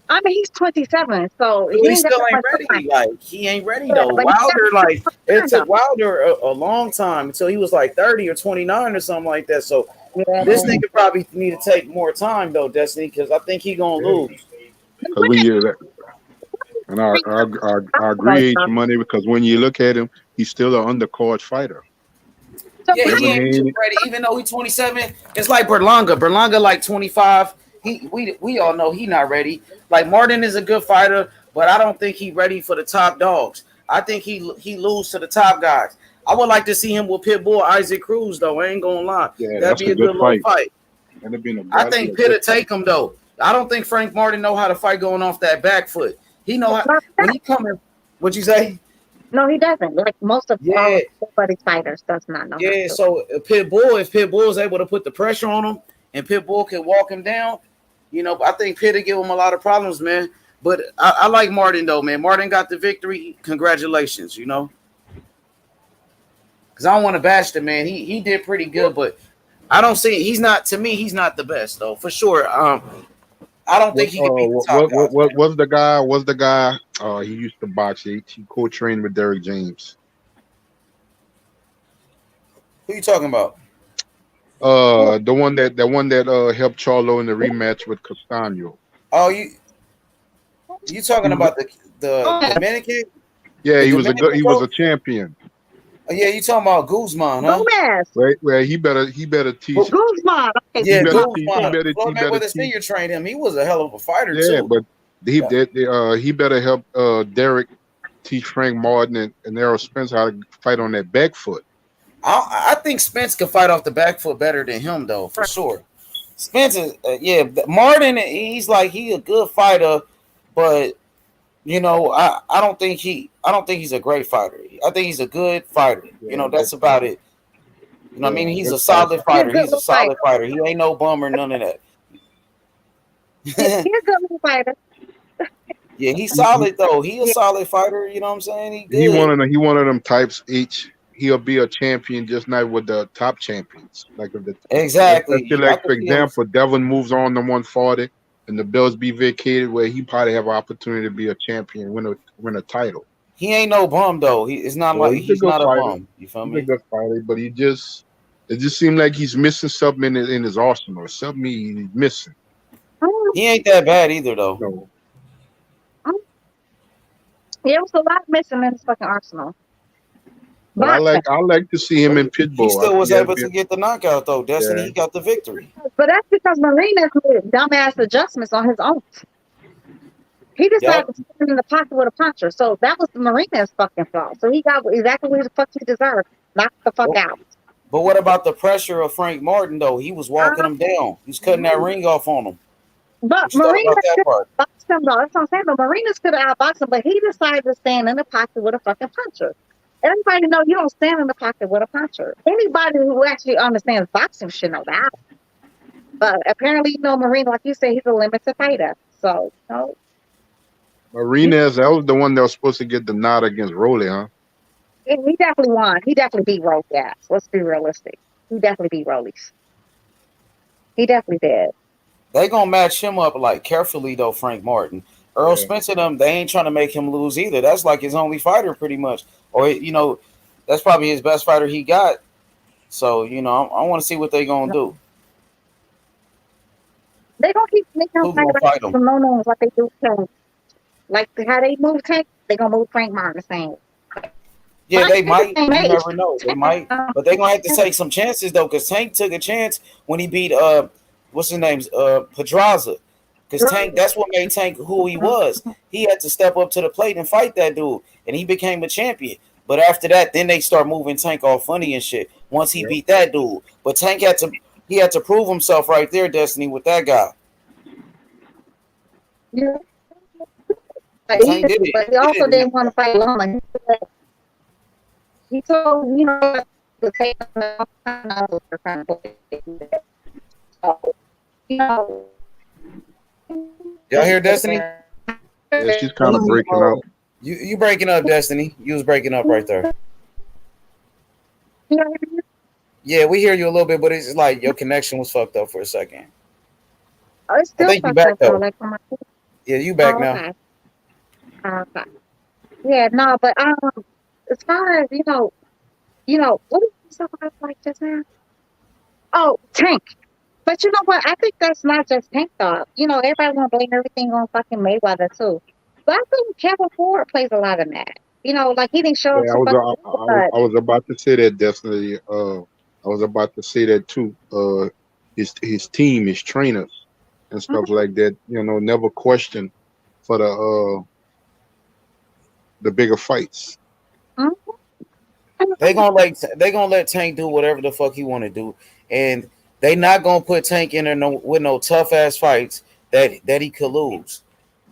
I mean, he's 27, so he still ain't ready. Like he ain't ready though. Wilder, it took Wilder a long time until he was like 30 or 29 or something like that. So this nigga probably need to take more time though, Destiny, because I think he gonna lose. And I agree, H Money, because when you look at him, he's still an undercard fighter. Yeah, he ain't ready, even though he's 27. It's like Berlanga. Berlanga like 25. We all know he not ready. Like Martin is a good fighter, but I don't think he ready for the top dogs. I think he lose to the top guys. I would like to see him with Pitbull, Isaac Cruz though. I ain't gonna lie, Yeah, that'd that's be a a good good little fight. fight. That'd be I that'd be think a Pitt good will take him though. I don't think Frank Martin know how to fight going off that back foot. He know how when he coming. What'd you say? No, he doesn't. Like most of all Yeah, of everybody's fighters does not know how to yeah. do it. So if Pitbull is able to put the pressure on him and Pitbull can walk him down, I think Pitt will give him a lot of problems, man. But I like Martin though, man. Martin got the victory. Congratulations, because I don't want to bash the man. He did pretty good, but I don't see he's not the best though for sure. I don't think he can beat the top guys. What was the guy? Was the guy? He used to box. He co-trained with Derrick James. Who you talking about? The one that helped Charlo in the rematch with Castano. Oh, you talking about the Dominican? Yeah, he was a champion. Oh, yeah, you talking about Guzman, huh? Gomez. Right, well, he better teach. Guzman. Okay. Yeah, Guzman. Floyd Mayweather Senior trained him. He was a hell of a fighter too. But he better help Derek teach Frank Martin and Errol Spence how to fight on that back foot. I think Spence can fight off the back foot better than him though, for sure. Spence is Martin. He's a good fighter, but I don't think he's a great fighter. I think he's a good fighter. That's about it. I mean, he's a solid fighter. He's a solid fighter. He ain't no bum or none of that. He's a good fighter. Yeah, he's solid though. He a solid fighter. You know what I'm saying? He good. He one of them types. He'll be a champion, just not with the top champions. Exactly. Like for example, Devin moves on to 140, and the belts be vacated, where he probably have an opportunity to be a champion, win a title. He ain't no bum though. He's not a bum. You feel me? He's a good fighter, but it just seems like he's missing something in his arsenal. Something he's missing. He ain't that bad either though. No. Yeah, it was a lot missing in his fucking arsenal. But I like to see him in Pitbull. He still was able to get the knockout though. Destiny, he got the victory. But that's because Marina's made dumbass adjustments on his own. He decided to stand in the pocket with a puncher. So that was Marina's fucking fault. So he got exactly what the fuck he deserved. Knocked the fuck out. But what about the pressure of Frank Martin though? He was walking him down. He was cutting that ring off on him. But Marina could have outboxed him though. That's what I'm saying. But Marina's could have outboxed him, but he decided to stand in the pocket with a fucking puncher. Everybody know you don't stand in the pocket with a puncher. Anybody who actually understands boxing should know that. But apparently, Marina, like you said, he's a limited fighter. So, Marina, that was the one that was supposed to get the nod against Rolly, huh? He definitely won. He definitely beat Rolly. Yeah, let's be realistic. He definitely beat Rollies. He definitely did. They gonna match him up carefully though, Frank Martin. Earl Spencer, they ain't trying to make him lose either. That's like his only fighter, pretty much. Or that's probably his best fighter he got. So I want to see what they gonna do. They gonna keep making him fight some no names like they do Tank. Like how they move Tank, they gonna move Frank Martin the same. Yeah, they might. You never know. They might, but they gonna have to take some chances though, because Tank took a chance when he beat what's his name, Pedraza. Because Tank, that's what made Tank who he was. He had to step up to the plate and fight that dude, and he became a champion. But after that, then they start moving Tank all funny and shit. Once he beat that dude, but Tank had to prove himself right there, Destiny, with that guy. Yeah. But he also didn't want to fight Loma. He told to take Y'all hear Destiny? Yeah, she's kind of breaking up. You breaking up, Destiny. You was breaking up right there. Yeah, we hear you a little bit, but it's like your connection was fucked up for a second. Oh, it's still I think you back though. Yeah, you back now. Okay. Okay. Yeah, no, but as far as what did you say about like just now? Oh, Tank. But you know what? I think that's not just Tank though. Everybody want to blame everything on fucking Mayweather too. But I think Kevin Ford plays a lot in that. Like he didn't show up I was about to say that, Destiny. I was about to say that too. His team, his trainers, and stuff like that. Never question for the bigger fights. They gonna let Tank do whatever the fuck he want to do, and they not gonna put Tank in there with no tough ass fights that he could lose.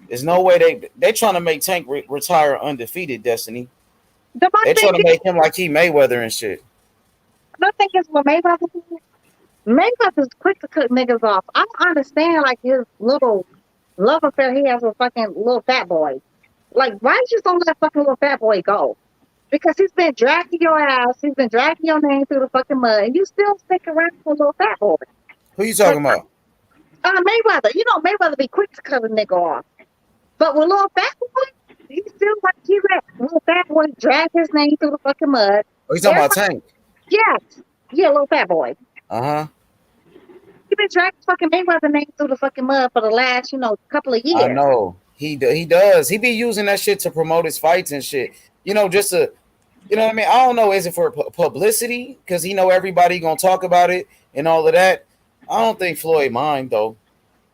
There's no way they trying to make Tank retire undefeated. Destiny. They trying to make him like he Mayweather and shit. The thing is, what Mayweather's quick to cut niggas off. I don't understand like his little love affair he has with fucking little fat boy. Like, why you just don't let fucking little fat boy go? Because he's been dragging your ass, he's been dragging your name through the fucking mud, and you still stick around with little fat boy. Who you talking about? Mayweather. You know Mayweather be quick to cut a nigga off. But with little fat boy, he still like he let little fat boy drag his name through the fucking mud. Oh, you talking about Tank? Yes. Yeah, little fat boy. Uh-huh. He been dragging fucking Mayweather name through the fucking mud for the last, couple of years. I know. He does. He be using that shit to promote his fights and shit. Just to, what I mean? I don't know. Is it for publicity? Because he know everybody gonna talk about it and all of that. I don't think Floyd mind though.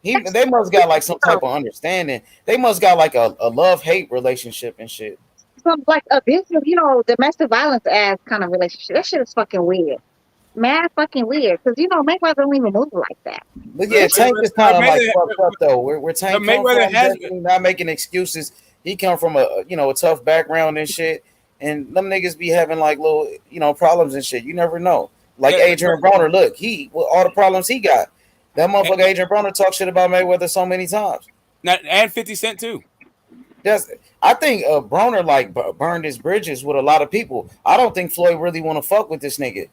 They must got like some type of understanding. They must got like a love-hate relationship and shit. Some like abusive, domestic violence ass kind of relationship. That shit is fucking weird. Mad fucking weird. Because Mayweather don't even move like that. But yeah, Tank is kind of like fucked up though. Where Tank come from, not making excuses. He come from a tough background and shit. And them niggas be having like little, problems and shit. You never know. Like Adrian Broner, look, all the problems he got. That motherfucker Adrian Broner talk shit about Mayweather so many times. And 50 Cent too. I think Broner like burned his bridges with a lot of people. I don't think Floyd really want to fuck with this nigga.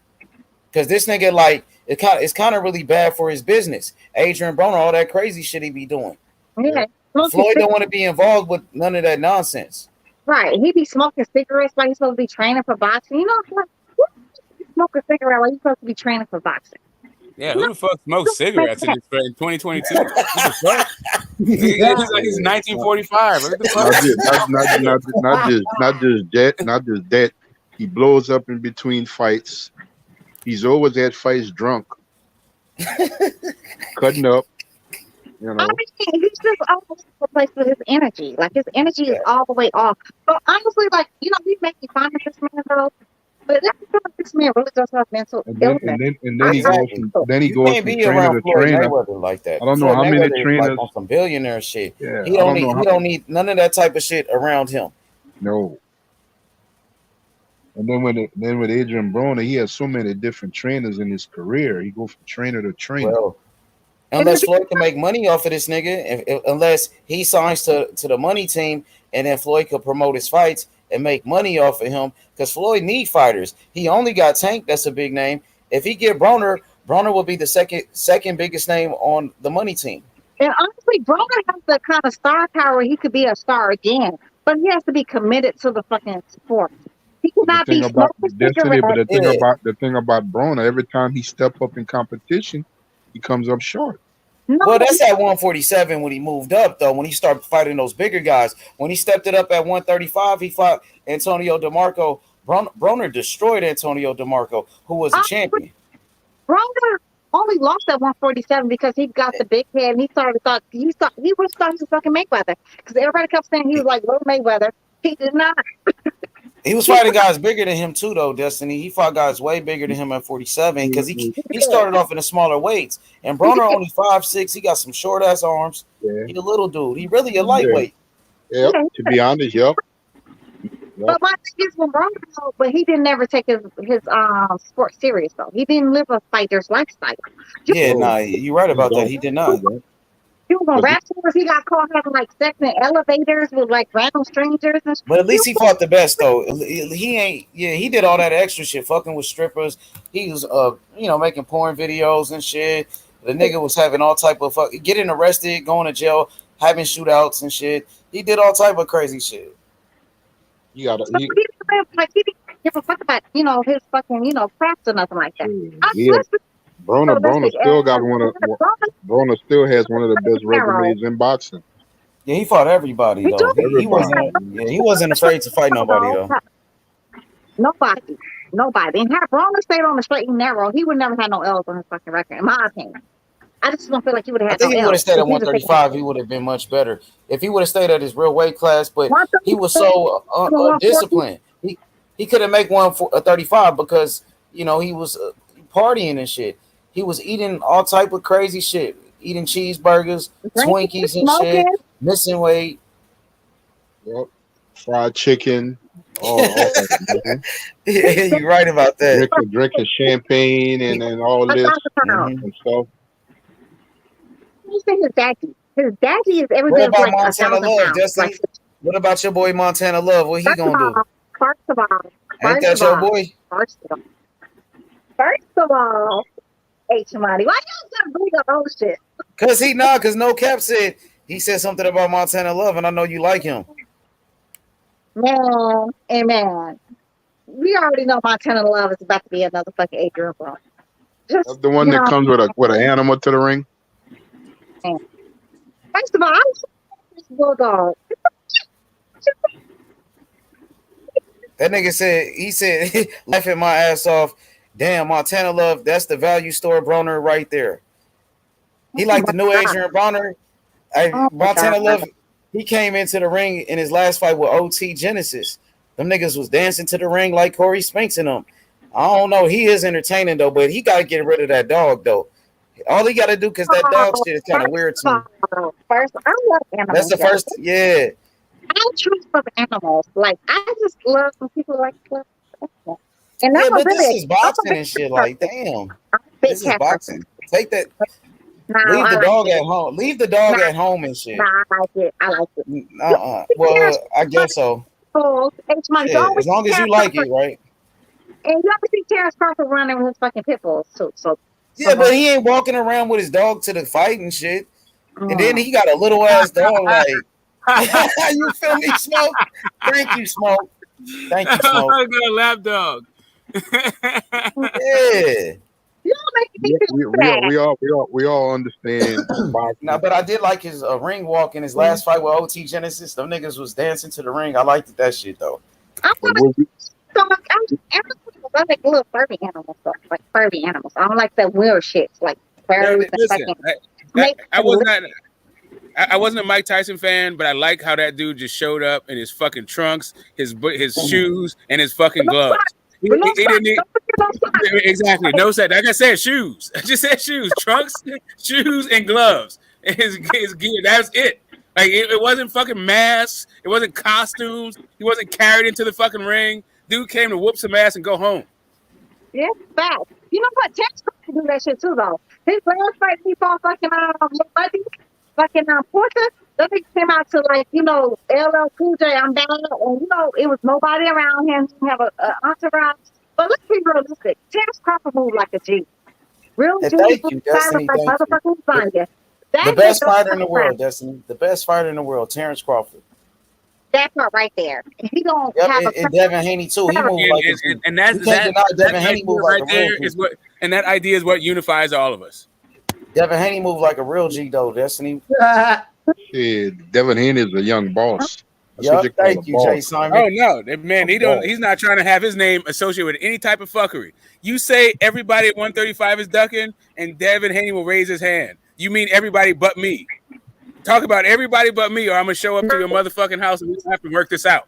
Because this nigga like it's kind of really bad for his business. Adrian Broner, all that crazy shit he be doing. Yeah. Floyd don't want to be involved with none of that nonsense. Right. He be smoking cigarettes like he's supposed to be training for boxing. Like, smoke a cigarette like he's supposed to be training for boxing. Yeah, who the fuck smokes cigarettes in 2022? What the fuck? It's like it's 1945. What the fuck? Not just that. He blows up in between fights. He's always at fights drunk, cutting up. I mean, he's just all over the place with his energy. Like his energy is all the way off. But honestly, like we making fun of this man though. But this man really does have mental illness. And then he goes from trainer to trainer. Like that. I don't know how many trainers like on some billionaire shit. Yeah, he don't need none of that type of shit around him. No. And then with Adrian Broner, he has so many different trainers in his career. He goes from trainer to trainer. Well, unless Floyd can make money off of this nigga, unless he signs to the money team, and then Floyd could promote his fights and make money off of him, because Floyd need fighters. He only got Tank, that's a big name. If he get Broner will be the second biggest name on the money team. And honestly, Broner has the kind of star power. He could be a star again, but he has to be committed to the fucking sport. He cannot be smoking Destiny, but the thing about Broner, every time he step up in competition, he comes up short. No. Well, that's at 147 when he moved up, though. When he started fighting those bigger guys, when he stepped it up at 135, he fought Antonio DeMarco. Broner destroyed Antonio DeMarco, who was a champion. Broner only lost at 147 because he got the big head and he thought he was fucking Mayweather, because everybody kept saying he was like little Mayweather. He did not. He was fighting guys bigger than him too, though. Destiny. He fought guys way bigger than him at 47 because he started off in the smaller weights. And Broner only 5'6". He got some short ass arms. Yeah. He a little dude. He really a lightweight. Yeah. To be honest, yep. But my thing is, but he didn't never take his sport serious though. He didn't live a fighter's lifestyle. You're right about that. He did not. He was on rap tours. He got caught having like sex in elevators with like random strangers and shit. But at least he fought the best though. He did all that extra shit, fucking with strippers. He was making porn videos and shit. The nigga was having all type of getting arrested, going to jail, having shootouts and shit. He did all type of crazy shit. He didn't give a fuck about his fucking craft or nothing like that. Broner still has one of the best resumes in boxing. Yeah, he fought everybody though. He wasn't afraid to fight nobody though. Nobody. And had Broner stayed on the straight and narrow, he would never have no L's on his fucking record, in my opinion. I just don't feel like he would have I had no think he would have L stayed if at he would have taken 135. He would have been much better if he would have stayed at his real weight class. But he was 135 so to 140. undisciplined. He couldn't make 135 because he was partying and shit. He was eating all type of crazy shit, eating cheeseburgers, Drinking, Twinkies and shit, smoking. missing weight. Yep. Fried chicken. All that. Yeah, you're right about that. Drinking champagne and all this and stuff. You say his daddy. His daddy is every What bit of about like Montana 1,000 Love, pounds. Like, Destiny? What about your boy Montana Love? What he first of gonna do? all, first of all, Ain't that your boy? first of all, H Money. Why y'all gotta bring up old shit? Cause No Cap said he said something about Montana Love, and I know you like him. Man, amen. We already know Montana Love is about to be another fucking Adrian Brown. That's the one that comes with an animal to the ring. First of all, I was this bulldog. That nigga said laughing my ass off. Damn, Montana Love, that's the value store Broner right there. He like the new Adrian Broner. Montana Love, he came into the ring in his last fight with OT Genesis. Them niggas was dancing to the ring like Corey Spinks and them. I don't know. He is entertaining though, but he got to get rid of that dog though. All he got to do, because that dog shit is kind of weird too. First, I love animals. That's the first, yeah. I trust of animals. Like, I just love when people like that. And Yeah, but really, this is boxing and shit. Like, damn. This is boxing. Take that. Leave the dog at home. Leave the dog at home and shit. Nah, I like it. I like it. Well, I guess so. Yeah, as long as you like it, right? And you ever see Terrence Crawford running with his fucking pit bulls too? Yeah, but he ain't walking around with his dog to the fight and shit. And then he got a little ass dog. Like, you feel me, Smoke? Thank you, Smoke. Thank you, Smoke. I got a lap dog. Yeah. We all understand. Nah, but I did like his ring walk in his last fight with OT Genesis. Them niggas was dancing to the ring. I liked that shit though. I like little furry animals, though. Like furry animals. I don't like that weird shit. Like furries and fucking. I wasn't a Mike Tyson fan, but I like how that dude just showed up in his fucking trunks, his shoes, and his fucking gloves. He didn't need, exactly no set. Like I said, shoes. I just said shoes, trunks, shoes, and gloves. His gear. That's it. Like it wasn't fucking masks. It wasn't costumes. He wasn't carried into the fucking ring. Dude came to whoop some ass and go home. Yeah, fact. You know what? Tex do that shit too, though. His last fight, he fought fucking Porter. Then he came out to LL Cool J. I'm down, and it was nobody around him. He didn't have a entourage. But let's be realistic. Tex Crawford moved like a G. Real G. Thank you, Destiny. The best fighter in the world, Destiny. The best fighter in the world, Terrence Crawford. That part right there. He don't have and Devin Haney too. He moved like a and that's Devin Haney moved like a real G. And that idea is what unifies all of us. Devin Haney moved like a real G though, Destiny. Yeah, Devin Haney is a young boss. Thank you, Jay Simon. Oh no, man, he's not trying to have his name associated with any type of fuckery. You say everybody at 135 is ducking, and Devin Haney will raise his hand. You mean everybody but me? Talk about everybody but me, or I'm gonna show up to your motherfucking house and we have to work this out.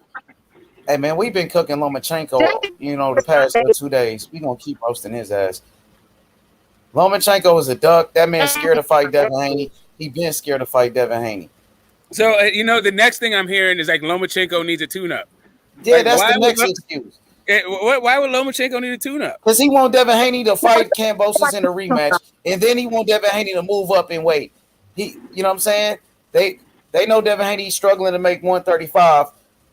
Hey man, we've been cooking Lomachenko, the past 2 days. We gonna keep roasting his ass. Lomachenko is a duck. That man's scared to fight Devin Haney. He been scared to fight Devin Haney. So the next thing I'm hearing is like Lomachenko needs a tune-up. Yeah, that's the next excuse. Why would Lomachenko need a tune-up? Because he want Devin Haney to fight Kambosos in a rematch, and then he want Devin Haney to move up and weight. You know what I'm saying? They know Devin Haney struggling to make 135.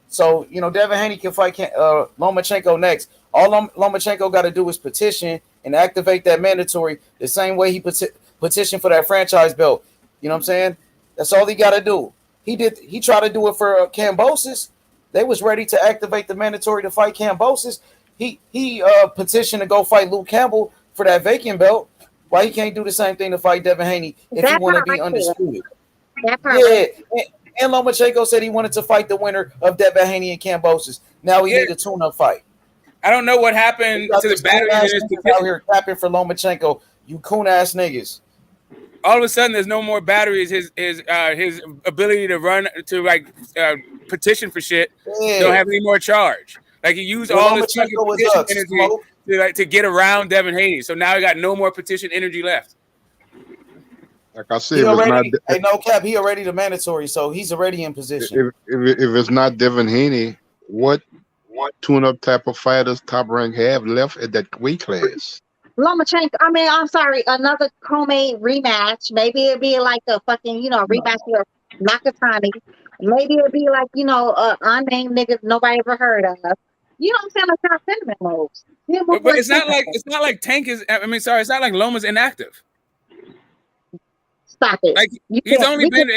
So, Devin Haney can fight Lomachenko next. All Lomachenko got to do is petition and activate that mandatory the same way he petitioned for that franchise belt. You know what I'm saying? That's all he got to do. He tried to do it for Kambosos. They was ready to activate the mandatory to fight Kambosos. He petitioned to go fight Luke Campbell for that vacant belt. Why he can't do the same thing to fight Devin Haney if he want to be undisputed? Yeah, and Lomachenko said he wanted to fight the winner of Devin Haney and Kambosos. Now he need a tune-up fight. I don't know what happened to the battle out here clapping for Lomachenko. You coon ass niggas. all of a sudden there's no more batteries. His ability to run to like petition for shit don't have any more charge. Like he used all this fucking Lomachenko was petition up. energy to get around Devin Haney. So now he got no more petition energy left. Like I said, He if it's not already, hey, no cap, he already the mandatory, so he's already in position. if it's not Devin Haney, what tune-up type of fighters Top Rank have left at that weight class? Lomachenko, I mean, I'm sorry, another co-main rematch. Maybe it'd be like a fucking, rematch with Nakatani. Maybe it'd be like, unnamed niggas nobody ever heard of. You know what I'm saying? Like how cinnamon moves. But it's not like Tank is. I mean, sorry, it's not like Loma's inactive. Stop it. Like he's only been.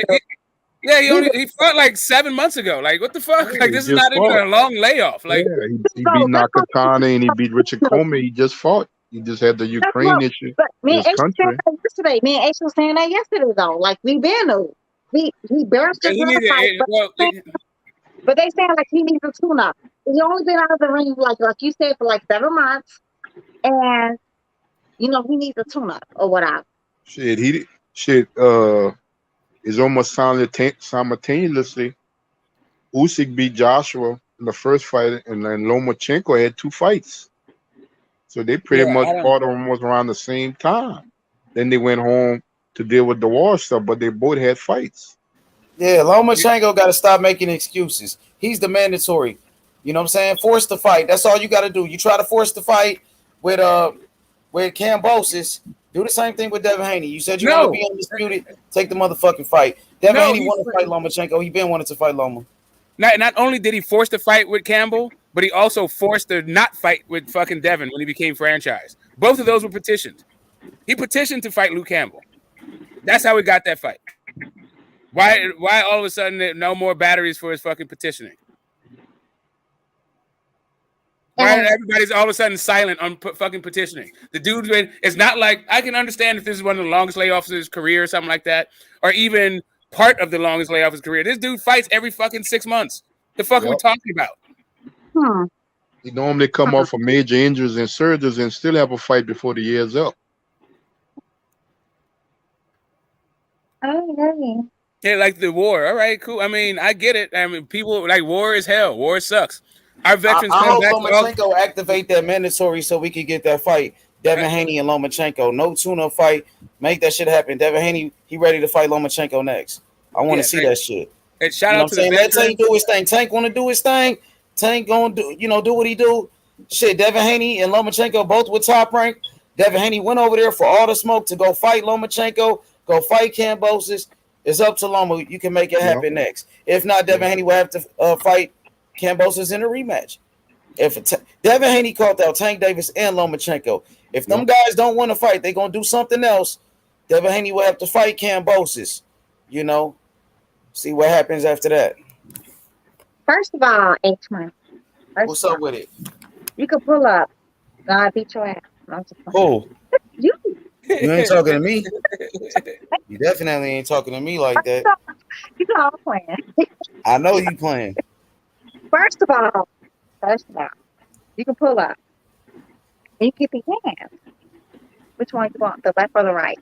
He fought like 7 months ago. Like what the fuck? Yeah, like this is not even a long layoff. Like he beat Nakatani and he beat Richard Comey. He just fought. He just had the Ukraine issue. But me in and his Ace was saying country. that yesterday. Me and Ace was saying that yesterday though. Like we been to. He barely but they saying like he needs a tune-up. He only been out of the ring like you said for like 7 months, and he needs a tune-up or whatever. Shit, is almost simultaneously. Usyk beat Joshua in the first fight, and then Lomachenko had 2 fights. So they pretty much fought almost around the same time. Then they went home to deal with the war stuff, but they both had fights. Yeah, Lomachenko got to stop making excuses. He's the mandatory. You know what I'm saying? Force the fight. That's all you got to do. You try to force the fight with Kambosos. Do the same thing with Devin Haney. You said you want to be undisputed. Take the motherfucking fight. Devin Haney wanted to fight Lomachenko. He been wanting to fight Loma. Not only did he force the fight with Campbell, but he also forced the not fight with fucking Devin when he became franchise. Both of those were petitioned. He petitioned to fight Luke Campbell. That's how he got that fight. Why all of a sudden no more batteries for his fucking petitioning? Why everybody's all of a sudden silent on fucking petitioning? The dude's been. It's not like I can understand if this is one of the longest layoffs of his career or something like that, or even part of the longest layoff of his career. This dude fights every fucking 6 months. The fuck are we talking about? He normally come off of major injuries and surgeries and still have a fight before the year's up. Yeah, like the war. All right, cool. I mean, I get it. I mean, people like war is hell. War sucks. Our veterans I come hope back. Lomachenko activate that mandatory so we can get that fight. Devin Haney and Lomachenko. No tune-up fight. Make that shit happen. Devin Haney, he ready to fight Lomachenko next. I want to see that shit. And shout out to the Let Tank do his thing. Tank want to do his thing. Tank gonna do what he do. Shit, Devin Haney and Lomachenko both with Top Rank. Devin Haney went over there for all the smoke to go fight Lomachenko, go fight Kambosos. It's up to Loma. You can make it happen next. If not, Devin Haney will have to fight Kambosos in a rematch. If Devin Haney called out Tank Davis and Lomachenko. If them guys don't want to fight, they're going to do something else. Devin Haney will have to fight Kambosos. See what happens after that. First of all, H-Man. What's up with it? You can pull up. I beat your ass. Oh. You ain't talking to me. You definitely ain't talking to me like that. You know I'm playing. I know you playing. First of all, you can pull up. And you keep your hands. Which one you want, the left or the right?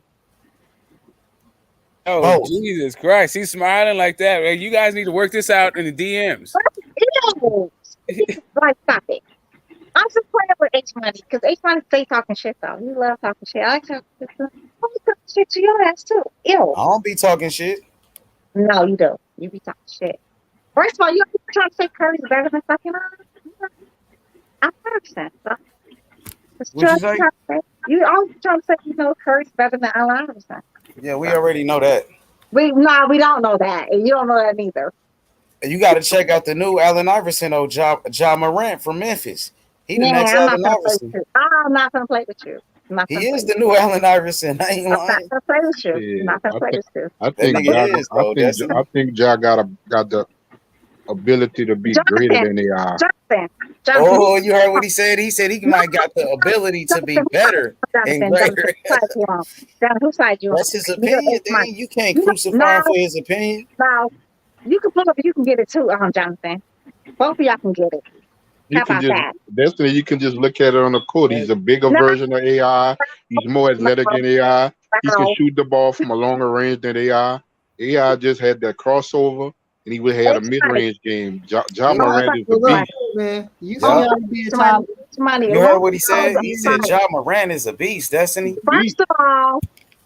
Oh, Jesus Christ. He's smiling like that. You guys need to work this out in the DMs. Like, stop it. I'm just playing with H-Money because H-Money stay talking shit, though. You love talking shit. I talk shit to your ass, too. Ew. I don't be talking shit. No, you do. You be talking shit. First of all, you trying to say Curry's better than fucking I'm 100%. What you say? You always trying to say, Curry's better than Allen Iverson. Yeah, we already know that. We don't know that. And you don't know that neither. You got to check out the new Allen Iverson, Ja Morant from Memphis. He the next Allen Iverson. I'm not going to play with you. He is the new Allen Iverson. I ain't lying. I'm not going to play with you. I'm not going to play with you. I think Ja got the ability to be greater than they are. Jonathan. Oh, you heard what he said? He said he might got the ability to be better and greater. Whose side you on? That's his opinion. You can't crucify him for his opinion. No, you can pull up and you can get it too, Jonathan. Both of y'all can get it. You How can about just that? Destiny. You can just look at it on the court. He's a bigger No, version of AI. He's more athletic than AI. He can no. shoot the ball from a longer range than AI. AI just had that crossover, and he would had a H mid money. range game. Ja Yeah, Morant is a well, look, beast. man. You see Yeah, how On he did H money. Tyler? H money. You heard Long what he on said? He said site. Ja Moran is a beast, Destiny. beast. First of all,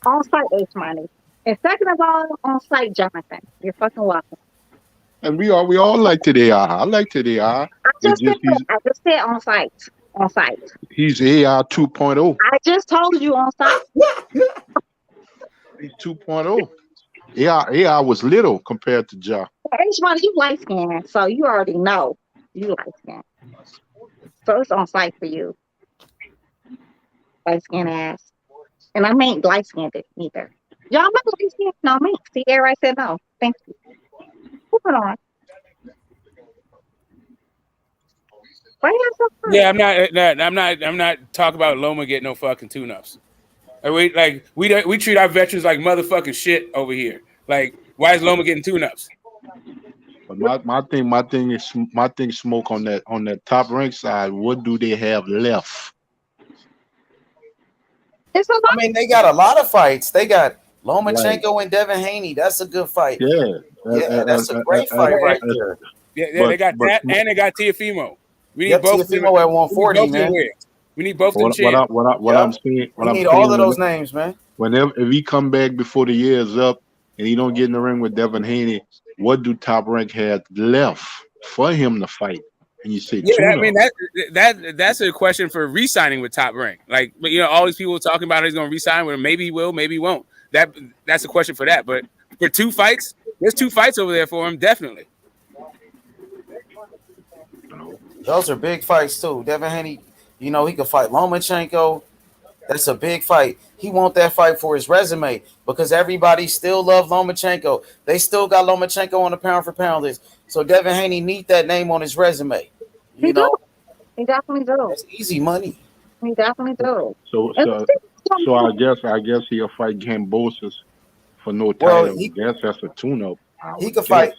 on site H money. And second of all, on site Jonathan. You're fucking welcome. And we all like to the AI. I like to the AI. It's just I just said on site. On site. he's AI 2.0. I just told you on site. He's 2.0. AI was little compared to Ja. H money, you light skinned, so you already know you light skinned. So it's on site for you, light skinned ass. And I ain't light skinned either. Y'all not light skinned? No, me. See, everybody said no. Thank you. Moving on. Why you so funny? Yeah, I'm not talking about Loma getting no fucking tune-ups. We treat our veterans like motherfucking shit over here. Like, why is Loma getting tune-ups? But my thing smoke on that top rank side. What do they have left? It's a lot. I mean, they got a lot of fights. They got Right. Lomachenko and Devin Haney. That's a good fight. Yeah. Yeah, that's a great fight right there. Yeah, they got that, and they got Tiafimo. We need Yep, both of them. Tiafimo at We need 140, both of them man. wins. We need both of them chins. What I'm saying, We need all of those names, man. whenever if he come back before the year is up and he don't get in the ring with Devin Haney, what do Top Rank have left for him to fight? And you say Yeah, I tuna. mean that's a question for re-signing with Top Rank. Like, but all these people talking about he's going to re-sign with him. Maybe he will, maybe he won't. That's a question for that. But for two fights, there's two fights over there for him, definitely. Those are big fights too. Devin Haney, he could fight Lomachenko. That's a big fight. He want that fight for his resume because everybody still love Lomachenko. They still got Lomachenko on the pound for pound list. So Devin Haney need that name on his resume. He do. He definitely do. That's easy money. He definitely do. So I guess he'll fight Gambosis for no title. I guess that's a tune-up. He could fight.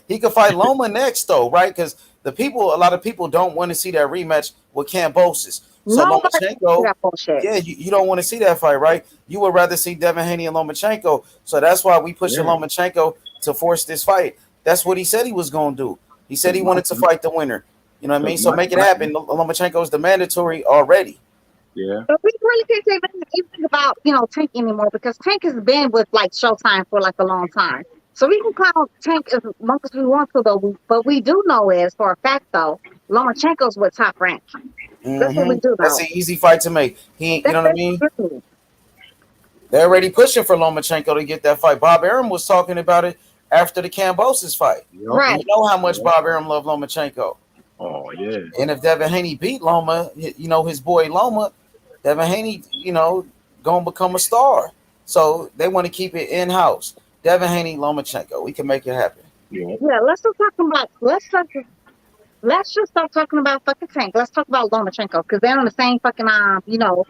He could fight Loma next though, right? Because a lot of people don't want to see that rematch with Kambosos. So Lomachenko, yeah, you don't want to see that fight, right? You would rather see Devin Haney and Lomachenko. So that's why we pushing Lomachenko to force this fight. That's what he said he was going to do. He said he wanted to fight the winner. You know what I mean? So make it happen. Lomachenko is the mandatory already. Yeah. But we really can't say anything about Tank anymore because Tank has been with like Showtime for like a long time. So we can call Tank as much as we want to, though. But we do know is for a fact though, Lomachenko's with Top Rank. That's what we do know. That's an easy fight to make. You know what I mean? They're already pushing for Lomachenko to get that fight. Bob Arum was talking about it after the Kambosos fight. Right. You know how much Bob Arum loved Lomachenko. Oh yeah. And if Devin Haney beat Loma, his boy Loma, Devin Haney, gonna become a star. So they want to keep it in house. Devin Haney, Lomachenko, we can make it happen. Yeah, let's just stop talking about fucking Tank. Let's talk about Lomachenko because they're on the same fucking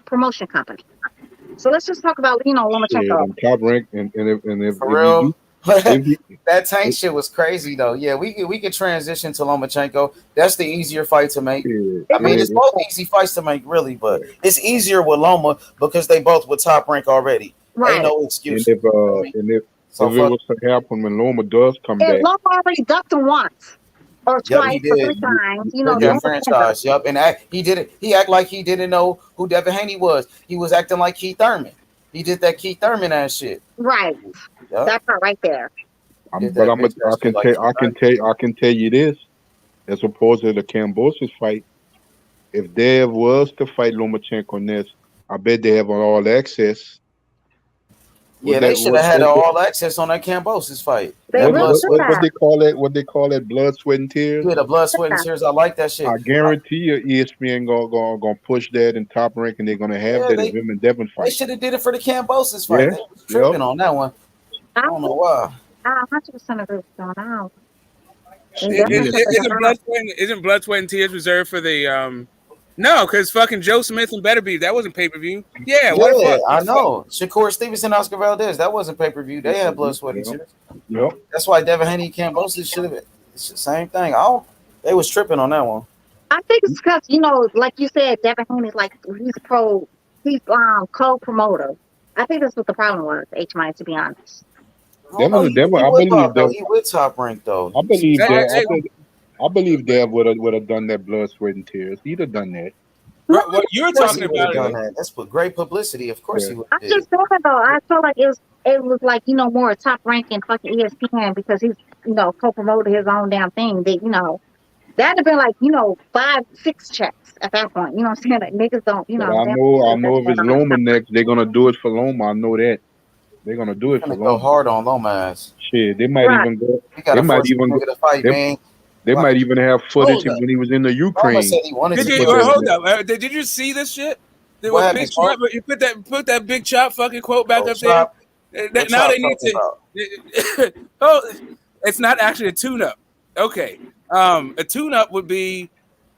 promotion company. So let's just talk about Lomachenko. And Top Rank and if For real. If That Tank shit was crazy though. Yeah, we could transition to Lomachenko. That's the easier fight to make. I mean, it's both easy fights to make, really, but it's easier with Loma because they both with Top Rank already. Right. Ain't no excuse. And if it was to happen when Loma does come back, Loma already ducked him once or twice or 3 times. That franchise. Yep, and he did it. He act like he didn't know who Devin Haney was. He was acting like Keith Thurman. He did that Keith Thurman ass shit. Right. Yep. That part right there. I can tell you this, as opposed to the Kambosos fight. If Dev was to fight Lomachenko next, I bet they have an all access. Yeah, they should have had all access on that Kambosos fight. What they call it? What they call it? Blood, sweat, and tears. Yeah, the blood, sweat, and tears. I like that shit. I guarantee you, ESPN gonna push that in Top Rank, and they're gonna have that him and Devin fight. They should have did it for the Kambosos fight. They was tripping on that one. I don't know why. 100% agree with you now. Isn't blood, sweat, and tears reserved for the No, because fucking Joe Smith and Better Beef, that wasn't pay-per-view. Yeah, what the fuck? I know. Shakur Stevenson, Oscar Valdez, that wasn't pay-per-view. They had blood, sweat, and tears. Yep. That's why Devin Haney and Kambosos should have been. It's the same thing. They was tripping on that one. I think it's because like you said, Devin Haney's like he's co-promoter. I think that's what the problem was. H Money, to be honest. I don't know. He I would believe talk though. that. He would top rank though. I believe Hey, that. hey, I believe Dev would have done that blood, sweat, and tears. He'd have done that. bro, what you're Of course talking he would have about done is that. That's what great publicity. Of course Yeah. he would I'm have did just it. saying though, I felt like it was like more top ranking fucking ESPN because he's co-promoted his own damn thing. That'd have been like 5, 6 checks at that point. You know what I'm saying? Like niggas don't But damn I know if it's Loma next, they're gonna do it for Loma. I know that they're gonna do They're it for gonna go Loma. hard on Lomas. Shit, they might right. even go. We They gotta might force even the go. nigga to fight, They, man. they might even have footage Hold up. when he was in the Loma Ukraine. said he wanted did to you put this. hold up? Did you see this shit? What What happened, Big Smoke? Chop? You put that Big Chop fucking quote back Oh, up there. Chop. What Now Chop they need talking about? to. Oh, it's not actually a tune-up. Okay, a tune-up would be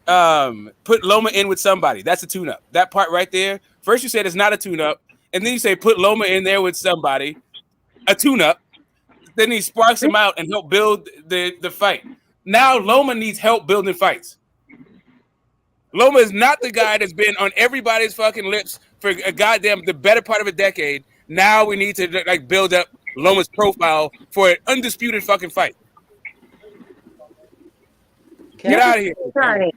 put Loma in with somebody. That's a tune-up. That part right there. First you said it's not a tune-up, and then you say put Loma in there with somebody. A tune-up. Then he sparks him out and help build the fight. Now Loma needs help building fights. Loma is not the guy that's been on everybody's fucking lips for the better part of a decade. Now we need to like build up Loma's profile for an undisputed fucking fight. Get out of here. Retarded.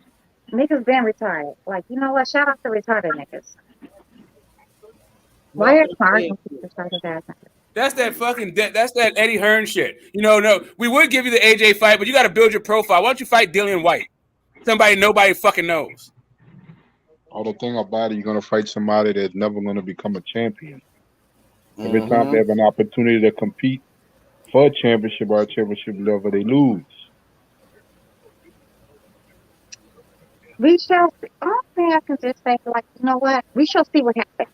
Niggas been retarded. Like, you know what? Shout out to retarded niggas. Why are smart retarded ass niggas? That's that Eddie Hearn shit. No, we would give you the AJ fight, but you got to build your profile. Why don't you fight Dillian White? Somebody nobody fucking knows. All the thing about it, you're gonna fight somebody that's never gonna become a champion. Every time they have an opportunity to compete for a championship or a championship level, they lose. We shall see. Only thing I can just say, like, you know what? We shall see what happens.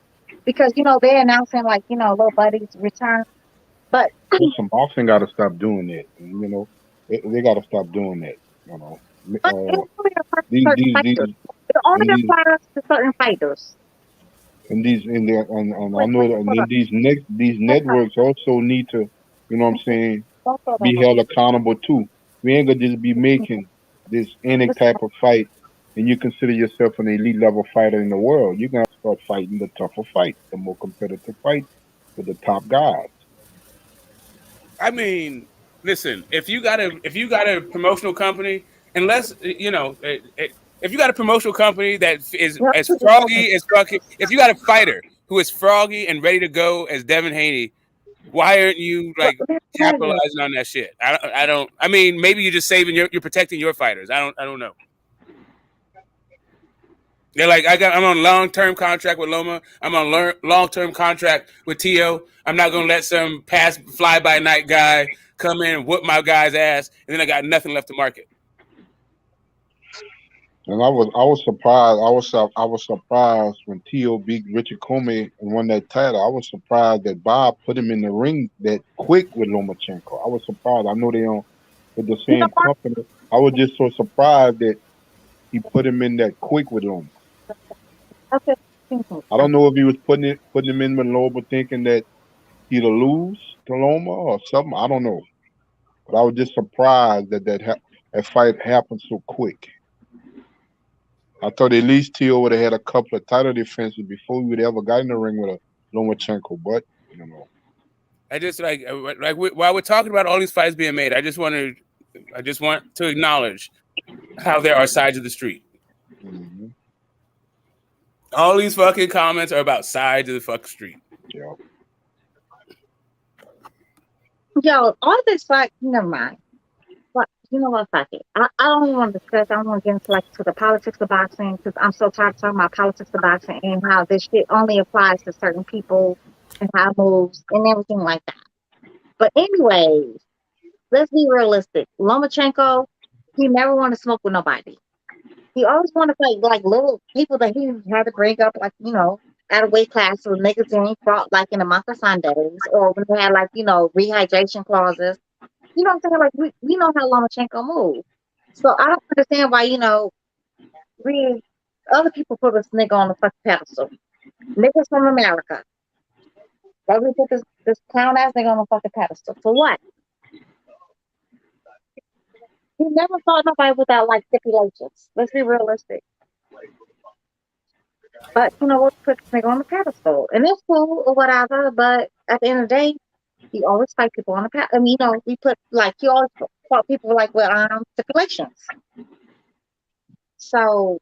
Because, they're announcing, like, little buddy's return. But Some boxing got to stop doing that. They got to stop doing that. but it only applies to These certain fighters. It only applies to certain fighters. and I know that and these networks also need to, you know what I'm saying, be held accountable too. We ain't gonna just be making this any type of fight and you consider yourself an elite level fighter in the world. You're gonna start fighting the tougher fight, the more competitive fight with the top guys. I mean, listen, if you got a promotional company, unless if you got a promotional company that is as froggy as fucking, if you got a fighter who is froggy and ready to go as Devin Haney, why aren't you like capitalizing on that shit? I don't. I mean, maybe you're just you're protecting your fighters. I don't know. They're like, I'm on long-term contract with Loma. I'm on long-term contract with Tio. I'm not gonna let some fly-by-night guy come in and whoop my guy's ass, and then I got nothing left to market. And I was surprised. I was surprised when Tio beat Richard Comey and won that title. I was surprised that Bob put him in the ring that quick with Lomachenko. I was surprised. I know they on with the same company. I was just so surprised that he put him in that quick with Loma. I don't know if he was putting him in with Loma thinking that he'd lose to Loma or something. I don't know. But I was just surprised that fight happened so quick. I thought at least Tio would have had a couple of title defenses before we would ever got in the ring with a Lomachenko, but I just while we're talking about all these fights being made, I just want to acknowledge how there are sides of the street. Mm-hmm. All these fucking comments are about sides of the fucking street. Yeah. Yo, all this fight, never mind. But you know what, fuck it. I don't want to discuss. I don't want to get into to the politics of boxing because I'm so tired of talking about politics of boxing and how this shit only applies to certain people and how it moves and everything like that. But anyways, let's be realistic. Lomachenko, he never want to smoke with nobody. He always want to fight like little people that he had to bring up, like out of weight class with niggas that he fought like in the month of Sundays or when they had like rehydration clauses. You know what I'm saying? Like we know how Lomachenko moves. So I don't understand why, other people put this nigga on the fucking pedestal. Niggas from America. Why we put this clown ass nigga on the fucking pedestal? For what? He never fought nobody without like stipulations. Let's be realistic. But you know what? Put this nigga on the pedestal, and it's cool or whatever. But at the end of the day, he always fight people on the pedestal. I mean, you know, we put like he always fought people like with stipulations. So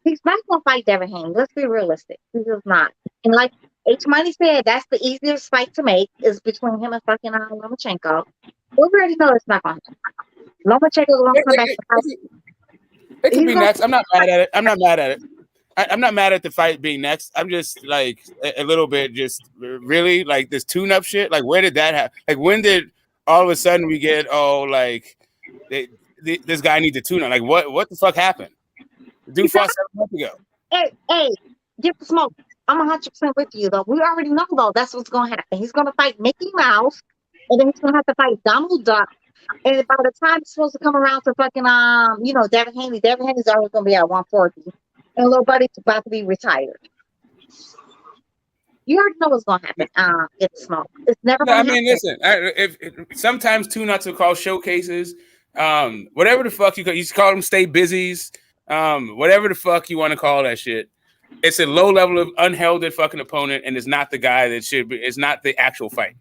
he's not gonna fight Devin Haney. Let's be realistic. He's just not. And like H Money said, that's the easiest fight to make is between him and fucking Lomachenko. We already know it's not gonna happen. Lomachenko gonna come back to fight. It could be next. I'm not mad at it. I'm not mad at it. I'm not mad at the fight being next. I'm just like a little bit just really like this tune-up shit. Like, where did that happen? Like, when did all of a sudden we get this guy needs a tune-up? Like, what the fuck happened? The dude fought 7 months ago. Hey, get the smoke. I'm 100% with you though. We already know though that's what's gonna happen. He's gonna fight Mickey Mouse, and then he's gonna have to fight Donald Duck. And by the time it's supposed to come around to fucking Devin Haney's always gonna be at 140. And little buddy's about to be retired. You already know what's gonna happen. Get the smoke. It's never gonna happen. Listen. If sometimes tune-ups are called showcases. Whatever the fuck you call them, stay busies. Whatever the fuck you want to call that shit. It's a low level of unheralded fucking opponent, and it's not the guy that should be. It's not the actual fight.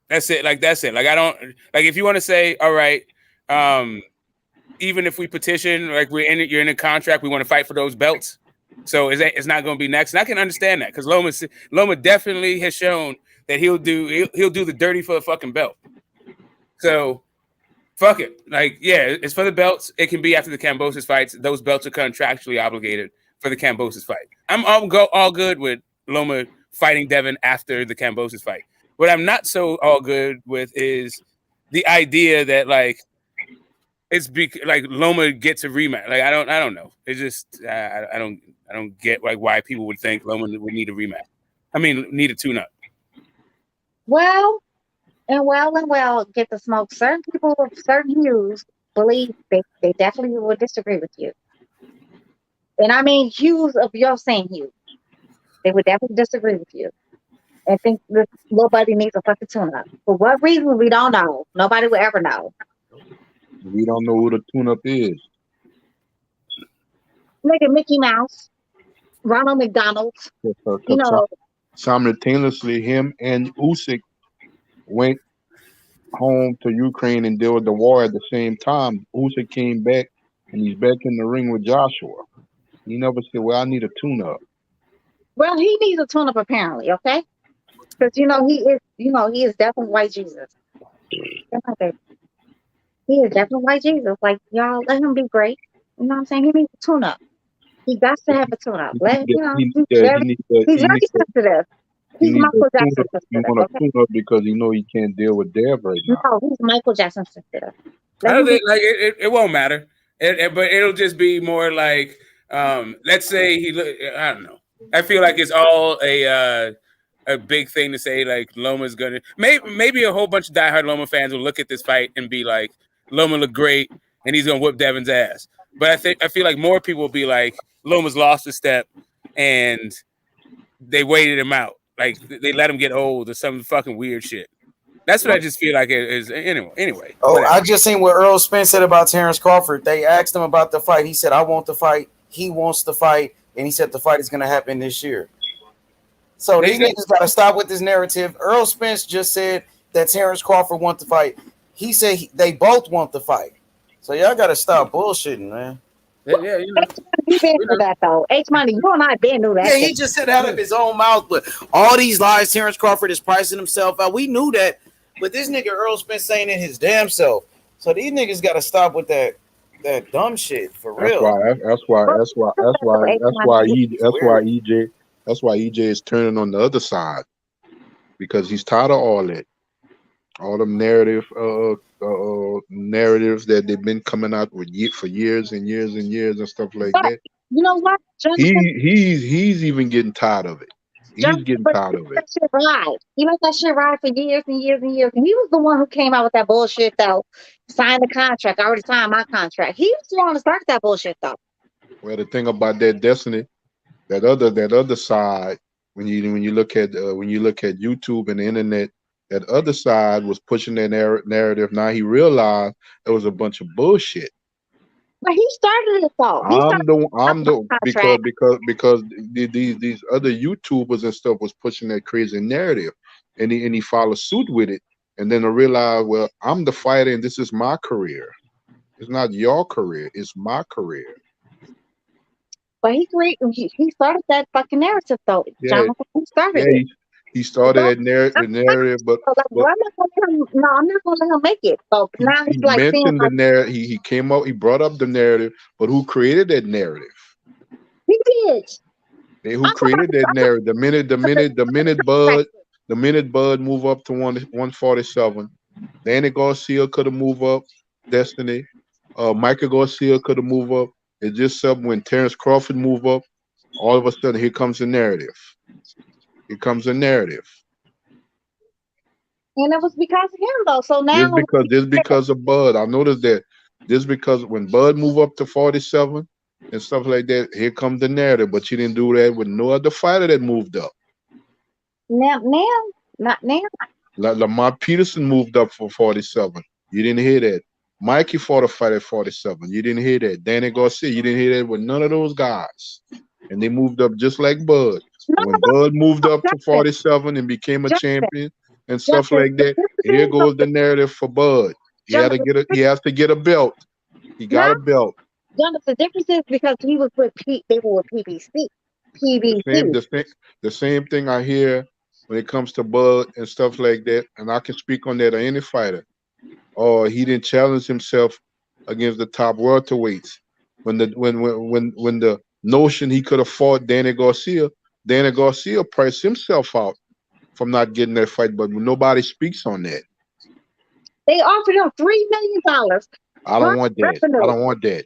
That's it. Like, that's it. Like, I don't like if you want to say, all right, even if we petition, like you're in a contract, we want to fight for those belts. So it's not going to be next. And I can understand that because Loma definitely has shown that he'll do the dirty for a fucking belt. So fuck it. Like, yeah, it's for the belts. It can be after the Kambosos fights. Those belts are contractually obligated for the Kambosos fight. I'm all good with Loma fighting Devin after the Kambosos fight. What I'm not so all good with is the idea that like like Loma gets a rematch. Like I don't know. It's just I don't get like why people would think Loma would need a rematch. I mean, need a tune-up. Well, get the smoke. Certain people with certain views believe they definitely would disagree with you. And I mean views of your same hue. They would definitely disagree with you. And think this nobody needs a fucking tune-up. For what reason, we don't know. Nobody will ever know. We don't know who the tune-up is. Nigga, Mickey Mouse, Ronald McDonald. You know, simultaneously, him and Usyk went home to Ukraine and did the war at the same time. Usyk came back, and he's back in the ring with Joshua. He never said, "Well, I need a tune-up." Well, he needs a tune-up apparently. Okay. Because he is definitely white Jesus. He is definitely white Jesus. Like, y'all let him be great. You know what I'm saying? He needs a tune-up. He got to have a tune-up. He's very sensitive. He's Michael Jackson sensitive. He want a tune-up because he can't deal with Dev right now. No, he's Michael Jackson sensitive. I don't think like it won't matter. But it'll just be more like let's say I don't know. I feel like it's all a big thing to say, like Loma's gonna maybe a whole bunch of diehard Loma fans will look at this fight and be like, Loma looked great and he's gonna whoop Devin's ass. But I feel like more people will be like, Loma's lost a step and they waited him out. Like they let him get old or some fucking weird shit. That's what I just feel like it is anyway. Oh, whatever. I just seen what Earl Spence said about Terrence Crawford. They asked him about the fight. He said, I want the fight. He wants the fight. And he said the fight is gonna happen this year. So these niggas got to stop with this narrative. Earl Spence just said that Terrence Crawford wants the fight. He said they both want the fight. So y'all got to stop bullshitting, man. Yeah, He been through that though. H Money, you and I been through that. Yeah, he just said out of his own mouth, but all these lies, Terrence Crawford is pricing himself out. We knew that, but this nigga Earl Spence saying it his damn self. So these niggas got to stop with that dumb shit for real. That's why EJ is turning on the other side, because he's tired of all that, all them narratives that they've been coming out with for years and years and years and stuff like that. You know what? He's even getting tired of it. He's getting tired of it. He let that shit ride for years and years and years. And he was the one who came out with that bullshit though. Signed the contract. I already signed my contract. He was the one to start that bullshit though. Well, the thing about that Destiny, that other side, when you look at YouTube and the internet, That other side was pushing their narrative. Now he realized it was a bunch of bullshit. But he started it though. I'm the Contract. because these other YouTubers and stuff was pushing that crazy narrative, and he followed suit with it, and then I realized, well, I'm the fighter, and this is my career. It's not your career. It's my career. But he started that fucking narrative though. Yeah, Jonathan, he started yeah. it. He started that narrative, but I'm not gonna let him. No, I'm not gonna let him make it. So now he he's like seeing mentioned the like narrative. He came up. He brought up the narrative, but who created that narrative? he did. Who created that narrative? The minute Bud move up to 147, Danny Garcia could have moved up. Destiny, Michael Garcia could have moved up. It just something when Terrence Crawford move up, all of a sudden here comes a narrative. Here comes a narrative. And it was because of him though. So now This because of Bud. I noticed that this because when Bud move up to 47 and stuff like that, here comes the narrative. But you didn't do that with no other fighter that moved up. not now. Lamont Peterson moved up for 47. You didn't hear that. Mikey fought a fight at 47. You didn't hear that. Danny Garcia, you didn't hear that with none of those guys. And they moved up just like Bud. When Bud moved up to 47 and became a champion and stuff like that, here goes the narrative for Bud. He has to get a belt. He got a belt. The difference is because he was with they were with PBC. The same thing I hear when it comes to Bud and stuff like that, and I can speak on that on any fighter. Or he didn't challenge himself against the top welterweights. When the notion he could have fought Danny Garcia priced himself out from not getting that fight, but nobody speaks on that. They offered him $3 million. I don't want that. I don't want that.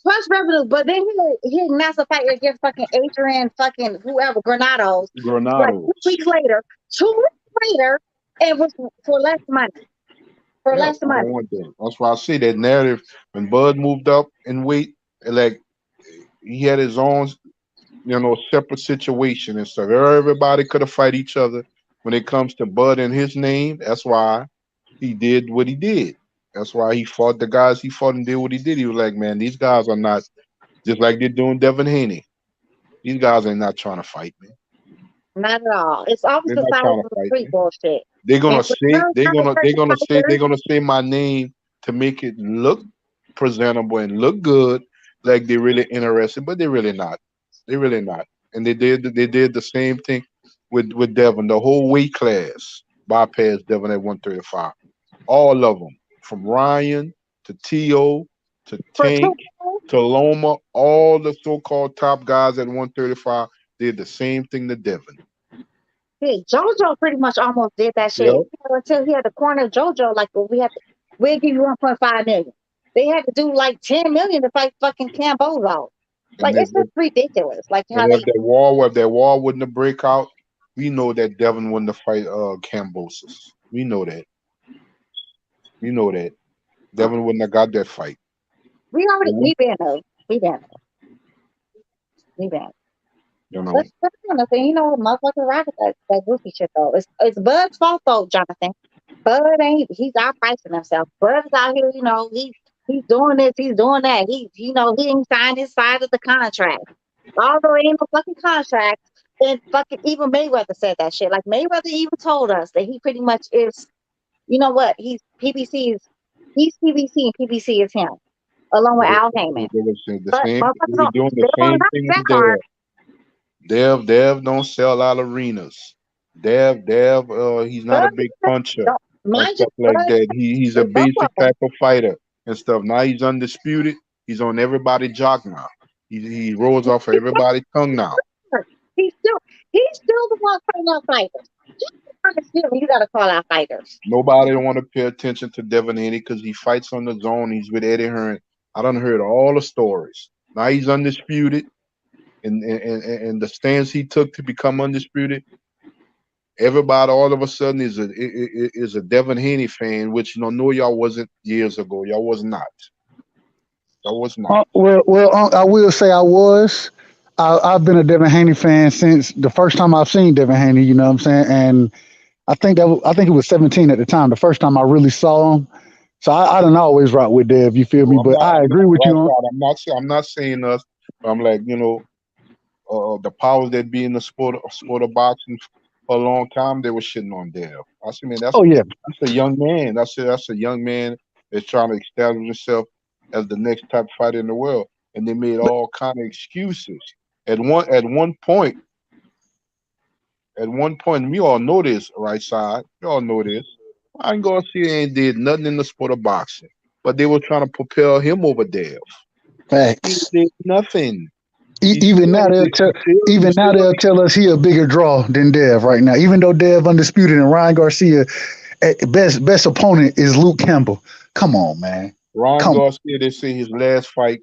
Plus revenue, but then he announced a fight against fucking Adrian fucking whoever Granados. Like 2 weeks later, it was for less money. Less money. I don't want that. That's why I say that narrative when Bud moved up in weight, like he had his own, separate situation and stuff. Everybody could have fight each other. When it comes to Bud and his name, that's why he did what he did. That's why he fought the guys he fought and did what he did. He was like, man, these guys are not just like they're doing Devin Haney. These guys are not trying to fight, man. Not at all. It's always the side of the street bullshit. They're gonna say my name to make it look presentable and look good, like they're really interested, but they're really not. They're really not. And they did the same thing with Devin. The whole weight class bypassed Devin at 135. All of them. From Ryan to T.O. to Tank to Loma, all the so-called top guys at 135 did the same thing to Devin. Yeah, JoJo pretty much almost did that shit. Yep. Until he had to corner JoJo, like we'll give you 1.5 million. They had to do like 10 million to fight fucking Cambozo. Like it's just ridiculous. Like how if that wall wouldn't have break out, we know that Devin wouldn't have fight Cambosis. We know that. You know that Devin wouldn't have got that fight. We been there. You know. That's Jonathan. You know, motherfucker rocket that goofy shit though. It's Bud's fault though, Jonathan. Bud he's outpricing himself. Bud's out here, he's doing this, he's doing that. He ain't signed his side of the contract. Although it ain't no fucking contract. And fucking even Mayweather said that shit. Like Mayweather even told us that he pretty much is. You know what? He's PBC and PBC is him, along with Al Heyman. We're doing the same thing with Dev. Dev don't sell out arenas. Dev, he's not a big puncher and stuff like that. He's a basic type of fighter and stuff. Now he's undisputed. He's on everybody's jock now. He rolls off of everybody's tongue now. He's still the one calling out fighters. You gotta call out fighters. Nobody don't want to pay attention to Devin Haney because he fights on the zone. He's with Eddie Hearn. I done heard all the stories. Now he's undisputed, and the stance he took to become undisputed. Everybody all of a sudden is a Devin Haney fan, which no y'all wasn't years ago. Y'all was not. Y'all was not. I will say I was. I've been a Devin Haney fan since the first time I've seen Devin Haney. You know what I'm saying? And I think it was 17 at the time. The first time I really saw him. So I don't always rock with Dev. You feel me? But I agree with you on. I'm not saying us. But I'm like, the powers that be in the sport of boxing for a long time, they were shitting on Dev. I said, man, that's a young man. That's a young man that's trying to establish himself as the next top fighter in the world. And they made all kind of excuses. At one point, we all know this, right side. We all know this. Ryan Garcia ain't did nothing in the sport of boxing, but they were trying to propel him over Dev. Facts. He did nothing. Even now they'll tell us he a bigger draw than Dev right now. Even though Dev undisputed and Ryan Garcia best opponent is Luke Campbell. Come on, man. Ryan Garcia, they say his last fight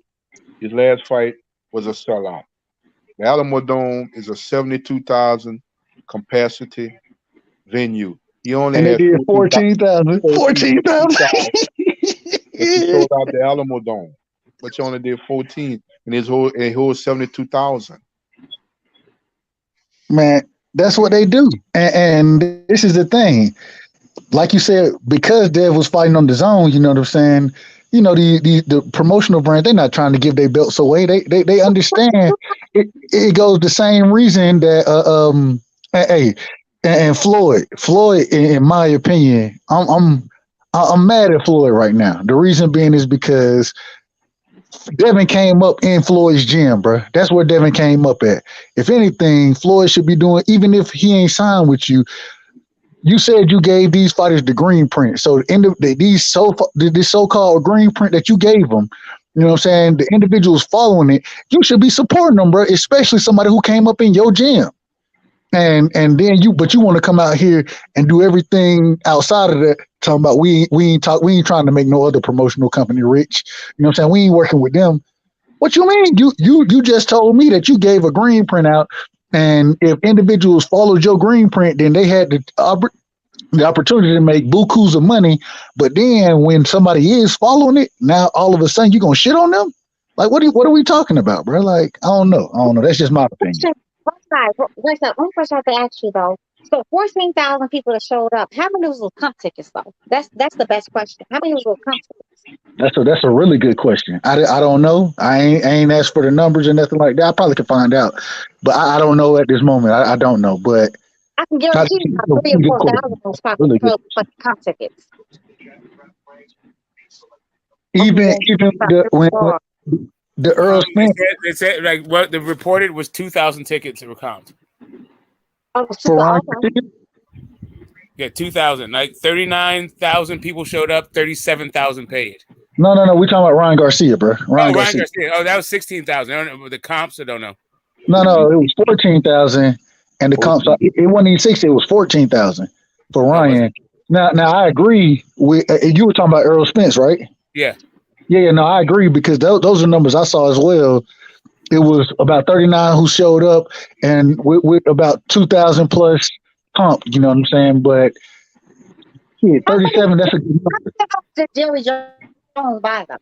was a sellout. The Alamo Dome is a 72,000 capacity venue. He only had 14,000. 14,000. He sold out the Alamo Dome, but you only did 14 in his whole 72,000. Man, that's what they do. And this is the thing. Like you said, because Dev was fighting on the zone, you know what I'm saying? The promotional brand, they're not trying to give their belts away. They understand it goes the same reason that and Floyd, in my opinion, I'm mad at Floyd right now. The reason being is because Devin came up in Floyd's gym, bro. That's where Devin came up at. If anything, Floyd should be doing, even if he ain't signed with you. You said you gave these fighters the green print. So this so-called green print that you gave them, you know what I'm saying? The individuals following it, you should be supporting them, bro. Especially somebody who came up in your gym. And then you want to come out here and do everything outside of that. Talking about we ain't trying to make no other promotional company rich. You know what I'm saying? We ain't working with them. What you mean? You just told me that you gave a green print out, and if individuals followed your green print, then they had the opportunity to make bukus of money. But then when somebody is following it, now all of a sudden you're gonna shit on them? Like what are we talking about, bro? Like I don't know. That's just my opinion. One question I have to ask you though. So 14,000 people that showed up. How many was comp tickets though? That's the best question. How many was comp tickets? That's a really good question. I don't know. I ain't asked for the numbers or nothing like that. I probably could find out, but I don't know at this moment. I don't know, but I can guarantee you about 3,000 or 4,000 was probably for comp tickets. Even when the Earl Spence. They said like what the reported was 2,000 tickets that were comped. Oh, for yeah, 2,000. Like 39,000 people showed up. 37,000 paid. No. We're talking about Ryan Garcia, bro. Ryan Garcia. Oh, that was 16,000. I don't know the comps. I don't know. No, it was 14,000, and the comps. It wasn't even 60. It was 14,000 for Ryan. Now I agree with you were talking about Earl Spence, right? Yeah. Yeah, no, I agree because those are numbers I saw as well. It was about 39 who showed up, and with about 2,000 plus comp. You know what I'm saying? But 37. That's a good number. Did Jerry Jones buy them?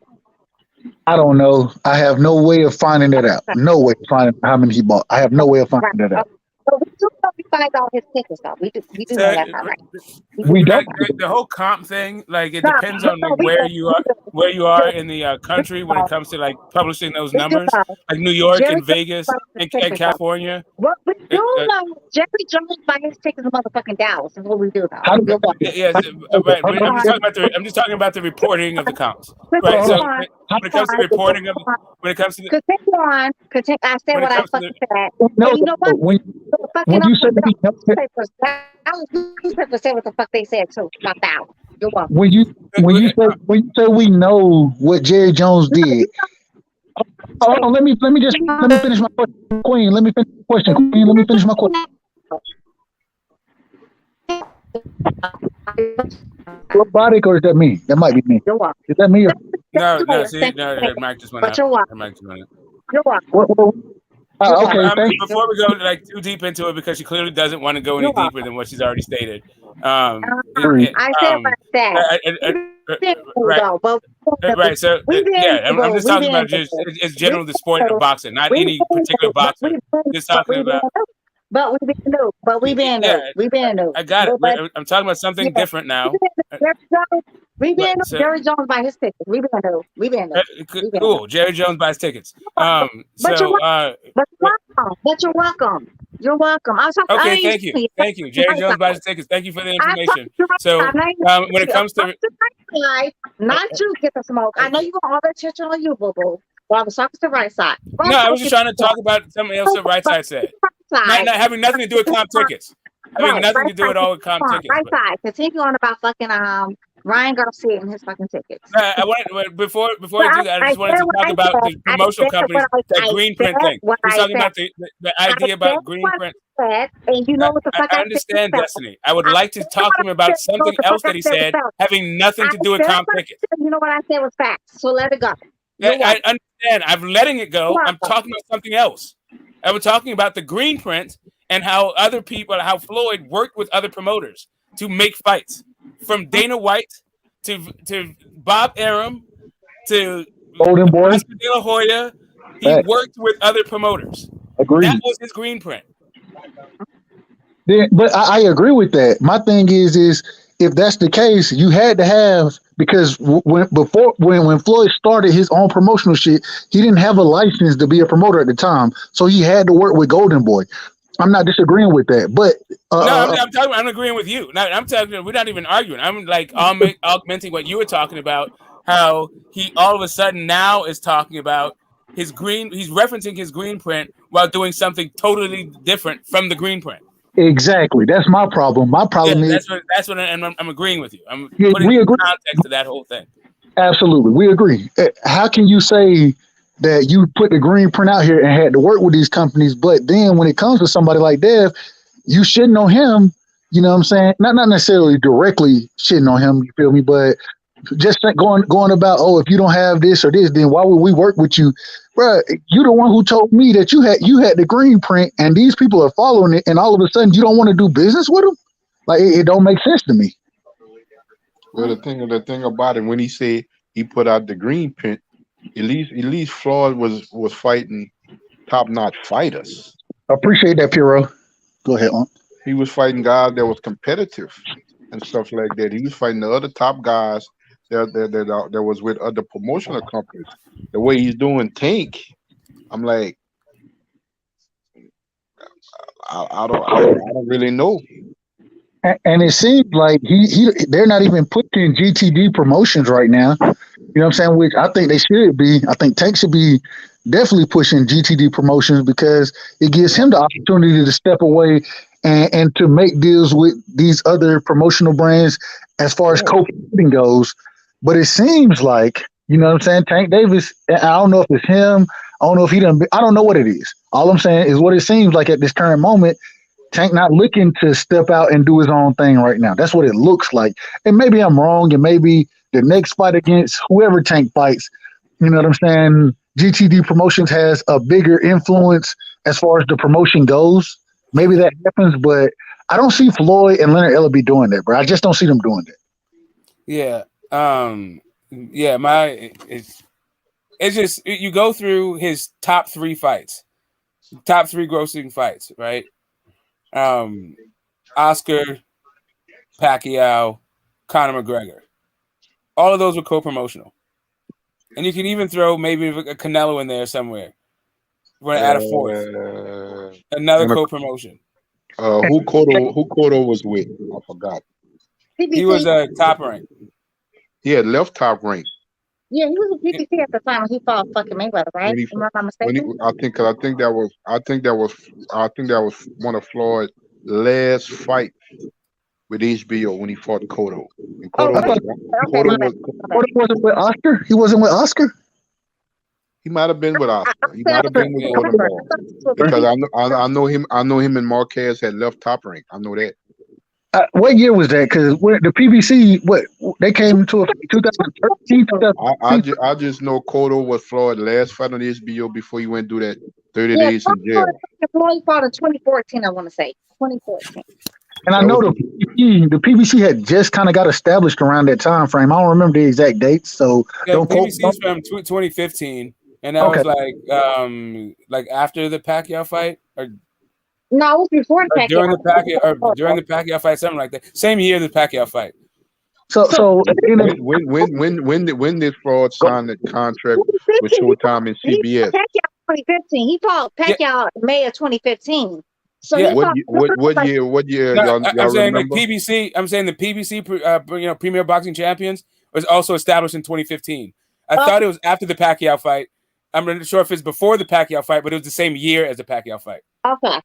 I don't know. I have no way of finding that out. No way of finding how many he bought. I have no way of finding that out. So we do know we find all his tickets though. We do know that, right? We don't. The whole comp thing, like it depends on like where you are in the country when it comes to like publishing those numbers. Like New York and Vegas and California. What we do know, Jerry Jones buys his tickets in motherfucking Dallas. Is what we do though. Yeah, right. I'm just talking about the reporting of the comps. Right. So when it comes to reporting of, when it comes to continue on. I said what I fucking said. No, you know what? When you said newspapers say what the fuck they said too about that. You're welcome. When you say we know what Jerry Jones did. Hold on, let me finish my question, Queen. Let me finish my question, Queen. Let me finish my question. What body or is that me? That might be me. Is that me? No. See, no, Mike just went out. Mike just went out. You're welcome. Okay, before we go like too deep into it, because she clearly doesn't want to go any deeper than what she's already stated. I said what I said. Right. So I'm just talking about just general the sport of boxing, not any particular boxer. Just talking about. But we been new. But we been Yeah, new. We been new. I got But it. I'm talking about something yeah, different now. Jerry Jones, we been new. So, Jerry Jones by his ticket. We been new. We been new. We been new. cool. Jerry Jones buys tickets. But you're So, welcome. But you're welcome. But you're welcome. You're welcome. I was talking. I okay, ain't thank you. Thank you. Jerry Jones buys tickets. Thank you for the I talked information. to right So, side. Now, when it comes to right side, not you get the smoke. I know you want all the attention on you, boo boo. But I was talking to the right side. no, I was just trying to talk about something else the right side said. Not having nothing to do with comp tickets. Having nothing to do with all with comp tickets. Right side. Continue on about fucking Ryan Garcia and his fucking tickets. I wanted before I do that. I just wanted to talk about the promotional companies, that green print thing. He's talking about the idea about green print. And you know what the fuck I understand, Destiny. I would like to talk to him about something else that he said, having nothing to do with comp tickets. You know what I said was facts, so let it go. I understand. I'm letting it go. I'm talking about something else. I was talking about the green print and how other people, how Floyd worked with other promoters to make fights, from Dana White to Bob Arum to Golden Boy, Oscar De La Hoya. He worked with other promoters. Agreed. That was his green print. But I agree with that. My thing is if that's the case, you had to have, because when Floyd started his own promotional shit, he didn't have a license to be a promoter at the time, so he had to work with Golden Boy. I'm not disagreeing with that, but I'm agreeing with you. I'm talking. We're not even arguing. I'm like augmenting what you were talking about. How he all of a sudden now is talking about his green. He's referencing his green print while doing something totally different from the green print. Exactly. That's my problem. My problem is that's what I'm agreeing with you. I'm Yeah, putting we agree. context to that whole thing. Absolutely, we agree. How can you say that you put the green print out here and had to work with these companies, but then when it comes to somebody like Dev, you shouldn't know him? You know what I'm saying? Not necessarily directly shitting on him. You feel me? But just going about, oh, if you don't have this or this, then why would we work with you, bro? You the one who told me that you had the green print, and these people are following it, and all of a sudden you don't want to do business with them. Like it don't make sense to me. Well, the thing about it, when he said he put out the green print, at least Floyd was fighting top-notch fighters. Appreciate that, Piro. Go ahead, on. He was fighting guys that was competitive and stuff like that. He was fighting the other top guys that was with other promotional companies. The way he's doing Tank, I'm like, I don't really know. And it seems like they're not even pushing GTD promotions right now. You know what I'm saying? Which I think they should be. I think Tank should be definitely pushing GTD promotions, because it gives him the opportunity to step away and to make deals with these other promotional brands as far as co-promoting goes. But it seems like, you know what I'm saying, Tank Davis, I don't know if it's him. I don't know if I don't know what it is. All I'm saying is what it seems like at this current moment. Tank not looking to step out and do his own thing right now. That's what it looks like. And maybe I'm wrong, and maybe the next fight against whoever Tank fights, you know what I'm saying, GTD Promotions has a bigger influence as far as the promotion goes. Maybe that happens, but I don't see Floyd and Leonard Ellerbe doing that, bro. I just don't see them doing that. Yeah. It's just, you go through his top three grossing fights, right? Oscar, Pacquiao, Conor McGregor. All of those were co-promotional. And you can even throw maybe a Canelo in there somewhere. We're going to add a fourth. Another co-promotion. Who Cotto was with? I forgot. He was top rank. He had left top rank. Yeah, he was a PPC at the time when he fought fucking Mayweather, right? Am I not mistaken? I think that was one of Floyd's last fight with HBO when he fought Cotto. And Cotto wasn't with Oscar. He wasn't with Oscar. He might have been with Oscar. He might have been with Cotto because I know him. I know him and Marquez had left top rank. I know that. What year was that? Because the PBC, they came to 2013. I just know Cotto was Floyd's last fight on the HBO before he went through that 30 days in jail. Floyd fought in 2014, I want to say 2014. And I know the PBC had just kind of got established around that time frame. I don't remember the exact dates, so don't quote. PBC is from 2015, and that was like after the Pacquiao fight, or No, it was before the Pacquiao. During the Pacquiao fight, something like that. Same year the Pacquiao fight. So when did Fraud sign the contract with Showtime and CBS? Pacquiao 2015. He fought Pacquiao in May of 2015. So Yeah. he fought. What year? No, Y'all I'm saying remember? the PBC. I'm saying the PBC, Premier Boxing Champions, was also established in 2015. I thought it was after the Pacquiao fight. I'm not sure if it's before the Pacquiao fight, but it was the same year as the Pacquiao fight. Okay.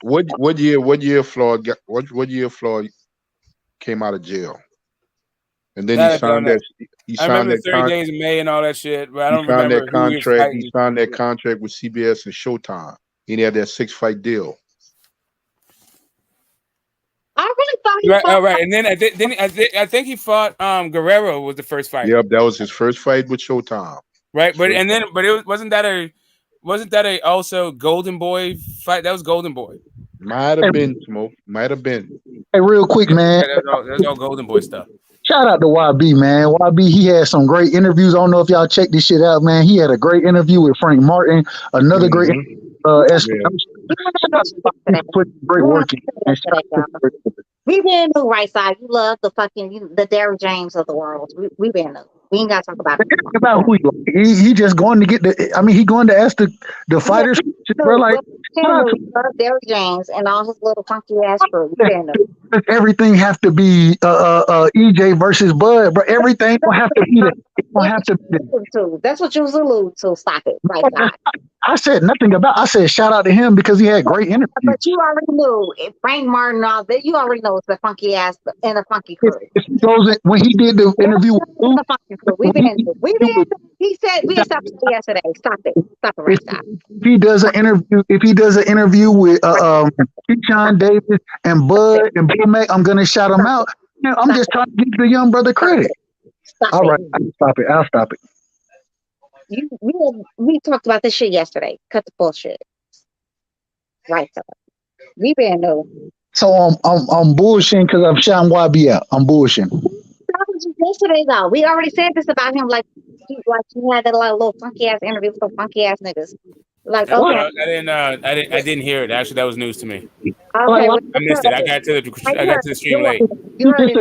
What year Floyd got? What year Floyd came out of jail? And then he signed that. I remember the 30 days in May and all that shit, but I don't remember who he was fighting. He signed that contract with CBS and Showtime. He had that 6-fight deal. I really thought he fought. Right. And then I think he fought Guerrero was the first fight. Yep, that was his first fight with Showtime. Right, but wasn't that a also Golden Boy fight? That was Golden Boy. Might have been, Smoke. Might have been. Hey, real quick, man. That's all Golden Boy stuff. Shout out to YB, man. YB, he had some great interviews. I don't know if y'all checked this shit out, man. He had a great interview with Frank Martin. Another great great work in. We been new, right side. You love the Derrick James of the world. We been new. We ain't got to talk about it. About who he just going to get the. I mean, he going to ask the fighters. Bro, like Derrick James and all his little funky ass crew. Everything have to be EJ versus Bud, bro. Everything don't have to be that. Don't have to be that. That's what you was alluding to. Stop it, right side. I said nothing about. I said shout out to him because he had great interviews. But you already knew Frank Martin, all that. You already know it's the funky ass and the funky crew. When he did the interview with the funky crew, he said we stopped yesterday. Stop it, right side. If he does an interview with Keyshawn Davis and Bud and Bill Mack, I'm gonna shout him out. I'm just trying to give the young brother credit. All right, I'll stop it. We talked about this shit yesterday. Cut the bullshit. Right, so we been new. So I'm bullshitting because I'm shouting YB out. I'm bullshitting. That was just yesterday though. We already said this about him. Like he had that little funky ass interview with some funky ass niggas. Like okay. I didn't hear it. Actually, that was news to me. Okay, I missed it. I got to the stream late. You heard it.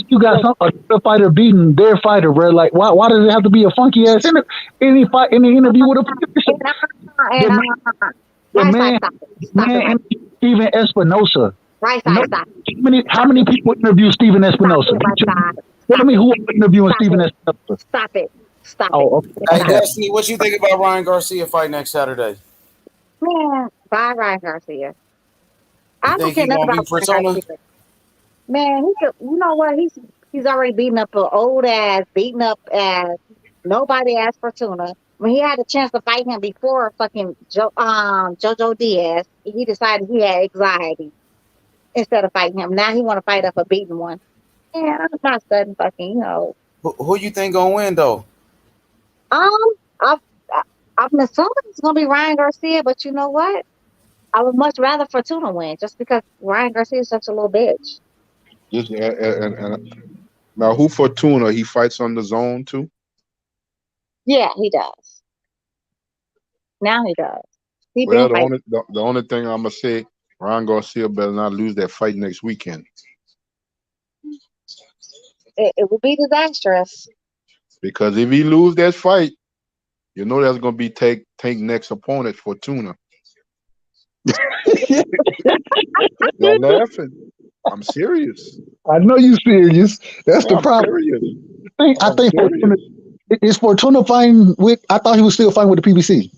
You got a fighter beating their fighter, bro. Like why does it have to be a funky ass any interview with a man Steven Espinosa. Right, stop. How many people interview Steven Espinosa? Tell me who interviewing Steven Espinosa. Stop it. Okay. Hey, Destiny, what you think about Ryan Garcia fight next Saturday? Man, bye, Ryan Garcia. I think he's gonna be Fortuna. Man, you know what? He's already beaten up an old ass, beaten up ass. Nobody asked Fortuna. When he had a chance to fight him before fucking Jojo Diaz, he decided he had anxiety instead of fighting him. Now he want to fight up a beaten one. Man, I'm not studying fucking, Who you think gonna win though? I'm assuming it's gonna be Ryan Garcia, but you know what? I would much rather Fortuna win, just because Ryan Garcia is such a little bitch. Now, who Fortuna? He fights on the zone too. Yeah, he does. Now he does. The only thing I'm gonna say, Ryan Garcia better not lose that fight next weekend. It would be disastrous. Because if he lose that fight, you know that's gonna be Tank next opponent Fortuna. Y'all laughing? I'm serious. I know you serious. That's the problem. I think Fortuna, is Fortuna fighting with. I thought he was still fighting with the PBC.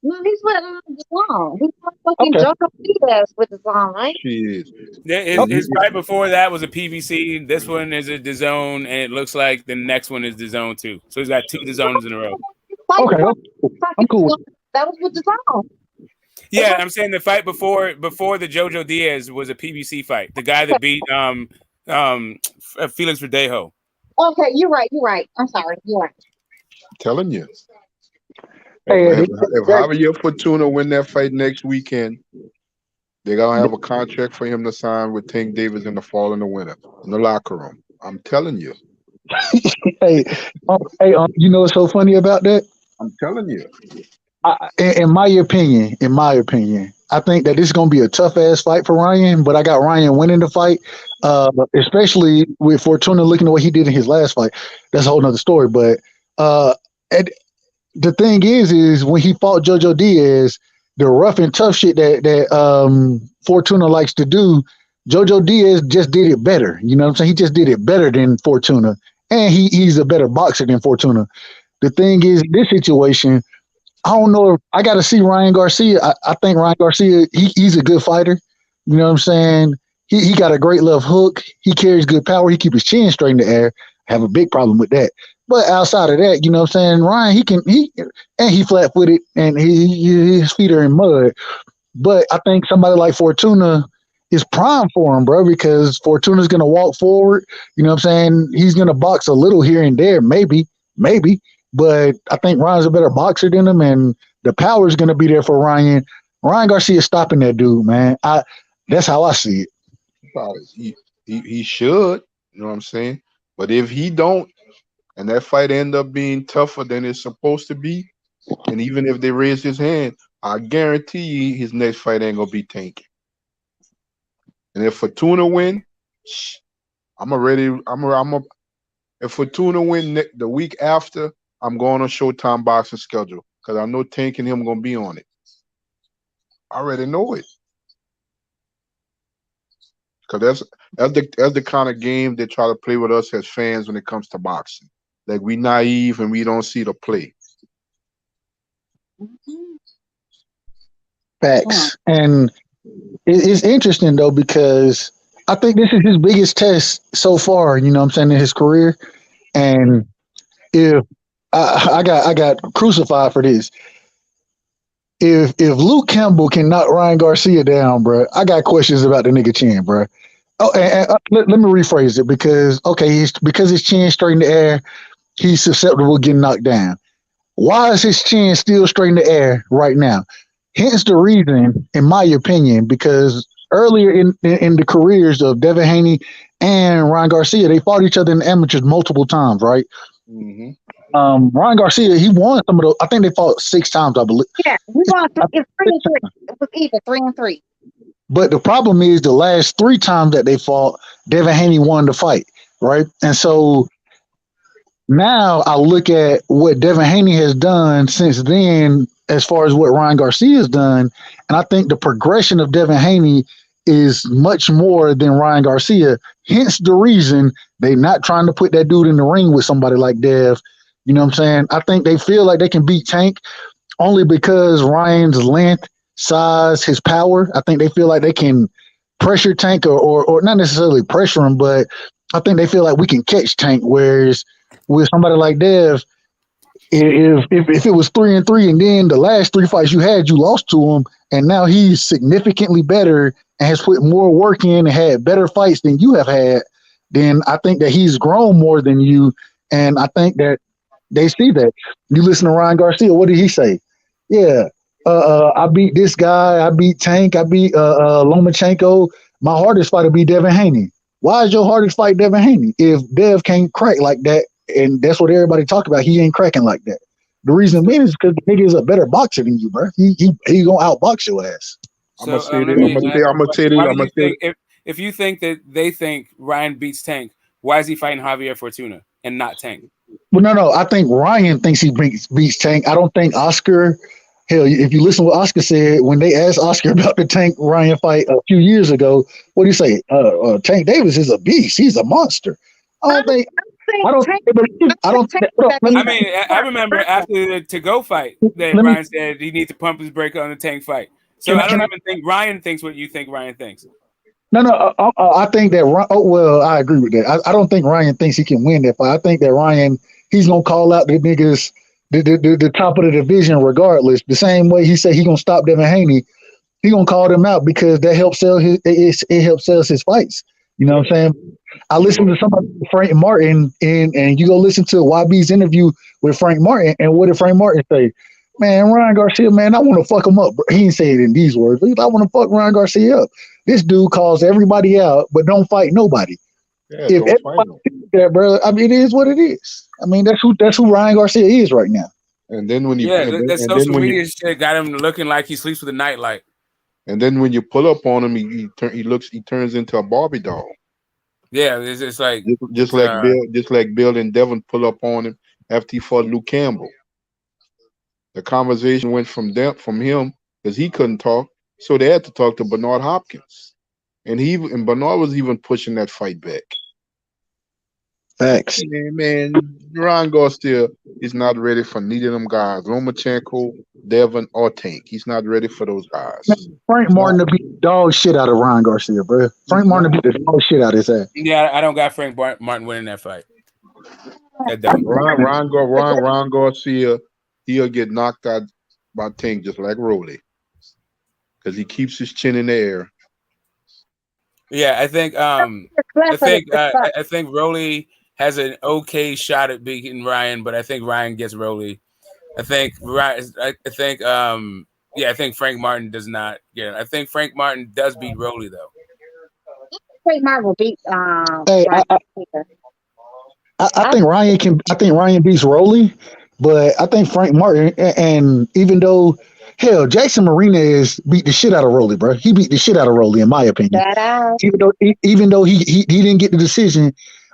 No, he's with DAZN. He's fucking Jojo Diaz with DAZN, right? His fight before that was a PBC. This one is a DAZN, and it looks like the next one is DAZN too. So he's got 2 DAZNs in a row. Okay, I'm cool. That was with DAZN. Yeah, I'm saying the fight before the Jojo Diaz was a PBC fight. The guy that beat Felix Verdejo. Okay, you're right. I'm sorry. You're right. I'm telling you. If Javier Fortuna win that fight next weekend, they're gonna have a contract for him to sign with Tank Davis in the fall and the winter in the locker room. I'm telling you. You know what's so funny about that? I'm telling you. In my opinion, I think that this is going to be a tough ass fight for Ryan. But I got Ryan winning the fight, especially with Fortuna looking at what he did in his last fight. That's a whole nother story. But and the thing is when he fought JoJo Diaz, the rough and tough shit that Fortuna likes to do, JoJo Diaz just did it better. You know what I'm saying? He just did it better than Fortuna, and he's a better boxer than Fortuna. The thing is, in this situation, I don't know if I got to see Ryan Garcia. I think Ryan Garcia, he's a good fighter. You know what I'm saying? He got a great left hook. He carries good power. He keeps his chin straight in the air. I have a big problem with that. But outside of that, you know what I'm saying? Ryan, he flat footed and his feet are in mud. But I think somebody like Fortuna is prime for him, bro, because Fortuna's going to walk forward. You know what I'm saying? He's going to box a little here and there, maybe. But I think Ryan's a better boxer than him, and the power is going to be there for Ryan. Ryan Garcia stopping that dude, man. That's how I see it. He should, you know what I'm saying? But if he don't, and that fight end up being tougher than it's supposed to be, and even if they raise his hand, I guarantee you his next fight ain't gonna be tanking. And if Fortuna win, if Fortuna win the week after, I'm going on Showtime boxing schedule because I know Tank and him gonna be on it. I already know it. Because that's the kind of game they try to play with us as fans when it comes to boxing. Like we naive and we don't see the play. Facts. And it's interesting though because I think this is his biggest test so far. You know what I'm saying, in his career. And if I got crucified for this. If Luke Campbell can knock Ryan Garcia down, bro, I got questions about the nigga chin, bro. Oh, and let me rephrase it because because his chin straight in the air, he's susceptible to getting knocked down. Why is his chin still straight in the air right now? Hence the reason, in my opinion, because earlier in the careers of Devin Haney and Ryan Garcia, they fought each other in the amateurs multiple times, right? Mm-hmm. Ryan Garcia, he won some of those. I think they fought 6 times, I believe. Yeah, we won 3 and 3. It was either 3 and 3. But the problem is the last 3 times that they fought, Devin Haney won the fight, right? And so now I look at what Devin Haney has done since then, as far as what Ryan Garcia has done, and I think the progression of Devin Haney is much more than Ryan Garcia. Hence the reason they're not trying to put that dude in the ring with somebody like Dev. You know what I'm saying? I think they feel like they can beat Tank only because Ryan's length, size, his power. I think they feel like they can pressure Tank or not necessarily pressure him, but I think they feel like we can catch Tank. Whereas with somebody like Dev, if it was 3 and 3 and then the last 3 fights you had, you lost to him, and now he's significantly better and has put more work in and had better fights than you have had, then I think that he's grown more than you. And I think that they see that. You listen to Ryan Garcia, what did he say? Yeah, I beat this guy, I beat Tank, I beat Lomachenko. My hardest fight will be Devin Haney. Why is your hardest fight Devin Haney? If Dev can't crack like that, and that's what everybody talk about, he ain't cracking like that. The reason being is because the nigga is a better boxer than you, bro. He gonna outbox your ass. So I'm gonna say this. If you think that they think Ryan beats Tank, why is he fighting Javier Fortuna and not Tank? Well, no. I think Ryan thinks he beats Tank. I don't think Oscar. Hell, if you listen to what Oscar said when they asked Oscar about the Tank Ryan fight a few years ago, what do you say? Tank Davis is a beast. He's a monster. I mean, I remember after the to-go fight that Ryan said he needs to pump his brake on the Tank fight. So I don't even think Ryan thinks what you think Ryan thinks. No. I think that. I agree with that. I don't think Ryan thinks he can win that fight. I think that Ryan, he's gonna call out the niggas, the top of the division, regardless. The same way he said he gonna stop Devin Haney, he gonna call them out because that helps sell it helps sell his fights. You know what I'm saying? I listened to somebody, Frank Martin, and you go listen to YB's interview with Frank Martin, and what did Frank Martin say? Man, Ryan Garcia, man, I want to fuck him up. He didn't say it in these words. I want to fuck Ryan Garcia up. This dude calls everybody out, but don't fight nobody. Yeah, if everybody thinks that, bro, I mean, it is what it is. I mean, that's who Ryan Garcia is right now. And then when you Yeah, and then, that and then social when you media shit got him looking like he sleeps with a nightlight. and then when you pull up on him, he turns into a Barbie doll. Yeah, it's like Just it's like Bill and Devin pull up on him after he fought Luke Campbell. The conversation went from him because he couldn't talk, so they had to talk to Bernard Hopkins, and Bernard was even pushing that fight back. Facts. Man, Ron Garcia is not ready for neither of them guys. Lomachenko, Devin, or Tank. He's not ready for those guys. Frank Martin to beat the dog shit out of Ryan Garcia, bro. Frank Martin to beat the dog shit out of his ass. Yeah, I don't got Frank Martin winning that fight. I don't. Ron Garcia, he'll get knocked out by Tank just like Rolly, because he keeps his chin in the air. Yeah, I think Rolly has an okay shot at beating Ryan, but I think Ryan gets Rolly. I think Frank Martin does not get it. I think Frank Martin does beat Rolly though. Frank Martin will beat Hey, Ryan. I think Ryan beats Rolly, but I think Frank Martin and even though hell Jackson Martinez beat the shit out of Rolly, bro. He beat the shit out of Rolly in my opinion. Even though he didn't get the decision,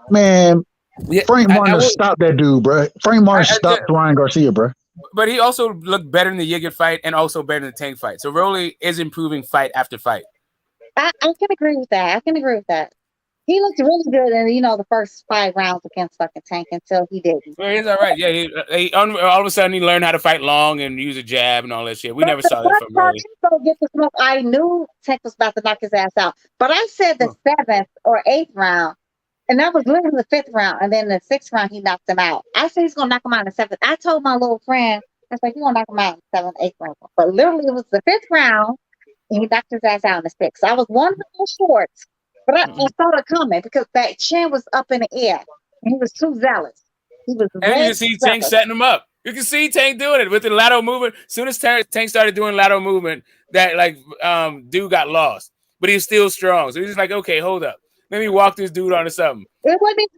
man. Yeah, Frank Martin stopped that dude, bro. Frank Martin stopped Ryan Garcia, bro. But he also looked better in the Yiggit fight and also better in the Tank fight. So Rolly is improving fight after fight. I can agree with that. He looked really good in the first 5 rounds against fucking Tank until he didn't. Well, he's all right. Yeah, he all of a sudden he learned how to fight long and use a jab and all that shit. We never saw that from Rolly. I knew Tank was about to knock his ass out, but I said the 7th or 8th round. And that was literally the 5th round. And then the 6th round, he knocked him out. I said he's going to knock him out in the 7th. I told my little friend, I was like, you're going to knock him out in the 7th, 8th round. But literally, it was the 5th round, and he knocked his ass out in the 6th. I was one little short, but I saw it coming because that chin was up in the air. And he was too zealous. He was and you can see Tank setting him up. You can see Tank doing it with the lateral movement. As soon as Tank started doing lateral movement, that dude got lost. But he's still strong. So he's just like, okay, hold up. Let me walk this dude onto something. It wasn't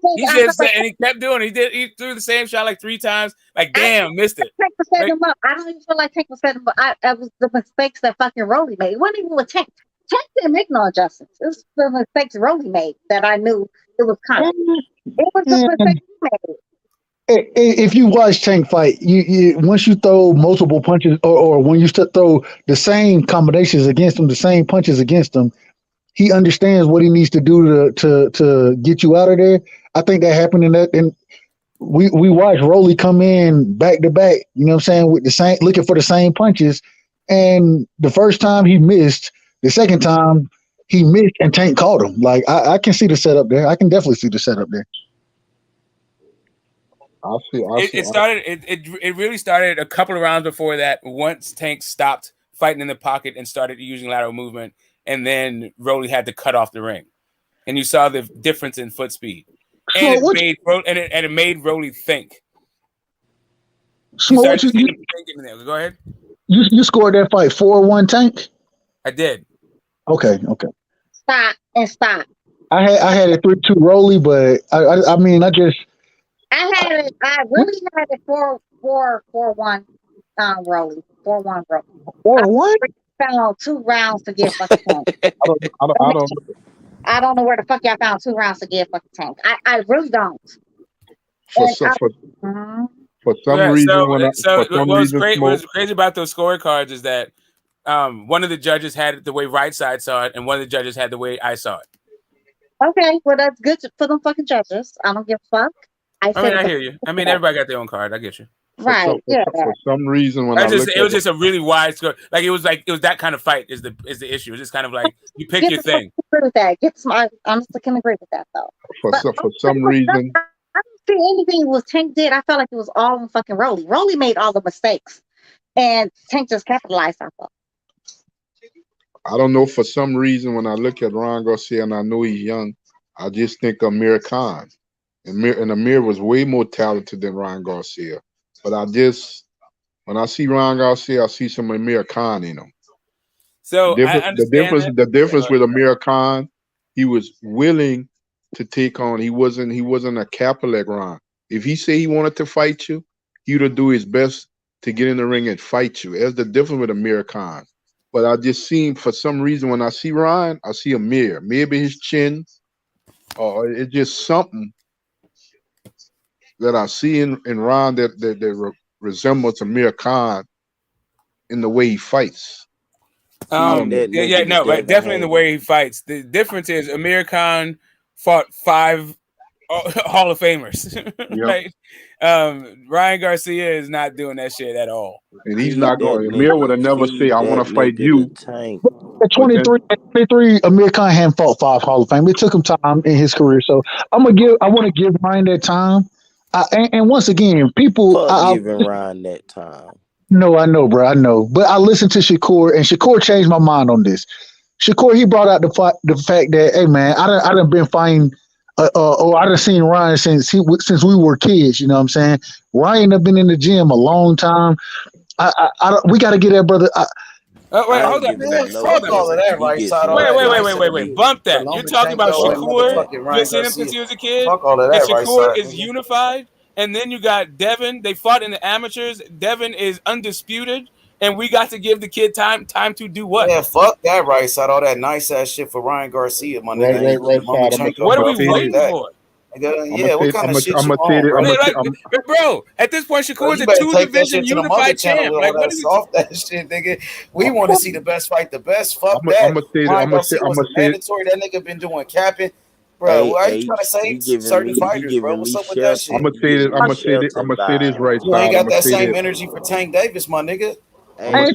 and he kept doing it. He threw the same shot like 3 times. Like, damn, missed it. Tank was setting him up. I don't even feel like Tank was setting him up. It was the mistakes that fucking Rolly made. It wasn't even with Tank. Tank didn't make no adjustments. It was the mistakes Rolly made that I knew it was coming. It was the mistakes he made. If you watch Tank fight, you once you throw multiple punches or when you throw the same combinations against him, the same punches against him, he understands what he needs to do to get you out of there. I think that happened in that. And we watched Rolly come in back to back. You know what I'm saying, with the same, looking for the same punches. And the first time he missed, the second time he missed, and Tank caught him. Like I can see the setup there. I can definitely see the setup there. It really started a couple of rounds before that. Once Tank stopped fighting in the pocket and started using lateral movement. And then Rolly had to cut off the ring, and you saw the difference in foot speed, and it made Rolly think. So Go ahead. You scored that fight 4-1 Tank. I did. Okay. Stop. I had it 3-2 Rolly, but I really had it 4-1 Rolly. 4-1 Rolly. 4-1. Found 2 rounds to give fucking Tank. I don't know where the fuck y'all found 2 rounds to give fucking Tank. I really don't. For some reason, what's crazy about those scorecards is that one of the judges had it the way right side saw it, and one of the judges had the way I saw it. Okay, well that's good for them fucking judges. I don't give a fuck. I hear you. I mean, everybody got their own card. I get you. Right. For some reason, when it was just a really wide score. Like it was that kind of fight is the issue. It's just kind of like you pick your thing. Agree with that. I honestly can agree with that though. For some reason, I don't see anything was Tank did. I felt like it was all on fucking Rolly. Rolly made all the mistakes, and Tank just capitalized off of. I don't know. For some reason, when I look at Ron Garcia and I know he's young, I just think of Amir Khan, and Amir was way more talented than Ron Garcia. But when I see Ron Garcia, I see some Amir Khan in him. So the difference with Amir Khan, he was willing to take on. He wasn't a capital like Ron. If he said he wanted to fight you, he would do his best to get in the ring and fight you. That's the difference with Amir Khan. But I just seen, for some reason, when I see Ryan, I see Amir. Maybe his chin, or it's just something that I see in Ryan that resembles Amir Khan in the way he fights. I don't know. No, right, definitely in the way he fights. The difference is Amir Khan fought 5 Hall of Famers. Right? Ryan Garcia is not doing that shit at all. And he's not going. Amir would have never say, "I want to fight you." At 23, Amir Khan hadn't fought 5 Hall of Fame. It took him time in his career, so I want to give Ryan that time. And once again, people, giving Ryan that time. No, I know, bro. I know, but I listened to Shakur, and Shakur changed my mind on this. Shakur, he brought out the fact that, hey man, I done been fighting, or I done seen Ryan since we were kids. You know what I'm saying? Ryan have been in the gym a long time. We got to get that brother. Wait, hold up. Fuck all of that, right side. Wait. Bump that. You're talking about Shakur. You've seen him since he was a kid. Fuck all of that, and Shakur right is side. unified. And then you got Devin. They fought in the amateurs. Devin is undisputed. And we got to give the kid time to do what? Yeah, fuck that right side. All that nice ass shit for Ryan Garcia, my nigga. Right side. What are we waiting for? Yeah, what kind of shit you on, bro? At this point, Shakur's a 2-division unified champ. Like, what is off that shit, nigga? We want to see the best fight, the best. Fuck that. Ryan Garcia was mandatory. That nigga been doing capping. Bro, why are you trying to say certain fighters, bro? What's up with that shit? I'm gonna say this right You ain't got that same energy for Tank Davis, my nigga. That's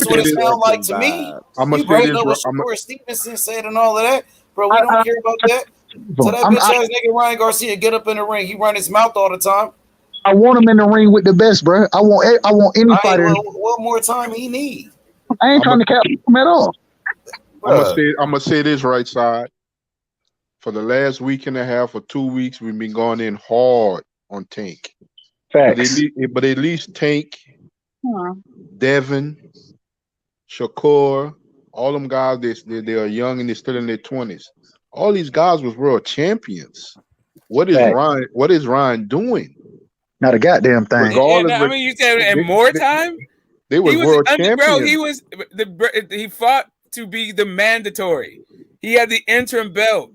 what it sounds like to me. You bring up what Shakur Stevenson said and all of that, bro. We don't care about that. So that bitch ass nigga Ryan Garcia get up in the ring. He run his mouth all the time. I want him in the ring with the best, bro. I want any fighter. What more time he need? I ain't trying to cap him at all. I'm gonna say this right side. For the last week and a half or 2 weeks, we've been going in hard on Tank. Facts. But at least Tank, Devin, Shakur, all them guys, they are young and they're still in their 20s. All these guys was world champions. What is Ryan doing? Not a goddamn thing. You said in more time? They were world champions. Bro, he fought to be the mandatory. He had the interim belt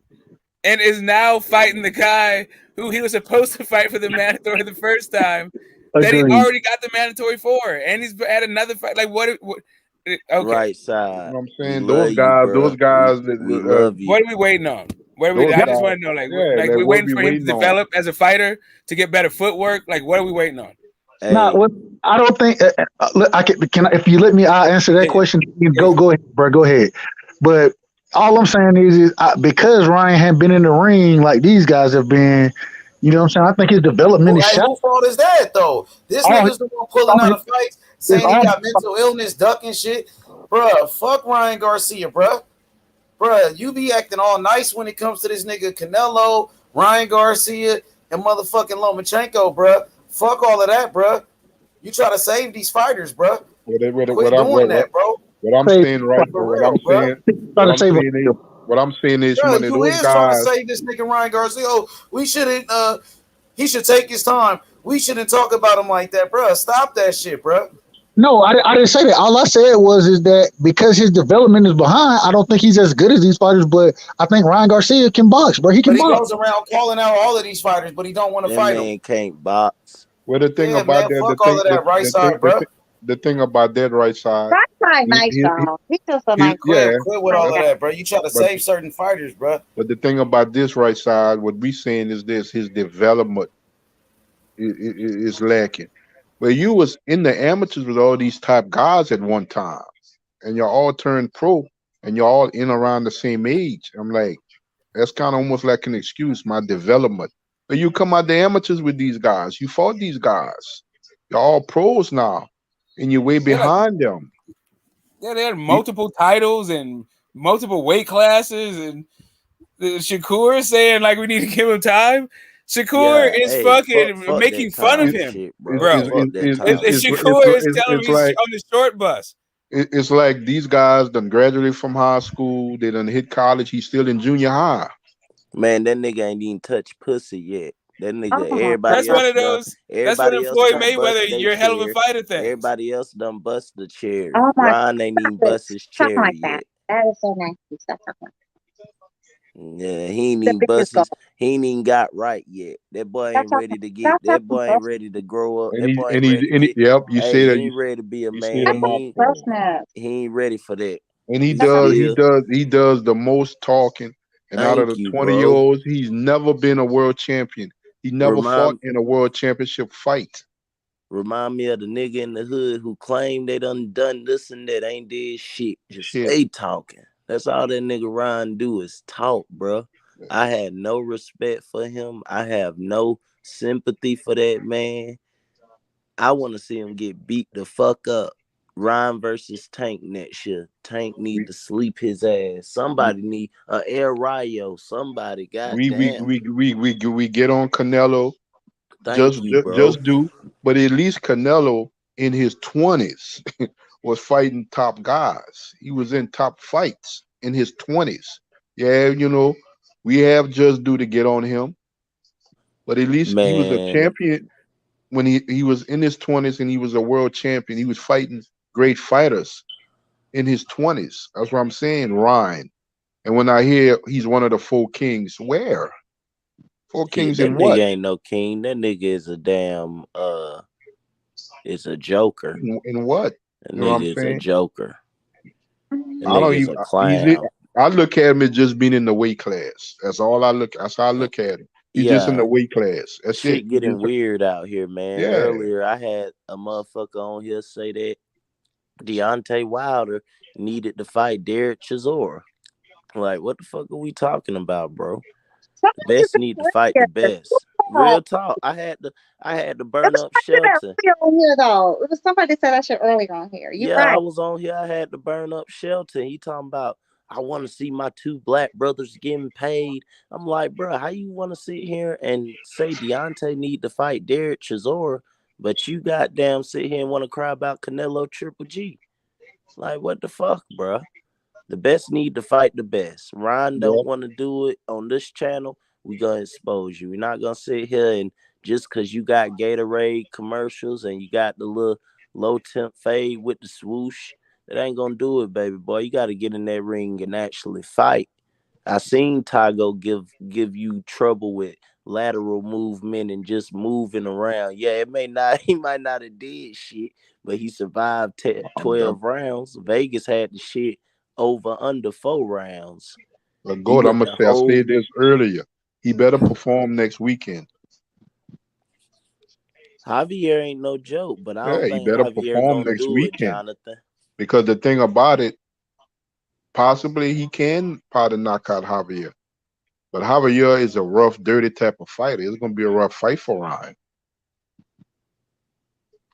and is now fighting the guy who he was supposed to fight for the mandatory the first time. That he already got the mandatory for, and he's had another fight. Like what? Okay. Right side. You know what I'm saying? Those guys. We love you. What are we waiting on? I just want to know, we're waiting for him to develop as a fighter to get better footwork. Like, what are we waiting on? No, I don't think I can. If you let me, I'll answer that question. Go ahead, bro. Go ahead. But all I'm saying is because Ryan hadn't been in the ring like these guys have been. You know what I'm saying? I think his development is shot. Whose fault is that though? This nigga's the one pulling out of fights, saying he got mental illness, ducking shit. Bruh, fuck Ryan Garcia, bruh. Bruh, you be acting all nice when it comes to this nigga Canelo, Ryan Garcia, and motherfucking Lomachenko, bruh. Fuck all of that, bruh. You try to save these fighters, bruh. Quit doing that, bro. What I'm saying right, what I'm saying is, you is trying to save this nigga Ryan Garcia. Oh, we shouldn't. He should take his time. We shouldn't talk about him like that, bro. Stop that shit, bro. No, I didn't say that. All I said is that because his development is behind, I don't think he's as good as these fighters. But I think Ryan Garcia can box, bro. He can box. He goes around calling out all of these fighters, but he don't want to fight them. Man can't box. Well, the thing about the thing about that right side. Right side, nice though. He's just a nice. Quit with all of that, bro. You try to save certain fighters, bro. But the thing about this right side, what we saying is this: his development is lacking. Where you was in the amateurs with all these top guys at one time, and you're all turned pro, and you're all in around the same age. I'm like, that's kind of almost like an excuse. My development. But you come out the amateurs with these guys. You fought these guys. You're all pros now. And you're way behind them. Yeah, they had multiple titles and multiple weight classes, and Shakur saying like we need to give him time. Shakur is fucking making fun of him, bro. Shakur is telling me he's on the short bus. It's like these guys done graduated from high school. They done hit college. He's still in junior high. Man, that nigga ain't even touched pussy yet. That nigga, Oh my everybody That's God. one else of done. those. That's one Everybody of else Floyd done bust Mayweather. their You're a hell of a cherry. fighter things. Everybody else done bust the cherry. Oh my Ron ain't even God. bust his Talking cherry like that. yet. That is so nasty. Stop talking like Yeah, he ain't that. even The biggest bust goal. his. He ain't even got right yet. That boy Stop ain't talking. ready to get. Stop That talking boy ain't gross. ready to grow up. And That he boy and ain't he ready to and he, get. yep, you Hey, say that he ain't ready to be a You see man. the Stop mouth. talking grossness. He ain't ready for that. and he He Stop does talking. he still. does he does the most talking. And out of Thank the you, 20 year bro. olds, he's never been a world champion. He never fought Remind in a world championship fight. Remind me of the nigga in the hood who claimed they done this and that, ain't did shit. Just Shit. stay talking. That's all that nigga Ryan do is talk, bro. I had no respect for him. I have no sympathy for that man. I want to see him get beat the fuck up. Ryan versus Tank next year. Tank need We to sleep his ass. Somebody need Air Rayo. Somebody, we we goddamn. we we we, we get on Canelo. Thank you, bro. Just do, but at least Canelo in his 20s was fighting top guys. He was in top fights in his 20s. Yeah, we have just do to get on him, but at least he was a Man, champion when he was in his 20s and he was a world champion. He was fighting great fighters in his 20s. That's what I'm saying, Ryan. And when I hear he's one of the four kings, where? Four kings that in nigga what? ain't no king. That nigga is a damn it's a joker. In what? That You know what I'm nigga is a saying? joker. That I don't nigga is even. a clown. I look at him as just being in the weight class. That's all I look. That's how I look at him. He's just in the Yeah, weight class. That's it. shit He getting just weird out here, man. yeah. Earlier I had a motherfucker on here say that Deontay Wilder needed to fight Derek Chisora. Like, what the fuck are we talking about, bro? The Somebody best said need to fight the earlier. best. Real talk. I had to It burn was up somebody that shelter. earlier on here though. It was somebody that said that shit earlier on here. You Yeah, I right. was on here. I had to burn up shelter. He talking about I want to see my two black brothers getting paid. I'm like, bro, how you want to sit here and say Deontay need to fight Derek Chisora, but you goddamn sit here and want to cry about Canelo Triple G? Like, what the fuck, bro? The best need to fight the best. Ryan don't Yep. want to do it on this channel. We gonna expose you. We're not gonna sit here and just cause you got Gatorade commercials and you got the little low temp fade with the swoosh, that ain't gonna do it, baby boy. You gotta get in that ring and actually fight. I seen Tygo give you trouble with lateral movement and just moving around. Yeah, it may not he might not have did shit, but he survived 12 rounds. Vegas had the shit over under 4 rounds. But He God, I'm went gonna the say I whole said this earlier. He better perform next weekend. Javier ain't no joke, but I Yeah, don't he think better Javier perform gonna next do it, weekend. Jonathan. Because the thing about it, possibly he can probably knock out Javier. But Javier is a rough, dirty type of fighter. It's gonna be a rough fight for Ryan.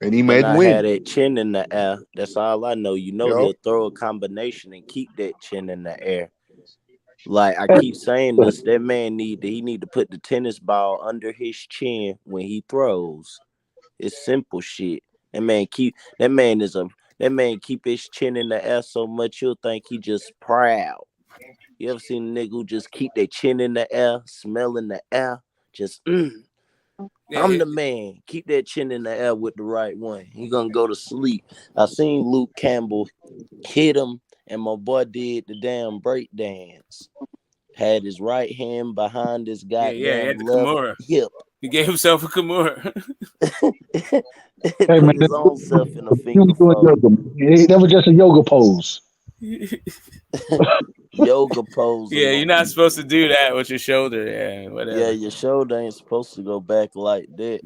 And He he better might not have win. that chin in the air. That's all I know. You know Yo. he'll throw a combination and keep that chin in the air. Like I keep saying this, that man need to put the tennis ball under his chin when he throws. It's simple shit. That man keep his chin in the air so much you'll think he just proud. You ever seen a nigga who just keep their chin in the air, smelling the air, just I'm the man. Keep that chin in the air with the right one. He gonna go to sleep. I seen Luke Campbell hit him, and my boy did the damn break dance. Had his right hand behind his Yeah, he goddamn had the left Kimura. hip. He gave himself a Kimura. Hey man, Put his own self in a he was finger doing fold. yoga. That was just a yoga pose. Yoga pose Yeah, you're not supposed to do that with your shoulder. Yeah, whatever. Yeah, your shoulder ain't supposed to go back like that.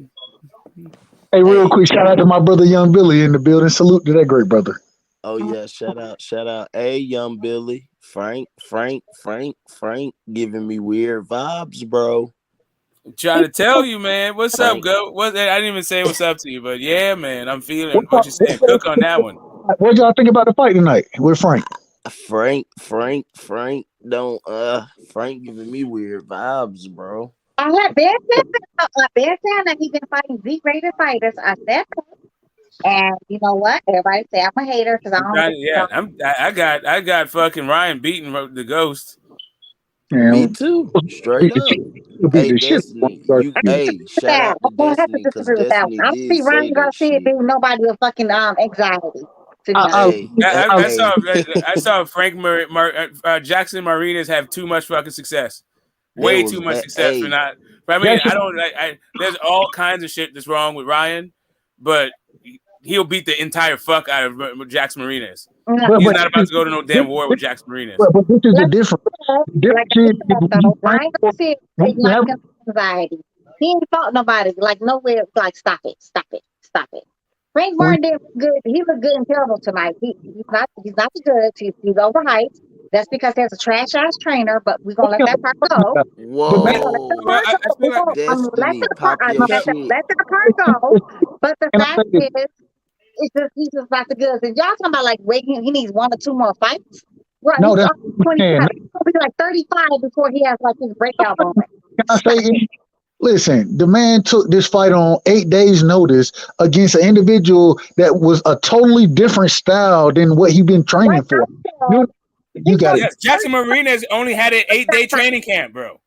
Hey, real Hey, quick, shout out to my brother Young Billy in the building. Salute to that great brother. oh yeah, shout out. Hey, young Billy, Frank, giving me weird vibes, bro. I'm trying to tell you, man. What's up, Frank, go? I didn't even say what's up to you, but yeah, man, I'm feeling what you're saying. Cook on that one. What y'all think about the fight tonight with Frank? Frank, don't Frank giving me weird vibes, bro. I had been saying that he's been fighting Z-rated fighters. I said that. And you know what? Everybody say I'm a hater because I I'm don't trying look to, yeah. I got fucking Ryan beating the Ghost. Yeah, Me too, straight up. he'll beat Hey, the shit. Destiny, shout out to I'm gonna have to Destiny because disagree with that one. Destiny I don't did see say Ryan that Garcia shit. being nobody with fucking anxiety. To be honest. Hey, I saw Frank Jackson Marinas have too much fucking success. There Way was too much success for not. But I mean, I don't like. There's all kinds of shit that's wrong with Ryan, but he'll beat the entire fuck out of Jackson Marinas. He's not about to go to no damn war with Jackson Marinas. But this is the difference. The Like difference I is said, when you though, Ryan Garcia is not gonna have anxiety. He ain't fought nobody. Like nowhere. Like stop it. Frank Martin did good. He looked good and terrible tonight. He's not. He's not good. He's overhyped. That's because there's a trash ass trainer. But we're gonna let that part go. whoa, I'm gonna let Destiny, that part. pop your Let shit. that part go. But the fact is, he's just not the good. And y'all talking about like waiting. He needs 1 or 2 more fights. Right? No, He's that's 27. He's gonna be like 35 before he has like his breakout moment. can I say. Listen, the man took this fight on 8 days' notice against an individual that was a totally different style than what he'd been training for. You got Yes, Jackson Marinas only had an 8-day training camp, bro.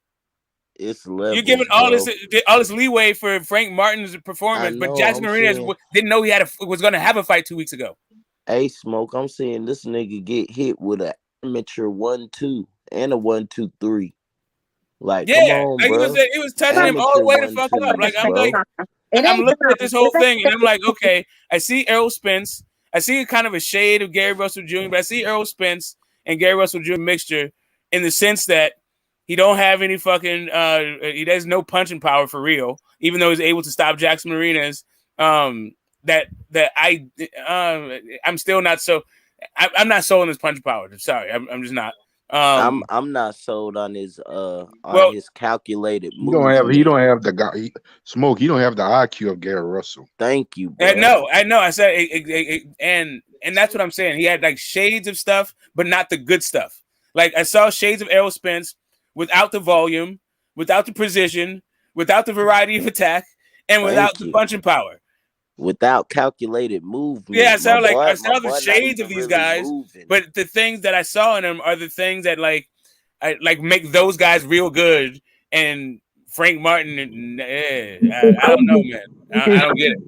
It's levels, You're giving all this leeway for Frank Martin's performance, but Jackson Marinas didn't know he was going to have a fight 2 weeks ago. Hey, Smoke, I'm seeing this nigga get hit with an amateur 1-2 and a 1-2-3. Like, come on, like bro. He was touching him all the way to fuck up. Like I'm looking at this whole thing and I'm like, okay, I see Errol Spence. I see kind of a shade of Gary Russell Jr., but I see Errol Spence and Gary Russell Jr. mixture in the sense that he don't have any fucking he has no punching power for real, even though he's able to stop Jackson Marinas. I'm still not so I'm not sold on his punching power. Sorry, I'm just not. I'm not sold on his his calculated He movement. don't have the guy Smoke. He don't have the IQ of Gary Russell. Thank you, bro. I know. I said and that's what I'm saying. He had like shades of stuff, but not the good stuff. Like I saw shades of Errol Spence without the volume, without the precision, without the variety of attack, and without the punching power. Without calculated movement. Yeah, I saw the shades of these guys, but the things that I saw in them are the things that like make those guys real good. And Frank Martin, I don't know, man. I don't get it.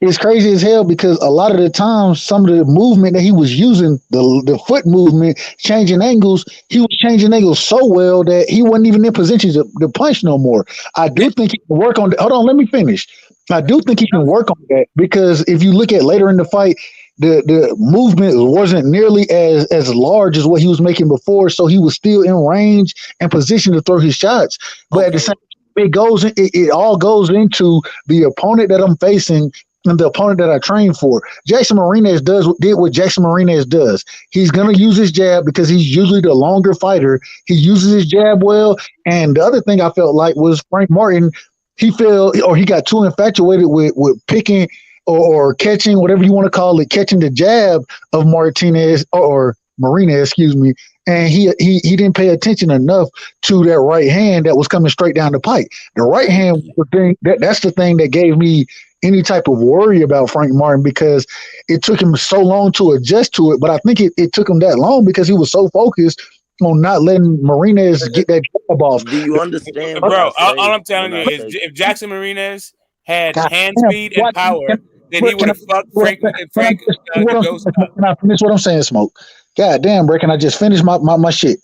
It's crazy as hell because a lot of the times, some of the movement that he was using, the foot movement, changing angles, he was changing angles so well that he wasn't even in position to punch no more. I do think he can work on hold on, let me finish. I do think he can work on that because if you look at later in the fight, the movement wasn't nearly as large as what he was making before, so he was still in range and position to throw his shots. But at the same time, it all goes into the opponent that I'm facing and the opponent that I train for. Jackson Marinas did what Jackson Marinas does. He's gonna use his jab because he's usually the longer fighter. He uses his jab well. And the other thing I felt like was Frank Martin, he got too infatuated with picking or catching, whatever you want to call it, catching the jab of Martinez or Marina, excuse me. And he didn't pay attention enough to that right hand that was coming straight down the pipe. The right hand was the thing that's the thing that gave me any type of worry about Frank Martin because it took him so long to adjust to it. But I think it took him that long because he was so focused on not letting Marinas get that jab off. Do you understand, bro? All I'm telling you is if Jackson Marinas had hand speed and power, then he would have fucked Frank the ghost up. Can I finish what I'm saying, Smoke? God damn, bro, can I just finish my shit?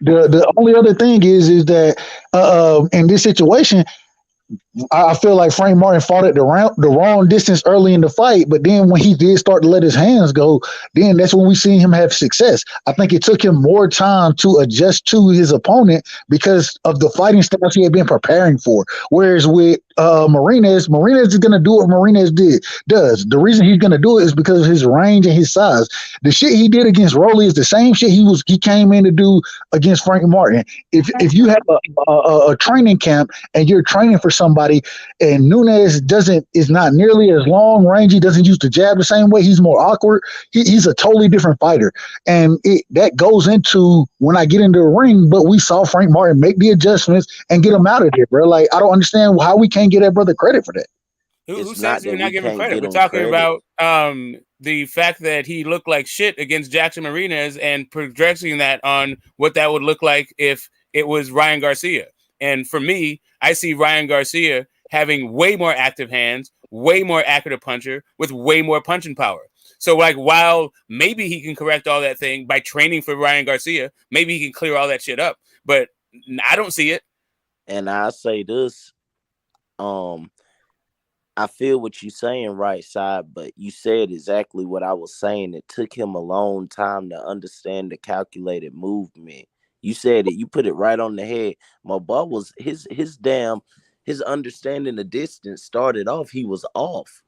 The only other thing is that in this situation, I feel like Frank Martin fought at the wrong distance early in the fight, but then when he did start to let his hands go, then that's when we seen him have success. I think it took him more time to adjust to his opponent because of the fighting styles he had been preparing for. Whereas with Marinas is going to do what Marinas does. The reason he's going to do it is because of his range and his size. The shit he did against Rolly is the same shit he came in to do against Frank Martin. If you have a training camp and you're training for somebody and Nunes is not nearly as long range, he doesn't use the jab the same way, he's more awkward, he's a totally different fighter. And that goes into when I get into the ring, but we saw Frank Martin make the adjustments and get him out of there, bro. Like, I don't understand how we can't give that brother credit for that. Who says we're not giving credit? We're talking about the fact that he looked like shit against Jackson Marinas and projecting that on what that would look like if it was Ryan Garcia. And for me, I see Ryan Garcia having way more active hands, way more accurate puncher with way more punching power. So, like, while maybe he can correct all that thing by training for Ryan Garcia, maybe he can clear all that shit up. But I don't see it. And I say this, I feel what you're saying, right side, but you said exactly what I was saying. It took him a long time to understand the calculated movement. You said it. You put it right on the head. My boy was his understanding the distance started off. He was off.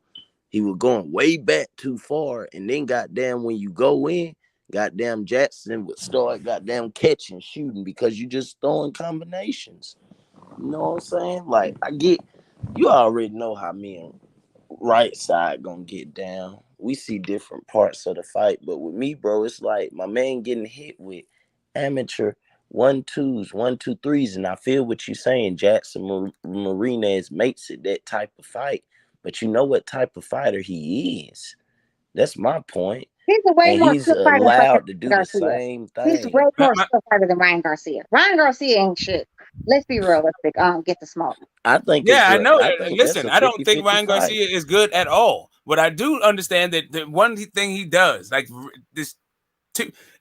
He was going way back too far, and then goddamn when you go in, goddamn Jackson would start goddamn catching, shooting because you just throwing combinations. You know what I'm saying? Like I get, you already know how me and right side gonna get down. We see different parts of the fight, but with me, bro, it's like my man getting hit with amateur 1-2s, 1-2-3s, and I feel what you're saying. Jackson Marinez makes it that type of fight, but you know what type of fighter he is. That's my point. He's a way And more he's skill fighter than allowed to do the Garcia. same He's thing. way more skill fighter than Ryan Garcia. Ryan Garcia ain't shit. Let's be realistic. Get the smoke. I think Yeah, I know. that's Listen, a I don't think 50-50 Ryan fight. Garcia is good at all, but I do understand that the one thing he does, like this,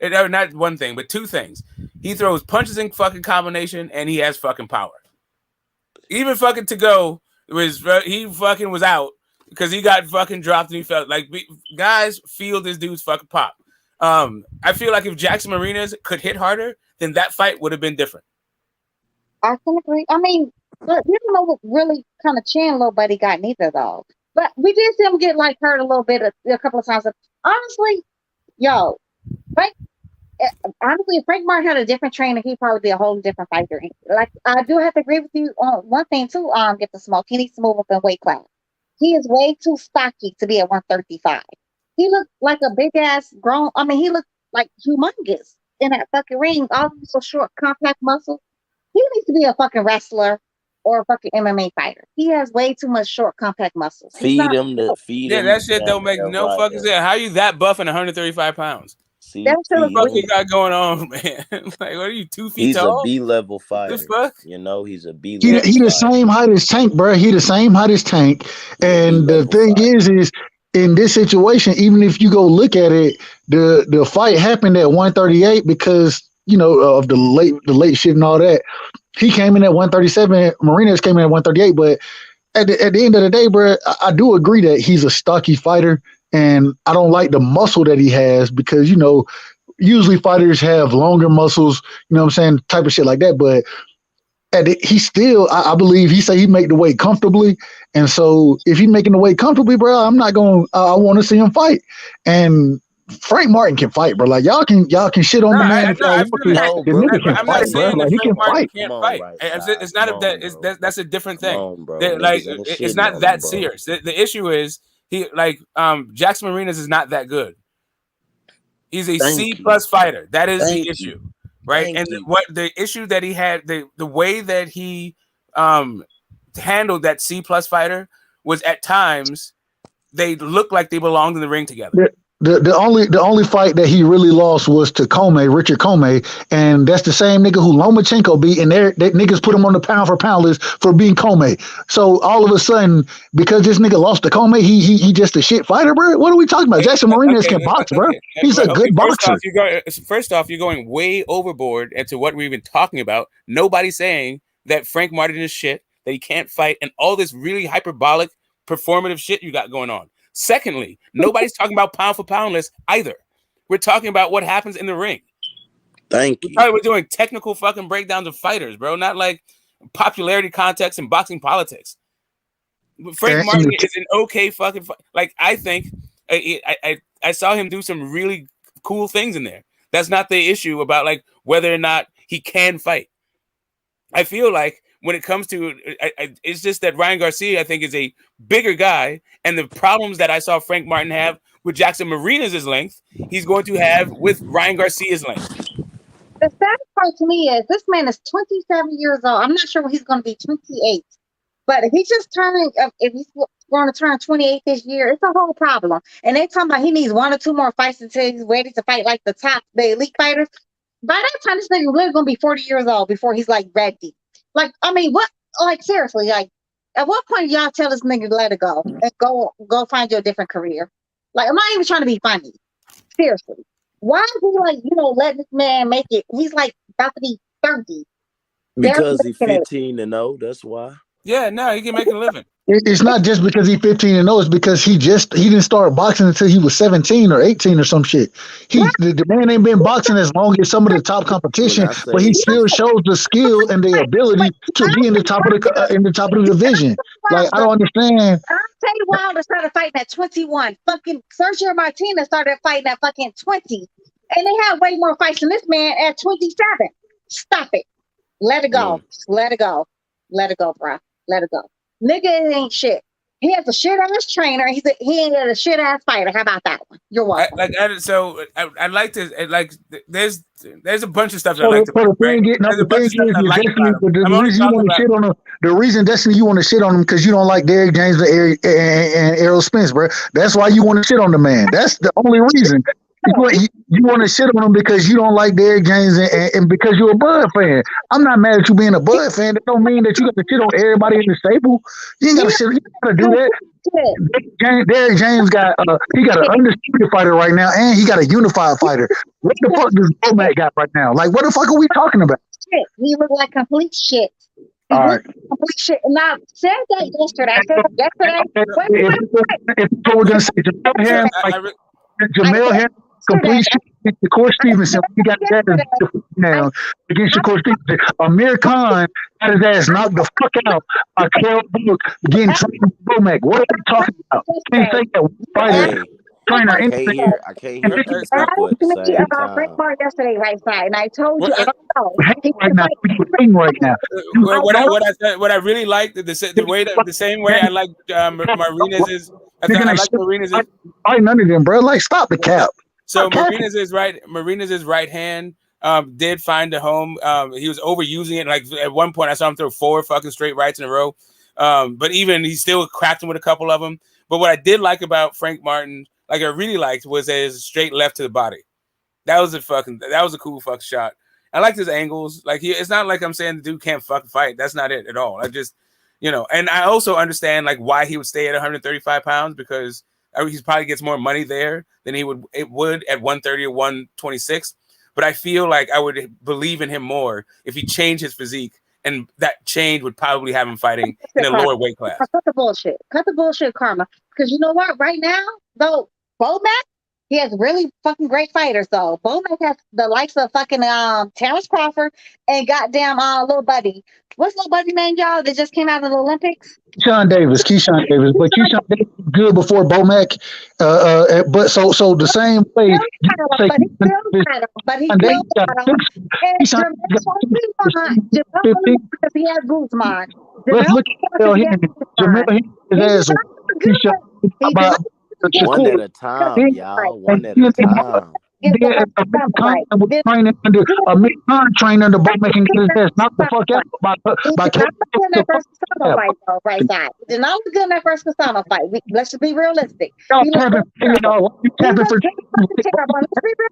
not one thing, but two things. He throws punches in fucking combination, and he has fucking power. Even fucking to go he fucking was out because he got fucking dropped and he felt like guys feel this dude's fucking pop. I feel like if Jackson Marinez could hit harder, then that fight would have been different. I can agree. I mean, but you don't know what really kind of chin little buddy got neither though. But we did see him get like hurt a little bit a couple of times. Honestly, yo, Frank. Honestly, if Frank Martin had a different trainer, he'd probably be a whole different fighter. Like I do have to agree with you on one thing too. Get the smoke. He needs to move up in weight class. He is way too stocky to be at 135. He looked like a big ass grown. I mean, he looked like humongous in that fucking ring. All so short, compact muscles. He needs to be a fucking wrestler or a fucking MMA fighter. He has way too much short, compact muscles. Feed him. Yeah, that shit don't make no fucking sense. How you that buff and 135 pounds? What the fuck you got going on, man? Like, what are you, 2 feet he's tall? A B-level fighter. The fuck? You know, he's a B-level. He the same height as Tank, bro. He the same height as Tank. And the thing is in this situation, even if you go look at it, the fight happened at 138 because of the late shit and all that. He came in at 137. Marinez came in at 138, but at the end of the day, bro, I do agree that he's a stocky fighter, and I don't like the muscle that he has because, usually fighters have longer muscles, you know what I'm saying, type of shit like that. But he still, I believe he said he make the weight comfortably. And so if he making the weight comfortably, bro, I'm not going to, I want to see him fight. And Frank Martin can fight, bro. Like y'all can shit on the man if y'all want to. The nigga can fight, bro. Like he can fight. Can't fight. It's not that's a different thing. Like it's not that serious. The issue is Jackson Marinez is not that good. He's a C+ fighter. That is the issue, right? And what the issue that he had, the way that he handled that C+ fighter was at times they looked like they belonged in the ring together. The only fight that he really lost was to Richard Comey, and that's the same nigga who Lomachenko beat, and they niggas put him on the pound for pound list for being Comey. So all of a sudden, because this nigga lost to Comey, he just a shit fighter, bro. What are we talking about? Jackson Marinez can box, bro. He's a good boxer. First off, you're going way overboard into what we're even talking about. Nobody's saying that Frank Martin is shit, that he can't fight, and all this really hyperbolic performative shit you got going on. Secondly, nobody's talking about pound for pound list either. We're talking about what happens in the ring. Thank you. We're doing technical fucking breakdowns of fighters, bro, not like popularity context and boxing politics. Frank Martin is an okay fucking like I think I saw him do some really cool things in there. That's not the issue about like whether or not he can fight. I feel like when it comes to it's just that Ryan Garcia, I think, is a bigger guy, and the problems that I saw Frank Martin have with Jackson Marinez's length, he's going to have with Ryan Garcia's length. The sad part to me is this man is 27 years old. I'm not sure when he's going to be 28, but if he's just turning, if he's going to turn 28 this year, it's a whole problem. And they talking about he needs 1 or 2 more fights until he's ready to fight like the elite fighters. By that time, this nigga really going to be 40 years old before he's like ready. Like, I mean, what? Like, seriously, like, at what point y'all tell this nigga to let it go and go find you a different career? Like, I'm not even trying to be funny. Seriously, why is he like, let this man make it? He's like about to be 30. Because he's 15-0. That's why. Yeah, no, he can make a living. It's not just because he's 15-0. It's because he didn't start boxing until he was 17 or 18 or some shit. The man ain't been boxing as long as some of the top competition, but he still shows the skill and the ability to be in the top of the division. Like, I don't understand. Tay Wilder started fighting at 21. Fucking Sergio Martinez started fighting at fucking 20, and they had way more fights than this man at 27. Stop it. Let it go. Let it go. Let it go, bro. Let it go. Nigga ain't shit. He has a shit ass trainer. He ain't a shit ass fighter. How about that one? You're welcome. I like to like. There's a bunch of stuff that So I like to. the reason Destiny you want to shit on him because you don't like Derrick James and Errol Spence, bro. That's why you want to shit on the man. That's the only reason. You want to shit on him because you don't like Derrick James and because you're a Bud fan. I'm not mad at you being a Bud fan. That don't mean that you got to shit on everybody in the stable. You ain't got to shit. You got to do that. Derrick James got he got an undisputed fighter right now, and he got a unified fighter. What the fuck does Bomac got right now? Like, what the fuck are we talking about? Shit. He looked like complete shit. All right. Complete shit. Now, said that yesterday. I said yesterday. If we're gonna say Jamel Harris, complete shit. Shakur Stevenson, we got that now against Shakur Stevenson. Amir Khan got his ass knocked the fuck out by Kell Brook getting trained by Bomac. What are we talking about? Can't say that fighter. I can't hear that stuff at the same time. Yesterday, right side, and I told you, I don't know. Right now. What I really like the same way I like Marina's is. I like Marina's. I none of them, bro. Like, stop the cap. So Marina's right hand did find a home. He was overusing it. Like at one point, I saw him throw 4 fucking straight rights in a row. But even he still cracked him with a couple of them. But what I did like about Frank Martin, like I really liked, was his straight left to the body. That was a cool fucking shot. I liked his angles. Like it's not like I'm saying the dude can't fucking fight. That's not it at all. I just, and I also understand like why he would stay at 135 pounds because he probably gets more money there than it would at 130 or 126. But I feel like I would believe in him more if he changed his physique, and that change would probably have him fighting in a lower weight class. Cut the bullshit. Cut the bullshit, Karma. Because you know what? Right now, though, Bomac, he has really fucking great fighters, though. Bomac has the likes of fucking Terrence Crawford and goddamn little buddy. What's little buddy name, y'all, that just came out of the Olympics? Keyshawn Davis. But Keyshawn Davis was good before Bomac. But so the same way. But he still because he has Guzman. Let's look at Jamel Henry. One at a time, y'all. One at a time. Amir Khan trained under Bomac and get his ass knocked the fuck out by Did not look good in that first Kasama fight. Let's just be realistic. Let's be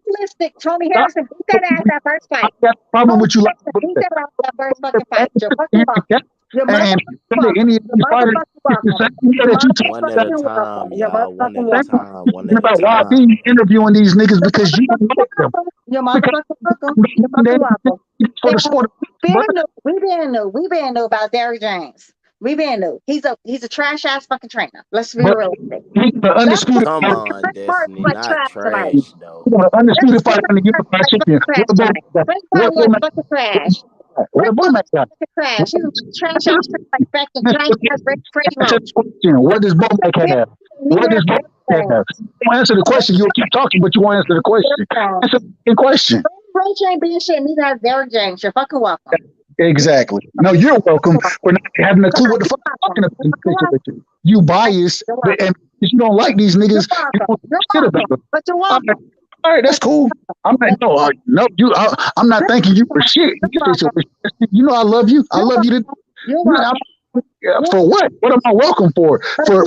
realistic. Tony Harrison beat that ass that first fight. I got a problem with you. Beat that ass that first fucking fight. One at a time, y'all. One at a time. One at a time. Interviewing these niggas because you don't like them. Your motherfucking we been know about Derrick James. We been know he's a trash ass fucking trainer. Let's be realistic. Come on, Destiny, not trash though. Undisputed fight in the unified champion. Fucking trash. What does Bomac have? What does Bomac have? You won't answer the question. You'll keep talking, but you won't answer the question. Answer the question. Ray ain't being shit. Neither has Derrick James. You're fucking welcome. Exactly. No, you're welcome for not having a clue what the fuck I'm talking about. You biased, and you don't like these niggas. You don't shit about them. But you're welcome. All right, that's cool. I'm not thanking you for shit. You know I love you. I love you. For what? What am I welcome for? For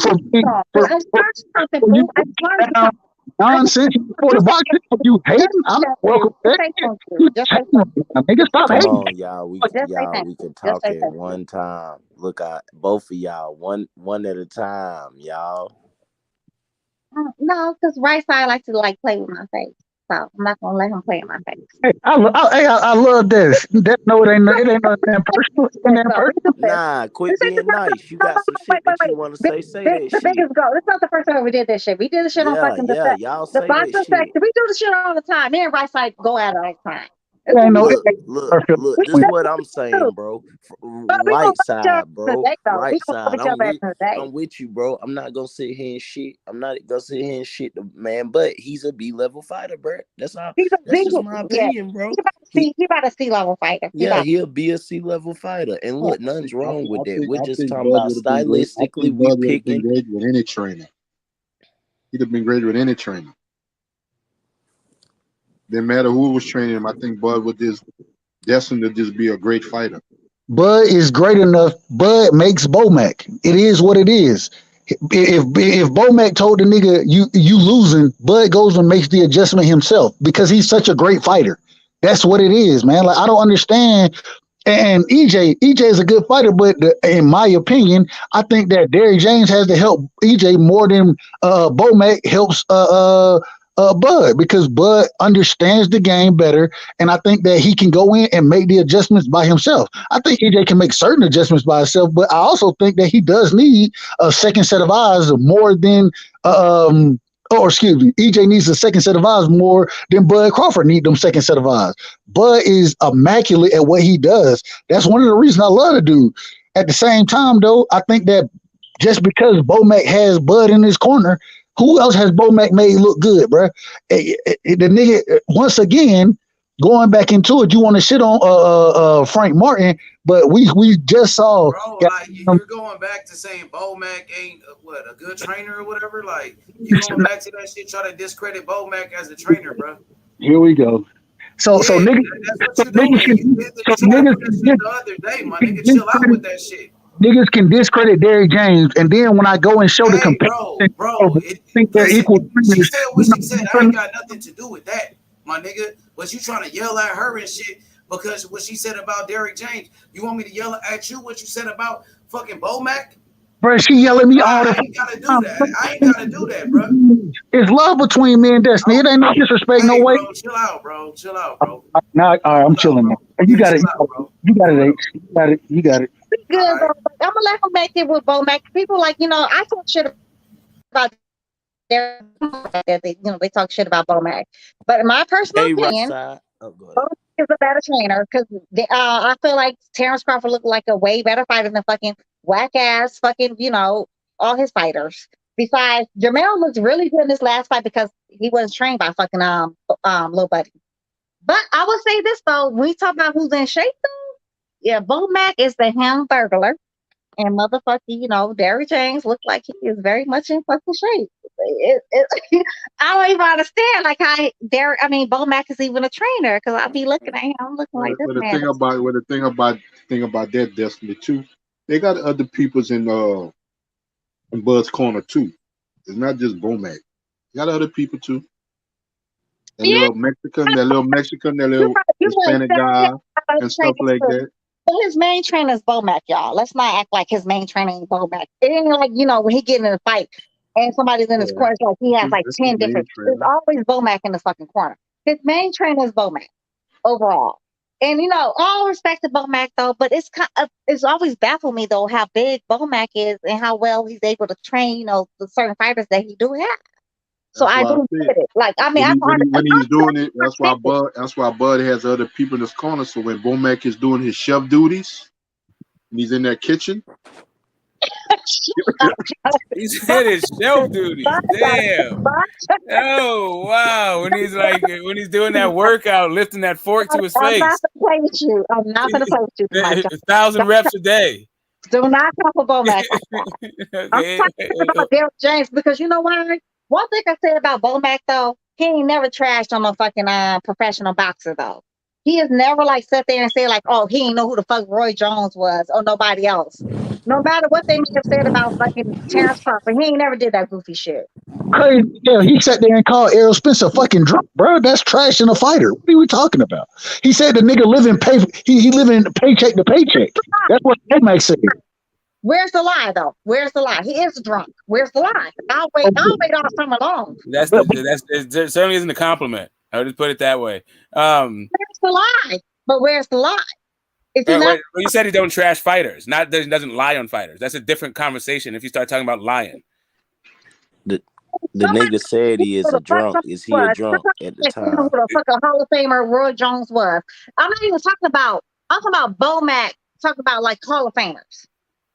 nonsense for the boxing. You hating? I'm not welcome. You hating, nigga. Stop Come hating. on, y'all. We Just say y'all thank we you. can Just talk say at thank you. one time. Look, both of y'all, one at a time, y'all. No, because right side likes to like play with my face. So I'm not gonna let him play in my face. Hey, I love this. That no, it ain't nothing personal. It ain't nothing So we do personal. this. Nah, quit This ain't the being first nice. You got some wait, shit wait, that you wait. want to say. Say that The shit. biggest goal. It's not the first time we did this shit. We did this shit on Yeah, fucking yeah, y'all the say that boxing shit. section. We do this shit all the time. Me and right side go at it all the time. It's It ain't what we no. do. It Look, ain't look, perfect. look. We This is that's what what I'm we do. saying, bro. But we gonna Right fuck each other side, in the bro. day though. We Right gonna fuck side. each other in the day. I'm with you, bro. I'm not gonna sit here and shit. I'm not gonna sit here and shit the man. But he's a B-level fighter, bro. That's all. He's a That's big, just my yeah. opinion, bro. He about a C-level fighter. He Yeah, about he'll be a C-level fighter. And yeah. look, nothing's wrong with that. We're I just think talking Bud about would have been great. I stylistically, think we Bud would have been picking. great with any trainer. He'd have been great with any trainer. Didn't matter who was training him. I think Bud was just destined to just be a great fighter. Bud is great enough. Bud makes Bomac. It is what it is. If Bomac told the nigga you losing, Bud goes and makes the adjustment himself because he's such a great fighter. That's what it is, man. Like I don't understand. And EJ is a good fighter, but in my opinion, I think that Derrick James has to help EJ more than Bomac helps Bud because Bud understands the game better, and I think that he can go in and make the adjustments by himself. I think EJ can make certain adjustments by himself, but I also think that he does need a second set of eyes more than or excuse me, EJ needs a second set of eyes more than Bud Crawford need them second set of eyes. Bud is immaculate at what he does. That's one of the reasons I love the dude. At the same time, though, I think that just because Bomac has Bud in his corner, who else has Bomac made look good, bro? The nigga, once again, going back into it, you want to shit on Frank Martin, but we just saw. Bro, like you're going back to saying Bomac ain't a good trainer or whatever. Like you going back to that shit, try to discredit Bomac as a trainer, bro. Here we go. So Yeah, that's what so you're niggas doing. You can literally tried to do that shit the other day, my nigga. Chill out with that shit. niggas can discredit Derrick James, and then when I go and show the Hey, comparison, bro. think they're Listen, equal she trainers. said what she said. I ain't got nothing to do with that, my nigga. But you trying to yell at her and shit because what she said about Derrick James. You want me to yell at you what you said about fucking Bomac? Bro, she yell at me all the I ain't gotta do that. I ain't gotta do that, bro. It's love between me and Destiny. It ain't no disrespect, no Hey, way. bro, chill out, bro. Chill out, bro. Now, all right, I'm chilling now. You Yeah, got it. chill out, bro. You got it, H. You got it. You got it. Good though. I'm gonna let him make it with Bomac. People like I talk shit about their they talk shit about Bomac. But in my personal Hey, right opinion, side. Oh, go ahead. Bomac is a better trainer because I feel like Terrence Crawford looked like a way better fighter than fucking whack ass fucking all his fighters. Besides, Jamel looks really good in this last fight because he wasn't trained by fucking Lil Buddy. But I will say this though, when we talk about who's in shape though, yeah, Bomac is the hamburglar. And motherfucker, Derrick James looks like he is very much in fucking shape. I don't even understand like how Bomac is even a trainer because I'll be looking at him, I'm looking like this But man. the thing about that Destiny too, they got other peoples in Bud's corner too. It's not just Bomac. You got other people too. That Yeah, little Mexican, that little you right. Hispanic guy, and stuff like that. But his main trainer is Bomac, y'all. Let's not act like his main trainer ain't Bomac. It ain't like, when he get in a fight and somebody's in his corner, it's like he has like That's his 10 main different. There's trainer. always Bomac in the fucking corner. His main trainer is Bomac overall. And all respect to Bomac though, but it's always baffled me though how big Bomac is and how well he's able to train, the certain fighters that he do have. So That's I why I do said get it. Like I mean, when he's doing it, that's why Bud has other people in his corner. So when Bomac is doing his chef duties, and he's in that kitchen. He said it's shelf duties. Damn. Oh wow! When he's doing that workout, lifting that fork to his I'm not face. gonna play with you. I'm not gonna play with you tonight. 1,000 reps a day. Do not talk about Bomac. I'm Okay. talking about Derrick James because you know why? One thing I said about Bomac though, he ain't never trashed on no fucking professional boxer though. He has never like sat there and said like, oh, he ain't know who the fuck Roy Jones was or nobody else. No matter what they may have said about fucking Terrence Crawford, he ain't never did that goofy shit. Crazy. Yeah, he sat there and called Errol Spencer fucking drunk, bro. That's trash in a fighter. What are we talking about? He said the nigga living he living paycheck to paycheck. That's what Max said. Where's the lie though? Where's the lie? He is drunk. Where's the lie? I'll wait all summer long. That's it certainly isn't a compliment. I would just put it that way. Where's the lie? But where's the lie? Is he not? You said he don't trash fighters, not that he doesn't lie on fighters. That's a different conversation if you start talking about lying. The nigga said he is a drunk. Is he a drunk at the time? Who the fuck a Hall of Famer Roy Jones was? I'm not even talking about. I'm talking about Bo Mac. Talking about like Hall of Famers.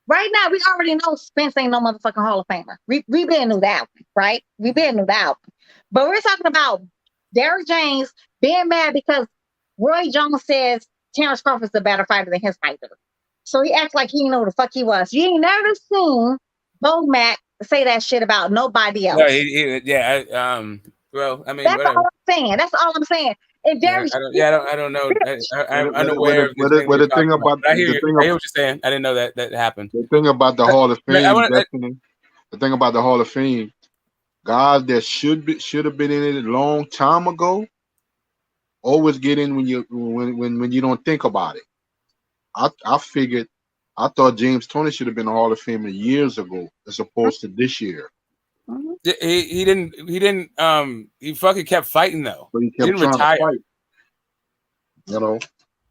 Right now, we already know Spence ain't no motherfucking Hall of Famer. We been knew that, right? We been knew that. But we're talking about Derrick James being mad because Roy Jones says Terrence Crawford's a better fighter than his fighter. So he acts like he didn't know who the fuck he was. You ain't never seen Bo Mac say that shit about nobody else. No, well, I mean, that's whatever. all I'm saying. That's all I'm saying. And Derrick, I don't know. I'm unaware of this what the thing about I hear what you're saying. I didn't know that happened. The thing about the Hall of Fame, the thing about the Hall of Fame, guys that should have been in it a long time ago, always get in when you don't think about it. I thought James Toney should have been a Hall of Famer years ago, as opposed to this year. He didn't. He fucking kept fighting though. But he didn't retire. You know.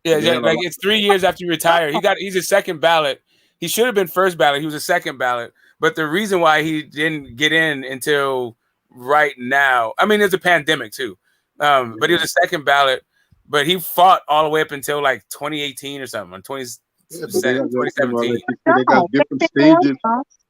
Yeah, like it's 3 years after he retired. He's a second ballot. He should have been first ballot. He was a second ballot. But the reason why he didn't get in until right now, I mean, there's a pandemic too. But he was a second ballot. But he fought all the way up until like 2018 or something. 2017. They got different stages.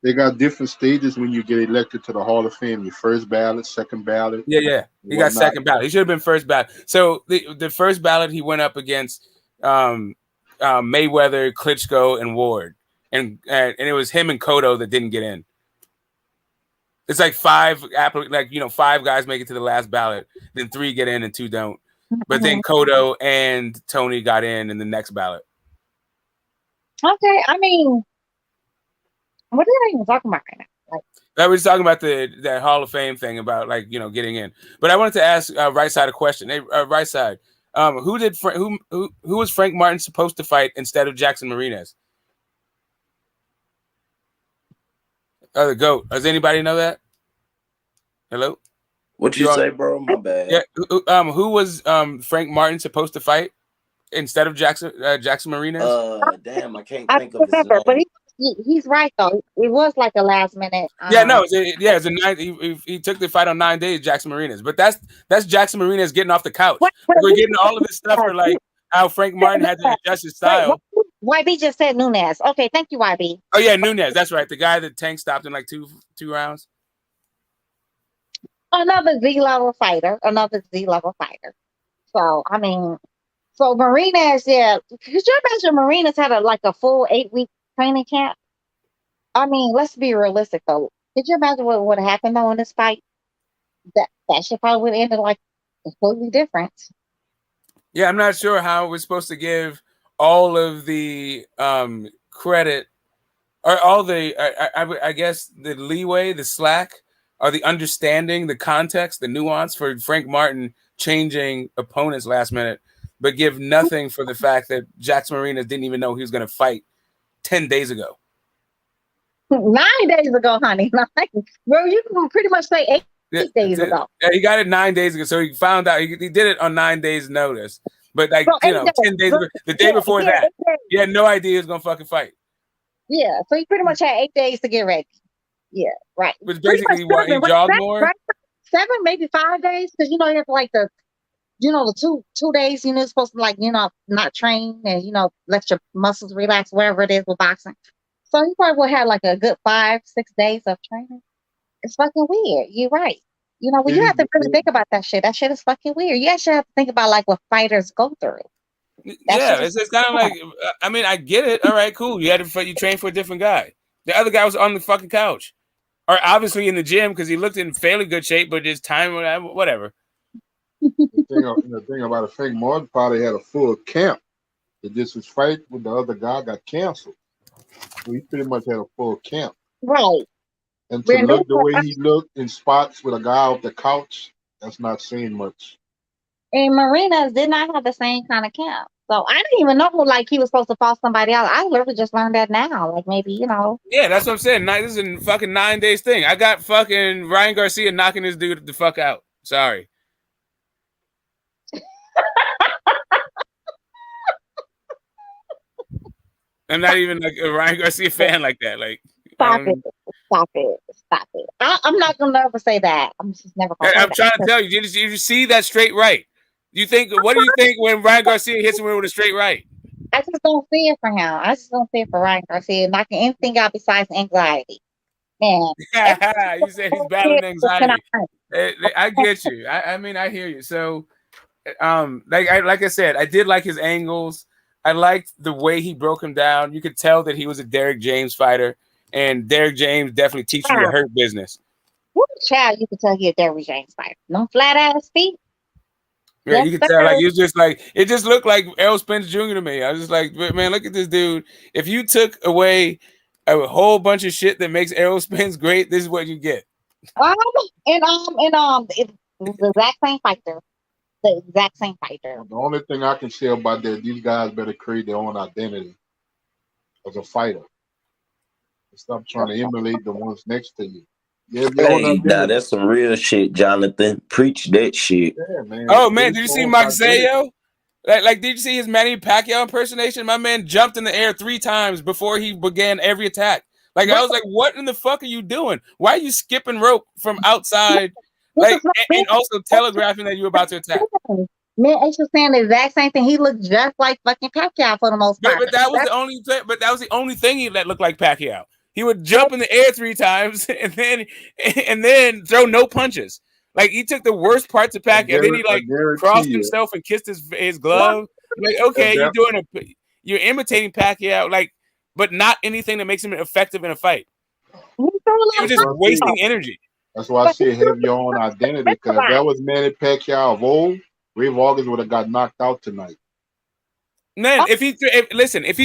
They got different stages when you get elected to the Hall of Fame. Your first ballot, second ballot. Yeah. He got second ballot. He should have been first ballot. So the first ballot he went up against Mayweather, Klitschko, and Ward, and it was him and Cotto that didn't get in. It's like five guys make it to the last ballot, then 3 get in and 2 don't. But then Cotto and Tony got in the next ballot. Okay, I mean, what are they even talking about right now? I was talking about that Hall of Fame thing about getting in. But I wanted to ask Right Side a question. Hey, Right Side, who was Frank Martin supposed to fight instead of Jackson Marinez? The GOAT. Does anybody know that? Hello? What you say, bro? My bad. Yeah. Who was Frank Martin supposed to fight instead of Jackson Marinez? Damn, I can't think of his name. But he's right though. It was like a last minute. It's a 9. He took the fight on 9 days, Jackson Marinez. But that's Jackson Marinez getting off the couch. We're getting all of this stuff for like how Frank Martin had to adjust his style. YB just said Nunes. Okay, thank you, YB. Oh yeah, Nunes. That's right. The guy that Tank stopped in like two rounds. Another Z-level fighter. So I mean, Marinez, yeah. Could you imagine Marinez had a full 8-week training camp? I mean, let's be realistic though. Could you imagine what would have happened though in this fight? That shit probably would have ended like completely different. Yeah, I'm not sure how we're supposed to give all of the credit or all the I guess the leeway, the slack, or the understanding, the context, the nuance for Frank Martin changing opponents last minute, but give nothing for the fact that Jackson Marinez didn't even know he was going to fight 10 days ago. 9 days ago, honey. Well, you can pretty much say 8 days ago. Yeah, he got it 9 days ago, so he found out he did it on 9 days' notice. But 10 days ago, the day before that, he had no idea he was going to fucking fight. Yeah, so he pretty much had 8 days to get ready. Yeah, right. Which basically he jogged more. Right? 7, maybe 5 days, because you have like the 2 days. You're supposed to not train and let your muscles relax, whatever it is with boxing. So he probably would have like a good 5-6 days of training. It's fucking weird. You're right. When you have to really think about that shit is fucking weird. You actually have to think about what fighters go through. It's kind of like, I mean, I get it. All right, cool. You trained for a different guy. The other guy was on the fucking couch, or obviously in the gym because he looked in fairly good shape, but his time, whatever. The thing about it, Frank Martin probably had a full camp. That this was fight with the other guy got canceled. So he pretty much had a full camp. Right. And to look the way he looked in spots with a guy off the couch, that's not saying much. And Marinas did not have the same kind of camp. So I didn't even know like he was supposed to fall somebody else. I literally just learned that now. Like maybe, Yeah, that's what I'm saying. This is a fucking 9 days thing. I got fucking Ryan Garcia knocking this dude the fuck out. Sorry. I'm not even like a Ryan Garcia fan like that. Like, Stop it. I'm not gonna ever say that. I'm just never gonna say I'm that. trying to tell you. Did you see that straight right? What do you think when Ryan Garcia hits him with a straight right? I just don't see it for him. I just don't see it for Ryan Garcia knocking anything out besides anxiety. Man, you said he's battling anxiety. I get you. I mean, I hear you. So, like I said, I did like his angles. I liked the way he broke him down. You could tell that he was a Derrick James fighter, and Derrick James definitely teach you to hurt business. What child you could tell he a Derrick James fighter? No flat ass feet. Yeah, you can tell. Like it just looked like Errol Spence Jr. to me. I was just like, man, look at this dude. If you took away a whole bunch of shit that makes Errol Spence great, this is what you get. It's the exact same fighter. The exact same fighter. The only thing I can say about that, these guys better create their own identity as a fighter. Stop trying to emulate the ones next to you. Hey, now that's some real shit, Jonathan. Preach that shit. Yeah, man. Oh man, did you see Magsayo? Like, did you see his Manny Pacquiao impersonation? My man jumped in the air 3 times before he began every attack. Like, I was like, what in the fuck are you doing? Why are you skipping rope from outside? Like, and also telegraphing that you're about to attack. Man, H was saying the exact same thing. He looked just like fucking Pacquiao for the most part. But that was the only thing that looked like Pacquiao. He would jump in the air 3 times and then throw no punches. Like, he took the worst parts of Pacquiao. Then he crossed himself and kissed his glove. Like, okay, you're imitating Pacquiao, like, but not anything that makes him effective in a fight. You're just wasting energy. That's why I say have your own identity. Because if that was Manny Pacquiao of old, Rey Vargas would have got knocked out tonight. Man, if he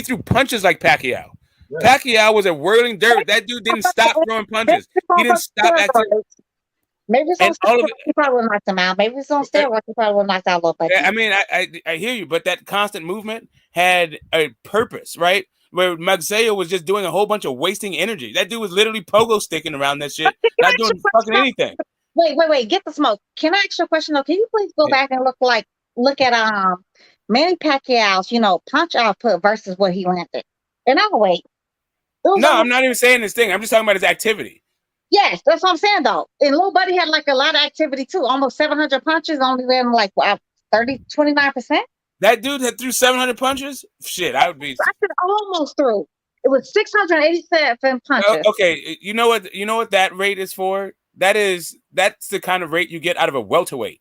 threw punches like Pacquiao, Pacquiao was a whirling dirt. That dude didn't stop throwing punches. He didn't stop acting. Maybe it's on steroids. He probably would knock him out. Maybe it's on steroids. He probably would knock out a little bit. I mean, I hear you, but that constant movement had a purpose, right? Where Magsayo was just doing a whole bunch of wasting energy. That dude was literally pogo sticking around that shit, not doing fucking anything. Wait, get the smoke. Can I ask you a question though? Can you please go back and look at Manny Pacquiao's, punch output versus what he landed? And I'll wait. No, I'm not even saying this thing. I'm just talking about his activity. Yes, that's what I'm saying though. And Lil Buddy had like a lot of activity too. Almost 700 punches, only landing like 29%. That dude had threw 700 punches? Shit, I would be. I said almost through. It was 687 punches. Okay, you know what that rate is for? That's the kind of rate you get out of a welterweight.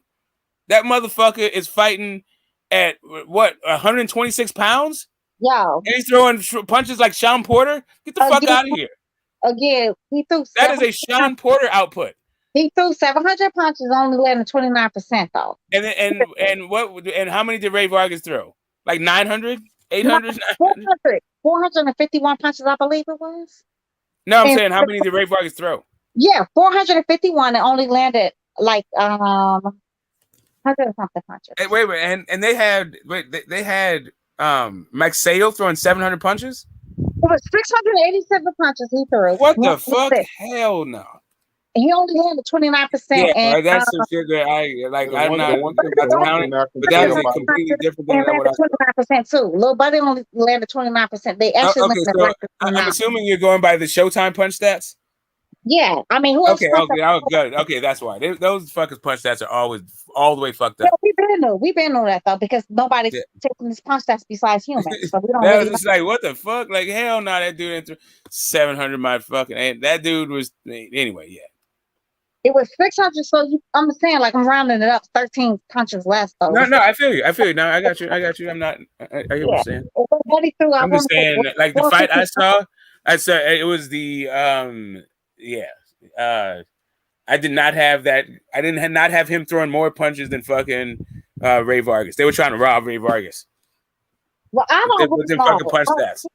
That motherfucker is fighting at what 126 pounds? Yo. And he's throwing punches like Sean Porter. Get the fuck out of here. Again, he threw. That is a Sean Porter output. He threw 700 punches, only landing 29% though. And how many did Rey Vargas throw? Like 900, 800, 451 punches, I believe it was. No, I'm saying how many did Rey Vargas throw? Yeah, 451 and only landed like 100 something punches. Wait, and they had Magsayo throwing 700 punches? It was 687 punches he threw. What the fuck? Hell no. He only landed 29%. Yeah, and, that's some shit that I'm not counting. But that is a completely different thing than what I 29% too. Lil Buddy only landed 29%. They actually landed so I'm assuming you're going by the Showtime punch stats? Yeah, I mean, who else? Okay, that's why. Those fuckers punch stats are always all the way fucked up. Yeah, we been know that though, because nobody's taking these punch stats besides humans. So we don't. That was just like, what the fuck? Like, hell no, that dude entered 700 motherfucking. And that dude was anyway. Yeah, it was 600. So I'm saying, like, I'm rounding it up, 13 punches less though. No, I feel you. No, I got you. I'm not. I hear what you're saying. I'm just saying, like the fight I saw it was the I did not have that. I didn't not have him throwing more punches than fucking Rey Vargas. They were trying to rob Rey Vargas. Well, I don't With really them fucking know. punch stats.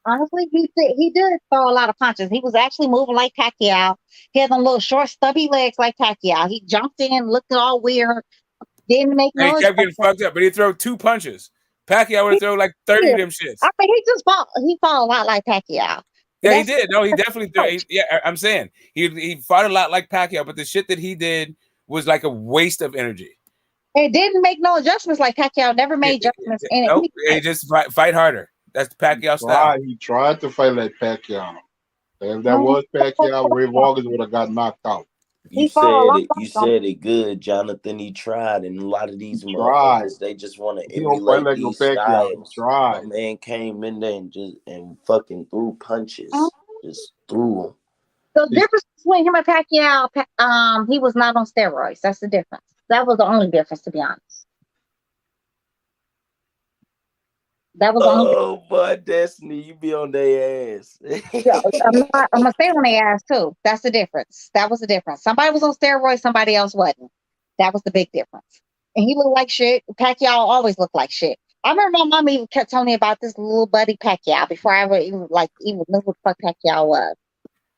Honestly, he did throw a lot of punches. He was actually moving like Pacquiao. He had them little short, stubby legs like Pacquiao. He jumped in, looked all weird, didn't make And he no kept getting adjustment. fucked up, but he threw 2 punches. Pacquiao would He throw like 30 of did. them shits. I mean, he just fought. He fought a lot like Pacquiao. Yeah, he That's did. No, he definitely did. Yeah, I'm saying he fought a lot like Pacquiao, but the shit that he did was like a waste of energy. it didn't make no adjustments like Pacquiao never made adjustments in Nope, any he fight. just fight harder. That's the Pacquiao style. He tried to fight like Pacquiao. If that was Pacquiao, Rey Vargas would have got knocked out. You said it good, Jonathan. He tried, and a lot of these motherfuckers, they just want to He don't fight emulate like no these Pacquiao. He styles. tried. My man came in there and fucking threw punches, just threw them. The difference between him and Pacquiao, he was not on steroids. That's the difference. That was the only difference, to be honest. That was the only difference. Oh, boy, Destiny, you be on their ass. Yeah, I'm gonna stay on their ass too. That's the difference. That was the difference. Somebody was on steroids, somebody else wasn't. That was the big difference. And he looked like shit. Pacquiao always looked like shit. I remember my mom even kept telling me about this little buddy Pacquiao before I ever even knew who the fuck Pacquiao was.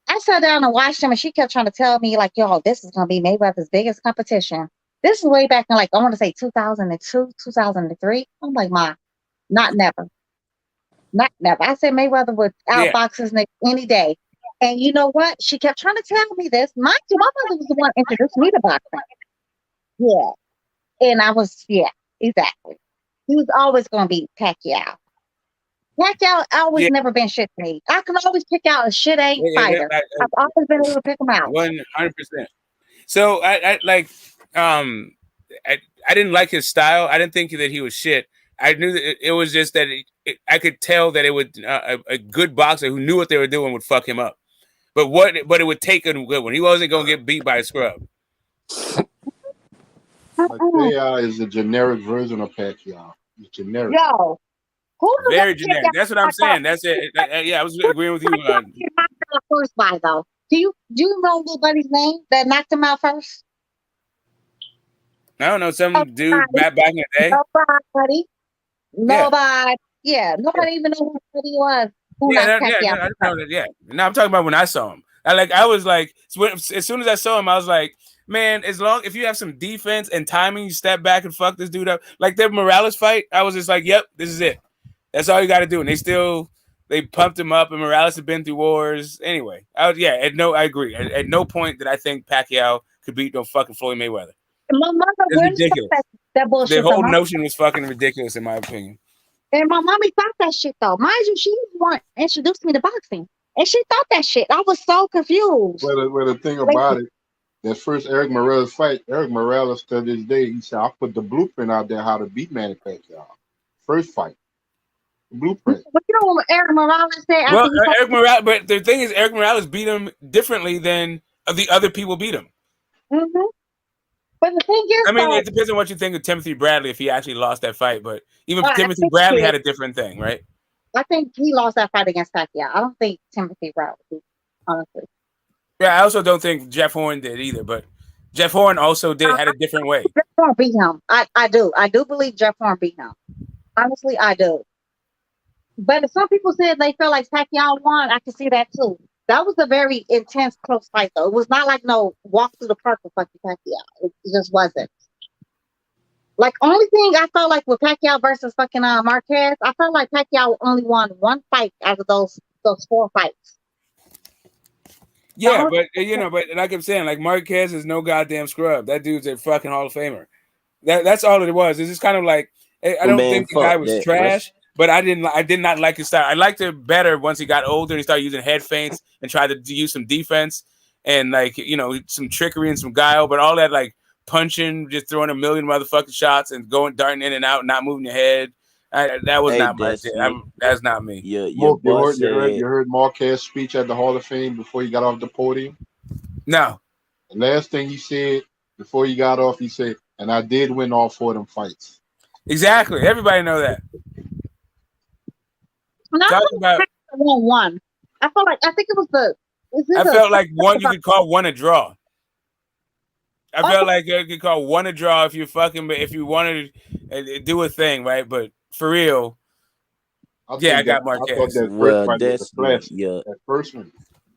I sat down and watched him, and she kept trying to tell me like, "Yo, this is gonna be Mayweather's biggest competition." This is way back in I want to say 2002, 2003. I'm like, "Ma, not never." Not never. I said Mayweather would outbox his neck any day. And you know what? She kept trying to tell me this. Mind you, my mother was the one who introduced me to boxing. Yeah. And I was, exactly. He was always going to be Pacquiao. Pacquiao always never been shit to me. I can always pick out a shit ain't fighter. I've always been able to pick him out. 100%. So I didn't like his style. I didn't think that he was shit. I knew that it was just that I could tell that it would a good boxer who knew what they were doing would fuck him up. But it would take a good one. He wasn't gonna get beat by a scrub. Pacquiao is a generic version of Pacquiao. It's generic. Yo, very generic. That's what I'm saying. That's it. Yeah, I was agreeing with you. First by though, do you know little buddy's name that knocked him out first? I don't know, some dude back in the day. Nobody. Yeah, nobody even knew who he was. Yeah. Now I'm talking about when I saw him. I was like, as soon as I saw him, I was like, man, if you have some defense and timing, you step back and fuck this dude up. Like the Morales fight, I was just like, yep, this is it. That's all you got to do. And they pumped him up, and Morales had been through wars. Anyway, I agree. At no point did I think Pacquiao could beat no fucking Floyd Mayweather. My mother ridiculous. That bullshit. The whole notion was fucking ridiculous, in my opinion. And my mommy thought that shit though. Mind you, she was the one introduced me to boxing, and she thought that shit. I was so confused. Well, the thing about it, that first Eric Morales fight, Eric Morales to this day, he said, "I put the blueprint out there how to beat Manny Pacquiao." First fight, blueprint. But you know what Eric Morales said? Eric Morales, but the thing is, Eric Morales beat him differently than the other people beat him. Mm-hmm. But the thing is, I mean, it depends on what you think of Timothy Bradley if he actually lost that fight. But even Timothy Bradley had a different thing, right? I think he lost that fight against Pacquiao. I don't think Timothy Bradley, honestly. Yeah, I also don't think Jeff Horn did either. But Jeff Horn also had a different way. Jeff Horn beat him. I do believe Jeff Horn beat him. Honestly, I do. But if some people said they felt like Pacquiao won, I can see that too. That was a very intense, close fight, though. It was not like no walk through the park with fucking Pacquiao. It just wasn't. Like, only thing I felt like with Pacquiao versus fucking Marquez, I felt like Pacquiao only won one fight out of those 4 fights. Yeah, but like I'm saying, like Marquez is no goddamn scrub. That dude's a fucking Hall of Famer. That's all it was. It's just kind of like I don't think the guy was trash. But I did not like his style. I liked it better once he got older and he started using head feints and tried to use some defense and some trickery and some guile. But all that punching, just throwing a million motherfucking shots and darting in and out, not moving your head. That was not my shit. That's not me. You heard Marquez's speech at the Hall of Fame before he got off the podium? No. The last thing he said before he got off, he said, "And I did win all 4 of them fights." Exactly. Everybody know that. Talking about one. I think it was I felt like one you could call one a draw. I felt like you could call one a draw if you fucking, but if you wanted to do a thing, right? But for real, I got Marquez. Well, Destiny, that first one.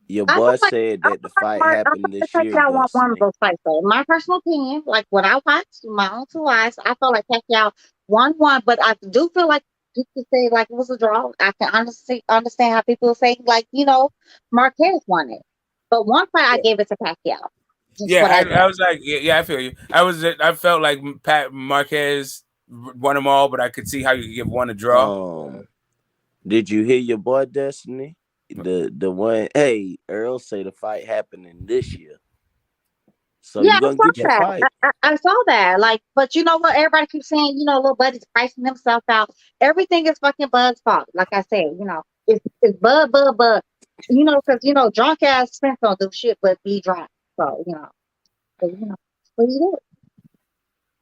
Your I boy feel like said that the fight happened I this feel year, like Pacquiao won one of Destiny. those fights though. In my personal opinion, like what I watched, my own two eyes, I felt like Pacquiao won one, but I do feel like you could say like it was a draw. I can honestly understand how people say like Marquez won it, but one fight I gave it to Pacquiao. Just what I did. I was like, I feel you. I felt like Pat Marquez won them all, but I could see how you could give one a draw. Did you hear your boy Destiny? The one, hey, Earl say the fight happening this year. So Yeah, you gonna get your fight. I saw that. Like, but you know what? Everybody keeps saying, little Buddy's pricing himself out. Everything is fucking Bud's fault. Like I said, it's Bud. Because drunk ass Spence don't do shit but be drunk. So what do you do?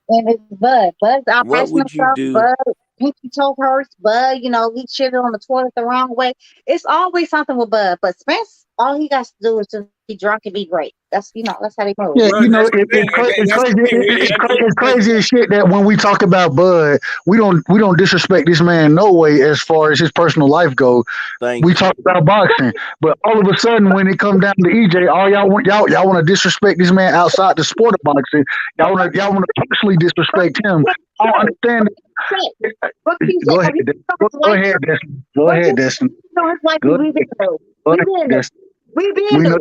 And it's Bud. Bud's out What pricing would you himself. do? Bud, pinky toe hurts. Bud, he shitted on the toilet the wrong way. It's always something with Bud. But Spence, all he got to do is just be drunk and be great. That's that's how they move. Yeah, it's crazy as shit that when we talk about Bud, we don't disrespect this man no way as far as his personal life goes. We talk about boxing, but all of a sudden when it comes down to EJ, all y'all want to disrespect this man outside the sport of boxing. Y'all want to personally disrespect him. I don't understand. Go ahead, Destiny. Go ahead, Destiny. We know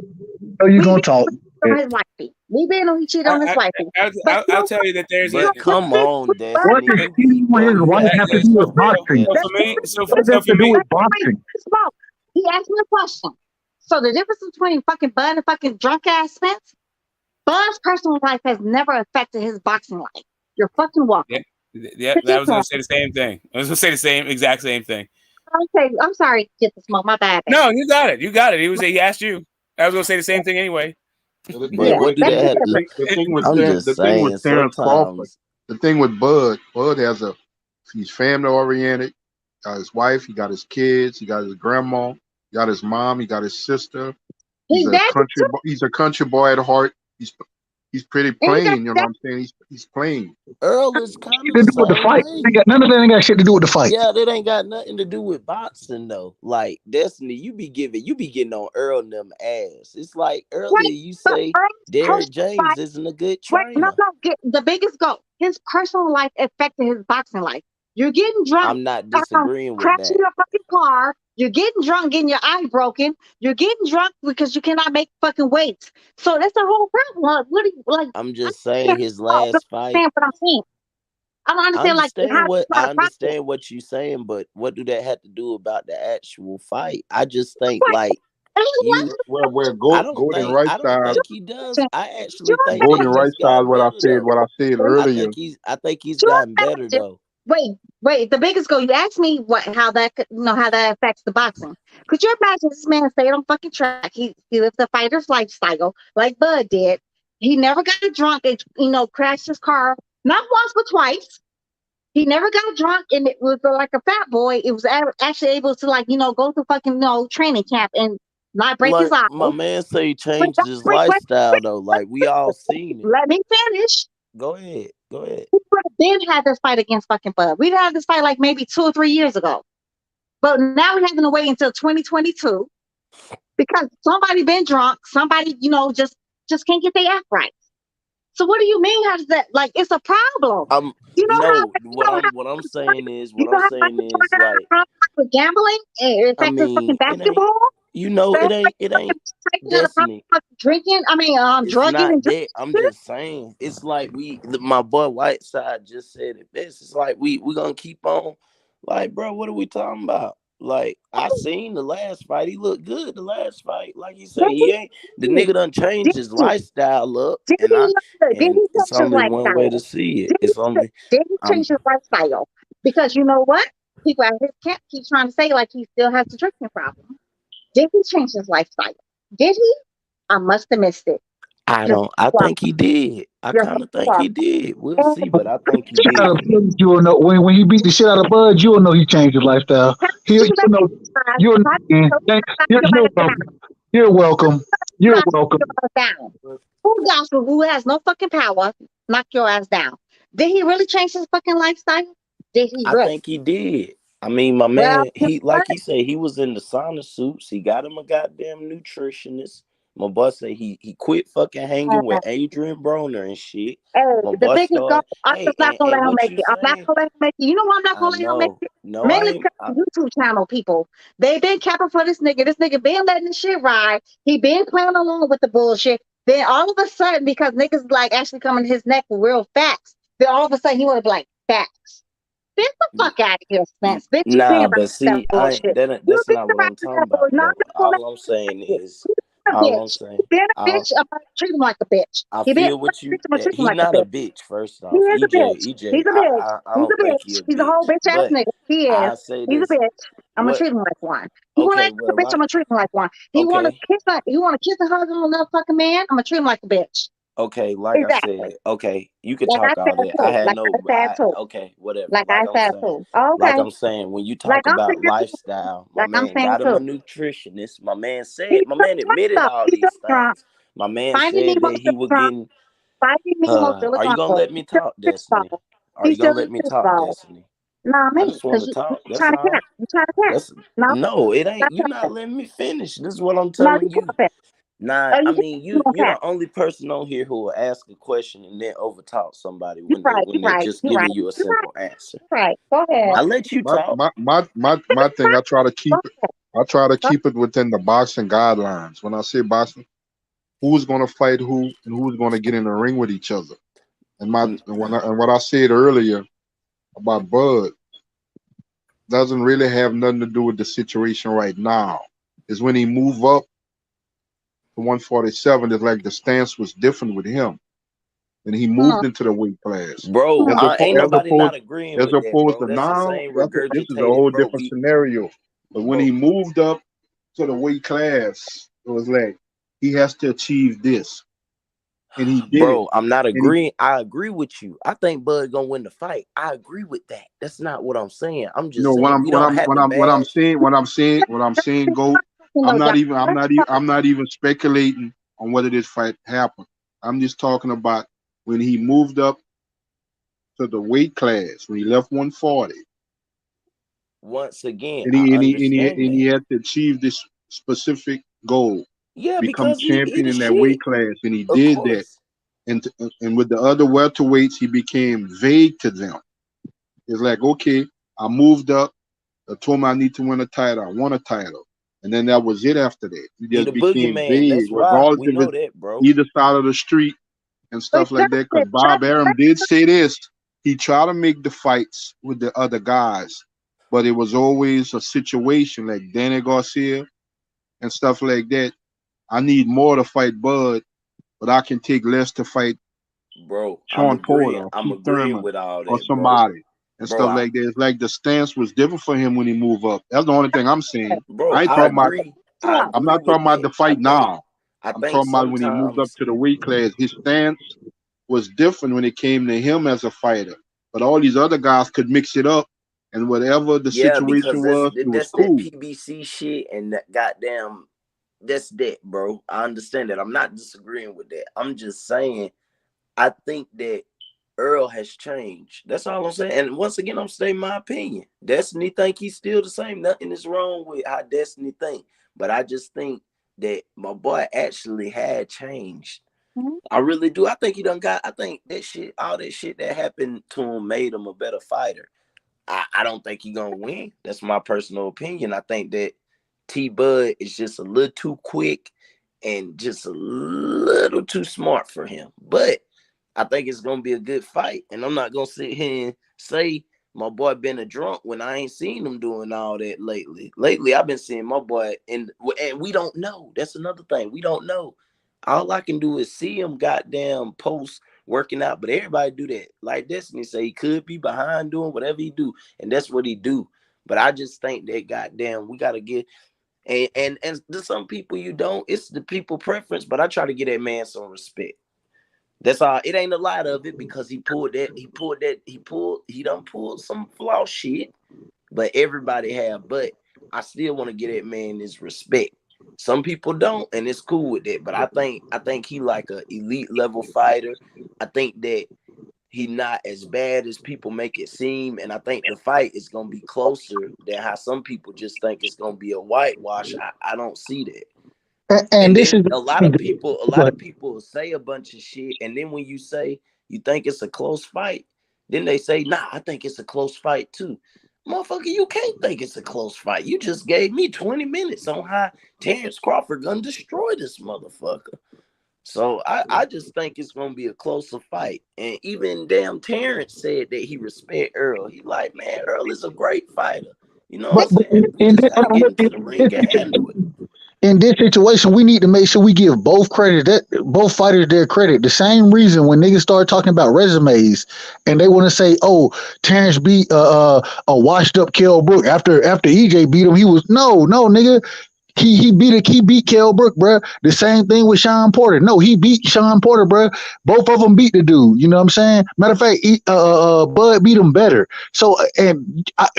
you're gonna talk. His wifey. We been on he cheated on his wifey. I'll tell you that there's. But come on, Destiny. What does cheating on his wife have to do with boxing? So for me, what does that have to do with boxing? He asked me a question. So the difference between fucking Bud and fucking drunk ass Spence, Bud's personal life has never affected his boxing life. You're fucking welcome. Yeah, I was gonna say the same thing. I was gonna say the exact same thing. Okay, I'm sorry, get the smoke. My bad. No, you got it. He asked you. I was gonna say the same thing anyway. But what do that have to? The thing with Terrence Crawford, the thing with Bud he's family oriented. Got his wife, he got his kids, he got his grandma, he got his mom, he got his sister. He's a country boy at heart. He's pretty plain, you know what I'm saying? He's plain. Earl is kind of the fight. None of that ain't got shit to do with the fight. Yeah, that ain't got nothing to do with boxing though. Like Destiny, you be getting on Earl and them ass. It's like earlier you say Derrick James isn't a good trainer. The biggest goal. His personal life affected his boxing life. You're getting drunk. I'm not disagreeing with crashing that. your fucking car. You're getting drunk, getting your eye broken. You're getting drunk because you cannot make fucking weights. So that's the whole problem. What do you like? I'm just saying his last fight. What I'm saying. I don't understand. I understand what you're saying, but what do that have to do about the actual fight? I just think where Golden Right Style. I don't think he does. I actually think Golden Right Style. What I said earlier. I think he's gotten better though. Wait. The biggest goal. You asked me how that affects the boxing. Could you imagine this man stayed on fucking track? He lived the fighter's lifestyle like Bud did. He never got drunk and crashed his car not once but twice. He never got drunk and it was like a fat boy. It was actually able to go to fucking training camp and not break his eye. My man say he changed his lifestyle though. Like we all seen it. Let me finish. Go ahead. We would have been had this fight against fucking Bud. We'd had this fight like maybe 2 or 3 years ago. But now we're having to wait until 2022 because somebody been drunk. Somebody, just can't get their act right. So what do you mean? How does that it's a problem? What I'm saying is like with gambling and fucking basketball. It ain't Destiny. Drinking. Drugging. I'm just saying. It's like my boy Whiteside just said it best. It's like we gonna keep on. Like, bro, what are we talking about? Like, I seen the last fight. He looked good the last fight. Like you said, the nigga done changed his lifestyle up. And it's only one way to see it. Did he change his lifestyle? Because you know what? People at his camp keep trying to say like he still has the drinking problem. Did he change his lifestyle? Did he? I must have missed it. I think he did. I kind of think he did. We'll see, but I think he did. You will know when he beat the shit out of Bud. You will know he changed his lifestyle. You're welcome. You're welcome. Who gospel who has no fucking power knock your ass down. Did he really change his fucking lifestyle? Did he I really? think he did. I mean, my Well, man, he like he said, he was in the sauna suits. He got him a goddamn nutritionist. My boy said he quit fucking hanging with Adrian Broner and shit. hey, My the boy biggest go. started, I'm hey, just not gonna let and him what make you it. I'm not saying? gonna let him make it. You know why I'm not I gonna let him make know. it? No, I Mainly ain't. because the YouTube channel people. They been capping for this nigga. This nigga been letting this shit ride. He been playing along with the bullshit. Then all of a sudden, because niggas like actually coming to his neck with real facts, then all of a sudden he wanna be like facts. Get the fuck out of here, Spence. Bitch, you been Nah, right but with that see, bullshit. that's You been not what right I'm with talking that about bullshit. No, I'm though. not gonna let All I'm saying you. is, He's a all I'm bitch. saying, He been a I bitch. I'm gonna treat him like a bitch. I He been feel a what you. bitch. I'm gonna treat him He like a not a bitch. bitch. First He off, is a bitch. He's a bitch. I He's don't a think bitch. he a He's a whole bitch. bitch ass But nigga. He is. I say He's a this. bitch. I'm gonna What? treat him like one. He wanna Okay, act like well, a bitch. I'm like, gonna treat him like one. He wanna okay. kiss her. He wanna kiss and hug on another fucking man. I'm gonna treat him like a bitch. Okay, like I Exactly. said, okay, you could Like I talk all said that. I too. had Like I no, said too. okay, whatever. Like I said too. Oh, Like okay. I'm saying, when you Like talk I'm about saying too. lifestyle, my Like I'm man saying got him too. a nutritionist. He's My still man drunk admitted though. all He's these still drunk. things. My man Finding said Nemo that he still would drunk. get. Finding Nemo still a Are you drunk gonna boy. let me He's still talk, a piss Destiny? ball. Are He's you gonna still a let me piss talk, ball. Destiny? Nah, I me, just want because to you talk. That's trying to all. cap. You trying to cap. That's No, no, it ain't. that's You not. not letting me finish. This is what I'm No, you telling you. cap it. Nah, Oh, I you mean, you gonna you're cap. the only person on here who will ask a question and then overtalk somebody You right. You when they're right. just You right. giving you a You right. simple answer. You right. Go ahead. My I let you my talk. my my my, my thing. I try to keep Go it. ahead. I try to Go keep it within the boxing guidelines. When I say boxing, who's going to fight who and who's going to get in the ring with each other. Mm, And what I said earlier about Bud doesn't really have nothing to do with the situation right now. Is when he move up to 147, it's like the stance was different with him, and he ahead. moved into the weight class. Bro, As ain't opposed, as nobody opposed, not agreeing as with that, opposed bro. to That's the now, same this is a regurgitated, whole bro. different scenario. But when he Bro, moved up to the weight class, it was like he has to achieve this, and he did it. I'm not And he, agreeing. I agree with you. I think Bud gonna win the fight. I agree with that. That's not what I'm saying. I'm you just know, saying we don't have to bash. what I'm saying, go. You know, John. I'm not even speculating on whether this fight happened. I'm just talking about when he moved up to the weight class when he left 140, Once again, and I and understand he that. had to achieve this specific goal, Yeah, become because he champion the in that weight shit. class, and he Of did that. course. And with the other welterweights, he became vague to them. It's like, okay, I moved up. I told him I need to win a title. I won a title, and then that was it. After that, he He just the became boogeyman. vague, That's why regardless we if know it's that, bro. either side of the street and But stuff like that. Because Bob Justin, Arum did say this. He tried to make the fights with the other guys, but it was always a situation like Danny Garcia and stuff like that. I need more to fight Bud, but I can take less to fight Bro, I'm Sean Porter agreeing. or I'm Keith agreeing Thurman with all or that, bro. somebody and Bro, stuff like that. It's like the stance was different for him when he moved up. That's the only thing I'm saying. I ain't I talking about. agree. I I'm agree not with talking about that. the fight now. I I'm think talking about when he moved up sometimes, to the weight class. His stance was different when it came to him as a fighter. But all these other guys could mix it up, and whatever the yeah, because situation was, it was that's that cool. PBC shit and that goddamn that's that, bro. I understand that. I'm not disagreeing with that. I'm just saying I think that Earl has changed. That's all I'm saying. And once again, I'm stating my opinion. Destiny think he's still the same. Nothing is wrong with how Destiny think. But I just think that my boy actually had changed. I really do. I think he done got. I think that shit, all that shit that happened to him made him a better fighter. I don't think he gonna win. That's my personal opinion. I think that T Bud is just a little too quick and just a little too smart for him. But I think it's gonna be a good fight. And I'm not gonna sit here and say my boy been a drunk when I ain't seen him doing all that lately. Lately, I've been seeing my boy, and we don't know. That's another thing. We don't know. All I can do is see him goddamn post working out, but everybody do that. Like Destiny say, he could be behind doing whatever he do, and that's what he do. But I just think that goddamn, we gotta get and to some people you don't. It's the people preference, but I try to get that man some respect. That's all. It ain't a lot of it because he done pulled some flaw shit, but everybody have. But I still want to get that man his respect. Some people don't, and it's cool with that. But I think he like a elite level fighter. I think that he not as bad as people make it seem, and I think the fight is gonna be closer than how some people just think it's gonna be a whitewash. I don't see that. And And this then is a lot of people say a bunch of shit, and then when you say you think it's a close fight, then they say, nah, I think it's a close fight too. Motherfucker, you can't think it's a close fight. You just gave me 20 minutes on how Terrence Crawford gonna destroy this motherfucker. So I just think it's gonna be a closer fight. And even damn Terrence said that he respect Earl. He like, man, Earl is a great fighter. You know what I'm saying? We in just gotta get into the ring and handle it. this situation, we need to make sure we give both fighters their credit. The same reason when niggas start talking about resumes and they want to say, "Oh, Terrence beat a washed up Kell Brook after EJ beat him." He was no nigga. He beat Kell Brook, bro. The same thing with Sean Porter. No, he beat Sean Porter, bro. Both of them beat the dude. You know what I'm saying? Matter of fact, Bud beat him better. So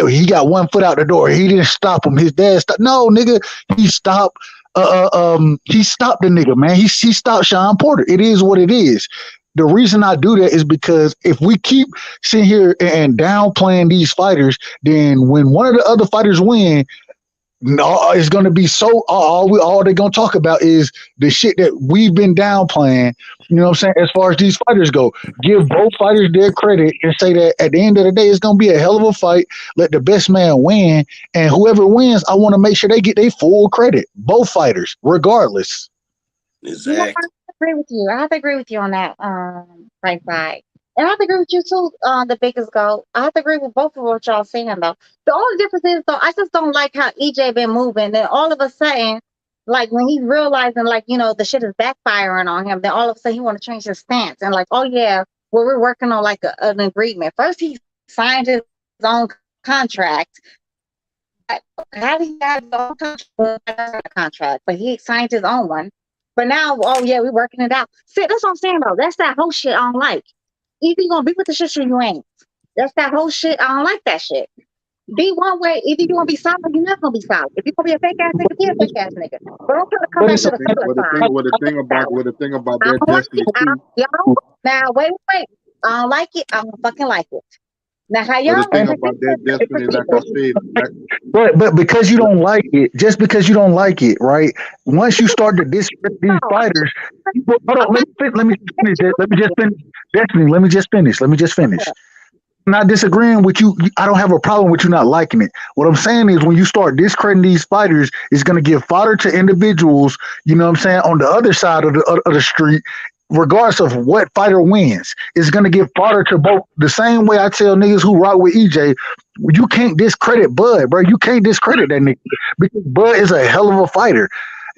he got one foot out the door. He didn't stop him. His dad stopped. No, nigga, he stopped. He stopped the nigga, man. He stopped Sean Porter. It is what it is. The reason I do that is because if we keep sitting here and downplaying these fighters, then when one of the other fighters win, no, it's going to be so all they're going to talk about is the shit that we've been downplaying. You know what I'm saying? As far as these fighters go, give both fighters their credit and say that at the end of the day, it's going to be a hell of a fight. Let the best man win, and whoever wins, I want to make sure they get their full credit. Both fighters, regardless. You know, I have to agree with you. I have to agree with you on that, right side. And I have to agree with you too, the biggest goal. I have to agree with both of what y'all saying though. The only difference is though, I just don't like how EJ been moving. Then all of a sudden, like when he's realizing like, the shit is backfiring on him, then all of a sudden he wanna change his stance and like, oh yeah, well we're working on like an agreement. First he signed his own contract. How did he have his own contract? But he signed his own one. But now, oh yeah, we're working it out. See, that's what I'm saying though. That's that whole shit I don't like. Either you gonna be with the shit or you ain't. That's that whole shit. I don't like that shit. Be one way. Either you gonna be solid, you're not gonna be solid. If you gonna be a fake ass nigga, be a fake ass nigga. But don't try to come back to the solid side. Well, the thing about I that don't like destiny it. too. Y'all, now wait. I don't like it. I don't fucking like it. Now how But y'all? the thing about that destiny, like I said, But because you don't like it, just because you don't like it, right? Once you start to disrespect these fighters, hold on, let me finish it. Let me just finish. Destiny, let me just finish. I'm not disagreeing with you. I don't have a problem with you not liking it. What I'm saying is when you start discrediting these fighters, it's going to give fodder to individuals, you know what I'm saying, on the other side of the street, regardless of what fighter wins. It's going to give fodder to both. The same way I tell niggas who rock with EJ, you can't discredit Bud, bro. You can't discredit that nigga because Bud is a hell of a fighter.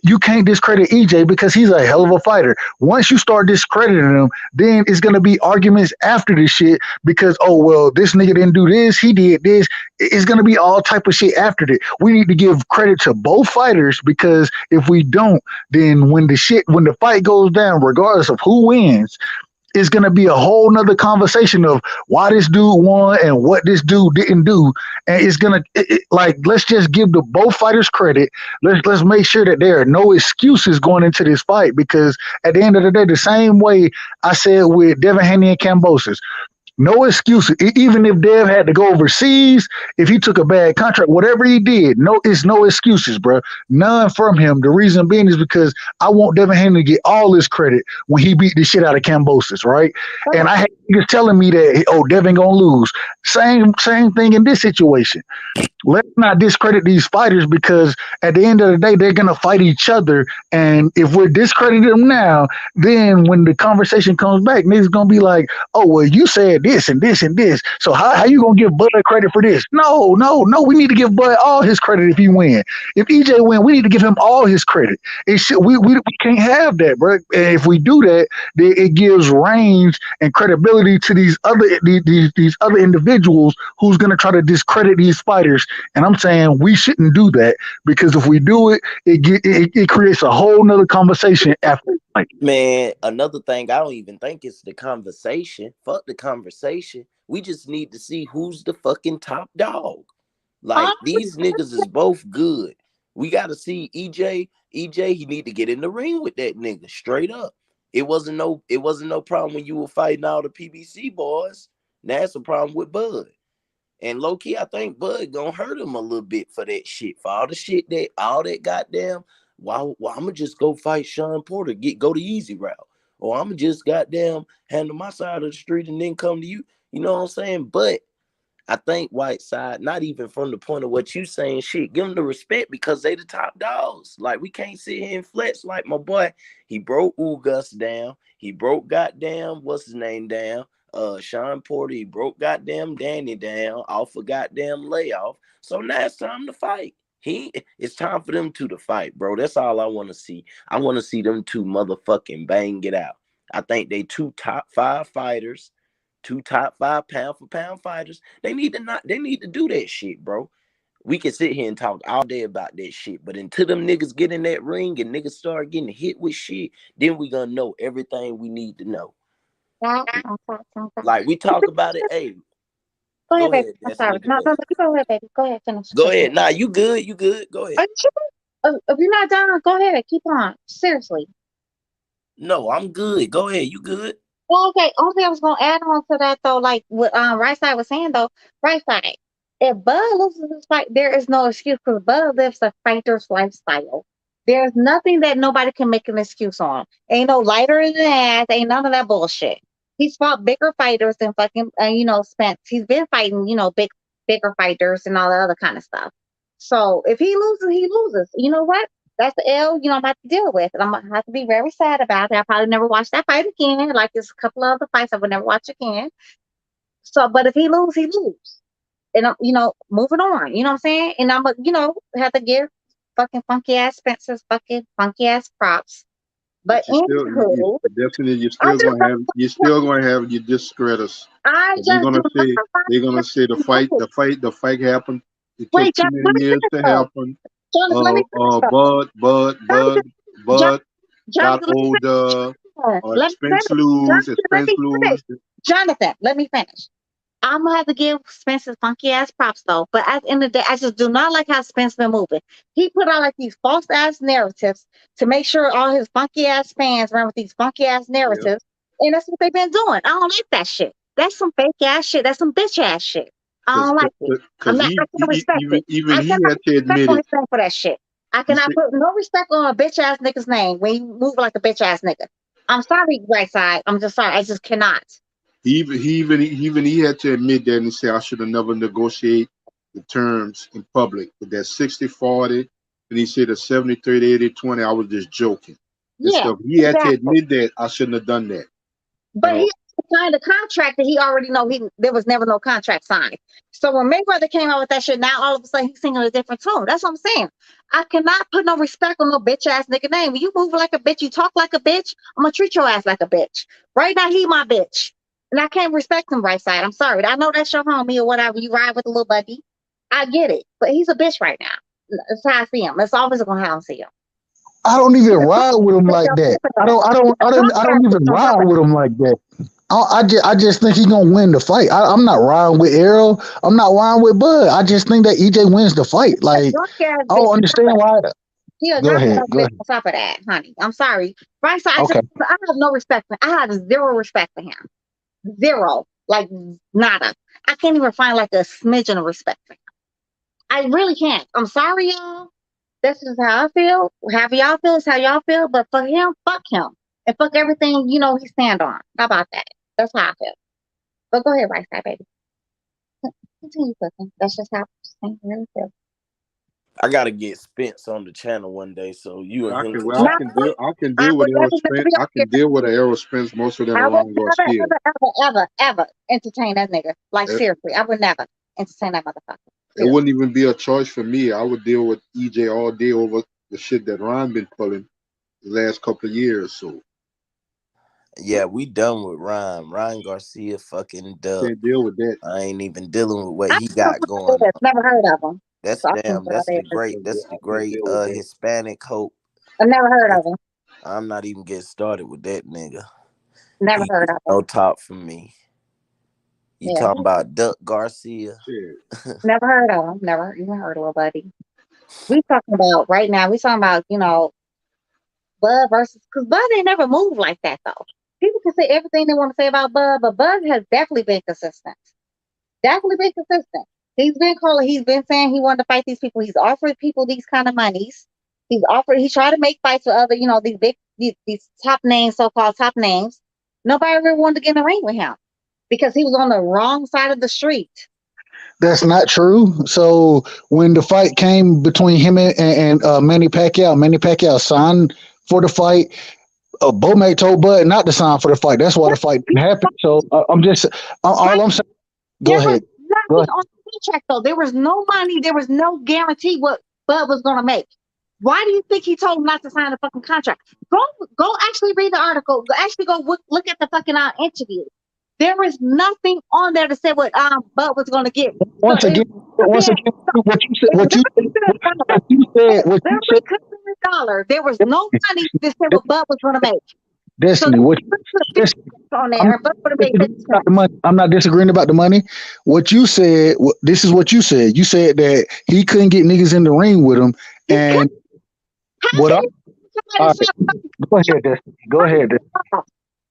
You can't discredit EJ because he's a hell of a fighter. Once you start discrediting him, then it's gonna be arguments after this shit because well, this nigga didn't do this, he did this. It's gonna be all type of shit after that. We need to give credit to both fighters because if we don't, then when the fight goes down, regardless of who wins, it's going to be a whole nother conversation of why this dude won and what this dude didn't do. And it's going to like, let's just give the both fighters credit. Let's make sure that there are no excuses going into this fight because at the end of the day, the same way I said with Devin Haney and Cambosis, no excuses. Even if Dev had to go overseas, if he took a bad contract, whatever he did, it's no excuses, bro. None from him. The reason being is because I want Devin Haney to get all his credit when he beat the shit out of Cambosis, right? And I had niggas telling me that, Devin gonna lose. Same thing in this situation. Let's not discredit these fighters because at the end of the day, they're going to fight each other. And if we're discrediting them now, then when the conversation comes back, niggas going to be like, oh, well, you said this and this and this. So how you going to give Bud credit for this? No. We need to give Bud all his credit if he win. If EJ win, we need to give him all his credit. We can't have that, bro. And if we do that, then it gives range and credibility to these other individuals who's going to try to discredit these fighters. And I'm saying we shouldn't do that because if we do it, it creates a whole nother conversation after. Man, another thing, I don't even think it's the conversation. Fuck the conversation. We just need to see who's the fucking top dog. Like, these niggas is both good. We got to see EJ. EJ, he need to get in the ring with that nigga straight up. It wasn't no problem when you were fighting all the PBC boys. That's a problem with Bud. And low key, I think Bud gonna hurt him a little bit for that shit. For all the shit all that goddamn. Well, I'm gonna just go fight Sean Porter, go the easy route. Or I'm gonna just goddamn handle my side of the street and then come to you. You know what I'm saying? But I think Whiteside, not even from the point of what you saying, shit, give them the respect because they the top dogs. Like, we can't sit here and flex like my boy. He broke Ugas down. He broke goddamn, what's his name down? Sean Porter. He broke goddamn Danny down off a goddamn layoff. So now it's time to fight. It's time for them two to fight, bro. That's all I want to see. I want to see them two motherfucking bang it out. I think they two top 5 fighters. 2 top 5 pound for pound fighters. They need to do that shit, bro. We can sit here and talk all day about that shit, but until them niggas get in that ring and niggas start getting hit with shit, then we gonna know everything we need to know. Like we talk about it. Hey, go ahead, baby. I'm sorry. No, go ahead, baby. Go ahead, finish. Go ahead. Nah, you good. You good. Go ahead. If you're not done, go ahead. Keep on. Seriously. No, I'm good. Go ahead. You good? Well, okay. Only thing I was gonna add on to that though, like what Right Side was saying though, Right Side. If Bud loses this fight, there is no excuse because Bud lives a fighter's lifestyle. There's nothing that nobody can make an excuse on. Ain't no lighter in the ass. Ain't none of that bullshit. He's fought bigger fighters than fucking Spence. He's been fighting bigger fighters and all that other kind of stuff. So if he loses, he loses. You know what? That's the L, I'm going to have to deal with. And I'm going to have to be very sad about it. I'll probably never watch that fight again. Like there's a couple of other fights I would never watch again. So, but if he loses, he loses. And, moving on. You know what I'm saying? And I'm, have to give fucking funky ass Spencer's fucking funky ass props. But anywho, definitely, you're still going to have your discreditors. They're going to say the fight happened. It took too many years to happen. Bud got older. Spence lose. Jonathan, let me finish. I'm gonna have to give Spence's funky ass props though. But at the end of the day, I just do not like how Spence been moving. He put out like these false ass narratives to make sure all his funky ass fans run with these funky ass narratives, and that's what they've been doing. I don't like that shit. That's some fake ass shit. That's some bitch ass shit. I don't like it. I can't respect it. Even he had to admit it. For that shit. I cannot put no respect on a bitch ass nigga's name when you move like a bitch ass nigga. I'm sorry, Right Side. I'm just sorry. I just cannot. He had to admit that and say I should have never negotiated the terms in public with that 60-40, and he said a 70-30, 80-20. I was just joking. Yeah, he had to admit that I shouldn't have done that. But he signed a contract that he already know there was never no contract signed. So when Mayweather came out with that shit, now all of a sudden he's singing a different tune. That's what I'm saying. I cannot put no respect on no bitch ass nigga name. When you move like a bitch, you talk like a bitch, I'm gonna treat your ass like a bitch. Right now he my bitch. And I can't respect him, Right Side. I'm sorry. I know that's your homie or whatever. You ride with a little buddy. I get it. But he's a bitch right now. That's how I see him. That's always gonna how I see him. I don't even ride with him like that. I don't even ride with him like that. I just think he's gonna win the fight. I'm not riding with Errol. I'm not riding with Bud. I just think that EJ wins the fight. Like I don't understand why. Go ahead. On top of that, honey. I'm sorry. Right side. I have no respect for him. I have zero respect for him. Zero. Like nada. I can't even find like a smidgen of respect for him. I really can't. I'm sorry, y'all. This is how I feel. However y'all feel is how y'all feel. But for him, fuck him. And fuck everything, he stand on. How about that? That's how I feel. But go ahead, Right Side, baby. Continue cooking. That's just how I really feel. I gotta get Spence on the channel one day, so you and him. I can deal with Errol Spence. I can deal with Errol Spence most of that around Garcia. Ever entertain that nigga. Like seriously, I would never entertain that motherfucker. It wouldn't even be a choice for me. I would deal with EJ all day over the shit that Ron been pulling the last couple of years. So yeah, we done with Ryan. Ryan Garcia fucking dub. Can't deal with that. I ain't even dealing with what he got going. Never heard of him. That's the great Hispanic hope. I never heard of him. I'm not even getting started with that nigga. Never heard of him. No talk from me. You talking about Duck Garcia? Never heard of him. Never even heard of a buddy. We talking about right now. We talking about Bud versus because Bud ain't never moved like that though. People can say everything they want to say about Bud, but Bud has definitely been consistent. Definitely been consistent. He's been calling. He's been saying he wanted to fight these people. He's offered people these kind of monies. He's offered. He tried to make fights with other, these big, these top names, so-called top names. Nobody really wanted to get in the ring with him because he was on the wrong side of the street. That's not true. So when the fight came between him and Manny Pacquiao signed for the fight. Bomac told Bud not to sign for the fight. That's why the fight didn't happen. So all I'm saying. Go ahead. Nothing on the contract though. There was no money. There was no guarantee what Bud was going to make. Why do you think he told him not to sign the fucking contract? Go actually read the article. Actually go look at the fucking interview. There is nothing on there to say what Bud was going to get. Once again, what you said, there was no money to say what Bud was going to make. Destiny, on there, Bud would have made the money. I'm not disagreeing about the money. What you said, this is what you said. You said that he couldn't get niggas in the ring with him, and what I go ahead, Destiny. Go ahead. Destiny.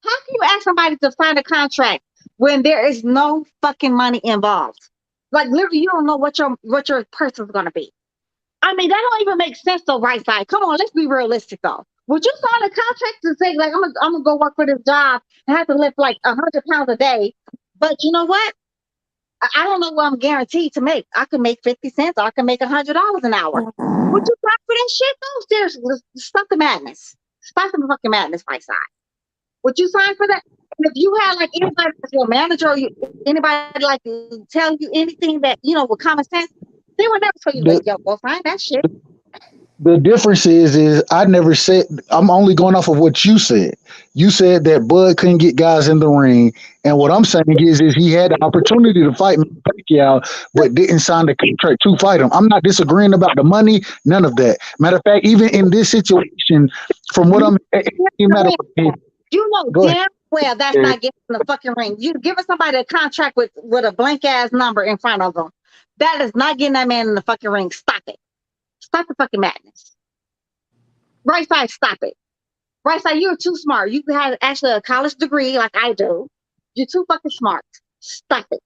How can you ask somebody to sign a contract when there is no fucking money involved? Like literally, you don't know what your person's gonna be. I mean, that don't even make sense though, right side. Come on, let's be realistic though. Would you sign a contract to say like I'm gonna go work for this job and have to lift like 100 pounds a day? But you know what? I don't know what I'm guaranteed to make. I could make 50 cents or I can make $100 an hour. Would you sign for that shit though? Seriously, stop the madness. Stop the fucking madness, right side. Would you sign for that? And if you had like anybody that's your manager or anybody like to tell you anything that with common sense, they would never tell you like, yo, go find that shit. The difference is I never said. I'm only going off of what you said. You said that Bud couldn't get guys in the ring, and what I'm saying is he had the opportunity to fight Pacquiao, but didn't sign the contract to fight him. I'm not disagreeing about the money, none of that. Matter of fact, even in this situation, from what I'm, you know damn well that's not getting in the fucking ring. You giving somebody a contract with a blank ass number in front of them. That is not getting that man in the fucking ring. Stop it. Stop the fucking madness. Right side, stop it. Right side, you're too smart. You have actually a college degree like I do. You're too fucking smart. Stop it.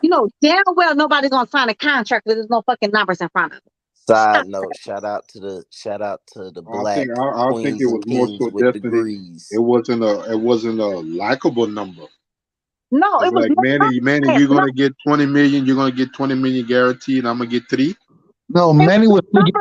You know damn well nobody's gonna sign a contract where there's no fucking numbers in front of it. Side note, shout out to the black I think queens it was and more kings so with Destiny. degrees. It wasn't a likable number. No, it was like Manny, you're gonna get 20 million. You're gonna get 20 million guaranteed. I'm gonna get 3. No, Manny was. Manny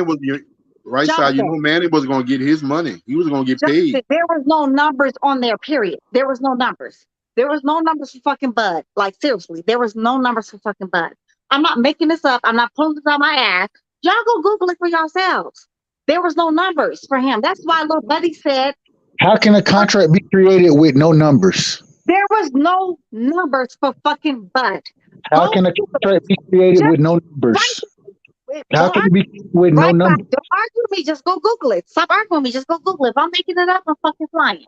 was your right side. You know, Manny was gonna get his money. He was gonna get paid. There was no numbers on there. Period. There was no numbers. There was no numbers for fucking Bud. Like seriously, there was no numbers for fucking Bud. I'm not making this up. I'm not pulling this out my ass. Y'all go Google it for yourselves. There was no numbers for him. That's why little buddy said. How can a contract be created with no numbers? There was no numbers for fucking Bud. How can a contract be created with no numbers? How can it be with no numbers? Don't argue with me. Just go Google it. Stop arguing with me. Just go Google it. If I'm making it up, I'm fucking flying.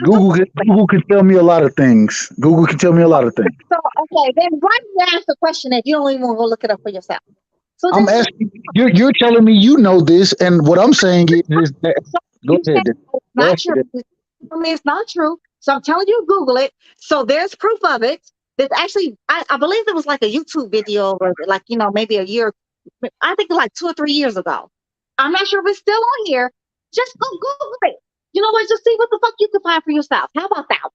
Google can tell me a lot of things. Google can tell me a lot of things. So okay, then why do you ask the question if you don't even want to go look it up for yourself? So I'm asking you're telling me you know this, and what I'm saying is that go ahead. Not true. It's not true. So I'm telling you, Google it. So there's proof of it. There's actually, I believe there was like a YouTube video, or like maybe a year. I think like 2 or 3 years ago. I'm not sure if it's still on here. Just go Google it. You know what? Just see what the fuck you can find for yourself. How about that?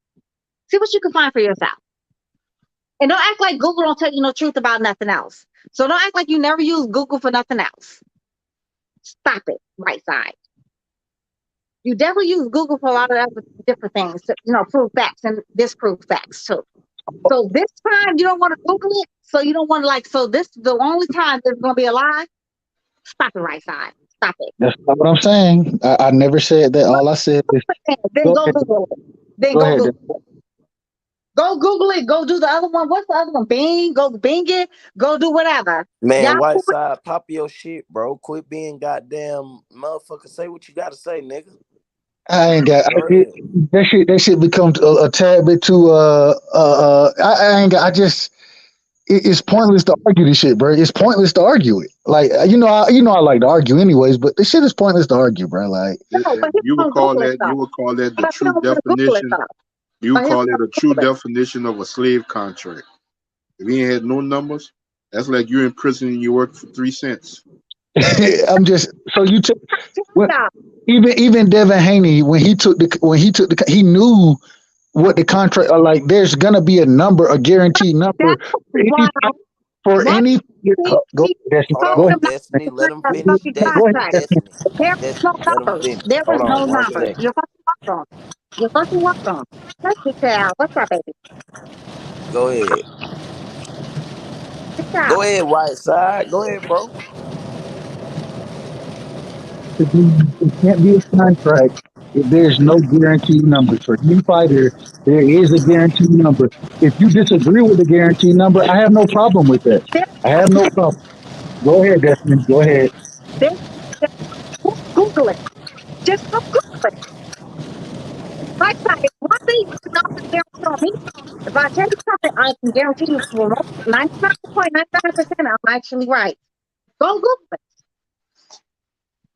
See what you can find for yourself. And don't act like Google don't tell you no truth about nothing else. So don't act like you never use Google for nothing else. Stop it, right side. You definitely use Google for a lot of other different things to, prove facts and disprove facts too. So this time you don't want to Google it. So you don't want to so this is the only time there's going to be a lie. Stop it, right side. Stop it. That's not what I'm saying. I never said that. All I said is then go Google it. Then go Google it. Go Google it. Go do the other one. What's the other one? Bing. Go Bing it. Go do whatever. Man, white side, pop your shit, bro. Quit being goddamn motherfucker. Say what you gotta say, nigga. I ain't got that shit becomes a tad bit too I ain't got it's pointless to argue this shit, bro. It's pointless to argue it. Like I like to argue anyways, but this shit is pointless to argue, bro. Like No, but he's You would gonna call Google it that though. you would call that the But he true don't want to Google it definition. though. You would But he's call that gonna a true Google it. definition of a slave contract. If he ain't had no numbers, that's like you're in prison and you work for 3 cents. I'm just so you took when, Stop. even Devin Haney he knew what the contract like. There's gonna be a number, a guaranteed number That's for why Mark any. Go he Destiny. Hold Go told ahead. him on, not Destiny. to Let sign him that finish. fucking Go ahead, Destiny, contract. Destiny. Destiny, There was no Destiny. Let him numbers. finish. There Hold was on no one numbers. second. You're fucking welcome. You're fucking welcome. Thank you, child. What's up, baby? Go ahead. Good Go child. ahead, White Side. Go ahead, bro. It can't be a contract if there's no guaranteed numbers for any fighter. There is a guaranteed number. If you disagree with the guaranteed number, I have no problem with that. There, I have no problem. Go ahead, Desmond. Go ahead. there, Google it. Just go Google it. Right side. If one thing you know to guarantee on me, if I tell you something, I can guarantee you for 99.99%, I'm actually right. Go Google it.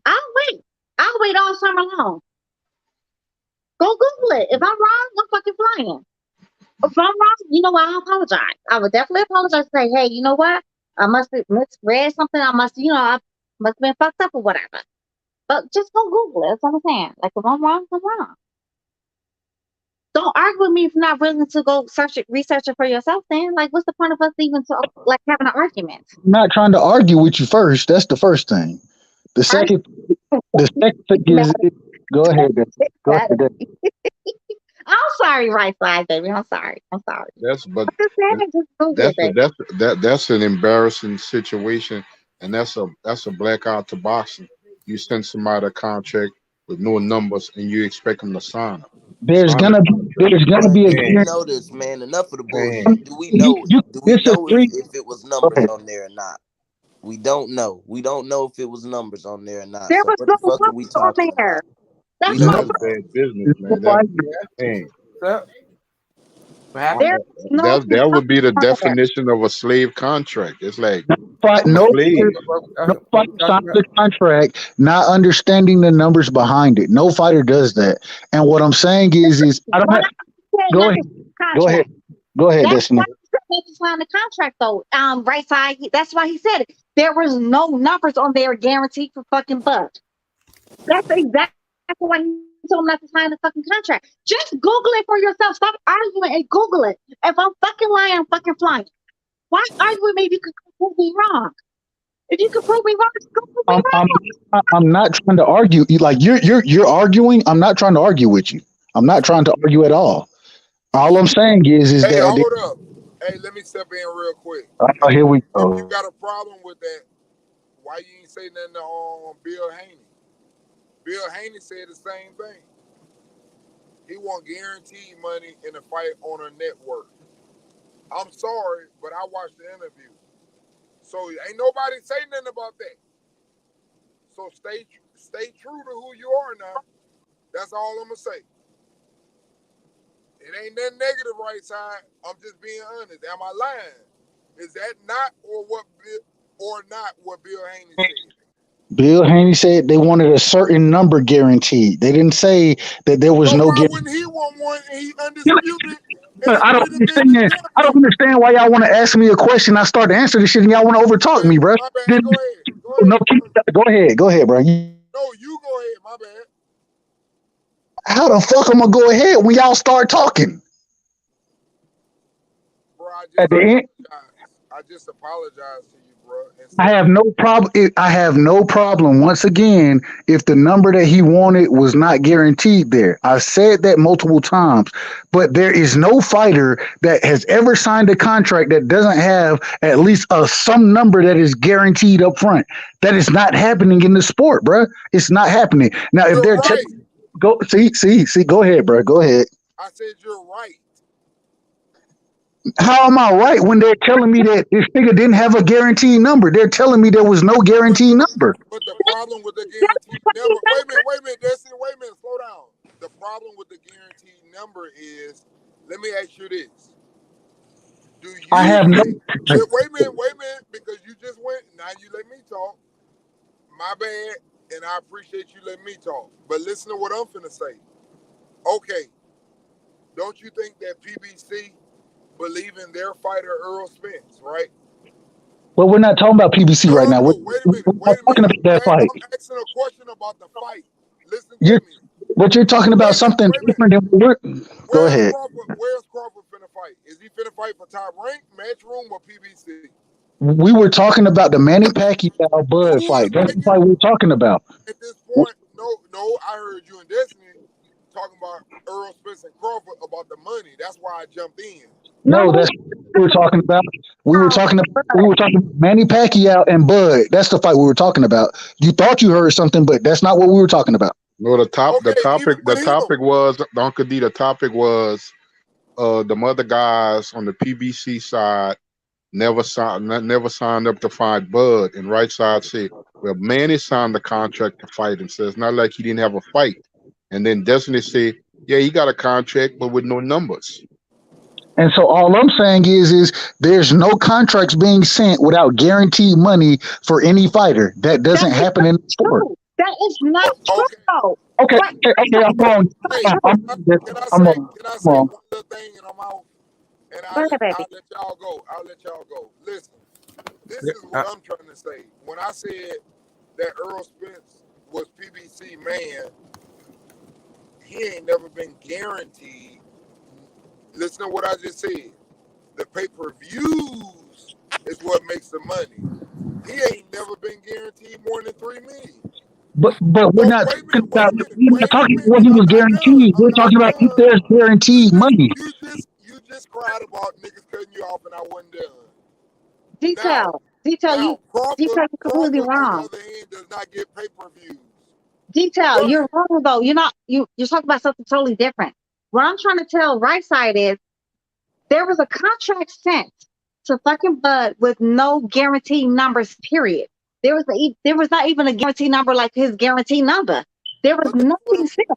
I'll wait. I'll wait all summer long. Go Google it. If I'm wrong, I'm fucking flying. If I'm wrong, you know what? I apologize. I would definitely apologize. Say, hey, you know what? I must have misread something. I must have been fucked up or whatever. But just go Google it. That's what I'm saying. Like, if I'm wrong, I'm wrong. Don't argue with me if you're not willing to go research it for yourself. Then, like, what's the point of us even like having an argument? I'm not trying to argue with you first. That's the first thing. The Are second, the second thing mad is, at go ahead. Desmond. Go mad ahead. at me? I'm sorry, right side, baby. I'm sorry. I'm sorry. But I'm just saying, just Google it, baby. that's an embarrassing situation, and that's a blackout to boxing. You send somebody a contract with no numbers, and you expect them to sign it. There's Sign the gonna be contract. a Do we Pain, know this, man? Enough of the pain. bullshit. Do we you, know it? you Do we know disagree. if it was Go numbers ahead. on there or not? We don't know. We don't know if it was numbers on there or not. There So was what no the fuck are we numbers on talking there. about? We That's No, my don't That's know. bad business, no man. That's fighter. pain. What happened? There's no That would be numbers the on there. definition of a slave contract. It's like No fight. I'm a slave. No What fighter we signs talking about? the contract, not understanding the numbers behind it. No fighter does that. And what I'm saying is I don't Why have. not say Go not ahead. to Go ahead. contract? Go ahead, That's why Destiny. he said not to sign the contract though. Right side. That's why he said it. There was no numbers on there guaranteed for fucking Bud. That's exactly why he told him not to sign the fucking contract. Just Google it for yourself. Stop arguing and Google it. If I'm fucking lying, I'm fucking flying. Why argue with me if you can prove me wrong? If you can prove me wrong, just go prove me I'm I'm wrong. I'm not trying to argue. Like you're arguing. I'm not trying to argue with you. I'm not trying to argue at all. All I'm saying is Hey, that hold up. Hey, let me step in real quick. here we If you go. got a problem with that, why you ain't say nothing to Bill Haney? Bill Haney said the same thing. He want guaranteed money in a fight on a network. I'm sorry, but I watched the interview. So ain't nobody say nothing about that. So stay true to who you are now. That's all I'm gonna say. It ain't nothing negative, right side. I'm just being honest. Am I lying? Is that not what Bill Haney said? Bill Haney said they wanted a certain number guaranteed. They didn't say that there was So no why guarantee. wouldn't he want one and he undisputed and I don't undefeated understand. I don't champion? understand why y'all want to ask me a question. I start to answer this shit, and y'all want to overtalk Okay, me, bro. my bad. Go ahead. Go No, ahead. go ahead, bro. No, you go ahead. My bad. How the fuck I'm gonna go ahead when y'all start talking? Bro, I At just the end, apologize. I just apologize to you, bro, and I said have no problem. I have no problem. Once again, if the number that he wanted was not guaranteed there, I said that multiple times. But there is no fighter that has ever signed a contract that doesn't have at least some number that is guaranteed up front. That is not happening in the sport, bro. It's not happening. Now, if you're they're right. go see, go ahead, bro. Go ahead. I said you're right. How am I right when they're telling me that this nigga didn't have a guaranteed number? They're telling me there was no But guaranteed number. but the problem with the guaranteed number. Wait a minute, Destiny. Wait a minute. Slow down. The problem with the guaranteed number is, let me ask you this: Do you I have no. think? Wait a minute, because you just went. Now you let me talk. My bad, and I appreciate you letting me talk. But listen to what I'm finna say. Okay, don't you think that PBC believe in their fighter Earl Spence, right? Well, we're not talking about PBC right now. No, We're not talking about that fight. I'm asking a question about the fight. Listen to You're, me. but you're talking about something different than what we're. Go ahead. Where's Crawford finna fight? Is he finna fight for top rank, matchroom, or PBC? We were talking about the Manny Pacquiao Bud fight. That's the fight we're talking about. At this point, no, I heard you and Destiny talking about Earl Spence and Crawford about the money. That's why I jumped in. No, that's what we were talking about. We were talking about Manny Pacquiao and Bud. That's the fight we were talking about. You thought you heard something, but that's not what we were talking about. No, the topic was Uncle D. The topic was the other guys on the PBC side never signed up to fight Bud, and right side said, "Well, Manny signed the contract to fight him, so it's not like he didn't have a fight." And then Destiny said, "Yeah, he got a contract, but with no numbers." And so all I'm saying is there's no contracts being sent without guaranteed money for any fighter. That doesn't happen in the sport. That is not true. Okay, I'm wrong. I'm wrong. Can I say one little thing and I'm out? And I'll let y'all go. Listen, this is what I'm trying to say. When I said that Earl Spence was PBC man, he ain't never been guaranteed. Listen to what I just said. The pay-per-views is what makes the money. He ain't never been guaranteed more than $3 million. But we're not talking about what he was guaranteed. We're talking about if there's guaranteed money. You just cried about niggas cutting you off and I wasn't done. Detail, you're completely wrong. On the other hand, does not get pay-per-views. Detail, you're wrong though. You're talking about something totally different. What I'm trying to tell right side is there was a contract sent to fucking Bud with no guaranteed numbers, period. There was not even a guarantee number like his guarantee number. There was nothing sent.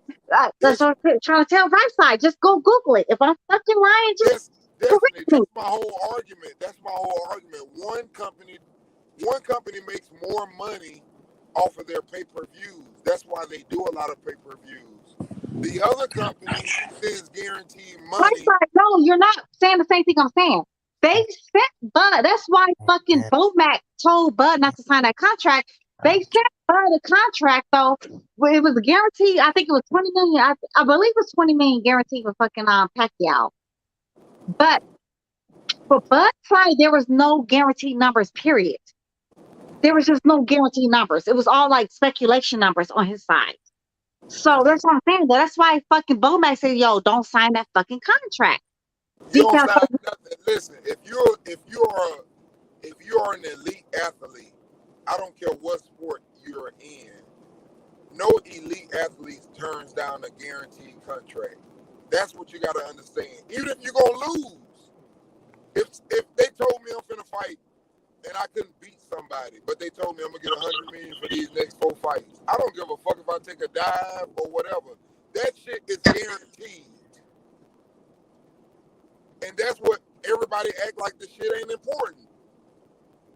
That's what I'm trying to tell right side. Just go Google it. If I'm fucking lying, just correct me. That's my whole argument. One company makes more money off of their pay-per-views. That's why they do a lot of pay-per-views. The other company is guaranteed money. Right side, no, you're not saying the same thing I'm saying. They sent Bud. That's why fucking Bomac told Bud not to sign that contract. They sent Bud a contract though. It was a guarantee. I think it was $20 million. I believe it was $20 million guaranteed for fucking Pacquiao. But for Bud's side, there was no guaranteed numbers. Period. There was just no guaranteed numbers. It was all like speculation numbers on his side. So that's what I'm saying. That's why fucking Bomac said, "Yo, don't sign that fucking contract." You don't sign nothing. Listen, if you're an elite athlete, I don't care what sport you're in. No elite athlete turns down a guaranteed contract. That's what you got to understand. Even if you're gonna lose, if they told me I'm finna fight and I couldn't beat somebody, but they told me I'm gonna get $100 million for these next 4 fights, I don't give a fuck if I take a dive or whatever. That shit is guaranteed. And that's what everybody act like the shit ain't important.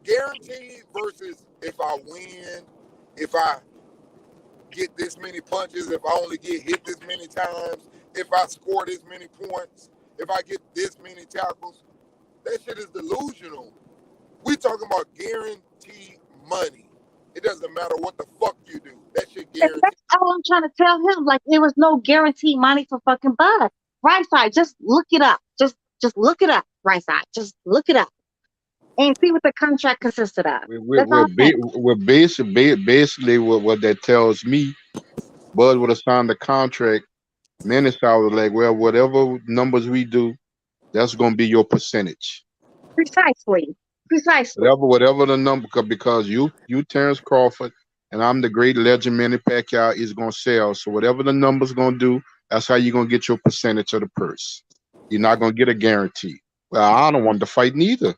Guaranteed versus if I win, if I get this many punches, if I only get hit this many times, if I score this many points, if I get this many tackles, that shit is delusional. We talking about guaranteed money. It doesn't matter what the fuck you do. That shit guaranteed. That's all I'm trying to tell him. Like there was no guaranteed money for fucking Bud. Right side, just look it up. Just look it up, right side. Just look it up and see what the contract consisted of. Basically what that tells me, Bud would have signed the contract. Minister was like, well, whatever numbers we do, that's going to be your percentage. Precisely. Whatever the number, because you Terrence Crawford, and I'm the great legend Manny Pacquiao is going to sell. So whatever the number's going to do, that's how you're going to get your percentage of the purse. You're not going to get a guarantee. Well, I don't want to fight neither.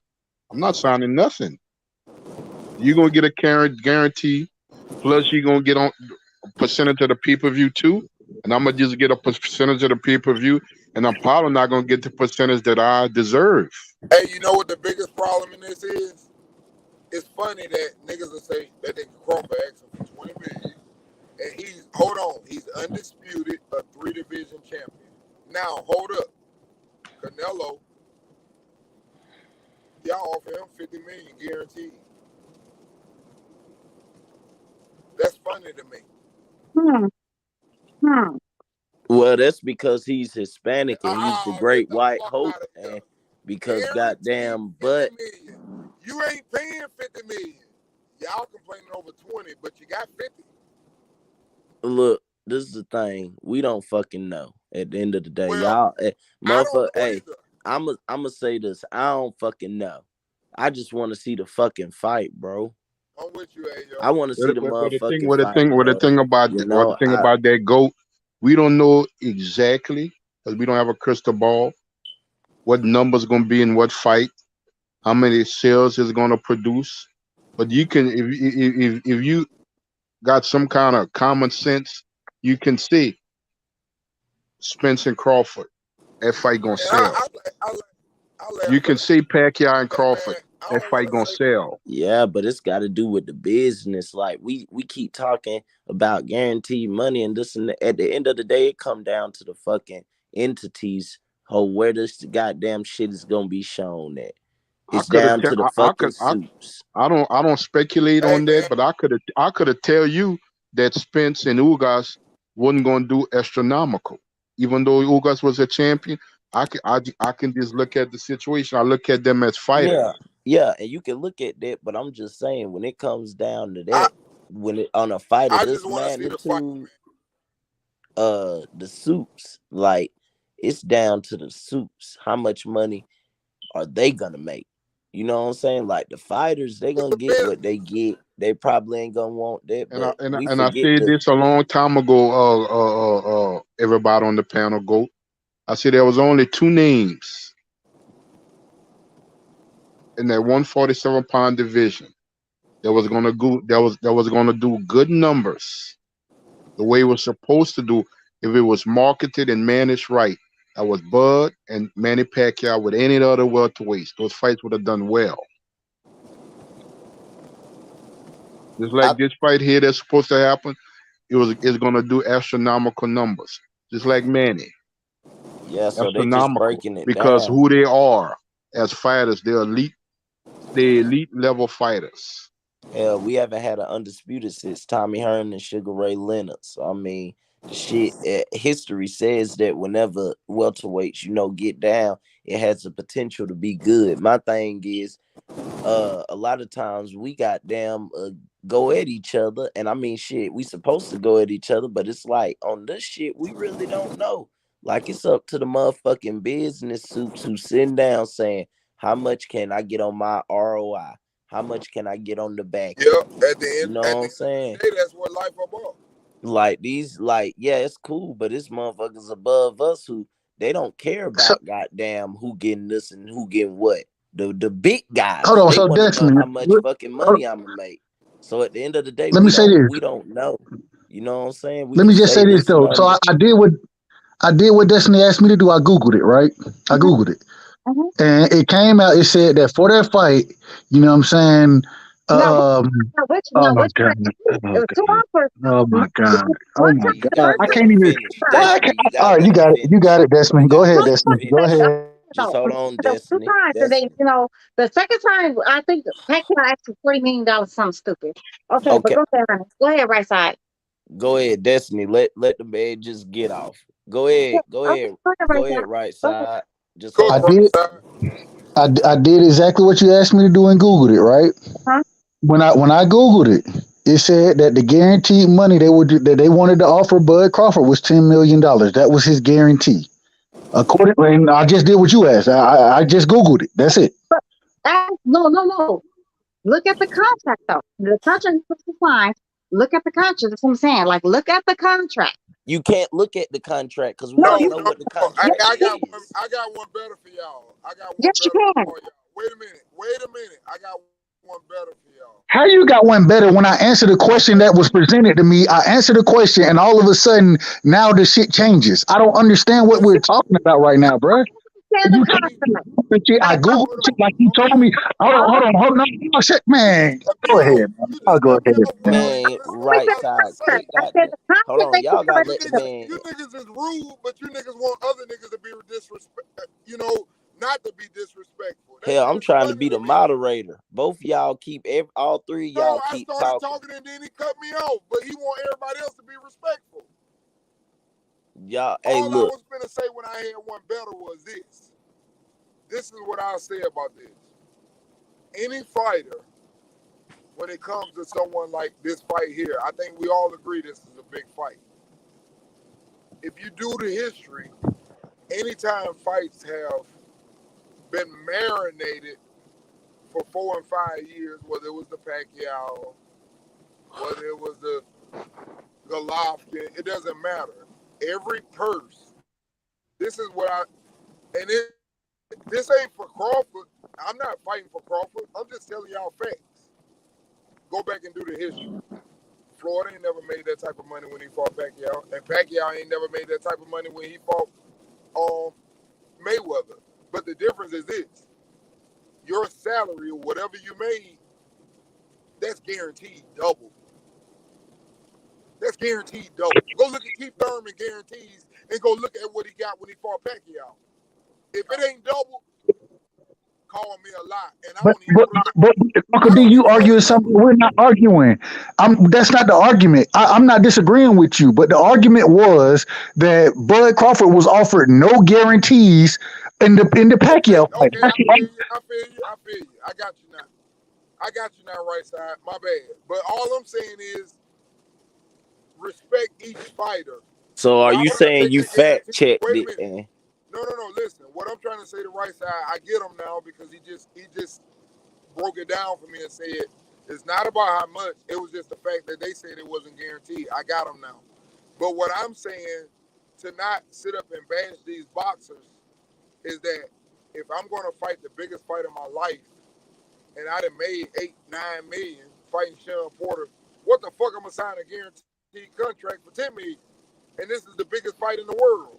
I'm not signing nothing. You're going to get a guarantee, plus you're going to get on a percentage of the pay-per-view too, and I'm going to just get a percentage of the pay-per-view, and I'm probably not going to get the percentage that I deserve. Hey, you know what the biggest problem in this is? It's funny that niggas will say that nigga Crawford asked him for 20 million, and he's undisputed, a 3 division champion. Now hold up, Canelo, y'all offer him 50 million guaranteed. That's funny to me. Hmm. Hmm. Well, that's because he's Hispanic and he's the great white hope, and because Guaranteed goddamn, 50 but million. You ain't paying 50 million. Y'all complaining over 20, but you got 50. look, this is the thing. We don't fucking know. At the end of the day, Well, y'all, I don't motherfucker. know Hey, either. I'ma say this. I don't fucking know. I just want to see the fucking fight, bro. I'm with you, I Ayo. want to see the But the thing, motherfucking what the fight, thing, what the bro. thing about, You what the know, thing about that goat, we don't know exactly because we don't have a crystal ball. What numbers gonna be in what fight? How many sales is gonna produce? But you can, if you got some kind of common sense, you can see Spence and Crawford. That fight gonna And sell. I laugh You can at see Pacquiao and Hey man, Crawford. I That don't fight want to gonna say sell. yeah, but it's got to do with the business. Like we keep talking about guaranteed money and this and that. At the end of the day, it come down to the fucking entities. Where this goddamn shit is gonna be shown at. I It's could have, down to the I fucking could, suits. I don't speculate Hey on that, man, but I could have tell you that Spence and Ugas wasn't gonna do astronomical, even though Ugas was a champion. I can just look at the situation. I look at them as fighters. Yeah, yeah, and you can look at that, but I'm just saying when it comes down to I that, when it on a fight of I just this want to see the fight. magnitude, the suits, like it's down to the suits. How much money are they gonna make? You know what I'm saying? Like the fighters, they It's gonna a get what business. they get. They probably ain't gonna want that, And I but and I, we and I forget said the this a long time ago. Everybody on the panel go. I said there was only two names in that 147-pound division that was gonna go. That was gonna do good numbers the way it was supposed to do if it was marketed and managed right. That was Bud and Manny Pacquiao with any other welterweights. Those fights would have done well. Just I, like this fight here that's supposed to happen, it's gonna do astronomical numbers. Just like Manny, yeah, so they just astronomical breaking it because down. who they are as fighters, they're elite level fighters. Hell, we haven't had an undisputed since Tommy Hearn and Sugar Ray Leonard. So I mean, the shit. History says that whenever welterweights, get down, it has the potential to be good. My thing is, a lot of times we goddamn go at each other, and I mean, shit, we supposed to go at each other, but it's like on this shit, we really don't know. Like it's up to the motherfucking business suits who sitting down saying, how much can I get on my ROI? How much can I get on the back Yep. end? At the You end, know at what the I'm end of saying? the day, that's what life about. Like these, like, yeah, it's cool, but it's motherfuckers above us who they don't care So about goddamn who getting this and who getting what. The big hold guys, on. they So want to know Destiny, how much fucking money I'm gonna make. So at the end of the day, let me say this. we don't know. You know what I'm saying? We Let can me just say say this this though. So number. I did what Destiny asked me to do. I googled it. Right. I Mhm. googled it. Mhm. And it came out. It said that for that fight, you know what I'm saying? Now, Um, now oh my which god! one? Oh It was two god! offers. Oh my god! Oh One my time, You god! gotta I one let can't them even. finish. Why? I can't, Destiny, you all gotta right, let you them got it. You got finish. it, Desmond. You Go gotta ahead, let one them Desmond. time Go finish. ahead. Just though. hold on, The two Destiny. times that they, Destiny. the second time, I think Pacquiao asked for $40 million, something stupid. Okay, but Okay, go ahead, honey. Go ahead, right side. go ahead, Destiny. Let the man just get off. Go Yeah, ahead. Go okay, ahead. go ahead, Go right ahead, side. right Go ahead. side. Just hold Cook I on. did. right side. I did exactly what you asked me to do and googled it. Right. Huh? When I googled it, it said that the guaranteed money that they wanted to offer Bud Crawford was $10 million. That was his guarantee. According, and I just did what you asked. I just googled it. That's it. No, no, no. Look at the contract, though. The contract is supposed to sign. Look at the contract. That's what I'm saying. Like, look at the contract. You can't look at the contract because we No, No, don't you. know no, what the no. Yes, contract you can. is. I got one better for y'all. I got one Yes, you better for can. all y'all. Wait a minute. Wait a minute. I got one better for y'all. How you got one better when I answered a question Okay. that was presented to me? I answered a question, and all of a sudden, now the shit changes. I don't understand what Yes, we're you talking about right now, bruh. understand the concept. I googled it like you told me. Hold on. No, shit, man. Go ahead, man. I'll go ahead, man. Man, right side. They I got said the. the concept Hold on, makes y'all you gotta let the understand. man. You niggas is rude, but you niggas want other niggas to be disrespect. Not to be disrespectful. That Hell, shit I'm is trying to funny be to the me. moderator. Both y'all keep all three of No, y'all I keep started talking. talking and then he cut me off, but he want everybody else to be respectful. Y'all, hey, All I look. was gonna say when I had one better was this. This is what I'll say about this. Any fighter, when it comes to someone like this fight here, I think we all agree this is a big fight. If you do the history, anytime fights have been marinated for 4 and 5 years, whether it was the Pacquiao, whether it was the Golovkin, it doesn't matter. Every purse, this is what this ain't for Crawford. I'm not fighting for Crawford. I'm just telling y'all facts. Go back and do the history. Floyd ain't never made that type of money when he fought Pacquiao, and Pacquiao ain't never made that type of money when he fought Mayweather. But the difference is this: your salary or whatever you made, that's guaranteed double. That's guaranteed double. Go look at Keith Thurman guarantees and go look at what he got when he fought Pacquiao. If it ain't double, call me a lie. And But Uncle D, you arguing something we're not arguing. That's not the argument. I'm not disagreeing with you, but the argument was that Bud Crawford was offered no guarantees in the Pacquiao fight. Okay, I feel you. I got you now, right side. My bad. But all I'm saying is respect each fighter. So are you Robert saying you taking fact guarantees. checked Wait a it? minute. No. Listen, what I'm trying to say to right side, I get him now because he just broke it down for me and said it's not about how much. It was just the fact that they said it wasn't guaranteed. I got him now. But what I'm saying to not sit up and bash these boxers is that if I'm going to fight the biggest fight of my life and I done made 8-9 million fighting Sean Porter, what the fuck I'm gonna sign a guaranteed contract for 10 million? And this is the biggest fight in the world.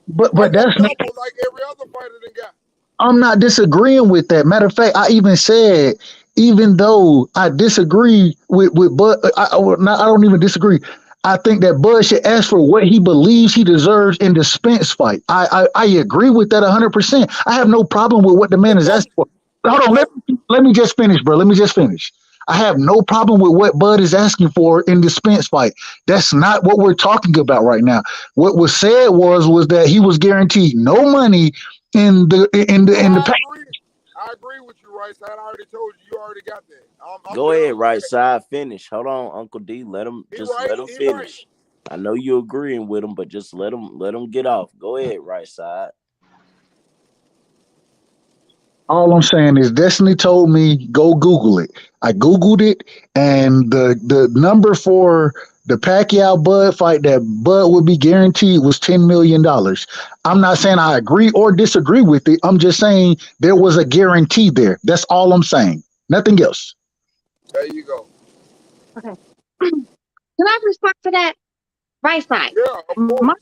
But I that's want not. double like every other fighter they got. I'm not disagreeing with that. Matter of fact, I even said, even though I disagree with Bud, I don't even disagree. I think that Bud should ask for what he believes he deserves in the Spence fight. I agree with that 100%. I have no problem with what the man is asking for. Hold on, let me just finish, bro. Let me just finish. I have no problem with what Bud is asking for in the Spence fight. That's not what we're talking about right now. What was said was that he was guaranteed no money in the I agree with you, right side. I already told you. You already got that. I'm Go ahead, telling you right that. side. Finish. Hold on, Uncle D. Let him let him finish. I know you're agreeing with him, but just let him get off. Go ahead, right side. All I'm saying is Destiny told me go Google it. I Googled it, and the number for the Pacquiao Bud fight that Bud would be guaranteed was $10 million. I'm not saying I agree or disagree with it. I'm just saying there was a guarantee there. That's all I'm saying. Nothing else. There you go. Okay. Can I respond to that? Right side. Yeah, of course.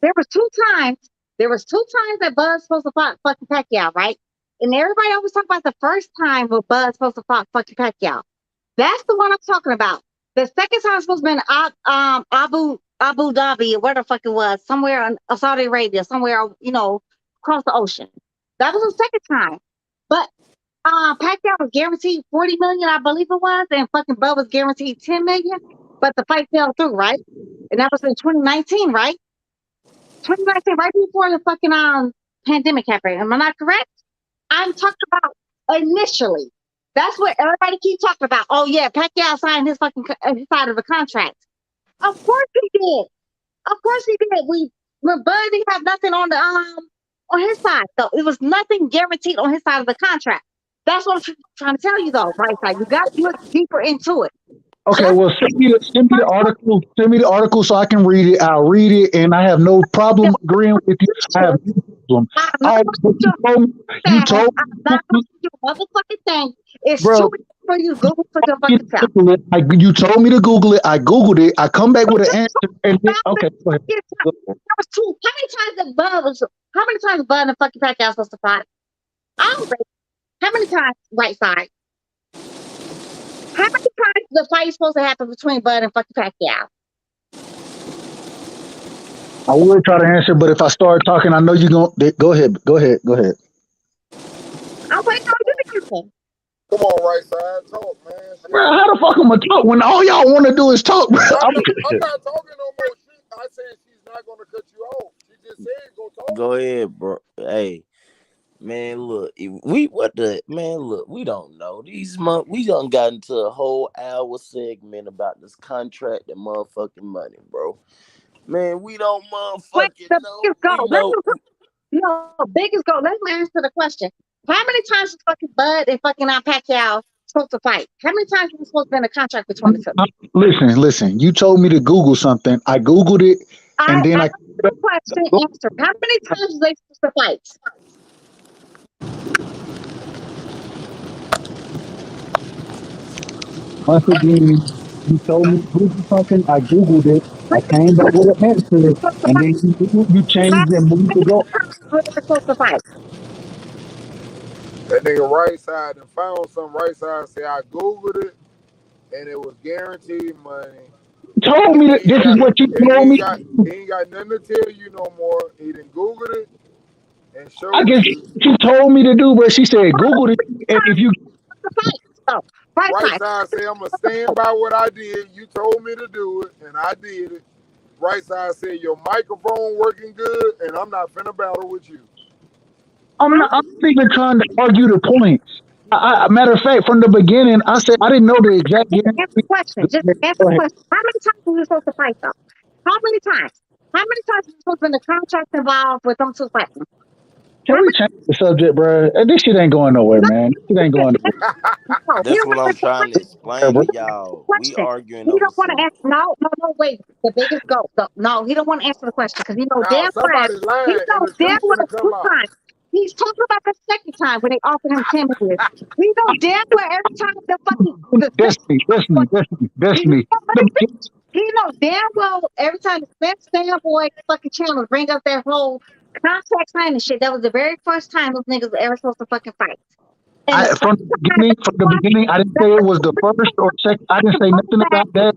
There was two times. There was two times that Bud's supposed to fight fucking Pacquiao, right? And everybody always talk about the first time where Bud's supposed to fight fucking Pacquiao. That's the one I'm talking about. The second time was supposed to be in Abu Dhabi or where the fuck it was, somewhere in Saudi Arabia, somewhere across the ocean. That was the second time. But Pacquiao was guaranteed 40 million, I believe it was, and fucking Bud was guaranteed 10 million. But the fight fell through, right? And that was in 2019, right? 2019, right before the fucking pandemic happened. Am I not correct? I'm talking about initially. That's what everybody keeps talking about. Oh yeah, Pacquiao signed his fucking his side of the contract. Of course he did. Of course he did. When Bud didn't have nothing on his side, so it was nothing guaranteed on his side of the contract. That's what I'm trying to tell you, though, right side. You got to look deeper into it. Okay, well, send me the article. Send me the article so I can read it. I'll read it, and I have no problem agreeing with you. I have no problem. You told I'm not going to do motherfucking thing. It's bro. too easy for you to Google for your fucking self. You told me to Google it. I Googled it. I come back with an answer. And okay, go ahead. There was two. How many times that Bud was How many times Bud and fucking Pacquiao supposed to fight? How many times right side? How many times the fight is supposed to happen between Bud and fucking Pacquiao? I will try to answer, but if I start talking, I know you're going to go ahead. Go ahead. Go ahead. I'm waiting on you to answer. Come on, right side, talk, man. Shit. Bro, how the fuck am I talk when all y'all want to do is talk, bro? I'm not talking no more shit. I said she's not gonna cut you off. She just said go talk. Go ahead, bro. Hey, man, look, we don't know. We done got into a whole hour segment about this contract and motherfucking money, bro. Man, we don't motherfucking know. We know. Biggest goal. Let me answer the question. How many times is fucking Bud and fucking Pacquiao supposed to fight? How many times is supposed to be in a contract between the two? Listen. You told me to Google something. I Googled it, and then I the question answered. How many times is they supposed to fight? Once again, you told me to Google something. I Googled it. I came back with an answer, and then you changed and moved to go. Supposed to fight. That nigga right side and found some right side say I googled it and it was guaranteed money. You told me that this is what you told me. He ain't got nothing to tell you no more. He done googled it and showed I guess you. you told me to do, but she said Google it, and if you Right side say I'm gonna stand by what I did. You told me to do it, and I did it. Right side said your microphone working good, and I'm not finna battle with you. I'm not even trying to argue the points. Matter of fact, from the beginning, I said I didn't know the exact. Answer the question. Just answer the question. How many times are you supposed to fight though? How many times? How many times is supposed to be in the contract involved with them two fighting? Can we change the subject, bro? This shit ain't going nowhere, man. This shit ain't going nowhere. That's what I'm trying to explain to y'all. We arguing He over don't want to some. answer. No, wait. The biggest goal. No, he don't want to answer the question because he knows Now damn well. somebody's lying, He and knows the damn truth well finna come two out. times. He's talking about the second time when they offered him 10 million. He knows damn well every time the fucking Destiny. he knows damn well every time the Spence fanboy fucking channel bring up that whole contract signing shit. That was the very first time those niggas were ever supposed to fucking fight. From the beginning, I didn't say it was the first or second. I didn't say nothing about that.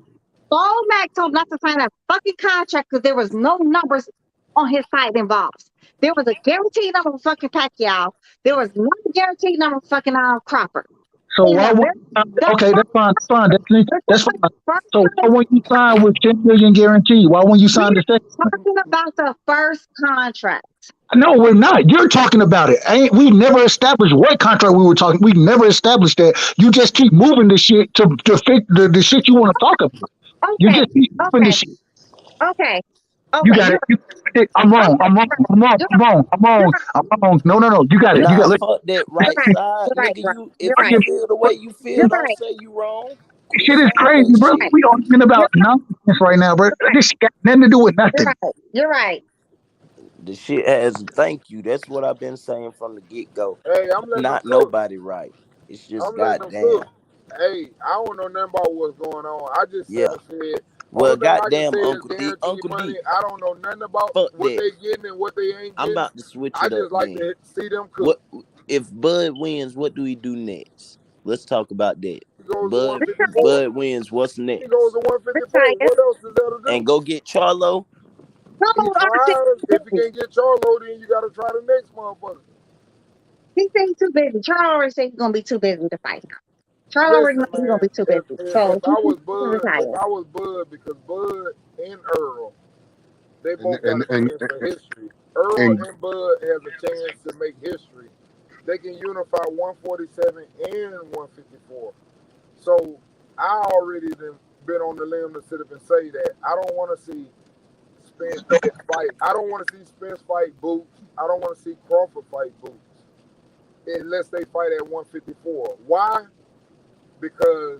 All Mac told him not to sign that fucking contract because there was no numbers on his side involved. There was a guaranteed number for fucking Pacquiao. There was no guaranteed number for fucking Crawford. So why would okay? That's fine. That's fine. So why wouldn't you sign with 10 million guarantee? Why wouldn't you sign the second? Talking about the first contract. No, we're not. You're talking about it. We never established what contract we were talking. We never established that. You just keep moving the shit to fit the shit you want to talk about. You just keep moving the shit. Okay. You got it. I'm wrong. No. You got it. Nah, You got it. fuck that right side, nigga. If you feel the way you feel, don't say you wrong. This shit is crazy, bro. We talking about nonsense right now, bro. This got nothing to do with nothing. You're right. The shit has thank you. That's what I've been saying from the get go. Hey, I'm letting Not them cook. nobody right. It's just I'm letting them goddamn. cook. Hey, I don't know nothing about what's going on. I just said shit. Well, Only thing I can goddamn, say Uncle is D, guaranteed Uncle money. D. I don't know nothing about Fuck what that. they getting and what they ain't getting. I'm about to switch I it just up. like Then. to see them cook. What if Bud wins? What do he do next? Let's talk about that. Bud wins. What's next? He goes to 154. What else is there to do? And go get Charlo. He tries. If he can't get Charlo, then you got to try the next motherfucker. He said he's too busy. Charles already said he's gonna be too busy to fight. Charles already Listen, knows he's man, gonna be too busy. So if I was Bud, because Bud and Earl, they both got a chance for history. Earl and Bud has a chance to make history. They can unify 147 and 154. So I already been on the limb to sit up and say that I don't want to see Spence fight. I don't want to see Spence fight Boots. I don't want to see Crawford fight Boots unless they fight at 154. Why? Because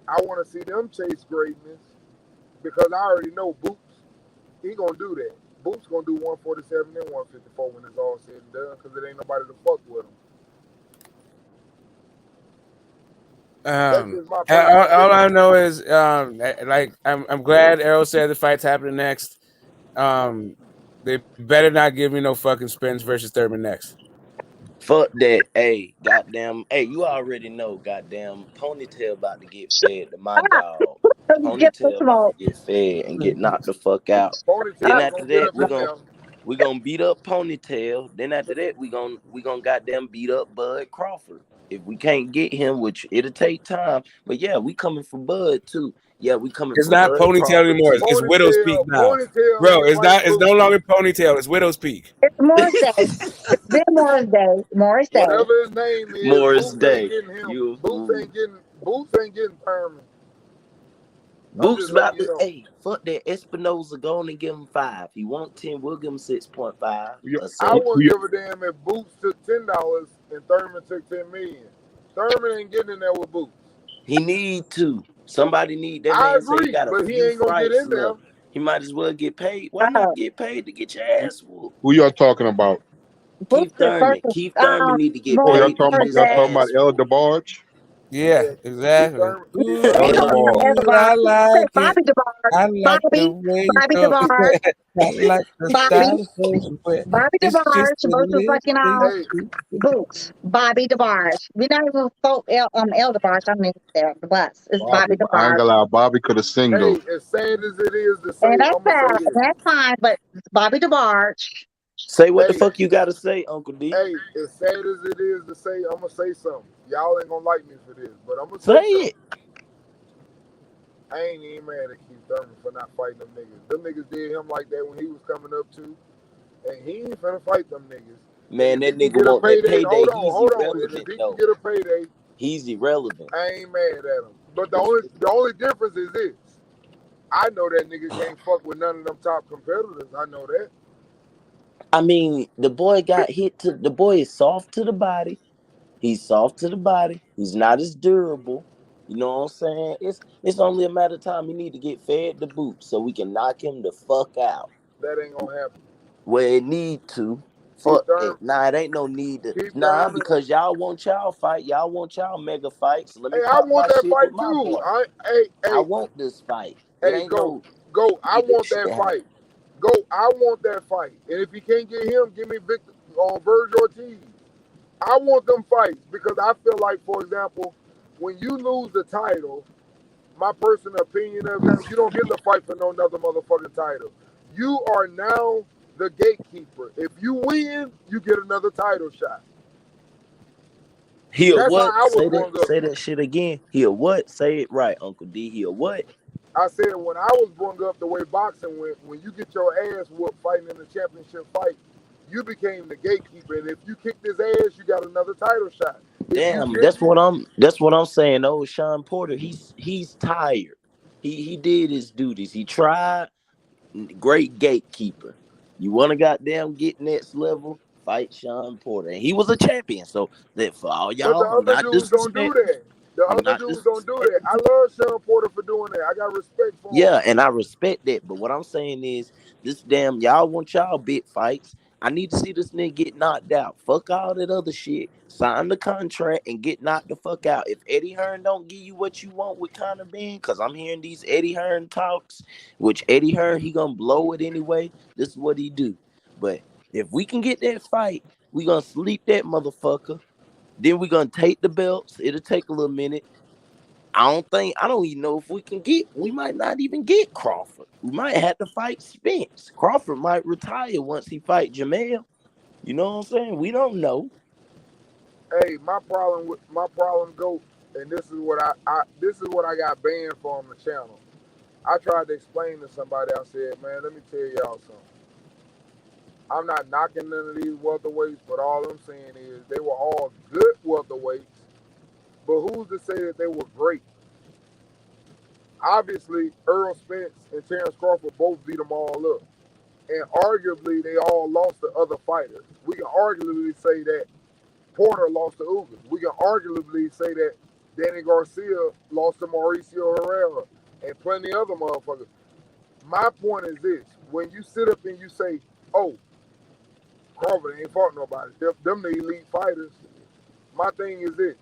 I want to see them chase greatness. Because I already know Boots, he gonna do that. Boots gonna do 147 and 154 when it's all said and done, because it ain't nobody to fuck with him. All I know is, like, I'm glad Errol said the fight's happening next. They better not give me no fucking Spence versus Thurman next. Fuck that. Hey, goddamn. Hey, you already know, goddamn. Ponytail about to get fed to my dog. Get the Ponytail about to smoke. get fed and get knocked the fuck out. Then Ponytail after gonna get that, up in there. we gonna beat up Ponytail. Then after that, we gonna goddamn beat up Bud Crawford. If we can't get him, which it'll take time, but yeah, we coming for Bud too. Yeah, we coming It's for not Bud Ponytail Crawford anymore. too. It's Widow's Peak now, Ponytail bro. ain't It's like not. It's no Boots. longer Ponytail. It's Widow's Peak. It's Morris Day. It's been Morris Day. Morris Day. Whatever his name is, Morris Boots ain't Day. getting him. You a Boots fool. ain't getting Thurman. I'm Boots just letting about you to, know. hey, fuck that Espinoza. Go on and give him 5. He want 10, we'll give him 6.5 or I 7. wouldn't give a damn if Boots took $10 and Thurman took $10 million. Thurman ain't getting in there with Boots. He need to. Somebody need that I man say he agree, got a but he few ain't gonna get fights in there. left. He might as well get paid. Why not get paid to get your ass whooped? Who y'all talking about? Keith Thurman. Versus Keith Thurman need to get Oh, Morris paid to get his y'all talking Day. about ass El whooped. DeBarge? Yeah, Yeah, Keith exactly. Thurman. Keith Ooh, El Thurman. DeBarge. I like it. Bobby DeBarge. I like the Bobby. way you Bobby go. DeBarge. I like the Bobby. style of clothes you wear. Bobby It's just DeBarge a versus little fucking thing. Hey, Boots. Bobby DeBarge. We're not even folk El DeBarge. I mean the bus. It's Bobby, Bobby but I ain't DeBarge. gonna lie, Bobby could have sing hey, though. as sad as it is to say, And that's I'm gonna say fine. this. That's fine, but it's Bobby DeBarge. Say what the Hey, fuck you gotta say, Uncle D. hey, as sad as it is to say, I'm gonna say something. Y'all ain't gonna like me for this, but I'm gonna Say say something. it. I ain't even mad at Keith Thurman for not fighting them niggas. Them niggas did him like that when he was coming up too, and he ain't finna fight them niggas. Man, And if that he can nigga get a want that payday, payday. He's hold on. And if irrelevant he can though. get a payday, He's irrelevant. I ain't mad at him. But the only difference is this. I know that nigga can't fuck with none of them top competitors. I know that. I mean, the boy got hit to the boy is soft to the body. He's soft to the body. He's not as durable. You know what I'm saying? It's only a matter of time. He need to get fed the boot so we can knock him the fuck out. That ain't gonna happen. Where it need to. Keith Fuck Thurman, it. Nah, it ain't no need to. Keith Nah, Thurman. because y'all want y'all fight. Y'all want y'all mega fights. So let me Hey, I pop want my that shit with fight my too. boy. I Hey, want this fight. It hey, ain't go, no go. I get that want shit that happen. fight. Go. I want that fight. And if you can't get him, give me Victor on Verge Ortiz. I want them fights because I feel like, for example, when you lose the title, my personal opinion of it, you don't get to fight for no other motherfucking title. You are now the gatekeeper. If you win, you get another title shot. He'll That's how what? I was brung up. Say that shit again. He'll what? Say it right, Uncle D. He'll what? I said when I was brung up the way boxing went, when you get your ass whooped fighting in the championship fight, you became the gatekeeper. And if you kicked his ass, you got another title shot. If you Damn, didn't, that's what I'm saying. Oh, Sean Porter, he's tired. He did his duties. He tried. Great gatekeeper. You want to goddamn get next level? Fight Sean Porter. And he was a champion. So that for all but the y'all, I'm other not dudes don't do disrespecting. that. The I'm other not dudes don't do that. disrespecting. I love Sean Porter for doing that. I got respect for him. Yeah, and I respect that. But what I'm saying is, this damn y'all want y'all big fights. I need to see this nigga get knocked out. Fuck all that other shit. Sign the contract and get knocked the fuck out. If Eddie Hearn don't give you what you want with Conor Ben, because I'm hearing these Eddie Hearn talks, which Eddie Hearn, he gonna blow it anyway. This is what he do. But if we can get that fight, we gonna sleep that motherfucker. Then we gonna take the belts. It'll take a little minute. I don't even know if we might not even get Crawford. We might have to fight Spence. Crawford might retire once he fight Jamel. You know what I'm saying? We don't know. Hey, my problem go, and this is what I got banned for on the channel. I tried to explain to somebody. I said, man, let me tell y'all something. I'm not knocking none of these welterweights, but all I'm saying is they were all good welterweights. But who's to say that they were great? Obviously, Earl Spence and Terrence Crawford both beat them all up. And arguably, they all lost to other fighters. We can arguably say that Porter lost to Ugas. We can arguably say that Danny Garcia lost to Mauricio Herrera and plenty other motherfuckers. My point is this. When you sit up and you say, oh, Crawford ain't fought nobody, them the elite fighters, my thing is this.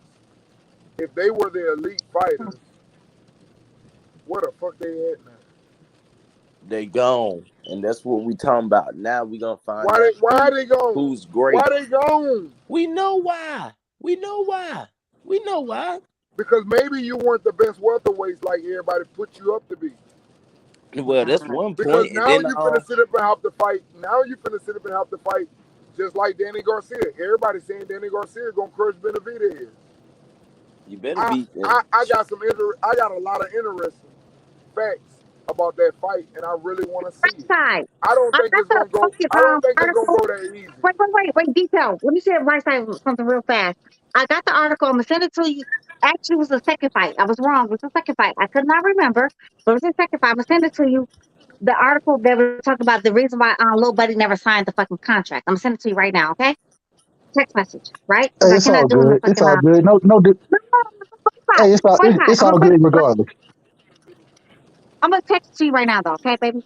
If they were the elite fighters, where the fuck they at now? They gone, and that's what we talking about. Now we gonna find out Why they gone? who's great. Why they gone? We know why. We know why. We know why. Because maybe you weren't the best welterweights like everybody put you up to be. Well, that's one Because point, and now then you finna sit up and have to fight. Now you finna sit up and have to fight just like Danny Garcia. Everybody's saying Danny Garcia gonna crush Benavidez. you better beat them. I got I got a lot of interesting facts about that fight, and I really want to see it. Side. I don't think it's gonna go. I don't think it's gonna go that easy. Wait, detail. Let me say right side something real fast. I got the article. I'm gonna send it to you. Actually, it was the second fight. I was wrong. It was the second fight. I could not remember, but it was the second fight. I'm gonna send it to you. The article that was talking about the reason why Lil Buddy never signed the fucking contract. I'm gonna send it to you right now, okay? Text message, right? Because Hey, I it's all cannot do it in the good. It's fucking all good. No, no. Hey, it's all good regardless. I'm gonna text it to you right now, though, okay, baby?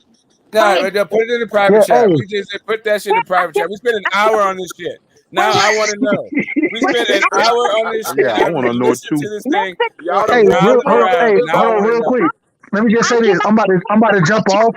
No, put it in the private Yeah, chat. hey. We just said put that shit in the private chat. We spent an hour on this shit. Now I want to know. We spent an hour on this shit. Yeah, I want to know Listen too. to this thing Y'all Hey, fucking round and round. Now I hold on, want to real know. quick. Let me just say this. I'm about to jump off.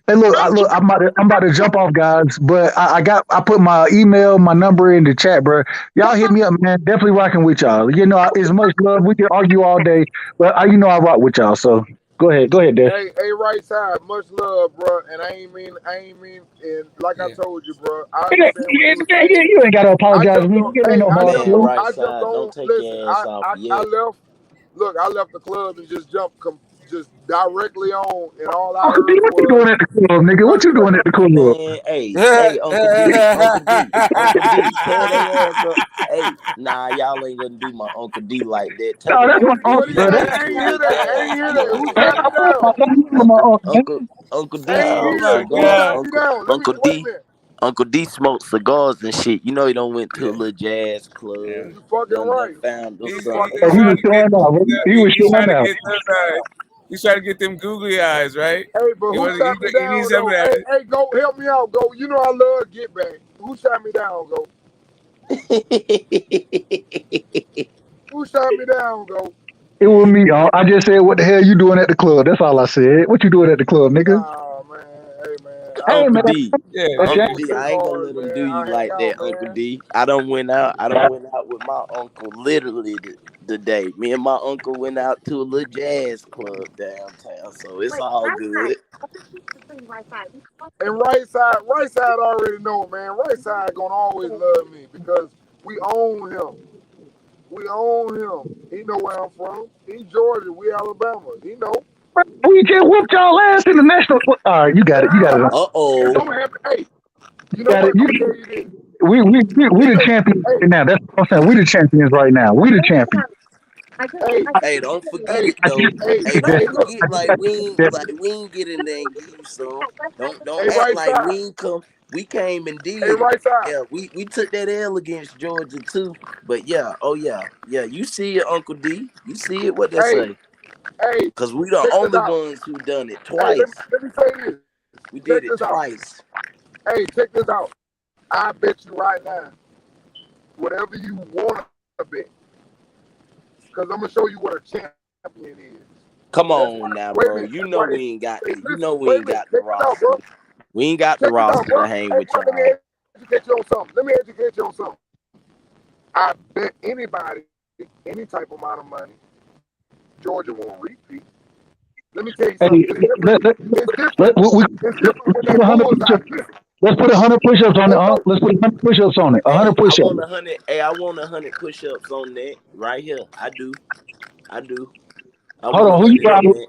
Hey, look, I'm about to jump off, guys. But I put my email, my number in the chat, bro. Y'all hit me up, man. Definitely rocking with y'all. You know, it's much love. We can argue all day, but you know, I rock with y'all. So go ahead, Dad. Hey, right side, much love, bro. And I ain't mean, and like I told you, bro, I Yeah, understand what you were saying. you ain't gotta I apologize to jumped me. on. It ain't Hey, no I hard Man, jumped on. feelings. right I jumped side, on. don't take Listen, your ass off I yet. left. Look, I left the club and just jumped just directly on, and all I Uncle D, heard what you was doing at the club, nigga? What you doing at the club? Man, hey, Uncle D, tell their ass up. Hey, nah, y'all ain't gonna do my Uncle D like that. Tell No, them that's my Uncle D what uncle, he bro. step say. That's, their I ain't hear stupid that. I ain't ass hear that. on, Who that's shot me man. down? my uncle. Uncle D I ain't Oh smokes hear. my Who cigars. shot god. me down? Let me Uncle wait a D, minute. Uncle D smokes cigars and shit. You know he done went to a Yeah. little jazz club. Yeah. You fucking Done right. found us He's, You something. he's, fucking he's He right. trying was to get showing out. He was he's showing trying to out. get those he's trying to get them googly eyes, right? Hey, but He who was shot me he needs down some of though? that. Hey, go help me out. Go. You know I love get back. Who shot me down? Go. Who shot me down? Go. It was me, y'all. I just said, "What the hell you doing at the club?" That's all I said. What you doing at the club, nigga? Nah, man. Hey, man. Hey, Uncle man. D. Yeah, That's Uncle Smoke D, I ain't gonna cigars, let them man. do you I hang like out, that, Uncle man. D. I done went out with my uncle literally the day. Me and my uncle went out to a little jazz club downtown, so it's Wait, all right side. good. I'm gonna send it to you right side. And right side already know, man. Right side gonna always love me because we own him. We own him. He know where I'm from. He Georgia. We Alabama. He know. we just whooped y'all ass in the national. All right, you got it. You got it. Uh It oh. don't happen. Hey, you You know got it. what? I'm gonna tell you this. We It the just, champions hey, right now. That's what I'm saying. We the champions right now. We the champions. hey, Hey, don't forget hey, it though. hey, Hey, hey, don't look. forget like we ain't get in there and give you some. Don't Hey, act right like side. we ain't come. We came and Hey, did it. right side. Yeah, we took that L against Georgia too. But yeah, oh yeah. You see it, Uncle D. You see it. What they Hey, say? hey, Cause we the check this only out. ones who done it Hey, twice. let me say this. We did Check it this out. twice. Hey, check this out. I bet you right now, whatever you want to bet, because I'm gonna show you what a champion is. Come That's why. on now, Wait a bro. minute. You That's know why we ain't got hey, the. You listen. know we Wait a ain't minute. got the Check this out, bro. roster. We ain't got the Check this out, roster bro. to hang Hey, with bro. Let me y'all. educate you on something. Let me educate you on something. I bet anybody any type of amount of money, Georgia won't repeat. Let me tell you something. Hey, It's different. let, let, It's different. let, we, It's different when let's that put 100 bullseye. push-ups. Listen. Let's put 100 push-ups on it. Hey, bro. Let's put 100 push-ups on it. 100 Hey, I push-ups. want 100. Hey, I want 100 push-ups on that right here. I do. I do. I Hold want on, who you 100 ride on with? that.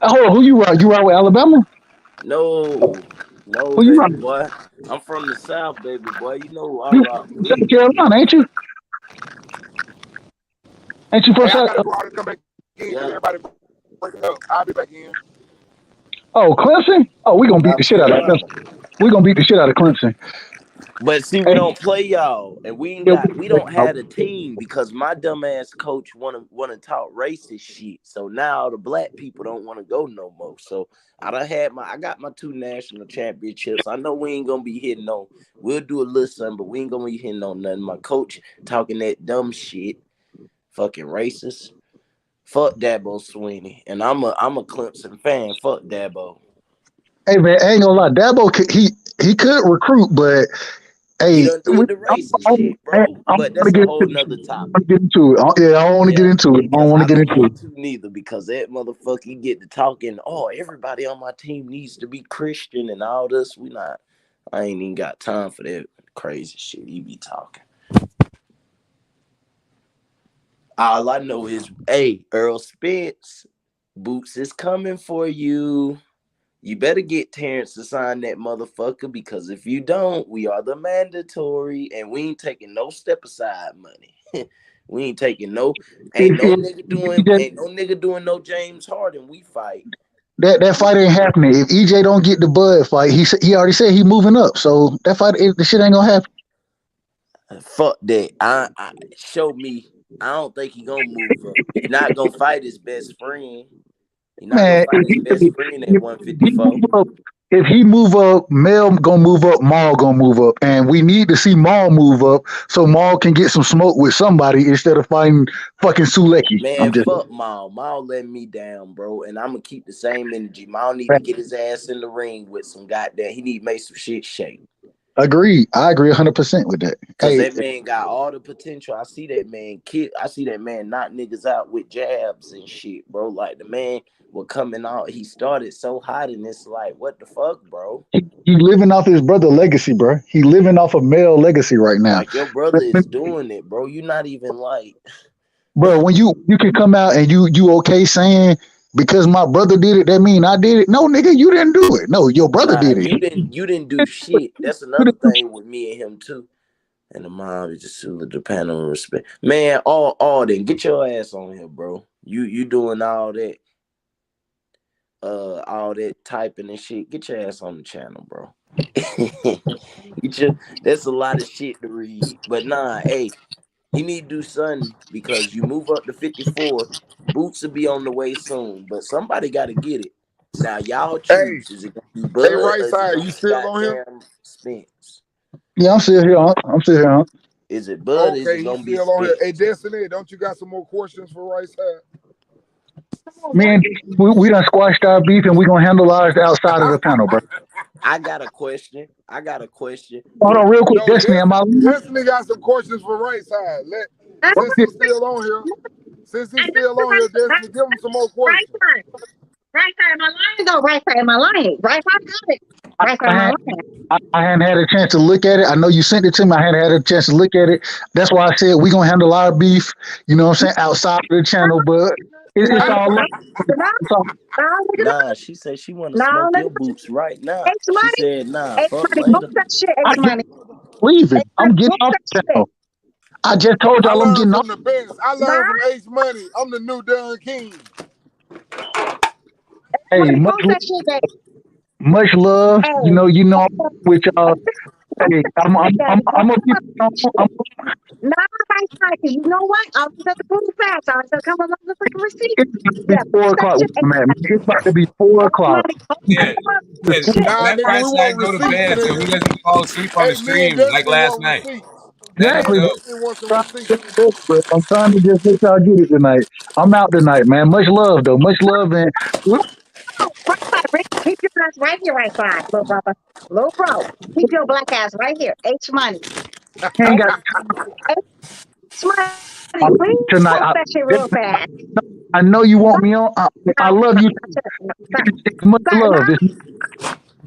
Hold on, who you ride? You ride with Alabama? No, no, Who you baby ride? boy. I'm from the South, baby boy. You know who I You rock from with. South Carolina, ain't you? Ain't you from Hey, I South? gotta go out and come back in because Yeah, everybody breaking up. I'll be back in. Oh, Clemson? Oh, we gonna beat the South shit out of Clemson. Carolina. We gonna beat the shit out of Clemson. But see, we Hey, don't play y'all, and we don't have a team because my dumbass coach wanna talk racist shit. So now the black people don't want to go no more. So I got my 2 national championships. I know we ain't gonna be hitting on. We'll do a little something, but we ain't gonna be hitting on nothing. My coach talking that dumb shit, fucking racist. Fuck Dabo Sweeney, and I'm a Clemson fan. Fuck Dabo. Hey man, I ain't gonna lie, Dabo he could recruit, but He hey, done did the racist shit, bro. I But want to that's a whole nother topic. get into it. Yeah, I don't want to get Yeah, into it. I don't because want to I get don't into it. want to neither. Because that motherfucker he get to talking. Oh, everybody on my team needs to be Christian and all this. We not. I ain't even got time for that crazy shit he be talking. All I know is, hey, Earl Spence, Boots is coming for you. You better get Terrence to sign that motherfucker because if you don't, we are the mandatory and we ain't taking no step aside money. We ain't taking no, ain't no nigga doing no James Harden. We fight. That fight ain't happening. If EJ don't get the Bud fight, he already said he moving up. So that fight, the shit ain't gonna happen. Fuck that. I show me. I don't think he gonna move up. He not gonna fight his best friend. He not gonna Man, fight his best friend at 154. if he move up, Mel gonna move up, Maul gonna move up, and we need to see Maul move up so Maul can get some smoke with somebody instead of fighting fucking Sulecki. Man, fuck Maul. Maul let me down, bro. And I'm gonna keep the same energy. Maul need to get his ass in the ring with some goddamn. He need to make some shit shake. Agreed. I agree 100% with that. Cause Hey, that man got all the potential. I see that man I see that man knock niggas out with jabs and shit, bro. Like the man was coming out. He started so hot, and it's like, what the fuck, bro? he living off his brother legacy, bro. He living off of Mel legacy right now. Like your brother is doing it, bro. You're not even like, Bro, when you can come out and you okay saying because my brother did it, that mean I did it. No, nigga, you didn't do it. No, your brother nah, did it. you didn't do shit. That's another thing with me and him too. And the mob is just to the panel and respect. Man, all then get your ass on here, bro. You doing all that typing and shit. Get your ass on the channel, bro. That's a lot of shit to read. But nah, hey, he need to do something because you move up to 54. Boots will be on the way soon, but somebody got to get it. Now y'all Hey, choose. Is it gonna be hey, Bud right or is it side, gonna you be still on here? goddamn Spence? Yeah, I'm still here. I'm still here. Is it Bud or is Okay, it he's gonna be still on here. Hey, Spence? Destiny, don't you got some more questions for right side? Man, we done squashed our beef and we gonna handle ours outside of the panel, bro. I got a question. Hold on, real quick, No, Destiny. Am I leaving? Destiny got some questions for right side. Since he's still on here, Destiny, give him some more Right questions. side. Right side of my line, though. Right side of my line. Right side got it. Right side of my line. I hadn't had a chance to look at it. I know you sent it to me. I hadn't had a chance to look at it. That's why I said we gonna handle our beef. You know what I'm saying? Outside of the channel, but it's all love. It's all, Nah, she said she want to No, smoke let your me boots right now. X She money. said, nah, X fuck money. Book later. that shit. I X money. leaving. X I'm money. getting Book off that the shit. channel. I just told I y'all I'm learned getting off. from the best. I Nah, learned from Ace Money. I'm the new Don King. X Hey, money. Post that shit, baby. much love. Hey. I'm with y'all. Hey, I'm gonna be. Nah, right side. You know what? I was at the pool fast. I was gonna come a motherfucking receipt. It's about to be Yeah, post 4 that o'clock. shit. X Man. It's about to be 4 o'clock. money. Post that Yeah, yeah. shit. Nah, Let nigga, we Right want Side go to receipts, bed so he nigga. doesn't fall asleep on Hey, the me and stream like Destiny last want night. receipts. Let Me him and Exactly. go. Destiny want some receipts. I'm trying to just let y'all get it tonight. I'm out tonight, man. Much love, though. Much love, and we Right side, Rick. Keep your ass right here, right side, little brother. Little bro. Keep your black ass right here. H money. ain't H, got H money. time Please tonight. post that shit real fast. I know you want me on. I No, love you. stop. It's much No, love.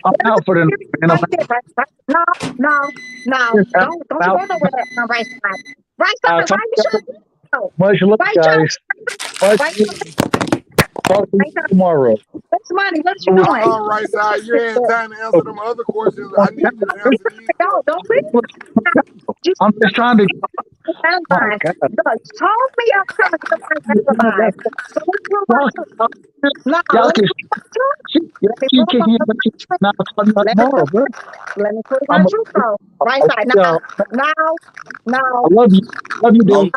I'm out for the night, man. right there, right. No, no, no. Don't I'm you out. go nowhere on right side. Right I'll side, talk why you to should y'all. go? Much love, Right side, guys. Much right love. Talk to you side. tomorrow. What's money? What you doing? Right side, you ain't time to answer them other questions. I need you to answer these No, questions. don't please. You I'm just trying to. Oh alibi. God. Look, you told me I'm trying to get my alibi. So let's prove our Y'all, truth. No, y'all let me can prove my truth. y'all Let me keep prove my kicking it, but you truth. not talking about Let me tomorrow, prove. bro. Let me prove my I'm a, truth, though. Right I side. y'all. Now, I now. love you. Love you, dude.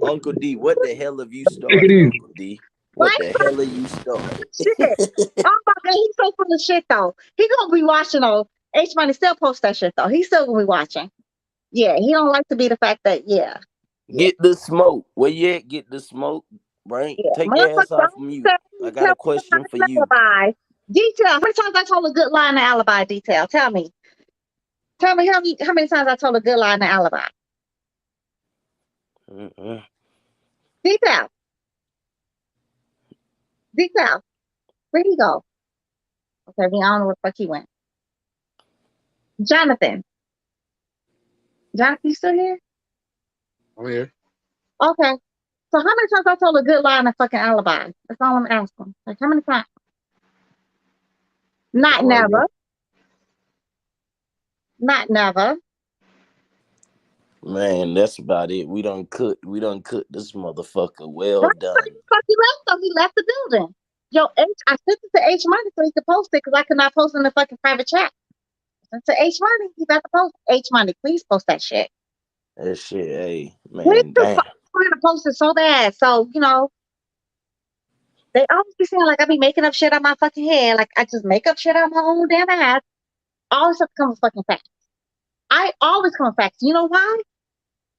Uncle D, what the hell have you Take it started, easy. Uncle D? What Right the hell have you started? shit. Oh my god, he's so full of shit though. He gonna be watching though. H Money still post that shit though. He's still gonna be watching. Yeah, he don't like to be the fact that Get the smoke. Where you at? Get the smoke, right? yeah. Take your Motherfucker ass off don't mute. say I he got tell a me question for somebody's you. lullaby. Detail. How many times I told a good lie in the alibi? Detail. Tell me. Tell me how many times I told a good lie in the alibi. Detail. Detail. Where'd he go? Okay, I don't know where the fuck he went. Jonathan. Jonathan, you still here? I'm here. Okay. So how many times I told a good lie in a fucking alibi? That's all I'm asking. Like how many times? Not All right, never. Not never. Man, that's about it. We done cook this motherfucker well Right? done. Fuck he left though. He left the building. Yo, I sent it to H Money so he could post it because I could not post in the fucking private chat. I sent it to H Money. He got to post. H Money, please post that shit. That shit, hey, Please man, just damn. trying to post it so bad. So, they always be saying like I be making up shit on my fucking head. Like I just make up shit on my own damn ass. I always have to come with fucking facts. I always come with facts. You know why?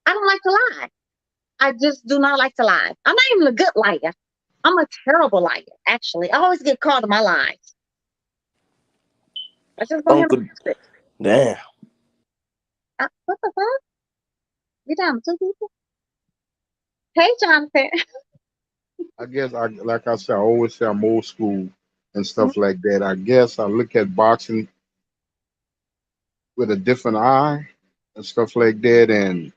I don't like to lie. I just do not like to lie. I'm not even a good liar. I'm a terrible liar, actually. I always get caught in my lies. I just don't handle Uncle, it. damn. What the fuck? You down with two people? Hey, Jonathan. I guess like I said, I always say I'm old school and stuff like that. I guess I look at boxing with a different eye and stuff like that, and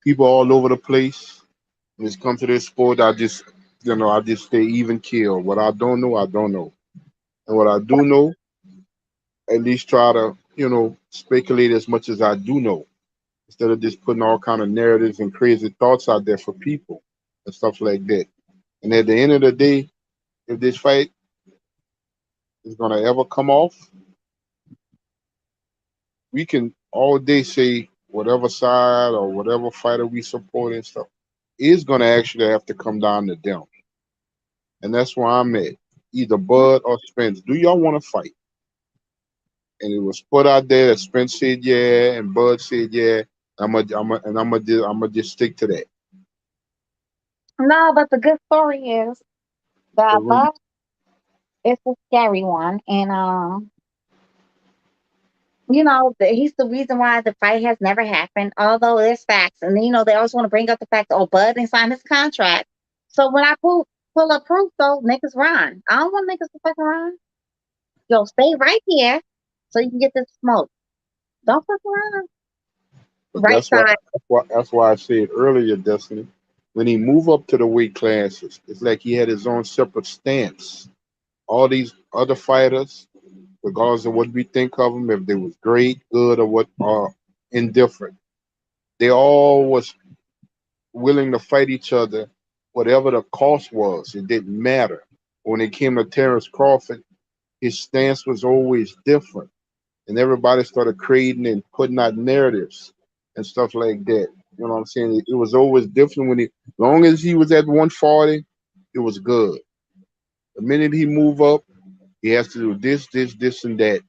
people all over the place. When it comes to this sport, I just stay even keel. What I don't know, I don't know, and what I do know, at least try to speculate as much as I do know, instead of just putting all kind of narratives and crazy thoughts out there for people and stuff like that. And at the end of the day, if this fight is gonna ever come off, we can all day say whatever side or whatever fighter we support and stuff is gonna actually have to come down to them. And that's where I'm at. Either Bud or Spence. Do y'all want to fight? And it was put out there that Spence said yeah, and Bud said yeah. I'm gonna just stick to that. No, but the good story is that Bud is a scary one, and he's the reason why the fight has never happened. Although there's facts, and they always want to bring up the fact that Bud didn't sign his contract. So when I pull up proof, though, niggas run. I don't want niggas to fucking run. Yo, stay right here so you can get this smoke. Don't fuck around. But Right side. that's why I said earlier, Destiny, when he moved up to the weight classes, it's like he had his own separate stance. All these other fighters, regardless of what we think of them, if they was great, good, or what, or indifferent, they all was willing to fight each other, whatever the cost was. It didn't matter. When it came to Terrence Crawford, his stance was always different, and everybody started creating and putting out narratives and stuff like that. You know what I'm saying? It was always different as long as he was at 140, it was good. The minute he move up, he has to do this, and that,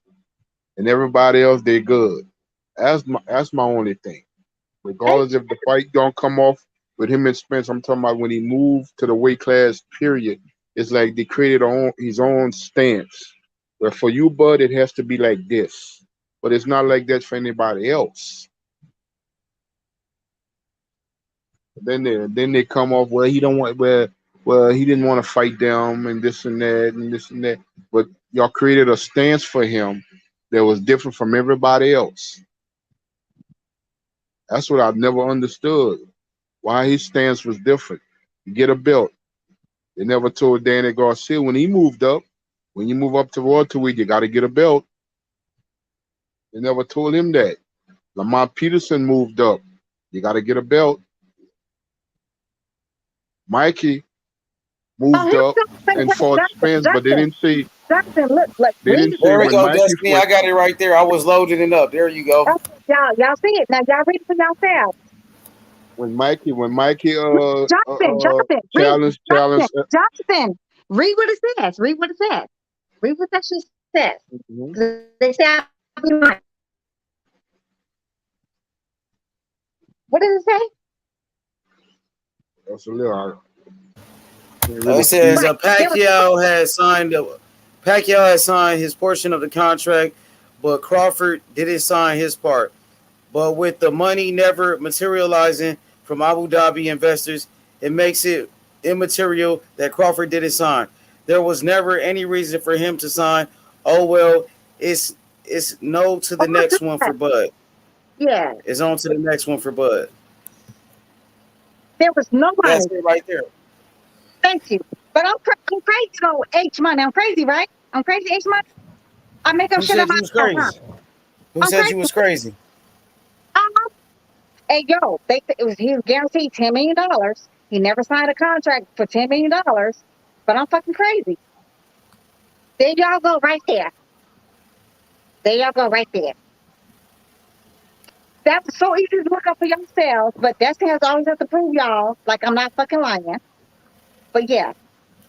and everybody else they're good. That's my only thing. Regardless if the fight don't come off with him and Spence, I'm talking about when he moved to the weight class. Period. It's like they created his own stance. Where for you, Bud, it has to be like this, but it's not like that for anybody else. Then they come off where he don't want where he didn't want to fight them and this and that and this and that. But y'all created a stance for him that was different from everybody else. That's what I've never understood. Why his stance was different. You get a belt. They never told Danny Garcia when he moved up. When you move up to welterweight, you got to get a belt. They never told him that. Lamont Peterson moved up. You got to get a belt. Mikey moved up and fought Spence, but they didn't say. Jonathan, look, They didn't say There we when go, Mikey Destiny. fought. I got it right there. I was loading it up. There you go. y'all see it now. Y'all read it for yourselves. When Mikey Jonathan, read. challenged Jonathan, read what it says. Read what it says. Read what that shit says. They say I'll be lying. What does it say? That's a little. Can't It really says see. Right. There was Pacquiao had signed his portion of the contract, but Crawford didn't sign his part. But with the money never materializing from Abu Dhabi investors, it makes it immaterial that Crawford didn't sign. There was never any reason for him to sign. Oh well, it's no to the next one for Bud. yeah. It's on to the next one for Bud. There was no That's money. it right there. Thank you. But I'm crazy though, H money. I'm crazy, right? I'm crazy, H money. I make up Who shit on said you was myself, huh? crazy? Who I'm said crazy. you was crazy? Uh-huh. Hey, yo, he was guaranteed $10 million. He never signed a contract for $10 million. But I'm fucking crazy. There y'all go right there. There y'all go right there. That's so easy to look up for yourselves, but Destiny has always have to prove y'all like I'm not fucking lying. But yeah,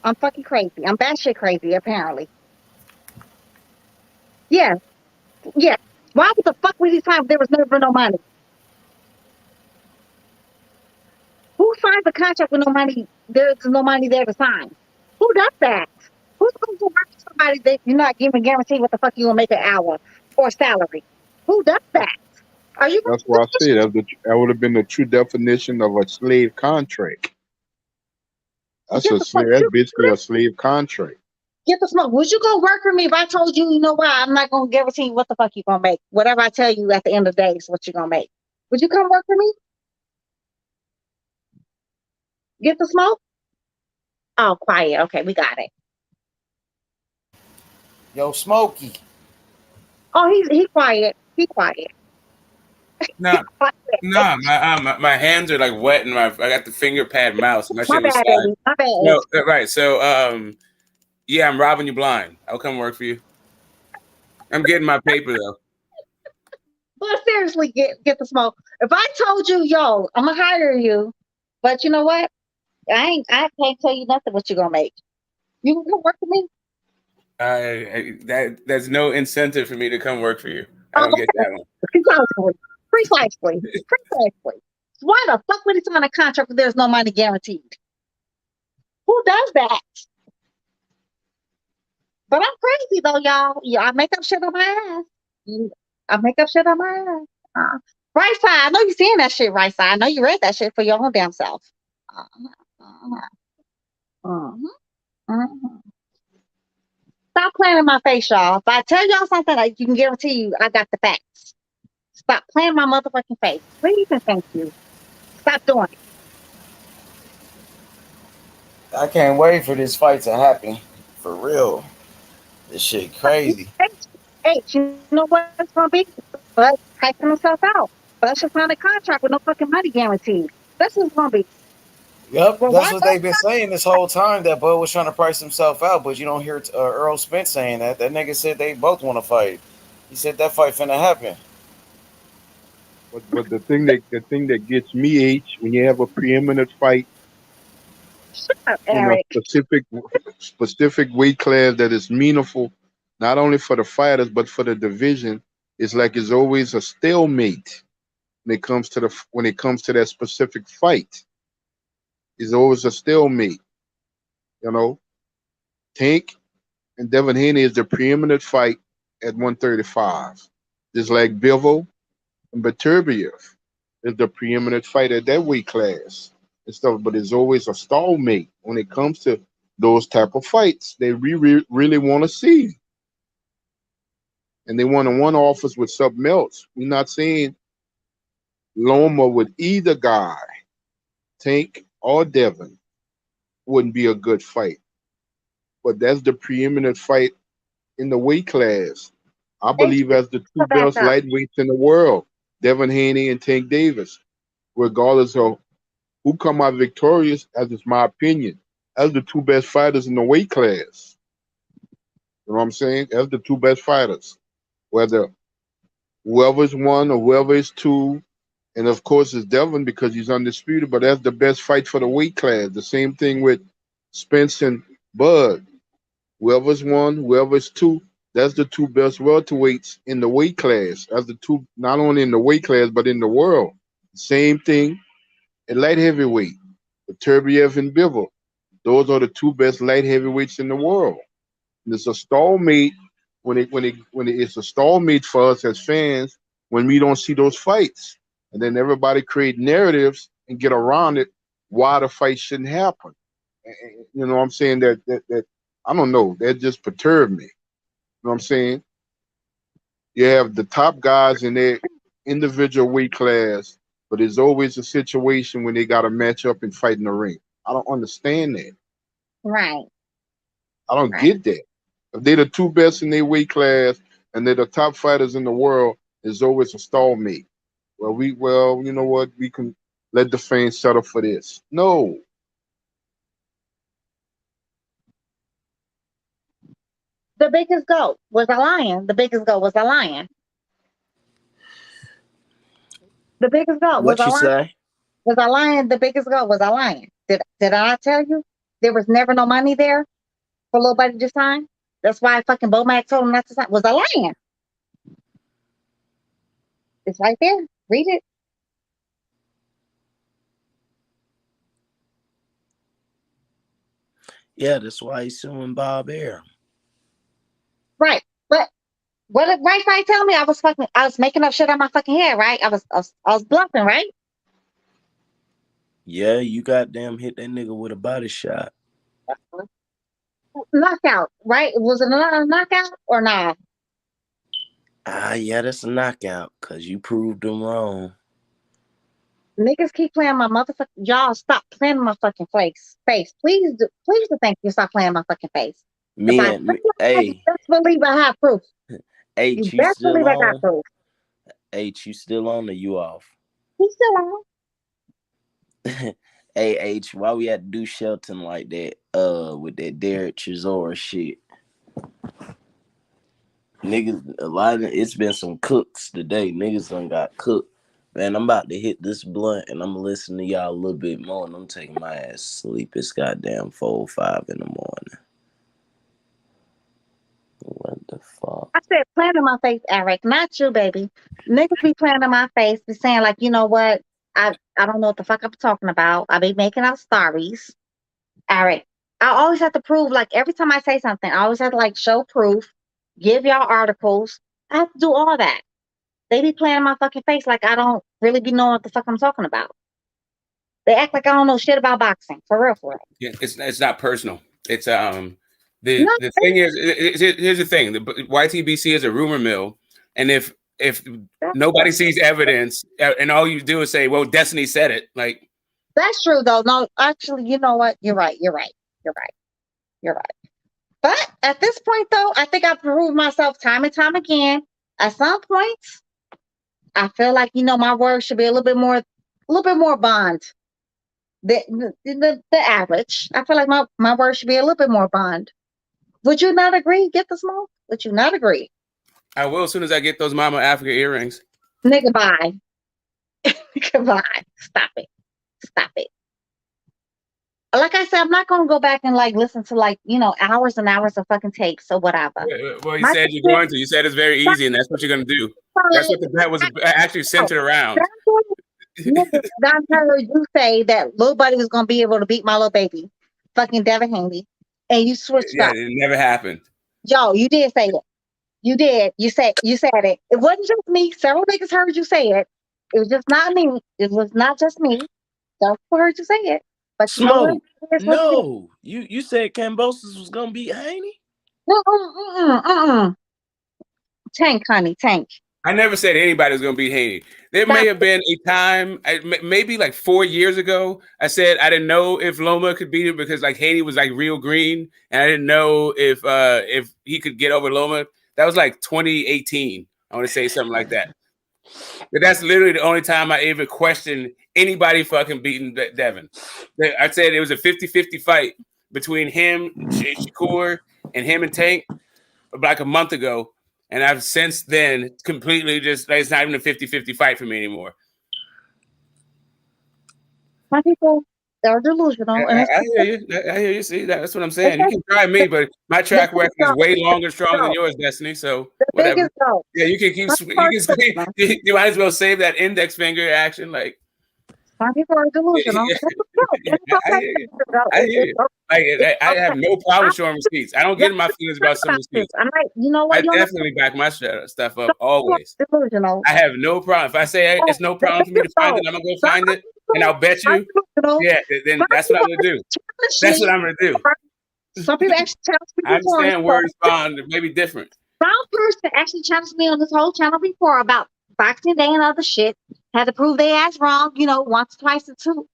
I'm fucking crazy. I'm batshit crazy, apparently. Yeah, yeah. Why the fuck would he sign if there was never no money? Who signs a contract with no money? There's no money there to sign. Who does that? Who's going to work for somebody that you're not giving guarantee what the fuck you gonna make an hour or salary? Who does that? Are you That's why I said that would have been the true definition of a slave contract. That's get a the fuck slave. That's you basically a slave contract. get the smoke? Would you go work for me if I told you, you know what, I'm not gonna guarantee you what the fuck you gonna make? Whatever I tell you at the end of the day is what you're gonna make. Would you come work for me? Get the smoke? Oh, quiet. Okay, we got it. Yo, Smokey. Oh, he quiet. He quiet. No, no, my hands are like wet, and I got the finger pad mouse. My shit My on the bad, side. baby. My bad. No, right. So, yeah, I'm robbing you blind. I'll come work for you. I'm getting my paper though. But seriously, get the smoke. If I told you, yo, I'm gonna hire you, but you know what? I can't tell you nothing what you're gonna make. You can come work for me. There's no incentive for me to come work for you. I Oh, don't get that one. precisely, precisely, precisely. Why the fuck would he sign a contract if there's no money guaranteed? Who does that? But I'm crazy though, y'all. Yeah, I make up shit on my ass. I make up shit on my ass. Right side, I know you seeing that shit. Right side, I know you read that shit for your own damn self. Uh-huh, uh-huh, uh-huh, uh-huh. Stop playing in my face, y'all. If I tell y'all something, like, you can guarantee you I got the facts. Stop playing my motherfucking face. Please and thank you. Stop doing it. I can't wait for this fight to happen. For real. This shit crazy. Hey, you know what it's gonna be? But pricing himself out. But should sign a contract with no fucking money guaranteed. That's what it's gonna be. Yep, Well, that's why what go? they've been saying this whole time. That Bud was trying to price himself out, but you don't hear Earl Spence saying that. That nigga said they both want to fight. He said that fight finna happen. But the thing that gets me, H, when you have a preeminent fight Shut up, in a Eric. specific weight class that is meaningful, not only for the fighters but for the division, it's like it's always a stalemate when it comes to that specific fight. It's always a stalemate. You know, Tank and Devin Haney is the preeminent fight at 135. Just like Bivol and Beterbiev is the preeminent fight at that weight class and stuff. But it's always a stalemate when it comes to those type of fights. They really want to see, and they want to one offers with something else. We're not saying Loma with either guy, Tank or Devin, wouldn't be a good fight. But that's the preeminent fight in the weight class. I Hey, believe as the two back best up. lightweights in the world, Devin Haney and Tank Davis, regardless of who come out victorious, as is my opinion, as the two best fighters in the weight class. You know what I'm saying? As the two best fighters. Whether whoever's one or whoever is two, and of course it's Devin because he's undisputed, but that's the best fight for the weight class. The same thing with Spence and Bud. Whoever's one, whoever's two, that's the two best welterweights in the weight class. That's the two, not only in the weight class, but in the world. Same thing at light heavyweight with Turbiev and Bivol. Those are the two best light heavyweights in the world. And it's a stalemate it's a stalemate for us as fans when we don't see those fights. And then everybody create narratives and get around it why the fight shouldn't happen. You know what I'm saying? That I don't know. That just perturbed me. You know what I'm saying? You have the top guys in their individual weight class, but there's always a situation when they got to match up and fight in the ring. I don't understand that. Right. I don't get that. If they're the two best in their weight class and they're the top fighters in the world, there's always a stalemate. Well, you know what? We can let the fans settle for this. No. The biggest goat was a lion. The biggest goat was a lion. The biggest goat was What a you lion. say? Was a lion. The biggest goat was a lion. Did I tell you? There was never no money there for little buddy to sign. That's why fucking Bomac told him not to sign. Was a lion. It's right there. Read it. Yeah, that's why he's suing Bob Air. Right. But what did right side tell me? I was making up shit on my fucking head, right? I was bluffing, right? Yeah, you goddamn hit that nigga with a body shot. Knockout, right? Was it a knockout or not? Yeah, that's a knockout because you proved them wrong. Niggas keep playing my motherfucking. Y'all stop playing my fucking face. Please do thank you. Stop playing my fucking face. Hey, You best believe I have proof. H, you best still believe on? I got proof. H, you still on or you off? He's still on. Hey H, why we had to do Shelton like that? With that Derek Chisora shit. Niggas, it's been some cooks today. Niggas done got cooked. Man, I'm about to hit this blunt and I'm gonna listen to y'all a little bit more and I'm taking my ass to sleep. It's goddamn 4 or 5 in the morning. What the fuck? I said playing in my face, Eric, not you, baby. Niggas be playing in my face, be saying like, you know what? I don't know what the fuck I'm talking about. I be making up stories. Eric, I always have to prove, like every time I say something, I always have to like show proof, give y'all articles. I have to do all that. They be playing in my fucking face like I don't really be knowing what the fuck I'm talking about. They act like I don't know shit about boxing. For real, for real. Yeah, it's not personal. It's the thing is, here's the thing: the YTBC is a rumor mill, and if nobody sees evidence, and all you do is say, "Well, Destiny said it," like that's true though. No, actually, you know what? You're right. But at this point, though, I think I've proved myself time and time again. At some points, I feel like my word should be a little bit more bond. The average. I feel like my word should be a little bit more bond. Would you not agree? Get the smoke? Would you not agree? I will as soon as I get those Mama Africa earrings. Nigga, bye. Goodbye. Stop it. Like I said, I'm not gonna go back and like listen to hours and hours of fucking tapes or whatever. Well, you said you're going to. You said it's very easy, and that's what you're gonna do. That's what the bet was actually centered around. I heard you say that little buddy was gonna be able to beat my little baby, fucking Devin Haney, and you switched up. It never happened. Yo, you did say it. You did. You said it. It wasn't just me. Several niggas heard you say it. It was just not me. It was not just me. Several heard you say it. But Smoke. No, you said Kambosos was gonna beat Haney. Tank, honey, Tank. I never said anybody was gonna beat Haney. There may have been a time, maybe like 4 years ago, I said I didn't know if Loma could beat him because like Haney was like real green, and I didn't know if he could get over Loma. That was like 2018. I want to say something like that. But that's literally the only time I ever questioned anybody fucking beating Devin. I said it was a 50-50 fight between him, Shakur, and him and Tank like a month ago. And I've since then completely just, it's not even a 50-50 fight for me anymore. My people, they're delusional. I hear you. See, that's what I'm saying. You can try me, but my track record is way longer, stronger than yours, Destiny. So whatever. Yeah, you can keep. You might as well save that index finger action. Like, Some people are delusional. I hear you. I hear you. I have no problem showing receipts. I don't get in my feelings about some receipts. I'm like, you know what? I definitely back my stuff up always. Delusional. I have no problem. If I say hey, it's no problem for me to find it, I'm gonna go find it, and I'll bet you. Yeah, then that's what I'm gonna do. That's what I'm gonna do. Some people actually challenge me. I understand where it's bound. It may be different. Some person actually challenged me on this whole channel before about Boxing Day and other shit. Had to prove their ass wrong, once, twice, or two,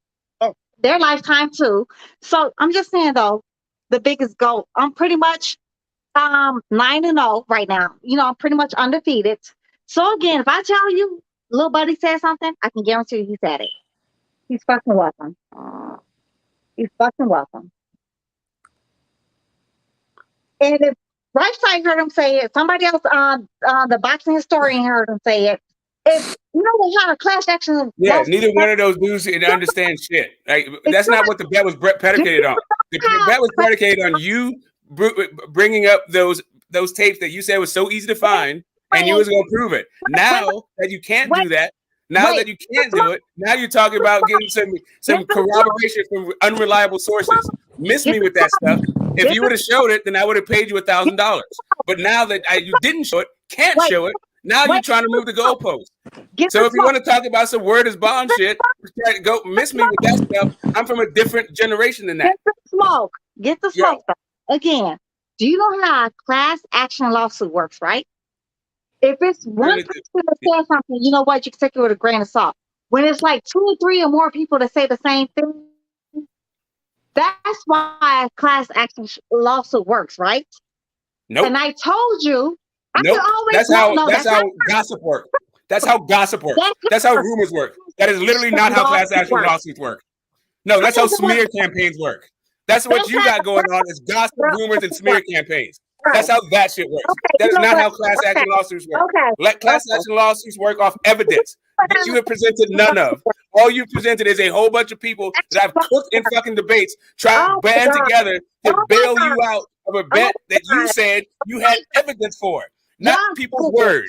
their lifetime too. So I'm just saying though, the biggest goal. I'm pretty much 9-0 right now. I'm pretty much undefeated. So again, if I tell you, little buddy said something, I can guarantee you he said it. He's fucking welcome. He's fucking welcome. And if Right Side heard him say it, somebody else the boxing historian heard him say it. If we had a class action. Yeah, neither one of those dudes understand shit. Like that's not what the bet was predicated on. The bet was predicated on you bringing up those tapes that you said was so easy to find, and you was gonna prove it. Now that you can't do that, now that you can't do it, now you're talking about getting some corroboration from unreliable sources. Miss me with that stuff. If you would have showed it, then I would have paid you $1,000. But now that you didn't show it, can't show it. Now you're trying to move the goalpost. So if you want to talk about some word is bond shit, go miss me with that stuff. I'm from a different generation than that. Get the smoke. Get the smoke. Again, do you know how a class action lawsuit works, right? If it's one person that says something, you know what? You can take it with a grain of salt. When it's like 2 or 3 or more people that say the same thing, that's why a class action lawsuit works, right? Nope. And I told you. Nope. That's how gossip works. That's how gossip works. That's how rumors work. That is literally not how class action lawsuits work. No, that's how smear campaigns work. That's what you got going on is gossip, rumors, and smear campaigns. That's how that shit works. That is not how class action lawsuits work. Let class action lawsuits work off evidence that you have presented none of. All you presented is a whole bunch of people that have cooked in fucking debates, trying to band together to bail you out of a bet that you said you had evidence for, not people's word.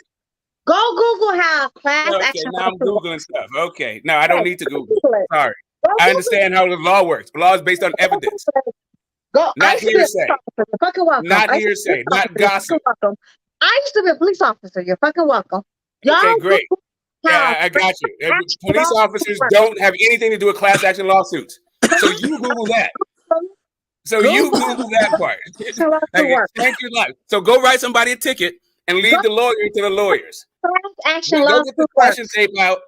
Go Google how class action. Now I'm Googling stuff. Okay. No, I don't need to Google. Sorry. I understand how the law works. The law is based on evidence. Not hearsay. Not hearsay. Not gossip. I used to be a police officer. You're fucking welcome. Okay, great. Yeah, I got you. Police officers don't have anything to do with class action lawsuits. So you Google that. You Google that part. Thank you, life. So go write somebody a ticket and leave the lawyer to the lawyers. Go get the question tape out.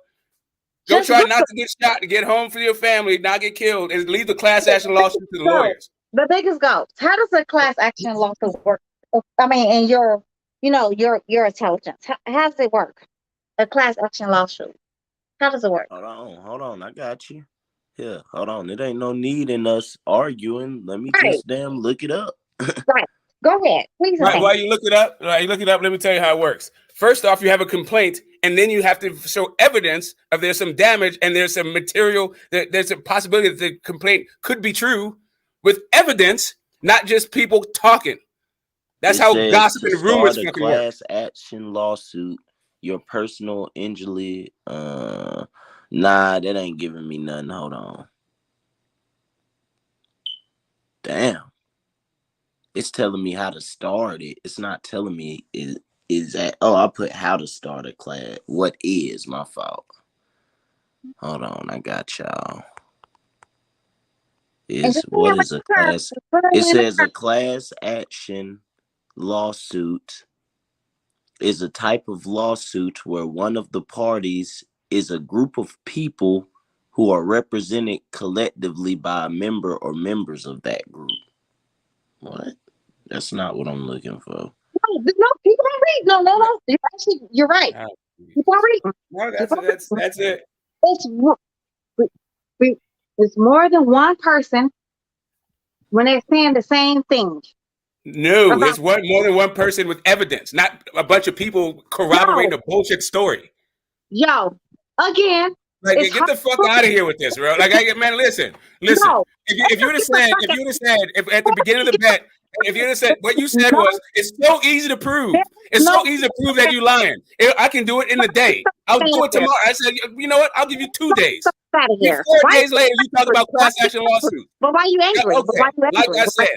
Go try not to get shot, to get home for your family, not get killed, and leave the class action lawsuit to the lawyers. The biggest goal. How does a class action lawsuit work? I mean, in your intelligence. How does it work? A class action lawsuit. How does it work? Hold on. I got you. Yeah, hold on. It ain't no need in us arguing. Let me just damn look it up. Right. Go ahead. Please. While you look it up, let me tell you how it works. First off, you have a complaint, and then you have to show evidence of there's some damage and there's some material. There's a possibility that the complaint could be true with evidence, not just people talking. That's how gossip and rumors fucking work. Class action lawsuit, your personal injury. Nah, that ain't giving me nothing. Hold on. Damn. It's telling me how to start it. It's not telling me is that. Oh, I put how to start a class. What is my fault? Hold on, I got y'all. What is a class? It says a class action lawsuit is a type of lawsuit where one of the parties is a group of people who are represented collectively by a member or members of that group. What? That's not what I'm looking for. No, people don't read. No. You're right. People don't read. No, that's it. It's more than one person when they're saying the same thing. No, it's more than one person with evidence, not a bunch of people corroborating a bullshit story. Yo, again. Like, get the fuck out of here with this, bro. Like, man, listen. If you would have said, if at the beginning of the bet, If you said what you said was, it's so easy to prove. It's so easy to prove that you lying. I can do it in a day. I'll do it tomorrow. I said, you know what? I'll give you 2 days. Out of here. 4 days later, you talk about class action lawsuit. But why you angry? Okay, like I said,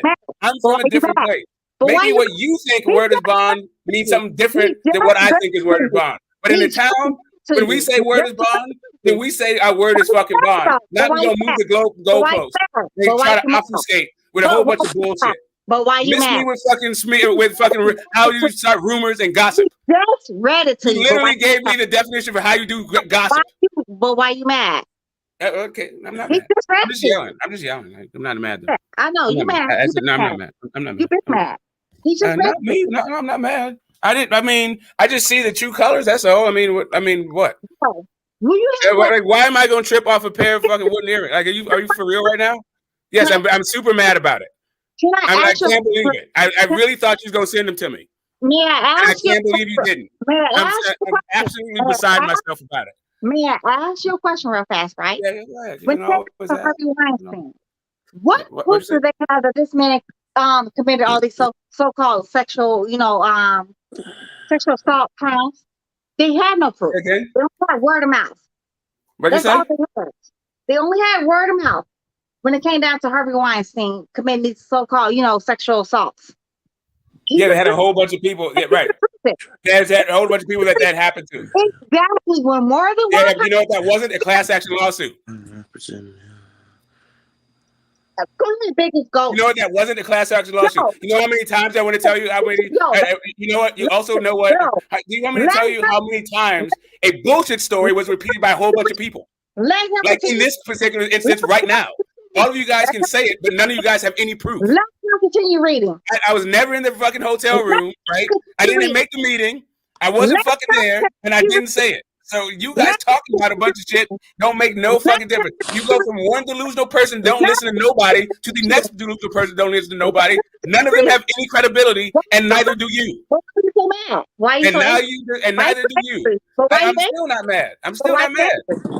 I'm from a different place. But Maybe what you think word is bond means something different than what I think is word is bond. But in the town, when we say word is bond, then we say our word is fucking bond. Not we gonna move the goalpost. They try to obfuscate with a whole bunch of bullshit. But why you miss mad? Me with fucking smear with fucking how you start rumors and gossip. Just read it to you. You literally gave me the definition for how you do gossip. But why you mad? Okay, I'm not mad. I'm just yelling. I'm just yelling. Like, I'm not mad though. I know you mad. I said, no, I'm not mad. I'm not mad. You been mad. He just not me. No, I'm not mad. I just see the true colors. That's all. I mean, what? Like, why am I going to trip off a pair of fucking wooden earrings? Like, are you for real right now? Yes, I'm super mad about it. I can't believe it. I really thought you was going to send them to me. May I ask I can't believe you didn't. I'm absolutely beside myself about it. May I ask you a question real fast, right? Yeah, go ahead. When Harvey Weinstein, what proof do they have that this man committed all these so-called sexual, sexual assault crimes? They had no proof. Okay. They only had word of mouth. That's all they had. They only had word of mouth when it came down to Harvey Weinstein committing these so-called, sexual assaults. Yeah, they had a whole bunch of people. Yeah, right. There's a whole bunch of people that happened to. Exactly. When more than one. You know what? That wasn't a class action lawsuit. Biggest goal. You know what? That wasn't a class action lawsuit. No. You know how many times I want to tell you how many? You know what? You also know what? Do you want me to tell you how many times a bullshit story was repeated by a whole bunch of people? Like in this particular instance, right now, all of you guys can say it, but none of you guys have any proof. Let's continue reading. I was never in the fucking hotel room, right? I didn't make the meeting. I wasn't fucking there, and I didn't say it. So you guys talking about a bunch of shit don't make no fucking difference. You go from one delusional person don't listen to nobody to the next delusional person don't listen to nobody. None of them have any credibility, and neither do you. Why are you so mad? Why are you so angry? And neither do you. I'm still not mad. I'm still not mad.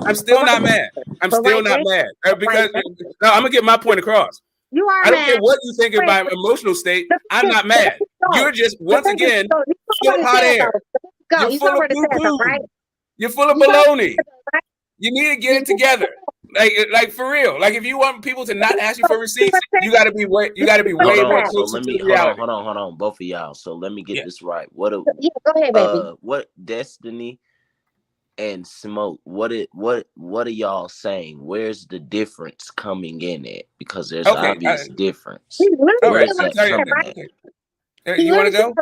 I'm still not mad. I'm still not mad because no, I'm gonna get my point across. You are. I don't care what you think of my emotional state. I'm not mad. You're just once again full of hot air. You're full of poo-poo. You're full of baloney. You need to get it together, like for real. Like if you want people to not ask you for receipts, you got to be way more closer to reality. Hold on, both of y'all. So let me get this right. Go ahead, baby. What Destiny and Smoke? What are y'all saying? Where's the difference coming in at? Because there's obvious difference. Where is that coming at? You want to go?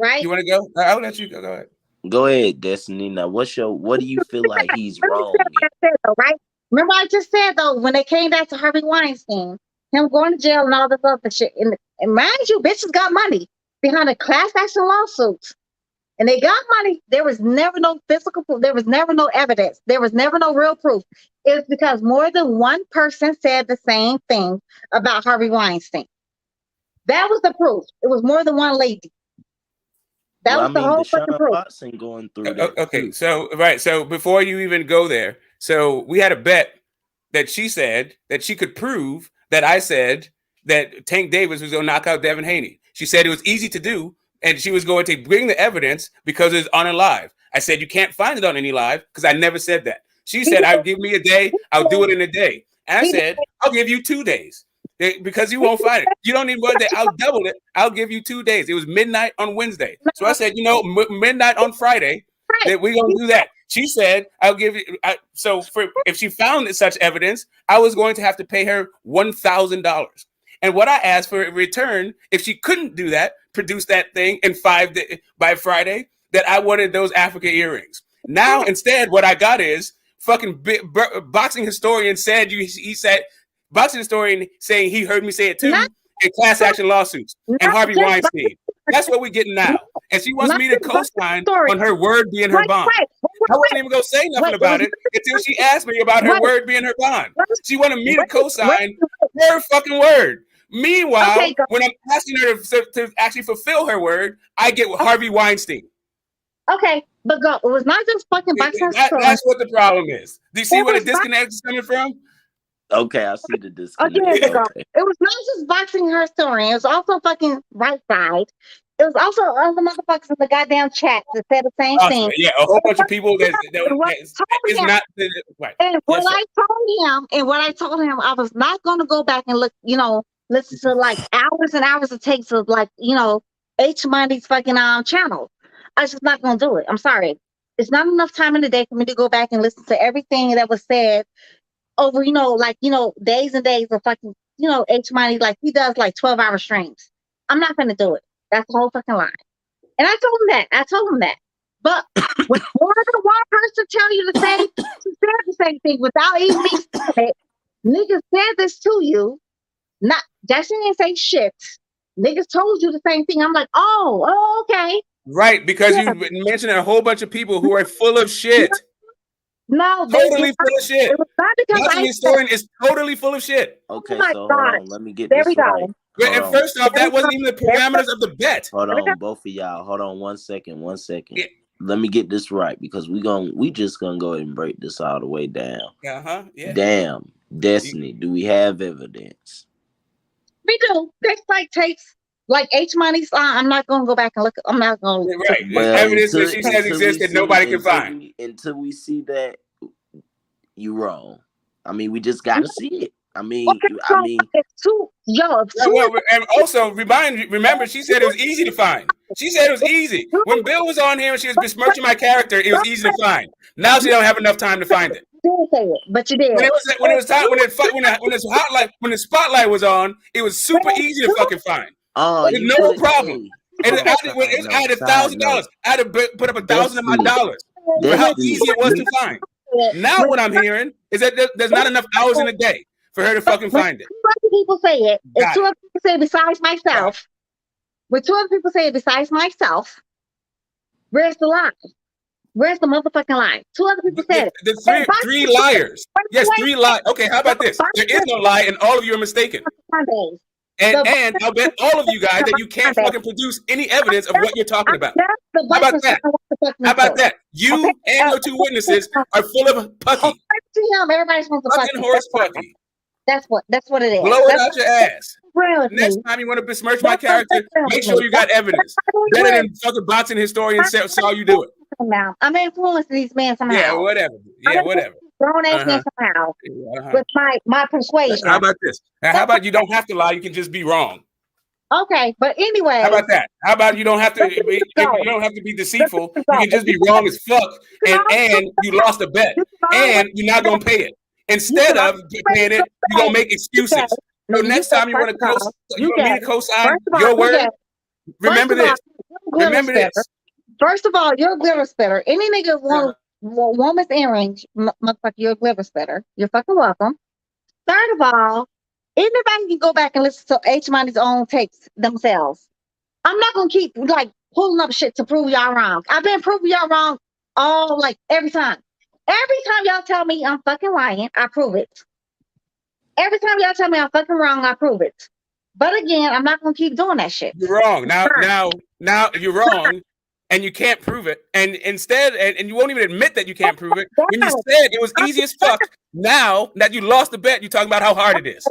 Right? You want to go? I'll let you go. Go ahead. Go ahead, Destiny. Now, what do you feel like he's wrong in? Right? Remember I just said, though, when they came down to Harvey Weinstein, him going to jail and all this other shit. And mind you, bitches got money behind a class action lawsuits. And they got money. There was never no physical proof. There was never no evidence. There was never no real proof. It's because more than one person said the same thing about Harvey Weinstein. That was the proof. It was more than one lady. That was the whole fucking proof. Going through okay, so before you even go there, so we had a bet that she said that she could prove that I said that Tank Davis was going to knock out Devin Haney. She said it was easy to do, and she was going to bring the evidence because it's on a live. I said you can't find it on any live because I never said that. She said, "I'll give me a day. I'll do it in a day." And I said, "I'll give you 2 days." Because you won't find it. You don't need 1 day. I'll double it. I'll give you 2 days. It was midnight on Wednesday. So I said, midnight on Friday, that we're going to do that. She said, I'll give you. If she found such evidence, I was going to have to pay her $1,000. And what I asked for in return, if she couldn't do that, produce that thing in 5 days by Friday, that I wanted those Africa earrings. Now, instead, what I got is fucking boxing historian said, he said, boxing historian saying he heard me say it too, in class action lawsuits, and Harvey Weinstein. That's what we're getting now. And she wants me to co-sign on her word being her bond. I wasn't even going to say nothing about it until she asked me about her word being her bond. She wanted me to co-sign her fucking word. Meanwhile, when I'm asking her to actually fulfill her word, I get Harvey Weinstein. Okay, but it was not just fucking boxing. That's what the problem is. Do you see where the disconnect is coming from? Okay, I see the disconnect. Again, ago. Okay. It was not just boxing her story. It was also fucking right side. It was also other motherfuckers in the goddamn chat that said the same thing. Yeah, a whole bunch of people that is not right. And what Yes, I told him, I was not going to go back and look, listen to like hours and hours it takes of like, H Money's fucking channel. I was just not going to do it. I'm sorry. It's not enough time in the day for me to go back and listen to everything that was said over, days and days of fucking, H Money, like he does like 12-hour streams. I'm not going to do it. That's the whole fucking line. And I told him that. But when more than one person tell you the same, she said the same thing without even me saying it. Niggas said this to you. Not Jackson didn't say shit. Niggas told you the same thing. I'm like, oh, okay. right, because you mentioned a whole bunch of people who are full of shit. No, totally full of shit. It was not because Nothing historian is totally full of shit. Okay, my so God. hold on. Let me get There this we go. right. And first off, that wasn't even the parameters of the bet. Hold on, both of y'all. Hold on 1 second. 1 second. Yeah. Let me get this right because we just gonna go ahead and break this all the way down. Yeah. Damn, Destiny. Do we have evidence? We do. There's like tapes, like H Money's. I'm not gonna go back and look. I'm not gonna. Right. There's evidence that she says exists that nobody can find. Until we see that, you wrong. I mean, we just gotta see it. I mean, it's too and also remember, she said it was easy to find. She said it was easy. When Bill was on here and she was besmirching my character, it was easy to find. Now she don't have enough time to find it. You did say it, but you did. When the spotlight was on, it was super easy to fucking find. There's no problem. And I had $1,000. I had to put up $1,000 of my dollars for how easy it was to find. Now what I'm hearing is that there's not enough hours in a day for her to fucking find it. Two other people say it. If two other people say it besides myself, when two other people say it besides myself, where's the lie? Where's the motherfucking lie? Two other people said it. The three liars. Yes, 3 lies. Okay, how about this? There is no lie, and all of you are mistaken. And I'll bet all of you guys that you can't fucking produce any evidence of what you're talking about. How about that? How about that? You and your 2 witnesses are full of pucky. Everybody's supposed to fucking horse pucky. That's what it is. Blow it out your ass. Next time you want to besmirch my character, make sure you got evidence. Better than fucking boxing historian saw you do it. I'm influencing these men somehow. Yeah, whatever. Grown ass men somehow with my persuasion. How about this? How about you don't have to lie? You can just be wrong. Okay, but anyway. How about that? How about you don't have to be, you don't have to be deceitful. You can just be wrong as fuck, and you lost a bet, and you're not gonna pay it. Instead of paying it, you're gonna make excuses. So next time you want me to co-sign your word, remember this. Remember this. First of all, you're a glitter spitter. Any nigga want woman's earrings, motherfucker, you're a glitter spitter. You're fucking welcome. Third of all, anybody can go back and listen to H Money's own takes themselves. I'm not gonna keep like pulling up shit to prove y'all wrong. I've been proving y'all wrong every time. Every time y'all tell me I'm fucking lying, I prove it. Every time y'all tell me I'm fucking wrong, I prove it. But again, I'm not gonna keep doing that shit. You're wrong. Now you're wrong, and you can't prove it. And instead, and you won't even admit that you can't prove it. When you said it was easy as fuck, now that you lost the bet, you're talking about how hard it is.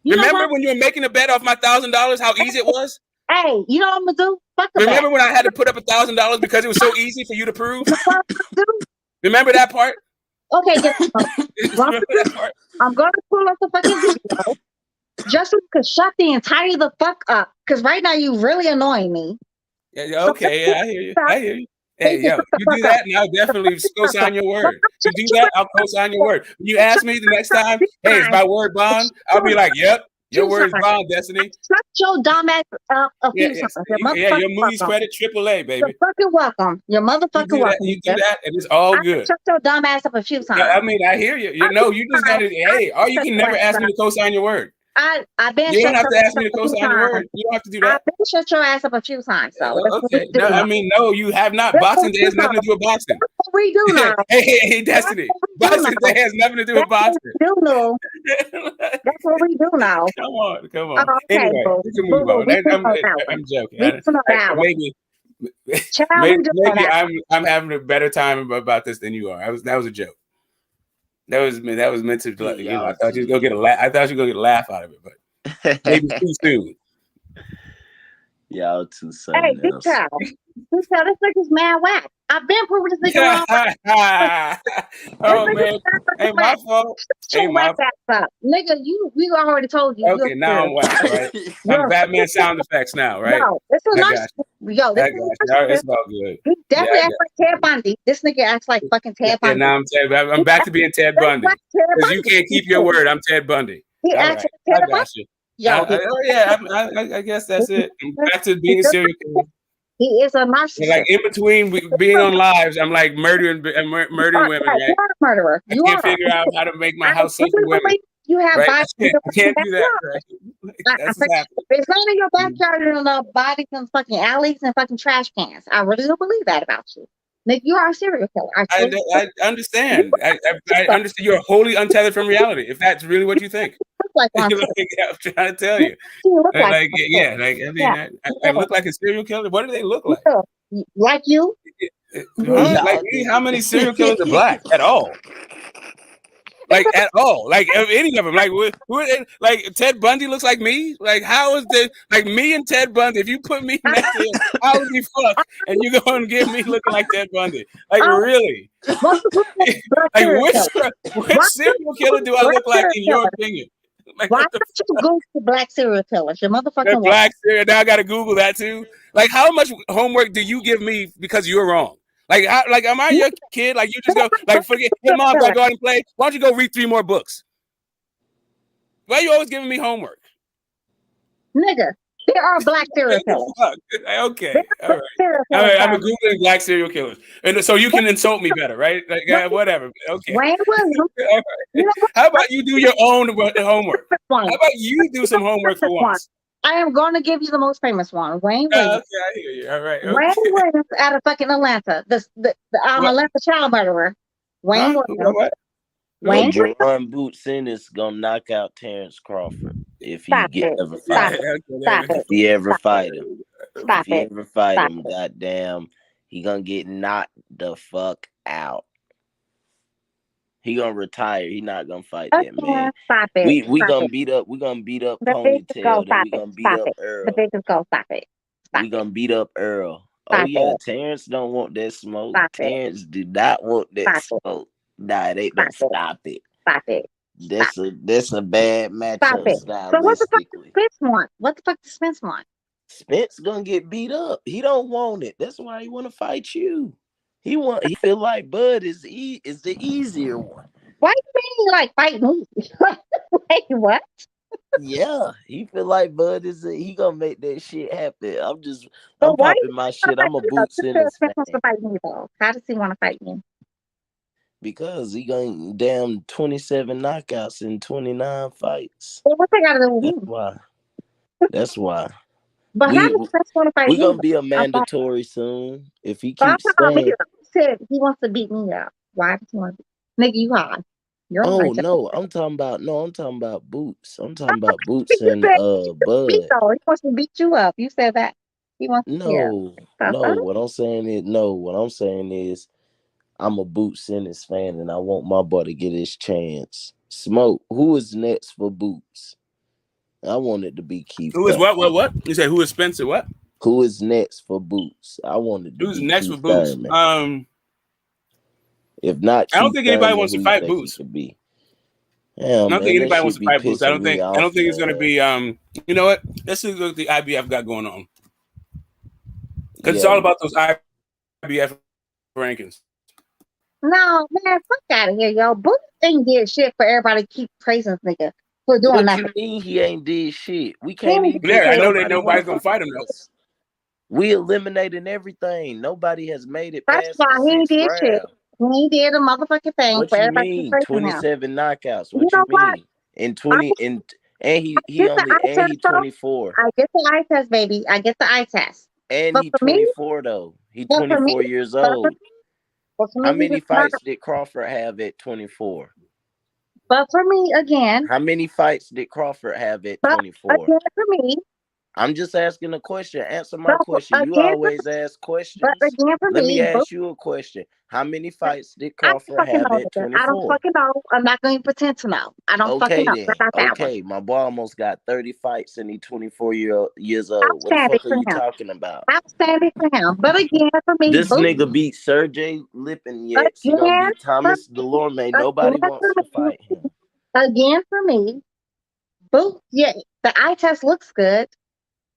Remember when you were making a bet off my $1,000, how easy it was? Hey, you know what I'm gonna do? Fuck the Remember bet. when I had to put up $1,000 because it was so easy for you to prove? Remember that part? Okay, I'm gonna pull up the fucking video just so you can shut the entire the fuck up. Because right now you really annoying me. Yeah, okay, yeah, I hear you. Hey, yo, you do that, and I'll definitely co-sign your word. You do that, I'll co-sign your word. When you ask me the next time, hey, is my word bond? I'll be like, yep, your word is bond, Destiny. Shut your dumb ass up a few times. Your Moody's credit AAA, baby. You're fucking welcome. You're motherfucking welcome. You do that, and it's all good. Shut your dumb ass up a few times. I mean, I hear you. You just gotta, hey, or you can never ask me to co-sign your word. I've been. You don't have to ask me to co-sign your word. You don't have to do that. I've been shut your ass up a few times. So okay. No, I mean, no, you have not. Boxing Day has nothing to do with boxing. That's what we do now. hey, Destiny. Boxing Day has nothing to do with boxing. That's what we do now. Come on. Okay, anyway, we can move on. I'm joking. Maybe I'm having a better time about this than you are. That was a joke. That was meant to, Y'all I thought you was gonna get a laugh. I thought you were gonna get a laugh out of it, but maybe too soon. Y'all too Hey, something this else. child. This nigga's mad whack. I've been proving this nigga wrong. Oh man, ain't my fault. Ain't my fault. Up. Nigga, we already told you. Okay, now I'm whack, right? I'm Batman sound effects now, right? No, this is I not. got you. Yo, this I got is you. not. All right, it's all good. He definitely Yeah, acts like Ted Bundy. This nigga acts like fucking Ted Bundy. now I'm back to being Ted Bundy. Because you can't keep your word. I'm Ted Bundy. He All acts right, like I Ted got Bundy. you. Yo, I guess that's it. I'm back to being a serial killer. He is a narcissist. Like in between being on lives, I'm like murdering women, right? You are a murderer. I can't figure out how to make my house safe for women. You have right? bodies. I can't do that. Right? That's what's happening. It's not in your backyard. You know, bodies in fucking alleys and fucking trash cans. I really don't believe that about you. Nick, you are a serial killer. I understand. I understand. You're wholly untethered from reality. If that's really what you think. Like I'm trying to tell you. I look like a serial killer. What do they look like? Like you? Like me? How many serial killers are black at all? Like at all? Like any of them? Like like Ted Bundy looks like me? Like how is the like me and Ted Bundy? If you put me next to him, how would we fuck? And you go and get me looking like Ted Bundy? Like really? Like which serial killer do I look like in your opinion? Like, why don't you Google black serial killers? Your motherfucking black serial. Now I got to Google that too. Like, how much homework do you give me because you're wrong? Like, am I your kid? Like, you just go like, forget. Hey, mom, gotta go out and play. Why don't you go read 3 more books? Why are you always giving me homework? Nigga, there are black serial killers. Okay, all right. I'm a Googling black serial killers, and so you can insult me better, right? Like, whatever. Okay. Wayne Williams. Right. How about you do your own homework? How about you do some homework for once? I am going to give you the most famous one, Wayne Williams. Okay, I hear you. All right. Okay. Wayne Williams out of fucking Atlanta. The Atlanta child murderer. Wayne Williams. What? Wayne Jerron Bootson is gonna knock out Terrence Crawford if he ever fight him. If he ever fight him. If he ever fight him, goddamn, he gonna get knocked the fuck out. He gonna retire. He not gonna fight that man. Stop it. We gonna beat up. We gonna beat up Ponytail. Then we gonna beat up Earl. The biggest go. Stop it. We gonna beat up Earl. Oh yeah, Terrence don't want that smoke. Terrence do not want that smoke. Nah, they don't stop it. Stop it. That's a bad matchup. So what the fuck does Spence want? What the fuck does Spence want? Spence gonna get beat up. He don't want it. That's why he want to fight you. He feel like Bud is the easier one. Why do you mean like fight me? Wait, what? Yeah, he feel like Bud he gonna make that shit happen. I'm popping my shit. I'm a boot Simmons fan. To fight me though. How does he want to fight me? Because he got damn 27 knockouts in 29 fights. Well, what they gotta do with me? That's why. But how does Spence want to fight me? We're gonna be a mandatory soon if he keeps staying. He said he wants to beat me up. Why does he want to? Nigga, you high. I'm talking about Boots. I'm talking about Boots and Bud. He wants to beat you up. You said that. He wants to No. What I'm saying is I'm a Boots Simmons fan and I want my boy to get his chance. Smoke, who is next for Boots? I want it to be Keith. Who is what? You said who is Spencer? What? Who is next for Boots? I wanted to Who's be next Keith for Boots? Thurman. If not, I don't think anybody wants to fight Boots. I don't think anybody wants to fight Boots. I don't think it's going to be. You know what? Let's see what the IBF got going on, because it's all about those IBF rankings. No, man, fuck out of here, yo. Boots ain't did shit for everybody to keep praising this nigga for doing nothing. What you mean he ain't did shit? We can't even. Yeah, I know that nobody's gonna fight him though. We eliminating everything. Nobody has made it past the 6th did round. Shit. He did a motherfucking thing. What for you everybody mean? 27 knockouts. What you mean? What? In 20 and he 24. I get the eye test, baby. I get the eye test. And he 24 though. He 24 years old. How many fights did Crawford have at 24? But for me, again. How many fights did Crawford have at 24? Again, for me. I'm just asking a question. Answer my So question. You again, always ask but questions. again for Let me me, ask you a question. How many fights did I don't Crawford fucking have know. at Nigga. I don't 24? fucking know. I'm not going to pretend to know. I don't fucking Okay know then. about that one. Okay, my boy almost got 30 fights and he's years I'm old. What the standing fuck are for you him. talking about? I'm standing for him. But again, for me, This Boots. nigga beat Sergey Lipinets. He gonna Again, beat for Thomas me, Delorme. again Nobody wants to for me, fight him. again for me, Boots. Yeah, the eye test looks good,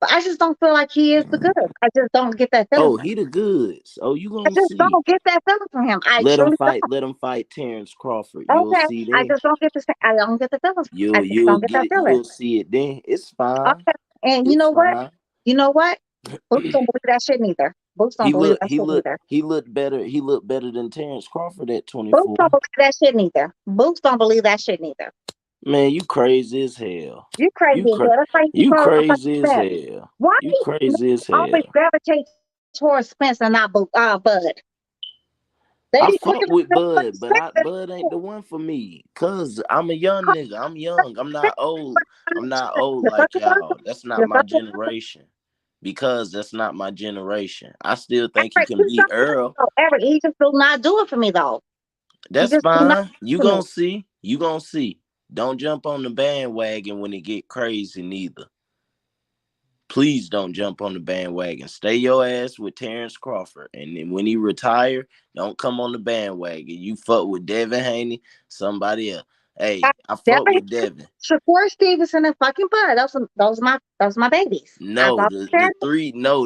but I just don't feel like he is the good. I just don't get that feeling Oh, from him. he the goods. Oh, you I gonna just see. don't get that feeling from him. I Let him truly fight. don't. Let him fight Terrence Crawford. You'll Okay, see I then. just don't get the. I don't get the feeling. I You'll just you'll don't get that get feeling. you'll see it then. It's fine. Okay, and you It's know what? fine. You know what? Boots don't believe that shit neither. Boots don't He believe looked that he shit looked neither. he looked better. He looked better than Terrence Crawford at Boots 24. don't believe that shit neither. Boots don't believe that shit neither. Man, you crazy as hell. You crazy You as hell. That's why you you call a crazy fucking as Spence. hell. Why You do you crazy as always hell. gravitate towards Spence and not Bud? They I be quicker fuck with to Bud, but Spence Bud ain't the one for me. Cause I'm a young nigga. I'm young. I'm not old. I'm not old the like fucking y'all. That's not the my fucking generation. Because that's not my generation. I still think he Eric, can he's beat not Earl. Eric, he just do not do it for me though. He That's just do not fine. do You it for me. gonna see. You gonna see. Don't jump on the bandwagon when it get crazy neither. Please don't jump on the bandwagon. Stay your ass with Terrence Crawford. And then when he retire, don't come on the bandwagon. You fuck with Devin Haney, somebody else. Hey, I fuck Devin, with Devin. Shakur Stevenson and fucking Bud. Those my babies. I've No, always said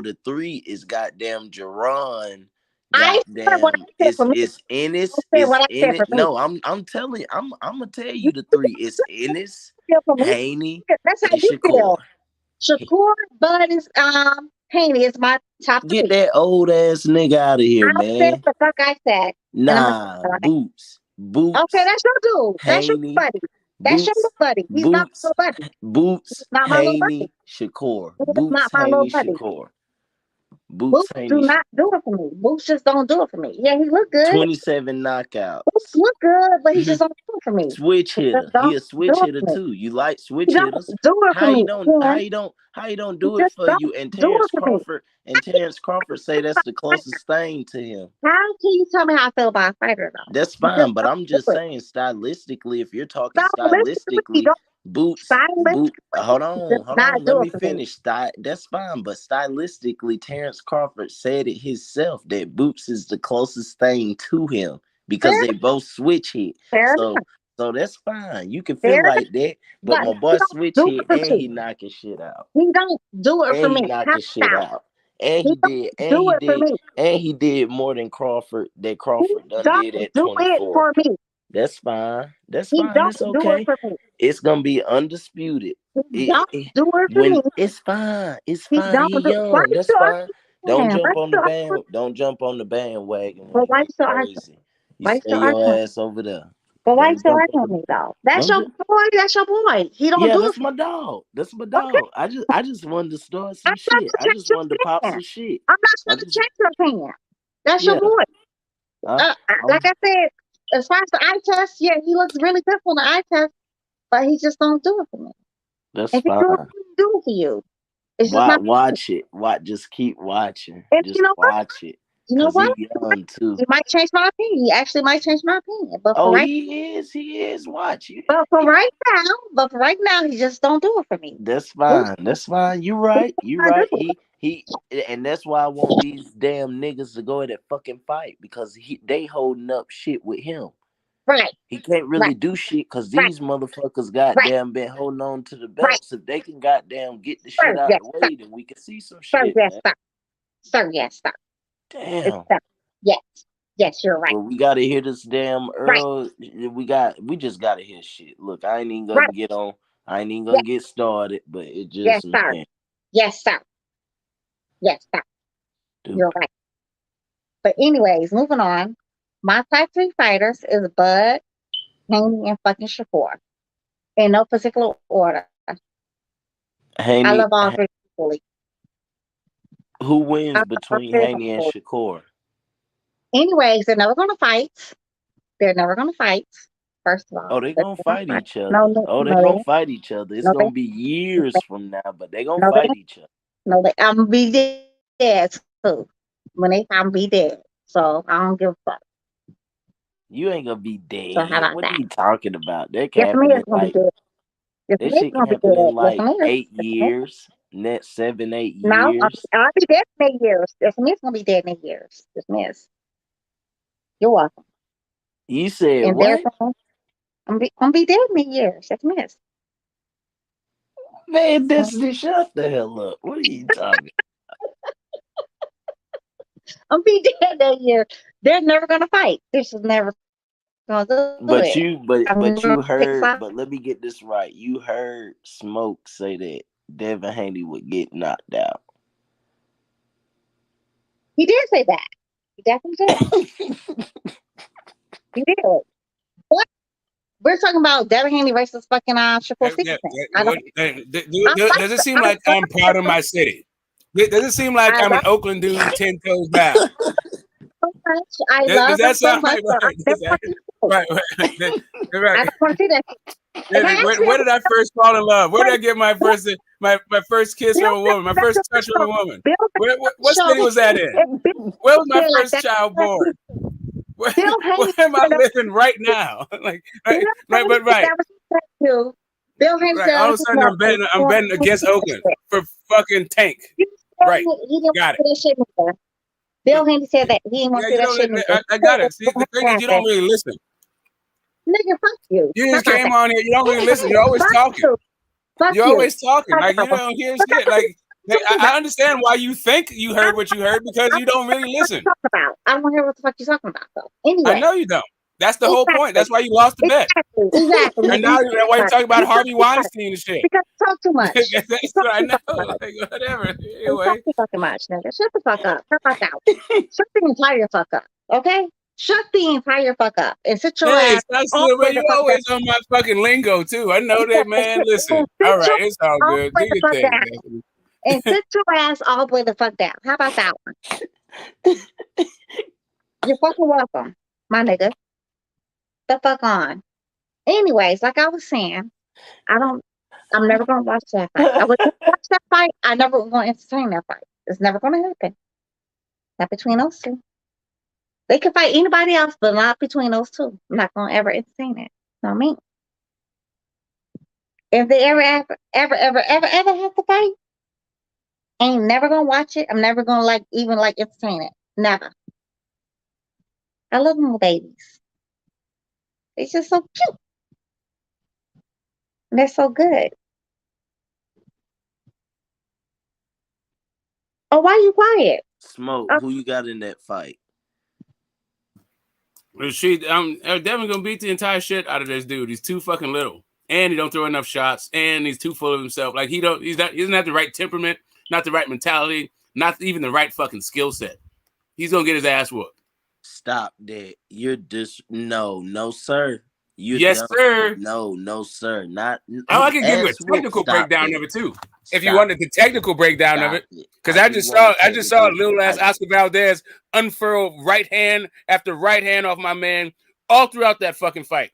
the three is goddamn Jerron. I said what Goddamn, I said for me. it's Ennis. I said what It's I said in it. for me. No, I'm telling you, I'm gonna tell You you the three. It's Ennis, feel for me. Haney, That's how and you Shakur. feel. Shakur, Bud is Haney is my top Get three. that old ass nigga out of here, I said man. the fuck I said. And I'm gonna Nah, say Boots, okay, Boots, that's your dude. That's your Haney, buddy. That's your Boots, little buddy. He's not my Boots, little buddy. Boots, He's not my little buddy. Haney, Shakur. He's Boots, not my little Haney, buddy. Shakur. Boots, Boots do Haney, not Shakur. do it for me. Boots just don't do it for me. Yeah, he look good. 27 Boots knockouts. look good, but he just don't do it for me. Switch He just hitter. He don't a do switch it hitter for me. too. You like He switch don't hitters. do it for me. Again, How you don't he do it just for don't you? And do it for me. Terrence Crawford say that's the closest thing to him. How can you tell me how I feel about a fighter though? That's You just fine, but don't I'm do just it. saying stylistically, if you're talking Stylistically, he stylistically, don't boot hold he does on, not let do it me for me. finish. That's fine, but stylistically, Terrence Crawford said it himself that Boots is the closest thing to him because Fair, they both switch hit. fair So enough. so that's fine. You can feel Fair like that, but but my he boy don't switch do it hit for and me. he knocking shit out. He don't do it for And he me. How knocking shit about out. And he he don't did, do it for me? and he did more than Crawford that He Crawford done don't did at do it 24. for me. That's fine. That's He fine. don't It's do it okay. for me. It's gonna be undisputed. He don't do it for When me. it's fine. It's He fine. don't He do. Why young. you That's still fine. arguing? Why you still arguing? Don't jump on the bandwagon when But it why you get still arguing? crazy. You Why you stay still your arguing? ass over there. But why you Don't still jump arguing with on me though? That's I'm your just boy. That's your boy. He don't yeah, do it that's for my dog. That's my me. Okay. dog. I just wanted to start I'm some not shit. gonna I change just your wanted to pop opinion. some shit. I'm not I supposed to just change your opinion. That's your yeah. boy. I, Like I'm I said, as far as the eye test, yeah, he looks really good on the eye test, but he just don't do it for me. that's If he do it, fine. he do it for you. It's just not. Watch it. Just keep watching. And you Just know what? watch it. You know Cause what? he young too. He might change my opinion. He actually might change my opinion. But for Oh, right, he is. Watch you. but for right now, he just don't do it for me. That's Who's fine. That's fine. You right. You gonna right. do it? He and that's why I want these damn niggas to go in that fucking fight because they holding up shit with him. Right, He can't right, really do shit because right, these motherfuckers right, goddamn been holding on to the right. belts. If they can goddamn get the shit Sir, out yes, the sir. way, then we can see some Sir, shit, yes, man. sir. Sir, yes, sir. It's Damn. sir. Yes, yes, you're right. But we gotta hear this damn Right, Earl. We just gotta hear shit. Look, I ain't even right. gonna get on. I ain't even Yes, gonna get started. But it yes, just sir. man, Yes, sir. Yes, sir. dude. You're right. But anyways, moving on. My top three fighters is Bud, Haney, and fucking Shakur. In no particular order. I Haney, love all three equally. who I wins love all between three of them Haney and equally. Shakur? Anyways, they're never gonna fight. They're never gonna fight. First of all, Oh, they gonna fight each other. no, Oh, they no, gonna they, fight each other. It's no, gonna be years from now, but they gonna no, they, fight each other. no, they. I'm gonna be dead too. When they, I'm be dead. So I don't give a fuck. You ain't gonna be So how dead. about What are that? you talking about? That can Yes, happen me in is gonna be like dead. Yes, that me is shit can gonna be happen in dead. Yes, like me is. 8 years, net 7, 8 No, years. I'll be dead in 8 years. Yes, me is gonna be dead in 8 years. Yes, me is. You're welcome. You said And there's what? I'm be dead in 8 years. Yes, me is. Man, Destiny, shut the hell up. What are you talking? I'm be dead that year. They're never gonna fight. This is never gonna do But it. you but I'm but gonna you pick a heard, side. but let me get this right. You heard Smoke say that Devin Haney would get knocked out. He did say that. He definitely did. He did. What? We're talking about Devin Haney versus fucking Shakur Yeah, Stevenson. I don't. does it seem like I'm proud of my city? Does it seem like I I'm an love Oakland dude 10 toes down? so much. I Does love him that so sound much. like So I right? never want to see Right, right. I don't want to see that. If I actually Where ever did I first fall in love? Where did I get my Bill, my first kiss from a woman? My first touch from a woman? What Show city was that in? if Bill Where was my did like first that. child born? Where, Bill where Haney am I said that. living right now? Bill Haney But said right. that was that too. Bill Haney Right. said All that of a was sudden, I'm betting against Oakland for fucking Tank. You tell Right. me he didn't Got want it. to do that shit neither. Bill Haney said that he didn't want Yeah, to do you that don't. shit neither. I got it. See, the thing is, you don't really listen. Nigga, fuck you. You How just about came that? on here. You don't really listen. You're always Fuck talking. you. Fuck You're you. always talking. Fuck Like you you. don't hear But shit. that's Like what you I understand why you think you heard what you heard because I you don't really listen. talking about. I don't want to hear what the fuck you're talking about though. I Anyway. know you don't. That's the whole point. Exactly. That's why you lost the bet. Exactly. And now that's why you're talking about Harvey Because Weinstein and shit. you talk too much. You That's talk what I too know. fucking much. Like, whatever. You talk Anyway. too fucking much, nigga. Shut the fuck up. How about that? Shut the entire fuck up. Okay? Shut the entire fuck up and sit your Hey, ass stop all stealing, the way man. the You fuck down. always on my fucking lingo too. I know that, man. Listen. And All sit right, your it's all all the good. way Do the your fuck thing, down. Destiny. And sit your ass all the way the fuck down. How about that one? You're fucking welcome, my nigga. The fuck on. Anyways, like I was saying, I'm never gonna watch that fight. I would never watch that fight. I never gonna entertain that fight. It's never gonna happen. Not between those two. They can fight anybody else, but not between those two. I'm not gonna ever entertain it. You know what I mean? If they ever have to fight, I ain't never gonna watch it. I'm never gonna even entertain it. Never. I love little babies. They're just so cute. And they're so good. Oh, why you quiet? Smoke. Who you got in that fight? Devin gonna beat the entire shit out of this dude. He's too fucking little, and he don't throw enough shots, and he's too full of himself. Like he doesn't have the right temperament, not the right mentality, not even the right fucking skill set. He's gonna get his ass whooped. Stop that. You're no, sir. Yes, sir. No, sir. Not. Oh, I can give you a technical breakdown of it too, if you wanted the technical breakdown of it. Because I just saw little ass Oscar Valdez unfurl right hand after right hand off my man all throughout that fucking fight.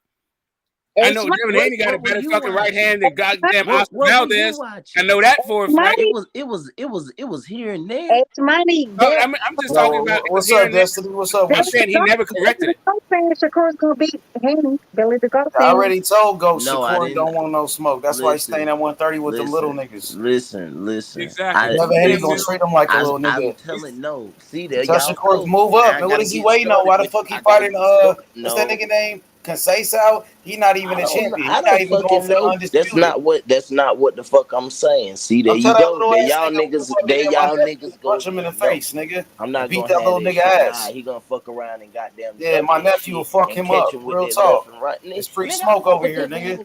I know Devin Haney got a better fucking right hand than goddamn Oscar Valdez. I know that for a fact. It was here and there. It's money. I'm just talking about what's up, Destiny? What's up? I'm saying he never corrected it. I'm saying Shakur's gonna beat Haney. Billy the Goat. I already told Ghost No, I Shakur didn't. don't want no smoke. That's why he's staying at 130 with them little niggas. Listen. Exactly. Devin Haney gonna treat him like a little nigga. I'm telling no. See there, Tell y'all. Shakur move up. And what is he waiting on? Why the fuck he fighting? What's that nigga name? Conceição? He not even a champion. He's not even going for the undisputed. That's not what the fuck I'm saying. See there, you go. There y'all niggas go. Punch him in the face, nigga. I'm not beat gonna that little nigga ass. He gonna fuck around and goddamn. Yeah, my nephew will fuck him up. Real talk. It's free smoke over here, nigga.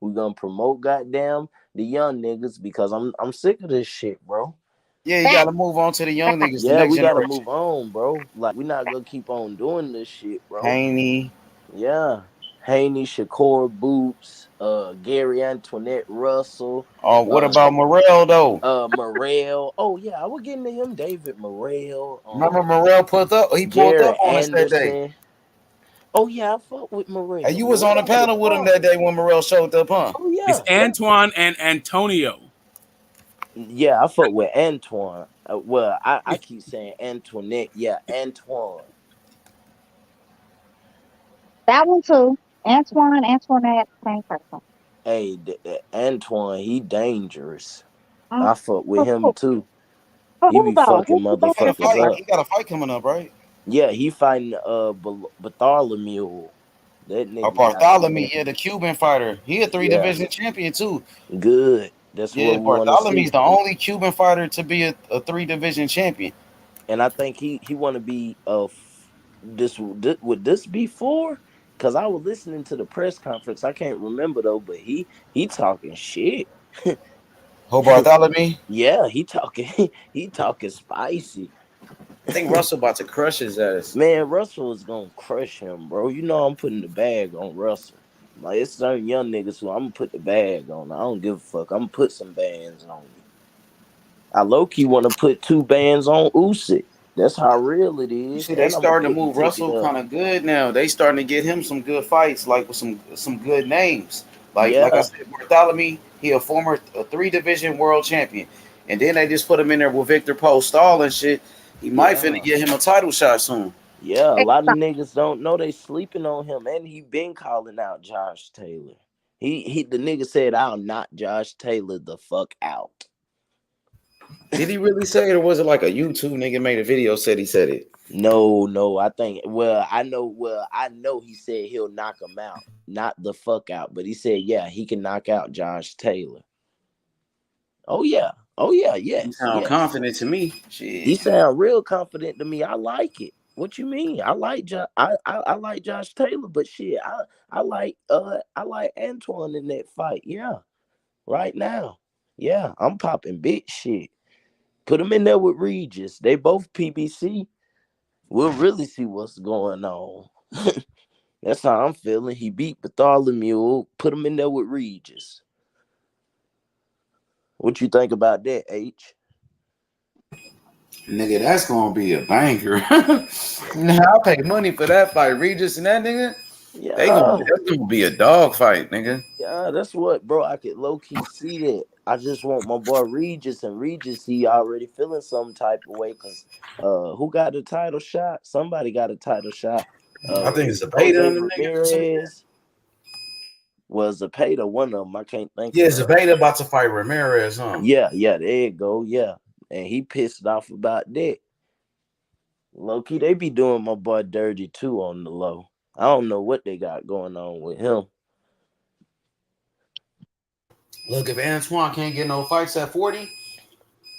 We're gonna promote goddamn the young niggas because I'm sick of this shit, bro. Yeah, you gotta move on to the young niggas, the Yeah, next we gotta generation. move on, bro. Like we're not gonna keep on doing this shit, bro. Haney. Yeah. Haney, Shakur Boots, Gary Antoinette Russell, Oh, what about Morrell though? Morrell. Oh yeah, I was getting to him. David Morrell, Remember Morrell pulled up? He pulled Jared up on us that day. Anderson. Oh yeah, I fuck with Hey, Morrell. you was on the Morrell was panel with him that hard. day when Morrell showed up, huh? Oh It's yeah, yeah. Antoine and Antonio. Yeah, I fuck with Antoine. Well, I keep saying Antoinette. Yeah, Antoine. That one too. Antoine, Antoinette, same person. Hey, Antoine, he dangerous. Mm. I fuck with Who, him who, too. He who be though? fucking He got a motherfuckers fight. up. He got a fight coming up, right? Yeah, he fighting Bartholomew. That Or nigga got some Bartholomew, man. yeah, the Cuban fighter. He a three Yeah, division champion too. good. That's what Yeah, we want to Bartholomew's see. the only Cuban fighter to be a three division champion. And I think he want to be would this be for? Cause I was listening to the press conference. I can't remember though, but he talking shit. Ho Bartholomew. Yeah, he talking he talking spicy. I think Russell about to crush his ass. Man, Russell is gonna crush him, bro. You know I'm putting the bag on Russell. Like it's certain young niggas who I'm gonna put the bag on. I don't give a fuck. I'm gonna put some bands on you. I low key want to put 2 bands on Usyk. That's how real it You is, see, they and I'm gonna starting to put the move ticket Russell up. kind of good now. They starting to get him some good fights, like with some good names. Like I Yeah, said, Bartholomew, he a former three division world champion, and then they just put him in there with Victor Postol and shit. He might finna yeah, get him a title shot soon. yeah. A they, lot of niggas don't know they sleeping on him, and he been calling out Josh Taylor. The nigga said, "I'll knock Josh Taylor the fuck out." Did he really say it, or was it like a YouTube nigga made a video said he said it? No, no. I think. Well, I know. Well, I know. He said he'll knock him out, not the fuck out. But he said, yeah, he can knock out Josh Taylor. Oh yeah. Oh yeah. He Yes. sound Yes. confident to me. He Shit. sound real confident to me. I like it. What you mean? I like I like Josh Taylor, but shit, I like Antoine in that fight. Yeah, right now. Yeah, I'm popping big shit. Put him in there with Regis. They both PBC. We'll really see what's going on. That's how I'm feeling. He beat Bartholomew. Put him in there with Regis. What you think about that, H? Nigga, that's gonna be a banger. Nah, I'll pay money for that fight. Regis and that nigga, Yeah, that's gonna be a dog fight, nigga. yeah, that's what, bro. I could low key see that. I just want my boy Regis, and Regis, he already feeling some type of way because who got the title shot? Somebody got a title shot. I think it's Is a it beta Jose on the niggas or some shit. Ramirez? Was Zapata one of them? I can't think Yeah, of the. Zabeda about to fight Ramirez, huh? Yeah, yeah, there you go. Yeah, and he pissed off about that. Low key, they be doing my boy dirty too on the low. I don't know what they got going on with him. Look, if Antoine can't get no fights at 40,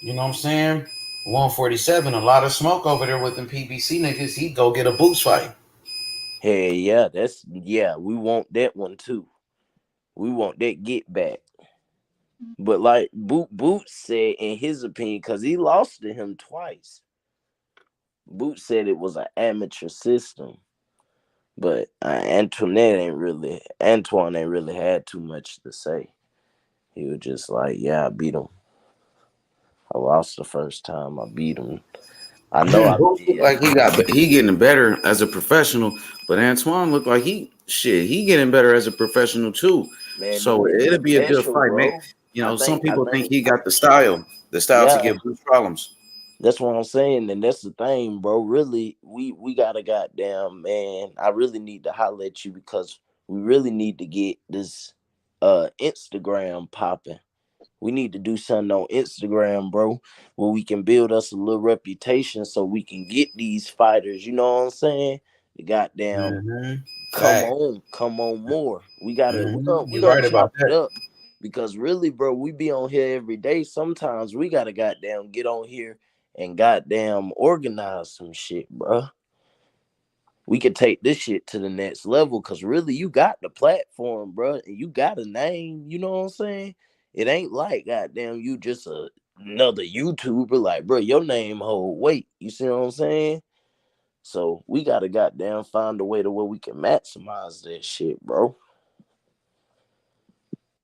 you know what I'm saying? 147, a lot of smoke over there with them PBC niggas. He go get a boost fight. Hey, yeah, we want that one too. We want that get back. But like Boots said in his opinion, because he lost to him twice. Boots said it was an amateur system. But Antoine ain't really had too much to say. He was just like, yeah, I beat him. I lost the first time. I beat him. I know I Boost look did. like he getting better as a professional, but Antoine looked like he getting better as a professional too. Man, them So niggas it'll be a good special, fight, man. bro. You I know, some think, I people think think, he got the style to yeah, give Boost problems. that's what I'm saying, and that's the thing, bro. Really, we got a goddamn man. I really need to holler at you because we really need to get this Instagram popping. We need to do something on Instagram, bro, where we can build us a little reputation so we can get these fighters. You know what I'm saying? The goddamn Mm-hmm. Fact. come on more. We gotta Mm-hmm. we You're gonna right about chop it that. up because really, bro, we be on here every day. Sometimes we gotta goddamn get on here and goddamn organize some shit, bro. We could take this shit to the next level because really you got the platform, bro, and you got a name. You know what I'm saying? It ain't like goddamn you just another YouTuber. Like, bro, your name hold weight. You see what I'm saying? So we gotta goddamn find a way to where we can maximize that shit, bro.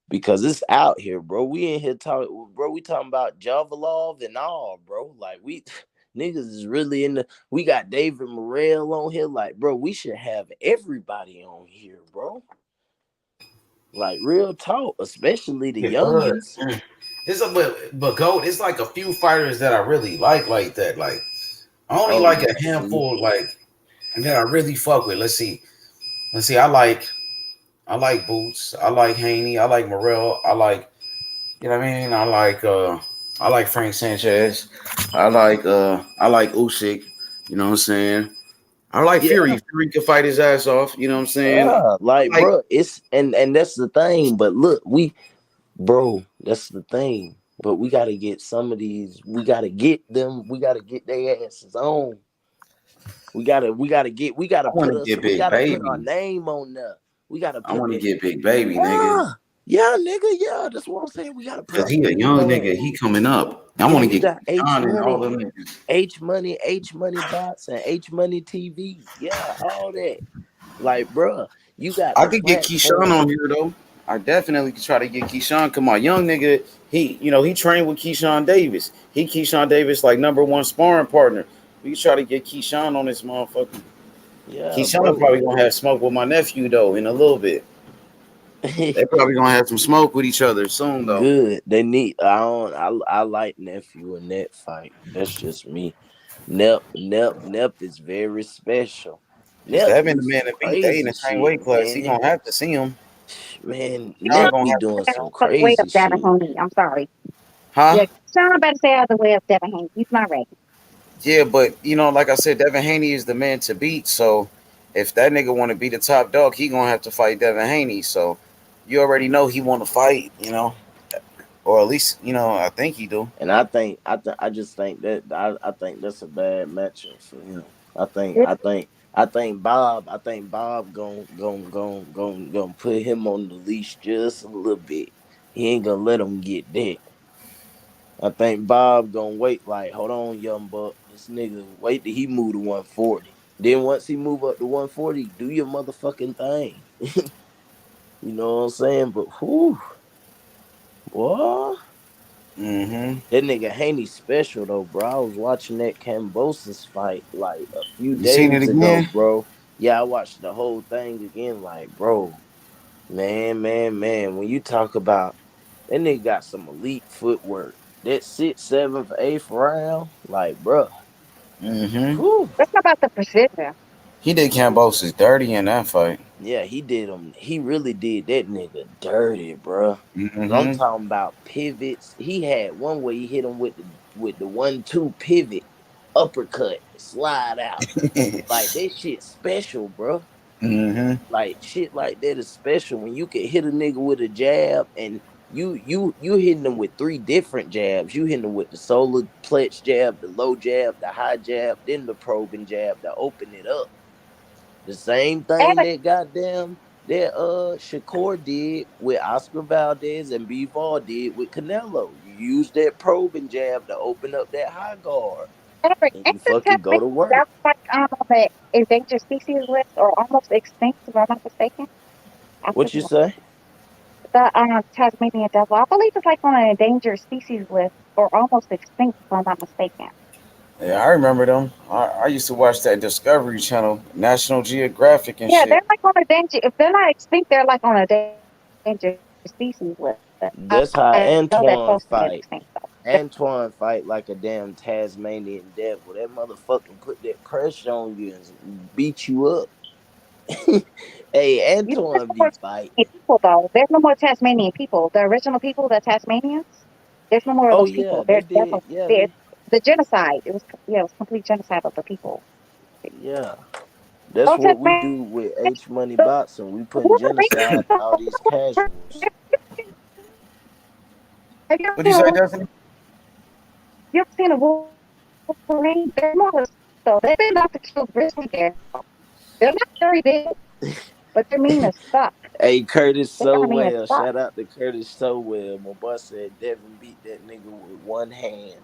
Because it's out here, bro. We in here talking, bro. We talking about Javalov and all, bro. Like we niggas is really in the. We got David Morrell on here, like, bro. We should have everybody on here, bro. Like real talk, especially the youngins. It's but GOAT, it's like a few fighters that I really like that. Like I only Oh like yeah, a see, handful like that I really fuck with. Let's see. I like Boots. I like Haney. I like Morrell. You know what I mean? I like Frank Sanchez. I like Usyk. You know what I'm saying? I like yeah, Fury. Fury could fight his ass off. You know what I'm saying? yeah. Like, I like bro, it's and that's the thing. But look, bro, that's the thing. But we gotta get some of these. We gotta get them. We gotta get their asses on. We gotta I want to get we Big gotta put our Baby. name on there. We gotta I put want to that. get Big Baby, nigga. Yeah, yeah, nigga, yeah. That's what I'm saying. We gotta put Cause our he a name young on. nigga. He coming up. I Yeah, want to you get got H Keyshawn and all Money, them niggas. H Money Bots, and H Money TV. Yeah, all that. Like, bruh, you got I the could get Keyshawn platform. on here though. I definitely could try to get Keyshawn. Come on, young nigga. He trained with Keyshawn Davis. Keyshawn Davis like number one sparring partner. We could try to get Keyshawn on this motherfucker. Yeah, Keyshawn bro. probably gonna have smoke with my nephew though in a little bit. They probably gonna have some smoke with each other soon though. Good. They need. I don't. I like nephew in that fight. That's just me. Nep is very special. Is Nep that been do the man some to beat? They in crazy the same shit, weight class. He man. gonna have to see him. Man, Keyshawn Nep gonna be have doing some For the way of crazy Devin shit. Haney. I'm sorry. huh? Yeah, Sean better stay out of the way of Devin Haney. He's not ready. Yeah, but like I said, Devin Haney is the man to beat. So if that nigga want to be the top dog, he gonna have to fight Devin Haney. So you already know he want to fight, or at least I think he do. And I just think that I think that's a bad matchup for him. I think Bob gon' put him on the leash just a little bit. He ain't gonna let him get that. I think Bob gonna wait like, hold on, young buck. This nigga wait till he move to 140. Then once he move up to 140, do your motherfucking thing. You know what I'm saying? But whew, boy. Mm-hmm. That nigga Haney special though, bro. I was watching that Cambosis fight like a few You seen it days ago, again? bro. Yeah, I watched the whole thing again. Like, bro, man. When you talk about that nigga got some elite footwork. That 6th, 7th, 8th round, like, bro. Mm-hmm. Whew. Let's talk about the precision. He did Cambosis dirty in that fight. Yeah, he did him. He really did that nigga dirty, bro. I'm Mm-hmm. talking about pivots. He had one where he hit him with the 1-2 pivot, uppercut, slide out. Like that shit special, bro. Mm-hmm. Like shit like that is special when you can hit a nigga with a jab and you hitting them with 3 different jabs. You hitting them with the solar plex jab, the low jab, the high jab, then the probing jab to open it up. The same thing And that Shakur did with Oscar Valdez and Bivol did with Canelo. You use that probing jab to open up that high guard Eric, and ain't you the fucking go Tasmanian to work. devil like on the endangered species list or almost extinct, if I'm not mistaken? I What you forget. say? The Tasmanian devil, I believe it's like on an endangered species list or almost extinct, if I'm not mistaken. Yeah, I remember them. I used to watch that Discovery Channel, National Geographic and Yeah, shit. they're like on a danger. If they're not extinct, they're like on a endangered species list. That's how I know they're Antoine close to being fight. extinct though. Antoine fight like a damn Tasmanian devil. That motherfucker put that pressure on you and beat you up. Hey, You know, there's Antoine no more be fighting. Tasmanian people though. There's no more Tasmanian people. The original people, the Tasmanians. There's no more of Oh those yeah, people. they They're did. definitely Yeah, they're they the genocide. It was complete genocide of the people. yeah. That's Those what we Tasmanians, do with H Money the boxing. We putting genocide Wolverines. on all these casuals. Have you ever What do seen you a say, Destiny? you ever seen a Wolverine? They're more so they've been known to kill grizzly bears. They're not very big, but they're mean as fuck. Hey, Curtis They're kind of mean as Sowell. fuck. Shout out to Curtis Sowell. My boy said Devin beat that nigga with one hand.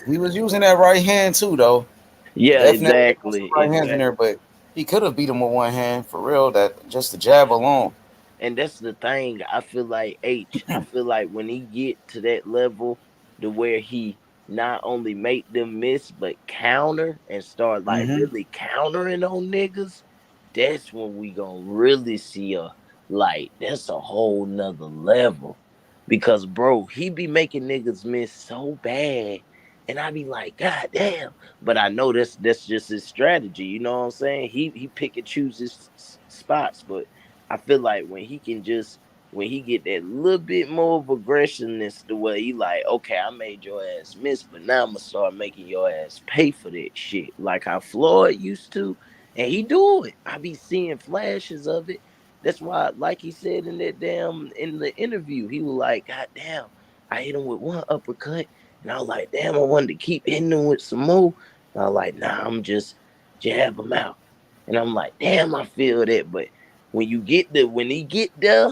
He was using that right hand too, though. Yeah, Definitely had some exactly, right hands in there, exactly. but he could have beat him with one hand for real. That just the jab alone. And that's the thing. I feel like I feel like when he get to that level to where he not only make them miss but counter and start like Mm-hmm. really countering on niggas, that's when we gonna really see a like that's a whole nother level. Because bro, he be making niggas miss so bad. And I be like, God damn. But I know that's just his strategy. You know what I'm saying? He pick and choose his spots. But I feel like when he get that little bit more of aggressiveness the way he like, okay, I made your ass miss, but now I'm gonna start making your ass pay for that shit. Like how Floyd used to. And he do it. I be seeing flashes of it. That's why, like he said in that damn in the interview, he was like, God damn, I hit him with one uppercut. And I was like, damn, I wanted to keep hitting him with some more. And I was like, nah, I'm just jab him out. And I'm like, damn, I feel that. But when he get there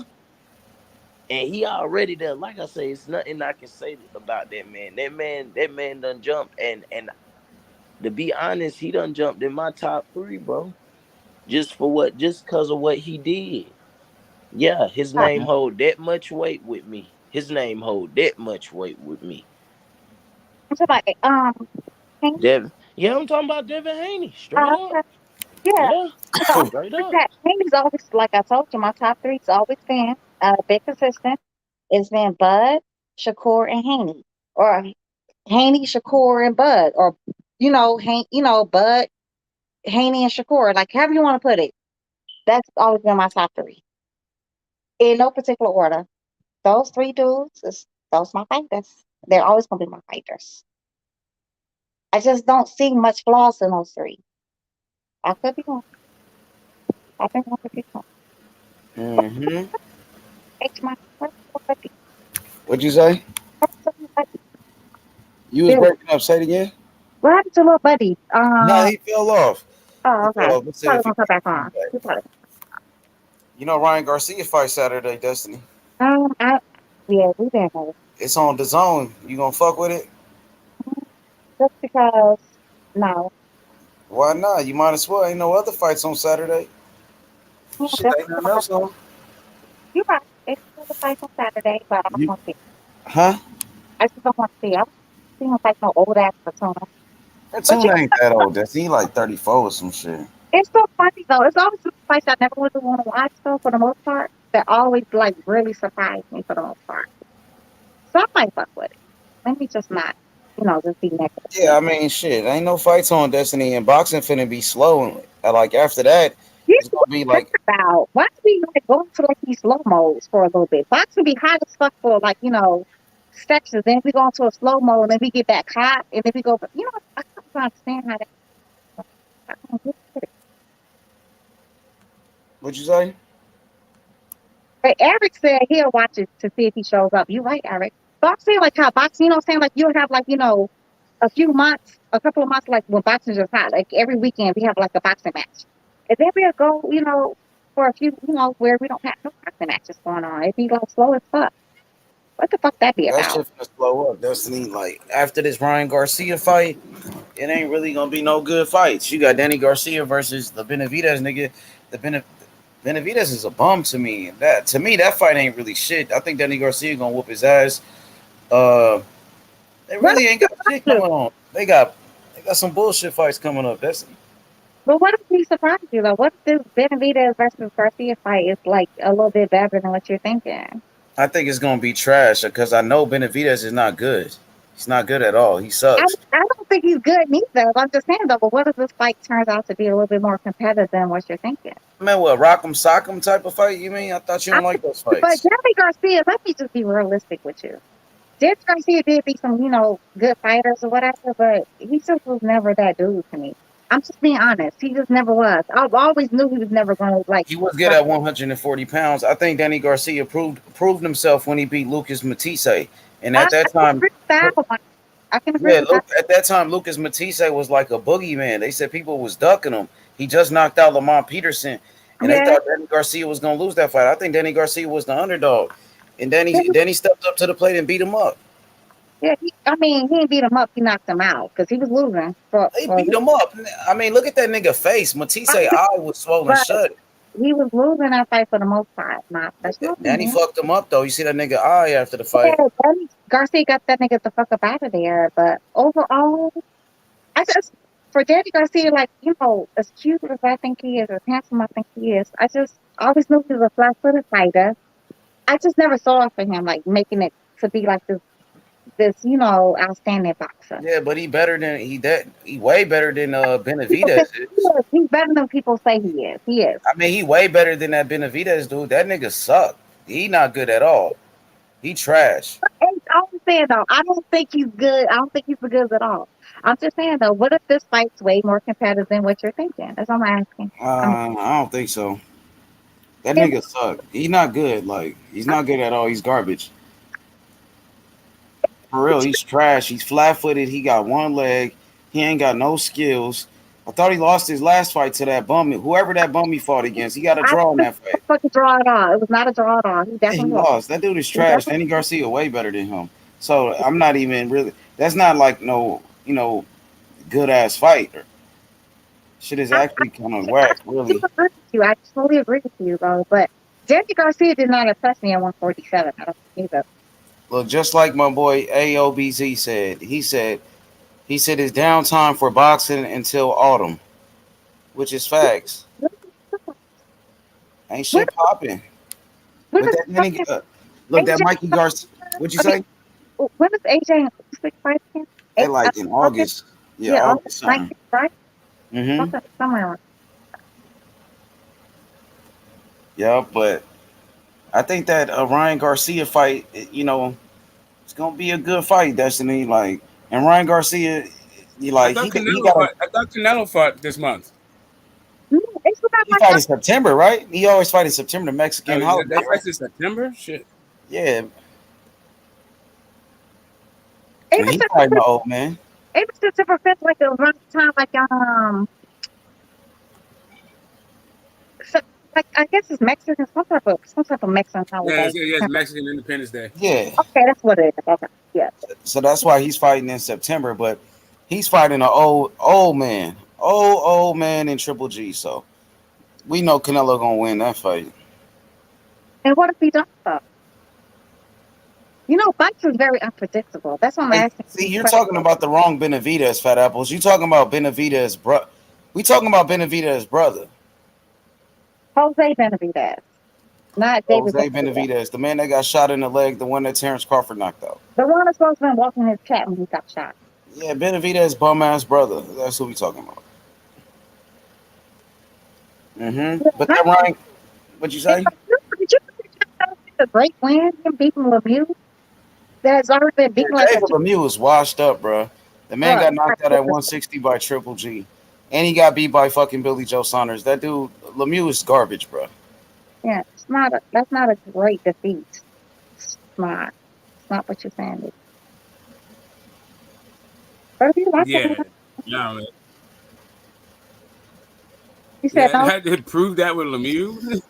and he already there, like I say, it's nothing I can say about that man. That man done jumped and to be honest, he done jumped in my top three, bro. Just cause of what he did. Yeah, his name hold that much weight with me. His name hold that much weight with me. So like Hank, Devin. Yeah, I'm talking about Devin Haney. Straight up. okay. Yeah. Yeah. So I Straight think up. that Haney's always like I told you, my top three's always been been consistent. It's been Bud, Shakur, and Haney. Or Haney, Shakur, and Bud. Or Bud, Haney and Shakur, like however you want to put it. That's always been my top three. In no particular order. Those three dudes is those my fighters. They're always gonna be my fighters. I just don't see much flaws in those three. I could be wrong. I think I could be wrong. Mm-hmm. H my buddy. What'd you say? You was Billy. breaking up. Say it again. What happened to little buddy? No, he fell off. He Oh, fell okay. off. Let's see Probably if he gonna come back come on. back. He probably, You know Ryan Garcia fight Saturday, Destiny. I yeah, we didn't know. It's on the zone. You gonna fuck with it? Just because no. Why not? You might as well. Ain't no other fights on Saturday. Shit, Just ain't nothing else on. you're right. It's still the fight on Saturday, but I don't You, want to see. huh? I just don't want to see. I don't see him fight no old ass persona. That But you tune ain't that old. Destiny, he like 34 or some shit. it's so funny though. It's always the fights I never really want to watch though for the most part. That always like really surprise me for the most part. So I might fuck with it. Let me just not, just be negative. Yeah, I mean, shit. Ain't no fights on Destiny, and boxing finna be slow. Like after that, You it's know gonna be what like I'm about? Why do we like go into like these slow modes for a little bit? Boxing be hot as fuck for like, sections. Then we go into a slow mode and then we get back hot and then we go, I don't understand how that I don't get it. what you say? But Eric said he'll watch it to see if he shows up. You right, Eric. But I'm saying like how boxing, what I'm saying? Like you'll have like, a few months, a couple of months, like when boxing is hot. Like every weekend we have like a boxing match. And then we'll go, for a few, where we don't have no boxing matches going on. It'd be like slow as fuck. What the fuck that be That about? shit finna slow up. Destiny, like after this Ryan Garcia fight, it ain't really gonna be no good fights. You got Danny Garcia versus the Benavidez nigga. The Benavidez is a bum to me. That fight ain't really shit. I think Danny Garcia gonna whoop his ass. Uh, they What really ain't if got shit coming on. They got some bullshit fights coming up. but what if we surprise you though? What if this Benavidez versus Garcia fight is like a little bit better than what you're thinking? I think it's gonna be trash because I know Benavidez is not good. He's not good at all. He I sucks. I don't think he's good neither. I'm just saying though, but what if this fight turns out to be a little bit more competitive than what you're thinking? I mean, what Rock'em Sock'em type of fight? You mean? I thought you I, don't like those but fights. Jeremy Garcia, let me just be realistic with you. Jeremy Garcia did be some, good fighters or whatever, but he just was never that dude to me. I'm just being honest. He just never was. I always knew he was never going to like. He was good at 140 pounds. I think Danny Garcia proved himself when he beat Lucas Matisse. And I at that can time, agree with that one. I can agree yeah, with that. at that time, Lucas Matisse was like a boogeyman. They said people was ducking him. He just knocked out Lamont Peterson, and they Yeah. thought Danny Garcia was gonna lose that fight. I think Danny Garcia was the underdog, and Danny stepped up to the plate and beat him up. Yeah, I mean, he didn't beat him up. He knocked him out because he was losing. He beat him up. I mean, look at that nigga face. Matisse eye was swollen Right. shut. He was losing that fight for the most part. That's not Then he fucked him up though. You see that nigga eye after the Yeah, fight. Garcia got that nigga the fuck up out of there. But overall, I just for Danny Garcia, like as cute as I think he is, as handsome I think he is, I just always knew he was a flat-footed fighter. I just never saw it for him like making it to be like this outstanding boxer. Yeah, but he way better than Benavidez is. He's better than people say he is. He is. I mean, he way better than that Benavidez dude. That nigga suck. He not good at all. He trash. I'm saying though, I don't think he's good. I don't think he's good at all. I'm just saying though, what if this fight's way more competitive than what you're thinking? That's all I'm asking. I don't think so. That nigga suck. He's not good. Like he's not good at all. He's garbage. For real, he's trash. He's flat-footed. He got one leg. He ain't got no skills. I thought he lost his last fight to that bum. Whoever that bum he fought against, he got a draw in that fight. Fucking draw at all. It was not a draw at all. He definitely lost. That dude is trash. Danny Garcia way better than him. So I'm not even really. That's not like no, good ass fight. Shit is actually kind of whack, really. I totally agree with you, though. But Danny Garcia did not impress me at 147. I don't think either. Look, just like my boy AOBZ said, he said it's downtime for boxing until autumn, which is facts. Ain't shit popping. Look, that Mikey Garcia. What'd you say? When is AJ fight again? They like in August. Yeah, August something. Right? Mm-hmm. Somewhere. Yeah, but I think that Ryan Garcia fight, it's gonna be a good fight, Destiny. And Ryan Garcia, he I thought Canelo fought this month. He fight in September, right? He always fight in September, the Mexican holiday. That fight's in September? Shit. Yeah. And he's fighting the old man. It was September 5th, like around the time, I guess it's Mexican, some type of Mexican holiday. Yeah, it's Mexican Independence Day. Yeah. Okay, that's what it is. Okay, yeah. So that's why he's fighting in September, but he's fighting an old man in Triple G. So we know Canelo gonna win that fight. And what if he does though? Fights is very unpredictable. That's what I'm asking. See, you're talking about the wrong Benavidez, Fat Apples. You talking about Benavidez, bro? We talking about Benavidez' brother. Jose Benavidez, not David Benavidez, the man that got shot in the leg, the one that Terrence Crawford knocked out. The one that's supposed to be walking his cat when he got shot. Yeah, Benavidez' bum ass brother. That's who we talking about. Mm-hmm. But that Ryan, what'd you say? Did you a great win? Him beating Lemieux. That's already been beaten like David Lemieux was washed up, bro. The man got knocked out at 160 by Triple G. And he got beat by fucking Billy Joe Saunders. That dude, Lemieux is garbage, bro. Yeah, that's not a great defeat. It's not what you're saying. But if you like No, man. You said no? I did prove that with Lemieux.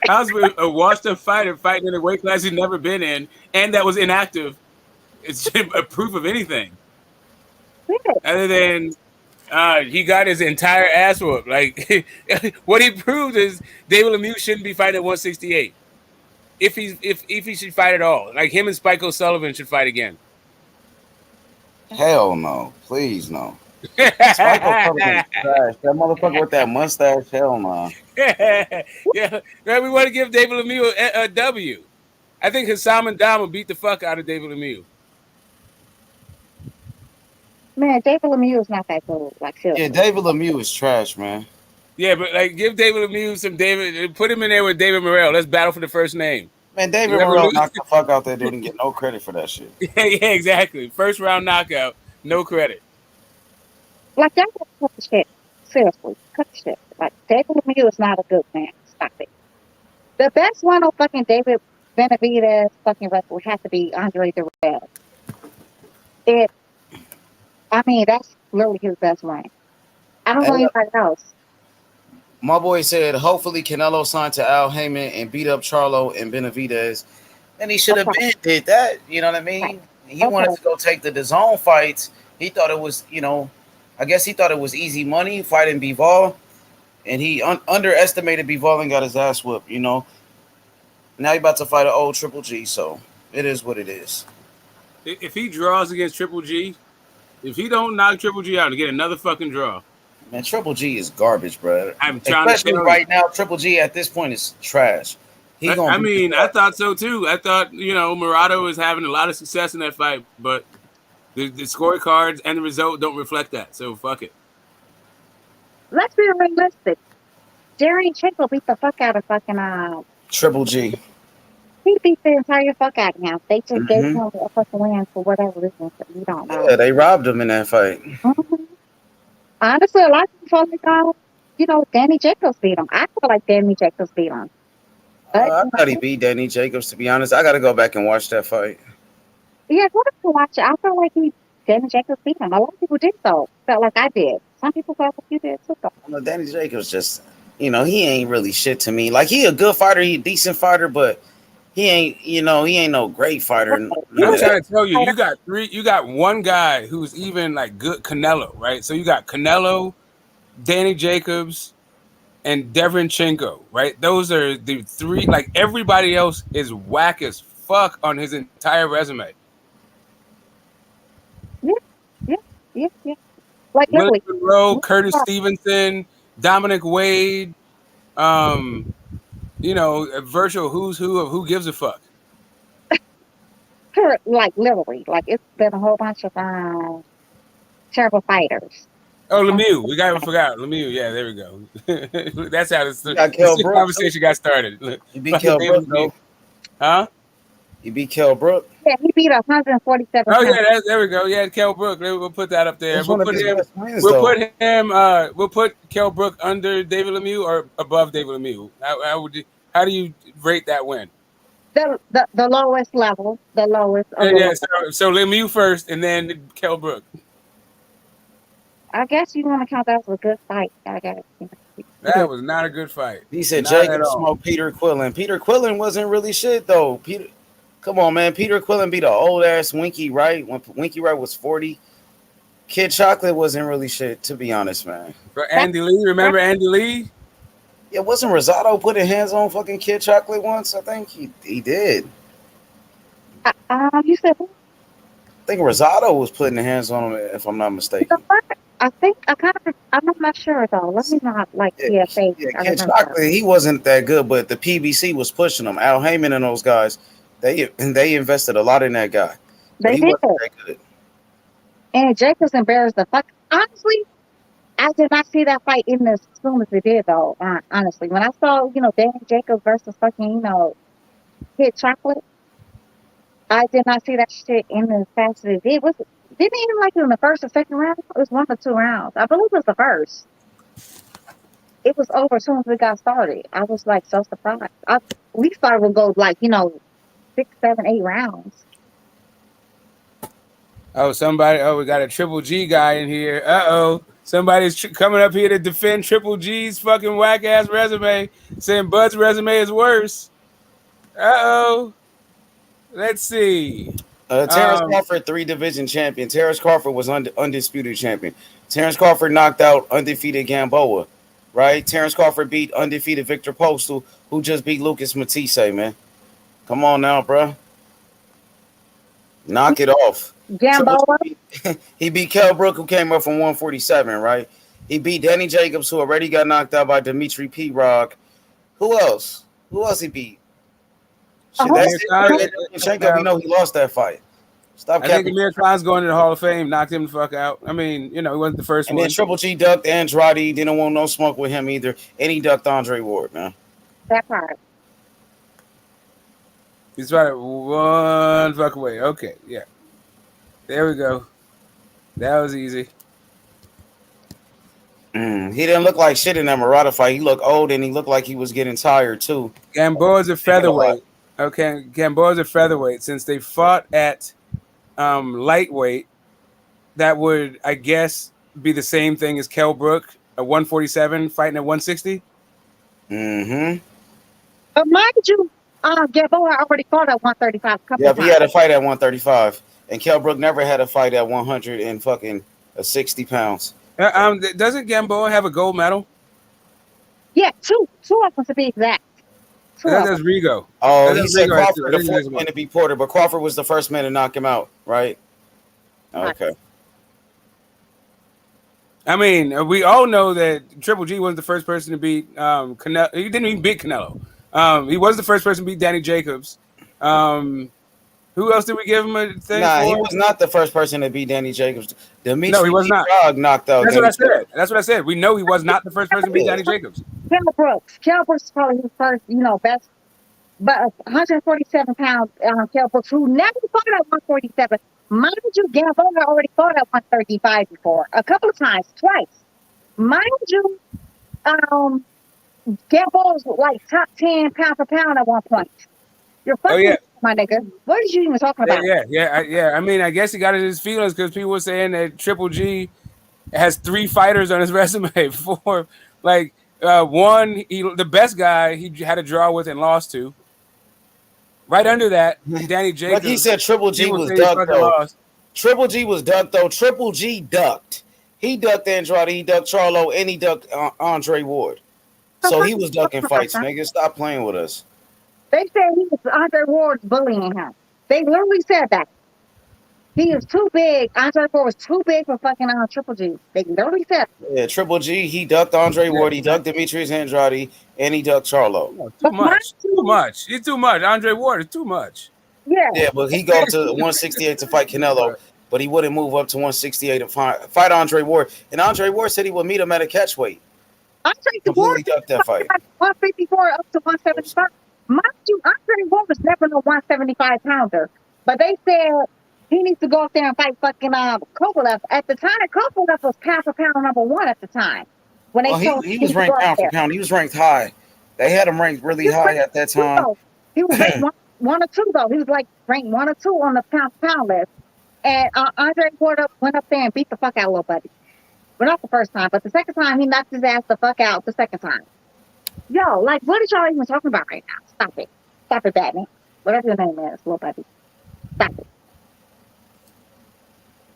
How's a washed-up fighter fighting in a weight class he's never been in, and that was inactive? It's a proof of anything. Other than he got his entire ass whooped. Like what he proved is David Lemieux shouldn't be fighting at 168. If he should fight at all, like him and Spike O'Sullivan should fight again. Hell no, please no. Spike O'Sullivan is trash. That motherfucker with that mustache, hell no. Yeah. We want to give David Lemieux a W. I think Hassam and Dam will beat the fuck out of David Lemieux. Man, David Lemieux is not that good. Yeah, David Lemieux is trash, man. Yeah, but give David Lemieux some put him in there with David Morrell. Let's battle for the first name. Man, David Morrell knocked the fuck out that dude and get no credit for that shit. Yeah, exactly. First round knockout, no credit. Y'all gotta cut the shit. Seriously, cut the shit. David Lemieux is not a good man. Stop it. The best one on fucking David Benavidez fucking record would have to be Andre Dirrell. That's literally his best one. I don't know anybody else. My boy said, hopefully Canelo signed to Al Heyman and beat up Charlo and Benavidez. And he should have been did that. You know what I mean? and he wanted to go take the DAZN fights. He thought it was, I guess he thought it was easy money fighting Bivol, and he underestimated Bivol and got his ass whooped. Now he about to fight an old Triple G, so it is what it is. If he draws against Triple G, if he don't knock Triple G out and get another fucking draw, man, Triple G is garbage, bro. I'm trying to Especially tell right now, Triple G at this point is trash. I thought so too. I thought Murata was having a lot of success in that fight, but the scorecards and the result don't reflect that. So fuck it. Let's be realistic. Jerry Chickle beat the fuck out of fucking Triple G. He beat the entire fuck out of him. They just gave him a fucking win for whatever reason. So we don't know. Yeah, they robbed him in that fight. Mm-hmm. Honestly, a lot of people like, Danny Jacobs beat him. I feel like Danny Jacobs beat him. But, I thought he beat Danny Jacobs, to be honest. I got to go back and watch that fight. Yeah, go back and watch it. I feel like Danny Jacobs beat him. A lot of people did so. Felt like I did. Some people felt like you did too. Danny Jacobs just, he ain't really shit to me. Like, he a good fighter. He a decent fighter, but he ain't, he ain't no great fighter. I'm trying to tell you, you got one guy who's even like good, Canelo, right? So you got Canelo, Danny Jacobs, and Derenchenko, right? Those are the three. Like, everybody else is whack as fuck on his entire resume. Yeah. Like Willie Monroe, Curtis Stevenson, Dominic Wade, virtual who's who of who gives a fuck. Like literally, like it's been a whole bunch of terrible fighters. Oh, Lemieux, we forgot Lemieux. Yeah, there we go. That's how this conversation got started. You beat Kell Brook, though. Huh? You beat Kell Brook. Yeah, he beat 147. Oh yeah, there we go. Yeah, Kell Brook. We'll put that up there. We'll put Kell Brook under David Lemieux or above David Lemieux. How do you rate that win? The lowest level, the lowest. So Lemieux first, and then Kell Brook. I guess you want to count that as a good fight. I guess. That was not a good fight. He said Jacob smoked Peter Quillen. Peter Quillen wasn't really shit though. Come on, man. Peter Quillen beat an old ass Winky Wright when Winky Wright was 40. Kid Chocolate wasn't really shit, to be honest, man. For Andy Lee, remember Andy Lee? Yeah, wasn't Rosado putting hands on fucking Kid Chocolate once? I think he did. You said. I think Rosado was putting the hands on him, if I'm not mistaken. I'm not sure though. Let me not face. Yeah, Kid Chocolate, he wasn't that good, but the PBC was pushing him. Al Heyman and those guys, they invested a lot in that guy. They did. Wasn't that good. And Jacobs embarrassed the fuck. Honestly, I did not see that fight in as soon as it did though. Honestly, when I saw Danny Jacobs versus fucking Kid Chocolate, I did not see that shit in as fast as it did. Didn't even like it in the first or second round. It was 1 or 2 rounds. I believe it was the first. It was over as soon as we got started. I was like so surprised. We thought it would go 6, 7, 8 rounds. Oh, we got a Triple G guy in here. Somebody's coming up here to defend Triple G's fucking whack ass resume, saying Bud's resume is worse. Let's see. Terrence Crawford, 3-division champion. Terrence Crawford was undisputed champion. Terrence Crawford knocked out undefeated Gamboa, right? Terrence Crawford beat undefeated Victor Postal, who just beat Lucas Matisse, man. Come on now, bro. Knock it off. Gamboa. He beat Kell Brook, who came up from 147, right? He beat Danny Jacobs, who already got knocked out by Dimitri P-Rock. Who else? Who else he beat? Shit, that's it. We know he lost that fight. I think Amir Khan's going to the Hall of Fame. Knocked him the fuck out. I mean, he wasn't the first one. And then Triple G ducked Andrade. Didn't want no smoke with him either. And he ducked Andre Ward, man. That part. He's right 1 fuck away. Okay, yeah. There we go. That was easy. He didn't look like shit in that Murata fight. He looked old and he looked like he was getting tired too. Gamboa's a featherweight. Okay, Gamboa's a featherweight. Since they fought at lightweight, that would, I guess, be the same thing as Kell Brook, a 147 fighting at 160. But mind you, Gamboa already fought at 135. Yeah, he had a fight at 135. and Kell Brook never had a fight at 100 and fucking 60 pounds. Doesn't Gamboa have a gold medal? Yeah, two of them to be exact. That does Rigo. Oh, he said Crawford, the fourth man to beat Porter, but Crawford was the first man to knock him out, right? Okay. I mean, we all know that Triple G wasn't the first person to beat Canelo. He didn't even beat Canelo. He was the first person to beat Danny Jacobs. Who else did we give him a thing for? He was not the first person to beat Danny Jacobs. No, he was not. Knocked out. That's what I said. That's what I said. We know he was not the first person to beat Danny Jacobs. Kell Brooks. Kell Brooks is probably his first, best. But 147 pounds, Kell Brooks, who never fought at 147. Mind you, Gamboa already fought at 135 before, a couple of times, twice. Mind you, Gamboa was like top 10 pound for pound at one point. You're fucking, my nigga. What are you even talking about? Yeah. I mean, I guess he got his feelings because people were saying that Triple G has 3 fighters on his resume. 4, like one, the best guy he had a draw with and lost to. Right under that, Danny Jacobs. Like he said, Triple G was ducked though. Triple G was ducked though. Triple G ducked. He ducked Andrade, he ducked Charlo, and he ducked Andre Ward. So he was ducking fights, nigga. Stop playing with us. They said he was Andre Ward's bullying him. They literally said that. He is too big. Andre Ward was too big for fucking Triple G. They literally said. Yeah, Triple G, he ducked Andre Ward, he ducked Demetrius Andrade, and he ducked Charlo. Too much. He's too much. Andre Ward is too much. Yeah, but he go to 168 to fight Canelo, but he wouldn't move up to 168 to fight Andre Ward. And Andre Ward said he would meet him at a catch weight. Andre Ward ducked that fight. 154 up to 175. Mind you, Andre Ward was never no 175 pounder, but they said he needs to go up there and fight fucking Kovalev. At the time, Kovalev was pound for pound number 1 at the time. When he was ranked pound for pound. He was ranked high. They had him ranked really high at that time. He was ranked one or two though. He was like ranked 1 or 2 on the pound for pound list. And Andre Ward went up there and beat the fuck out of little buddy. But not the first time, but the second time he knocked his ass the fuck out. The second time. Yo, like, what are y'all even talking about right now? Stop it. Stop it, Batman. Whatever your name is, little buddy. Stop it.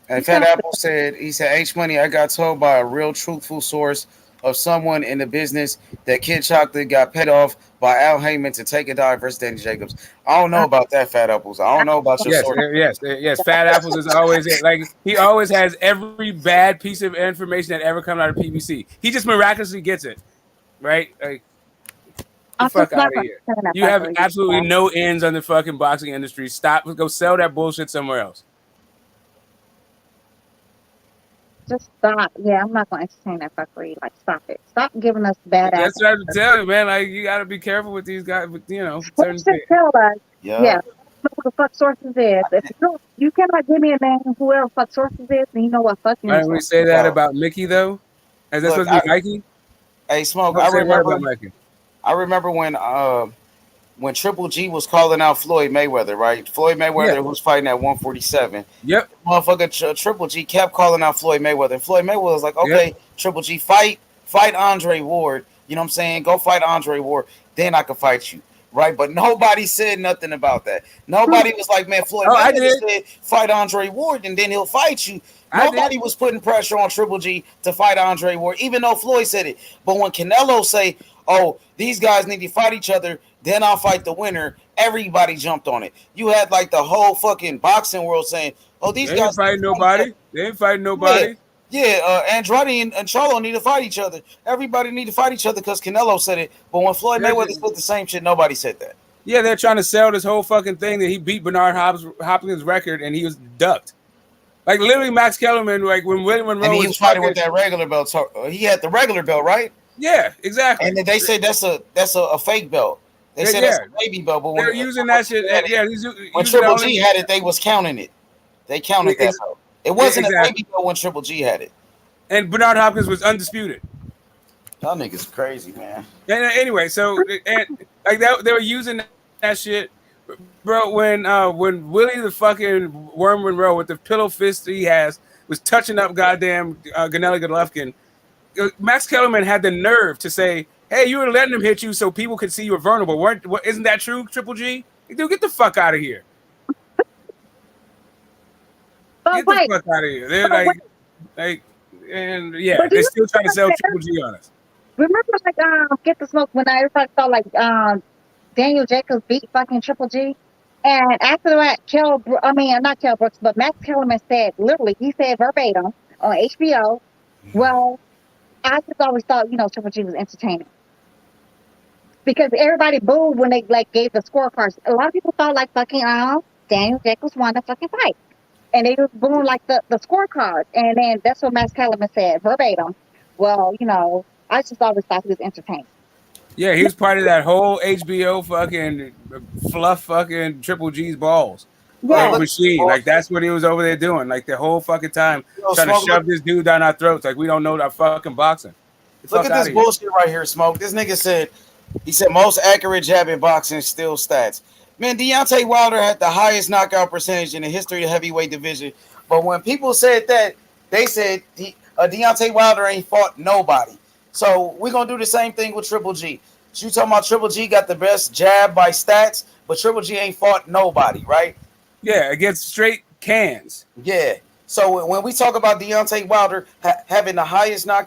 And Fat Apple said, H Money, I got told by a real truthful source of someone in the business that Kid Chocolate got paid off by Al Heyman to take a dive versus Danny Jacobs. I don't know about that, Fat Apples. I don't know about your source. Yes. Fat Apples is always it. Like, he always has every bad piece of information that ever comes out of PBC. He just miraculously gets it, right? Like, the fuck out of here. You have absolutely no ends on the fucking boxing industry. Stop. Go sell that bullshit somewhere else. Just stop. Yeah, I'm not going to entertain that fuckery. Like, stop it. Stop giving us bad ass. That's what I'm telling you, man. Like, you got to be careful with these guys. With, certain things. Tell us. Yeah. Who the fuck sources is? If you cannot give me a name who else fuck sources is, then you know what fucking. Why don't we say that about Mickey though? Is that supposed to be Mikey? Hey, Smoke. I remember when Triple G was calling out Floyd Mayweather, right? Floyd Mayweather was fighting at 147. Yep. Motherfucker Triple G kept calling out Floyd Mayweather. And Floyd Mayweather was like, okay, Triple G, fight Andre Ward. You know what I'm saying? Go fight Andre Ward. Then I can fight you. Right? But nobody said nothing about that. Nobody was like, man, Floyd Mayweather said fight Andre Ward and then he'll fight you. Nobody was putting pressure on Triple G to fight Andre Ward, even though Floyd said it. But when Canelo say, oh, these guys need to fight each other, then I'll fight the winner, everybody jumped on it. You had like the whole fucking boxing world saying, oh, these guys ain't fighting nobody. They ain't fighting nobody. Yeah, Andrade and Charlo need to fight each other. Everybody need to fight each other because Canelo said it. But when Floyd Mayweather said the same shit, nobody said that. Yeah, they're trying to sell this whole fucking thing that he beat Bernard Hopkins' record and he was ducked. Like literally, Max Kellerman, like when William Monroe he was fighting with that regular belt. So, he had the regular belt, right? Yeah, exactly. And they say that's a fake belt. They said that's a baby belt. But they're using that shit. When Triple G had it, they was counting it. They counted that belt. It wasn't a baby belt when Triple G had it. And Bernard Hopkins was undisputed. Y'all niggas crazy, man. And anyway, so like that, they were using that shit, bro. When Willie the fucking Worm Monroe with the pillow fist he has was touching up goddamn Gennady Golovkin, Max Kellerman had the nerve to say, "Hey, you were letting him hit you so people could see you were vulnerable. Isn't that true, Triple G? Dude, get the fuck out of here." Get the fuck out of here. They're and yeah, they're still trying to sell Triple G on us. Remember, like, Get the Smoke when everybody saw like Daniel Jacobs beat fucking Triple G, and after that, not Kel Brooks, but Max Kellerman said literally, he said verbatim on HBO. Well, I just always thought Triple G was entertaining because everybody booed when they like gave the scorecards. A lot of people thought like fucking Daniel Jacobs won the fucking fight. And they was booing like the scorecard. And then that's what Max Kellerman said verbatim. Well, I just always thought he was entertaining. Yeah, he was part of that whole HBO fucking fluff fucking Triple G's balls. Yeah. Machine. Like that's what he was over there doing. Like the whole fucking time trying to shove this dude down our throats. Like we don't know that fucking boxing. Look at this bullshit right here, Smoke. This nigga said most accurate jab in boxing still stats. Man, Deontay Wilder had the highest knockout percentage in the history of the heavyweight division. But when people said that, they said Deontay Wilder ain't fought nobody. So we're going to do the same thing with Triple G. So you talking about Triple G got the best jab by stats, but Triple G ain't fought nobody, right? Yeah, against straight cans. Yeah. So when we talk about Deontay Wilder having the highest knockout